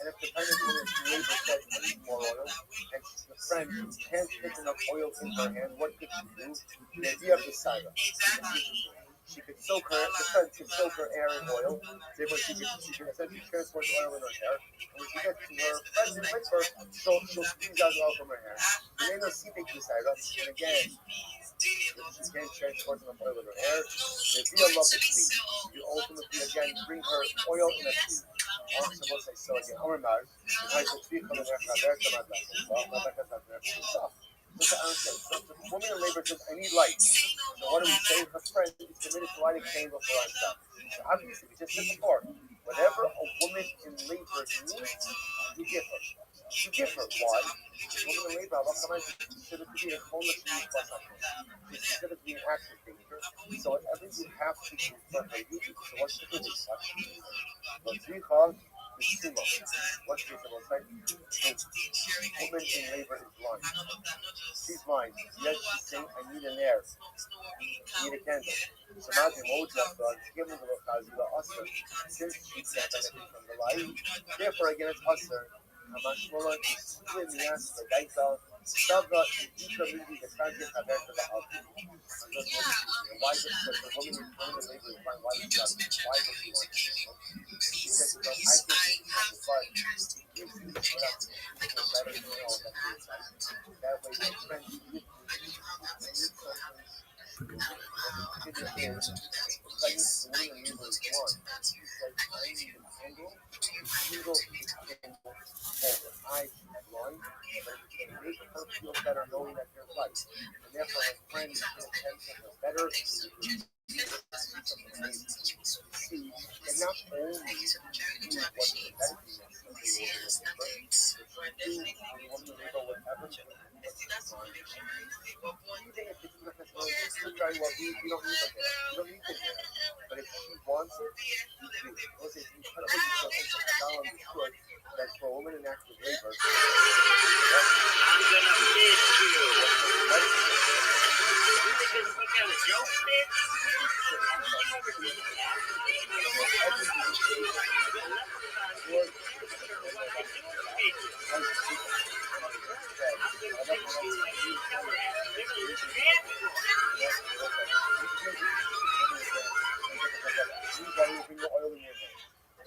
and if the pregnant woman's neighbor says, I need more oil, and the friend can't get enough oil in her hand, what could she do? The idea of the saga. She could soak her, the friend could soak her hair in oil, therefore she can essentially transport oil in her hair, and when she gets to her friend in labor, she'll squeeze out oil from her hair. And then they'll see the saga, and again, she can't transport enough oil in her hair, the idea of love is sweet. You ultimately, again, bring her oil in a tea. So again, the woman in labor says, I need light. So what do we say? Her friend is committed to lighting candle for our stuff. So obviously, we just said before, whatever a woman in labor needs, you give her. You give her. Why? The woman in labor, Allah is considered to be a homeless plus it's considered to be an active danger. So whatever you have to do for her, you do. So what's the difference? What's the right? The woman in labor is blind. She's blind. Yet she's saying, I need an air. I need a candle. So now the emoji of given the usher, since she can't benefit from the light, therefore again it's usher. Hamashmola is in the answer the Gaita, Sabra, Ika Lili, the Kajik, Haberta, the Alpha. Why does the woman in labor is blind? Why does she want to? She says, I think it's that way my friend feel better knowing that they're right. And therefore her friend is better see and not only do what the but if she wants it, it's incredibly understood that for a woman in active labor, I'm gonna miss you. You think this is some kind of joke? bring the oil in your name.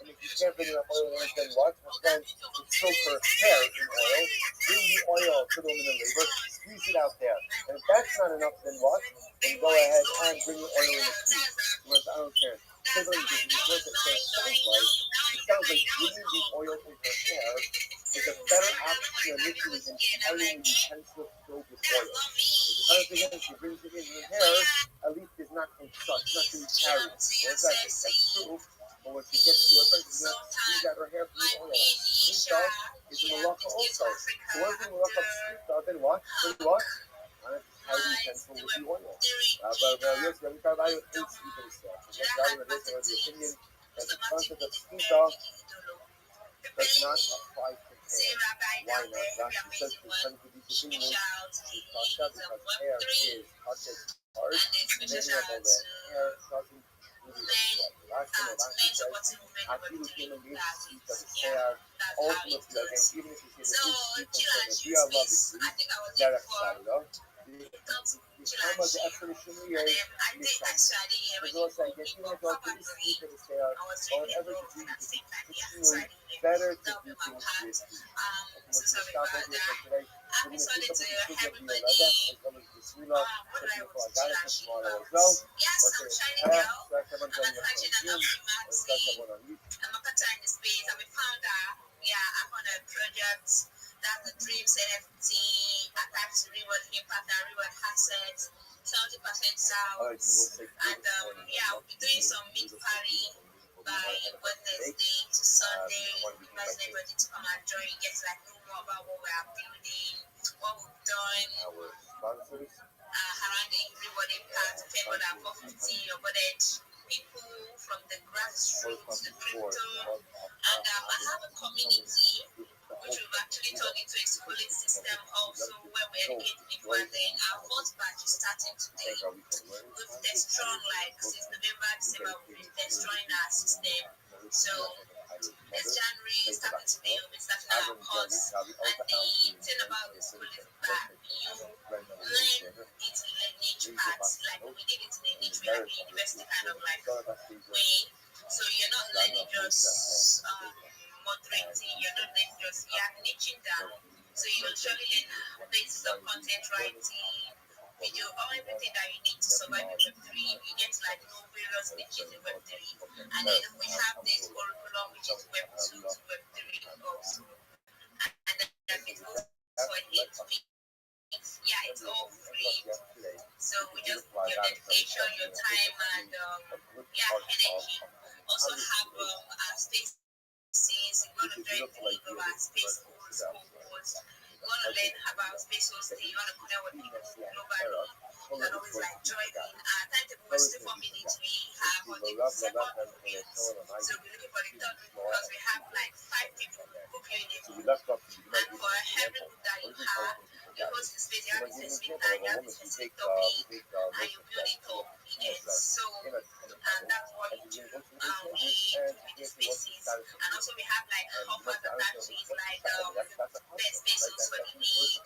And if you can't bring enough oil in your name, then what? My friend, to soak her hair in oil, bring the oil to the woman in labor, squeeze it out there. And if that's not enough, then what? Then go ahead and bring the oil in the squeeze. I don't care. It sounds like bringing the oil in her hair is a better option initially than carrying the utensil filled with oil. Because again, if she brings it in her hair, at least it's not going to suck, it's not going to be carried. Well, exactly, that's true. But when she gets to her friend, she's going to squeeze out her hair from the oil. Squeeze out is a malacha also. So once the malacha squeezed out, then what? Then what? I have to carry the utensil with the oil. But yes, we have about 8 speakers there. So just got in the opinion that the concept of squeeze does not apply to hair. Why not? Rashi says because of these opinions, it's kasha because hair is kasha hard, measurable that hair doesn't really reflect. Rashi says, Akilu came and gave the speech of his hair, ultimately, again, even if you say the speech and say, we are love the speech, derech shayla, the Kama, the explanation here is Misham. Because also, I guess, even if you put the speech of his hair, or whatever to do, it's better to do things with you. Okay, let's stop over here for today. We're going to pick up with the Suga of the Yolega, as well as the Sula, so beautiful Agadah for tomorrow as well. Okay, so I have on joining us on Zoom, or so I have on YouTube. That's the Dreams NFT attached to Reward Impact and Reward Assets, 70% south. And we'll be doing some meat party by Wednesday to Sunday. Invite everybody to come and join, get like know more about what we are building, what we've done. Our sponsors. Around the Reward Impact, people that are 450 awarded people from the grassroots, the crypto, and I have a community which we've actually turned into a schooling system also where we educate people, and then our fourth batch is starting today. We've destroyed like since November, December, we've destroying our system. So this January, starting today, we'll be starting our course. And the thing about the school is that you learn it in the niche parts, like we did it in the niche, we have the university kind of like way. So you're not learning just moderating, you're not learning just, you're niching down. So you'll surely learn basics of content writing, video, or everything that you need to survive in Web3. You get to like know various niches in Web3. And then we have this curriculum which is Web2 to Web3 also. And then it goes for 8 weeks. Yeah, it's all free. So we just your dedication, your time, and energy. Also have our space. You're going to join the league of our space goals, you want to learn about space hosting, you want to connect with people globally, you can always like join in. Timetable was still 4 minutes, we have on the second week, so we're looking for the third week because we have like 5 people book you in the group. And for every group that you have, you host the space, you have the specific time, you have the specific topic, and you build it up again. So that's what you do with the spaces. And also we have like offers attached to it, like best spaces for the week,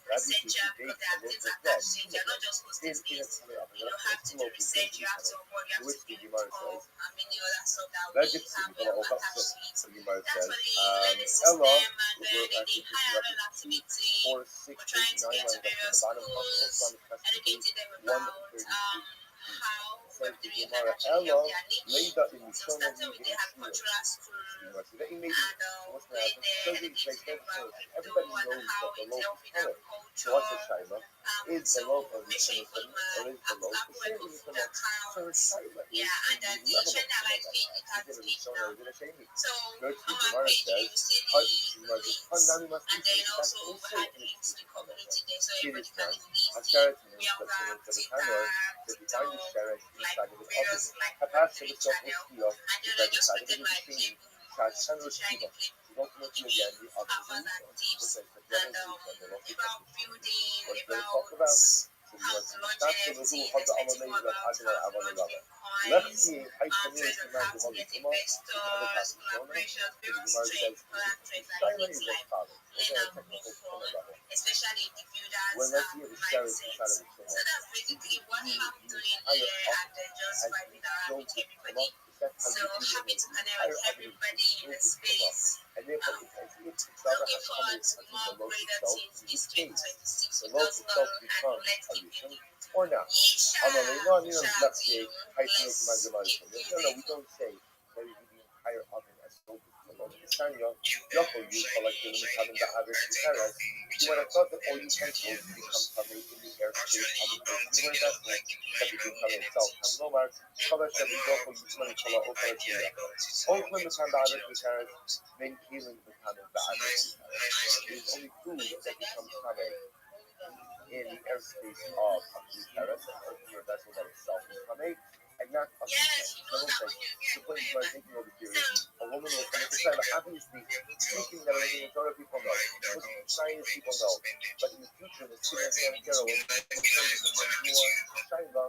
researcher, because there are things attached to it. You're not just hosting space. You have to do research, you have to work, you have to build it up, and many other stuff that we have attached to it. That's for the learning system and the higher level activity. We're trying to get to various schools, educating them about how Web3 can actually help their niche. So starting with the agricultural school and going there, educating them about crypto and how it's helping agriculture. So make sure you follow my Apple Ecofood account. Yeah, and then the channel like page, it has this page now. So on my page, you see the links, and then also we had the links to the community there, so everybody can easily see. We have Twitter, TikTok, like various like Web3 channel, and then I just created my playbook to shine the playbook, give you offers and tips, and about building, about how to launch NFT, explaining more about how to launch coins, trade on how to get investors, collaborations, various trade, and things like learn and move forward, especially when let's say you have a sheriff inside of a So that's basically what I'm doing here, and then just right now with everybody. So happy to connect with everybody in the space. Looking forward to more greater things this 2026 with us all, and collectively. or not. Shout to you. Let's keep No, music. we don't say that we do the entire oven as soap Yoko, you collect the having the average Paris. You would have thought that all utensils become coming in the airspace of the consumer investment that became coming itself. Nomar, color that we Yoko, you money color over to you. Open the time the average Paris, then healing the time of the average Paris. There's only food that becomes coming in the airspace of the Paris, or your vessel that itself is coming. And not a Yes, you know that when the you're point here, you are thinking over here is a woman will come to China. Obviously, speaking that everything in Torah people know, most Chinese people know. But in the future, the students and Kara, when you are China,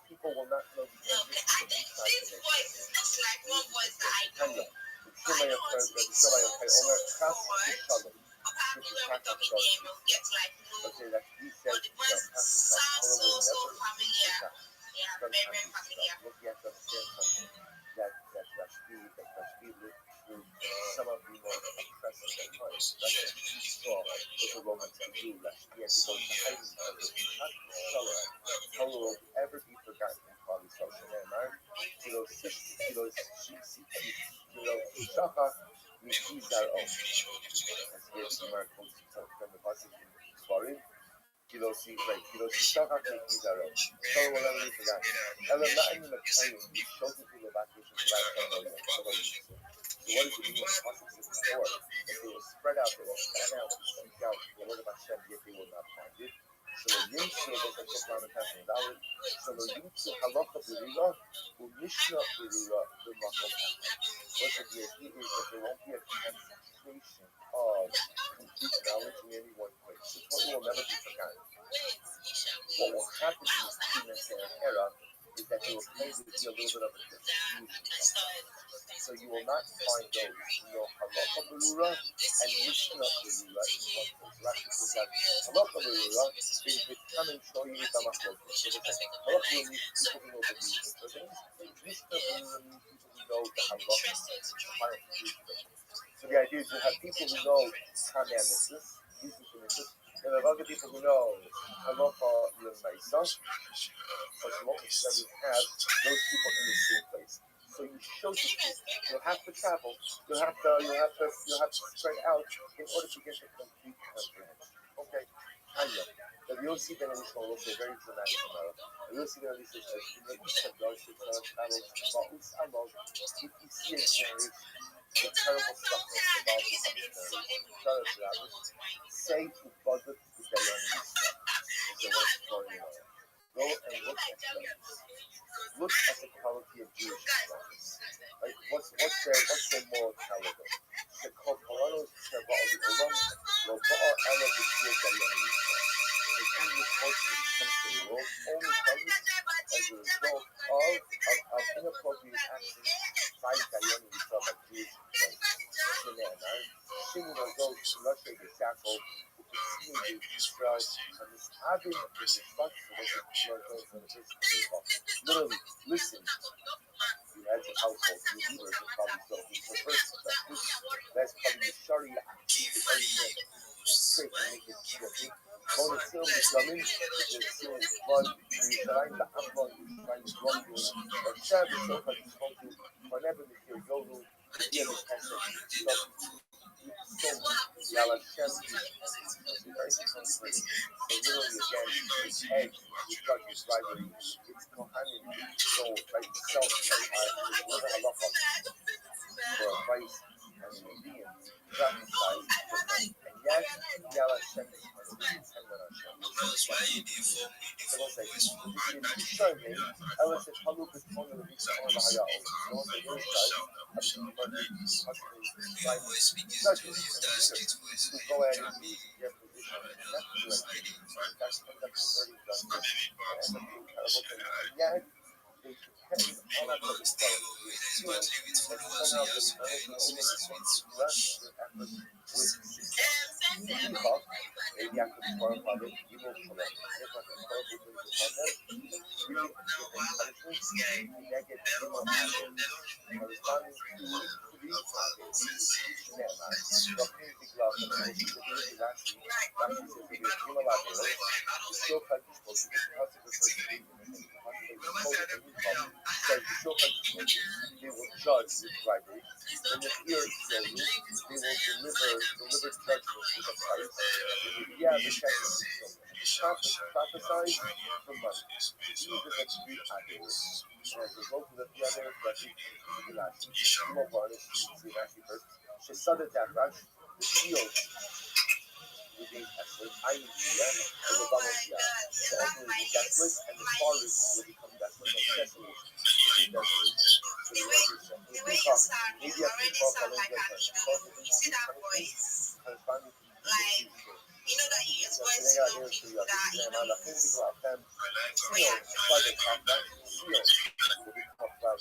people will not know the okay, I think answers this voice is just like one voice that I know. China. I don't want to be so forward, but probably when we talk again, we'll get to like know. But the voice sounds so familiar. Yeah, very, very familiar. You have to understand something. That Rashbi lived through some of the most oppressive times. That's what he saw what the Romans could do. Rashbi had to go to hiding place. How will ever be forgotten in Kali Social Man? Shacha, Mikizar O. As here the Gemara quotes from the passage in Svarim. Kilosi, right? Kilosi Shacha, Mikizar O. So will never be forgotten. Ella Ma'ani Makayim, you showed it to the vacation to that So what does it mean when the passage says before? If they will spread out, they will stand out, speak out the word of Hashem, yet they will not find it. So the Yinsu was a book on the Passion Dalit. So the Yinsu Halacha Berila, who Mishnah Berila, the Makom. What the idea is that there won't be a concentration of complete knowledge in any one place. The Torah will never be forgotten. What will happen in this pre-Messianic era is that there will kind of be a little bit of a confusion. So you will not find those who know Halacha Berura and Mishnah Berura in one place. Rashi says that Halacha Berura is the come and show you the Machlokes. Halacha Berura means people who know the reasons for things. Mishnah Berura means people who know the Halacha. So the idea is you have people who know commandments, uses the mitzvahs, and you have other people who know Halacha L'Maisa, but you won't necessarily have those people in the same place. So you show to people, you'll have to travel, you'll have to spread out in order to get the complete comprehension. Okay, Tanya. The Yossi Ben Elishma will say very dramatic tomorrow. The Yossi Ben Elishma says, in the East of Yossi, if you see a generation with terrible suffering, say to Bagat to Dayan Go and look at them. Look at the quality of Jewish lives. Like what's their moral caliber? The Koparanos Shabbat Olam, Robaa Ella B'Shir Dayan The kind of misfortune that comes to the world only comes as a result of inappropriate actions by Dayan Yisrael by Jewish people. Singing of those who not take a shackle, who continue to Israel, and this having the response to what literally, listen. You had your household, your leaders are probably so perverse. That's probably the Sharia. Straight to make it shocking. Bonus film is coming. The film is fun. Yerushalayim la'amon, Yerushalayim grumbling. Or Shabbos, so much is spoken. Whenever the hear Yoru, the hear the passage. So Yalla Shem is very comforting. So literally again, it's edge, it's like it's rivalry, it's Kohanim, so right itself, whether halacha for a vice and a being, prophesied and yet Yalla Shem is dependent on Shem. So we'll say, show me, Ella says, Halu B'Tmon of the Visa on the Hayao. So on the other side, to go ahead and use their position and not do anything. That's end up converting justice and end up being terrible things. And yet, they depend on our public policy. They assume that somehow the American only rest their efforts with success. Maybe after the foreign loving, he will correct. If like a terrible thing upon them, we give punishment, negative evil actions, corresponding to three topics. Cinema. Rachim Tiglav, and the most is actually Rashi says that there's Gimel Averos, the Shofar Gishmos, because the Pasuk refers to these in the Pasuk says the Shofar Gishmos, they will judge with bribery. When the ear Yolu, they will deliver judgment with a price. Yeah, the prophesize for money. These are the three Averos. And as a result of the other, Rashi comes to Rashi. Gimel Varnish, see Rashi first. Shesada Darash, the shield will be excellent. Ayushia, and the Bamoshia. So ultimately will be desolate, and the forest will become desolate, or desolate, will be desolate. So the Lord is saying, maybe a peacock alone does that. Because of these punishments, corresponding to the You know that you use so words today to I know hear to people you, that, you know, Seal, Shadek, Seal will become cloud.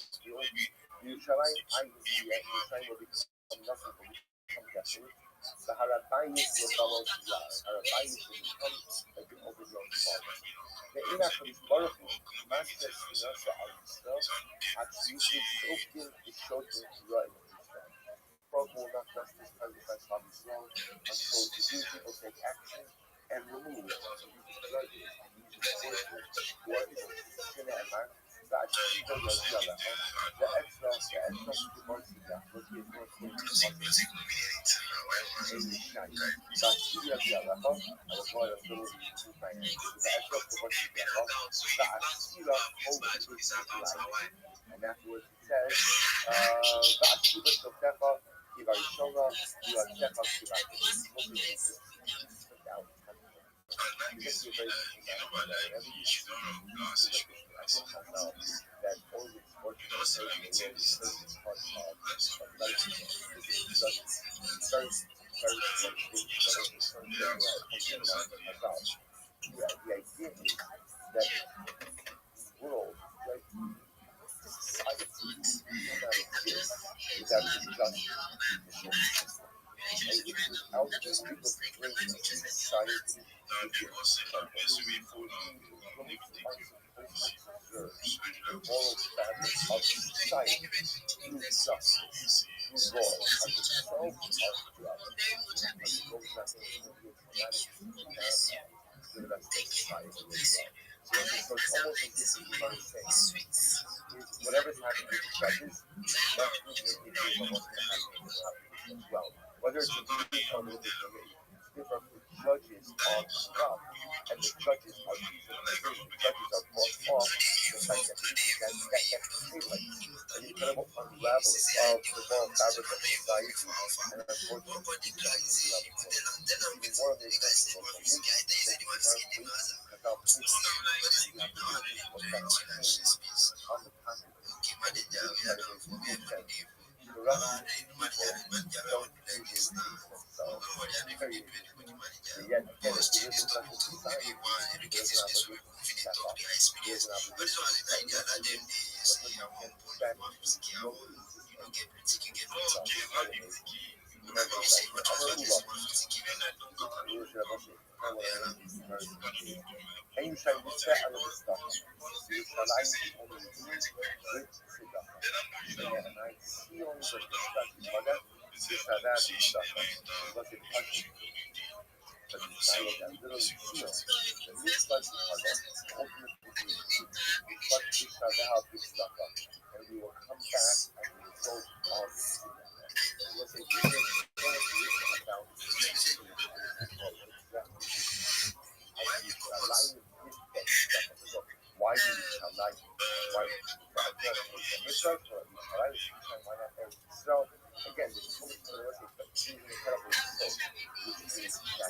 Yerushalayim, Yerushalayim will become nothing, will become desolate. The Harabayis will follow Yar. Harabayis will become like an overgrown forest. The Inachos Baruch Hu, Master Sinasa al Yisrael, Atzvisi Tokin Ishotin Ra'im Yisrael. Frog will not rest his presence as Rabbi Yisrael until the Jewish people take action and remove these judges and these enforcers who are evil. Shne'emar, Va'ashiva Yalzalaha, the Etzra Kibarsiya, was the enforcement of the Shai. Va'ashiva Yalzalaha, I will go ahead and literally remove my hands. The Etzra Kibarsiya, Va'ashiva Yalzalaha. And afterwards it says, Va'ashiva Shotecha, Kibarishona, Yuatzecha Kibarishona. He took out because you're very whenever you see that all the sports are in the world is part of life. This is just very, very about. The idea is that the world, right, society cannot exist without injustice. And it's without the legal framework of society, which is so we are supposed to preserve the moral fabric of society through justice, through law, as itself are just. But the goal is not going to be a traumatic to the rest of society as well. So it's almost like this is what I'm saying. Whatever's happening to the judges, that's going to make it almost happening as well. Whether it's a good or a different, the judges are corrupt and the judges are using the judges are brought off just like that stimulates an incredible unraveling of the moral fabric of society and unfortunately even more of the on the continent. The Russian people don't usually use themselves. Period. Yet, again, if you live in such a society, there's an obligation to step up. There's an obligation to step up. And you shall respect other stuff. You shall lie only with tzedakah. And I see only the destruction for that. You shall have tzedakah. Look at punishment. But the child that literally seals the mitzvah for that ultimately but you shall have tzedakah. And we will come back as a result of tzedakah. Let's say we did so much research about why do you shall lie? Why? So again, there's so much more to but it's an incredible result, which is that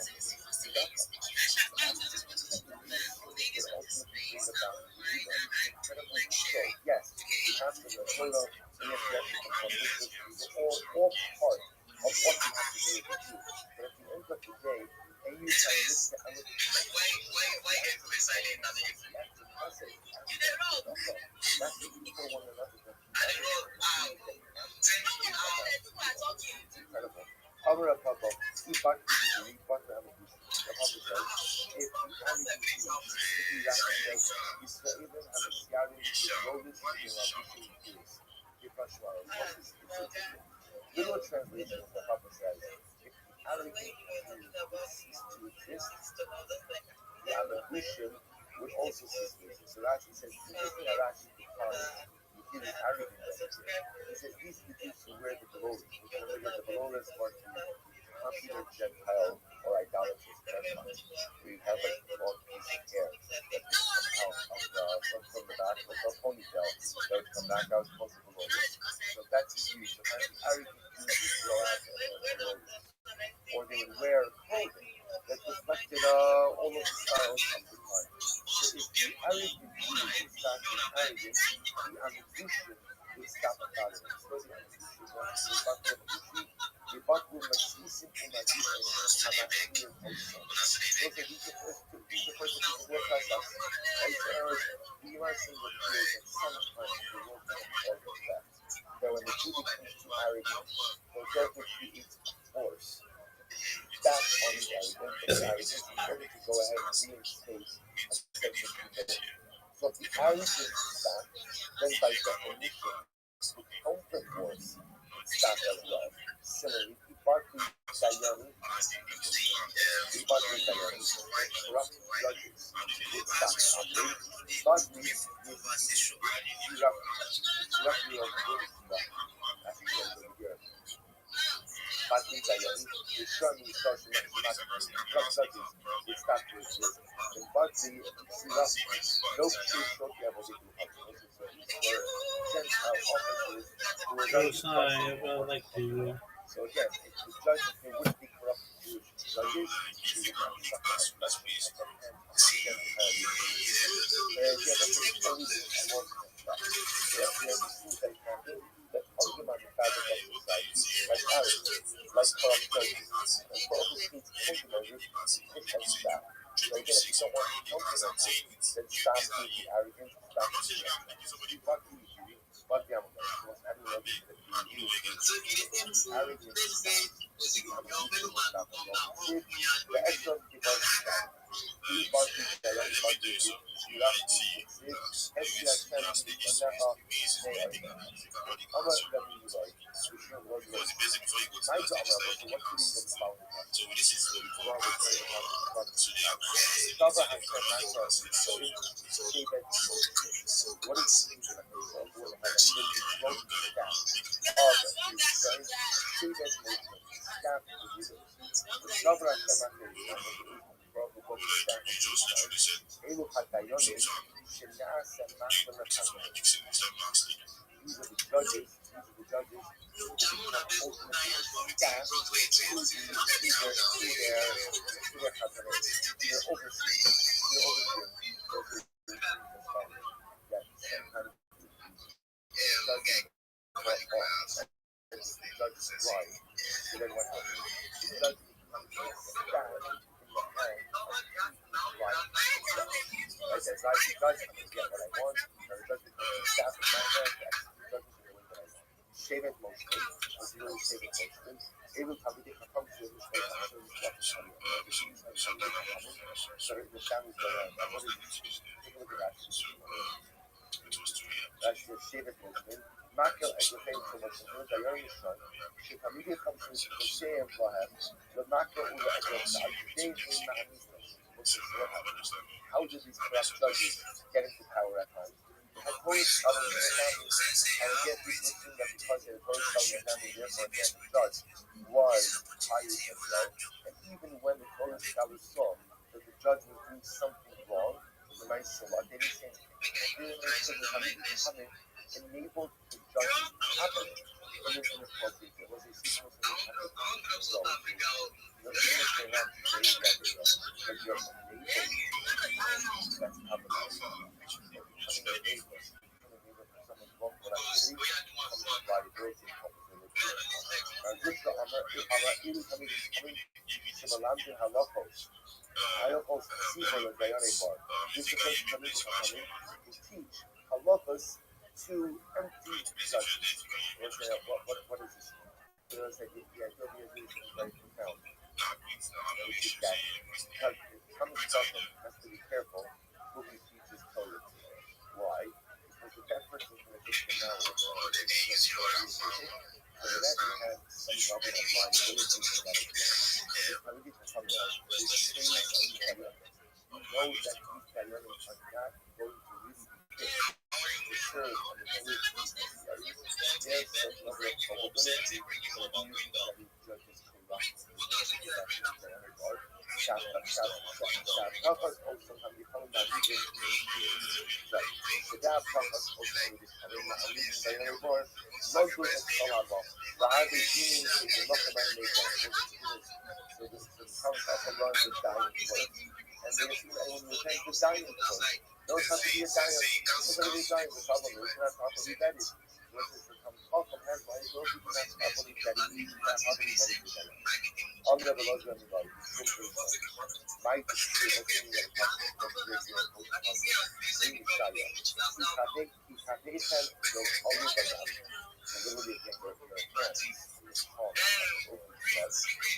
yes, you have to the Torah, and you have to all part of what you have to do with the Jew. But at the end of the day, and you try to lift the element incredible. If Literal translation of the Papa says, if the arrogant would cease to exist, the ambition would also cease to exist. So Rashi says, the reason that Rashi defines the human arrogance he says these begins to wear the glory. Remember, the glory for the confident Gentile or idolatrous grandmother. We have like a long piece of hair that would come out of from the back of a ponytail that would come back out close to the glory. So that's huge. Sometimes the arrogant Jews would grow out of the glory. Or they would wear clothing that reflected all of the styles of the time. So if the arrogant Jew would start being arrogant, the ambition would stop following. So the ambition يبطل مجلس ومجلس أمامي الأوسط. Those are these the first people who work us. I urge the Russian appears that sometimes the work of all of that. That when the Jew becomes too arrogant, the therefore creates force back on the arrogance in order to go ahead and reinstate a sense of humility. So if the arrogance is back, then by definition, the counterforce stop as well. Similarly, Barclay Dayani, corrupt judges would stop operating. Barclay is directly on the Barclay Dayani, the Shami social corrupt judges would stop to exist. And Barclay no true short level to do so these were Gentile officers who were so again, if the judges, there wouldn't be corrupt Jewish judges, we would not suffer as much as from hand of Gentile Jews. Again, that's the only thing I want to stop. There are things that happen that undermine the fabric of society, like arrogance, like corrupt judges, and for all these things, countermeasures hit as staff. So again, if you don't want to countermeasure, then stop with the arrogance, stop with the arrogance. But the was having a how did these corrupt judges get into power at times? And Torah scholars and families, and again, people assume that because they were Torah scholars and families, therefore again, the judge was pious as well. And even when the Torah scholars saw that the judge was doing something wrong, the nice salah, they didn't say anything. They didn't make sure that Hamid enabled the judge to operate in an inappropriate way. Was a sequence of so the minister not to say that but you're enabled that's compromise. Halachos to empty judgments. What is this? The idea is very profound. Which is that coming second has to be careful who he teaches Torah to. Why? Because if that person is going to take the knowledge, so that he has some level of liability for that as well. This Talmud becomes the trains of these Karyanim. He knows that these Karyanim are not going to really be fit to serve on the police. There's some level of probability that he judges corruptly. Shafachas also have become Navigin. The Dab Shafachas also have become Navigin by Erebor. Not good at Salaba. The Adi Dini is the Lokaman Nation. So this comes up and runs the dying place. And when you take the dying place, those have to be a dying. It's going to be dying. The problem is not properly vetted. Versus the Talmud has my those who not properly vetted, not properly vetted. I'm never lost anybody. My opinion that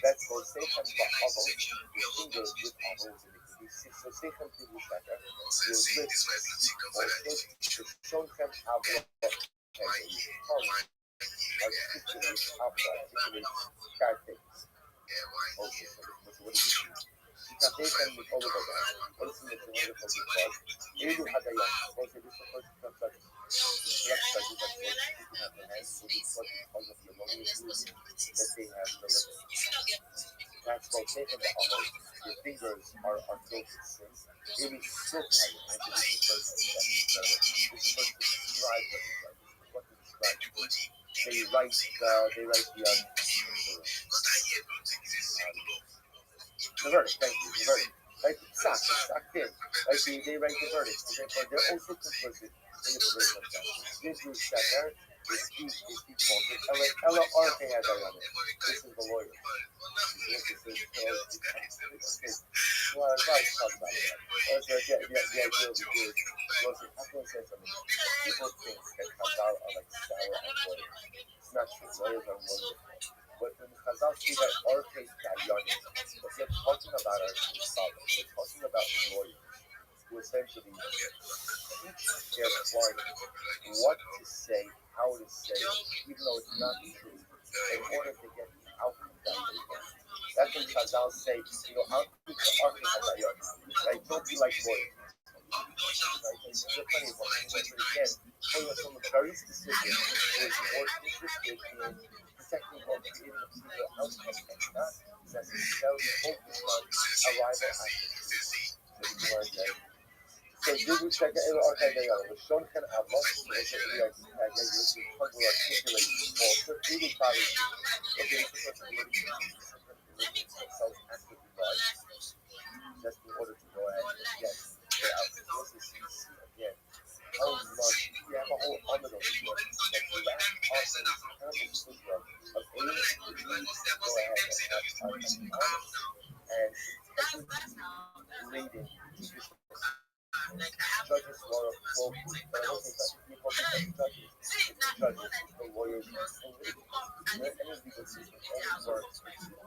that's for safe and bubble. Your fingers with bubbles in it. So safe and people better. Your lips also show them how well tongue articulates scar things. Okay, so what is it? Kafekan with all of that. What's in the wonderful because Edu Hadayan, also this is the first concept. Let's start with that word. You have the hands will be put because of your longest movement that they have delivered. That's called taking the bubble. Your fingers are filled with sin. Maybe silk like it. And this is the first step. This is the first to describe what to describe. They write the verdict, thank you, the verdict. Like Psak in. Like they write the verdict. But they're also complicit in the verdict themselves. This is Shakar, they speak false. Ella Arke had that on it. This is the lawyer. Well, I tried to talk about it. That's the idea of the Jewish. How can I say something? People think that Chazal are like sour and lawyer. It's not true. Lawyers are wonderful. But when Chazal see that our case got young, what they're talking about are scholars. They're talking about lawyers who essentially teach their client what to say, how to say, even though it's not true, in order to get the outcome that they want. That's when Chazal say, how to teach the art of young. Right? Don't be like lawyers. Right? There's plenty of ones. But again, someone very specific who is more interested in protecting or creating a particular outcome and not necessarily focused on arrival at the so did we check the archive was shown can have lots of articulate also really valid. Okay, just in order to go ahead and get the outcome. Again, how much we have a whole army over here that the last awesome terrible program of aiming to go ahead and have our and reading judges were but I don't think that people judges, the lawyers, any legal system only works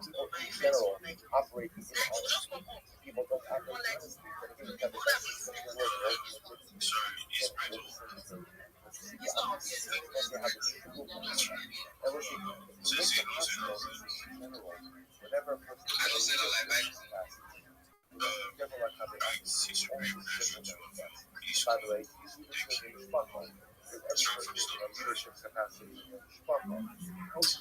people in general operate in honesty. People don't operate in honesty, but if you look at the best system in the world, whenever a person careful like how they act. By the way, you see this thing in Spotlight. With every person in leadership capacity in Spotlight. How do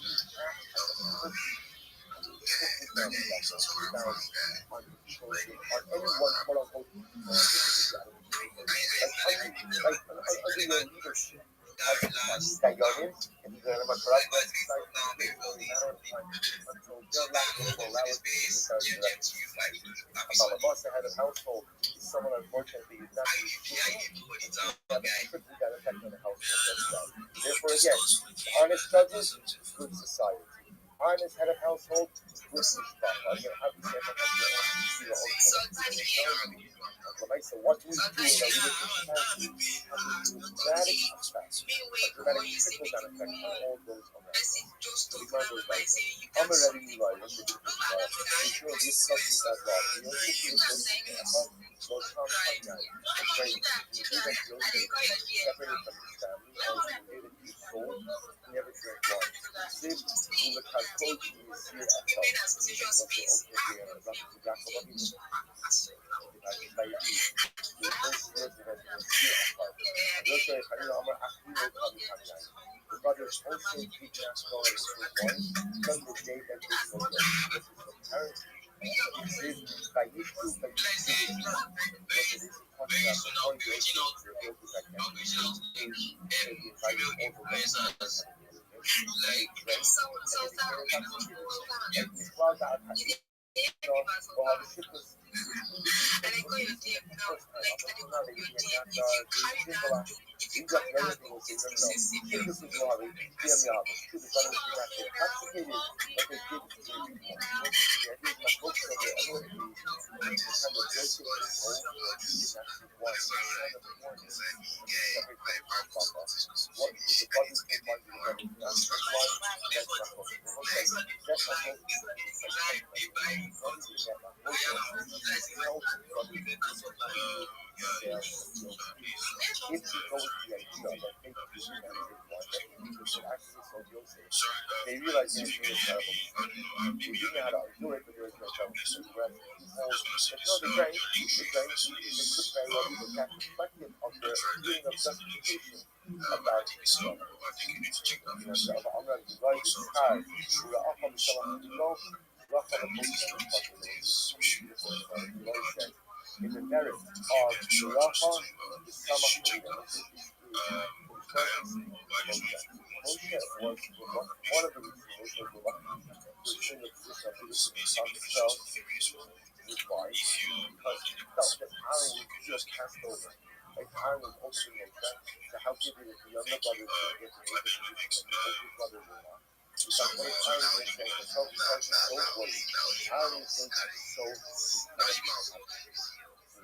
you act as a person? On children, on anyone, quote unquote, like under your leadership. Dayanim, and you're going to correct that until their life will allow us to do about a boss that had a household, someone unfortunately is not that effect on the household as well. Therefore, again, honest judges, good society. I'm as head of household with Mishpacha. Again, how do you say that? So what do we do in a religious family? Has a dramatic effect, a dramatic trickle-down effect on all those around us. So the Gemara goes like this. I'm already Eli, what's the difference? Yeshua, this something that's wrong. You know, this is the Lo Tam Hanyai. It's very interesting. You that Yosef separated from his family, and he created his soul. He never drank wine. Sib, you look how close you see it at the brothers also did not go and drink wine from the day that they sold them. This is the parents. This is by Yishu, by Yishu. What it is talking about the point of the revealed that can be invited over they realized they didn't know how to do it, but there was no trouble. But no, they drank. They could very well be the fact reflective of their feeling of justification about Islam. In the merit of Raha, the Samach Moshe was one of the reasons Moshe was in the position of leadership himself with wife because he felt that Aaron was just passed over. Like Aaron was also Moshe, so how could it the younger brothers would get to make the position and the older brothers were not? Because what if Aaron was saying himself because he's so worried? Aaron is going to be so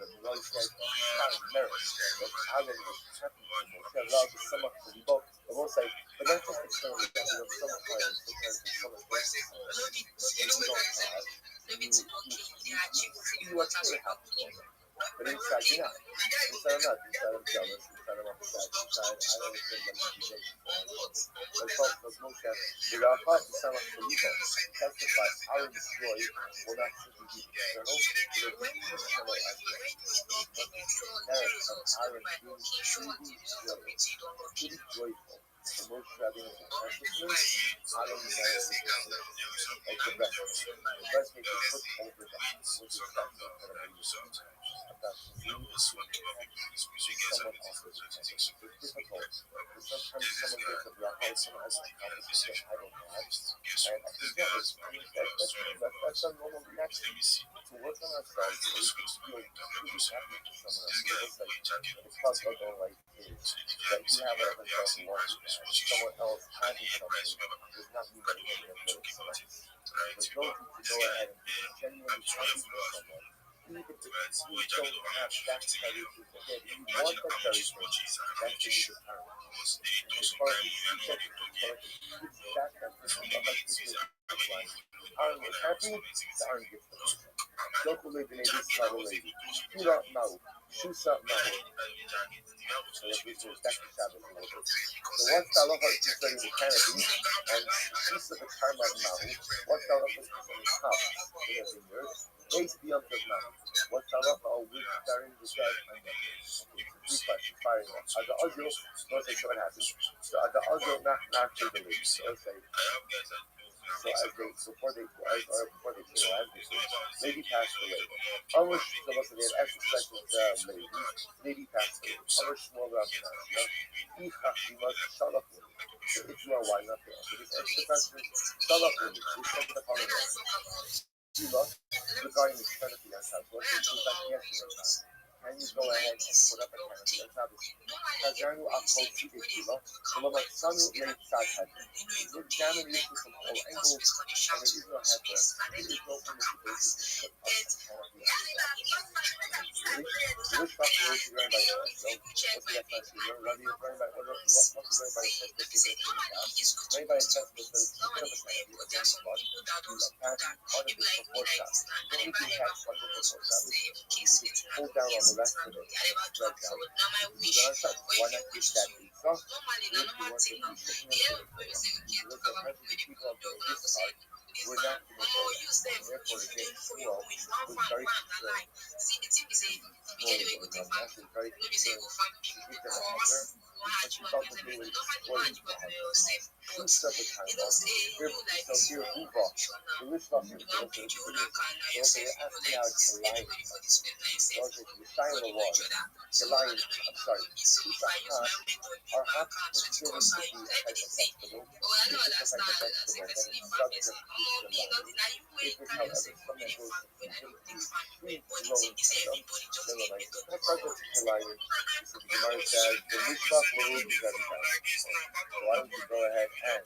the Lord said, Aaron merits that Aaron was happy for Moshe allowed to sum up the book. I will say, but that's just the story that you know sometimes there's so much grace that you don't have. You are truly happy. But inside you're not. Inside I'm not. Inside I'm jealous. Inside I'm upset. Inside I don't understand what you do. But Moshe, the Raha to sum up the book testifies Aaron's joy will not simply be eternal, but it will be eternal as well. Merit of Aaron being truly joyful. The most having a consciousness, Aaron merits like the rest of it. The rest may be put over the which is someone else's it's difficult. But sometimes someone gets a Raha, someone has an accomplishment that I don't have. And I think that's a normal reaction. To work on ourselves, so we can feel truly happy for someone else. It's possible don't like kids. That you have whatever person wants you to have. Someone else having something does not mean that you have no respect. But don't to go ahead and be genuinely happy for someone. Even if you don't have that very thing, again, if you want that very thing, that's the need to earn. As far as you said, that person, Aaron was happy, so Aaron gets the person. Don't believe in this kind of lady. You don't know. Shusa Mahu. So that's the Sabbath a little bit. So once Taloha is concerning the canopy, and Shusa the Karma Mahu, once Taloha is concerning the top, in the vineyard, base beyond the Mahu. Once Taloha with starting the side, and then. Okay, so 3 questions, firing up. As the Ojo, don't say what happens. So as the Ojo, not to the lady. So let's say, so as they, before they came around, lady passed away. Our supposed to be an extra second lady passed away. Our small restaurant, you must shut up with it. So if you are why not there? So this extra person, shut up with it. We said the following. Regarding the paternity house, what is that yes or not? can you go ahead and put up a canopy on top of it? Kazanu Akho Sidekila, Ulamatsanu Late Sathad. We examine the issue from all angles, and there is no heter, there is no permissibility to put up a canopy on the which fuck will be run by us? So, what's the next one? Rabbi is run by order, what's run by a test that is made by a test that is put up a canopy, a canopy block, you attach articles for 4 shots. You don't need to attach articles for 4 shots. You can pull down on the rest of it and spread out. This is our shot. Why not give that a soft? If you want to be shipping them to the look at hundreds of people up in this part, we're not going to go there. Therefore, the game flow was very concerned. Actually very concerned to give them a header because she felt that they were exploiting the header. Two separate times. So here, Uva, the rich doctor, so they asked me out to lie. So the Shiloh was, the lion, I'm sorry, are hot considered to be a type of vegetable. If it's a type of vegetable, then it's subject to the lion. If it's, however, something that goes completely free flowing item, then the lion is not subject to the lion. So the Gemara says, the Mishpach will be very bad. So why don't you go ahead and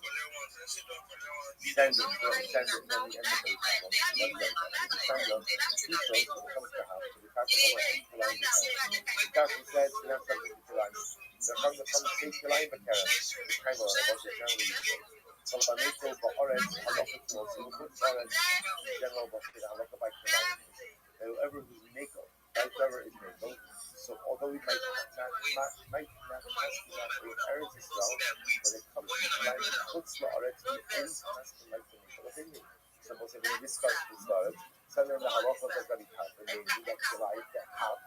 send it, and then we end the base problem. One day, the son of Tito, when it comes to house, so the Kafir almost takes the line with Karen. The Kafir says, you're not subject to the line. They're from the take the line with Karen. The time of the generally so by Miko, but Orange, Halacha to us, we'll put Orange in general, but the Halacha by Karen. Whoever who's Miko, whoever is Miko. So although we might not with Eretz Israel, when it comes to the line of Chutzla Oretz, we always ask the like to make an opinion. So we'll say, when we discuss this Oretz, some of the halachas are going to be cut, and they need that Gilayim, that house.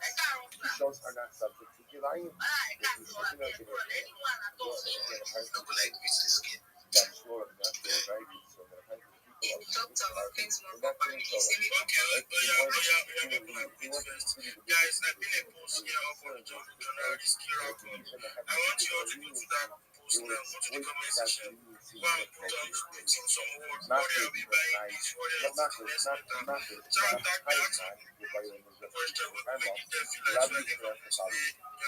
The shows are not subject to Gilayim. If you shipping out Gilayim, you also get a person that's sure of not very very good, so that a people are not going to show them. Guys, I've been a post here up on the job journal, this QR code. I want you all to go to that post now, go to the comment section. Go and put in some words. What are we buying this? What are we buying this? Tag me out. First job, we give them feel like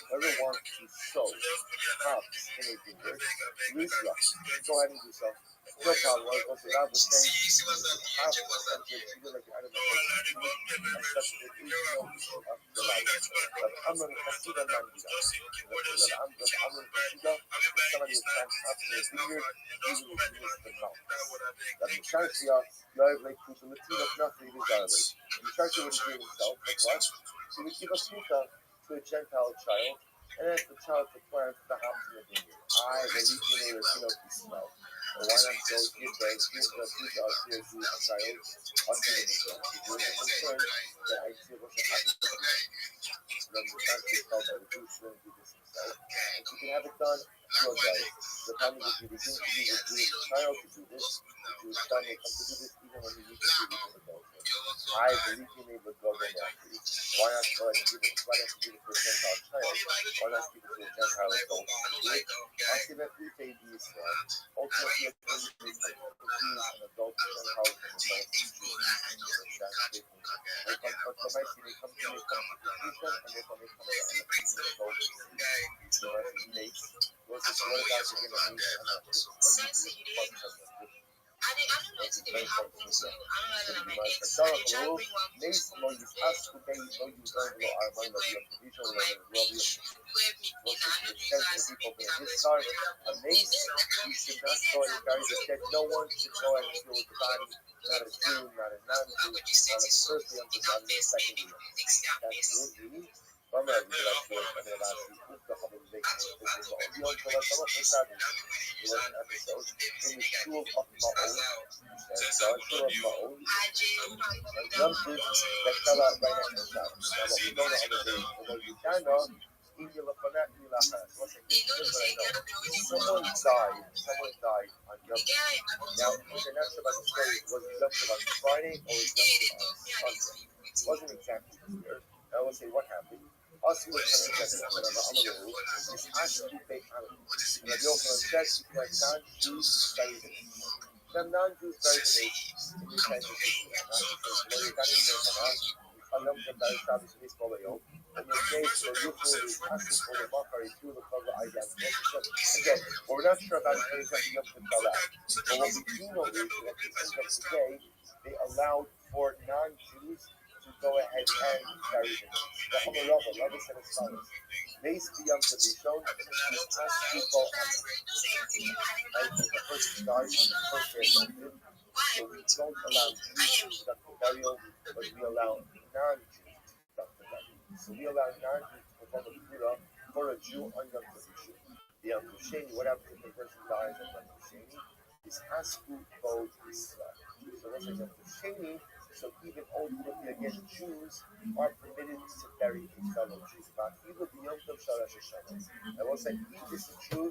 whoever wants to show how anything works, use luck. Go ahead and do so. No problem. What goes to Rabbi saying, how subject to like I don't know, and such that is no issue of the life. But I'm going to consider Mandida. I'm going to consider somebody who stands up to the vineyard, even if he is the mouth. That the Sharkia, you have like to the Latino, nothing is garbage. The Sharkia would agree himself, but what? He would give a suka to a Gentile child, and ask the child to plant the house in the vineyard. I believe in a Latino smell. Why not go give the future CSU a child unto the mission? If you are concerned that I see what's the happy then the country is called by the Jews shouldn't do this himself. If you can have it done, you'll go. The problem is if you begin to use a Jewish child to do this, the Jewish child may come to do this even when he needs to do it in adulthood. I believe you need to go there naturally. Why not go ahead and give it? Why not give it to a Gentile child? Why not give it to a Gentile adult to do it? Ultimately, they be Israel. Ultimately, an adult Gentile and adult Jew. But the might see they come to the conclusion and they come to the end of the adult Jew. So as it makes, what's the word about the human being and the I don't know if it happened to you. I don't know my ex. So you ask no use ask okay no use don't know our mind of your division or your start a mace you should not go and carry the dead. No one should go and deal with the body, not a Jew, not a non-Jew, not a first young not a second young. That's really from every and the last week the whole thing the only it was an episode in the school of Ma'on. Young kids that fell out right after the shot. Now, what we don't know on the day, although you can know, someone died on Yom Kippur. Now, the next about the story, was it Yom Kippur on Friday or was it Yom Kippur on Sunday? It wasn't exactly clear. I will say what happened. Us who were coming to the Amaru is actually big animals. And the Yochanan said if you have non-Jews buried in it. The non-Jews buried in it, in this kind of situation. Not because what you got in there, Ayam Tov Shabbos Mitzvah Bayom. And your case, so you is asking for the Makar, if you look over Ayam. Again, what we're not sure about is exactly Yom Tov Shalai. But what we do know is that at the end of the day, they allowed for non-Jews to go ahead and bury him. The Hamarava, Rabbi said as follows. Basically, Yom Tov Rishon is asked people right? If a person dies on the first day of Yom Tov, so we don't allow Jews to conduct the burial, but we allow non-Jews to conduct the burial. So we allow non-Jews to perform a kura for a Jew on Yom Tov Rishon. The Yom Tov Sheni, what happens if a person dies on Yom Tov Sheni? Is Asku Bod Israel. So that's like Yom Tov Sheni. So even ultimately, again, Jews are permitted to bury a fellow Jew. But even the Yom Tov Shal Rosh Hashanah. I will say, this is true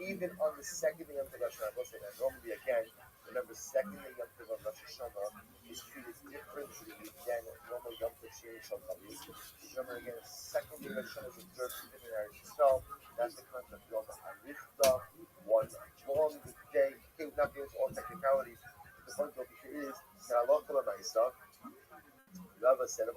even on the second day of Rosh Hashanah. I will say that normally, again, remember, second day of Rosh Hashanah is treated differently than normal Yom Tov Sheni Shal Tavis. Remember, again, second day of Rosh Hashanah is observed even in Eretz Yisrael. That's the concept of Yom HaRichta, one long day. Okay, we're not getting into all technicalities. The point over here is that Allah Ma'isa, Rabbi said,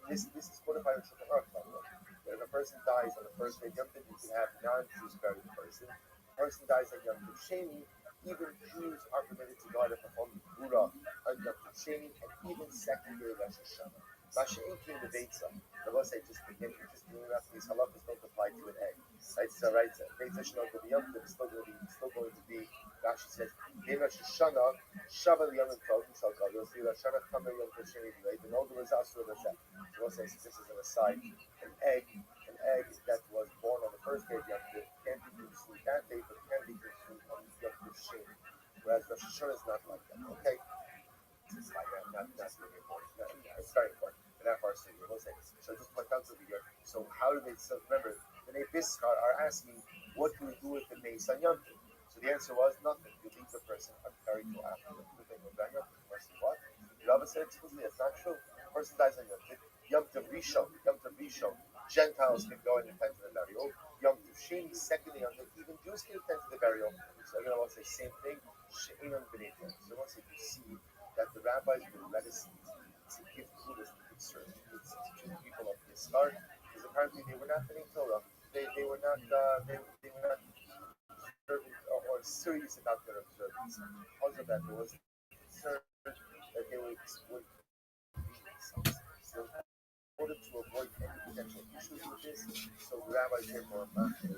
this is codified in Shulchan Aruch, by the way. That if a person dies on the first day of Yom Tov, you can have non-Jews bury the person. If a person dies on Yom Tov Sheni, even Jews are permitted to go out and perform the Gura on Yom Tov Sheni, and even second day of Rosh Hashanah. Mashiach came the Beitzah. Rabbi said, just begin, just doing that, these halachas don't apply to an egg. Right, so Beitzah should not go to Yom Tov, it's still going to be, Rashi says, in Rosh Hashanah, Shabbat Yom Tov, Shal Kavos, Rosh Hashanah, Kamer Yom Tov Sheni, right? And all the results of the set. So says, this is an aside. An egg that was born on the first day of Yom Tov can't be consumed that day, but can be consumed on Yom Tov Sheni. Whereas Rosh Hashanah is not like that. Okay, it's like that. Not really important. It's very important. And that part we will say. So just point out over here. So how do they? So remember, the Nebiskar are asking, what do we do with the Meis on Yom Tov? So the answer was nothing. You leave the person unburied till after the thing of Yom Tov. The person what? The Rabbi said explicitly, it's not true. The person dies on Yom Tov. Yom Tov Rishon. Gentiles can go and attend to the burial. Yom Tov Sheni, second Yom Tov, even Jews can attend to the burial. So again, I want to say same thing. She'enon b'neitim. So once you see that the rabbis were reticent to give kudos to concern to the people of this start, because apparently they were not getting Torah. They were not observant or serious about their observance. Because of that, there was concern that they would so in order to avoid any potential issues with this, so the rabbis therefore not to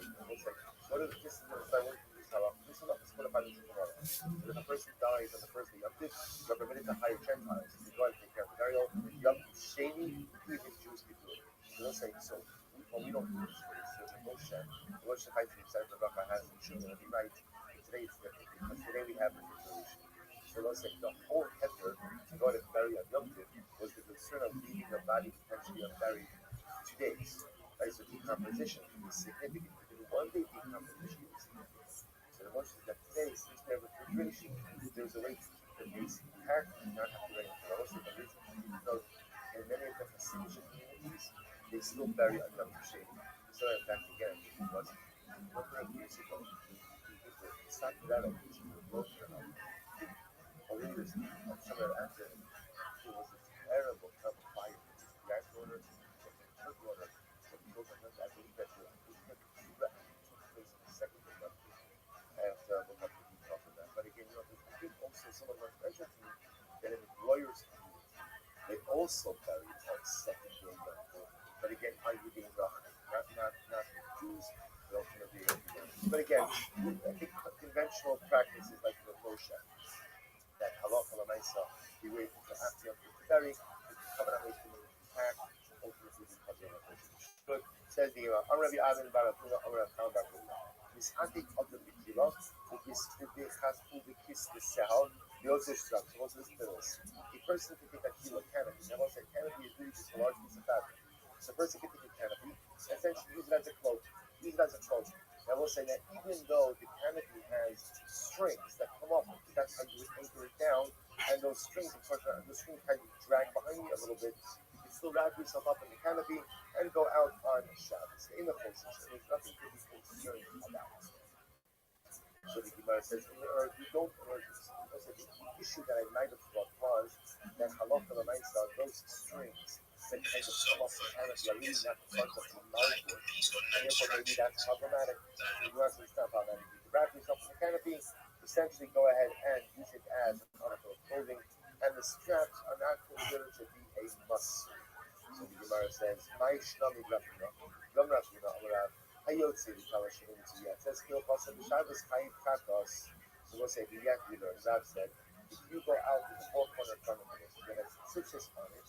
what if this is going to start working this halach? This halach is codified in Shulchan Aruch. So if a person dies on the first day of Yom Tov, you are permitted to hire Gentiles to go and take care of the burial. Yom Tov Sheni, even Jews can do it. So they'll say, so we don't do this way. So the Moshe Chaim himself, the Rabbi has in Shulchan, and he writes, today it's different because today we have the declaration. So they'll say the whole heter to go and bury on Yom Tov was the concern of leaving the body potentially unburied 2 days. Right? So decomposition is significant. Even 1 day decomposition is significant. So the motion is that today, since we have refrigeration, there's a way to keep the base intact and not have to wait until also the reason because in many of the Hasidic communities, they still bury on Yom Tov. So in fact, again, it was a number of years ago, it's not that which is emotional. Believers, some of the it was a terrible fire. The ice water, the church water, so people I believe that took place in the second day and we'll have to details of that. But again, I think also some of our mentioned to me that in the lawyers' community, they also buried on second day Yom Tov. But again, I would be not the Jews, but ultimately. But again, I think conventional practices like the Moshe, that halacha l'maisa, we wait until after Yom Tov to bury, the covenant makes the name intact, ultimately because of the good. Says the Rabbi Avin Barakuna, Rabbi Khan Barakuna. Mishatik of the Bikila, ubikis the sehal, the other structure. What's this? A person can take a kilo canopy. Now, I said canopy is really just a large piece of fabric. So, a person can take a canopy, essentially use it as a cloak. I will say that even though the canopy has strings that come up, that's how you would anchor it down, and those strings, the string kind of drag behind you a little bit, you can still wrap yourself up in the canopy and go out on Shabbos in the position. There's nothing to be concerned about. So the Gemara says, you don't the issue that I might have thought was that halacha l'maisa, those strings that kind of come off the canopy are really not in front of the mouthboard, and therefore maybe that's problematic. You have to stop problematic. You can wrap yourself in the canopy, essentially go ahead and use it as an article of clothing, and the straps are not considered to be a must. So the Gemara says, "My shnami grafina, gam rafina amarav hayotzi l'kalashin tziyah." It says, "Kil pasad b'shabbos chayiv kakos." So we'll say the yak leader, as I've said, if you go out to the four corner tournament, you're going to tzitzis on it,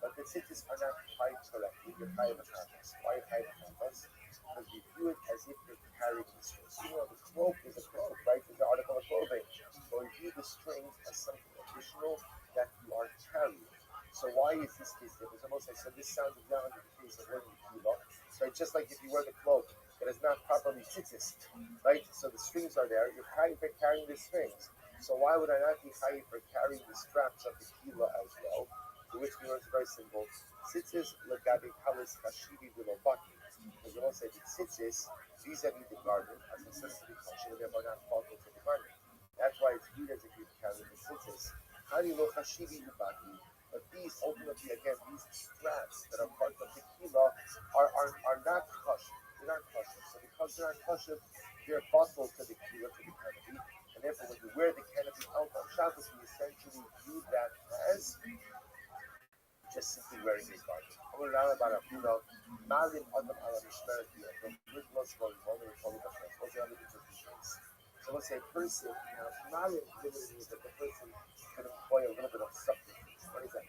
but the tzitzis are not tied correctly. You're chayiv kakos. Why chayiv kakos? Because you view it as if you're carrying the strings. You know, the cloak is a cloak, right? It's an article of clothing. So you view the strings as something additional that you are carrying. So why is this case different? So this sounds exactly like the case of wearing the kilo. Right? Just like if you wear the cloak that is not properly tzitzis, right? So the strings are there. You're chayiv for carrying the strings. So why would I not be chayiv for carrying the straps of the kilo as well? To which we learn very simple. Tzitzis legabi kalis kashivi vilobaki. Because we don't say the tzitzis vis-a-vis the garden as necessity function, and therefore not faulty to the garden. That's why it's viewed as if you're carrying the tzitzis. How do you know kashivi vilobaki? But these, ultimately, again, these straps that are part of the kilo are not kosher. They're not kosher. So because they're not kosher, they're bottled to the kilo, to the canopy. And therefore, when you wear the canopy out on Shabbos, we essentially view that as just simply wearing a garment. So let's say a person, malim literally means that the person can employ a little bit of subterfuge. What is that?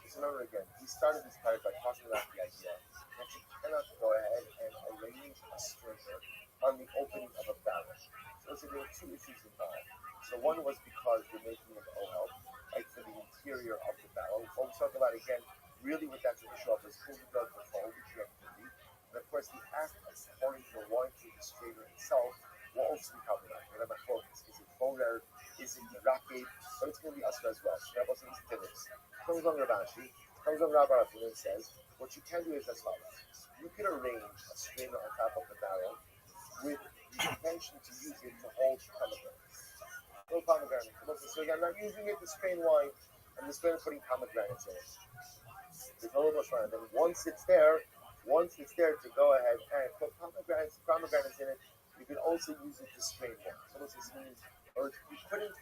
Just remember again, we started this part by talking about the idea that you cannot go ahead and arrange a stringer on the opening of a barrel. So there were two issues involved. So one was because you're making an ohel, right, for the interior of the barrel. What we talked about again, really what that's an issue of is who does the fold, which you have to do. And of course, the act of pouring the wine through the strainer itself will also be covered up. What am I focused? Is it folded? Is it the racket? But it's going to be usher as well. So that wasn't this. Comes on Rabashi, comes on Rabbi and says, what you can do is as follows. You can arrange a strainer on top of the barrel with the intention to use it to hold pomegranates. No pomegranates. So I'm not using it to strain wine. I'm just going to putting pomegranates in it. There's no much fun. And then once it's there to go ahead and put pomegranates in it, you can also use it to strain wine. So what this means, or you couldn't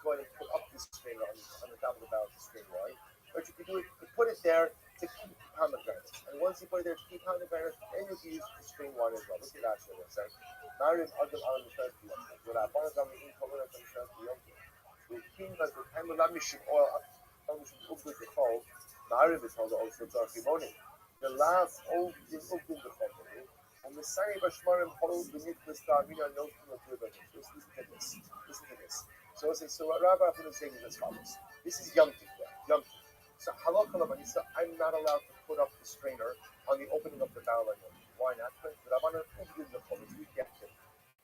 go ahead and put up this strainer on the top of the barrel to strain wine, but you could do it, you could put it there to keep pomegranates. And once you put it there to keep pomegranates, then you can use it to strain wine as well. Look at that shit, right? Marim Adam Alam Mishas Biyom. What I found out in Kohen Mishas Biyom. The king has the time of Lamishim oil up with the cold. Marim is held also to Archimoni. The last old in Ubdin the Chomoni. And the Sari Bashmarim hold the Nicholas Darmina no Listen to this. So what Rabbi is saying is as follows. This is Yom Tov. So halakha l'manisa, I'm not allowed to put up the strainer on the opening of the barrel. Why not? Because I want to put the chol. It's rejected.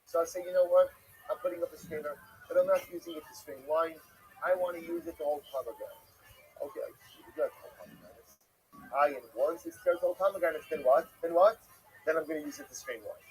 So I say, you know what? I'm putting up a strainer, but I'm not using it to strain wine. I want to use it to hold pomegranates. Okay, you do have to hold pomegranates. And once it's there to hold pomegranates, then what? Then I'm going to use it to strain wine.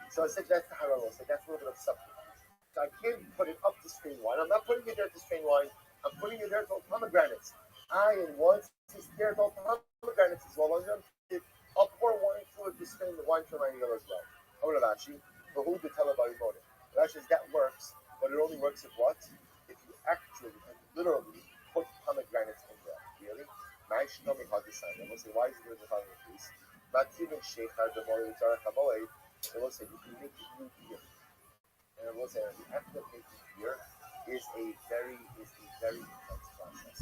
So I said that's the halal. So that's a little bit of subterfuge. So I can't put it up to strain wine. I'm not putting it there to strain wine. I'm putting it there to hold pomegranates. And once it's there to hold pomegranates as well, I'll pour wine through it to strain the wine from my meal as well. How about Rashi? For who to tell about your motive? Rashi says that works, but it only works if what? If you actually and literally put pomegranates in there. Really? I will say, why is it good to follow the piece? Not even Sheikhar the Mori Tarachamoy. It will say you can make new beer. And I will say the act of making beer is a very intense process,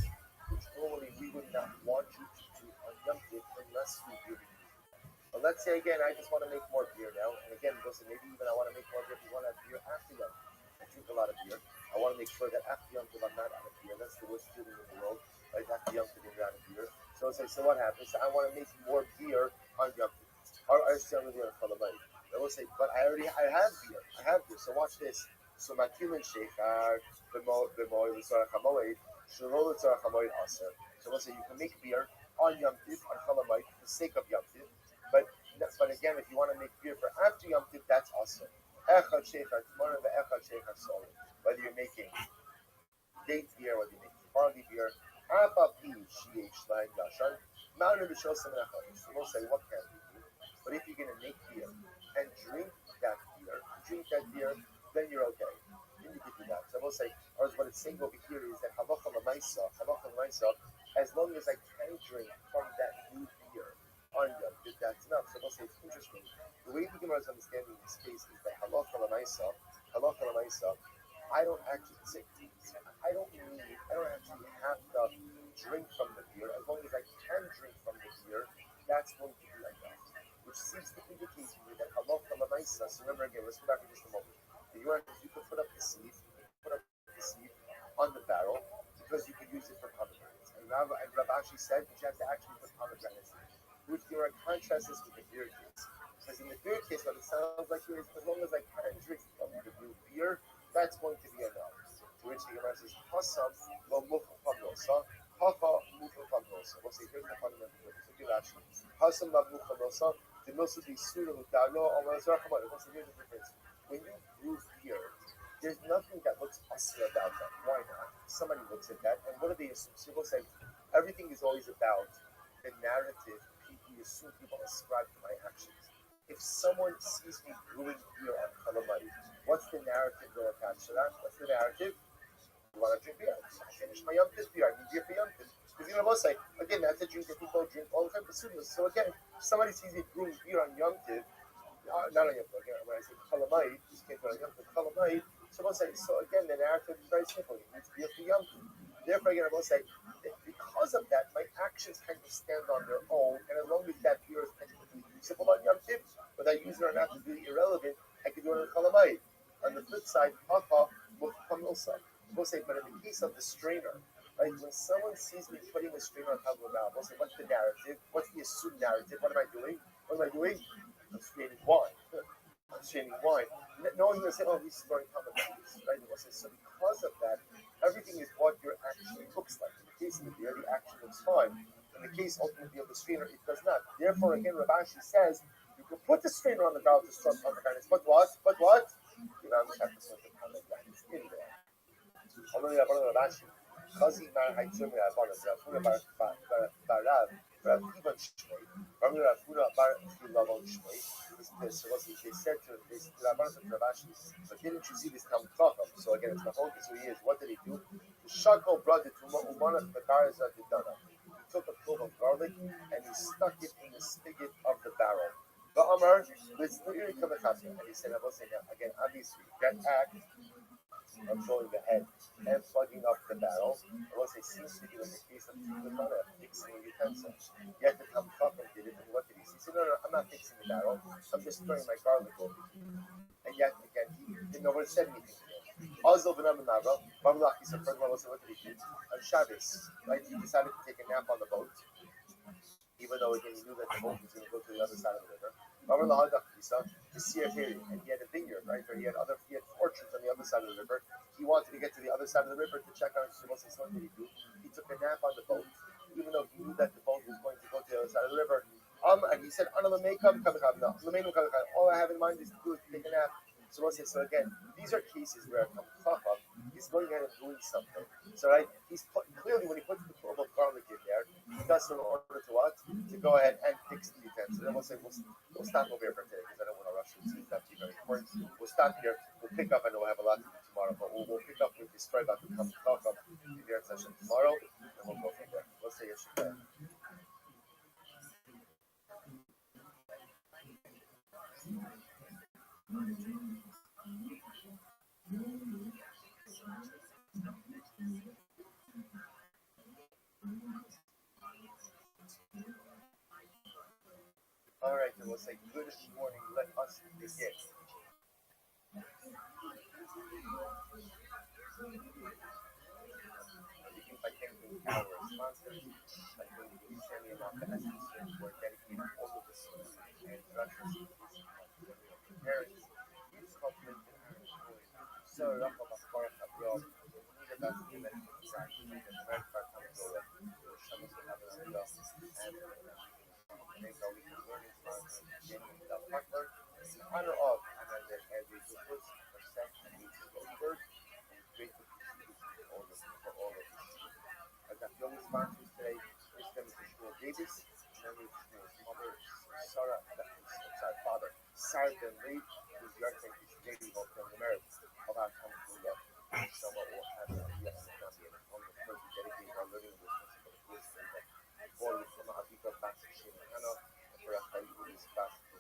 which normally we would not want you to do on Yom Tov unless you really need it. But let's say again, I just want to make more beer now, and again, listen, maybe even I want to make more beer if you want to have beer after Yom Tov. I drink a lot of beer. I want to make sure that after Yom Tov I'm not out of beer. That's the worst feeling in the world. Right after Yom Tov you're out of beer. So what happens? So I want to make more beer on Yom Tov. Or I still really want to follow money. I will say, but I have beer. So watch this. So Matilin Sheikhar, B'moy L'Tzarach HaMoed, Shalol L'Tzarach HaMoed Aser. So we'll say you can make beer on Yom Tov, on Chalamayit, for the sake of Yom Tov. But again, if you want to make beer for after Yom Tov, that's Aser. Echad Sheikhar T'morim ve'Echad Sheikhar Solim. Whether you're making date beer, whether you're making barley beer, Apapi Shi'ech Shleim Yashan, We'll say, what can we do? But if you're going to make beer and drink that beer, then you're okay. Then you can do that. So we'll say, or what it's saying over here is that halacha l'maisa, as long as I can drink from that new beer on Yom Tov, that's enough. So we'll say it's interesting. The way the Gemara is understanding this case is that halacha l'maisa, I don't actually have to drink from the beer. As long as I can drink from the beer, that's going to be like that. Which seems to indicate to me that halacha l'maisa. So remember again, let's go back for just a moment. You could put up the seed on the barrel because you could use it for pomegranates. And Rabbi said that you have to actually put pomegranates in. Which there are contrasts with the beer case. Because in the beer case, what it sounds like here is as long as I can drink from the new beer, that's going to be enough. To which the Gemara says, Hasam lo muchanosa, hacha muchanosa. We'll say, here's the fundamental difference. Look at that. Hasam lo muchanosa, the milsa be sura udalo, or we'll say, here's the difference. When you brew beer, there's nothing that looks usher about that. Why not? Somebody looks at that, and what do they assume? So we'll say, everything is always about the narrative people ascribe to my actions. If someone sees me brewing beer on Chalamai, what's the narrative they'll attach to that? What's the narrative? You want to drink beer? I finished my Yom Tov beer. I need beer for Yom Tov. Because you know what I'm saying? Again, that's a drink that people drink all the time for studios. So again, if somebody sees me brewing beer on Yom Tov, not on Yom Tov, again, when I say Chalamai, just can't go on Yom Tov, Chalamai, so we'll say, so again, the narrative is very simple. It needs beer for Yom Tov. Therefore, again, I will say, because of that, my actions kind of stand on their own, and as long as that beer is technically usable on Yom Tov, whether I use it or not is really irrelevant, I can do it on Chalamayid. On the flip side, Hacha Mukhtamilsa. We'll say, but in the case of the strainer, right, when someone sees me putting a strainer on top of a valve, we'll say, what's the narrative? What's the assumed narrative? What am I doing? I'm straining wine. No one's going to say, oh, he's storing pomegranates, right? We'll say, so because of that, everything is what your action looks like. In the case of the beer, the action looks fine. In the case, ultimately, of the strainer, it does not. Therefore, again, Rabbi says, you can put the strainer on the valve to store pomegranates, but what? You now just have to put the pomegranates in there. Chazi Mar Haitzum Rabbanon, Rafuna Barav, Rav Ivan Shmei, Rafuna Bar Filavon Shmei. They said to Rabbanon and Ravashi, but didn't you see this Talmud Chacham? So again, it's the whole case. So he is. What did he do? The Shakal brought it to Umana Pekarazat Dana. He took a clove of garlic and he stuck it in the spigot of the barrel. The Amar, and he said, I will say now, again, obviously, that act of blowing the head and plugging up the barrel, I will say, seems to be like the case of fixing a utensil. Yet the Talmud Chacham did it, and what did he say? He said, no, I'm not fixing the barrel, I'm just throwing my garlic over here. And yet, again, he didn't know what it said anything to him. Also, he said, first of all, what did he do? On Shabbos, right, he decided to take a nap on the boat, even though again he knew that the boat was going to go to the other side of the river. And he had a vineyard, right? Where he had orchards on the other side of the river. He wanted to get to the other side of the river to check on his Shabbos. So what did he do? He took a nap on the boat, even though he knew that the boat was going to go to the other side of the river. And he said, no. All I have in mind is to take a nap. So again, these are cases where a Chacham is going ahead and doing something. So right, he's clearly when he puts the clove of garlic in there, he does so in order to what? To go ahead and fix the utensil. Then we'll say we'll stop over here for today because I don't want to rush it. It's not very important. We'll stop here. We'll pick up. I know we'll have a lot to do tomorrow, but we'll pick up with this story about the Chacham in the session tomorrow, and we'll go from there. We'll say Yeshua. All right, then we'll say good morning. Let us begin. I can do our responses. I can do Shani and Alka for dedicating all of the students and instructions to parents. It's complete and employees. So, Rafa Baskar Abroad, need a best given insight to the American Controller, Shamus and others and make our weekly learning sponsor, Jenny the Butler, in honor of another every good percent and each of those words, and grateful for all of you. I got young sponsors today. This is Mr. Davis. Sarden Reed, who's your take is maybe more from America about how to do that. Someone will have to be on the family and on the first dedicated our learning with all the from Africa back to China, for a high school is fast to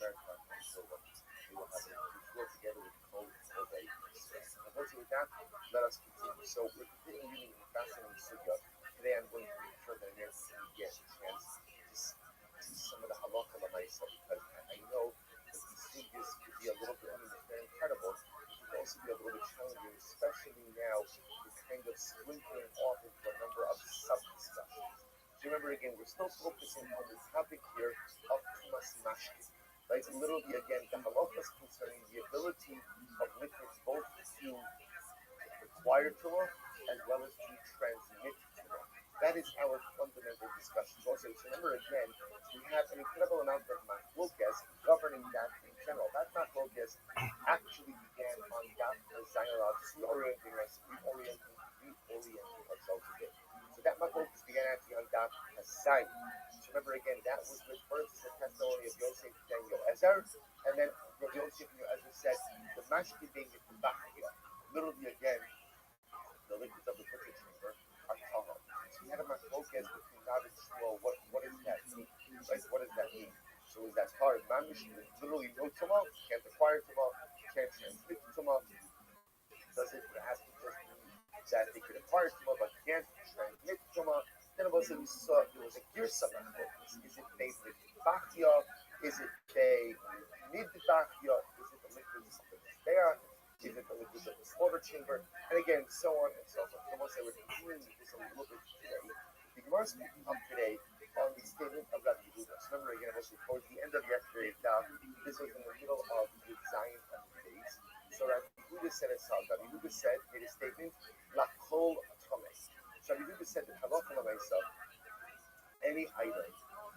America and so on. We will have to work together with all day. Unfortunately, with that, let us continue. So we're continuing reading the fascinating sugya. Today I'm going to make sure that I get a chance to see some of the halakha lamaisa because I know that these sugyas could be a little bit, I mean, they're incredible. It could also be a little bit challenging, especially now we're kind of splintering off into a number of sub-discussions. So remember again, we're still focusing on the topic here of tumas mashkin. Right? Literally again, the halachas concerning the ability of liquids both to acquire Torah as well as to transmit Torah. That is our fundamental discussion. Also, so remember again, we have an incredible amount of machlokas governing that in general. That machlokas actually began on that Zainalad, reorienting ourselves a bit. So that machlokas began actually on that Hazayin. So remember again, that was with first the testimony of Yosef and Yoezer, and then Yosef and Yoezer said the mashkin being the bachya. Literally again, the liquids of the butcher chamber are tahor. So we had a machlokas between God and Shmuel. What does that mean? Right? What does that mean? So is that hard? Mamish literally no tumah, can't acquire tumah, can't transmit tumah. Does it have to just mean that they could acquire tumah but can't transmit tumah? Then also we saw there was a girsa machlokas. Is it made with bachya? Is it a mid bachya? Is it the liquids of the mizbeach? Is it the liquids of the slaughter chamber? And again, so on and so forth. Almost I would continue this a little bit today. The Gemara is speaking up today on the statement of Rabbi Yehuda. So remember again, I was towards the end of yesterday's daf. This was in the middle of the Zion of the days. So Rabbi Yehuda said as follows. Rabbi Yehuda said, made a statement, Lakol Tomei. So Rabbi Yehuda said that halakha l'maisa, any item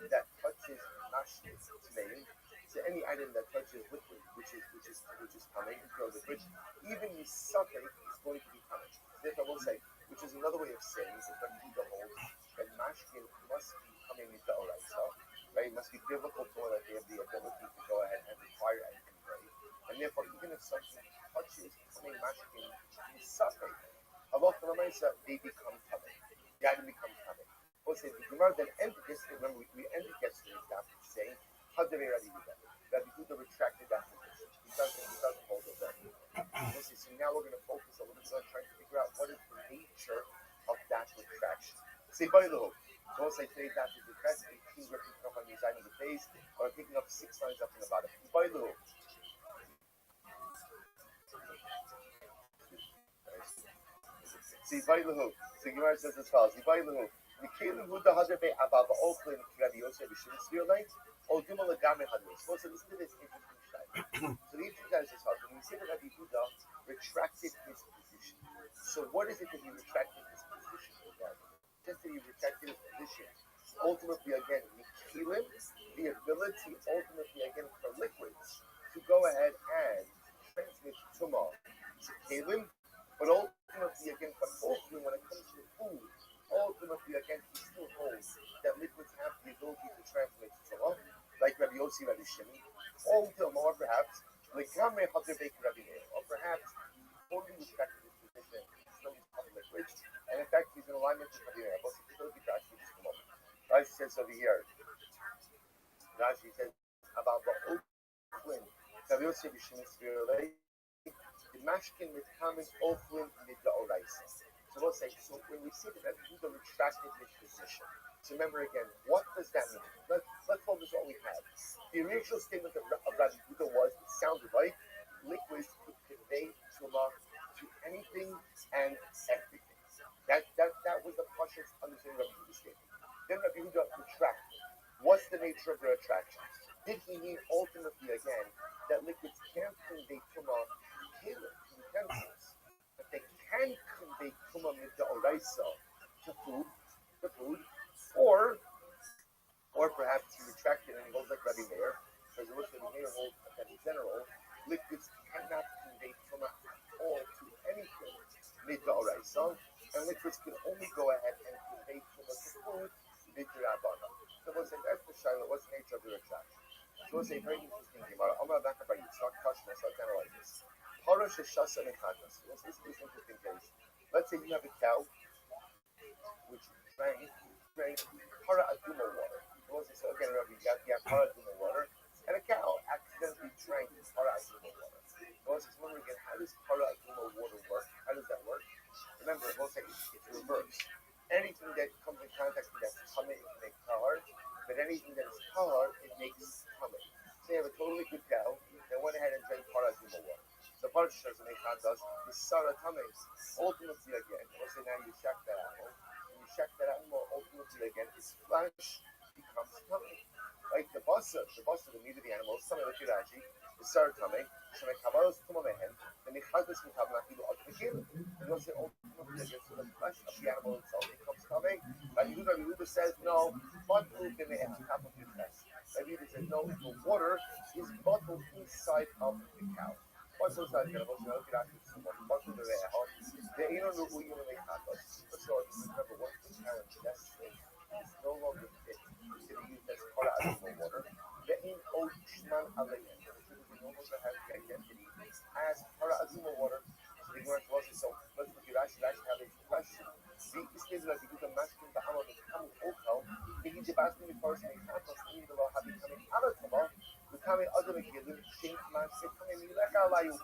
that touches mashkin tmeim, so any item that touches liquid, which is coming, liquid, even yisakei is going to be coming. Therefore, I will say, which is another way of saying is that the holds that mashkin must be coming into oraisa, right? It must be biblical to that they have the ability to go ahead and require and convey, and therefore, even if something touches coming mashkin yisakei, halakha l'maisa, they become coming. The item becomes coming. We'll say the Gemara then ended this. Remember, we ended yesterday's daf saying, "How did Rabbi Yehuda? Rabbi Yehuda retracted that position. He doesn't hold it that. We'll see. So now we're going to focus a little bit on trying to figure out what is the nature of that retraction. Say by the hook. So we'll say today's daf is retracted. 18 we're picking up on the side of the face, or picking up 6 lines up in the bottom. By the hook. See by the hook. So Gemara says as follows. By the hook. The Keilu Huda Hadrabe Abba Oakland Rabbi Yosef Bishim Spheroline, or Dumala Game Hadros. So listen to this interesting shot. So the interesting guys is how when we say that Rabbi Huda retracted his position. So what is it that he retracted his position regarding? Just that he retracted his position. Ultimately, again, Mikilim, the ability ultimately again for liquids to go ahead and transmit tumah to Kalim, but ultimately again for ultimately when it comes to food. Ultimately, again, he still holds that liquids have the ability to transmit tumah, like Rabbi Yossi, Rabbi Shimi, or more perhaps, like Kameh Hadr Bek Rabbi Meir, or perhaps fully respected his position in terms of liquids, and in fact, he's in alignment with Rabbi Meir. But take a look at Rashi just a moment. Rashi says over here, Rashi says about the Oakland, Rabbi Yossi, Rabbi Shimi, the mashkin with common Oakland mid the Oraisa. So we'll say, so when we see that Rabbi Yehuda retracted his position, so remember again, what does that mean? Let's focus on what we have. The original statement of Rabbi Yehuda was, it sounded like liquids could convey tumah to anything and everything. That was the Pashas understanding of Rabbi Yehuda's statement. Then Rabbi Yehuda retracted. What's the nature of the retraction? Did he mean ultimately again that liquids can't convey tumah to utensils? But they can convey tumah mid'oraisa to food, or perhaps he retracted and he holds like Rabbi Meir, because it looks like Rabbi Meir holds that in general, liquids cannot convey tumah at all to anything mid'oraisa, and liquids can only go ahead and convey tumah to food mid'rabbanan. So we'll say that's the shaila. What's the nature of the retraction? So it's a very interesting Gemara. I'm not going to touch this. Let's analyze this. Parash Shasa Mechatas. This is an interesting case. Let's say you have a cow which drank Para Aduma water. So again, Rabbi, you have Para Aduma water, and a cow accidentally drank Para Aduma water. So remember again, how does Para Aduma water work? How does that work? Remember, we'll say it's reverse. Anything that comes in contact with that tummy, it makes tahar, but anything that is tahar, it makes tummy. So you have a totally good cow that went ahead and drank Para Aduma water. The Para Shasa Mechatas is Sara tummy. Ultimately, again, we'll say now you check that animal. Check that out more ultimately again, its flesh becomes tummy. Like the basa, the meat of the animal, some of the kiraji, is started tummy, so the kabaros tumamehen, the mechadas mutablaki do ultimately, and you'll say ultimately again, so the flesh of the animal itself becomes tummy. Like Yehuda says, no, bottled in the top of the flesh. Like Yehuda says, no, the water is bottled inside of the cow. Bottled inside the animal, so the kiraji is someone, bottled in the house, the inner nubu in the mechadas. So remember, what the cow ingests is no longer fit to be used as Para Aduma water. The in Oshman Alayan, it no longer has the identity as Para Aduma water. So the Gemara tells us, so let's look at Rashi have a question. The Islam like you can masculine the Amar the Kamu Okal, the Hijabaskin the first name Katos, the law have becoming Alatama, the Kami Adam Gilim, Shin Man, Sikami Milaka Layu.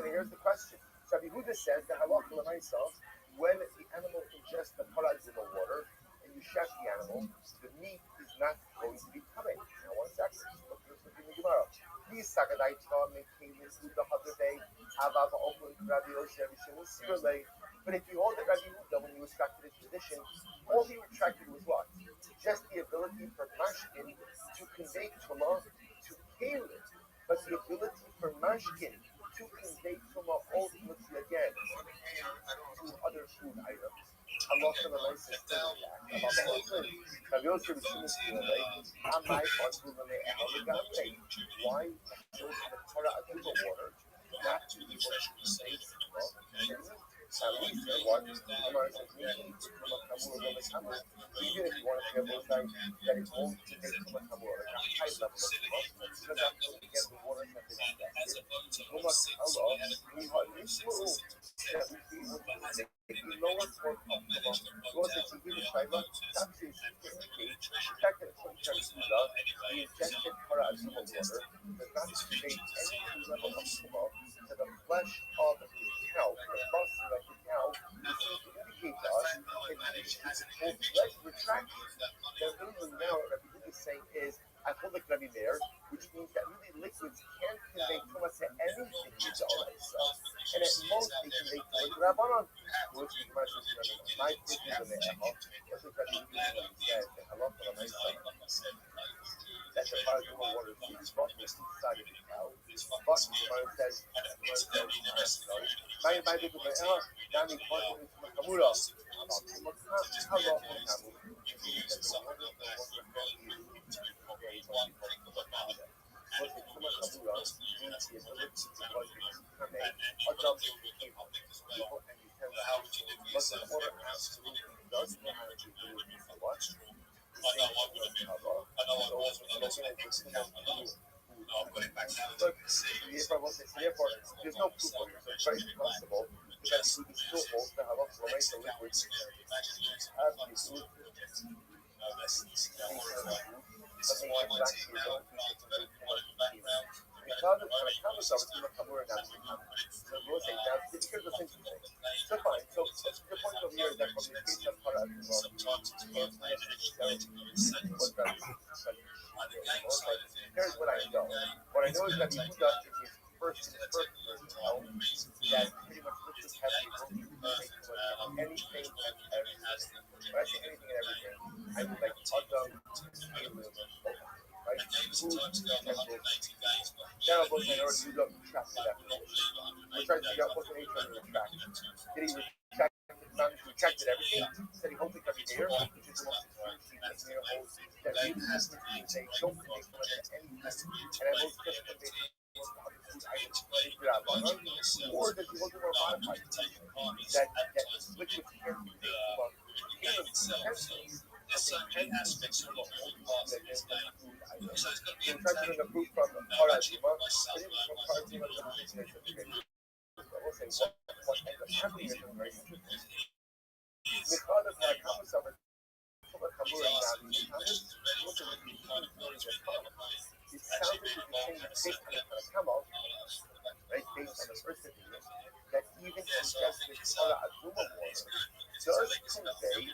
Here's the question. So Yehuda says that Halakha myself. When the animal ingests the Para Aduma water and you shed the animal, the meat is not going to be coming. Now, one second. Look at the Gemara. Please, Sagadai Tom, maintain this with the Hadabe, Avava Open, Rabbi Osher, but if you hold the Rabbi Yehuda when he was retracted his position, all he retracted was what? Just the ability for Mashkin to convey Tumah to Caleb. But the ability for Mashkin to convey Tumah ultimately again to other food items. Allah for the nicest thing about the whole thing. Rabbi Yosef is saying, I might want to remain a holiday. Why chose the Para Aduma water not to be fresh from the state? At least what the Gemara says, even if you want to be able to say that it won't take Tumah Kamur, like a high level of Tumah, because that's when we get the water that is ingested. Tumah Allah, we have this rule that we see with the lower form of Tumah, was it to give a Shiva, actually it's indicate the fact that it's the ingested Para Aduma water does not convey any level of Tumah to the flesh of the cow, the muscle of the cow, it seems to indicate to us that the flesh retracts. That literally now what Rabbi Yehuda is saying is, I hold like Rabbi Meir, which means that really liquids can't convey Tumah to anything with the Olah itself. And at most they convey Tumah to Rabbanon. Which the Gemara says, no, my thinking is in the Echel. That's what Rabbi Yehuda said, that Allah for the myself. That the Para Aduma water is brought inside of the cow. But the Gemara says, my big of the Echel, Nami Kwantum is Makamura. About Tumah, how long will Kamu? Therefore, there's no proof of it, so it's very possible that we can still hold the halal for the liquids as we do. Something like that, you don't need to make because of the comments of the Kamura Nazi. So we'll say that it's because of things. So fine. So the point of here is that from the case of Para Aduma, can't necessarily what that is. Here's what I know. What I know is that Yehuda in his first tell that pretty much liquids have the ability to make anything and everything. When I say anything and everything, I mean like Adam, right? Food, now, both in order to look trapped in that position. We're trying to figure out what the nature of the retraction. Did he retract he retracted everything? Said he holds it every day, which is the most extreme holds that he has to say, don't make much of anything. And I will just convey or does he hold it more modified? That liquids can't be made from certain aspects of the food. So we try to even the proof from Paradima, but even from Paradima to the situation. I will say what ends up happening is very interesting. Because my comments over from a Kamura Nabi comments, look at the comments during the comment. It sounds like it's saying based on the Kamal, right, based on the first opinion, that even suggested Kala Aduma water does convey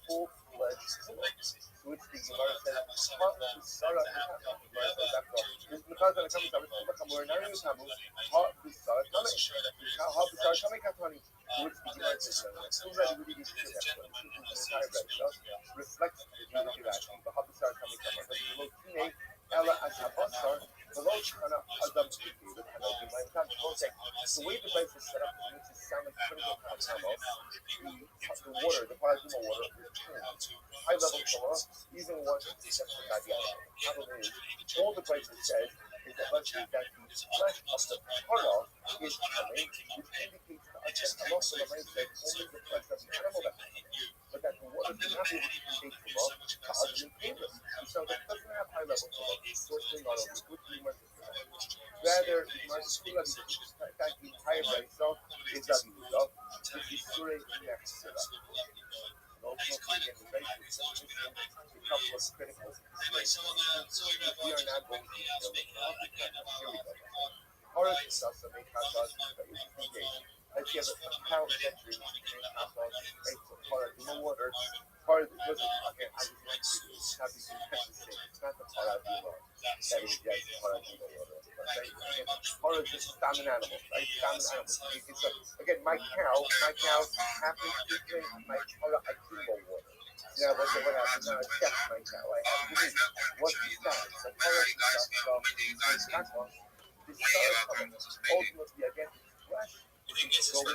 full-fledged Kula, to which the Gemara says, Ha Usara Ikata. The Gemara says, after all, this is because of the comments over from a Kamura Nabi Kamu, Ha Usara Kame. Ha Usara Kame Katani. To which the Gemara says, already we did this entire stuff reflects the Gemara that the Ha Usara Kame Katani. Ella as Abasar, the Lord Shana Adam David, and I'll be my time. The way the base is set up makes it sound like critical kind of camel. The water, the Paraduma water, is high level color, even once it's set from that yellow. Problem is, all the Bible says is that let's say that the flesh of the Parah is coming, which indicates to us that Allah said only the flesh of the animal that is coming, but that the water does not be able to convey color to other than painless. So that doesn't have high level color. Rather, the entire by itself is that itself, which is Surah next to that. And ultimately, again, the basis is a couple of critical considerations. We are not going to deal with now, here we go. Horror stuff that make Hassas engage. Let's have a pound century between Hassas, right? So horror, no water. Part of it wasn't, again, I just want to it's not the same. It's not the Paraduma that is just Paraduma water. Right? Again, Parad is just dominant animals, right? Dominant animals. Again, my cow happens to drink my Paraduma water. You know, what's what happens? Now I check my cow. I have to read what's the status. The Parad is not this ultimately, again, flesh. When is that sold?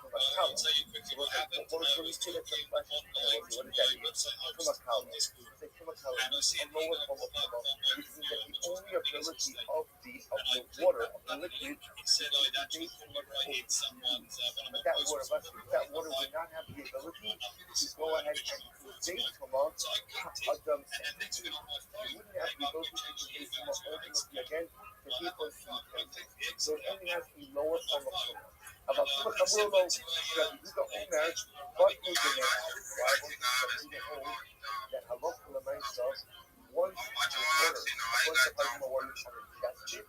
From a cow. What is that flesh? What is that? From a cow. From a cow. A lower form of cow, which means that the only ability of the water, of the liquid, is to convey from a but that water would not have the ability to go ahead and convey from a Adam and it wouldn't have the ability to convey from a ultimately again to people so it only has the lower form of Torah. About Kuma Kamulo, Rabbi Omer, but who the that Allah myself once the water is ingested,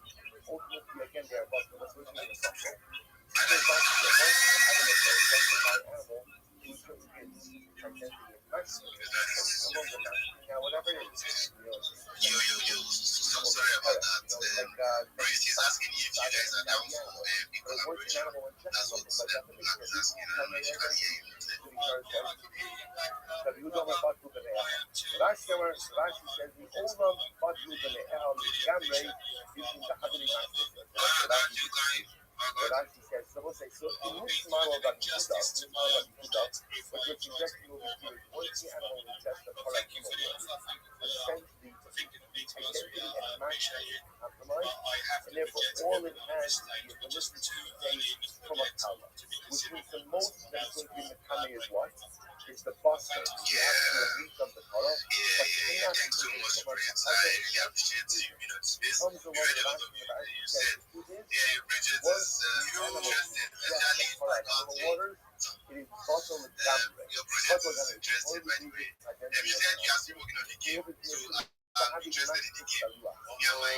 ultimately again they are about to listen to the suffering. Now, whatever it is, So sorry about that. Bruce is asking if you guys are down for a collaboration. That's what Black is asking. I don't know if you can hear him. Rashi says, so we'll say, so in this model of Akuda, what you're suggesting will be once the animal ingests the Paraduma water, essentially identity and match is compromised, and therefore all it has is the ability to convey from a Kala, which means the most that's going to be in the Kame is what? It's the Boston, the actual reach of the Kala, but cannot Thanks so much for your time. We appreciate the space. You read a lot of it. You said, Bridget is interested, especially water. It is bottle with gambling. Your project is interested, by the way. And you said you are still working on the game, so I'm interested in the game. Me and my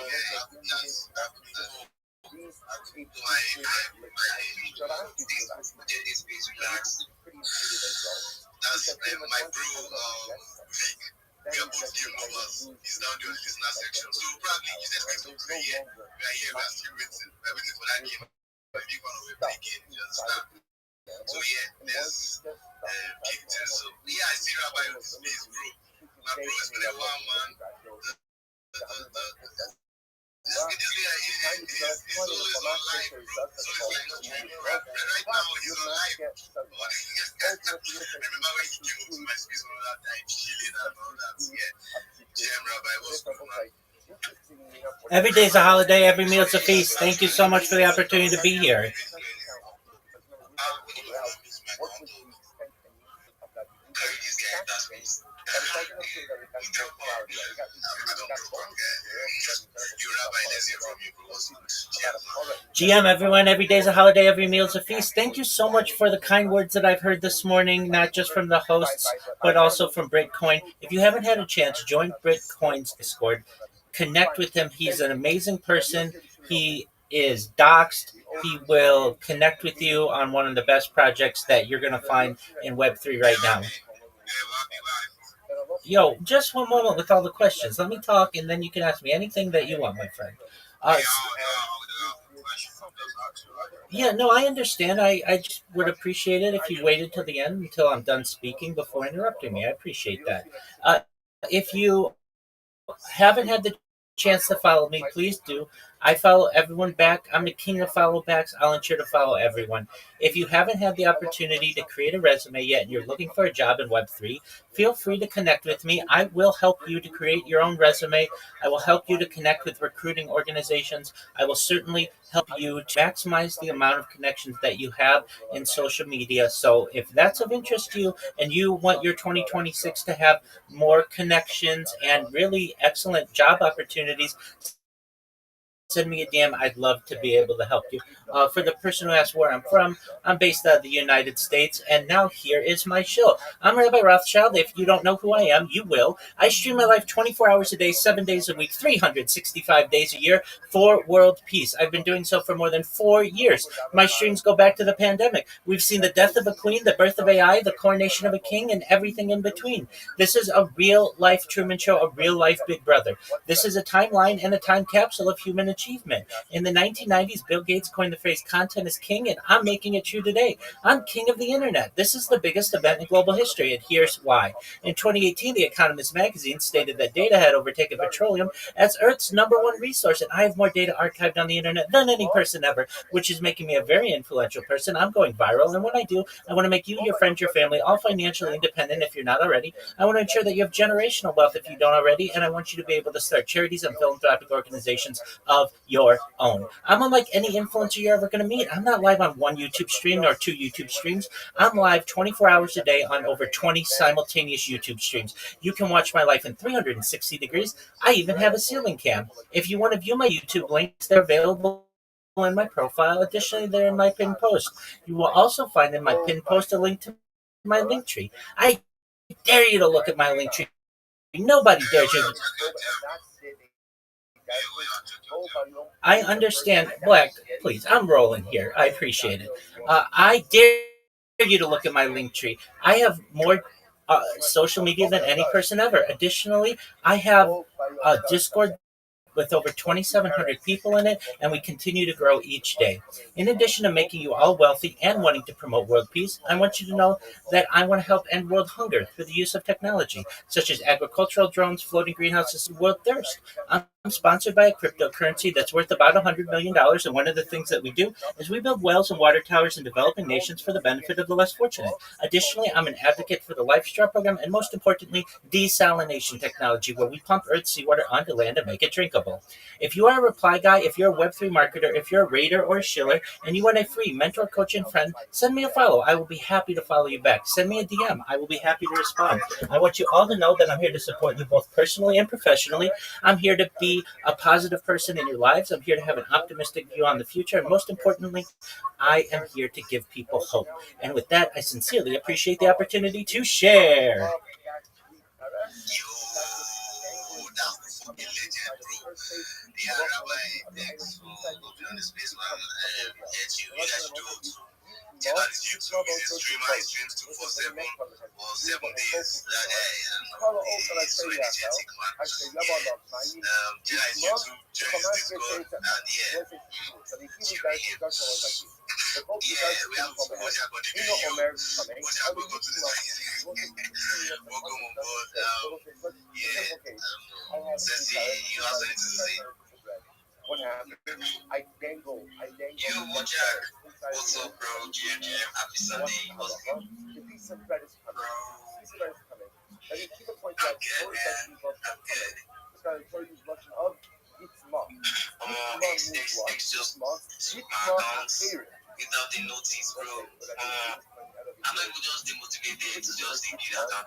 plans this space relax. That's my bro, Vic. We are both game lovers. He's now doing the business section. So probably you just wait till 3 years. We are here, we are still waiting. We are waiting for that game. A big one of a big game. You understand? So yeah, there's big things. So yeah, I see Rabbi with his bro. My bro is playing one man. This guy is always online, bro. So it's like no training. Right now he's online. Remember when he came up to my space all that time, chilling and all that. Yeah. Jam Rabbi, what's going on? Every day's a holiday, every meal's a feast. Thank you so much for the opportunity to be here. This guy, that's That's the clarity. You got You Rabbi, let's hear from you, bro. What's GM, everyone, every day is a holiday, every meal is a feast. Thank you so much for the kind words that I've heard this morning, not just from the hosts, but also from Bitcoin. If you haven't had a chance, join Bitcoin's Discord. Connect with him. He's an amazing person. He is doxed. He will connect with you on one of the best projects that you're going to find in Web3 right now. Yo, just one moment with all the questions. Let me talk, and then you can ask me anything that you want, my friend. Yeah, no, I understand. I just would appreciate it if you waited till the end until I'm done speaking before interrupting me. I appreciate that. If you haven't had the chance to follow me, please do. I follow everyone back. I'm the king of follow backs. I'll ensure to follow everyone. If you haven't had the opportunity to create a resume yet and you're looking for a job in Web3, feel free to connect with me. I will help you to create your own resume. I will help you to connect with recruiting organizations. I will certainly help you to maximize the amount of connections that you have in social media. So if that's of interest to you and you want your 2026 to have more connections and really excellent job opportunities, send me a DM. I'd love to be able to help you. For the person who asked where I'm from, I'm based out of the United States, and now here is my show. I'm Rabbi Rothschild. If you don't know who I am, you will. I stream my life 24 hours a day, 7 days a week, 365 days a year for world peace. I've been doing so for more than 4 years. My streams go back to the pandemic. We've seen the death of a queen, the birth of AI, the coronation of a king, and everything in between. This is a real life Truman Show, a real life Big Brother. This is a timeline and a time capsule of human achievement. In the 1990s, Bill Gates coined the phrase content is king, and I'm making it true today. I'm king of the internet. This is the biggest event in global history, and here's why. In 2018, The Economist magazine stated that data had overtaken petroleum as Earth's #1 resource, and I have more data archived on the internet than any person ever, which is making me a very influential person. I'm going viral, and when I do, I want to make you, your friends, your family, all financially independent if you're not already. I want to ensure that you have generational wealth if you don't already, and I want you to be able to start charities and philanthropic organizations of your own. I'm unlike any influencer you're ever going to meet. I'm not live on one YouTube stream or 2 YouTube streams. I'm live 24 hours a day on over 20 simultaneous YouTube streams. You can watch my life in 360 degrees. I even have a ceiling cam. If you want to view my YouTube links, they're available in my profile. Additionally, they're in my pinned post. You will also find in my pinned post a link to my link tree. I dare you to look at my link tree. Nobody dares you. I understand, Black. Please, I'm rolling here. I appreciate it. I dare you to look at my link tree. I have more social media than any person ever. Additionally, I have a Discord with over 2,700 people in it, and we continue to grow each day. In addition to making you all wealthy and wanting to promote world peace, I want you to know that I want to help end world hunger through the use of technology, such as agricultural drones, floating greenhouses, and world thirst. I'm sponsored by a cryptocurrency that's worth about $100 million, and one of the things that we do is we build wells and water towers in developing nations for the benefit of the less fortunate. Additionally, I'm an advocate for the Life Straw program, and most importantly, desalination technology, where we pump Earth's seawater onto land and make it drinkable. If you are a reply guy, if you're a Web3 marketer, if you're a raider or a shiller, and you want a free mentor, coach, and friend, send me a follow. I will be happy to follow you back. Send me a DM. I will be happy to respond. I want you all to know that I'm here to support you both personally and professionally. I'm here to be a positive person in your lives. I'm here to have an optimistic view on the future. And most importantly, I am here to give people hope. And with that, I sincerely appreciate the opportunity to share. Yeah, Rabbi, thanks for opening on the space, man. You guys should do it too. Check out his YouTube, his streamer, he streams 247 or 7 days. It's so energetic, man. Check out his YouTube, join his Discord, and chill with him. Yeah, we have Bojack on the video. Bojack will go to the welcome on board. Sensei, you have something to say? What happened? I dangle. Yo, Bojack. What's up, bro? GM, happy Sunday. What's up? The piece of bread is coming. Let me keep a point I'm good, man. I'm good. This guy told you much of its mom. It's just my accounts without the notice, bro. I'm not even just demotivated. It's just the account.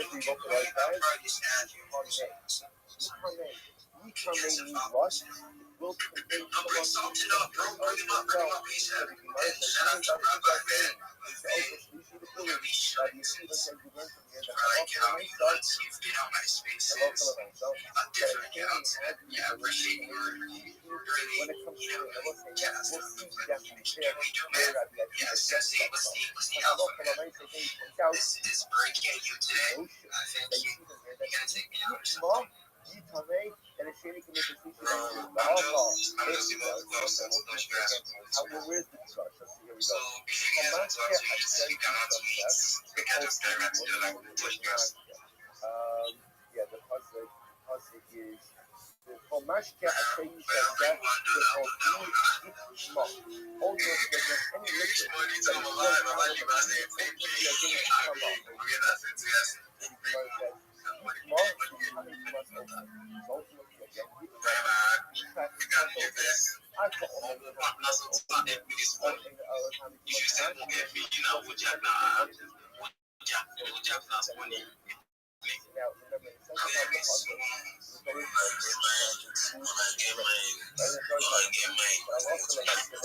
also evocalized as Yikameh. Yikameh means what? It will contain some of the Salt it up, bro. Bring him up, he said. So the Gemara says, Shout out to Rabbi, man. it's also Shlishi the Purim. Very short. Rabbi Yeshiva said you learn from here that Like how Halachah you L'maisa, want to get out my spaces. Halachah L'maisa, A different account. Yeah, I appreciate your when it comes to the Halachah, cast. we'll see that Can there we do where man? Rabbi Yeshiva Yes, says see, that. what's the And alpha? Halachah L'maisa, they point out This is breaking you today. notion I thank that you. you see them here You that gotta take me out or Yitma, something. Yitameh, and a Sheni can make a Shlishi I'm just see what you guys where's the discussion? So here we So, go. if you guys want to eat, you got to eat. We can just get right together like what you guys. Yeah, the pasuk is the Homashke Asher Well, Yishazeh do that. Yitma. All those that any liquid Money that to is my not life, I'm out like, of you guys say, the baby. Yitma, coming to us ultimately, again, We gotta get this. I call On them the block, not so tough that we just want. If you say, look at me, you know, what y'all nah. What y'all not funny. now remember the second part of the puzzle is very When I get mine, but I also like to get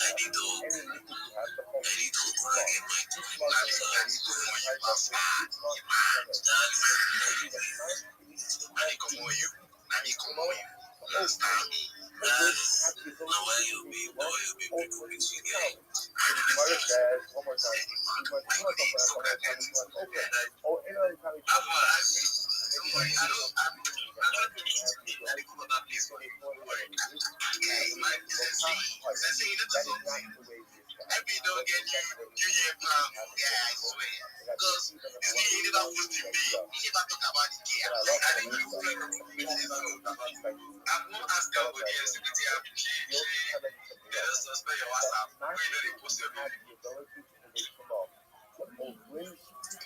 any dog, any liquid you have, the whole any dog, when I get mine, each I mother just like to go on your mouth. Nani como you, nani como you. Last time, now why you be pretty good again. Gemara says one more time. Oh, in other time,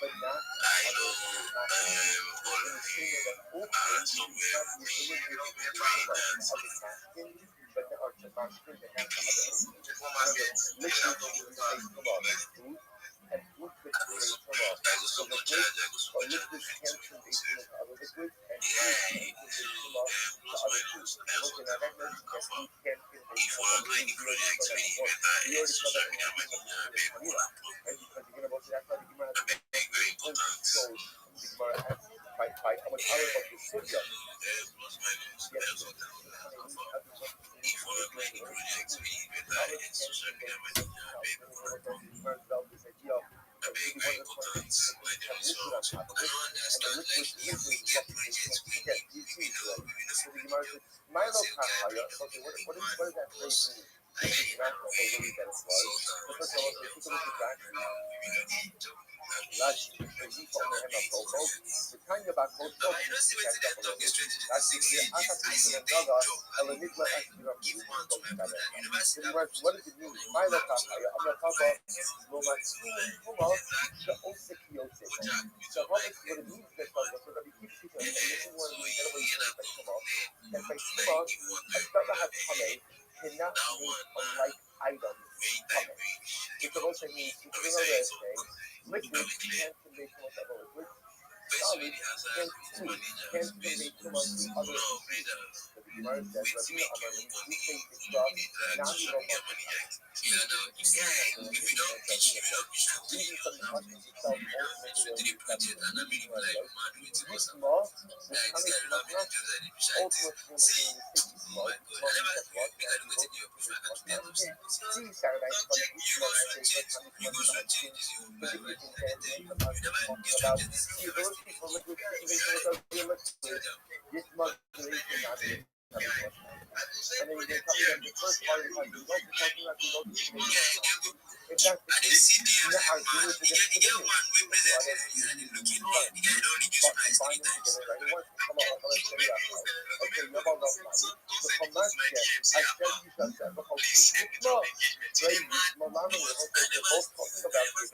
but not I know all of you somewhere we're trying that. but there are Tabashkin that have food and food could create tomorrow. So the liquids or liquids can convey to other liquids and food can convey tomorrow to other foods. Looking at that measure, that food can convey tomorrow. We already saw that in the and because you're going to go to that side, the Gemara has shows the Gemara has by how much other of the Sugya. Milo Kahaya, okay, what does that phrase mean? Not the way that it was. But first of all, take a look at back. Last week, the week on the hand of Bobo, the Tanya about Koso, that's the Gaga, Elenigma, what does it mean? Milo Kahaya, I'm going to talk about Loma, the Osekiote. So, what it means that so that we keep teaching, and this is one of the incredible that by Tuma, a Gaga has come cannot make unlike items coming. Which also means, if you know that thing, liquid can't convey too much other liquid. Solid and food can't convey too much to other species. So the Gemara says, Rabbi Amar, we say it's the non-evil even from the mushrooms itself, ultimately, this law was coming from us, ultimately, and then we get the first part of the if that's the case, not our viewers are just okay, no ball of money. So from that I said you shall say, but how it's not. Right? Malama will hope that they're both talking about the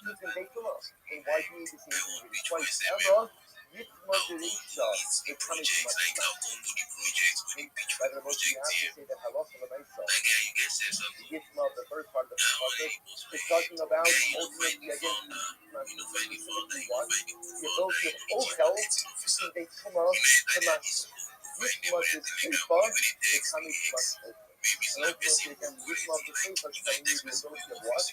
you can make them up. And why do you need to see it twice? Emma, Yitma Derisha is coming to my by the most you have to say that Halacha L'maisa. Yitma, the first part of the process, is talking about ultimately again specifically what the ability of Ochel to convey Tuma to Mashkin. Yishma is Seifa, the Kami Tumas Ochel. And ultimately again, Yishma of the Seifa is telling you the ability of what?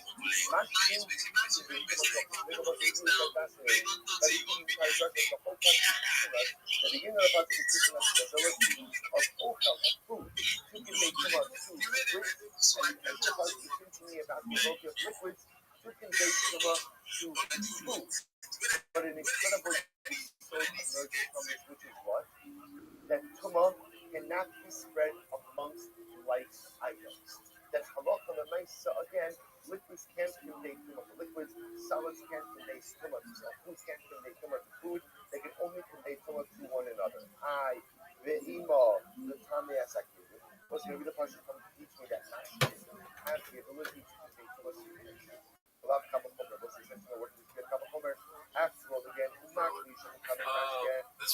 Mashkin to convey Tuma to Ochel. Think about the Hebrew is so fascinating. But the entire record, the whole Pasuk is teaching us, the beginning of the Pasuk is teaching us the ability of Ochel, of food, to convey Tuma to liquids, and the Pasuk is teaching me about the ability of liquids to convey Tuma to food. But an incredible emerges from this, which is what? That Tuma cannot be spread amongst light items. That halacha l'maisa, again, liquids can't convey Tuma to liquids, solids can't convey Tuma to food, can't convey Tuma to food, they can only convey Tuma to one another. I, ve'ima, the Tamei Asakir. What's going to be the person coming to teach me that Mashkin has the ability to convey Tuma to food? Love Kabachomer. What's the sense of the word to get Kabachomer? After all, again, this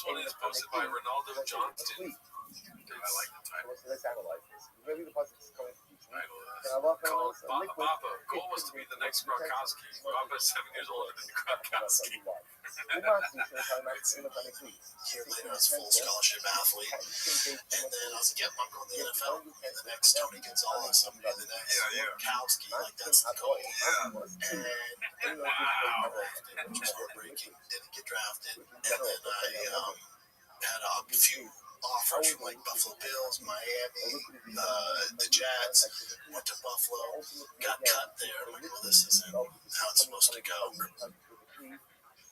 one is posted by Ronaldo Johnston. I like the title. Let's analyze this. Maybe the person is going to teach me. Called Papa. Goal was to be the next Gronkowski. Papa is 7 years older than Gronkowski. Year later, I was full scholarship athlete, and then I was like, "Yep, I'm going to the NFL." And the next Tony Gonzalez, and the next Gronkowski, like that's the goal. And which was heartbreaking. Didn't get drafted, and then I had a few offers from like Buffalo Bills, Miami, the Jets. Went to Buffalo, got cut there. I'm like, well, this isn't how it's supposed to go.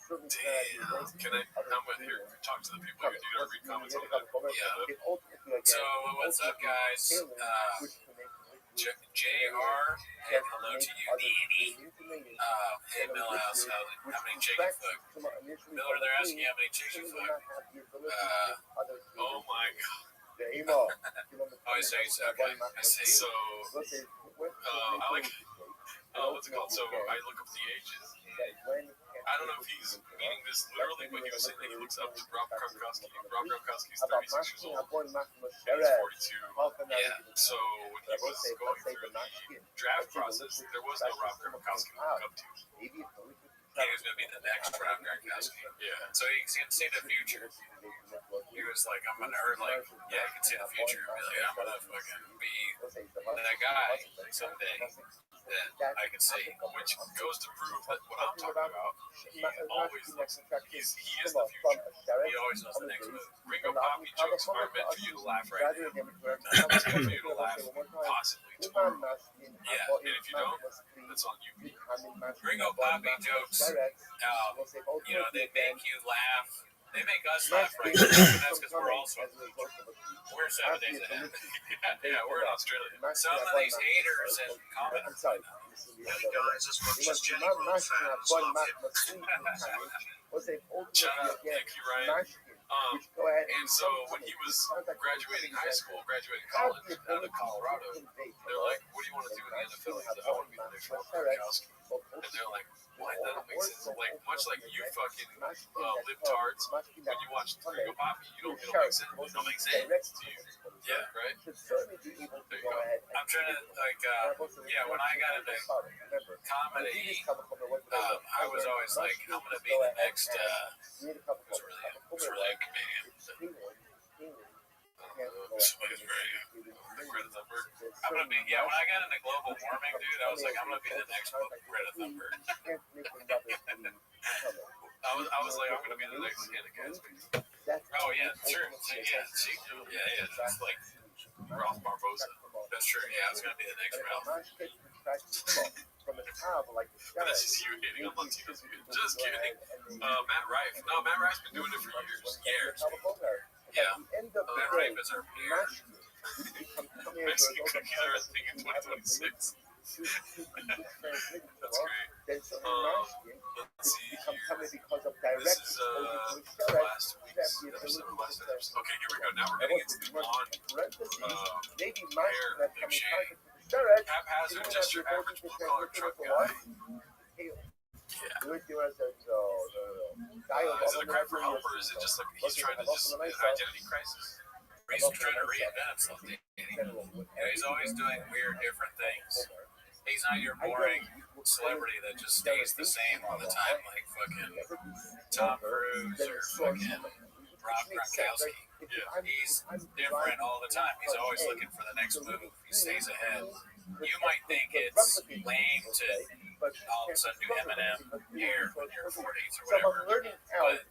Damn. Can I come with here? Talk to the people who do read comments on that. Yeah. So, what's up, guys? JR, and hello to you, Danny. Hey, Millhouse, how many chicken foot? Miller, they're asking you how many chicken foot. Oh my god. I say so. Okay. I say so. I like, what's it called? So I look up the ages. I don't know if he's meaning this literally, but he was saying that he looks up to Rob Gronkowski. Rob Gronkowski is 36 years old. And he's 42. Yeah. So when he was going through the draft process, there was no Rob Gronkowski to look up to. He was going to be the next Rob Gronkowski. Yeah. So he can see the future. He was like, I'm going to hurt, like, yeah, he can see the future. Be like, I'm going to fucking be that guy someday that I can see. Which goes to prove that what I'm talking about, he always looks, he is the future. He always knows the next move. Ringo Poppy jokes are meant for you to laugh right now. They're not meant for you to laugh possibly tomorrow. Yeah. And if you don't, that's on you. Ringo Poppy jokes, you know, they make you laugh. They make us laugh right now, and that's because we're also we're 7 days ahead. Yeah, we're in Australia. Some of these haters and comments. Hey guys, this one is Jenny Grove fans. Love you. Shout out, thank you, Ryan. And so when he was graduating high school, graduating college out of Colorado, they're like, "What do you want to do in the NFL?" He's like, "I want to be the next Rob Gronkowski." And they're like, "What? That don't make sense." Like much like you fucking libtards, when you watch Ringo Poppy, it don't make sense. It don't make sense to you. Yeah, right. There you go. I'm trying to when I got into comedy, I was always like, I'm gonna be the next. What's really a comedian? Somebody's very Greta Thunberg. I'm gonna be when I got into global warming, dude. I was like, I'm gonna be the next Greta Thunberg. I was like, I'm gonna be the next Hannah Gadsby. Oh yeah, true. Yeah. It's like Ralph Barbosa. That's true. Yeah, I was gonna be the next Ralph. That's just you hating on Latinos. Just kidding. Matt Rife. No, Matt Rife's been doing it for years. Yeah. Matt Rife is our peer. Mexican cookies are a thing in 2026. That's great. Let's see here. This is last week's episode. Okay, here we go. Now we're getting into the hair big shade. Haphazard, just your average blue-collar truck guy. Yeah. Is it a cry for help, or is it just like he's trying to just an identity crisis? He's trying to reinvent himself. He's always doing weird, different things. He's not your boring celebrity that just stays the same all the time, like fucking Tom Cruise or fucking Rob Gronkowski. Yeah. He's different all the time. He's always looking for the next move. He stays ahead. You might think it's lame to all of a sudden do Eminem here when you're 40s or whatever, but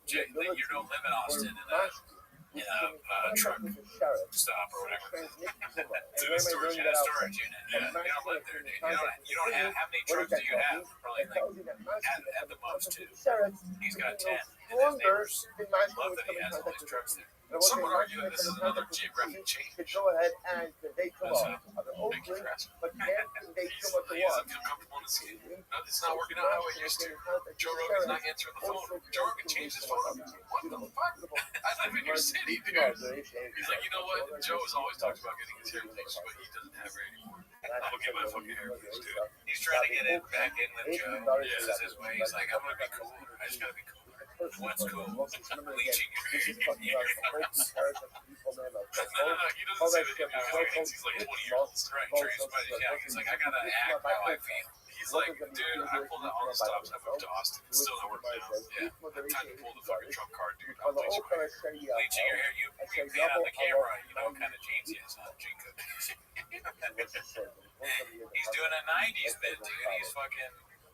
you don't live in Austin in a truck stop or whatever. To the storage In unit. a storage unit. Yeah. You don't live there, dude. You don't have, how many trucks do you have? Probably like at the most 2. He's got 10 in his neighbors. Love that he has all these trucks there. Some would argue that this is another geographic change. Go ahead and they come That's up. Thank you for asking. But can't they come up to He doesn't one? feel comfortable in his skin. No, it's not working out how it used to. Joe Rogan's not answering the phone. Joe Rogan changed his phone number. What the fuck? I live in your city, dude. He's like, you know what? Joe has always talked about getting his hair bleached, but he doesn't have it anymore. I'll get my fucking hair bleached, dude. He's trying to get it back in with Joe. This is his way. He's like, I'm going to be cool. I just got to be cool. What's cool? Bleaching your hair. No. He doesn't say that he's like 20 years old. Right, Trey's buddy. Yeah, he's like, I got to act how I feel. He's like, dude, I pulled out all the stops. I moved to Austin. It's still not working out. Yeah. Time to pull the fucking Trump card, dude. I'll bleach my hair. Bleaching your hair, you paint on the camera. You know what kind of jeans he has on. G-Cook. He's doing a 90s bit, dude. He's fucking...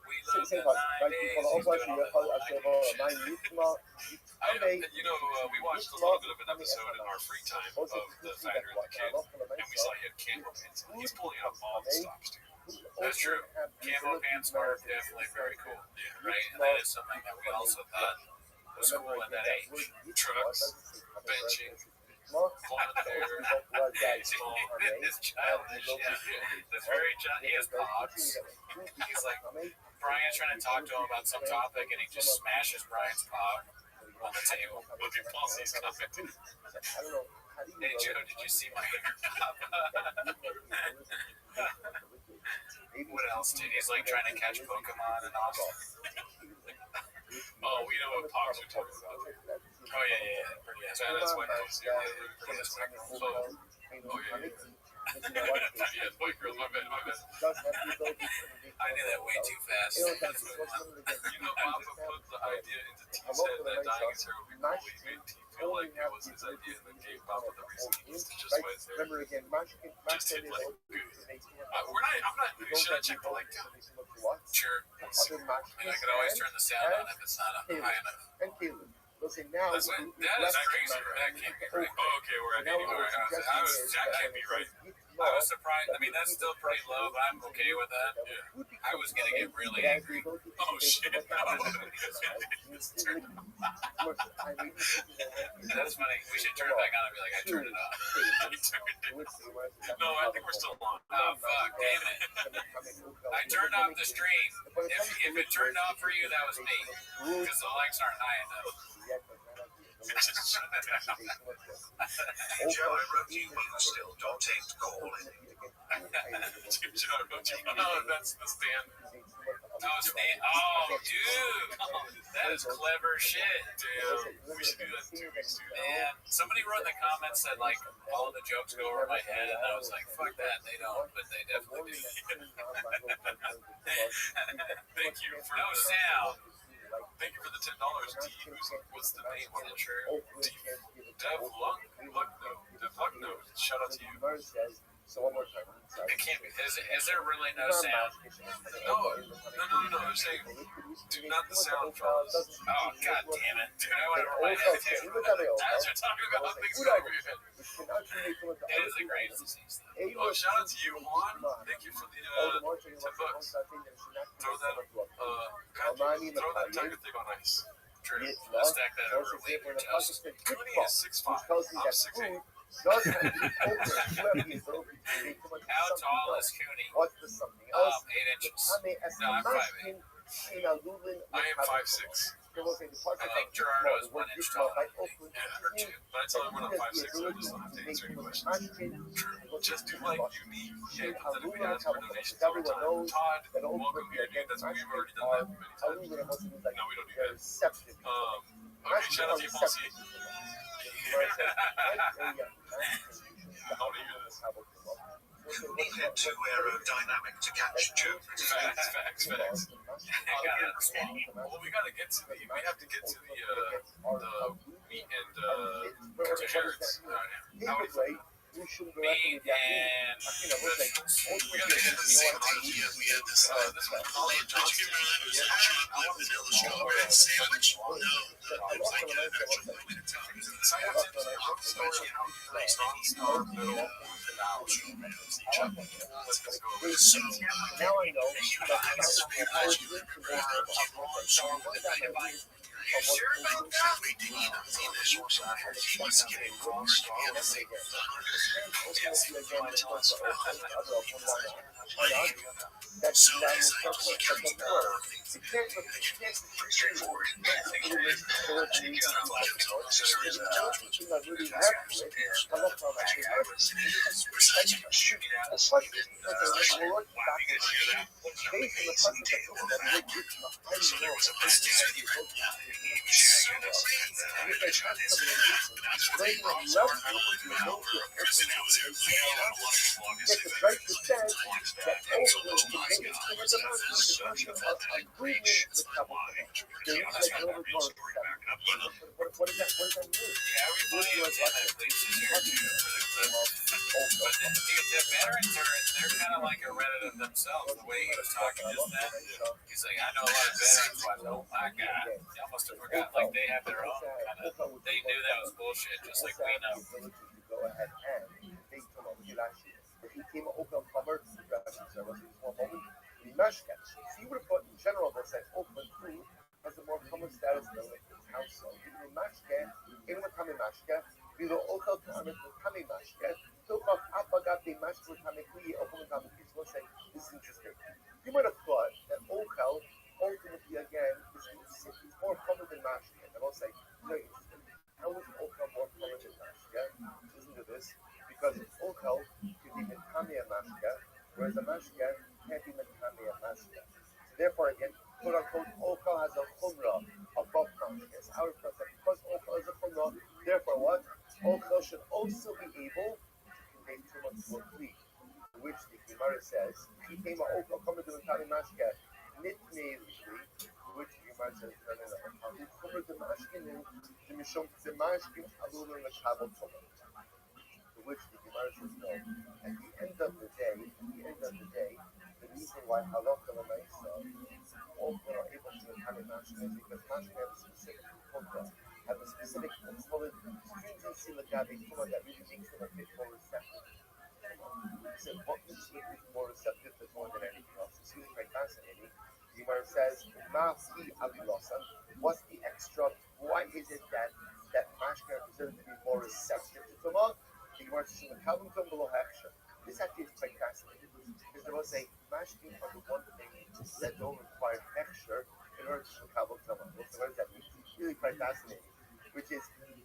We love the 90s. He's doing all that 90s shit. You know, we watched a little bit of an episode in our free time of The Fighter and the Kid, and we saw he had camo pants. He's pulling out all the stops, dude. That's true. Camo pants are definitely very cool. Yeah, right? And that is something that we also thought was cool at that age. Trucks, benching, Climb there. It's childish. Yeah. It's very childish. He has pogs. He's like, Brian's trying to talk to him about some topic, and he just smashes Brian's pog on the table. Look at Posse's comment. Hey, Joe, did you see my hair? What else, dude? He's like trying to catch Pokemon and all. Oh, we know what pogs are talking about. Oh, yeah. Pretty ass. That's white girls. Yeah, pretty ass white girls. Oh, yeah. Yeah, white girls. My bad. I did that way too fast. You know, Papa put the idea into T's head that dyeing his hair would be cool. He made T feel like it was his idea and then gave Papa the reason he used to justify his hair. Just hit like good. I'm not. Should I check the like down? Sure. And I could always turn the sound on if it's not high enough. That is crazy. That can't be right. Oh, okay, we're at 80. That can't be right. I was surprised. I mean, that's still pretty low, but I'm okay with that. Yeah. I was going to get really angry. Oh, shit. That's funny. We should turn it back on and be like, I turned it off. No, I think we're still on. Oh, fuck. Damn it. I turned off the stream. If it turned off for you, that was me. Because the likes aren't high enough. Joe, I wrote you, but you still don't take the call. Oh, that's the stand. Oh, dude. That is clever shit. Damn. We should do that too. Man, somebody wrote in the comments that, like, all of the jokes go over my head, and I was like, fuck that. They don't, but they definitely do. Thank you for No sound. Thank you for the $10. What's the name on it? Devlugno. Shout out to you. So one more time. It can't be. Is there really no sound? No. They're saying do not the sound fellas. Oh, god damn it. Dude, I want to remind you. As you're talking about things going over your head. It is the greatest disease. Oh, shout out to you, Juan. Thank you for the $10. Throw that tiger thing on ice. True. Let's stack that over a later toast. Cooney is 6'5". I'm 6'8". How tall is Cooney? 8 inches. No, I'm 5'8". I am 5'6". I think Gerardo is 1 inch taller. Yeah, or 2. But I tell everyone I'm 5'6", so I just don't have to answer any questions. True. Just do like unique. Yeah, but then if we ask for donations all the time. Todd, welcome here, dude. That's we've already done that many times. No, we don't do that. Okay, shout out to you, Paulsy. I want to hear this. You need him too aerodynamic to catch Jupiter. Facts. Well, we gotta get to the. We have to get to the meat and carrots. How many? Meat and vegetables. We gotta get to the sandwich. We had this one. Did you remember that chocolate vanilla strawberry sandwich? No, it was like an extra limited time. It was in the I have to non-star, middle, and out. Let's go. So, Now I know that are you sure about that? We did eat on the initial side. He was getting cross to be able to say, so it's like he carries things. It's pretty straightforward. You got a lot of accessories and judgments. We're such a shoot it out of sleep. So there was a best he was sharing us. That's what they brought to our because then I was there playing out a lot of vloggers. So those nice guys have such a reach that that's not a real story back up. what does that mean? Yeah, everybody else has places here too. But the veterans they're kind of like a Reddit of themselves. The way he was talking just then, he's like, I know a lot of veterans, but oh my God, they almost have forgot. Like they have their own kind of. They knew that was bullshit, just like we know. Go ahead and they told him if he came open covered so you would have put in general that said open food has a more common status than the household. Even mashke, in the kami mashke, below okal kami mashke, took off apagati mashke kami kui open kami. So say this is interesting. You might have thought that okal ultimately again is more common than mashke. And I'll say very interesting. How is okal more common than mashke? Listen to this, because okal can be kami mashke, whereas a mashke can't be kami mashke. Therefore, again, quote unquote, okal has a chumrah above mashke. It's our process. Because okal is a chumrah, therefore what? Okal should also be able to convey too much to a kli, which the Gemara says, he came a okal coming to the kami mashke, nitnei l'kli, which the Gemara says, no. He covered the mashke, the mishum, the mashke, alul l'kabel tumah. To which the Gemara says, no. At the end of the day, the reason why halacha l'maisa all are able to become a mashke is because mashke have a specific chumrah, have a specific stringency l'gabe tumah that really makes them a bit more receptive. So what makes them more receptive to more than anything else? It's really quite fascinating. The Gemara says, "Ma'asi avilosan." What's the extra? Why is it that mashke are considered to be more receptive to tumah? The Gemara says, this actually is quite fascinating because there was a mashkin on the one thing that don't require hechsher in order to kabel tumah. So what does that mean? It's really quite fascinating, which is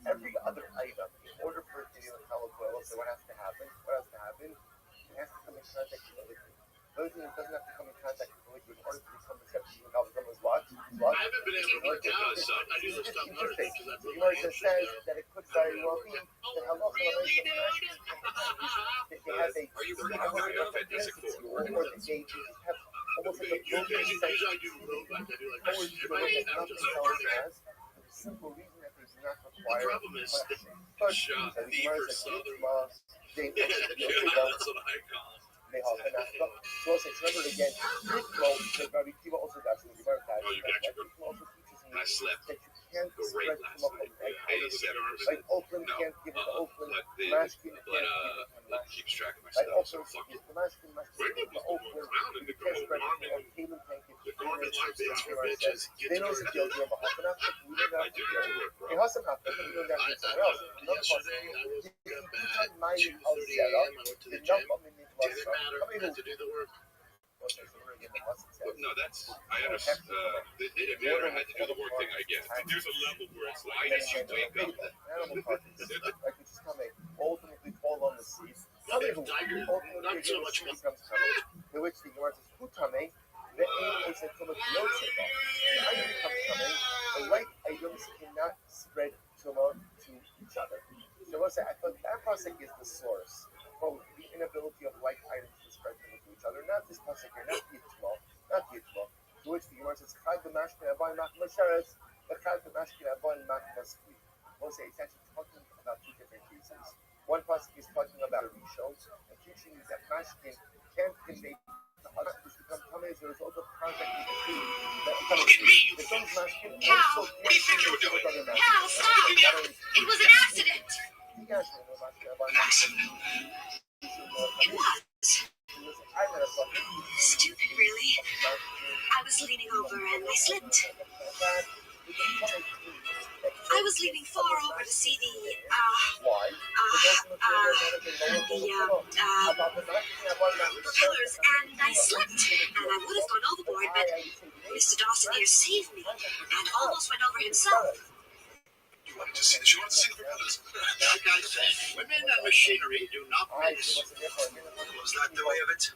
every other item in order for it to be a kabel tumah. So what has to happen? It has to come in contact with the liquid. The other thing that doesn't have to come in contact with the liquid in order to become receptive to kabel tumah is what? I haven't been able to work out this stuff. I do this stuff better because I put my It says that it could very well be that halacha Are you working out? Are you fantastic for? or they have almost like a broken Usually I do robots. I do like simple reason that they do not the require problem is shot and the for southern. they That's what I call it. so remember again, Rabbi also got some also teaches me I slept that you can't great spread last too much night. like Oakland No. can't give it to Oakland, But Mashkin but can't that keeps track of my like stuff. So Oakland fuck it. the Mashkin Where give did it to this go Oakland, around and the you can't spread it Garmin or Cayman can't give the it Garmin to life is for bitches. Get they know to the deal, you're a Mahafana, we don't I do get to work, bro. Hey, Hassan Hafna, you don't have to somewhere else. Yesterday I woke up at 2:30 My a.m. I went to the gym. Didn't matter. I had to do the work. But no, that's I understand. It didn't matter. I had to do the work thing. I guess. But there's a level where it's like, why did you wake up? Animal carcasses, like which is coming, ultimately fall on the sea. Tiger, not so much. In which the Gemara says, "Hutame, the aim is to come with no signal. The item becomes coming. The right items cannot spread tumah to each other." So I say, I thought that process is the source from the inability of like items To which the Gemara says, Chad b'mashkin abon machmas sheretz, Chad b'mashkin abon machmas kli. We'll say it's actually talking about two different cases. One pasuk is talking about Rishon and teaching you that mashkin can't convey to others to become tummy as a result of contact with the food. The son's mashkin also What do you think you were doing? Hal, stop! It was an accident! An accident. It was. Stupid, really. I was leaning over and I slipped. I was leaning far over to see the pillars, and I slipped. And I would have gone overboard, but Mr. Dawson here saved me and almost went over himself. You wanted to see the propellers. Like I said, women and machinery do not mix. Was that the way of it?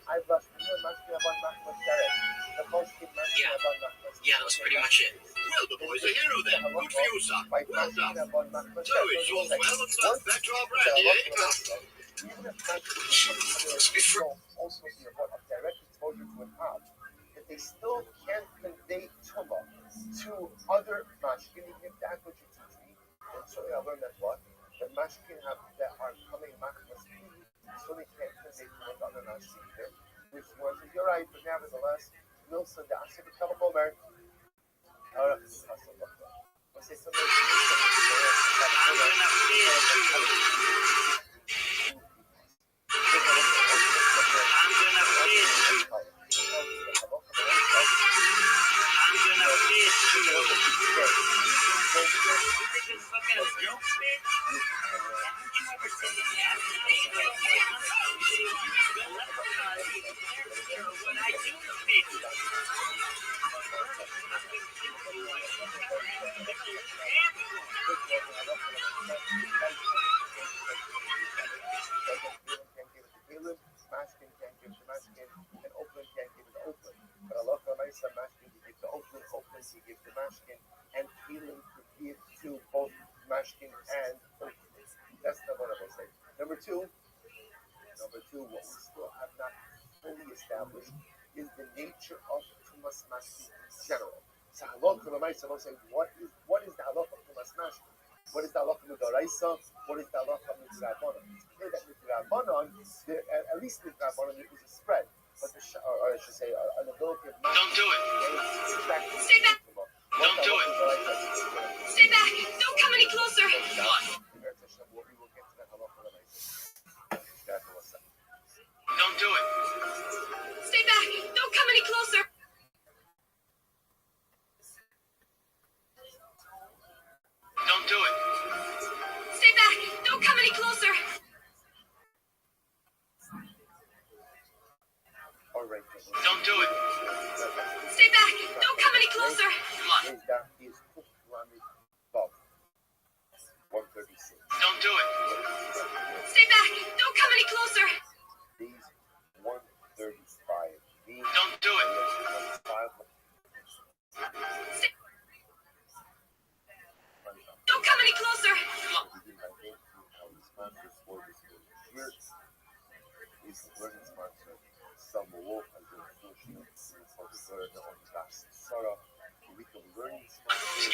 Yeah, that was pretty much it. Well, the boy's a hero then. Good for you, son. Well done. So it's all well and done. Back to our brandy, eh? Also be about a direct exposure to an ab, that they still can't convey tumah to other mashkin, even if that's what you teach me. And so I learned that what? The mashkin that are coming machmas kli, so they can't convey tumah to other mashkin either. Which was, you're right, but nevertheless, Wilson, the Asher become a gomer. We'll say somebody. Mashkin can't give to Mashkin, and Oakland can't give to Oakland. But Allah Mashkin can give to Oakland, Oakland can give to Mashkin, and Keelan could give to both Mashkin and Oakland. That's not what I will say. Number two, what we still have not fully established is the nature of Tumas Mashkin in general. So Allah will say, what is the halacha of Tumas Mashkin? What is the halacha Midoraisa? What is the halacha Midrabanan? It's clear that Midrabanan, at least Midrabanan, it was a spread. But or I should say, an ability of Don't do it. Stay back! Don't do it. Stay back! Don't come any closer! Don't do it. Stay back! Don't come any closer! Don't do it. Stay back! Don't come any closer! Don't do it. Stay back! Don't come any closer! Come on. Don't do it. Stay back! Don't come any closer! Don't do it. Don't come any closer!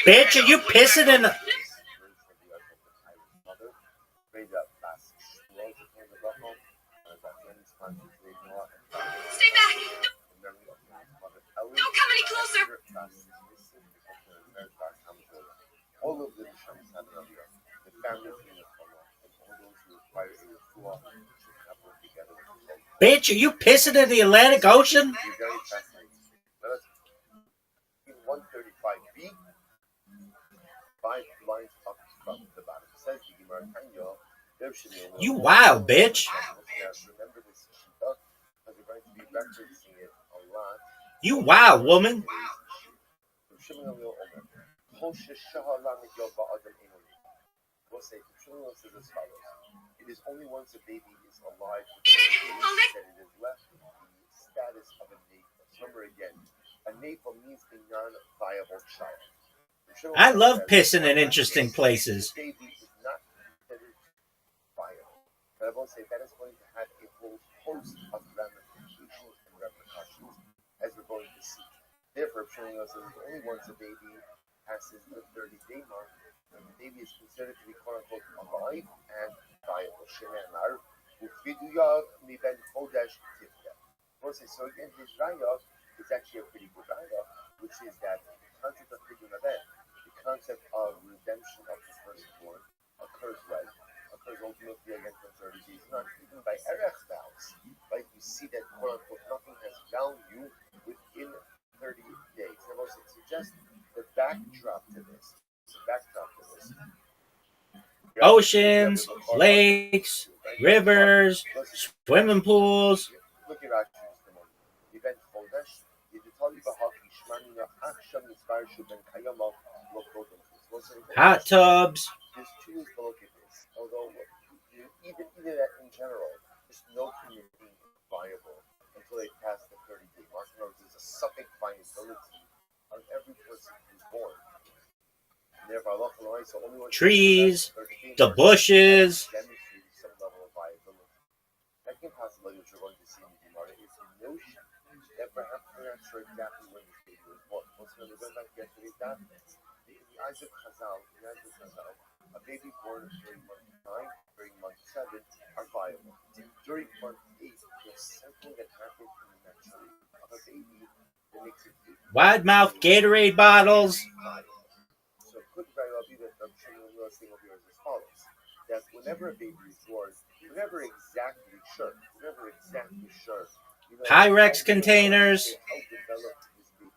Bitch, are you pissing in the... Stay back! Don't come any closer! All of the Rishonim have it earlier. The family of and all those who require a refuah should have worked together. Bitch, are you pissing in the Atlantic Ocean? You're very fascinating. Let us in 135b, 5 lines up from the bottom. It says the Gemara Tanya, there should be a little. You wild, bitch. Remember this shita, because we're going to be referencing it a lot. You wild, woman. We'll say, says as follows. It is only once a baby is alive that it is left in the status of a navel. Remember again, a navel means a non-viable child. I love pissing in interesting places. The baby is not considered viable. But I will say that is going to have a whole host of ramifications and repercussions, as we're going to see. Therefore, Pshimon says only once a baby passes the 30-day mark, and the baby is considered to be quote unquote alive and viable. Shenemar, Ufiduya miben chodesh tifta. So again, his raya is actually a pretty good raya, which is that the concept of Pidyon Aben, the concept of redemption of the firstborn, occurs when? Occurs ultimately again for 30 days, not even by Erech vows. Right? You see that quote unquote nothing has value within 30 days. I've also suggested the backdrop to this. Oceans, lakes, rivers, swimming pools. Look at Rashi just a moment. Event Chodesh, Yiditali Bahaki Shmanina Achsham Yisbar Shuben Kayama Lokodim. Hot tubs. There's two ways to look at this. Although even that in general, there's no community viable until they pass the 30-day mark. In other words, there's a suffix viability on every person who's born. Trees, the bushes. Demonstrate some level of viability. Second possibility, which we're going to see in the Gemara, is the notion that perhaps we're not sure exactly when this baby was born. Once we're going back to yesterday's document, in the eyes of Chazal, a baby born during month 9, during month 7 are viable. During month 8, there's something that happens naturally of a baby that makes it wide mouth Gatorade bottles. So it could very well be that the Shimon thing over here is as follows: that whenever a baby is born, we're never exactly sure. Pyrex containers. How developed this baby.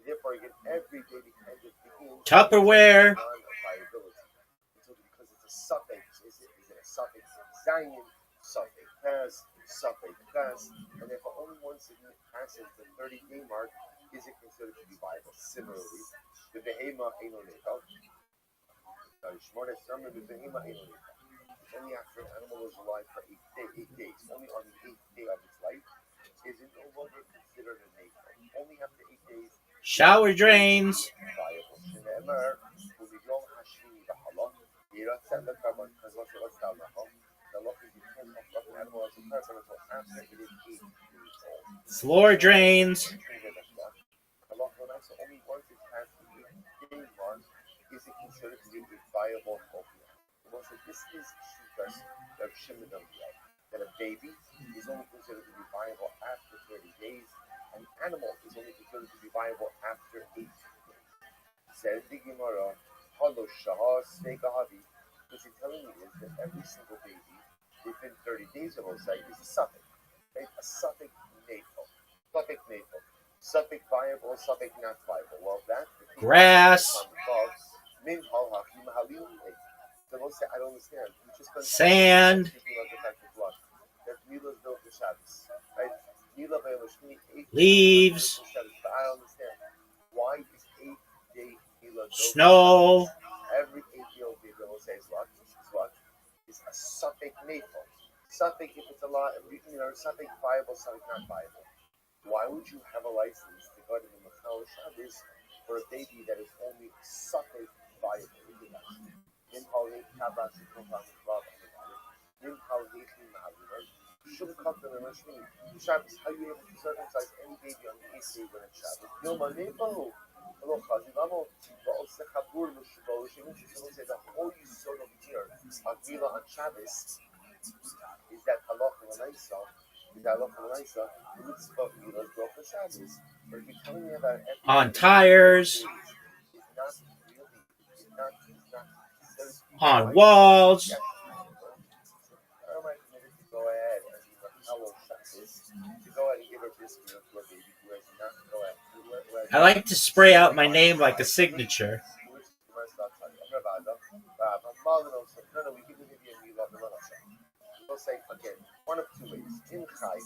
Therefore, again, every baby kind of begins Tupperware. on a viability. So because it's a suffix, is it a suffix Zion, suffix pass, and therefore only once it passes the 30-day mark is it considered to be viable. Similarly, the behema ainoneta. Only after an animal is alive for 8 days, only on the 8th day of its life, is it no longer considered a navel. Only after 8 days. Shower drains. Viable. Floor drains. Only once it's past the 8th day mark is it considered to be a viable opium. So this is the Shimon that a baby is only considered to be viable after 30 days, an animal is only considered to be viable after 8 days. Says the Gemara, what he's telling me is that every single baby within 30 days of Osai is a suffix, right? A suffix natal. Suffix viable, suffix not viable. Well, that's the grass. So most say, I don't understand. Sand. Leaves. I don't understand. Why is 8-day snow? Every 8-day old baby will say is what? Is a suffix natal. Suffix if it's a lot, suffix viable, suffix not viable. Why would you have a license to go to the Machal Shabbos for a baby that is only suffix viable? Shouldn't come to the Rishmi. Shabbos, how are you able to circumcise any baby on the 8th day when it's Shabbos? The whole yisod of here, Avila on Shabbos, is that halacha l'naisa, mitzvah Avila broke the Shabbos. But if you're telling me about on tires, on walls. Go ahead and be Machalo Shabbos, to go ahead and give a brisket to a baby who has not I like to spray out my name like a signature. They'll say again, one of two ways. In Chai,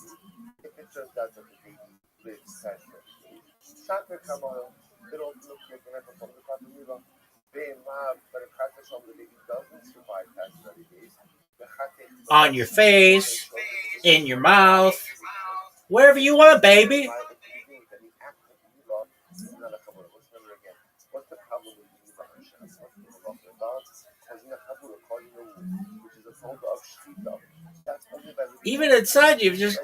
if it turns out that the baby lives past 30 days, Shatter Kamala, it'll look like an echo from the Katamila. But if the baby doesn't survive past 30 days, on your face, in your mouth, wherever you want, baby. What's the problem with Even inside you, just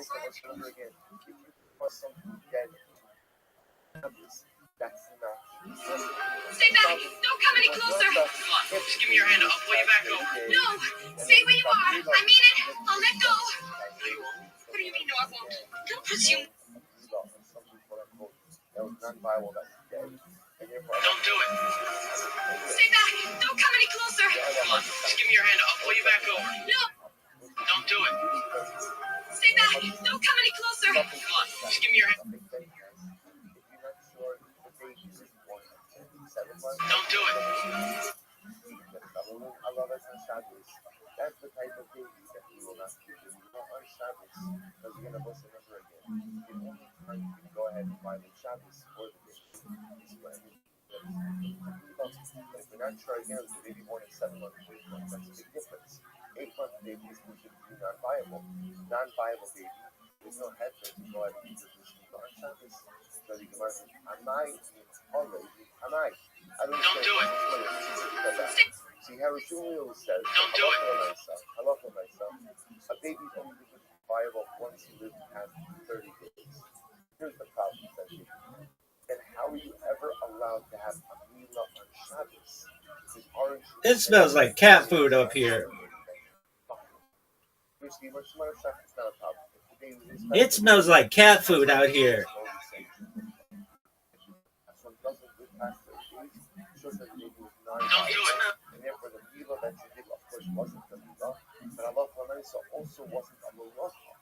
Stay back! Don't come any closer! Come on, just give me your hand. I'll pull you back over. No! Stay where you are! I mean it! I'll let go! No, you won't. What do you mean, no, I won't? Don't presume. Don't do it. Stay back! Don't come any closer! Come on, just give me your hand. I'll pull you back over. No! Don't do it. Stay back! Don't come any closer! Come on, just give me your hand. Don't do it. That's the type of baby that we will not give you. On Shabbos, because you're going to listen over again. The only time you can go ahead and buy the Shabbos for the baby is when if you're not sure again, the baby born at 7 months, 8 months, that's a big difference. 8-month baby is considered to be non-viable. Non-viable baby, there's no head to go ahead and eat the Shabbos on Shabbos. So the Gemara says, Amai, already, Amai. Don't do it. See how Rishon says, Don't do it. Halacha myself. A baby's only viable once you live past 30 days. Here's the problem, essentially. And how are you ever allowed to have a meal on Shabbos? It smells like cat food up here. It smells like cat food out here. Don't do it. And therefore the milah that you did, of course, wasn't the milah, but Allah also wasn't a melacha,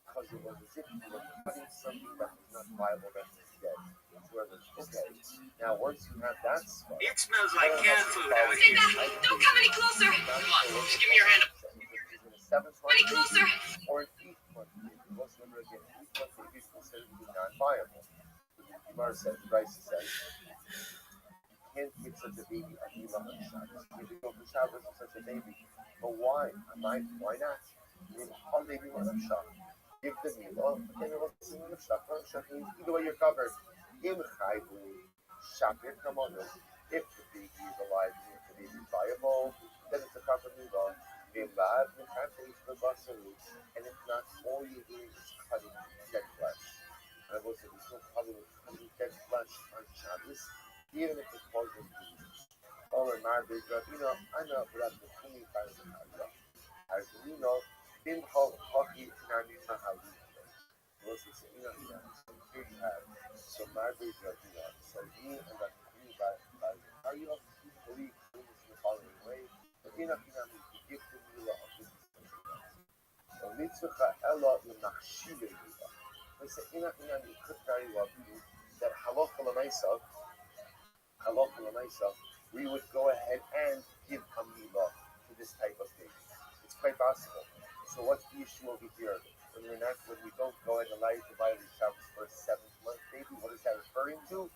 because it was as if you were cutting something that was not viable, that was dead. Okay, now once you have that spot, It smells like cat food out Stay here. back! Don't come any closer! Come on, just give me your hand. Any closer! or an 8th month baby, let's remember again, 8th month baby is considered to be non-viable. The Gemara says, Rice says, can't give such a baby a milah on Shabbos. You can go for Shabbos with such a baby. But why? Why not? You have a holiday milah on Shabbos. Give the milah, then it was a milah on Shabbos. Either way, you're covered. Im chayvu, shakir kamonu. If the baby is alive, if the baby is viable, then it's a proper milah. Im lav, and if not, all you're doing is cutting dead flesh. And I've also there's no problem with cutting dead flesh on Shabbos. Even if it's poisonous disease. Or a marriage, I know, but I'm the only kind of a as we know, in hockey, Nani Mahali. Also, so here you have so marriage, so me and the community by are you believe in the following way? But in a Kinami, to give the milah of this so Mitzvah Ella Lamachshire milah. They say in a Kinami could very well be that halacha l'maisa. We would go ahead and give a milah to this type of thing. It's quite possible. So what's the issue over here? When we don't go ahead and allow you to buy the Shabbos for a 7th month baby, what is that referring to?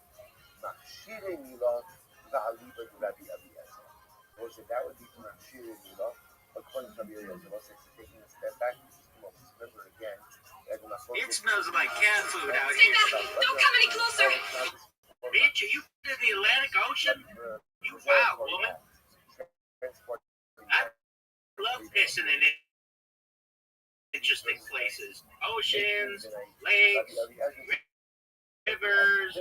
Machshire milah va'aliba to Rabbi Eliezer. That would be Machshire milah, according to Rabbi Eliezer. Also, taking a step back, remember again. It smells like cat food out Stay here. back! Don't come any closer! Bitch, are you in the Atlantic Ocean? You wild woman. I love pissing in interesting places. Oceans, lakes, rivers,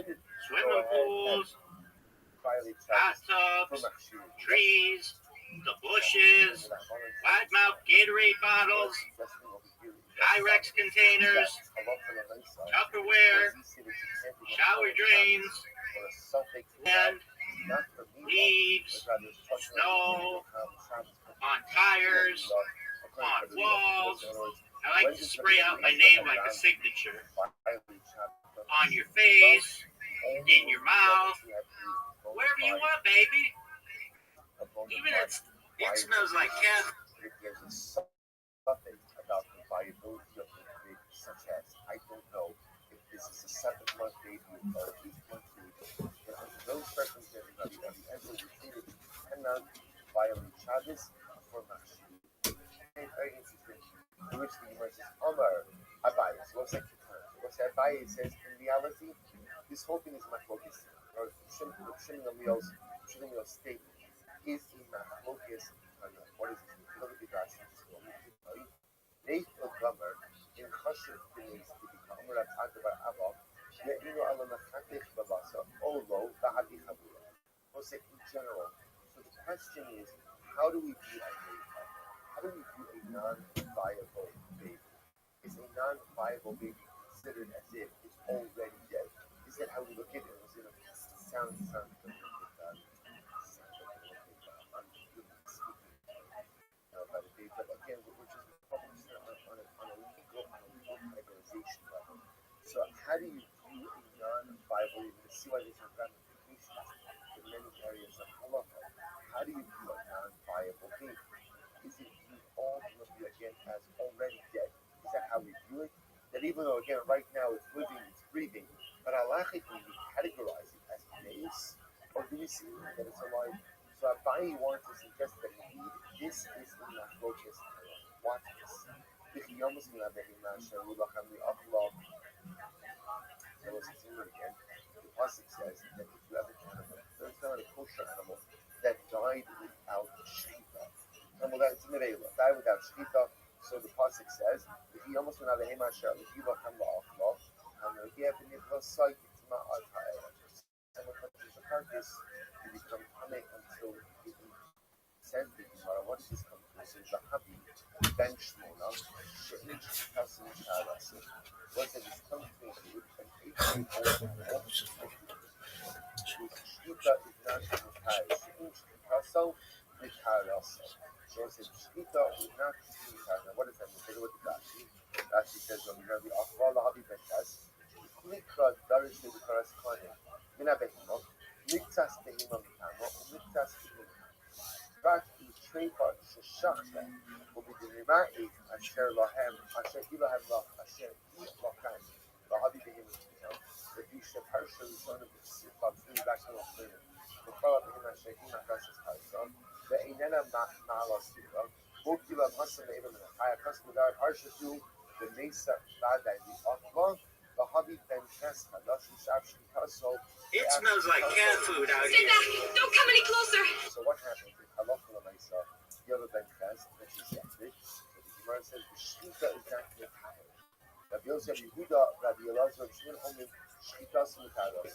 swimming pools, hot tubs, trees, the bushes, wide-mouth Gatorade bottles, Pyrex containers, Tupperware, shower drains, and leaves, snow, on tires, on walls. I like to spray out my name like a signature. On your face, in your mouth, wherever you want, baby. Even it smells like cat. Something about the viability of the baby, such as I don't know if this is a 7th month baby or 8th month baby. Under those circumstances, the Ezra repeated cannot violate Shabbos for Machshir. Very interesting. In which the Gemara says, Omar Abai. So what's that? What's that? Abai says in reality, this whole thing is machlokas. Or Shimon Gamliel's statement is in machlokas. What is it? Look at the Rashi. They feel gomer in chashuv things to become Ratzad Bar Abba. Ye'inu ala machatech babasa olo ba'adi chavu. question is, how do we view a neighbor? How do we view a non-viable baby? Is a non-viable baby considered as if it's already dead? Is that how we look at it? Or is it sounds like a little bit about a baby? But again, we're just focusing on a legal categorization level. So how do you view a non-viable? You're going to see why there's some ramifications in many areas of halacha. How do you view a non-viable baby? Is it viewed ultimately again as already dead? Is that how we view it? That even though again right now it's living, it's breathing, but halachically we categorize it as mace, or do we see that it's alive? So Rabbi wants to suggest that indeed this is the machlokas. Watch this. So let's consider again. The pasuk says that if you have an animal, there's not a kosher animal that died without shechita. Animal that it's merela, died without shechita. So the pasuk says, if you almost went out of Hemasher, if you look on the Achla, and the Yevin Site, it's not a someone touches the carcass, you become tummy until you says the Gemara, what does this come to? It says, Rabbi, bench Mona, She'inch Kasim Sharas. What does this come to? An 8-year-old Shechita is not Mutai. She'inch Kasim Sharas. So it says, Shechita is not Mutai. What does that mean? Take a look at Rashi. Rashi says, Rabbi, Achla Lahavi Benchas, Klikra Darish Bikaras Konim, Mina Behimo, Miktas Behimo Mitamo, Miktas Behimo. Rat is Trepa Shashachta, will be the Rimai, Asher Lahem, Asher Ilahem Lach, Asher Lachan, Lahavi Behimo. The Bisha Parsha, the son of the Sifat, three back to the Flynn, the Kala Behimo, Asher Himakasas Parsha, the Inena Malas Sira, Bokila Masam Eben, Haya Kasmudar, Harsha Tu, the Mesa Badai, the Akla. It smells like cat food out Stay here. back! Don't come any closer! So what happens is halacha l'maisa, the other ben chaz, and she says it. So the Gemara says the shchita is not metayer. Rabbi Yosef Yehuda, Rabbi Elazar, Shmuel Omen, shchita smutaros.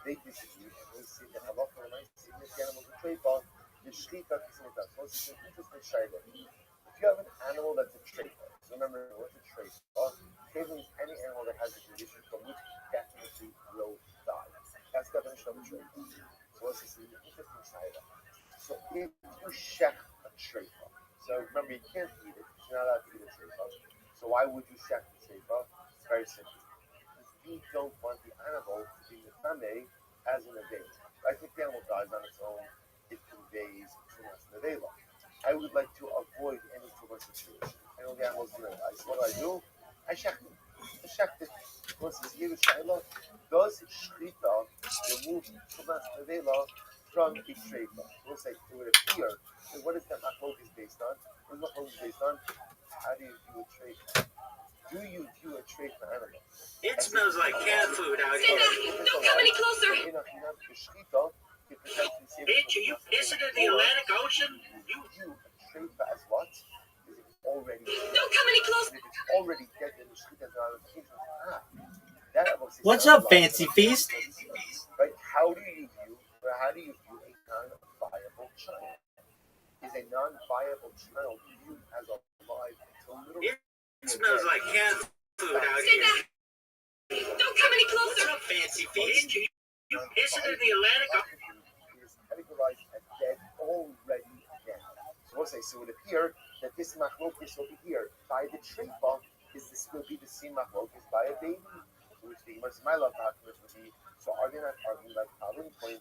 They disagree and they say that halacha l'maisa, even if the animal is a treifa, the shchita is smutaros. So it's an interesting shayla. If you have an animal that's a treifa, so remember what's a treifa? Treifa means any animal that has a condition from which definitely will die. That's the definition of a treifa. So this is an interesting shayla. So if you shech a treifa, so remember you can't eat it, you're not allowed to eat a treifa. So why would you shech the treifa? It's very simple. Because we don't want the animal to be nefame as an evade. Right? If the animal dies on its own, it conveys tumas nevela. I would like to avoid any tumas situation. I know the animal's going to die. So what do? I shech it. I shech it. Once it's here, shayla, does shchita remove tumas nevela from a treifa? We'll say it would appear. So what is that machlokes based on? What is machlokes based on? How do you view a treifa? Do you view a treifa animal? It smells like cat food out Stay here. back! Don't come any closer! Bitch, isn't it the Atlantic Ocean? You view a treifa as what? Is it already dead? Don't come any closer! And if it's already dead, then the shchita is not a that What's up, Fancy Feast? Right? How do you view a non-viable child? Is a non-viable child viewed as alive until literally? It smells like cat food out Stay here. back! Don't come any What's closer! up, Fancy Feast? Isn't it the Atlantic Ocean? It is categorized as dead already dead. So we'll say, so it would appear that this machlokes over here by the treifa will be the same machlokes by a baby. Which the my love machlokes would be. So are they not arguing about the following point?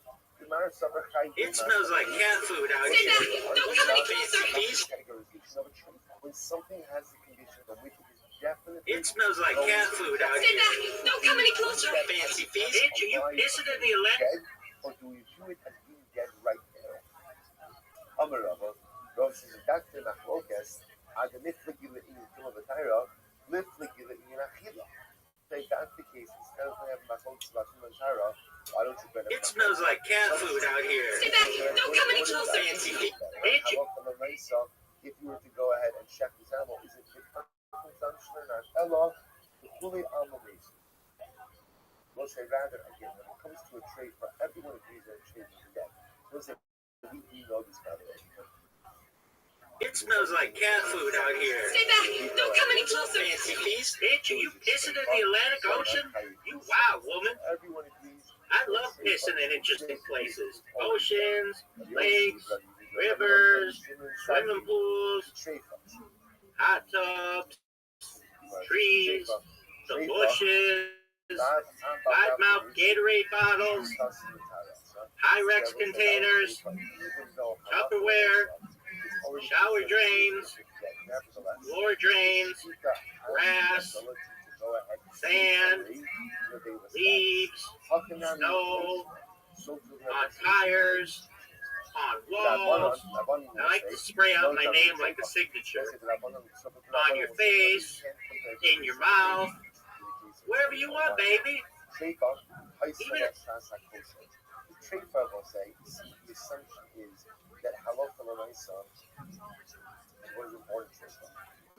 It smells like cat food out Stay back! here. Don't come any closer! Categorization of a treifa. When something has the condition of which it is definitely. It smells like cat food out Stay here. back! Don't come any closer! Fancy Feast? Isn't it the Atlantic? Dead, or do we view it as being dead right now? Amarava, Rav says that the machlokes are the nifligila in the film of the Torah, nifligila in achila. So if that's the case, instead of having machlokes about film of the Torah, why don't you better? It smells like cat food out here. Stay back! Don't come any closer! Fancy Feast. If you were to go ahead and check this animal, is it fit for consumption or not? Ella, the fully amazing. We'll say rather again, when it comes to a trait, for everyone agrees that a trait is dead. We'll say we know this by the way. It smells like cat food out here. Stay back! Don't come any closer! Fancy feast, bitch. Are you pissing in the Atlantic Ocean? You wild woman. I love pissing in interesting places. Oceans, lakes, rivers, swimming pools, hot tubs, trees, the bushes, wide-mouth Gatorade bottles, Pyrex containers, Tupperware, shower drains, floor drains, grass, sand, leaves, snow, on tires, on walls. I like to spray out my name like a signature. On your face, in your mouth, wherever you want, baby. Even if the assumption is that halacha l'maisa was born treifa.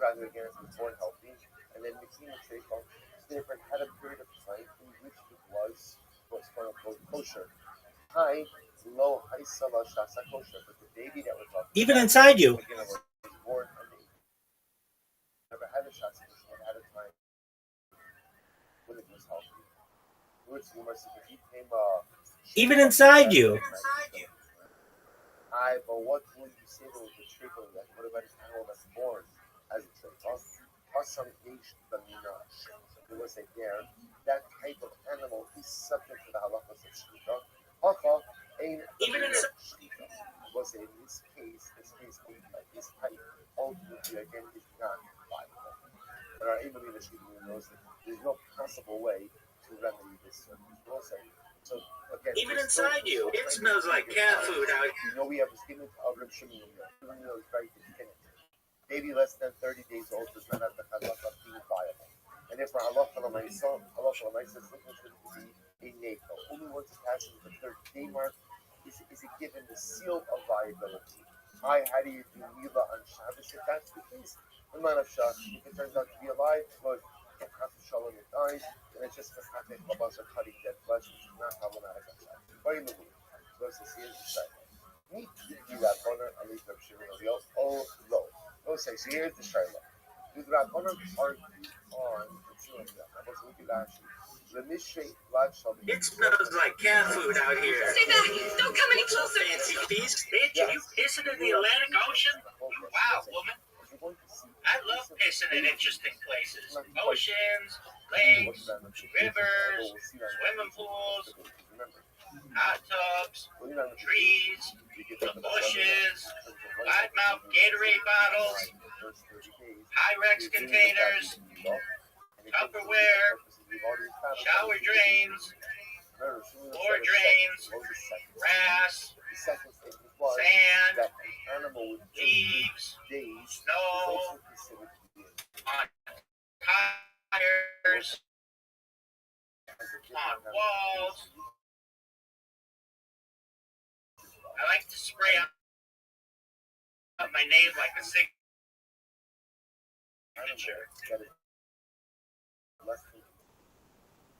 Rather again, it was born healthy, and then between the treifa, therefore had a period of time in which it was what's quote unquote kosher. Hi, low haisala shasa kosher, but the baby that was talking Even inside you. again, was born never had a shasa kosher at a time when it was healthy. Even inside you. But what will you say to the treifa? Like, what about an animal that's born as a treifa? Some age there was a there. That type of animal is subject to the halachas of shkita. Even in was in this case, this type ultimately again is not viable. But our aim of the shkita knows that there's no possible way to remedy this. So again, even inside you, it smells like cat food out here. You know, we have a statement of Rabbi Shimon is very definitive. Baby less than 30 days old does not have the halacha of being viable. And therefore, halacha l'maisa is considered to be a neko. Only once it passes the 30-day mark is it given the seal of viability. How do you do Mila on Shabbos? If that's the case, the man of Shabbos, if it turns out to be alive, good. If Shalom it dies, then it's just mechatek babas are cutting dead flesh, which is not problematic on Shabbos. Very little. So it's the Shabbos. Meet the Rabbanan, at least Rabbi Shimon Gamliel, low. So here's the Shaila. Do the Rabbanan argue on the Tzion of that? It smells like cat food out here. Stay back! Don't come any closer! Fancy feast, bitch. Are you pissing in the Atlantic Ocean? You wild woman. I love pissing in interesting places. Oceans, lakes, rivers, swimming pools, hot tubs, trees, the bushes, wide-mouth Gatorade bottles, Pyrex containers, Tupperware, shower drains, floor drains, grass, sand, leaves, snow, on tires, on walls. I like to spray out my name like a signature.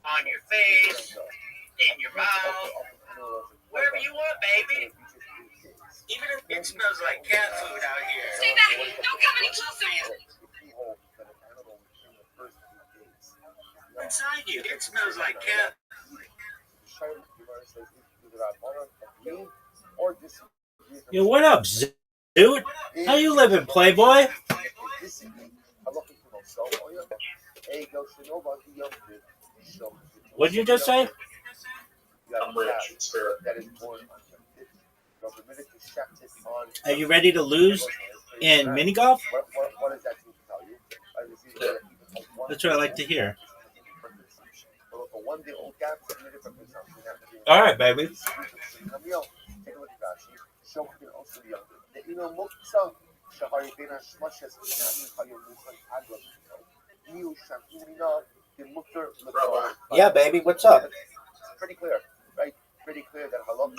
On your face, in your mouth, wherever you want, baby. Even if it smells like cat food out here. Stay back! Don't come any closer! Inside you, it smells like cat. Yo, what up, dude? How you living, Playboy? What'd you just say? Are you ready to lose in mini golf? That's what I like to hear. All right, baby. Yeah, baby. What's up? Pretty clear, right? Pretty clear that halal.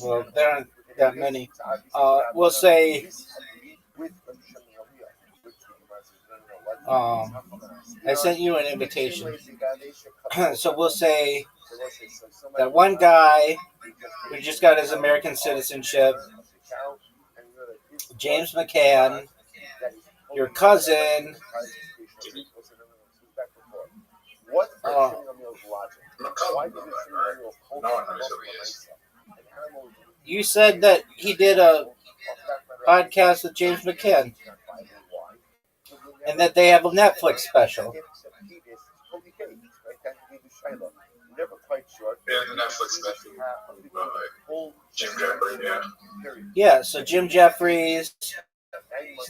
Well, there aren't that many. We'll say. I sent you an invitation. So we'll say that one guy who just got his American citizenship James McCann, your cousin. What's Uh, Emil's logic? My Why cousin, did right? No one knows who he is. You said that he did a podcast with James McCann, and that they have a Netflix special. Never quite sure. Yeah, the Netflix special. Jim Jeffrey, yeah. Yeah, so Jim Jeffries is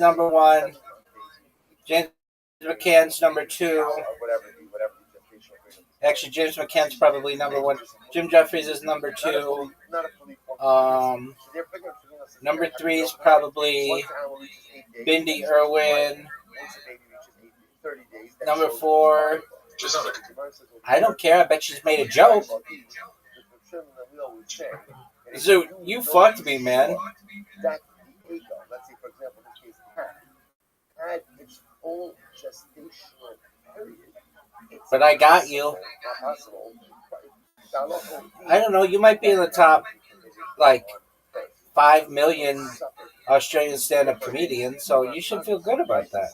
number one. James McCann's number two. Actually, James McCann's probably number one. Jim Jeffries is number two. Number three is probably Bindi Irwin. Number four, Just on the I don't care. I bet she's made a joke. Zoot, you fucked me, man. That the ego, let's say for example, in this case, had its full gestational period. But I got you. I don't know. You might be in the top, like, 5 million Australian stand-up comedians, so you should feel good about that.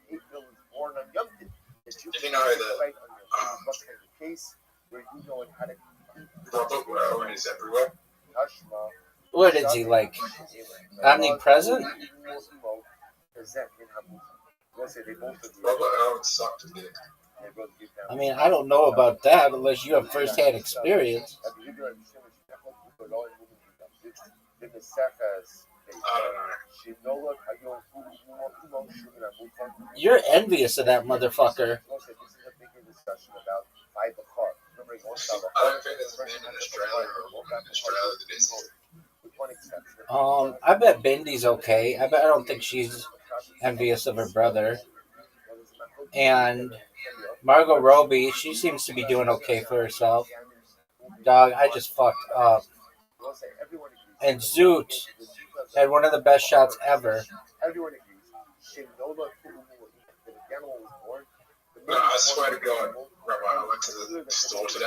You know that Robert Rowan is everywhere. What is he, like, omnipresent? Robert Rowan sucked a dick. I mean, I don't know about that unless you have first-hand experience. I don't know. You're envious of that motherfucker. I don't think there's a man in Australia or a woman in Australia that is. I bet Bindi's okay. I don't think she's envious of her brother. And Margot Robbie, she seems to be doing okay for herself. Dog, I just fucked up. And Zoot had one of the best shots ever. No, I swear to God, Rabbi, I went to the store today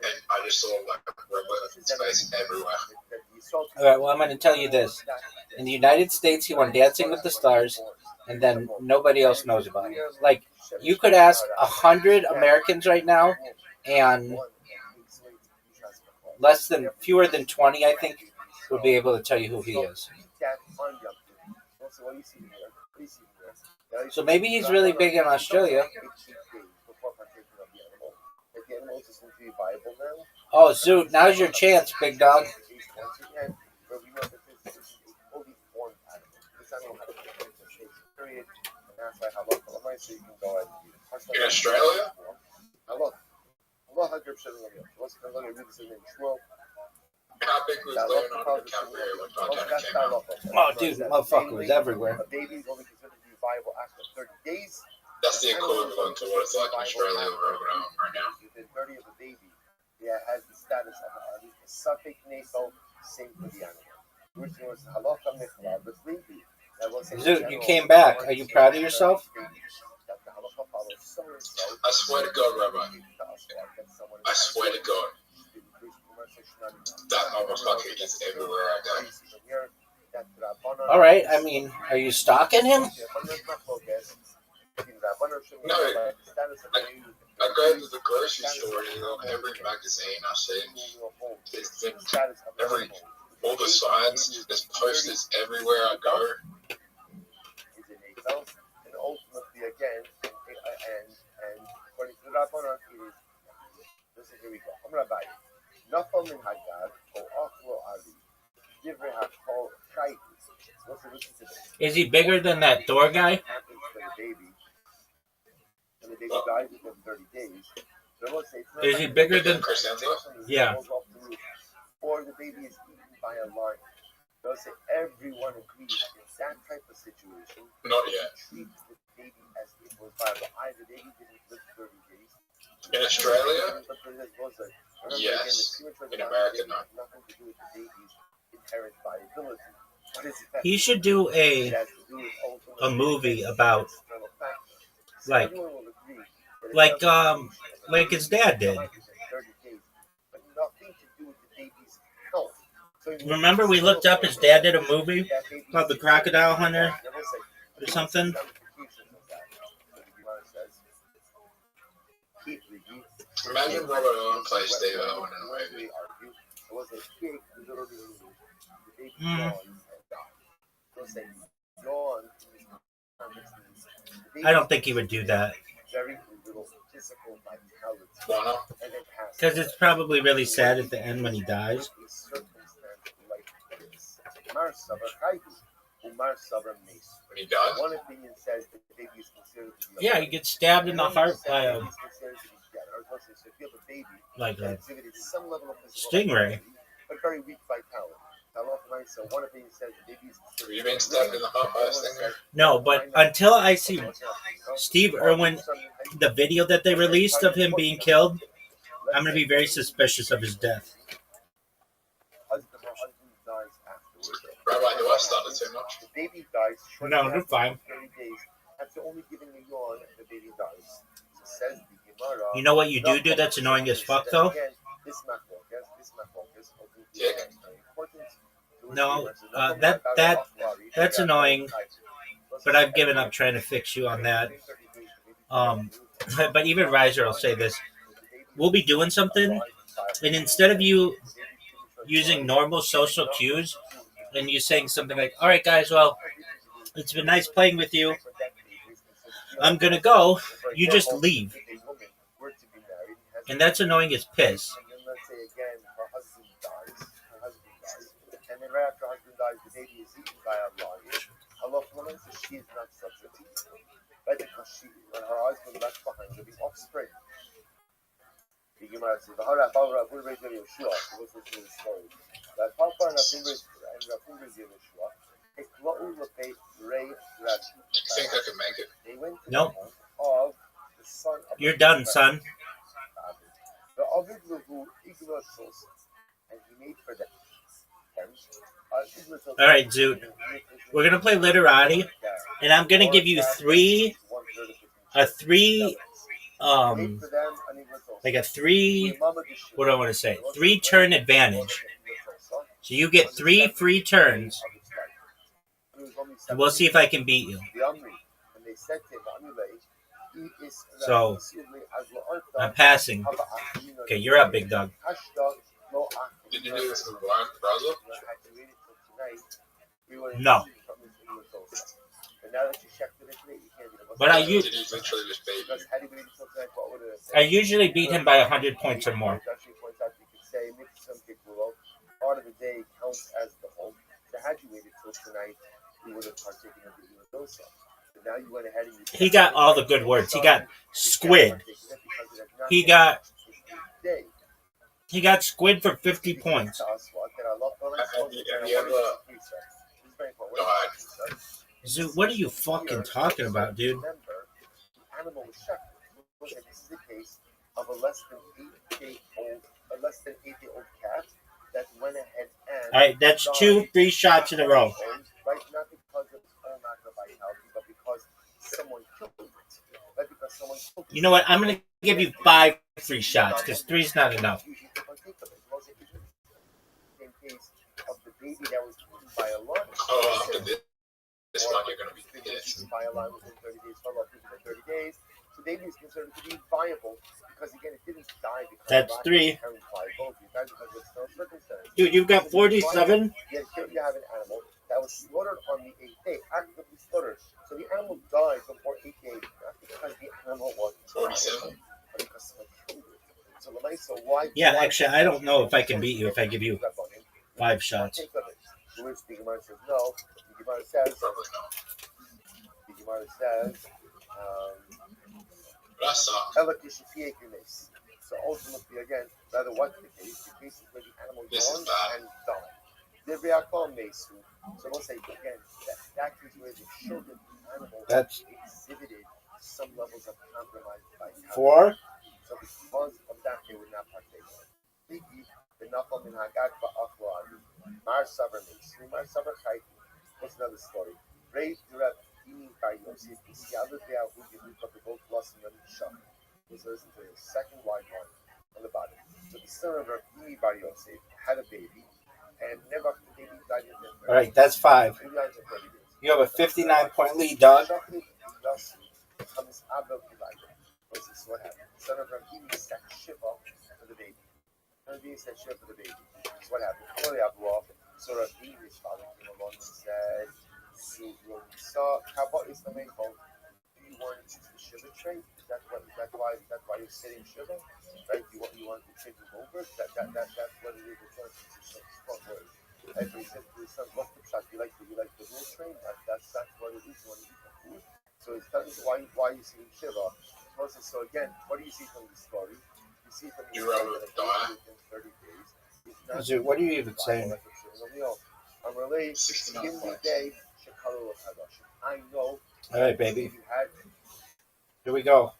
and I just saw like Robert face everywhere. All right, well, I'm going to tell you this. In the United States, he won Dancing with the Stars, and then nobody else knows about him. Like, you could ask 100 Americans right now, and fewer than 20, I think, would be able to tell you who he is. So maybe he's really big in Australia. Oh, Zoot, now's your chance, big dog. In Australia? How big was Leonardo DiCaprio when Titanic came out? Oh, dude, motherfucker was everywhere. That's the equivalent to what it's like in Australia right now. Within 30 of the baby, has the status of a suffix nasal, same for the animal. Which was halacha mechla, but baby. Zoot, you came back. Are you proud of yourself? I swear to God, Rabbi. I swear to God. That motherfucker is everywhere I go. All right. I mean, are you stalking him? No. I go to the grocery store and every magazine I see, all the signs, there's posters everywhere I go. And ultimately, again, and according to the Rabbanon, it is. Listen, here we go. I'm Rabbi. Nafal min hagad, o achlo ari, divrei hakol chayit. Listen to this. Is he bigger than that Thor guy? Happens for the baby. And the baby dies within 30 days. Is he bigger than? Yeah. Or the baby is eaten by a lion. They'll say everyone agrees in that type of situation. Not yet. Treat the baby as it was viable. Either the baby didn't live 30 days. In Australia? Yes. In America, no. Nothing to do with the baby's inherent viability. He should do a movie about like his dad did. But nothing to do with the baby's health. Remember we looked up his dad did a movie called The Crocodile Hunter or something? Imagine Robert Owen plays Steve Owen in a movie. I don't think he would do that. Why not? Because it's probably really sad at the end when he dies. When he dies? One opinion says that the baby is considered to be Yeah, he gets stabbed in the heart by a like a stingray. But very weak vitality. So one opinion says the baby is Were you being stabbed in the heart by a stinger? No, but until I see Steve Irwin, the video that they released of him being killed, I'm going to be very suspicious of his death. Rabbi, do I started too much? The baby dies. No, you're fine. 30 days after only giving a yawn, the baby dies. So says the Gemara. You know what you do that's annoying as fuck, though? No, that's annoying, but I've given up trying to fix you on that. But even Riser will say this. We'll be doing something, and instead of you using normal social cues, and you saying something like, all right, guys, well, it's been nice playing with you. I'm going to go. You just leave. And that's annoying as piss. And then let's say again, her husband dies. And then right after her husband dies, the baby is eaten by a lion. Allah says she is not subject to it. Right? Because when her husband left behind the offspring. The Gemara says, the Hara Bawra Bulbay Yeshua, who was listening to the story. That Papa and Rapunzel Yeshua, a Klau Lapay Ray Raji. You think I can make it? They went to Nope. the home of the son of You're done, son. The Ovid who Ignosos, and he made for them. All right, Zoot. We're going to play literati, and I'm going to give you three, what do I want to say? 3-turn advantage. So you get 3 free turns, and we'll see if I can beat you. So, I'm passing. Okay, you're up, big dog. Did you do this in blind browser? No. But I usually beat him by 100 points or more. Part of the day counts as the whole. Had you waited till tonight, you would have partaken of the dosa. But now you went ahead and he got all the good words. He got squid. He got squid for 50 points. Zoo, what are you fucking talking about, dude? This is the case of a less than 8-day-old cat that went ahead and. All right, that's 2 free shots in a row. Right, not because of its own lack of vitality, but because someone killed it. Right, because someone killed it. You know what? I'm gonna give you 5 free shots because 3's not enough. In case of the baby that was eaten by a lion. Oh, after this one, you're gonna be pissed. By a lion within 30 days, follow up within 30 days. The baby is considered to be viable because again, it didn't die because that's 3. Circumstances. Dude, you've got 47. Yet here you have an animal that was slaughtered on the 8th day, actively slaughtered. So the animal died before 8 days, not because the animal was 47, but because someone killed it. So why? Yeah, actually, I don't know if I can beat you if I give you 5 shots. To which the Gemara says no. The Gemara says probably not. The Gemara says. That sucks. So ultimately, again, no matter what's the case is where the animal yawns and dies. So we'll say again, that is where the children of the animal exhibited some levels of compromise by 4. So because of that, they would not partake. What's another story? Raised so listen to the second white one on the bottom. So the son of Rabbi Bar Yosef had a baby, and never the baby died in the All right, that's 5. Baby died in 30 days. You have a 59-point lead, dog. So what happened? The son of Rabbi said Shiva for the baby. Rabbi said Shiva for the baby. So what happened? So Rabbi, his father, came along and said, so Kaba is the main phone. Do you want to choose the Shiva trait? That's why you're sitting Shiva? Right? You want to take him over? That's what it is. It's a strong word. And so he said to his son, what's the shot? You like the real train? That's what it is. You want to eat the food? So he's telling you why you see Shiva. So again, what do you see from the story? You see from the story that within 30 days. Dude, what are you even saying? I'm related. 69 points. I know. All right, baby. Here we go.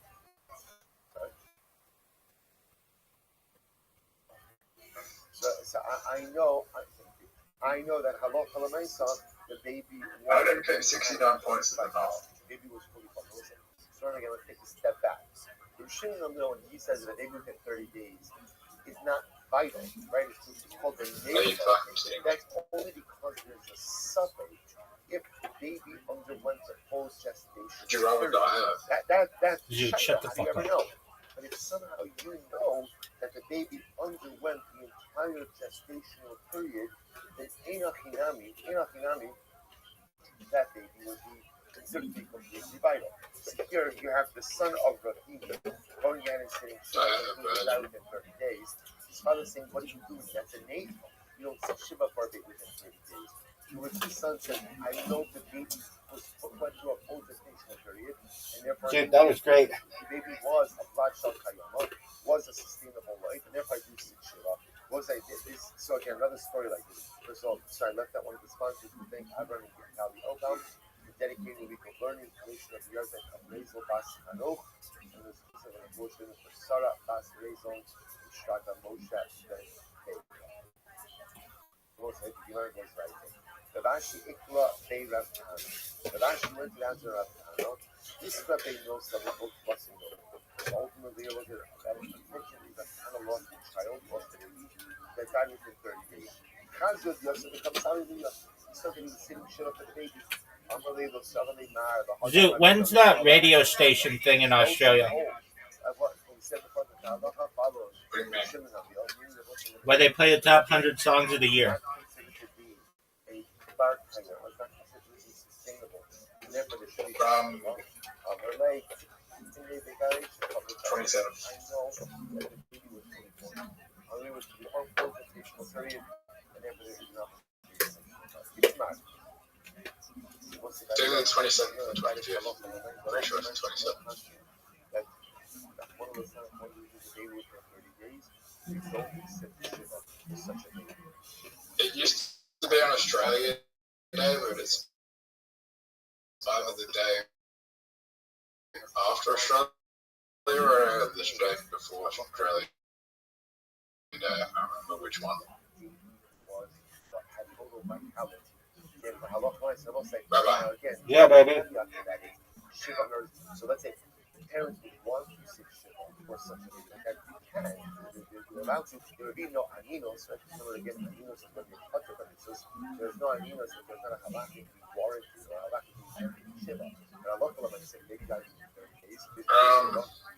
So I know that Halakha L'Maisa, the baby. I didn't pay 69 points to the mouth. The baby was fully functional. So I'm going to take a step back. The Rishonim know when he says that the baby within 30 days is not vital, right? It's called the navel. That's only because there's a suffix. If the baby underwent a post-gestation period, that's shut the fuck up. Know. But if somehow you know that the baby underwent the entire gestational period, then Enochinami, that baby would be considered to be completely vital. So here you have the son of Rabbi going down and saying, within 30 days. His father saying, what do you do? That's a navel. You don't sit Shiva for a baby within 30 days. To which the son said, I know the baby went through a full gestational period, and therefore Dude, that was great. The baby was a Vlad Shal Kayama, was a sustainable life, and therefore I do sit Shiva. So again, another story like this. First of all, sorry, I left that one of the sponsors who thank Avram and Gitali Ogam for dedicating a week of learning information of the Yerzek of Rezel Bas Hanoch, and the specific enforcement for Sarah Bas Rezel and Shraga Moshe Ben Hey. Most of the learned was right. Ravashi Ikla Bey Rav Kahana. Ravashi went down to Rav Kahana. This Rabbi knows that we're both blessing them. Ultimately, it was that unfortunately Rav Kahana lost a child, lost a baby, that died within 30 days. Chazud Yosef becomes Hallelujah. He said that he was sitting shit up for the baby. Dude, when's that radio station thing in Australia? Where they play the top 100 songs of the year. 27. Daily 27 and 25th. Pretty sure it's 27. It used to be on Australia Day, but it's either the day after Australia or the day before Australia Day. I can't remember which one. Rabbi. Yeah, baby. So let's say parents would want to sit Shiva for such a baby. Like that you can. You're allowed to. There would be no aninos, right? So again, aninos is going to be a but there's no aninos if there's not a halakhic warranty or halakhic Shiva. And a local of say maybe that is 30 days.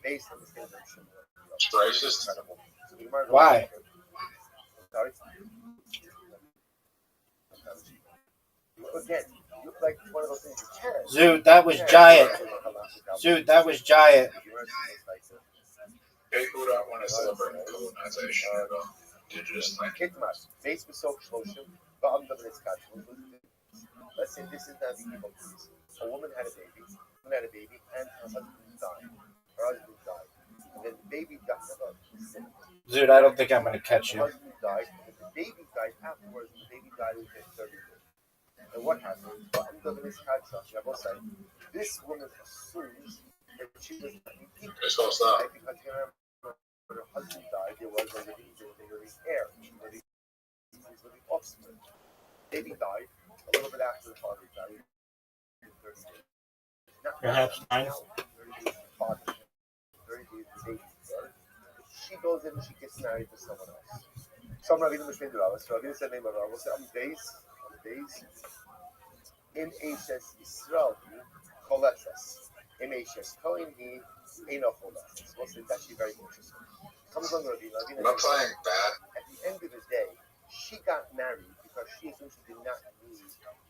Based on the standard of Shiva. It's racist. Why? Sorry? Again, you look like one of those things you can. Dude, that was giant. Dude, that was giant. People don't want to celebrate colonization of indigenous land. Let's say this is not the evil case. A woman had a baby, and her husband died. And then the baby died. Dude, I don't think I'm going to catch you. The husband died, and the baby died afterwards, and the baby died within 30 days. And what happened? This woman assumes that she was not equal. Because when her husband died, there was a living heir. She was the offspring. Baby died a little bit after the father died. Perhaps 9. 30 days the father, 30 days the baby died. She goes in and she gets married to someone else. Some Ravina Mishmin Rava. So Ravina said name of Rava. On the days, in Ashes Yisrael, Choleses. In Ashes Kohen, he ain't no Choleses. What's it? That's very interesting. Comes along Ravina. I'm not playing bad. At the end of the day, she got married because she assumed she did not need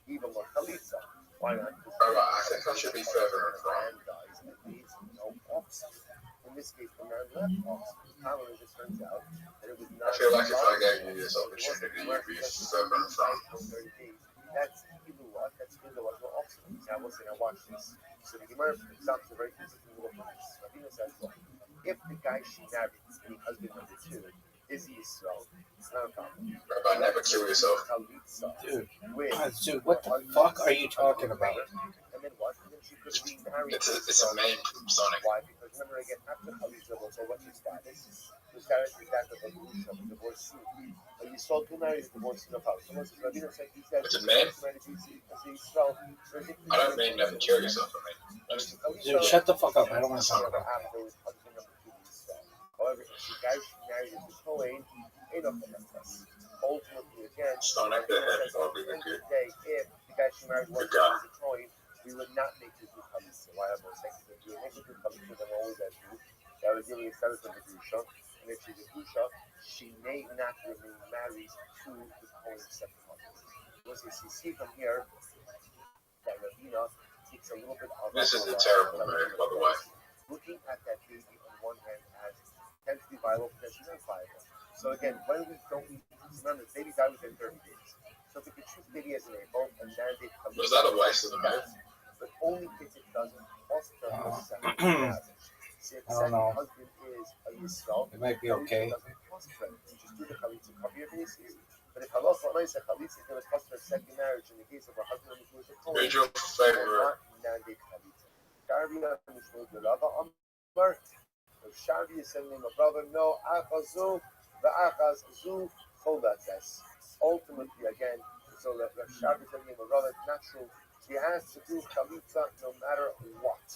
even more chalitza. Why not? Rabbi, I think I should be further in front. Man dies and leaves no offspring. In this case, the man left offspring. However, it just turns out that it was not. I feel like if I gave you this opportunity, you'd be further in front. That's either what? That's either what no offspring. Now, listen, I watch this. So the Gemara example a very consistent little place. Rabbi says, well, if the guy she married, the husband number two, is Yisrael, it's not a problem. Rabbi, never kill yourself. Dude, what the fuck are you talking about? And then what? And then she could be married. It's a main Sonic. Why? Because remember again, after Chalitza, we'll say what's your status? The status is that of a divorcee. You sold to marry the divorcee of house. Someone says, Rabbi said he said, It's a man? I don't mean never kill yourself. I mean, Dude, shut the fuck up. I don't want to talk about it. However, if the guy she married is the Kohen, ain't no Choleses. Ultimately, again, Sonic the Hedgehog would be good. If the guy she married was a Kohen, we would not make it through Chalitza. Why? I'm saying if we make it through Chalitza, then always that do. That would give me a status of a Grusha. And if she's a Grusha, she may not remain married to the Kohen's second husband. Once you see from here that Ravina takes a little bit of. This is a terrible marriage, by the way. Looking at that baby on one hand as potentially viable, potentially not viable. So again, when we don't remember, the baby died within 30 days. So if we could treat the baby as an able and mandate. Was that a waste of the marriage? But only if it doesn't cost her the second marriage. See, if the second husband is a Yisrael, it might be okay. It doesn't cost her. You just do the chalitza, cover your bases. But if halacha onaisa chalitza is going to cost her a second marriage in the case of her husband who is a Kohen, Who's your favorite? mandate chalitza. Sharvia mishmud Rava Amar. Sharvia is the name of Rava. No achazu ve'achaz zu choleses. Ultimately, again, so that Sharvia is the name of Rava. It's natural. He has to do chalitza no matter what.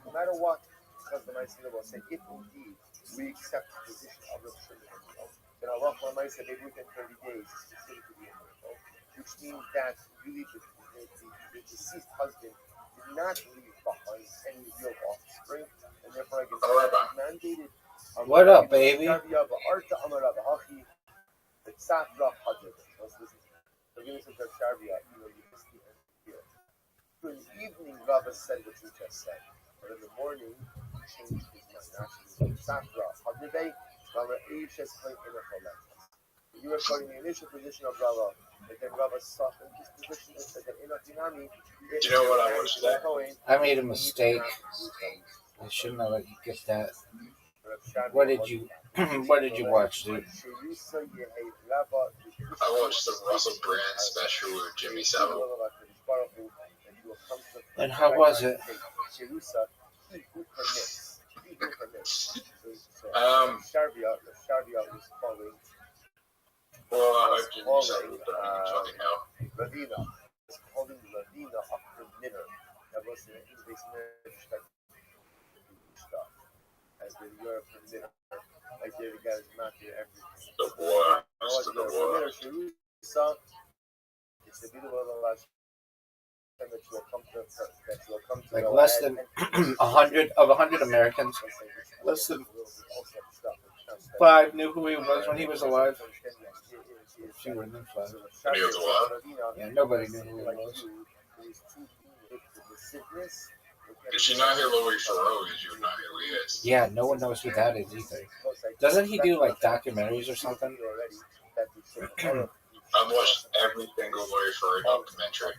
No matter what, because the Ma'aseh will say, if indeed we accept the position of the Shulchan, then Allah said maybe within 30 days it's considered to be a miracle, which means that really the deceased husband did not leave behind any real offspring, and therefore I guess it's mandated. What up, baby? So in the evening, Rabbi said what you just said, but in the morning, he changed his mind. Actually, Safra, Hadibay, Rabbi Eishes claimed in a Cholet. You were quoting the initial position of Rabbi, but then Rabbi softened his position and said that in Atinami, do you know what I want to say? I made a mistake. I shouldn't have let you get that. What did you watch, dude? I watched the Russell Brand special with Jimmy Savile. And how was it? Well, I hope Jimmy Savile don't fucking hell. Ravina is calling Ravina a permitter. That was in English stuff. As when you're a permitter, like the other guys not here everything. The war. That's the war. It's the middle of the last time that you'll come to like less than 100 Americans. Less than 5 knew who he was when he was alive. Fewer than 5. When he was alive? Yeah, nobody knew who he was. Did you know who Louis Farrow is? You would know who he is. Yeah, no one knows who that is either. Doesn't he do like documentaries or something? I've watched every single Louis Farrow documentary.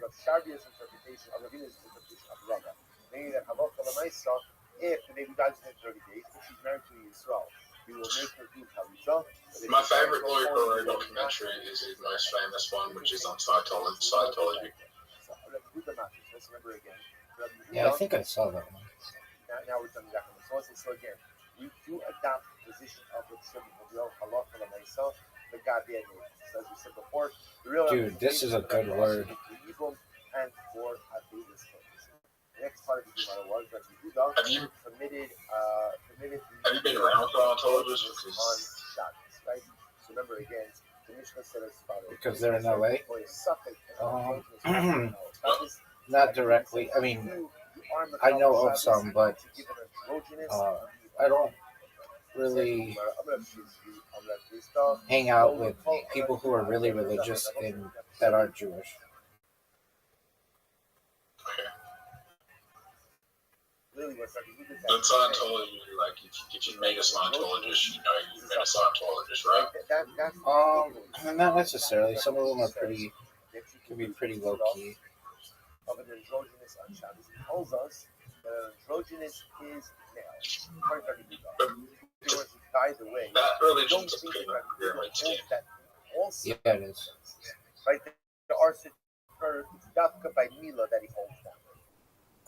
If the baby dies within 30 days, if she's married to Yisrael, we will make her do chalitza. My favorite Louis Farrow documentary is his most famous one, which is on Scientology. Yeah, I think I saw that one. Now we're done with that one. So again, we do adopt the position of the children of the halacha l'maisa, the Gabi and as we said before, the real. Dude, this is a good word. And for Abidas. The next part of the Gemara was that Yehuda committed. Have you been around Scientologists? On Shabbos, right? So remember again, because they're in LA. Not directly. I mean, I know of some, but I don't really hang out with people who are really religious and that aren't Jewish. And Scientology, like, if you meet a Scientologist, you know you've met a Scientologist, right? Not necessarily. Some of them are can be pretty low key. Of an androgynous on Shabbos tells us that an androgynous is male. By the way, that religion's a pyramid scheme. Yeah, it is. Right? There are it's Dafka by Mila that he holds down.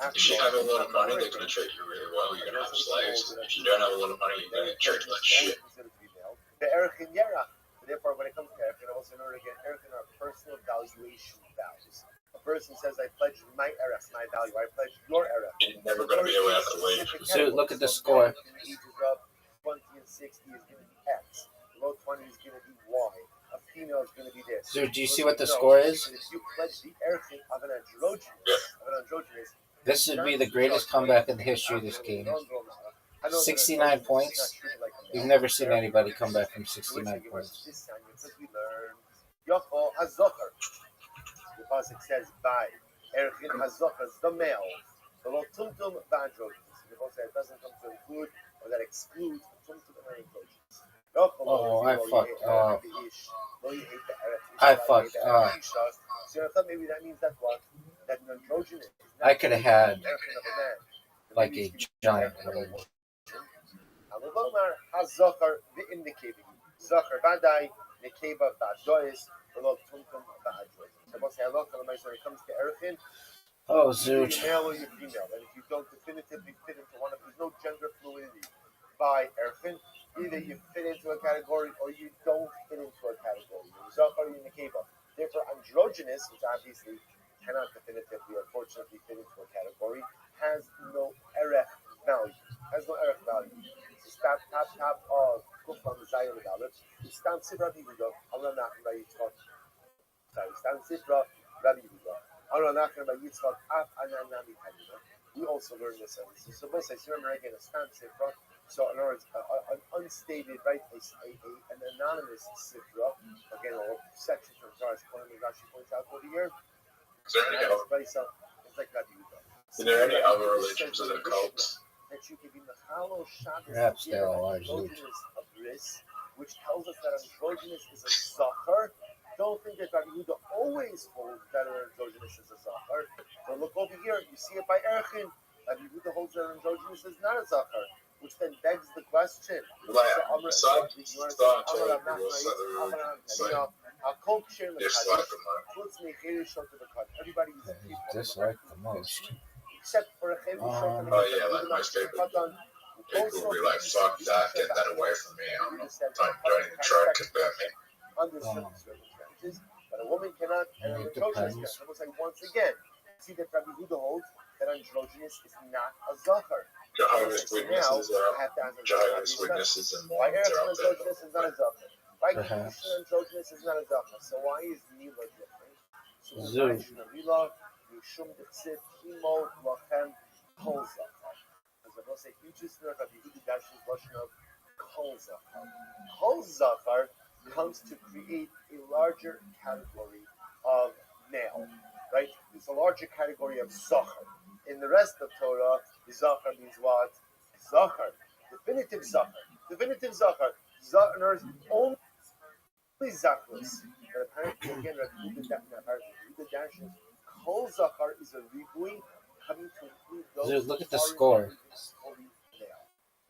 If you have a lot of money, they're going to treat you really well. You're going to have slaves. If you don't have a lot of money, you're going to get treated like shit. Therefore, when it comes to Erech, also in order to get Erech are personal valuation values. A person says, I pledge my Erech, my value. I pledge your Erech. You're never going to be allowed to leave. So look at the score. Ages of 20 and 60 is going to be X. Below 20 is going to be Y. A female is going to be this. So do you see what the score is? If you pledge the Erech of an androgynous, this would be the greatest comeback in the history of this game. 69 points. We've never seen anybody come back from 69 points. The pasuk says, "By Erchin Hazochar, the male, the lo tumtum v'androgynous." The pasuk says it doesn't come to include or that excludes tumtum and androgynous. Oh, I fucked up. I fucked up. So I thought maybe that means that what? That an androgynous. I could have had like a giant one. Alomar Hazochar v'indikating Zochar vadai nekeva v'adois v'lo tumtum v'androgynous. When it comes to Erech, oh, you're Zoot. male or you're female. And if you don't definitively fit into one of there's no gender fluidity by Erech. Either you fit into a category or you don't fit into a category. Zochar in the Keva. Therefore, androgynous, which obviously cannot definitively or fortunately fit into a category, has no Erech value. Has no Erech value. So top of Kufam Zayin Dalit. Stam Sibra Bibudo. Allah Nachim by Yitzchak. Stam Sibra Rabbi Yehuda. Allah Nachim by Yitzchak. Af Ananami Tanina. We also learn this. So both say, remember again, a Stam Sibra. So in other words, an unstated, right, an anonymous Sibra. Again, a section from Zara's point of Rashi points out over here. Is there any other? It's like Rabbi Yehuda. Is there any other religions that are cults? That you can be Mechalo Shabbos Perhaps they all are androgynous of Bris, which tells us that androgynous is a Zachar. Don't think that Rabbi Yehuda always holds that an androgynous is a Zachar. So look over here, you see it by Erchin. Rabbi Yehuda holds that androgynous is not a Zachar, which then begs the question. Everybody dislike the most. Except for a Oh yeah, like most people. People will be like, fuck that, get that away from me. Don't even try to convert me. Under certain circumstances, but a woman cannot. And androgynous, almost like once again, see that Rabbi Yehuda holds that androgynous is not a zachar. Jehovah's Witnesses are Jehovah's Witnesses and Mormons are out there. Androgynous is not a zachar. Why androgynous is not a zachar? So why is Mila different? So Mila, Yushum Dechsit, Imo, Lachem, Kol Zachar. As I will say, you just learned Rabbi Yehuda Dash's version of Kol Zachar. Kol Zachar comes to create a larger category of male, right? There's a larger category of Zachar. In the rest of Torah, the Zachar means what? Zachar. Definitive Zachar. Definitive Zachar. Zachar is only Zacharus. But apparently, again, Rabbi Yehuda Dash's Kol Zachar is a ribui coming to include those. Dude, look at the score.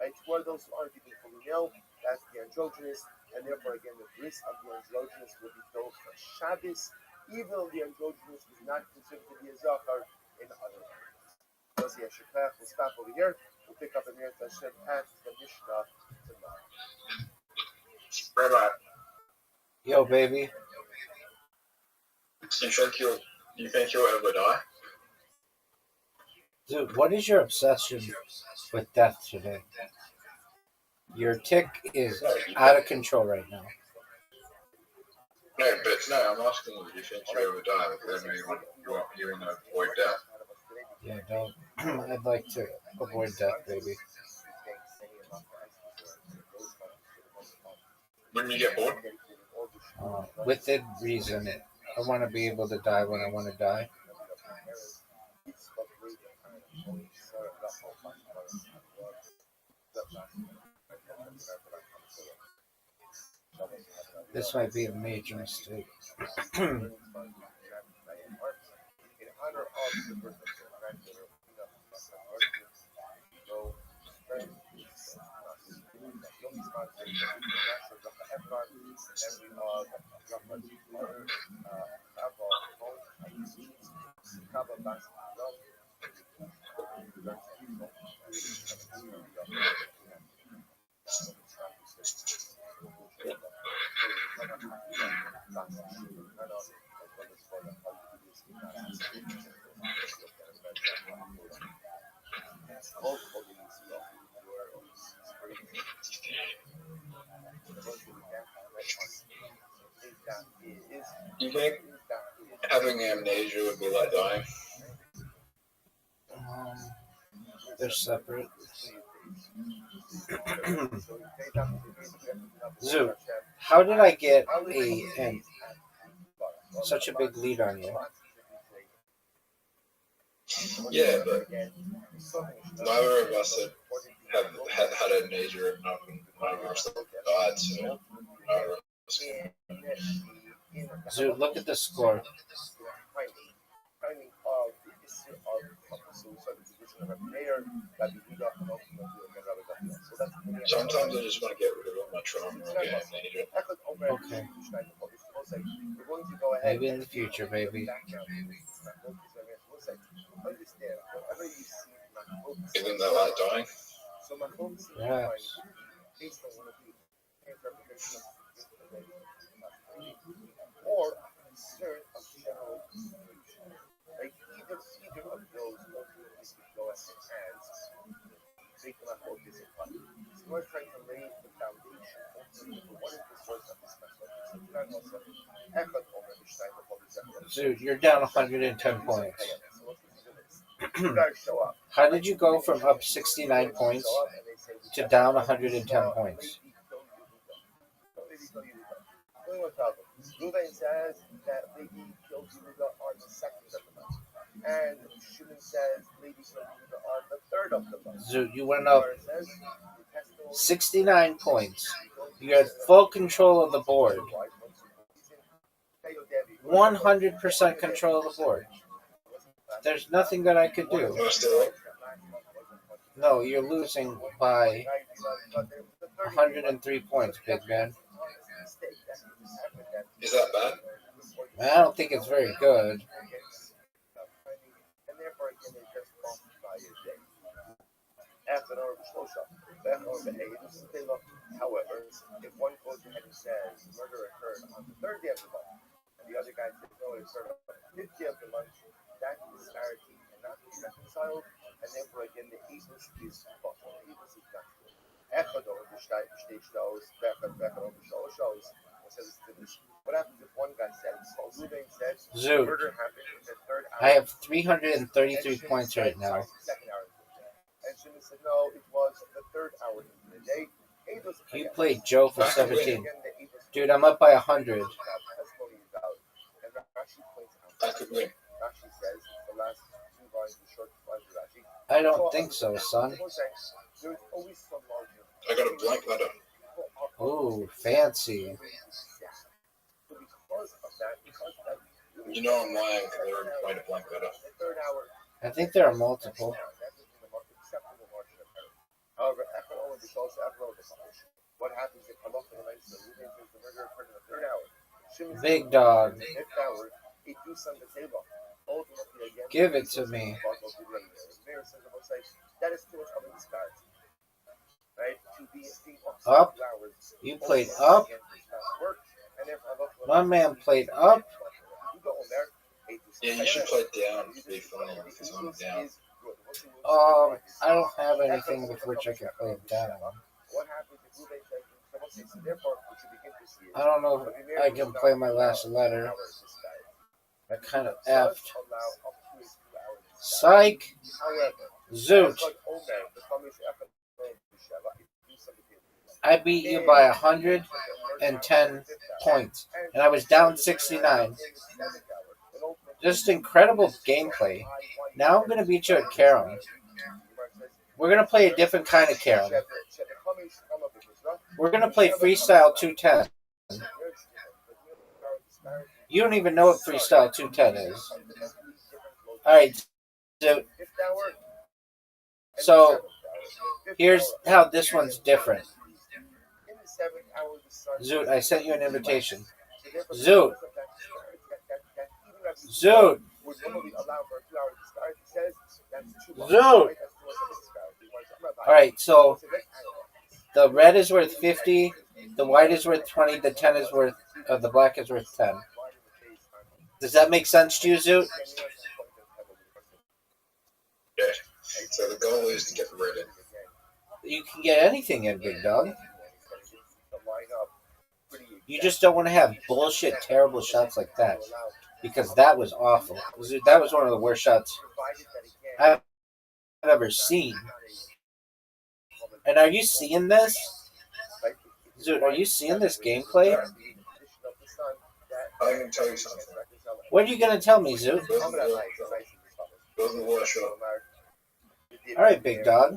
Right? Who are those who aren't even fully male? That's the androgynous. And therefore, again, the bris of the androgynous will be those for Shabbos, even though the androgynous was not considered to be a Zachar in other areas. So, we'll stop over here. We'll pick up in the Hashem at the Mishnah tomorrow. Rabbi, Yo, baby. you think you'll ever die? Dude, what is your obsession with death today? Your tick is out of control right now. No, but no, I'm asking you, do you think you ever die? Because I know you want to avoid death. Yeah, don't. I'd like to avoid death, baby. Wouldn't you get bored? Within reason, I want to be able to die when I want to die. This might be a major mistake. You think having amnesia would be like dying? They're separate. Zoo, how did I get such a big lead on you? Yeah, but neither of us have had amnesia enough, and neither of us died, so neither of us. Zoo, look at the score. Sometimes I just want to get rid of all my trauma and get amnesia. Okay. Maybe in the future, baby. Isn't that like dying? Perhaps. Dude, you're down 110 points. How did you go from up 69 points to down 110 points? Ruben says that Lady killed Yehuda on the second of the month. And Shimon says Lady killed Yehuda on the third of the month. So you went up 69 points. You had full control of the board. 100% control of the board. There's nothing that I could do. No, you're losing by 103 points, big man. Is that bad? I don't think it's very good. However, if one goes ahead and says murder occurred on the third day of the month, and the other guy says no, it occurred on the fifth day of the month, that disparity cannot be reconciled, and therefore again the Avis is bottom. Avis is not good. What happens if one guy says, Ruben said, Zoo, murder happened in the third hour? I have 333 points right now. And Shimon said, no, it was the third hour of the day. You played Joe for 17. Dude, I'm up by 100. I could win. I don't think so, son. I got a blank letter. Ooh, fancy. You know I'm lying because I already played a blank letter. I think there are multiple. However, what happens if Allah the murder occurred in the third hour? Big dog. Give it to me. That is too much of a disparity. Right? Up? You played up? My man played up? Yeah, you should play down to be funny because I'm down. I don't have anything with which I can play down. I don't know if I can play my last letter. I kind of effed. Psych. Zoot. I beat you by 110 points, and I was down 69. Just incredible gameplay. Now I'm going to beat you at Carom. We're going to play a different kind of Carom. We're going to play Freestyle 210. You don't even know what Freestyle 210 is. Alright, so here's how this one's different. Zoot, I sent you an invitation. Zoot. Zoot. Zoot. Alright, so the red is worth 50, the white is worth 20, the 10 is worth, the black is worth 10. Does that make sense to you, Zoot? Yeah. So the goal is to get the red in. You can get anything in, big dog. You just don't want to have bullshit, terrible shots like that. Because that was awful. That was one of the worst shots I've ever seen. And are you seeing this? Dude, are you seeing this gameplay? I'm going to tell you something. What are you going to tell me, Zoot? Go to the water show. Alright, big dog.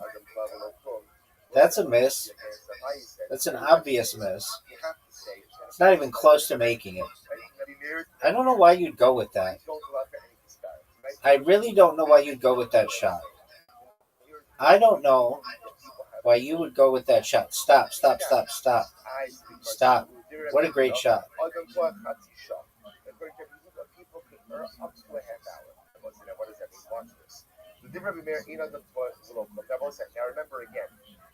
That's a miss. That's an obvious miss. It's not even close to making it. I don't know why you'd go with that. I really don't know why you'd go with that shot. I don't know why you would go with that shot. Stop, stop, stop, stop. Stop. What a great shot. Now remember again,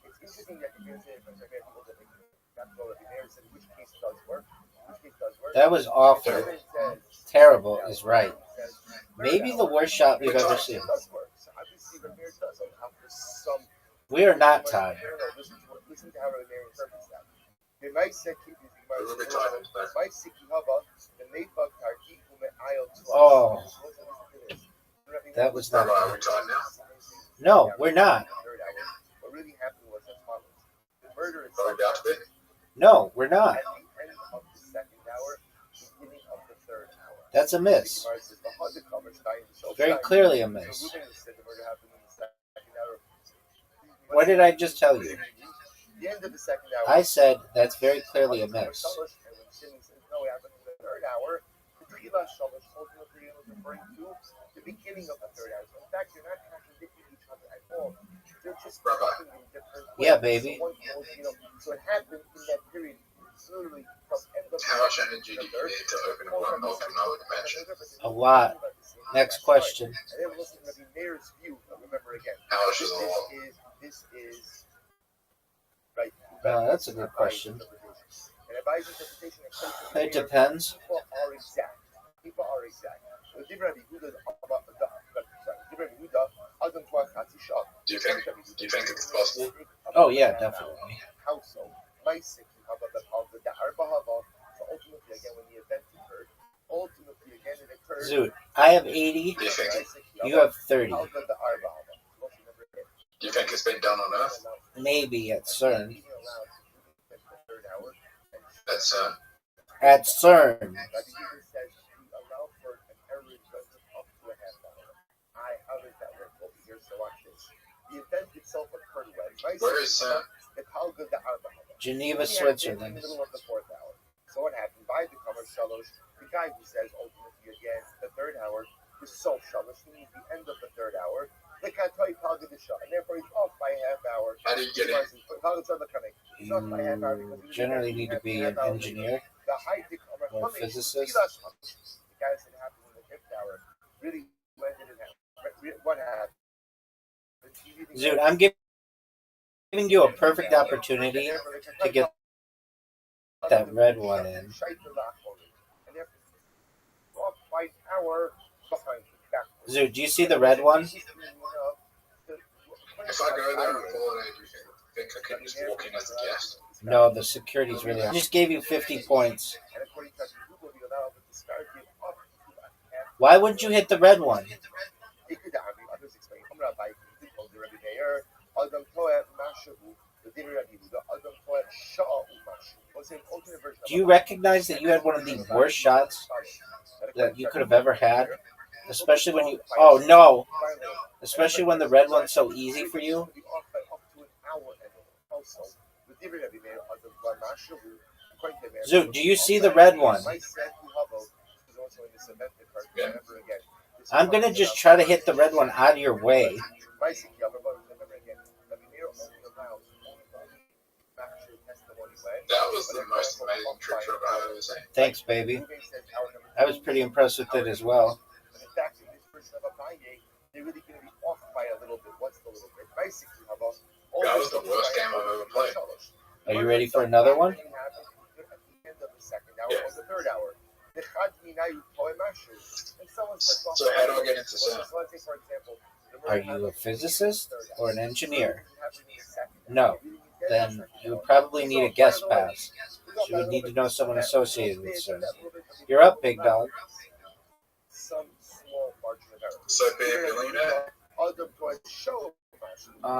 it's interesting that you're saying people that which case does work, which case does work. That was awful. Terrible is right. Maybe the worst shot we've ever seen. We are not tied. Listen to how Rabbi interprets that. Oh, that was not. Are we tied now? No, we're not. What really happened was as follows. The murder Are we about to be? No, we're not. at the end of the second hour, beginning of the third hour. That's a miss. Very clearly a miss. What did I just tell you? The end of the second hour. I said that's very clearly a miss. The beginning of the third hour. So in fact, you're not contradicting each other at all. They're just Rabbi. talking in different ways. Yeah, baby. So it happened in that period. It's literally from end of How much energy do you need to open another dimension? A lot. Next question. And then we're looking at the mayor's view. Remember again. How much is a lot? This is right. That's a good question. And advice interpretation. It depends. People are exact. People are exact. So Rabbi Huda, Do you think it's possible? Oh yeah, definitely. How so? My sick. How about the Arba? So ultimately, again, when the event occurred, it occurred. Zoot, I have 80. Do you think You have 30. How about the Arba? Do you think it's been done on Earth? Maybe at CERN. That's At CERN. The event itself occurred when? where is Geneva, In Switzerland. the middle of the fourth hour. So what happened? By the cover shalosh, the guy who says ultimately again, the third hour is so shalosh, he means the end of the third hour. The katoi palga the shah, and therefore he's off by a half hour. How did you get in? You generally need to be an engineer The high dick or a physicist. The guy said it happened in the fifth hour. Really, when did it happen? What happened? Dude, I'm giving you a perfect opportunity to get that red one in. Zoot, do you see the red one? If I go there and fall in, do you think I can just walk in as a guest? No, the security's really high. I just gave you 50 points. Why wouldn't you hit the red one? Do you recognize that you had one of the worst shots that you could have ever had? Especially when you... Oh, no! Especially when the red one's so easy for you. Zoot, do you see the red one? I'm going to just try to hit the red one out of your way. That was the most amazing trick shot I've ever seen. Thanks, baby. I was pretty impressed with it as well. That was the worst game I've ever played. Are you ready for another one? Yeah. So how do I get into CERN? Are you a physicist or an engineer? No. Then you would probably need a guest pass. You would need to know someone associated with CERN. You're up, big dog. So be a billionaire?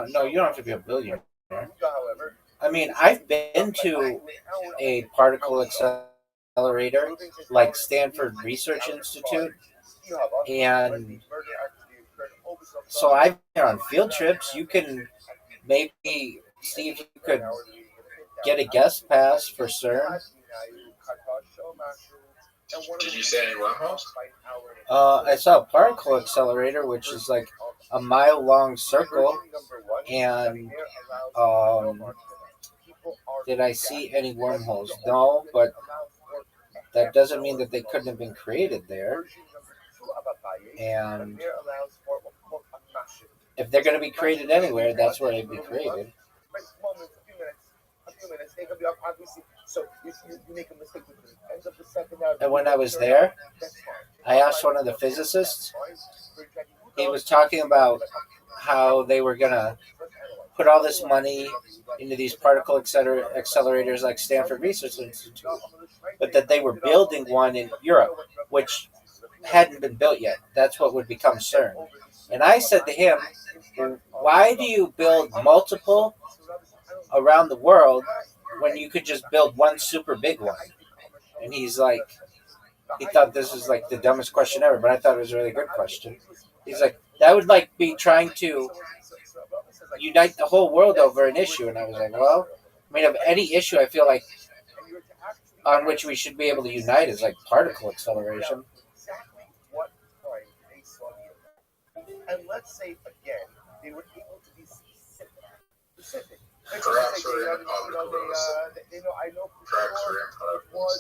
No, you don't have to be a billionaire. I mean, I've been to a particle accelerator like Stanford Research Institute, and so I've been on field trips. You can maybe see if you could get a guest pass for CERN. Did you see any wormholes? I saw a particle accelerator, which is like a mile-long circle, and did I see any wormholes? No, but that doesn't mean that they couldn't have been created there. And if they're going to be created anywhere, that's where they'd be created. And when I was there, I asked one of the physicists. He was talking about how they were going to put all this money into these particle accelerators like Stanford Research Institute, but that they were building one in Europe, which hadn't been built yet. That's what would become CERN. And I said to him, why do you build multiple around the world when you could just build one super big one? And he's like, he thought this was like the dumbest question ever, but I thought it was a really good question. He's like, that would like be trying to unite the whole world over an issue. And I was like, well, I mean, of any issue I feel like on which we should be able to unite is like particle acceleration. And let's say again, they were able to be specific. Perhaps we're in a particle I know for sure it was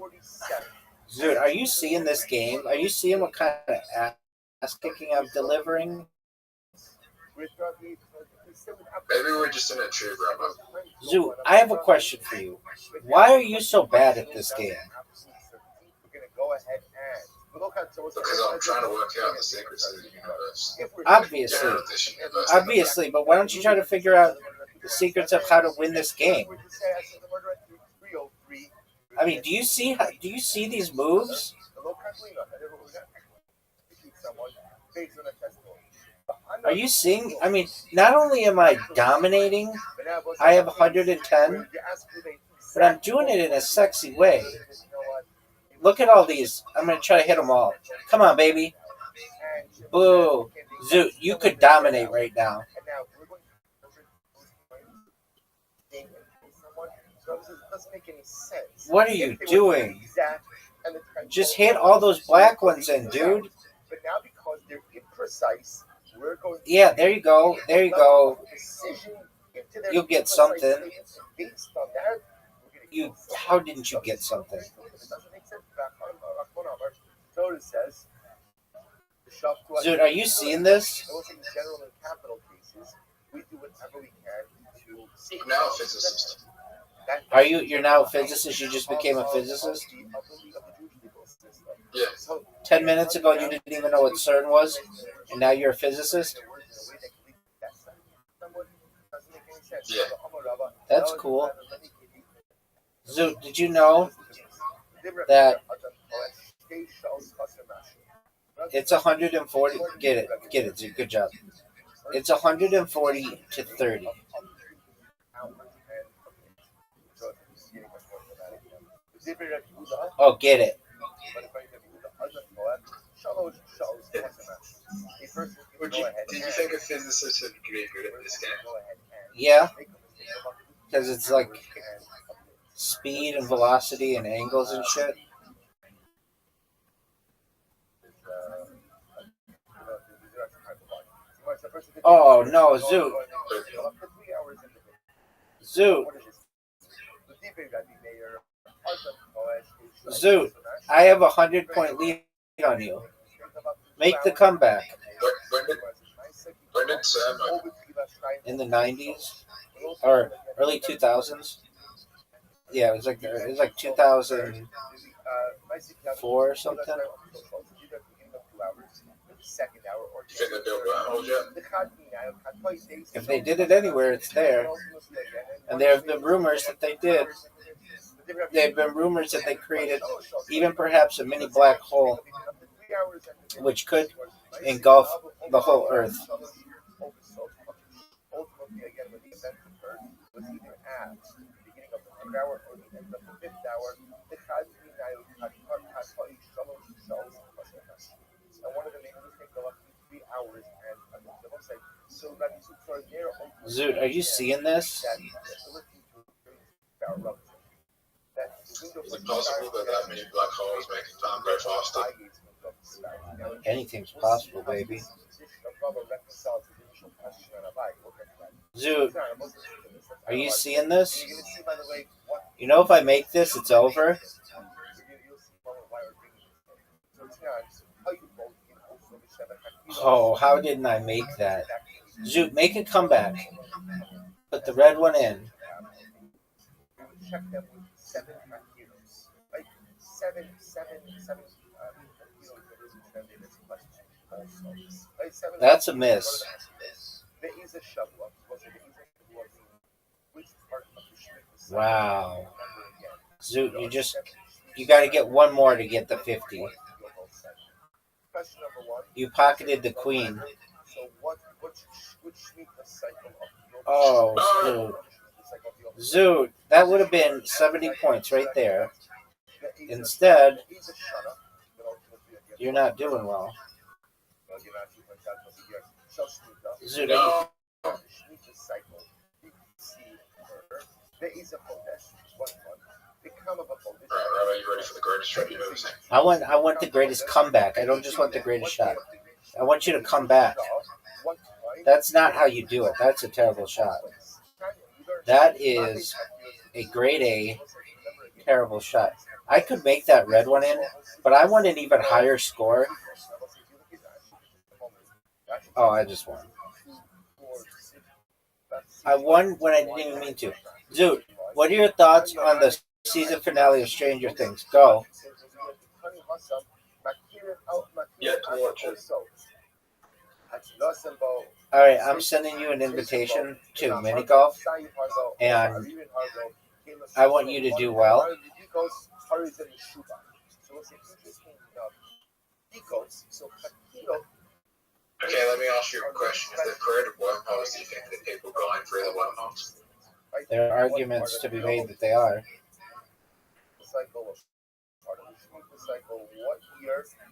at 2:47. Dude, are you seeing this game? Are you seeing what kind of ass kicking I'm delivering? Maybe we're just in a tree, Rabbi. Zoo, I have a question for you. Why are you so bad at this game? We're going to go ahead and Because I'm trying to work out the secrets of the universe. Obviously, but why don't you try to figure out the secrets of how to win this game? I mean, do you see these moves? Are you seeing? I mean, not only am I dominating, I have 110, but I'm doing it in a sexy way. Look at all these. I'm going to try to hit them all. Come on, baby. Boo. Zoot, you could dominate right now. What are you doing? Just hit all those black ones in, dude. Yeah, there you go. There you go. You'll get something. How didn't you get something? Dude, are you seeing this? I'm now a physicist. You're now a physicist? You just became a physicist? Yeah. 10 minutes ago, you didn't even know what CERN was, and now you're a physicist? Yeah. That's cool. Zoot, did you know that it's 140? Get it, Zoot. Good job. It's 140 to 30. Oh, get it. Do you think a physicist would be good at this game? Yeah, because it's like speed and velocity and angles and shit. Oh no, Zoot. Zoot. Zoot. I have a 100-point lead on you. Make the comeback. When did Sam In the 90s or early 2000s. Yeah, it was like 2004 or something. you think they built wormholes yet? If they did it anywhere, it's there. And there have been rumors that they did. There have been rumors that they created even perhaps a mini black hole, which could engulf the whole Earth. Zoot, are you seeing this? Is it possible that many black holes make time go faster? Anything's possible, baby. Zoot, are you seeing this? You know, if I make this, it's over. Oh, how didn't I make that? Zoot, make a comeback. Put the red one in. That's a miss. Wow. Zoot, you got to get one more to get the 50. You pocketed the queen. Oh, Zoot. Zoot, that would have been 70 points right there. Instead, you're not doing well. Zoot, No. Rabbi, are you ready for the greatest shot you've ever seen? I want the greatest comeback. I don't just want the greatest shot. I want you to come back. That's not how you do it. That's a terrible shot. That is a grade A terrible shot. I could make that red one in, but I want an even higher score. Oh, I just won. I won when I didn't even mean to. Zoot, what are your thoughts on the season finale of Stranger Things? Go. Yet to watch it. All right, I'm sending you an invitation to mini golf, and I want you to do well. Okay, let me ask you a question. If they've created wormholes, do you think that people going through the wormholes? There are arguments to be made that they are.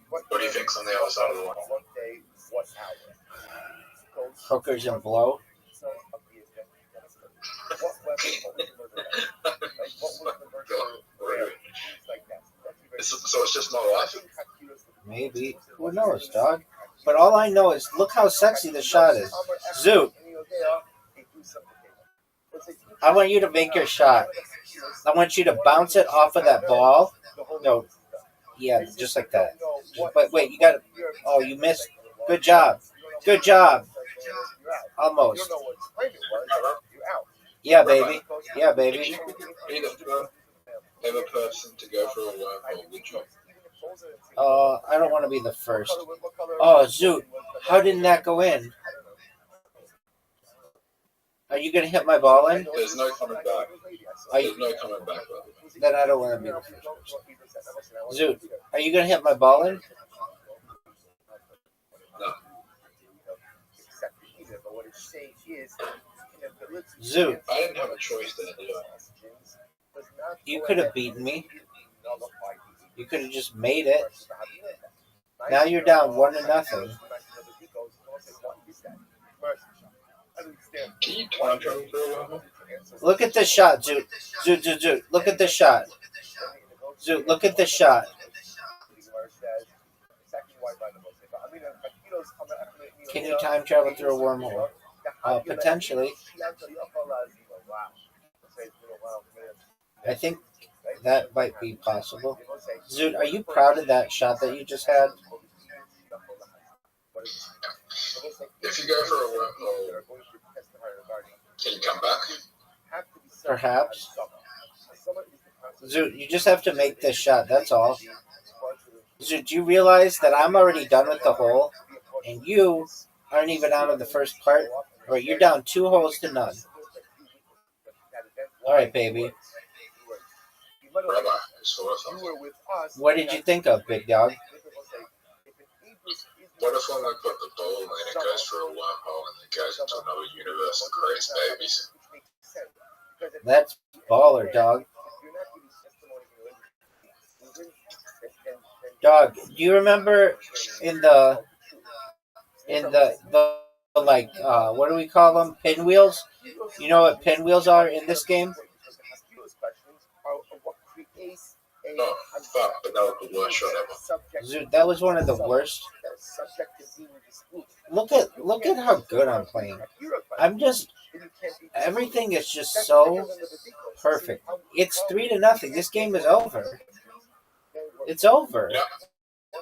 What do you think's on the other side of the wormhole? Hookers and blow. So it's just my life? Maybe. Who knows, dog? But all I know is, look how sexy the shot is. Zoot. I want you to make your shot. I want you to bounce it off of that ball. No. Yeah, just like that. But wait, you got to... Oh, you missed. Good job. Good job. Almost. Yeah, baby. Yeah, baby. Ever person to go through a wormhole, would you? I don't want to be the first. Oh, Zoot. How didn't that go in? Are you gonna hit my ball in? There's no coming back. There's no coming back, brother. Then I don't want to be the first person. Zoot, are you gonna hit my ball in? No. Zoot, I didn't have a choice there, did I? you could have beaten me. You could have just made it. Now you're down 1-0. Can you time travel for a while? Look at this shot, Zoot. Zoot. Look at this shot. Zoot, look at this shot. Can you time travel through a wormhole? Potentially. I think that might be possible. Zoot, are you proud of that shot that you just had? If you go for a wormhole, can you come back? Perhaps. Zoot, you just have to make this shot, that's all. Zoot, do you realize that I'm already done with the hole, and you aren't even out of the first part? Alright, you're down 2 holes to none. Alright, baby. Rabbi, What did you think of, big dog? what if when we put the ball in, it goes for a wormhole and it goes into another universe and creates babies? That's baller, dog. Dog, do you remember in the like what do we call them? Pinwheels? You know what pinwheels are in this game? No, fuck, but that was the worst shot ever. Dude, that was one of the worst. Look at how good I'm playing. Everything is just so perfect. It's 3-0. This game is over. It's over. Yeah,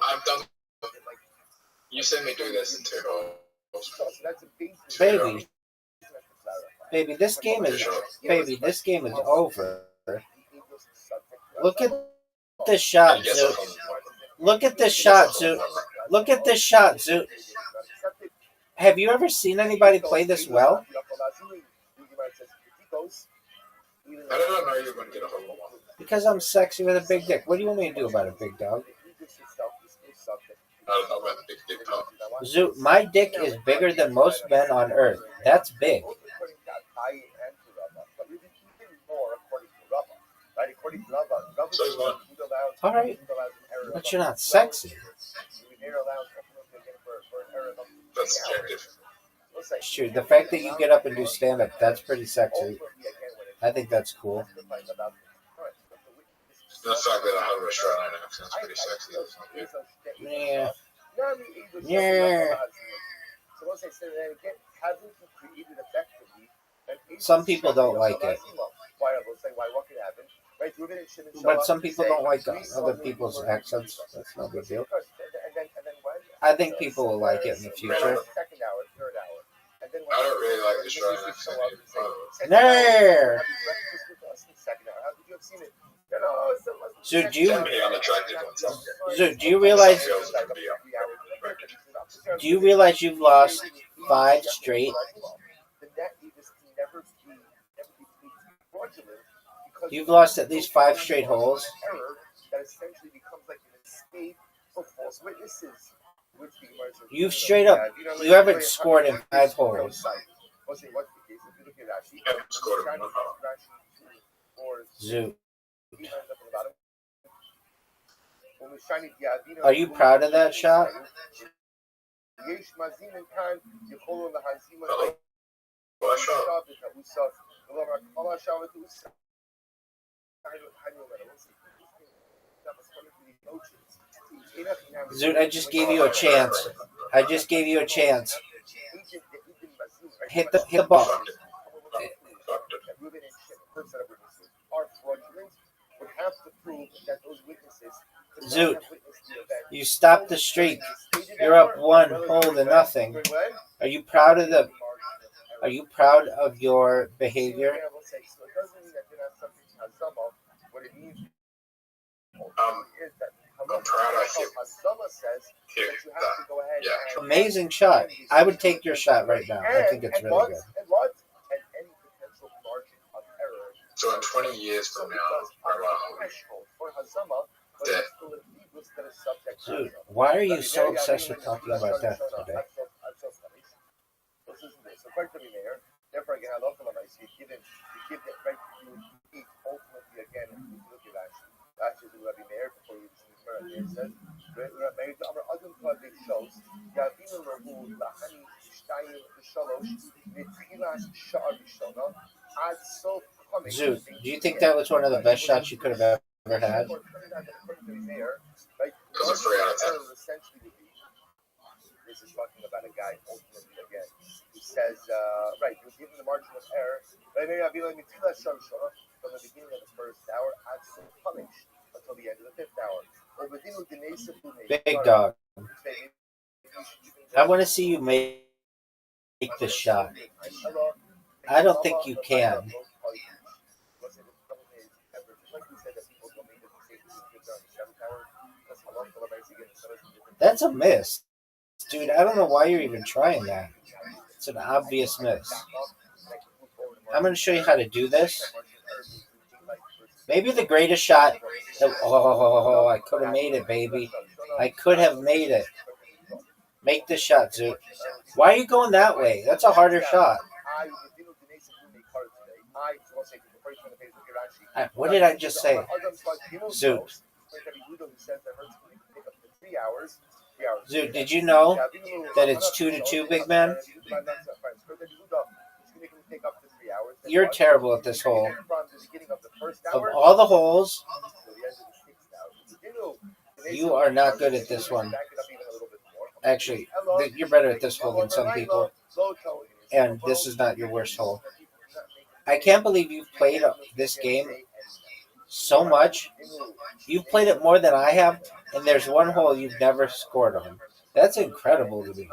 I'm done. You see me do this in 2 holes. Baby, this game is over. Look at this shot, Zoot. Look at this shot, Zoot. Look at this shot, Zoot. Have you ever seen anybody play this well? I don't know you're going to get a hole in one. Because I'm sexy with a big dick. What do you want me to do about it, big dog? I don't know about the big dick part. Zoot, my dick is bigger than most men on earth. That's big. So is mine. Alright, but you're not sexy. That's subjective. It's true. The fact that you get up and do stand-up, that's pretty sexy. I think that's cool. The fact that I have a Australian accent's pretty sexy. Yeah. Yeah. Some people don't like it. But some people don't like other people's accents. That's no good deal. I think people will like it in the future. I don't really like the Australian accent. There. So do you realize you've lost 5 straight? You've lost at least 5 straight holes. You've straight up, you haven't scored in 5 holes. Zoot. Are you proud of that shot? Zoot, I just gave you a chance. Hit the ball. Zoot, you stopped the streak. You're up 1 hole to nothing. Are you proud of your behavior? I'm proud I hit that. Amazing shot. I would take your shot right now. I think it's really good. So in 20 years from now, that Dude, why are you so obsessed with talking about death today? Therefore, again, I love the Rabbi. So you give it right. You eat ultimately again. If you look at Rashi is Rabbi Meir before you listen to Meir. Meir says, Rabbi Meir, the other project shows, Yavinu Lahu Lahani Shtayim B'Shalosh Mitchilas Sha'ar B'Shana Ad Sof Coming. Zoot, do you think that was one of the best shots you could have ever had? Right? Essentially would be. This is talking about a guy ultimately again. He says, right, he was given the margin of error. From the beginning of the first hour until the end of the fifth hour. Big dog. I want to see you make this shot. I don't think you can. That's a miss. Dude, I don't know why you're even trying that. It's an obvious miss. I'm going to show you how to do this. Maybe the greatest shot. Oh, I could have made it, baby. I could have made it. Make this shot, Zoot. Why are you going that way? That's a harder shot. What did I just say? Zoot. Zoot, did you know that it's 2-2, big man? You're terrible at this hole. Of all the holes, you are not good at this one. Actually, you're better at this hole than some people. And this is not your worst hole. I can't believe you've played this game so much. You've played it more than I have, and there's one hole you've never scored on. That's incredible to me.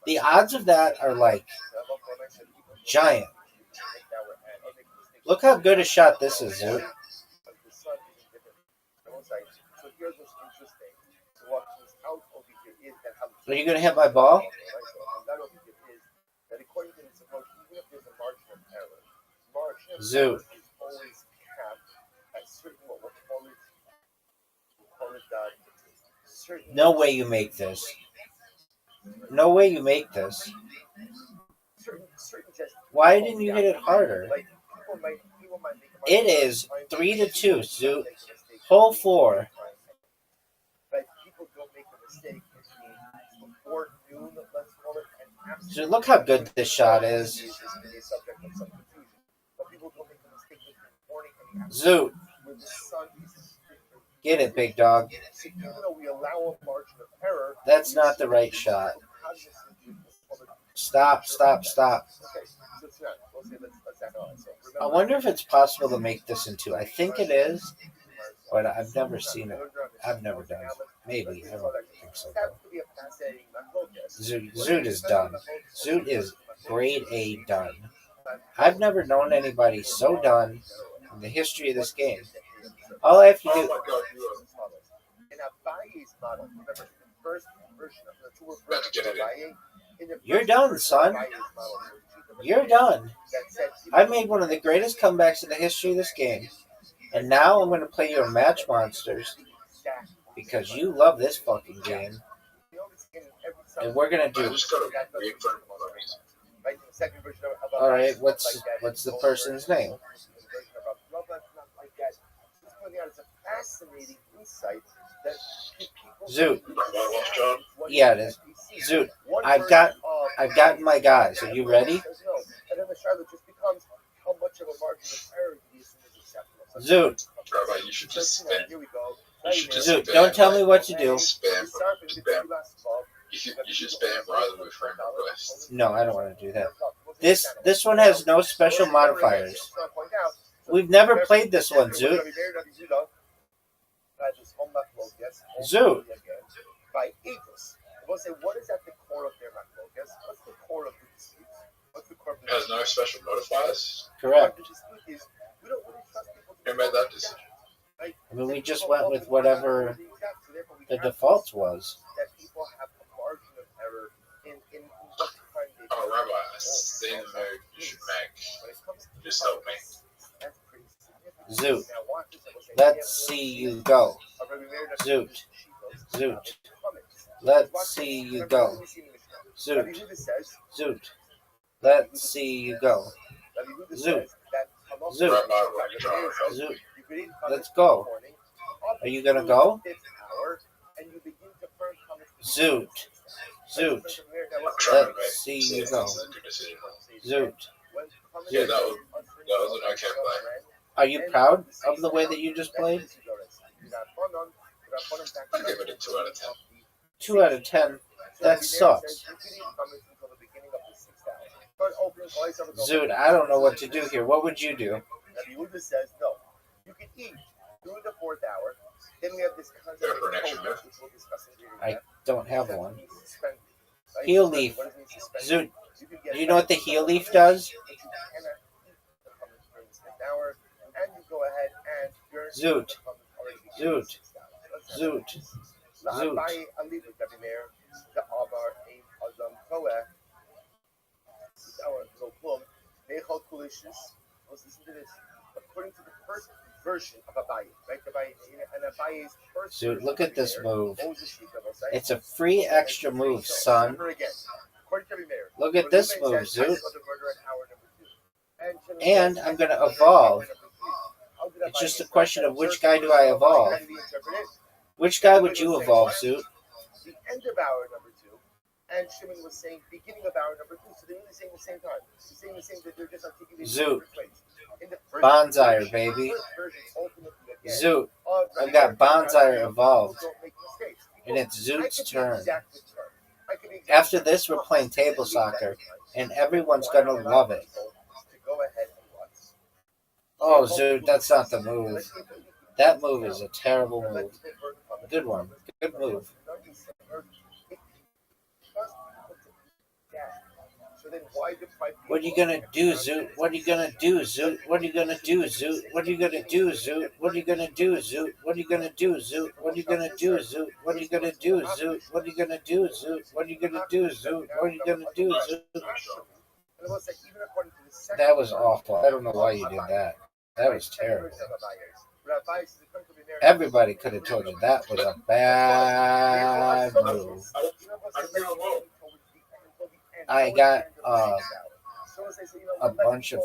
The odds of that are like giant. Look how good a shot this is, Zoot. Are you going to hit my ball? Zoot. No way you make this. No way you make this. Why didn't you hit it harder? It is 3-2, Zoot. Hole 4. So look how good this shot is. Zoot. Get it, big dog. That's not the right shot. Stop. I wonder if it's possible to make this into. I think it is, but I've never seen it. I've never done it. Maybe. I don't think so. Zoot is done. Zoot is grade A done. I've never known anybody so done in the history of this game. All I have to do... You're done, son. You're done. I made one of the greatest comebacks in the history of this game. And now I'm going to play your match monsters because you love this fucking game. And we're going to do... Alright, what's the person's name? Zoot. Yeah, it is. Zoot. I've got my guys. Are you ready? Zoot. Rabbi, you should just spam. Zoot, don't tell me what to do. Spam. You should spam rather with friend requests. No, I don't want to do that. This one has no special modifiers. We've never played this one, Zoot. Zoot. It has no special modifiers? Correct. Who made that decision? I mean, we just went with whatever the default was. Oh, Rabbi, I think the move you should make. Just help me. Zoot. Let's see you go. Zoot. Zoot. Let's see you go. Zoot. Zoot. Let's see you go. Zoot. Zoot. Zoot. Let's go. Are you gonna go? Zoot. Zoot. Let's see you go. Zoot. Yeah, that was an okay play. Are you proud of the way that you just played? I'll give it a 2 out of 10. 2 out of 10. That sucks. Zoot, I don't know what to do here. What would you do? says no. You can eat during the 4th hour. Then we have this concept of which we'll discuss in greater I depth. don't have one. Suspended, right? Heel leaf. What does it mean suspended? Zoot, do you know what the heel leaf does? But you cannot eat the hummus during the 6th hour, and you go ahead and during Zoot. the hummus already begins Zoot. the 6th hour. Zoot. Zoot. Rabbi Meir, the Amar, Ein Adam Koeh. 6th hour, Zokum, Nechal Kulishis. Let's listen to this. According to the first version of Abaye, right? And Abaye's first Zoot, look at this move. Moses Shita, It's a free extra move, son. Look at this move, Zoot. And I'm going to evolve. It's just a question of which guy do I evolve. Which guy would you evolve, Zoot? The end of hour number 2, and Shimon was saying beginning of hour number 2, so they're really saying the same time. They're saying the same, they're just articulating Zoot. different ways. In the first Bonsire, version, baby. the first version, ultimately, again, Zoot. of I've got Bonsire evolved. don't make mistakes. And it's Zoot's turn. I could be After this, we're playing table soccer, and everyone's going to love it. go ahead and watch. Oh, Zoot, that's not the move. That move is a terrible move. Good one. Good move. What are you gonna do, Zoot? What are you gonna do, Zoot? What are you gonna do, Zoot? What are you gonna do, Zoot? What are you gonna do, Zoot? What are you gonna do, Zoot? What are you gonna do, Zoot? What are you gonna do, Zoot? What are you gonna do, Zoot? What are you gonna do, Zoot? What are you gonna do, Zoot? That was awful. I don't know why you did that. That was terrible. Everybody could have told you that was a bad move. I got a bunch of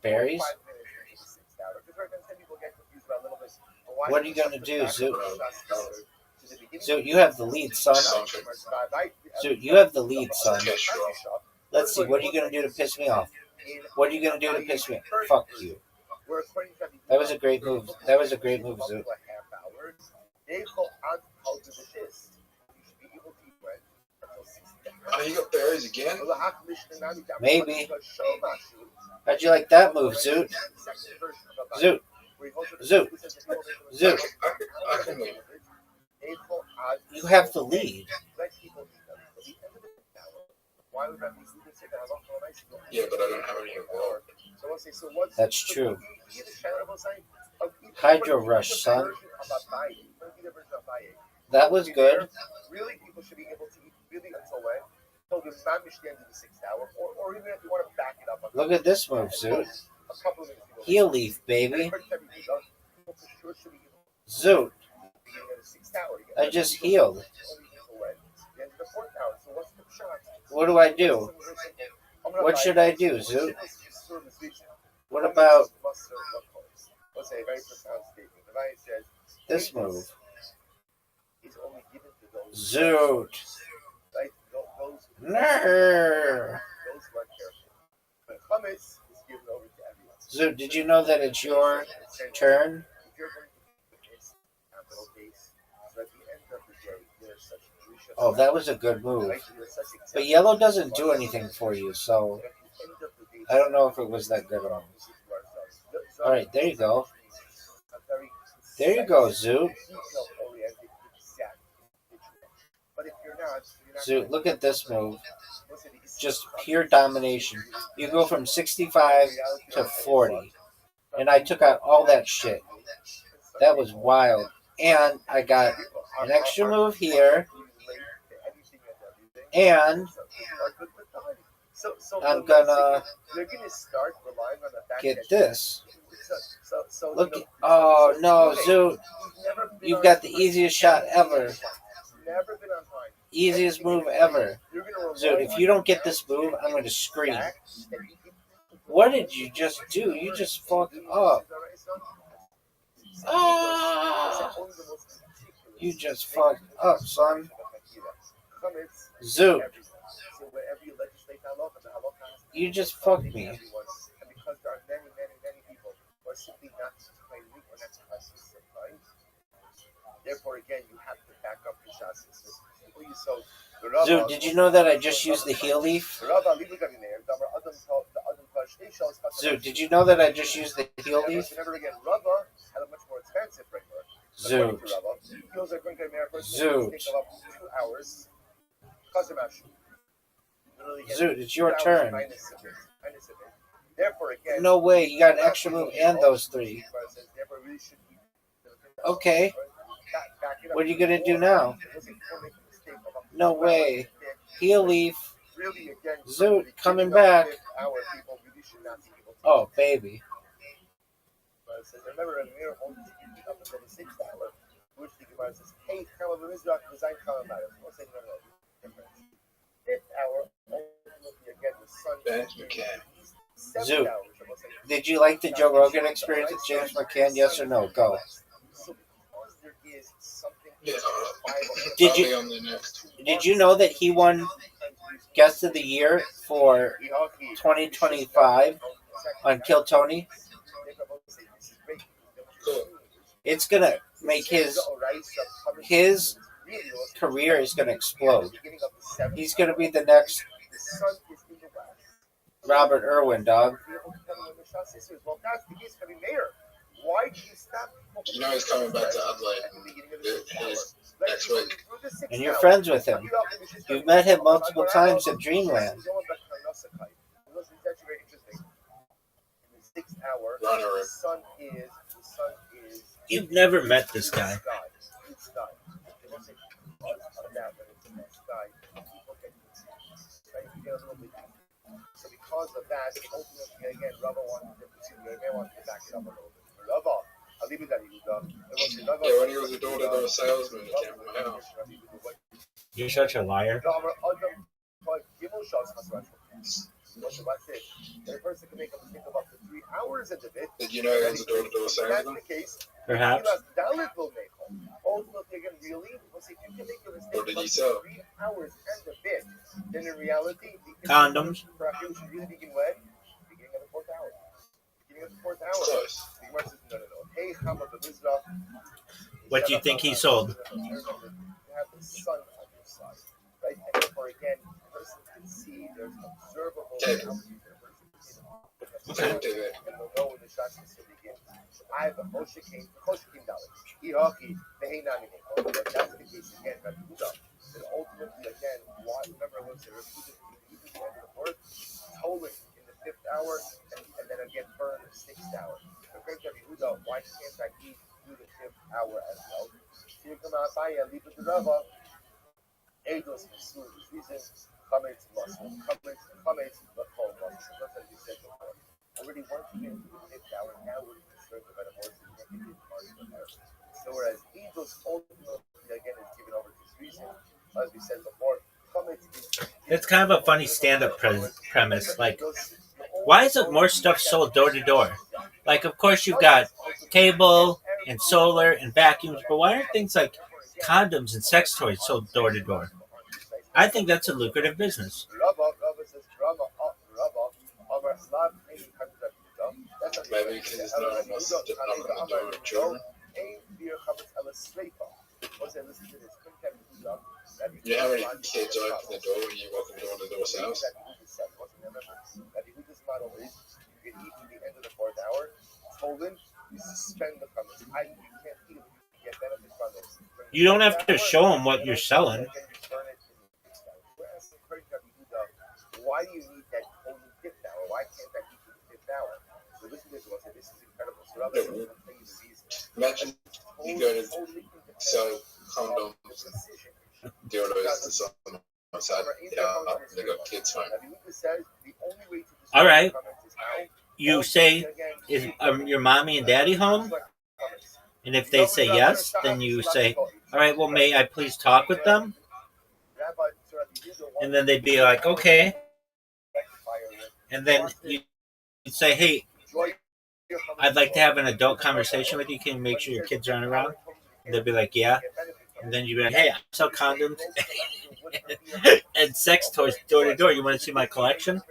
berries. What are you going to do, Zoot? Zoot, you have the lead, son. Zoot, you have the lead, son. Let's see, what are you going to do to piss me off? What are you going to do to piss me off? Fuck you. That was a great move. That was a great move, Zoot. Oh, you got berries again? Maybe. How'd you like that move, Zoot? Zoot. Zoot. Zoot. You have the lead. Yeah, but I don't have any involved. That's true. Hydro Rush, son. That was good. Really, people should be able to eat really until when? Until the mamish the end of the 6th hour, or even if you want to back it up. Look at this move, Zoot. A couple of minutes. Heel leaf, baby. Zoot. I just healed. What do I do? What should I do, Zoot? What about this move? Zoot. Nerd. Zoot, did you know that it's your turn? Oh, that was a good move. But yellow doesn't do anything for you, so I don't know if it was that good or not. Alright, there you go. There you go, Zoot. Zoot, look at this move. Just pure domination. You go from 65 to 40. And I took out all that shit. That was wild. And I got an extra move here. And I'm gonna get this. Look, oh no, Zoot, you've got the easiest shot ever. Easiest move ever. Zoot, if you don't get this move, I'm going to scream. What did you just do? You just fucked up. Ah! You just fucked up, son. Zoot. You just fucked me. And because there are many, many, many people who are simply not claiming or not classifying, therefore, again, you have to back up your shots. Zoot, did you know that I just used the heel leaf? Zoot, did you know that I just used the heel leaf? Zoot. Zoot. Zoot, it's your turn. No way, you got an extra move and those three. Okay. What are you going to do now? No way. Heel leaf. Zoot, coming back. Oh, baby. Zoot, did you like the Joe Rogan experience with James McCann? Yes or no? Go. Did you know that he won Guest of the Year for 2025 on Kill Tony? It's gonna make his career is gonna explode. He's gonna be the next Robert Irwin, dog. You know he's coming back to Adelaide. His next week. And you're friends with him. You've met him multiple times in Dreamland. You've never met this guy. So because of that, ultimately, again, Rabbi wanted to back it up a little bit. Rabbi, I'll leave it at you. Yeah, when he was a door-to-door salesman, he came to my house. You're such a liar. What's it? A person can make a mistake of up to 3 hours in the bit. Did you know he was a door-to-door salesman? Perhaps. Ultimately, again, really, if you can make a mistake What did he of sell? 3 hours and a bit, then in reality, Condoms. should really begin when? Beginning of the fourth hour. Close. Hey, Hamad the Mizrah. What do you think he sold? You have the sun on your side, right? And therefore, again, the person can see there's observable reality there. And they'll know when the shots can begin. I have a Moshe King Dalit. Iraqi, the Hainami. That's the case again, Rabbi Yehuda. And ultimately, again, why? Remember, I said, the end of the fourth, tolling in the fifth hour, and then again, burn in the sixth hour. So, Rabbi Yehuda, why can't I eat through the fifth hour as well? So you come out by a leap of the Rava, Eidos, Mesur, reason, Chametz, Muslim, Chametz, the whole Muslim. That's what we said before. Already once you get into the fifth hour, now we're concerned about a more significant part of the hour. So whereas Eidos ultimately, again, is given over to this reason, as we said before, Chametz is... It's kind of a funny stand-up premise. Like, why isn't more stuff sold door to door? Like, of course, you've got cable and solar and vacuums, but why aren't things like condoms and sex toys sold door to door? I think that's a lucrative business. Maybe because it's not on the door of children. You know how many kids open the door when you walk into one of the door's house? You don't have to show them what you're selling. Why do you need that only fifth hour? Why can't I keep it the fifth hour? So listen to this one. This is incredible. So Rabbi says, I'll tell you the reason. Imagine you go to sell condoms, dildos to someone outside the house, and they got kids home. All right. you say, "Is your mommy and daddy home?" And if they say yes, then you say, "All right, well, may I please talk with them?" And then they'd be like, "Okay." And then you say, "Hey, I'd like to have an adult conversation with you. Can you make sure your kids aren't around?" And they'd be like, "Yeah." And then you'd be like, "Hey, I sell condoms and sex toys door to door. You want to see my collection?"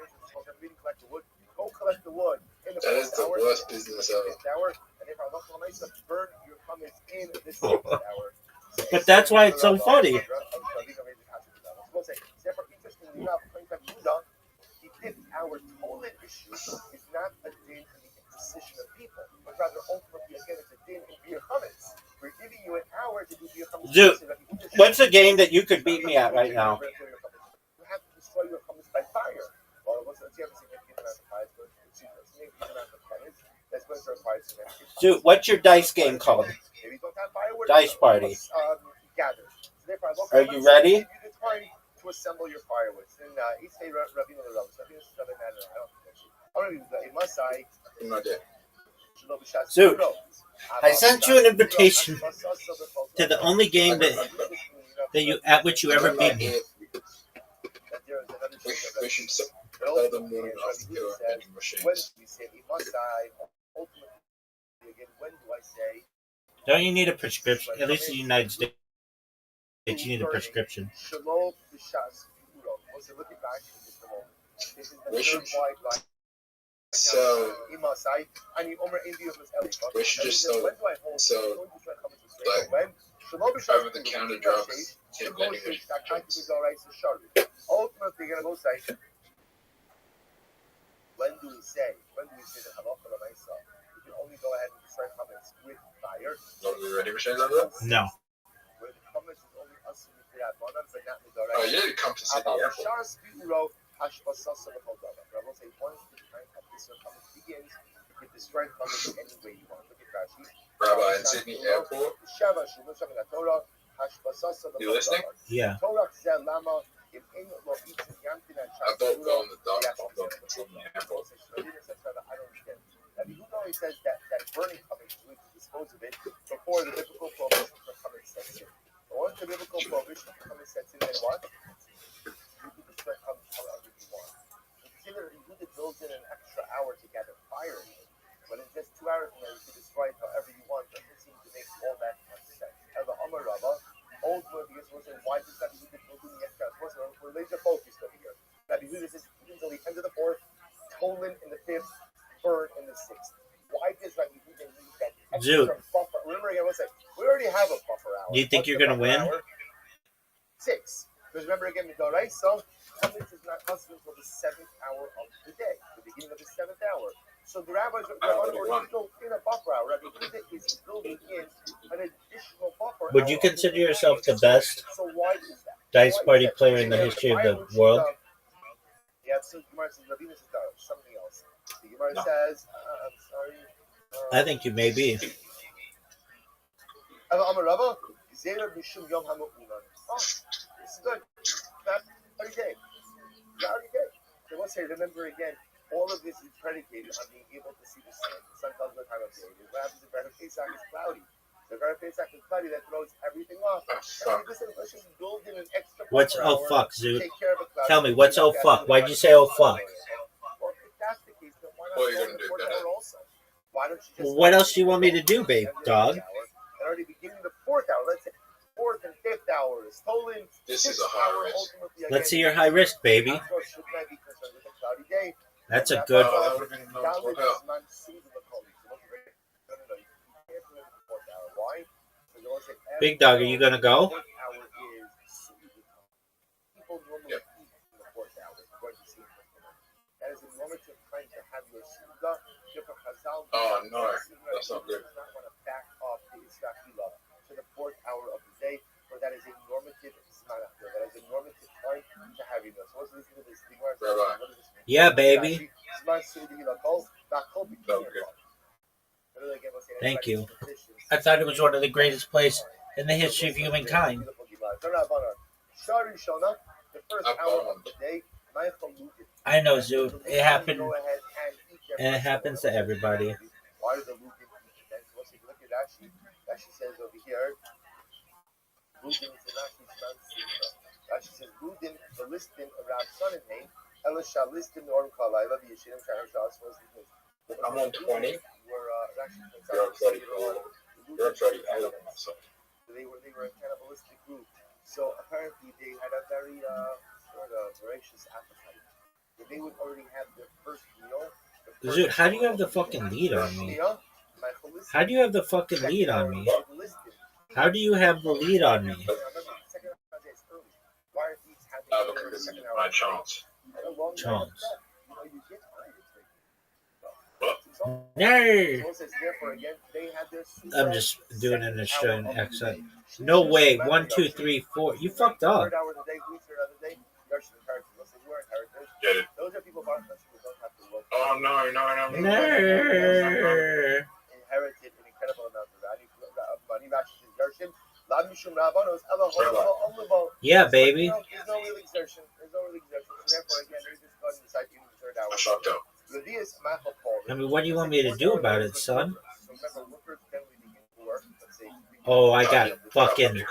That is the worst business ever. But that's why it's so funny. Our total issue is not a din in the imposition of people, but rather ultimately again it's a din in beer chametz. We're giving you an hour to do beer chametz. Dude, what's a game that you could beat me at right now? You have to destroy your chametz by fire. Well, let's have a significant amount of fire. Dude, what's your dice game called? Dice Party. Are you ready? To assemble your firewood. Then Rabbi Dude, I sent you an invitation To the only game that you at which you ever beat me. We should tell them more enough to do vending machines. Don't you need a prescription? At least in the United States, you need a prescription. We should sell. We should just sell like over-the-counter drugs in vending machines. Ultimately, you're gonna go say, when do we say the halacha l'maisa? We can only go ahead and destroy chametz with fire. Not the vending machines over there? No. Where the chametz is only us with the advanas, but not with the Oh, you didn't come to see the airport. I will say once the time of this chametz begins, you can destroy chametz any way you want. Look at Rashi. Rabbi, in Sydney Airport. You listening? Yeah. I don't go on the dark from the airport. He says that burning chametz, we can dispose of it before the biblical prohibition for chametz sets in. But once the biblical prohibition for chametz sets in, then what? You can destroy chametz however you want. Consider Yehuda builds in an extra hour to gather fire in it, but in just 2 hours from now you can destroy it however you want. Doesn't seem to make all that much sense. As the Amar Rabba, old word because we're saying, why does Rabbi Yehuda build in the extra hours? We're laser focused over here. Rabbi Yehuda says until the end of the 4th, Tolan in the 5th, burn in the 6th. Why does Rabbi Yehuda need that extra buffer? Remember again, let's say we already have a buffer hour. Do you think you're gonna win? 6. Because remember again, the Doraisa, chametz is not us until the 7th hour of the day, the beginning of the 7th hour. So the rabbis are still in a buffer hour. Rabbi Yehuda is building in an additional buffer. Would you consider yourself the best So why is that? dice party player in the history of the world? Yeah, so Gemara says Rabbi says something else. The Gemara says, I'm sorry. I think you may be. Amar Rabba, Zera Mishum Yom HaMu'unan. Oh, this is good. That's okay. So let's say, remember again, all of this is predicated on being able to see the sun. The sun tells what time of day it is. What happens if Erev Pesach is cloudy? If Erev Pesach is cloudy, that throws everything off. And let's just build in an extra What's oh hour fuck, to Zoot? take care of a cloud. Tell me, what's oh fuck? Why'd you say oh fuck? Well, if that's the case, then why not What are you go gonna to do, the 4th Bennett? hour also? Why don't you just Well, what else do you want me to do, babe, dog? And already beginning the 4th hour, let's say 4th and 5th hour is stolen. This is 6th a high hour risk. ultimately Let's see again, your high risk, baby. of course, should not be concerned with a cloudy day. That's a good. That would have been nice. What else? No, you can't do it in the 4th hour. Why? Because once they add Big dog, are you gonna go? 4th hour is people normally eat in the 4th hour. According to Sifra. That is a normative time to have your suga. Oh, no. That's not good. Does not want to back off the Israfila to the 4th hour of the day, for that is a normative zmanach. That is a normative time to have your meal. So let's listen to this. Rabbi. What does this mean? Yeah, baby. No, good. Thank you. I thought it was one of the greatest plays in the history of humankind. The first hour of the day, I know, Zoot. It happened. go ahead and eat And it happens to everybody. Why did the Lugan teach it? So let's take a look at Rashi. Rashi says over here, Lugan is Rashi says, Lugan, the listin around Son and name, Elisha listin or Kalayla, the Yeshirim Shana Shas was the news. I'm on 20. Were Rashi You're already out of myself. They were a cannibalistic group. So apparently they had a very sort of voracious appetite. They would already have their first meal. Dude, how do you have the fucking lead on me? How do you have the fucking lead on me? How do you have the lead on me? My chance. Chance. What? No! I'm just doing an Australian accent. No way. 1, 2, 3, 4. You fucked up. Get it? Oh, no. No! Inherited an incredible amount of money. Yeah, baby. There's no real exertion. Therefore, again, they're just going to decide to the third hour. I fucked up. I mean, what do you want me to do about it, son? Oh, I got fucking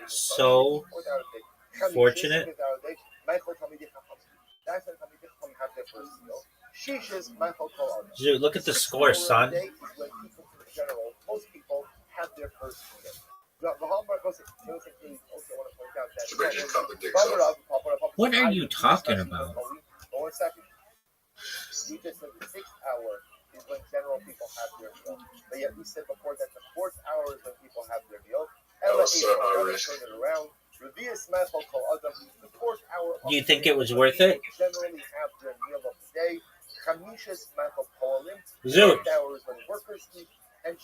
so fortunate. Dude, look at the score, son. Most people have their first meal. What are you talking about? One second. We just said the 6th hour is when general people have their meal. But yet we said before that the 4th hour is when people have their meal. Do you think it was worth it? Generally have their meal of the day. Zoot. And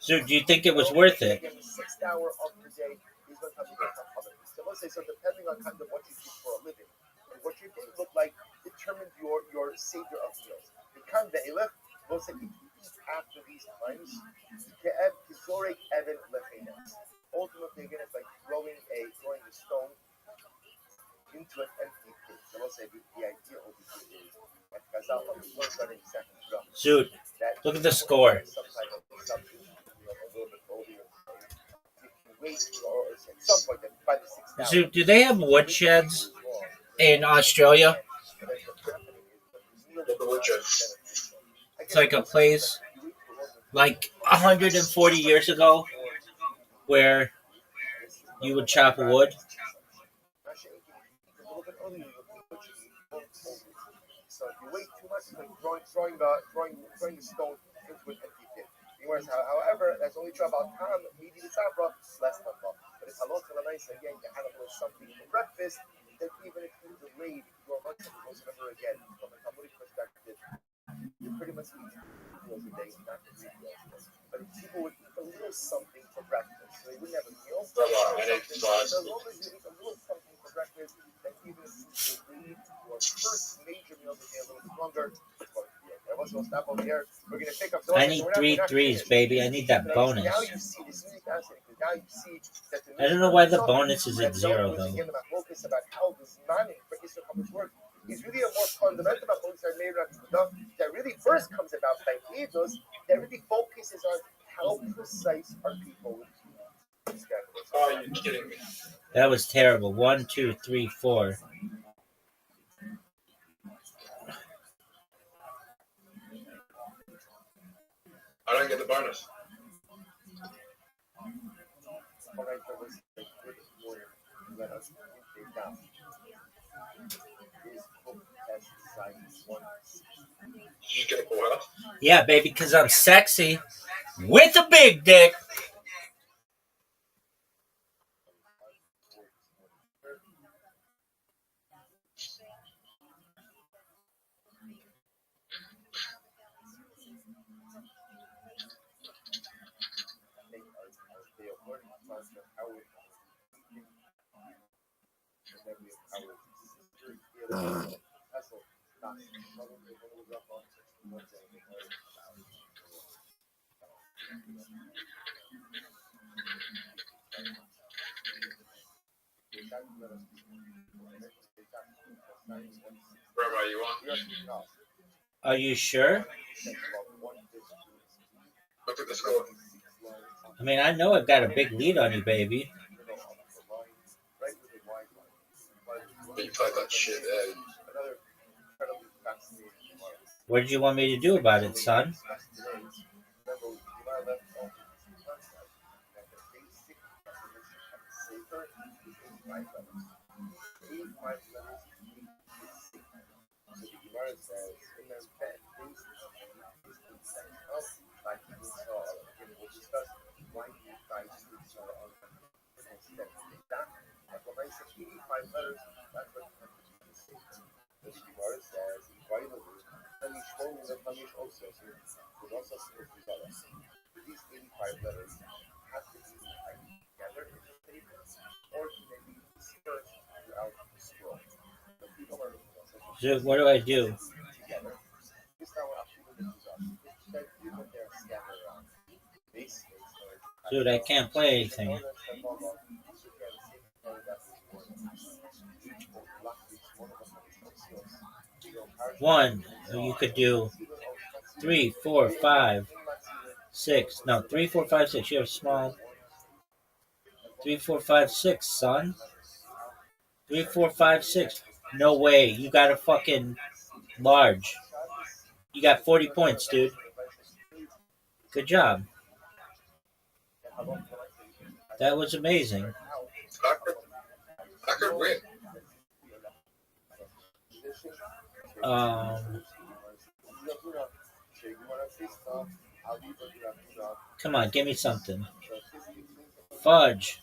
Zoot, do you think it was worth it? The 6th hour of the day is when so let's say, so depending on kind of what you do for a living, and what your day look like determines your savior of meals. The kan ve'elef, we'll say if you eat after these times, ke'ev kizorek even lechenes. Ultimately, again, it's like throwing a stone into an empty pit. So we'll say the idea over here is that Gazal on the one running second drum. Zoot, look at the score. Zoot, do they have woodsheds in Australia? It's like a place like 140 years ago where you would chop wood. So if you wait too much, it's like throwing the stone into an empty pit. However, that's only true about Tam, Midi the Sabra, less than that. But it's halot nice again, you have a little something for breakfast, that even if you delayed your lunch, remember again, from a Talmudic perspective, you pretty much eat 2 meals a day, not 3 meals. But if people would eat a little something for breakfast, so they wouldn't have a meal, as long as you eat a little something for breakfast, then even if you delayed your first major meal of the day a little bit longer, it's going to be okay. We'll stop over here. We're going to pick up. I need 3 threes, baby. I need that bonus. Now you see this is fascinating because now you see that the I don't know why the bonus is at 0 though. Focus about how this manning for Israel comes work is really a more fundamental focus that really first comes about by Eidos that really focuses on how precise are people with these categories. Oh, you're kidding me. That was terrible. 1, 2, 3, 4. I don't get the bonus. You just get a full house? Yeah, baby, because I'm sexy with a big dick. Rabbi, you are? Are you sure? Look at the score. I mean, I know I've got a big lead on you, baby. But you played that shit there. What did you want me to do about it, son? So what do I do? Dude, I can't play anything. One, you could do 3, 4, 5, 6. No, 3, 4, 5, 6. You have small. 3, 4, 5, 6, son. 3, 4, 5, 6. No way. You got a fucking large. You got 40 points, dude. Good job. That was amazing. I could win. Come on, give me something. Fudge.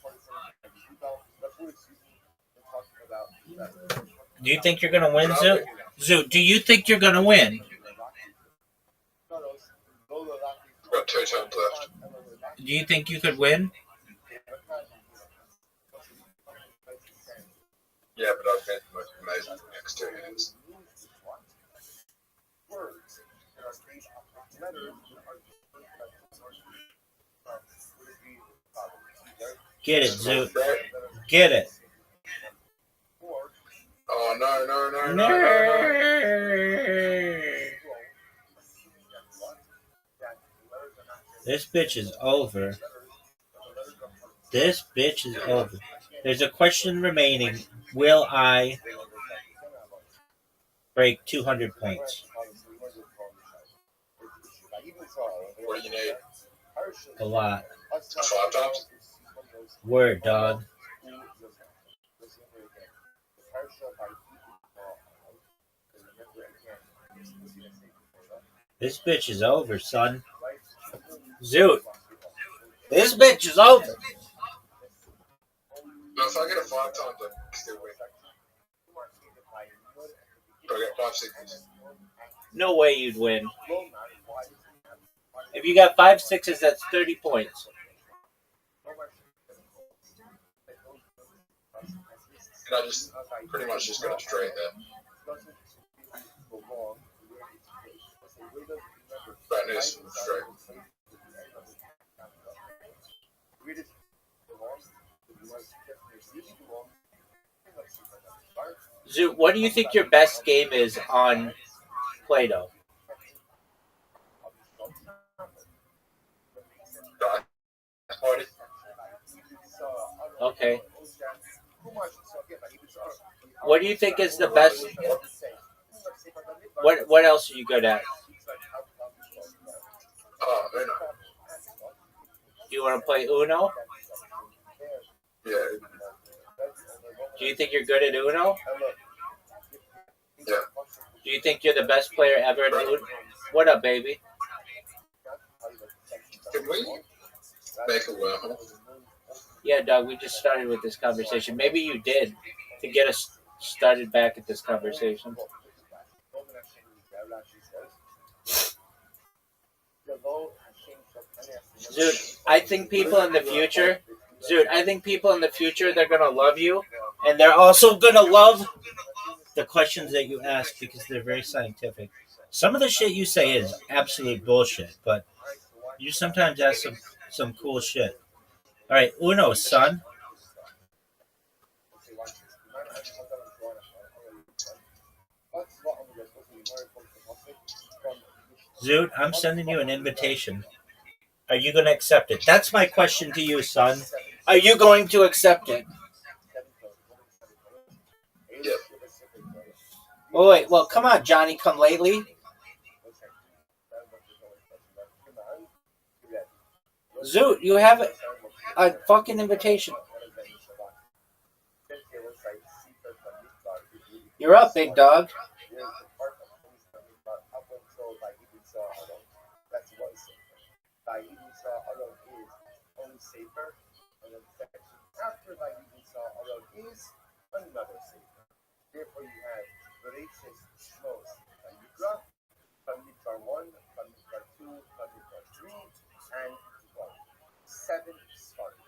Do you think you're gonna win, Zoo? Zoo, do you think you're gonna win? Got 2 times left. Do you think you could win? Yeah, but I've been the most amazing for the next 2 years. Get it, Zoo. Get it. Oh, no. This bitch is over. This bitch is over. There's a question remaining. Will I break 200 points? What do you need? A lot. 5 times? Word, dog. This bitch is over, son. Zoot. This bitch is over. No, if I get a 5 times, I can still win. But I get 5 6s. No way you'd win. If you got 5 6s, that's 30 points. And I just pretty much just got straight there. Bad news, straight. Zoot, what do you think your best game is on Play-Doh? Okay. What do you think is the best? What else are you good at? Uno. Do you want to play Uno? Yeah. Do you think you're good at Uno? Yeah. Do you think you're the best player ever at Uno? What up, baby? Can we make a wormhole? Yeah, dog, we just started with this conversation. Maybe you did to get us started back at this conversation. Dude, I think people in the future, they're going to love you. And they're also going to love the questions that you ask because they're very scientific. Some of the shit you say is absolute bullshit, but you sometimes ask some cool shit. All right, Uno, son. Zoot, I'm sending you an invitation. Are you going to accept it? That's my question to you, son. Are you going to accept it? Yep. Oh, wait, well, come on, Johnny come lately. Zoot, you have a fucking invitation. You're up, big dog. Therefore, you have voracious shmos vayikra, Bamidbar 1, Bamidbar 2, Bamidbar 3, and 1. 7 started.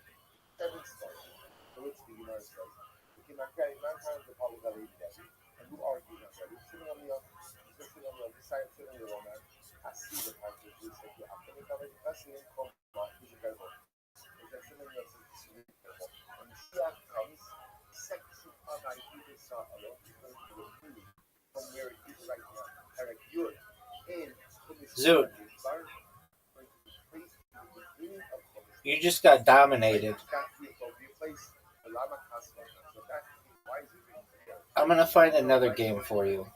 7 started. So which the Gemara says, mankind the Palagali Devi, and who argued on that? Sitting on the side, sitting on the woman, I see the part of this that you have to make already. That's the income, not who's a better. It's a similar to when Shia comes, section of Ayuda saw alone, because you will move from where it is right now. Eric, you're in. Zoot. You just got dominated. I'm going to find another game for you.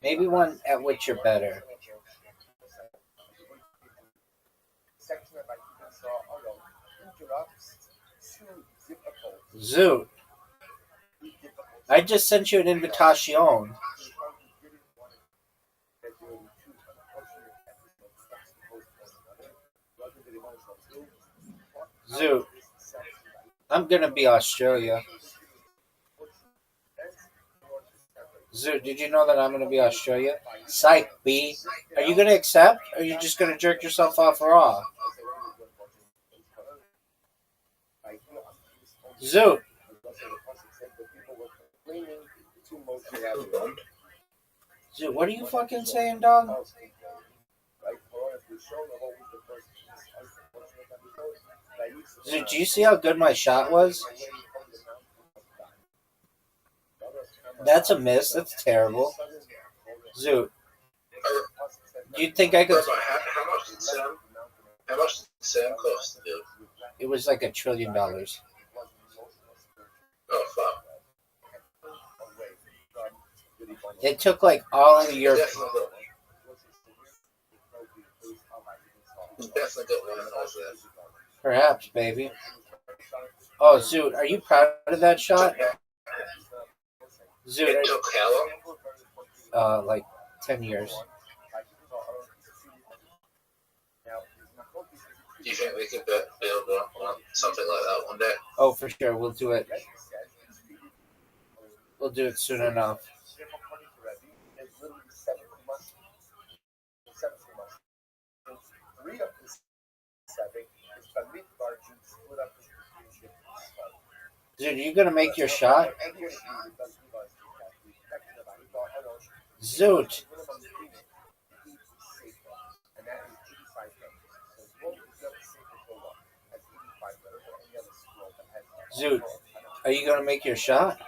Maybe one at which you're better. Zoot. I just sent you an invitation. Zoot. I'm going to be Australia. Zoot, did you know that I'm going to be Australia? Psych, B. Are you going to accept? Or are you just going to jerk yourself off raw? Zoot. Zoot, what are you fucking saying, dog? Zoot, do you see how good my shot was? That's a miss. That's terrible. Zoot. Do you think I could... How much did Sam cost to do? It was like $1 trillion. Oh, fuck. They took like all of your... Definitely got one of those there. Perhaps, baby. Oh, Zoot, are you proud of that shot? Zoot, It took how long? like 10 years. Do you think we could build something like that one day? Oh, for sure. We'll do it. We'll do it soon enough. Dude, are you going to make your shot? Zoot. Zoot, are you going to make your shot?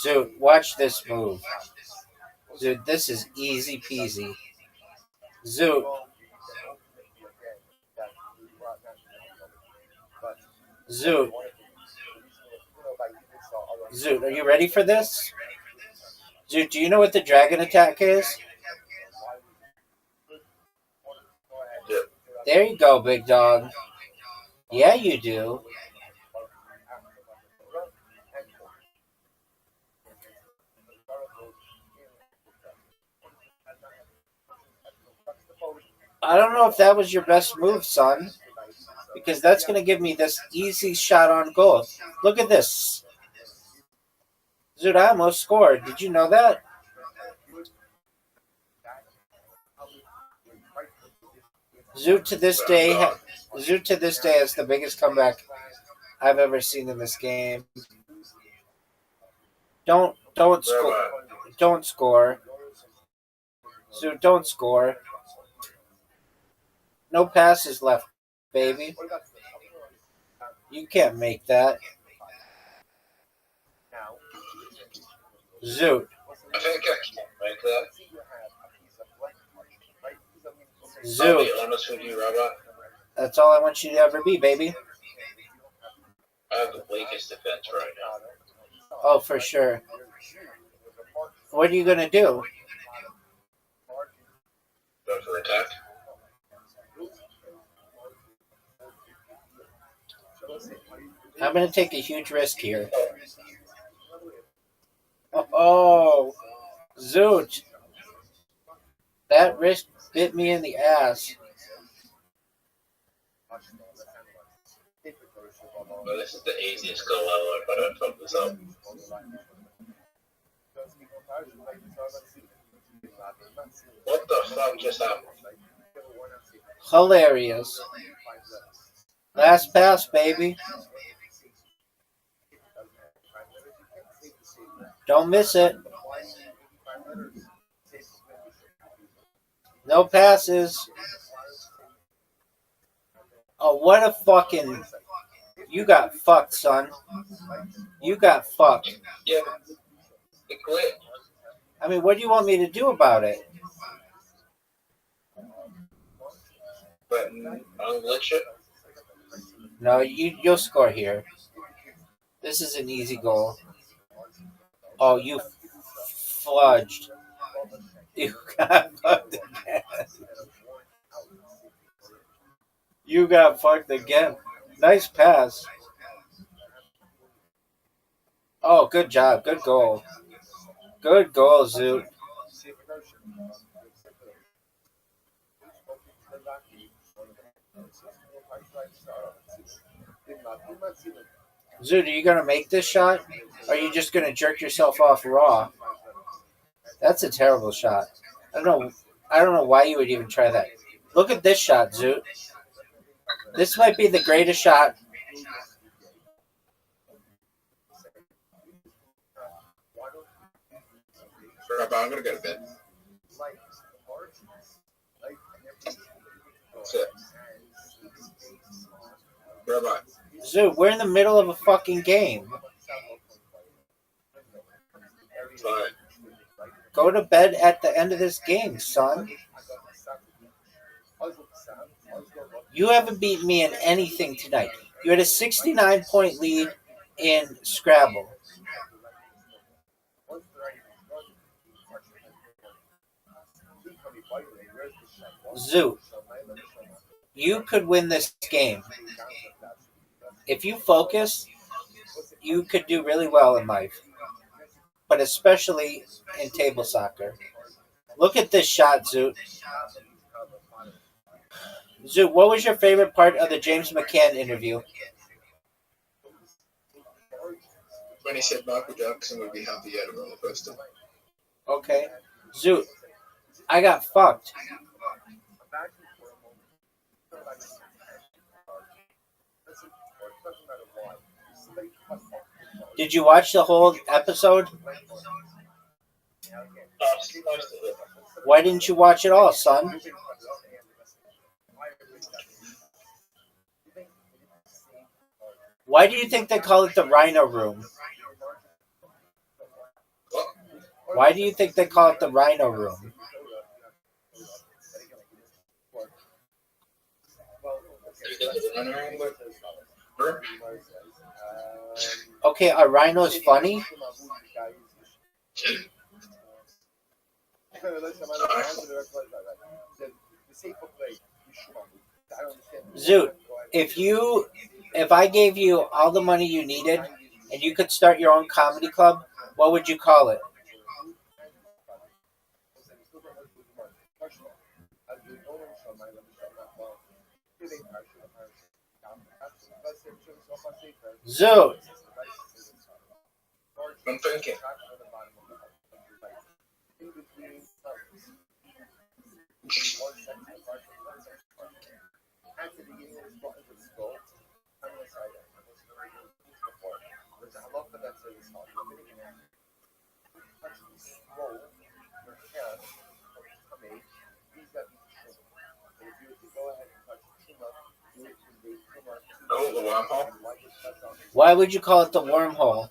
Zoot, watch this move. Zoot, this is easy peasy. Zoot. Zoot. Zoot, are you ready for this? Zoot, do you know what the dragon attack is? There you go, big dog. Yeah, you do. I don't know if that was your best move, son, because that's going to give me this easy shot on goal. Look at this. Zoot, I almost scored. Did you know that? Zoot to this day has the biggest comeback I've ever seen in this game. Don't score. Don't score. Zoot, don't score. No passes left, baby. You can't make that. Zoot. I think I can make that. I'll Zoot. be honest with you, Rabbi. That's all I want you to ever be, baby. I have the weakest defense right now. Oh, for sure. What are you going to do? Go for attack. I'm going to take a huge risk here. Oh, Zoot. That risk bit me in the ass. Well, this is the easiest goal ever if I don't fuck this up. What the fuck just happened? Hilarious. Last pass, baby. Don't miss it. No passes. Oh, what a fucking... You got fucked, son. You got fucked. Yeah, it quit. I mean, what do you want me to do about it? But unglitch it. No, you'll score here. This is an easy goal. Oh, you fludged. You got fucked again. You got fucked again. Nice pass. Oh, good job. Good goal. Good goal, Zoot. Zoot, are you going to make this shot? Or are you just going to jerk yourself off raw? That's a terrible shot. I don't know why you would even try that. Look at this shot, Zoot. This might be the greatest shot. Rabbi, I'm gonna go to bed. That's it. Rabbi. Zoot, we're in the middle of a fucking game. Fine. Go to bed at the end of this game, son. You haven't beaten me in anything tonight. You had a 69-point lead in Scrabble. Zoot, you could win this game. If you focus, you could do really well in life. But especially in table soccer. Look at this shot, Zoot. Zoot, what was your favorite part of the James McCann interview? When he said Michael Jackson would be happy at a roller coaster. Okay. Zoot, I got fucked. Did you watch the whole episode? Why didn't you watch it all, son? Why do you think they call it the Rhino Room? Why do you think they call it the Rhino Room? Okay, are rhinos funny? Zoot, if I gave you all the money you needed and you could start your own comedy club, what would you call it? Zoot. I'm thinking. Oh, the wormhole. Why would you call it the wormhole?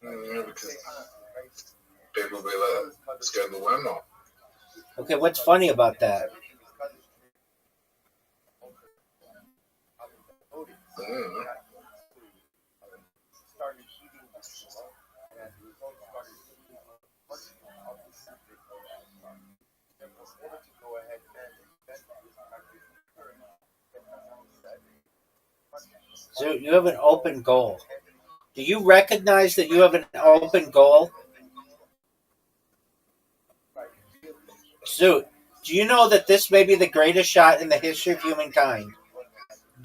Because people be like, scared of the wormhole. Okay, what's funny about that? So you have an open goal. Do you recognize that you have an open goal? Zoot, do you know that this may be the greatest shot in the history of humankind?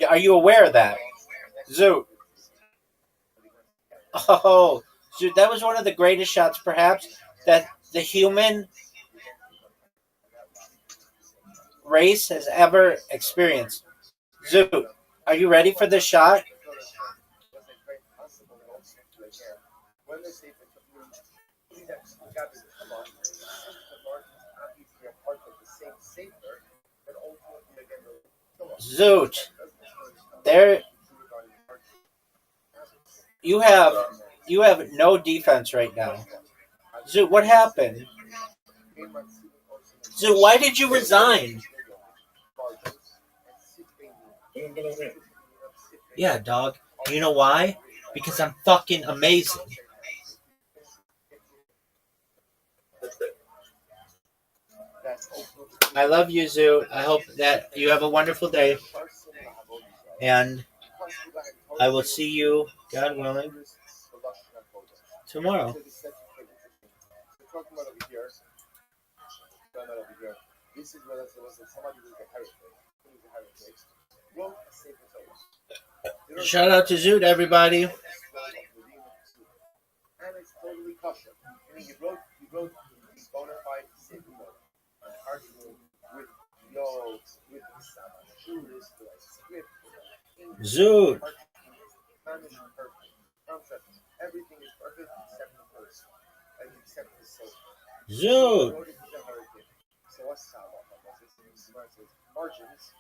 Are you aware of that? Zoot. Oh, Zoot, that was one of the greatest shots, perhaps, that the human race has ever experienced. Zoot, are you ready for this shot? Zoot, there you have no defense right now. Zoot, what happened? Zoot, why did you resign? Yeah, dog. You know why? Because I'm fucking amazing. I love you, Zoot. I hope that you have a wonderful day. And I will see you, God willing, tomorrow. Shout out to Zoot, everybody. And it's totally kosher. I mean, you wrote these bona fide sifrot on arguing with yokes, with Judas, like script, Zoot. concept. Everything is perfect except the person, and except the soul. Zoot. So what's margins?